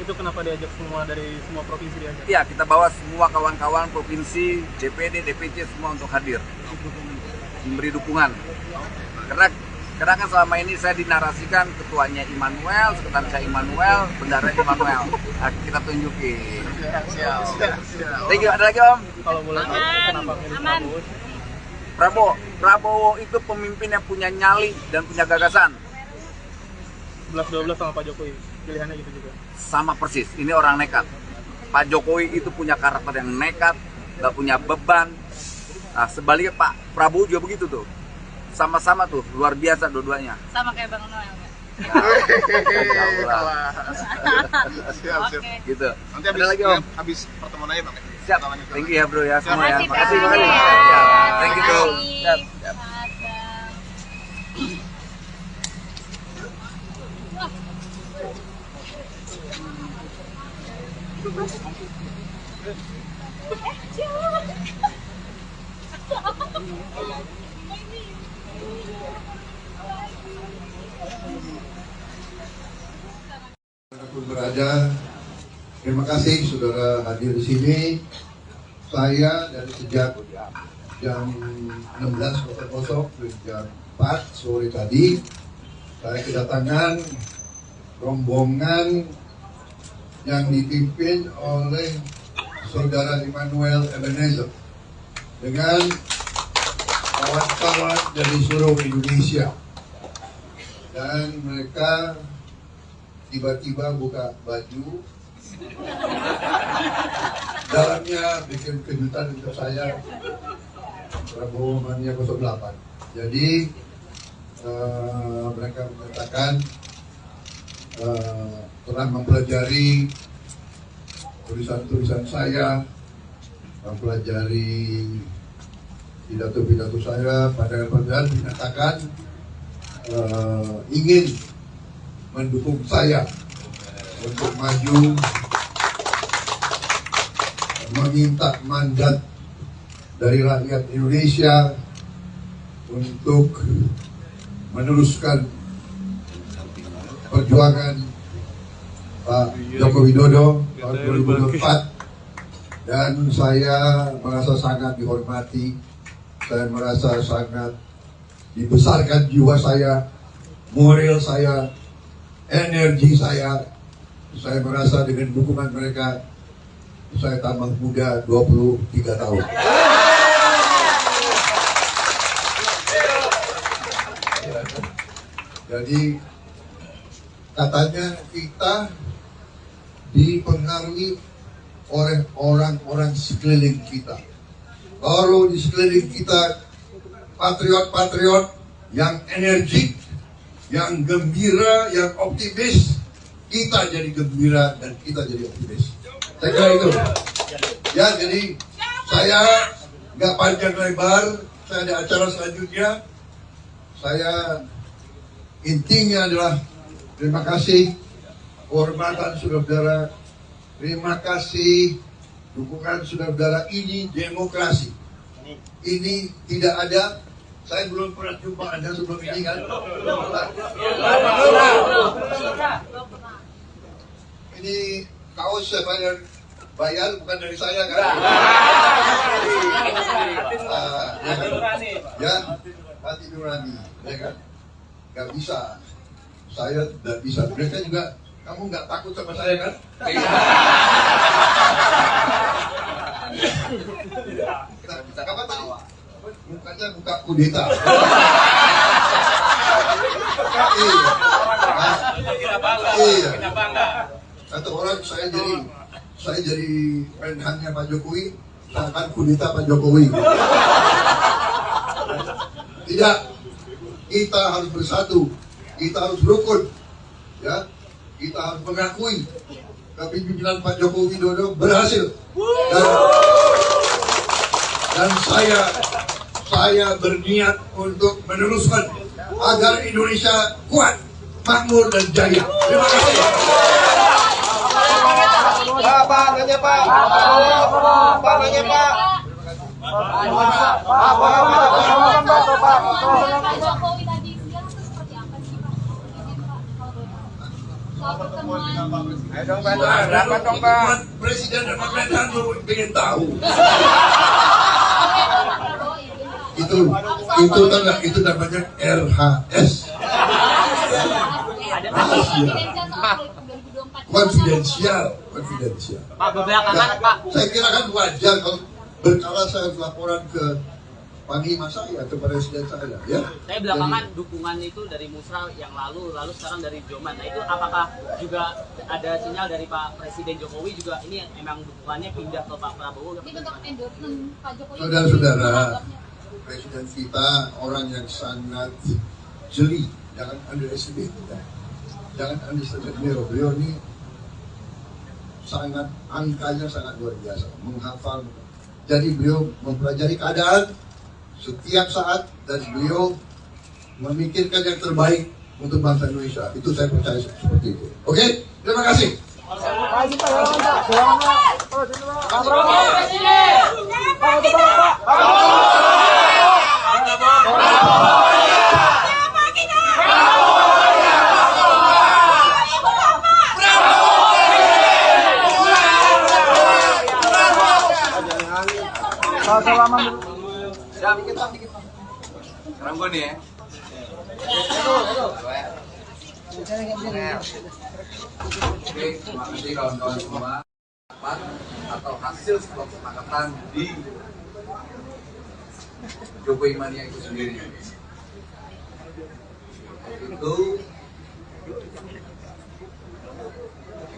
Itu kenapa diajak semua dari semua provinsi diajak? Iya, kita bawa semua kawan-kawan provinsi, DPD, DPC semua untuk hadir. Memberi dukungan. Karena kan selama ini saya dinarasikan ketuanya Immanuel, sekretarisnya Immanuel, bendara Immanuel. Nah, kita tunjukin. Siap. Thank you. Ada lagi Om? Kalau boleh tahu kenapa milih Prabowo? Prabowo itu pemimpin yang punya nyali dan punya gagasan. 11-12 sama Pak Jokowi, pilihannya gitu juga? Sama persis, ini orang nekat. Pak Jokowi itu punya karakter yang nekat, gak punya beban. Nah, sebaliknya Pak Prabowo juga begitu tuh. Sama-sama tuh, luar biasa dua-duanya. Sama kayak Bang Noel nggak? Siap. Gitu. Nanti ada lagi Om? Habis pertemuan aja Bang. Siap. Thank you ya bro ya semua ya. Makasih. Thank you bro. Siap. Dimanapun berada, terima kasih saudara hadir di sini. Saya dari sejak jam 16.00 jam 4 sore tadi, saya kedatangan rombongan yang dipimpin oleh saudara Immanuel Ebenezer dengan kawan-kawan dari seluruh Indonesia, dan mereka tiba-tiba buka baju, dalamnya bikin kejutan untuk saya, Prabowo Mania 08. Jadi mereka mengatakan telah mempelajari tulisan-tulisan saya, mempelajari pidato-pidato saya, pandangan-pandangan, menyatakan ingin mendukung saya untuk maju, meminta mandat dari rakyat Indonesia untuk meneruskan perjuangan Pak Joko Widodo tahun 2024, dan saya merasa sangat dihormati, saya merasa sangat dibesarkan jiwa saya, moral saya, energi saya merasa dengan dukungan mereka saya tambah muda 23 tahun. Jadi katanya kita dipengaruhi oleh orang-orang sekeliling kita. Kalau di sekeliling kita patriot-patriot yang energik, yang gembira, yang optimis, kita jadi gembira dan kita jadi optimis. Saya kira itu. Ya, jadi saya nggak panjang lebar, saya ada acara selanjutnya. Saya intinya adalah terima kasih kehormatan saudara-saudara, terima kasih dukungan saudara-saudara. Ini demokrasi. Ini tidak ada. Saya belum pernah jumpa Anda sebelum ini kan? Ini kaos siapa yang bayar, bukan dari saya kan? Ya, hati nurani, ya kan? Gak bisa, saya tidak bisa. Mereka juga, kamu nggak takut sama saya kan? Apa tadi? Mukanya muka kudeta. Iya. Kata orang saya jadi menhannya Pak Jokowi, seakan kudeta Pak Jokowi. Tidak, kita harus bersatu, kita harus rukun, ya, kita harus mengakui kepemimpinan Pak Joko Widodo berhasil. Dan saya berniat untuk meneruskan agar Indonesia kuat, makmur dan jaya. Terima kasih. Pak, nanya Pak. Pak, nanya Pak. Pak Jokowi tadi siang itu seperti apa sih Pak? Soal pertemuan. Ayo dong Pak, berapa dong Pak? Presiden dan pemerintahan pengen tahu. Itu namanya RHS. Konfidensial. Pak, belakangan Pak. Saya kira kan wajar kalau berkala saya laporan ke panglima saya, ke presiden saya, ya. Saya belakangan dukungan itu dari Musra yang lalu sekarang dari Joman. Nah itu apakah juga ada sinyal dari Pak Presiden Jokowi juga ini memang dukungannya pindah ke Pak Prabowo? Ini bentuk endorsement Pak Jokowi. Saudara-saudara, presiden kita orang yang sangat jeli, jangan underestimate. Jangan underestimate beliau. Beliau ini sangat, angkanya sangat luar biasa, menghafal. Jadi beliau mempelajari keadaan setiap saat dan beliau memikirkan yang terbaik untuk bangsa Indonesia. Itu saya percaya seperti itu. Oke, terima kasih. Siap, dikit. Sekarang gue nih ya. Oke, terima kasih kawan-kawan semua. Atau hasil sebuah kesepakatan di Jokowi Mania itu sendiri. Itu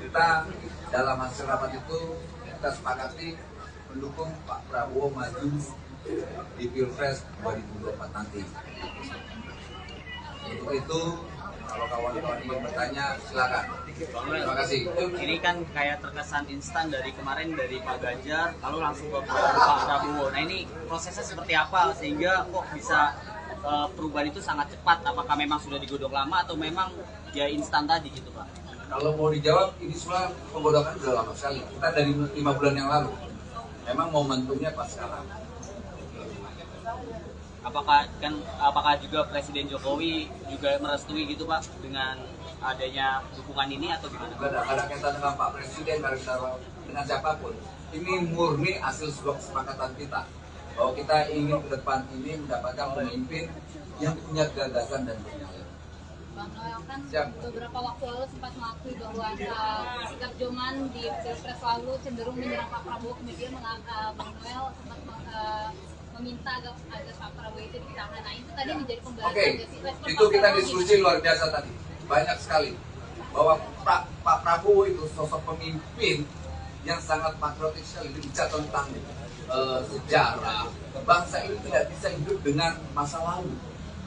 kita dalam hasil rapat itu kita sepakati mendukung Pak Prabowo maju di Pilpres 2024 nanti. Untuk itu, kalau kawan-kawan ingin bertanya, silakan. Terima kasih. Ini kan kayak terkesan instan dari kemarin dari Pak Ganjar, lalu langsung ke Pak Prabowo. Nah ini prosesnya seperti apa sehingga kok bisa perubahan itu sangat cepat? Apakah memang sudah digodok lama atau memang ya instan tadi gitu Pak? Kalau mau dijawab, ini semua penggodokan sudah lama sekali. Kita dari 5 bulan yang lalu. Memang momentumnya pas sekarang. Apakah juga Presiden Jokowi juga merestui gitu Pak dengan adanya dukungan ini atau gimana? Tidak ada kaitan dengan Pak Presiden, dengan siapapun. Ini murni hasil sebuah kesepakatan kita bahwa kita ingin ke depan ini mendapatkan pemimpin yang punya gagasan dan punya. Bang Noel kan beberapa waktu lalu sempat mengakui bahwa sikap Joman di Pilpres lalu cenderung menyerang Pak Prabowo, kemudian Bang Noel sempat meminta agar Pak Prabowo itu ditahan. Nah itu tadi menjadi pembahasan. Oke, itu kita diskusi luar biasa tadi, banyak sekali bahwa Pak Prabowo itu sosok pemimpin yang sangat patriotik sekali, bicara tentang sejarah. Bangsa ini tidak bisa hidup dengan masa lalu.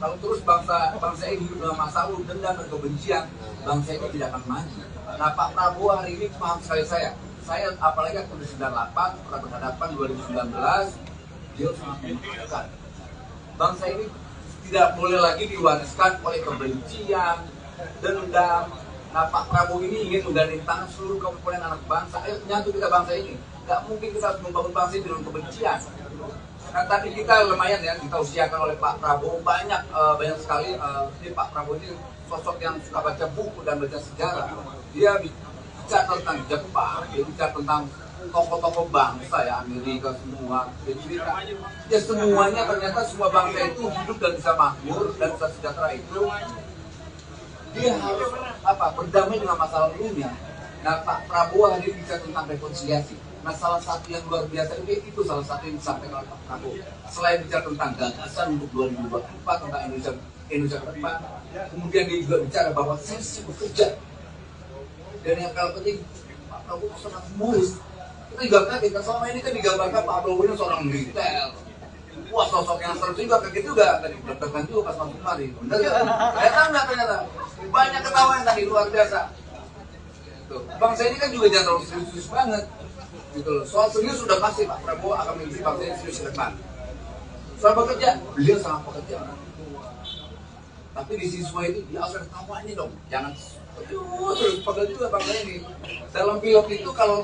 Kalau terus bangsa ini hidup dengan masa lalu, dendam dan kebencian, bangsa ini tidak akan maju. Nah Pak Prabowo hari ini paham sekali saya apalagi waktu 98 pernah berhadapan 2019, dia sangat menentukan. Bangsa ini tidak boleh lagi diwariskan oleh kebencian, dendam. Nah Pak Prabowo ini ingin menggandeng tangan seluruh komponen anak bangsa, nyatu kita bangsa ini. Gak mungkin kita harus membangun bangsa ini dengan kebencian. Nah tadi kita lumayan ya, kita usiakan oleh Pak Prabowo banyak sekali. Ini Pak Prabowo ini sosok yang suka baca buku dan baca sejarah. Dia bicara tentang Jepang, dia bicara tentang tokoh-tokoh bangsa ya, Amerika semua, ya semuanya ternyata semua bangsa itu hidup dan bisa makmur dan bisa sejahtera itu dia harus berdamai dengan masa lalunya. Nah, Pak Prabowo hari ini bicara tentang rekonsiliasi. Nah, salah satu yang luar biasa itu salah satu yang disampaikan oleh Pak Prabowo. Selain bicara tentang gagasan untuk 2024 tentang Indonesia ke depan, kemudian dia juga bicara bahwa saya siap bekerja. Dan yang paling penting, Pak Prabowo sangat humoris. Kita juga kaget, selama ini kan digambarkan Pak Prabowo ini seorang militer. Wah, sosok yang seru juga, kaget juga tadi, deg-degan juga pas masuk kemari. Bener nggak? Ternyata banyak ketahuan tadi, luar biasa. Bangsa ini kan juga jangan terlalu serius-serius banget. Gitu loh. Soal serius sudah pasti Pak Prabowo akan memimpin bangsa ini serius ke depan. Soal bekerja, beliau sangat pekerja. Tapi di siswa itu dia harus ketawanya dong, jangan terus pekerja juga bangsa ini. Dalam film itu kalau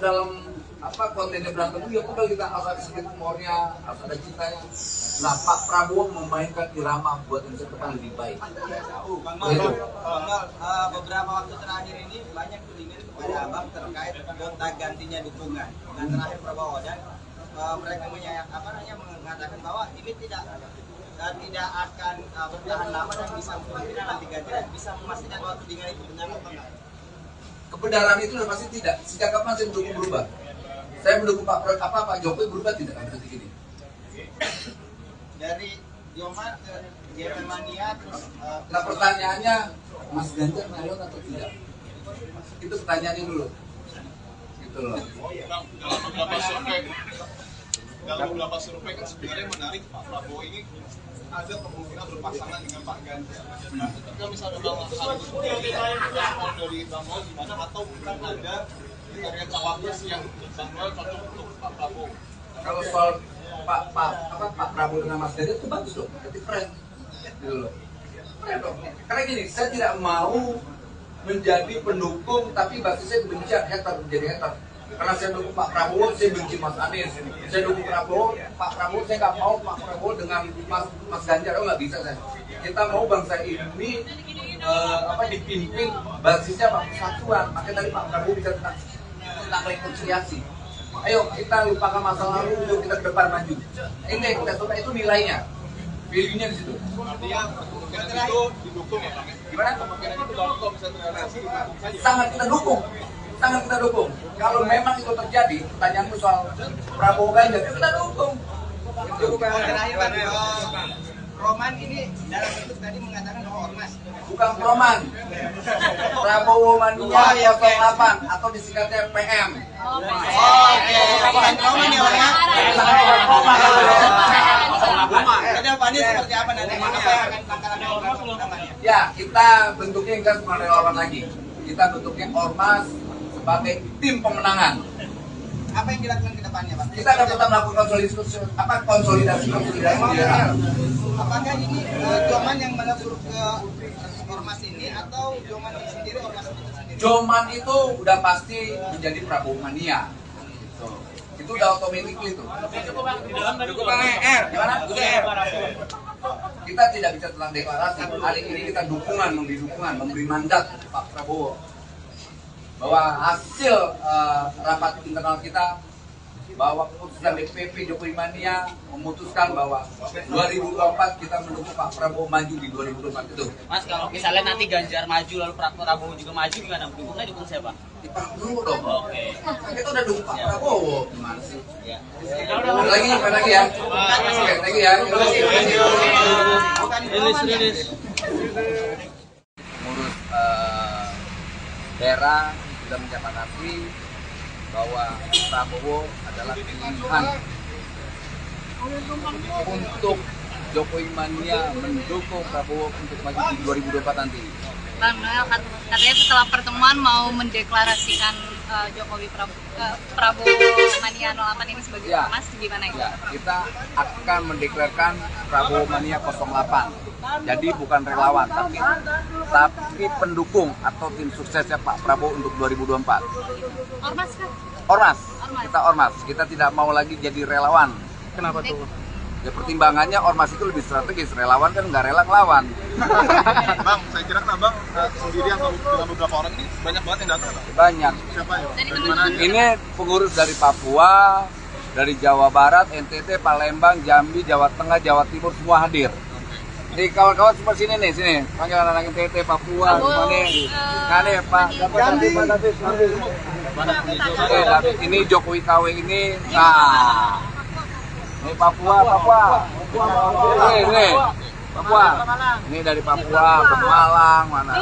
dalam kontennya berantem ya udah kita harus ada sedikit humornya, harus ada cintanya. Nah, Pak Prabowo memainkan irama buat Indonesia depan lebih baik. Beberapa waktu terakhir ini banyak tudingan kepada Abang terkait gonta gantinya dukungan dengan terakhir Prabowo dan mereka mengatakan bahwa ini tidak akan bertahan lama dan bisa kemungkinan nanti ganti bisa memastikan bahwa tudingan itu benar atau tidak. Kebenaran itu udah pasti tidak. Sejak kapan saya mendukung berubah? Saya mendukung Pak Jokowi berubah tidak kan detik ini. Dari Joman ke Germania terus. Nah pertanyaannya, Mas Ganjar nyalon atau tidak? Itu pertanyaannya dulu. Gitu loh. Dalam beberapa survei kan sebenarnya menarik Pak Prabowo ini ada kemungkinan berpasangan dengan Pak Ganjar. Ketika misalnya Bang Agus respon dari Bang Noel gimana atau bukan ada kriteria cawapres yang Bang Noel cocok untuk Pak Prabowo? Kalau soal Pak Prabowo dengan Mas Ganjar itu bagus dong, berarti keren. Gitu loh. Keren dong. Karena gini, saya tidak mau menjadi pendukung tapi basisnya kebencian, menjadi hater. Karena saya dukung Pak Prabowo, saya benci Mas Anies. Saya dukung Pak Prabowo, saya nggak mau Pak Prabowo dengan Mas Ganjar, nggak bisa saya. Kita mau bangsa ini dipimpin basisnya Pak Persatuan. Makanya tadi Pak Prabowo bisa tentang rekonsiliasi. Ayo kita lupakan masa lalu, yuk kita ke depan maju. Ini kita coba itu nilainya, value-nya di situ. Artinya kemungkinan itu didukung ya Bang? Gimana? Kemungkinan itu kalau bisa terrealisasi. Sangat kita dukung. Kalau memang itu terjadi, pertanyaanmu soal Prabowo Ganjar, kita dukung. Itu bukan terakhir Bang. Roman ini dalam itu tadi mengatakan bahwa ormas. Bukan Roman. Prabowo Mania 08 atau disingkatnya PM. Oke. Bukan Roman ya Bang. Kedepannya seperti apa nanti? Apa yang akan langkah-langkah? Ya, kita bentuknya enggak cuma relawan lagi. Kita bentuknya ormas sebagai tim pemenangan. Apa yang dilakukan ke depannya, Pak? Kita akan tetap melakukan konsolidasi. Apakah ini Joman yang melebur ke ormas ini atau Joman sendiri ormas itu sendiri? Joman itu udah pasti menjadi Prabowo Mania. Itu udah otomatis itu. Gimana? Kita tidak bisa tentang deklarasi. Hari ini kita memberi dukungan, memberi mandat Pak Prabowo bahwa hasil rapat internal kita bahwa keputusan DPP Jokowi Mania memutuskan bahwa 2024 kita mendukung Pak Prabowo maju di 2024 itu. Mas, kalau misalnya nanti Ganjar maju lalu Pak Prabowo juga maju gimana? Dukung siapa? Di Pak Prabowo dong. Oke. Kita udah dukung Pak Prabowo. Gimana sih? Ya. Lagi ya. Oke, thank you ya. Terima kasih. Rilis. Mengurus daerah sudah menyepakati bahwa Prabowo adalah pilihan untuk Jokowi Mania mendukung Prabowo untuk maju di 2024 nanti. Bang Noel katanya setelah pertemuan mau mendeklarasikan Prabowo Mania 08 ini sebagai ormas, gimana itu? Ya, kita akan mendeklarasikan Prabowo Mania 08. Jadi bukan relawan, tapi pendukung atau tim suksesnya Pak Prabowo untuk 2024. Ormas kan? Ormas. Kita ormas. Kita tidak mau lagi jadi relawan. Kenapa tuh? Ya pertimbangannya ormas itu lebih strategis, relawan kan nggak rela ngelawan. Bang, saya kira kan abang sendiri atau dengan beberapa orang ini banyak banget yang datang. Banyak. Siapa ya? Dari mana aja? Ini pengurus dari Papua, dari Jawa Barat, NTT, Palembang, Jambi, Jawa Tengah, Jawa Timur semua hadir. Nih kawan-kawan semua sini nih, sini. Panggil anak-anak NTT, Papua, semua nih. Nah nih Pak, David, ini Jokowi KW ini. Nah, ini Papua. Nih, Papua. Ini dari Papua, ke Malang, mana?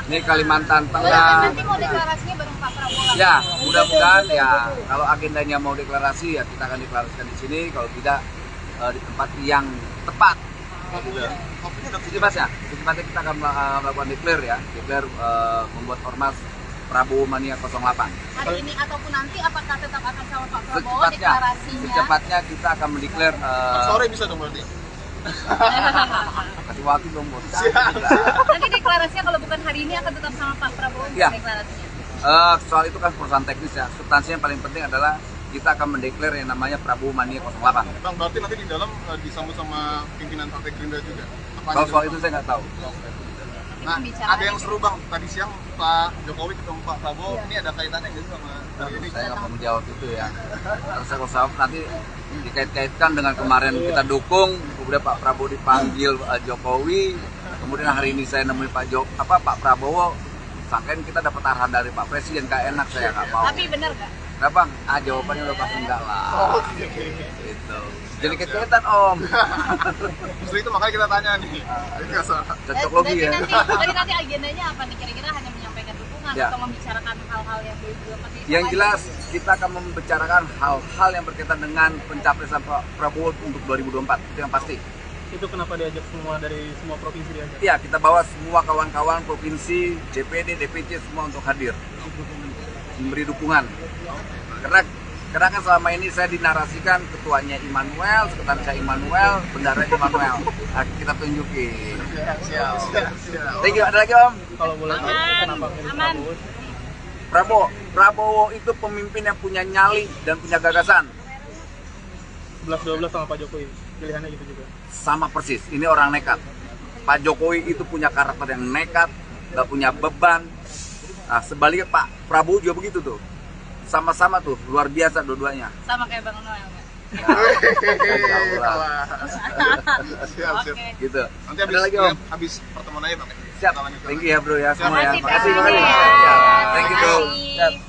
Ini Kalimantan Tengah. Nanti mau deklarasinya bareng Pak Prabowo. Ya, mudah-mudahan ya kalau agendanya mau deklarasi ya kita akan deklarasikan di sini, kalau tidak di tempat yang tepat. Secepatnya kita akan melakukan declare membuat ormas Prabowo Mania 08. Hari ini ataupun nanti apakah tetap akan sama Pak Prabowo deklarasinya? Secepatnya kita akan mendeklar. Sore bisa dong berarti. Kasih waktu dong bos. Nanti deklarasinya kalau bukan hari ini akan tetap sama Pak Prabowo Ya. deklarasinya. Soal itu kan perusahaan teknis ya. Substansinya yang paling penting adalah kita akan mendeklar yang namanya Prabowo Mania 08. Bang, berarti nanti di dalam disambut sama pimpinan Partai Gerindra juga. Kalau soal itu saya nggak tahu. Nah, ada yang seru Bang, tadi siang Pak Jokowi ketemu Pak Prabowo, ini ada kaitannya nggak sih sama hari ini? Saya nggak mau menjawab itu ya. Terus kalau nanti dikait-kaitkan dengan kemarin kita dukung, kemudian Pak Prabowo dipanggil Jokowi, kemudian hari ini saya nemuin Pak Prabowo, sangkain kita dapat arahan dari Pak Presiden, gak enak, saya nggak mau. Tapi benar nggak? Nah Bang, jawabannya udah pasti enggak lah. Gitu. Jadi kaitan Om. Justru itu makanya kita tanya nih. Cocok logi ya. Nanti agendanya apa nih? Kira-kira hanya menyampaikan dukungan Ya. atau membicarakan hal-hal yang belum pasti? Yang jelas kita akan membicarakan hal-hal yang berkaitan dengan pencapresan Pak Prabowo untuk 2024, itu yang pasti. Itu kenapa diajak semua dari semua provinsi diajak? Iya, kita bawa semua kawan-kawan provinsi, DPD, DPC semua untuk hadir, memberi dukungan. Karena kan selama ini saya dinarasikan ketuanya Immanuel, sekretarisnya Immanuel, bendara Immanuel. Nah, kita tunjukin. Siap. Thank you. Ada lagi Om? Kalau boleh tahu kenapa milih Prabowo? Prabowo itu pemimpin yang punya nyali dan punya gagasan. 11-12 sama Pak Jokowi, pilihannya gitu juga. Sama persis, ini orang nekat. Pak Jokowi itu punya karakter yang nekat, gak punya beban. Nah, sebaliknya Pak Prabowo juga begitu tuh. Sama-sama tuh, luar biasa dua-duanya. Sama kayak Bang Noel nggak? Siap. Gitu. Nanti Ada lagi Om? habis pertemuan aja Bang. Siap. Thank you ya bro ya semua ya. Makasih, Makasih. Bang. Thank you bro. Siap.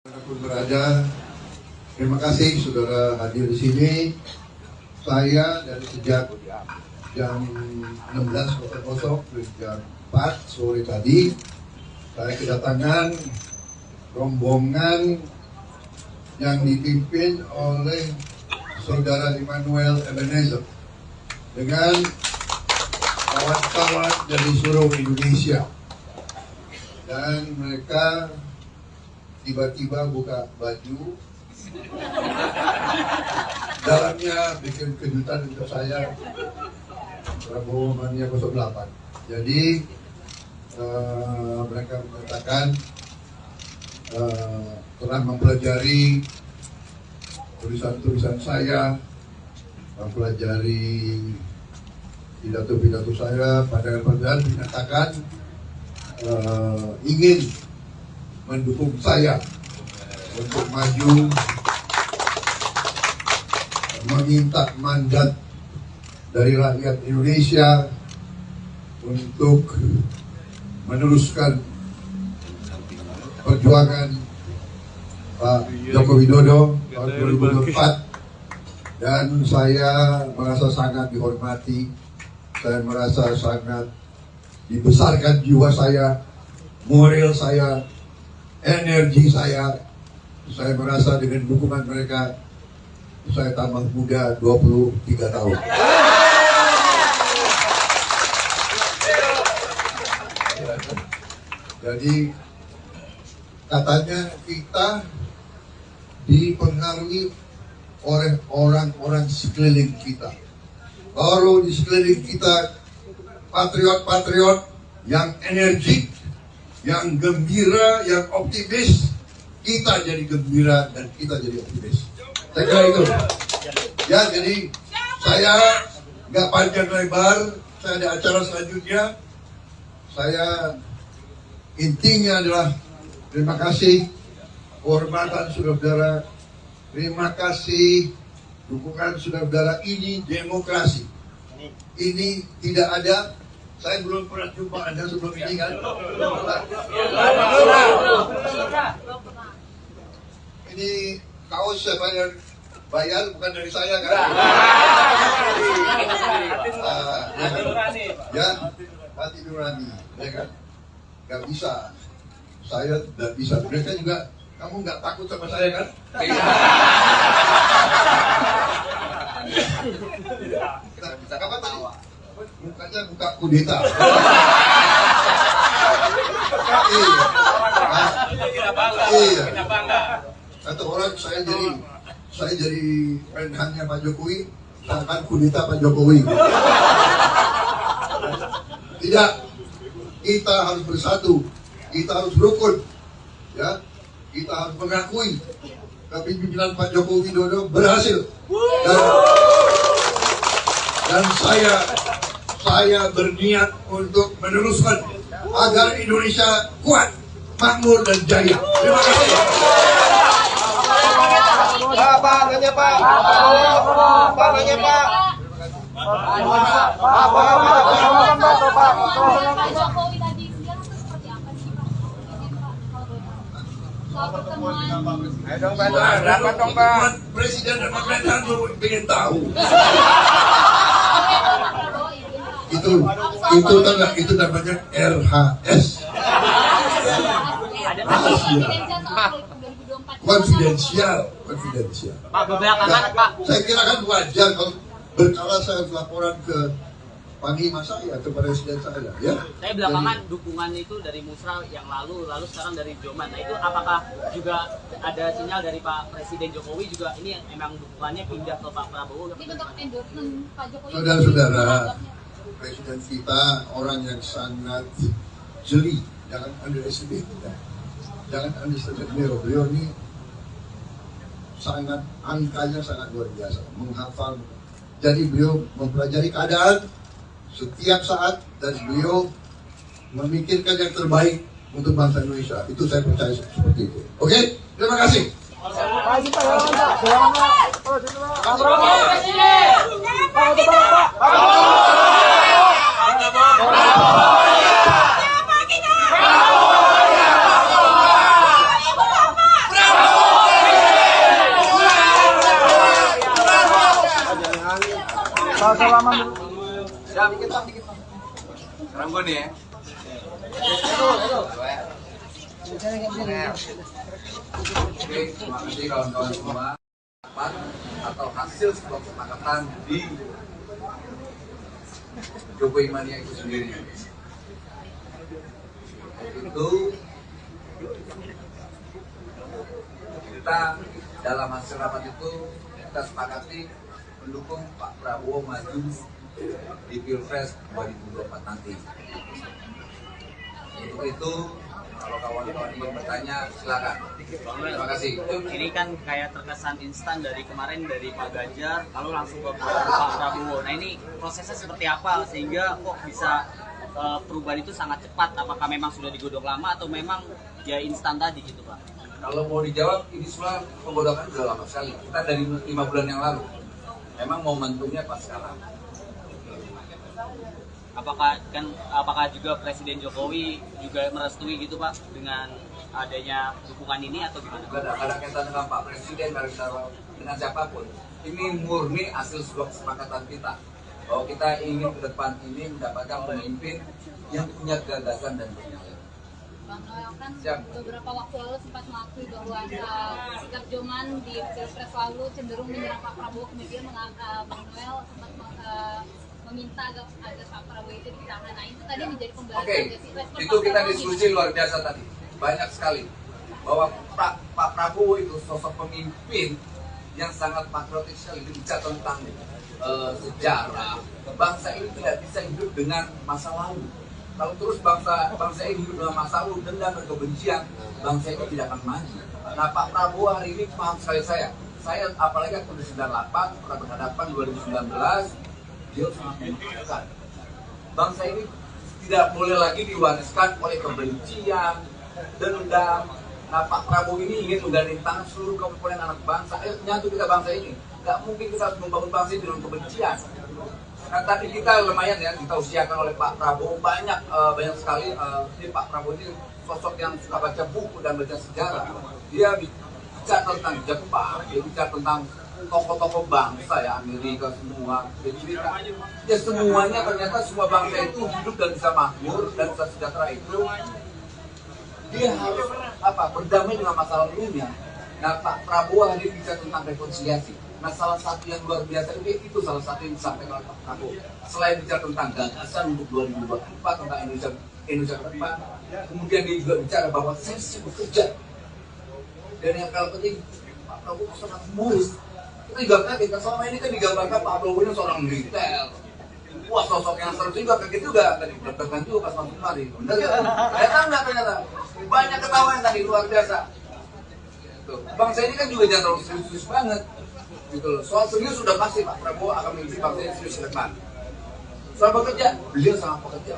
Dimanapun berada, terima kasih saudara hadir di sini. Saya dari sejak jam 16.00 jam 4 sore tadi, saya kedatangan rombongan yang dipimpin oleh saudara Immanuel Ebenezer dengan kawan-kawan dari seluruh Indonesia, dan mereka tiba-tiba buka baju, dalamnya bikin kejutan untuk saya, Prabowo Mania 08. Jadi mereka mengatakan telah mempelajari tulisan-tulisan saya, mempelajari pidato-pidato saya, pandangan-pandangan, menyatakan ingin mendukung saya untuk maju, meminta mandat dari rakyat Indonesia untuk meneruskan perjuangan Pak Joko Widodo tahun 2024, dan saya merasa sangat dihormati, saya merasa sangat dibesarkan jiwa saya, moral saya, energi saya merasa dengan dukungan mereka saya tambah muda 23 tahun. Jadi Katanya kita dipengaruhi oleh orang-orang sekeliling kita. Kalau di sekeliling kita patriot-patriot yang energik, yang gembira, yang optimis, kita jadi gembira dan kita jadi optimis. Saya kira itu. Ya, jadi saya nggak panjang lebar, saya ada acara selanjutnya. Saya intinya adalah terima kasih kehormatan saudara-saudara, terima kasih dukungan saudara-saudara. Ini demokrasi. Ini tidak ada. Saya belum pernah jumpa Anda sebelum ini kan? Ini kaos siapa yang bayar, bukan dari saya kan? Ya, hati nurani, ya kan? Gak bisa, saya tidak bisa. Mereka juga, kamu nggak takut sama saya kan? Apa tadi? Mukanya muka kudeta. Iya. Kata orang saya jadi menhannya Pak Jokowi, sedangkan kudeta Pak Jokowi. Tidak, kita harus bersatu, kita harus rukun, ya, kita harus mengakui kepemimpinan Pak Jokowi Widodo berhasil. Dan saya berniat untuk meneruskan agar Indonesia kuat, makmur dan jaya. Terima kasih. Pak, nanya Pak. Pak, nanya Pak. Pak Jokowi tadi siang itu seperti apa sih Pak? Soal pertemuan. Ayo dong Pak, berapa dong Pak? Presiden dan pemerintahan ingin tahu. Itu namanya RHS. Konfidensial. Pak, beberapa kali Pak. Saya kira kan wajar kalau berkala saya laporan ke panglima saya, ke presiden saya, ya. Saya belakangan dukungan itu dari Musra yang lalu sekarang dari Joman. Nah itu apakah juga ada sinyal dari Pak Presiden Jokowi juga ini emang dukungannya pindah ke Pak Prabowo? Ini bentuk endorsement Pak Jokowi. Saudara-saudara, presiden kita orang yang sangat jeli, jangan underestimate. Jangan underestimate beliau ini sangat, angkanya sangat luar biasa, menghafal. Jadi beliau mempelajari keadaan setiap saat dan beliau memikirkan yang terbaik untuk bangsa Indonesia. Itu saya percaya seperti itu. Oke, terima kasih. Siap, dikit Pak. Sekarang gue nih ya. Oke, terima kasih kawan-kawan semua. Atau hasil sebuah kesepakatan di Jokowi Mania itu sendiri. Itu kita dalam hasil rapat itu kita sepakati mendukung Pak Prabowo maju di Pilpres 2024 nanti. Untuk itu, kalau kawan-kawan ingin bertanya, silakan. Terima kasih. Ini kan kayak terkesan instan dari kemarin dari Pak Ganjar, lalu langsung ke Pak Prabowo. Nah ini prosesnya seperti apa sehingga kok bisa perubahan itu sangat cepat? Apakah memang sudah digodok lama atau memang ya instan tadi gitu Pak? Kalau mau dijawab, ini semua penggodokan sudah lama sekali. Kita dari 5 bulan yang lalu. Memang momentumnya pas sekarang. Apakah juga Presiden Jokowi juga merestui gitu Pak dengan adanya dukungan ini atau gimana? Tidak ada kaitan dengan Pak Presiden, dengan siapapun. Ini murni hasil sebuah kesepakatan kita bahwa kita ingin ke depan ini mendapatkan pemimpin yang punya gagasan dan punya. Bang Noel kan beberapa waktu lalu sempat mengakui bahwa sikap Joman di Pilpres lalu cenderung menyerang Pak Prabowo, kemudian Bang Noel sempat meminta agar Pak Prabowo itu ditahan. Nah itu tadi menjadi pembahasan. Oke, itu kita diskusi luar biasa tadi, banyak sekali. bahwa Pak Prabowo itu sosok pemimpin yang sangat patriotik sekali, bicara tentang sejarah. Bangsa ini tidak bisa hidup dengan masa lalu. Kalau terus bangsa ini hidup dengan masa lalu, dendam dan kebencian, bangsa ini tidak akan maju. Nah, Pak Prabowo hari ini paham sekali saya apalagi waktu 98 pernah berhadapan 2019, dia sangat menentukan. Bangsa ini tidak boleh lagi diwariskan oleh kebencian, dendam. Nah, Pak Prabowo ini ingin menggandeng tangan seluruh komponen anak bangsa. Ayo nyatu kita bangsa ini. Gak mungkin kita harus membangun bangsa ini dengan kebencian. Nah, tadi kita lumayan ya, kita usiakan oleh Pak Prabowo banyak sekali. Ini Pak Prabowo ini sosok yang suka baca buku dan baca sejarah. Dia bicara tentang Jepang, dia bicara tentang tokoh-tokoh bangsa ya, Amerika semua. Jadi ya semuanya ternyata semua bangsa itu hidup dan bisa makmur dan bisa sejahtera itu. Dia harus berdamai dengan masa lalunya. Nah, Pak Prabowo hari ini bicara tentang rekonsiliasi. Nah, salah satu yang luar biasa itu salah satu yang disampaikan oleh Pak Prabowo. Selain bicara tentang gagasan untuk 2024 tentang Indonesia ke depan, kemudian dia juga bicara bahwa saya siap bekerja. Dan yang paling penting, Pak Prabowo sangat humoris. Kita juga kaget, selama ini kan digambarkan Pak Prabowo ini seorang militer. Wah, sosok yang seru juga, kaget juga. Tadi deg-degan juga pas masuk kemari. Bener kan? Ternyata. Banyak ketawa yang tadi, luar biasa. Bangsa ini kan juga jangan terlalu serius banget. Gitu loh. Soal serius sudah pasti Pak Prabowo akan memimpin bangsa ini serius ke depan. Soal bekerja, beliau sangat pekerja.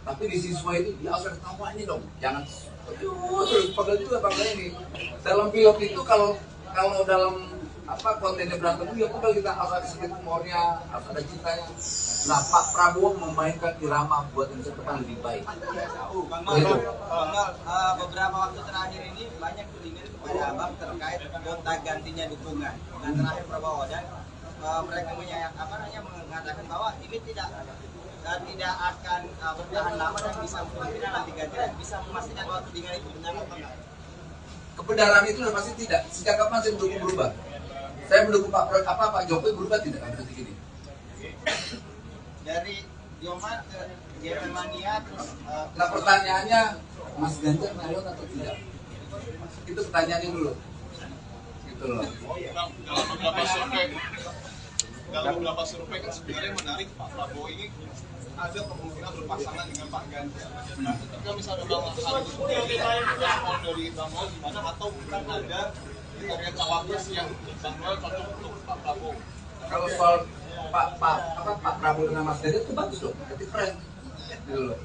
Tapi di siswa itu dia harus ketawa ini dong. Jangan terus pegel juga bangsa ini. Dalam film itu kalau dalam kontennya berantem ya udah kita harus ada sedikit humornya, harus ada cintanya. Nah, Pak Prabowo memainkan irama buat Indonesia depan lebih baik. Bang Mal, beberapa waktu terakhir ini banyak tudingan kepada Abang terkait gonta gantinya dukungan. Dan terakhir Prabowo dan mereka mengatakan bahwa ini tidak akan bertahan lama dan bisa kemungkinan nanti gantian. Bisa memastikan bahwa tudingan itu benar atau enggak? Kebenaran itu pasti tidak. Sejak kapan saya mendukung berubah? Saya mendukung Pak Jokowi berubah tidak kan detik ini. Dari Joman ke Germania terus. Nah, pertanyaannya Mas Ganjar nyalon atau tidak? Itu pertanyaannya dulu. Gitu loh. Dalam beberapa survei kan sebenarnya menarik Pak Prabowo ini ada kemungkinan berpasangan dengan Pak Ganjar. Ketika misalnya Bang Hari dari Bang Noel gimana atau bukan ada kriteria cawapres yang Bang Noel cocok untuk Pak Prabowo? Kalau soal Pak Prabowo dengan Mas Ganjar itu bagus loh, berarti keren. Gitu loh.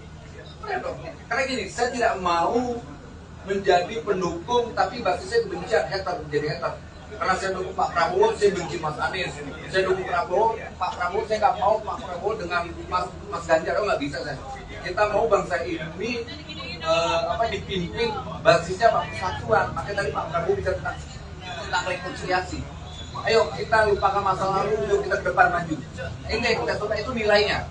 Keren dong. Karena gini, saya tidak mau menjadi pendukung tapi basisnya kebencian, menjadi hater. Karena saya dukung Pak Prabowo, saya benci Mas Anies. Saya dukung Pak Prabowo, saya nggak mau Pak Prabowo dengan Mas Ganjar, nggak bisa saya. Kita mau bangsa ini dipimpin basisnya Pak Persatuan. Makanya tadi Pak Prabowo bicara tentang rekonsiliasi. Ayo kita lupakan masa lalu, yuk kita ke depan maju. Ini kita coba itu nilainya,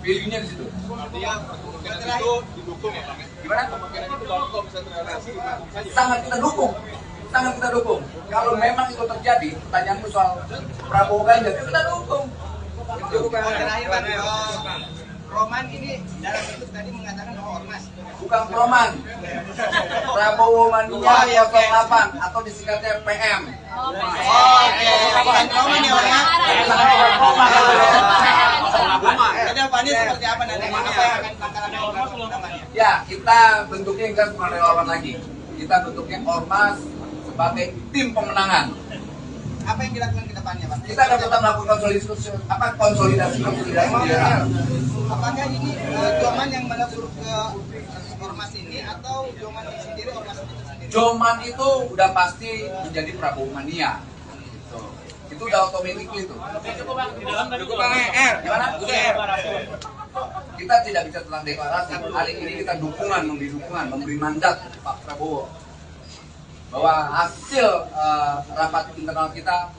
value-nya di situ. Artinya kemungkinan itu didukung ya Bang? Gimana? Kemungkinan itu kalau bisa terrealisasi. Sangat kita dukung. Kalau memang itu terjadi, pertanyaanmu soal Prabowo Ganjar, kita dukung. Terakhir Bang, Roman ini dalam bentuk tadi mengatakan bahwa ormas. Bukan Roman. Prabowo Mania 08 atau disingkatnya PM. Bukan Roman ya Bang. Kedepannya seperti apa nanti? Apa yang akan bakalan namanya? Ya, kita bentuknya kan bukan relawan lagi. Kita bentuknya ormas sebagai tim pemenangan. Apa yang dilakukan ke depannya, Pak? Kita akan tetap melakukan konsolidasi. Apakah ini Joman yang menyuruh ke ormas ini atau Joman sendiri ormas itu sendiri? Joman itu udah pasti menjadi Prabowo Mania. Itu udah otomatis itu. Gimana? Kita tidak bisa tentang deklarasi. Hari ini kita memberi mandat Pak Prabowo bahwa hasil rapat internal kita,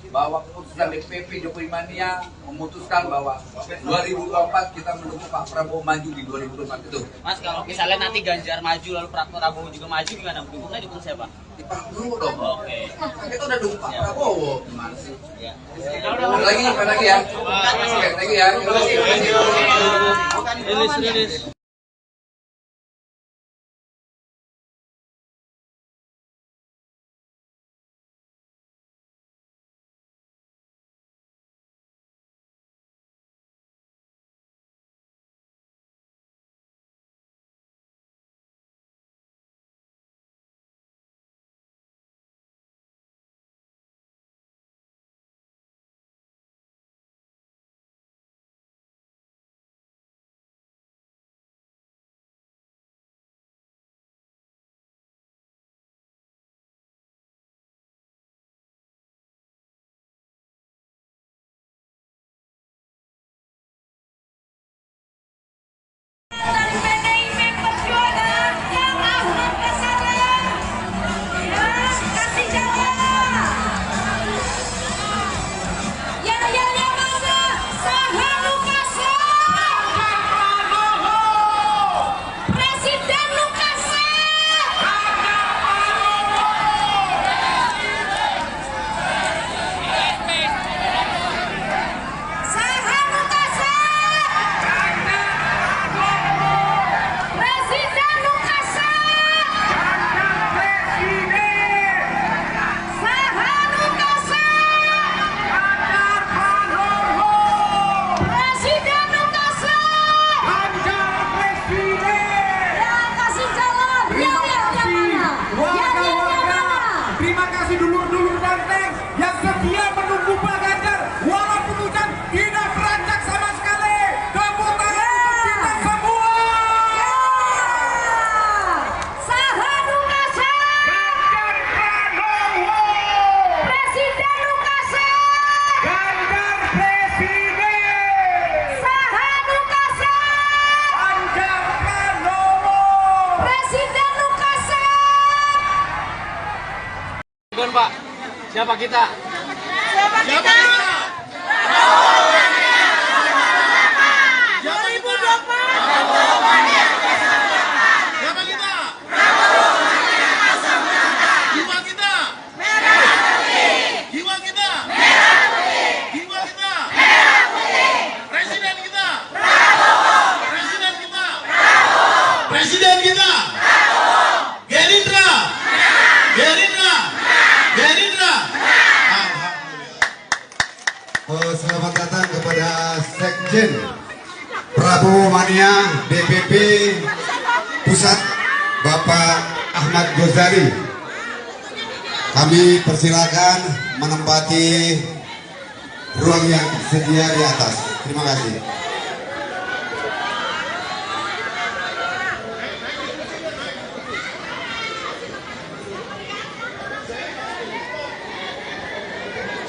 bahwa keputusan DPP Jokowi Mania memutuskan bahwa 2024 kita mendukung Pak Prabowo maju di 2024 itu. Mas, kalau misalnya nanti Ganjar maju lalu Pak Prabowo juga maju, gimana? Dukungnya dukung siapa? Pak dulu dong. Oke. Kita udah dukung Pak Prabowo. Gimana sih? Ya. Lagi ya. Lagi ya. Siapa kita? Siapa kita? 2024. Siapa kita? Jiwa kita. Jiwa kita. Jiwa kita. Presiden kita. Presiden kita. Presiden kita. Gerindra. Gerindra. Gerindra. Selamat datang kepada Sekjen Prabowo Mania DPP Pusat Bapak Ahmad Gozali. Kami persilakan menempati ruang yang tersedia di atas. Terima kasih.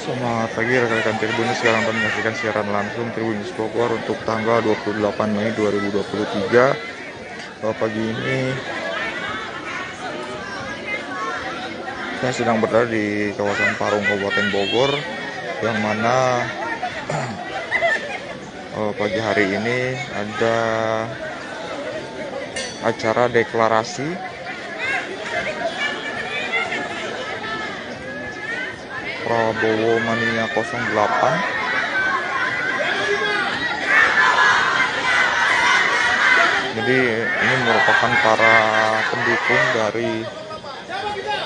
Selamat pagi rekan-rekan Tribunnews, sekarang kami menyaksikan siaran langsung Tribunnews Bogor untuk tanggal 28 Mei 2023. Pagi ini saya sedang berada di kawasan Parung Kabupaten Bogor, yang mana pagi hari ini ada acara deklarasi Prabowo Mania 08. Jadi ini merupakan para pendukung dari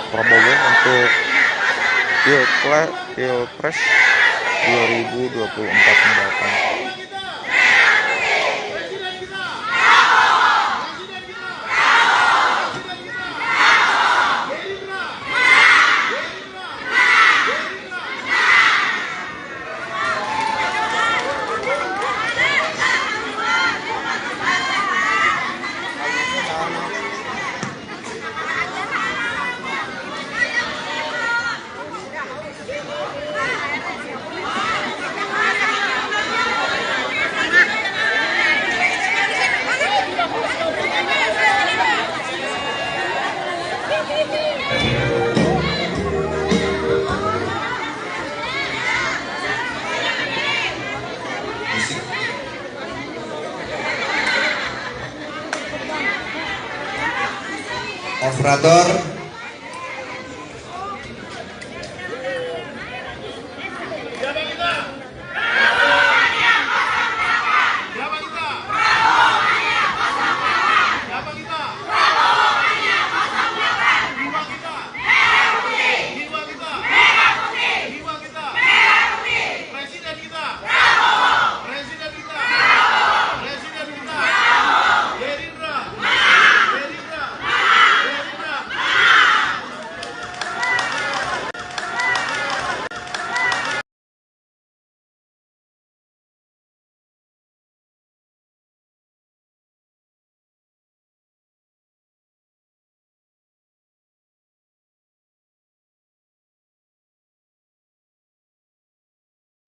Prabowo untuk Pilpres 2024 mendatang. Operator, Siapa kita? Siapa kita? Siapa kita? Jiwa kita. Jiwa kita. Jiwa kita. Presiden kita. Presiden kita. Presiden kita. Gerindra. Gerindra. Gerindra.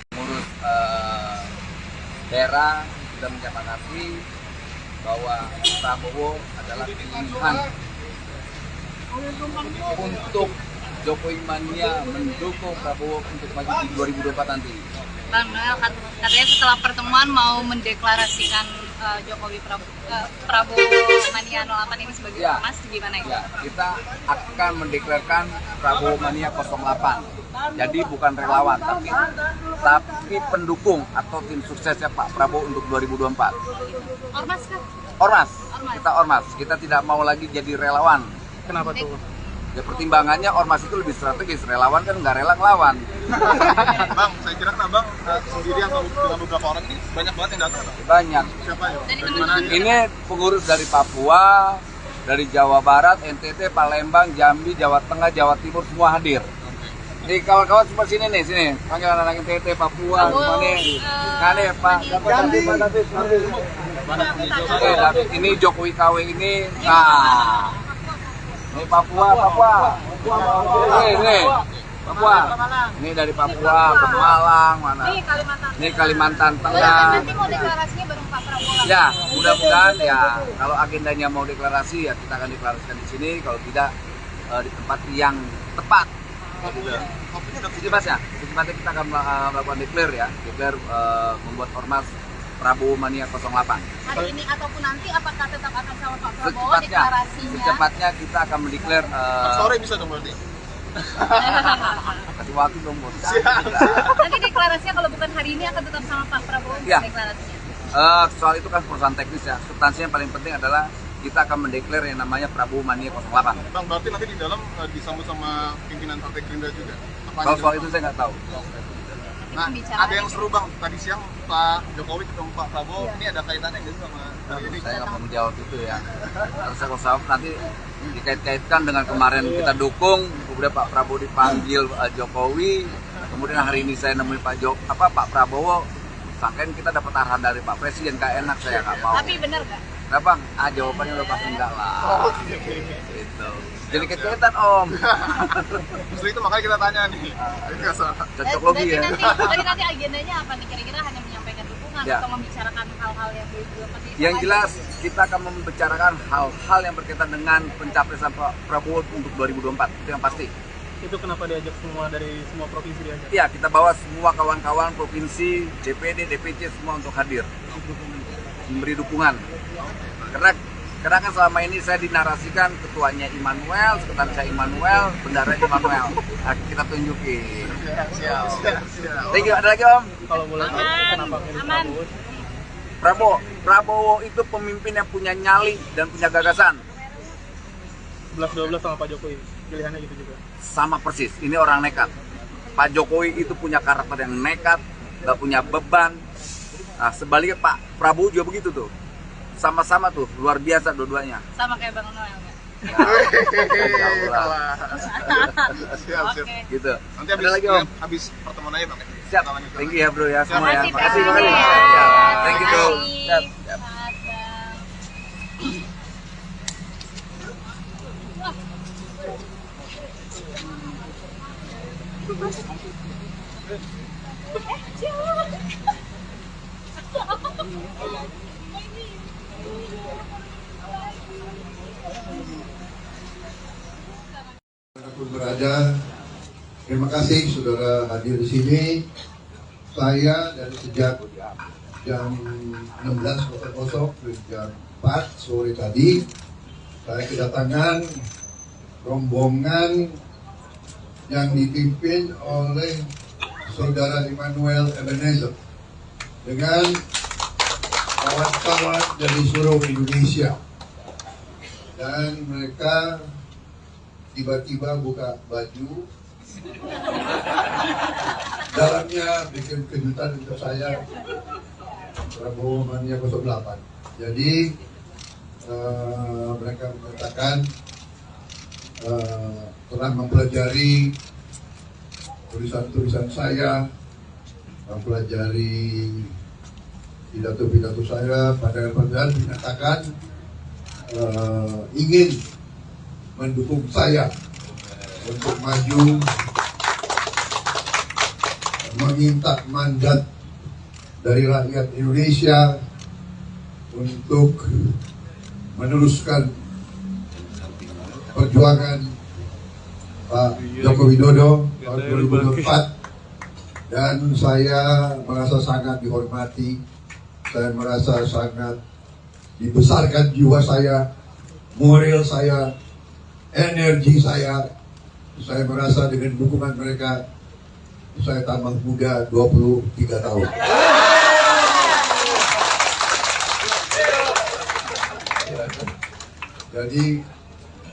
Pengurus daerah sudah menyepakati bahwa Prabowo adalah pilihan untuk Jokowi Mania mendukung Prabowo untuk maju di 2024 nanti. Bang Noel katanya setelah pertemuan mau mendeklarasikan Prabowo Mania 08 ini sebagai ormas, gimana Ya, kita akan mendeklarasikan Prabowo Mania 08. Jadi bukan relawan, tapi pendukung atau tim suksesnya Pak Prabowo untuk 2024. Ormas kan? Ormas. Kita ormas. Kita tidak mau lagi jadi relawan. Kenapa tuh? Ya pertimbangannya ormas itu lebih strategis, relawan kan nggak rela ngelawan. Bang, saya kira kan Abang sendiri atau dengan beberapa orang ini banyak banget yang datang. Banyak. Siapa ya? Ini pengurus dari Papua, dari Jawa Barat, NTT, Palembang, Jambi, Jawa Tengah, Jawa Timur semua hadir. Nih kawan-kawan semua sini nih, sini. Panggil anak-anak NTT, Papua, semua nih. Nah nih Pak, David. David, ini Jokowi KW ini. Nah, ini Papua. Nih, Papua. Ini dari Papua ke Malang, mana? Ini Kalimantan Tengah. Nanti mau deklarasinya bareng Pak Prabowo. Ya, mudah-mudahan ya kalau agendanya mau deklarasi ya kita akan deklarasikan di sini. Kalau tidak di tempat yang tepat Sifatnya kita akan melakukan declare ya, membuat ormas Prabowo Mania 08. Hari ini ataupun nanti apakah tetap akan sama Pak Prabowo deklarasinya? Secepatnya kita akan mendeklar. Sore bisa dong berarti. Kasih waktu dong bos. Nanti deklarasinya kalau bukan hari ini akan tetap sama Pak Prabowo ya. Deklarasinya. Soal itu kan perusahaan teknis ya. Substansinya yang paling penting adalah kita akan mendeklar yang namanya Prabowo Mania 08. Bang, berarti nanti di dalam disambut sama pimpinan Partai Gerindra juga. Kalau soal itu saya nggak tahu. Nah, ada yang seru Bang, tadi siang Pak Jokowi ketemu Pak Prabowo, ini ada kaitannya nggak sih sama ini? Saya nggak mau menjawab itu ya. Terus kalau nanti dikait-kaitkan dengan kemarin kita dukung, kemudian Pak Prabowo dipanggil Jokowi, kemudian hari ini saya nemuin Pak Prabowo, sangkain kita dapat arahan dari Pak Presiden, kayak enak saya nggak mau. Tapi benar nggak? Nah Bang, jawabannya udah pasti enggak lah. Gitu. Jadi kaitan Om. Justru itu makanya kita tanya nih. Cocok logi ya. Nanti agendanya apa nih? Kira-kira hanya menyampaikan dukungan ya, atau membicarakan hal-hal yang belum pasti? Yang jelas kita akan membicarakan hal-hal yang berkaitan dengan pencapresan Pak Prabowo untuk 2024. Itu yang pasti. Itu kenapa diajak semua dari semua provinsi diajak? Iya, kita bawa semua kawan-kawan provinsi, DPD, DPC semua untuk hadir. Memberi dukungan. Karena kan selama ini saya dinarasikan ketuanya Immanuel, sekretaris saya Immanuel, bendara Immanuel. Nah, kita tunjukin. Siap. Thank you. Ada lagi Om? Kalau boleh tahu kenapa milih Prabowo? Prabowo itu pemimpin yang punya nyali dan punya gagasan. 11-12 sama Pak Jokowi, pilihannya gitu juga. Sama persis. Ini orang nekat. Pak Jokowi itu punya karakter yang nekat, nggak punya beban. Nah, sebaliknya Pak Prabowo juga begitu tuh. Sama-sama tuh, luar biasa dua-duanya. Sama kayak Bang Noel nggak? Siap. Gitu. Nanti habis pertemuan aja Bang. Siap. Thank you ya bro ya semua ya. Makasih. Thank you bro. Siap. Dimanapun berada, terima kasih saudara hadir di sini. Saya dari sejak jam 16.00 ke jam 4 sore tadi, saya kedatangan rombongan yang dipimpin oleh saudara Immanuel Ebenezer dengan kawan-kawan dari seluruh Indonesia, dan mereka tiba-tiba buka baju, dalamnya bikin kejutan untuk saya, Prabowo Mania 08. Jadi mereka mengatakan telah mempelajari tulisan-tulisan saya, mempelajari pidato-pidato saya, padahal menyatakan ingin mendukung saya untuk maju, meminta mandat dari rakyat Indonesia untuk meneruskan perjuangan Pak Joko Widodo tahun 2024, dan saya merasa sangat dihormati, saya merasa sangat dibesarkan jiwa saya, moral saya, energi saya merasa dengan dukungan mereka saya tambah muda 23 tahun. Jadi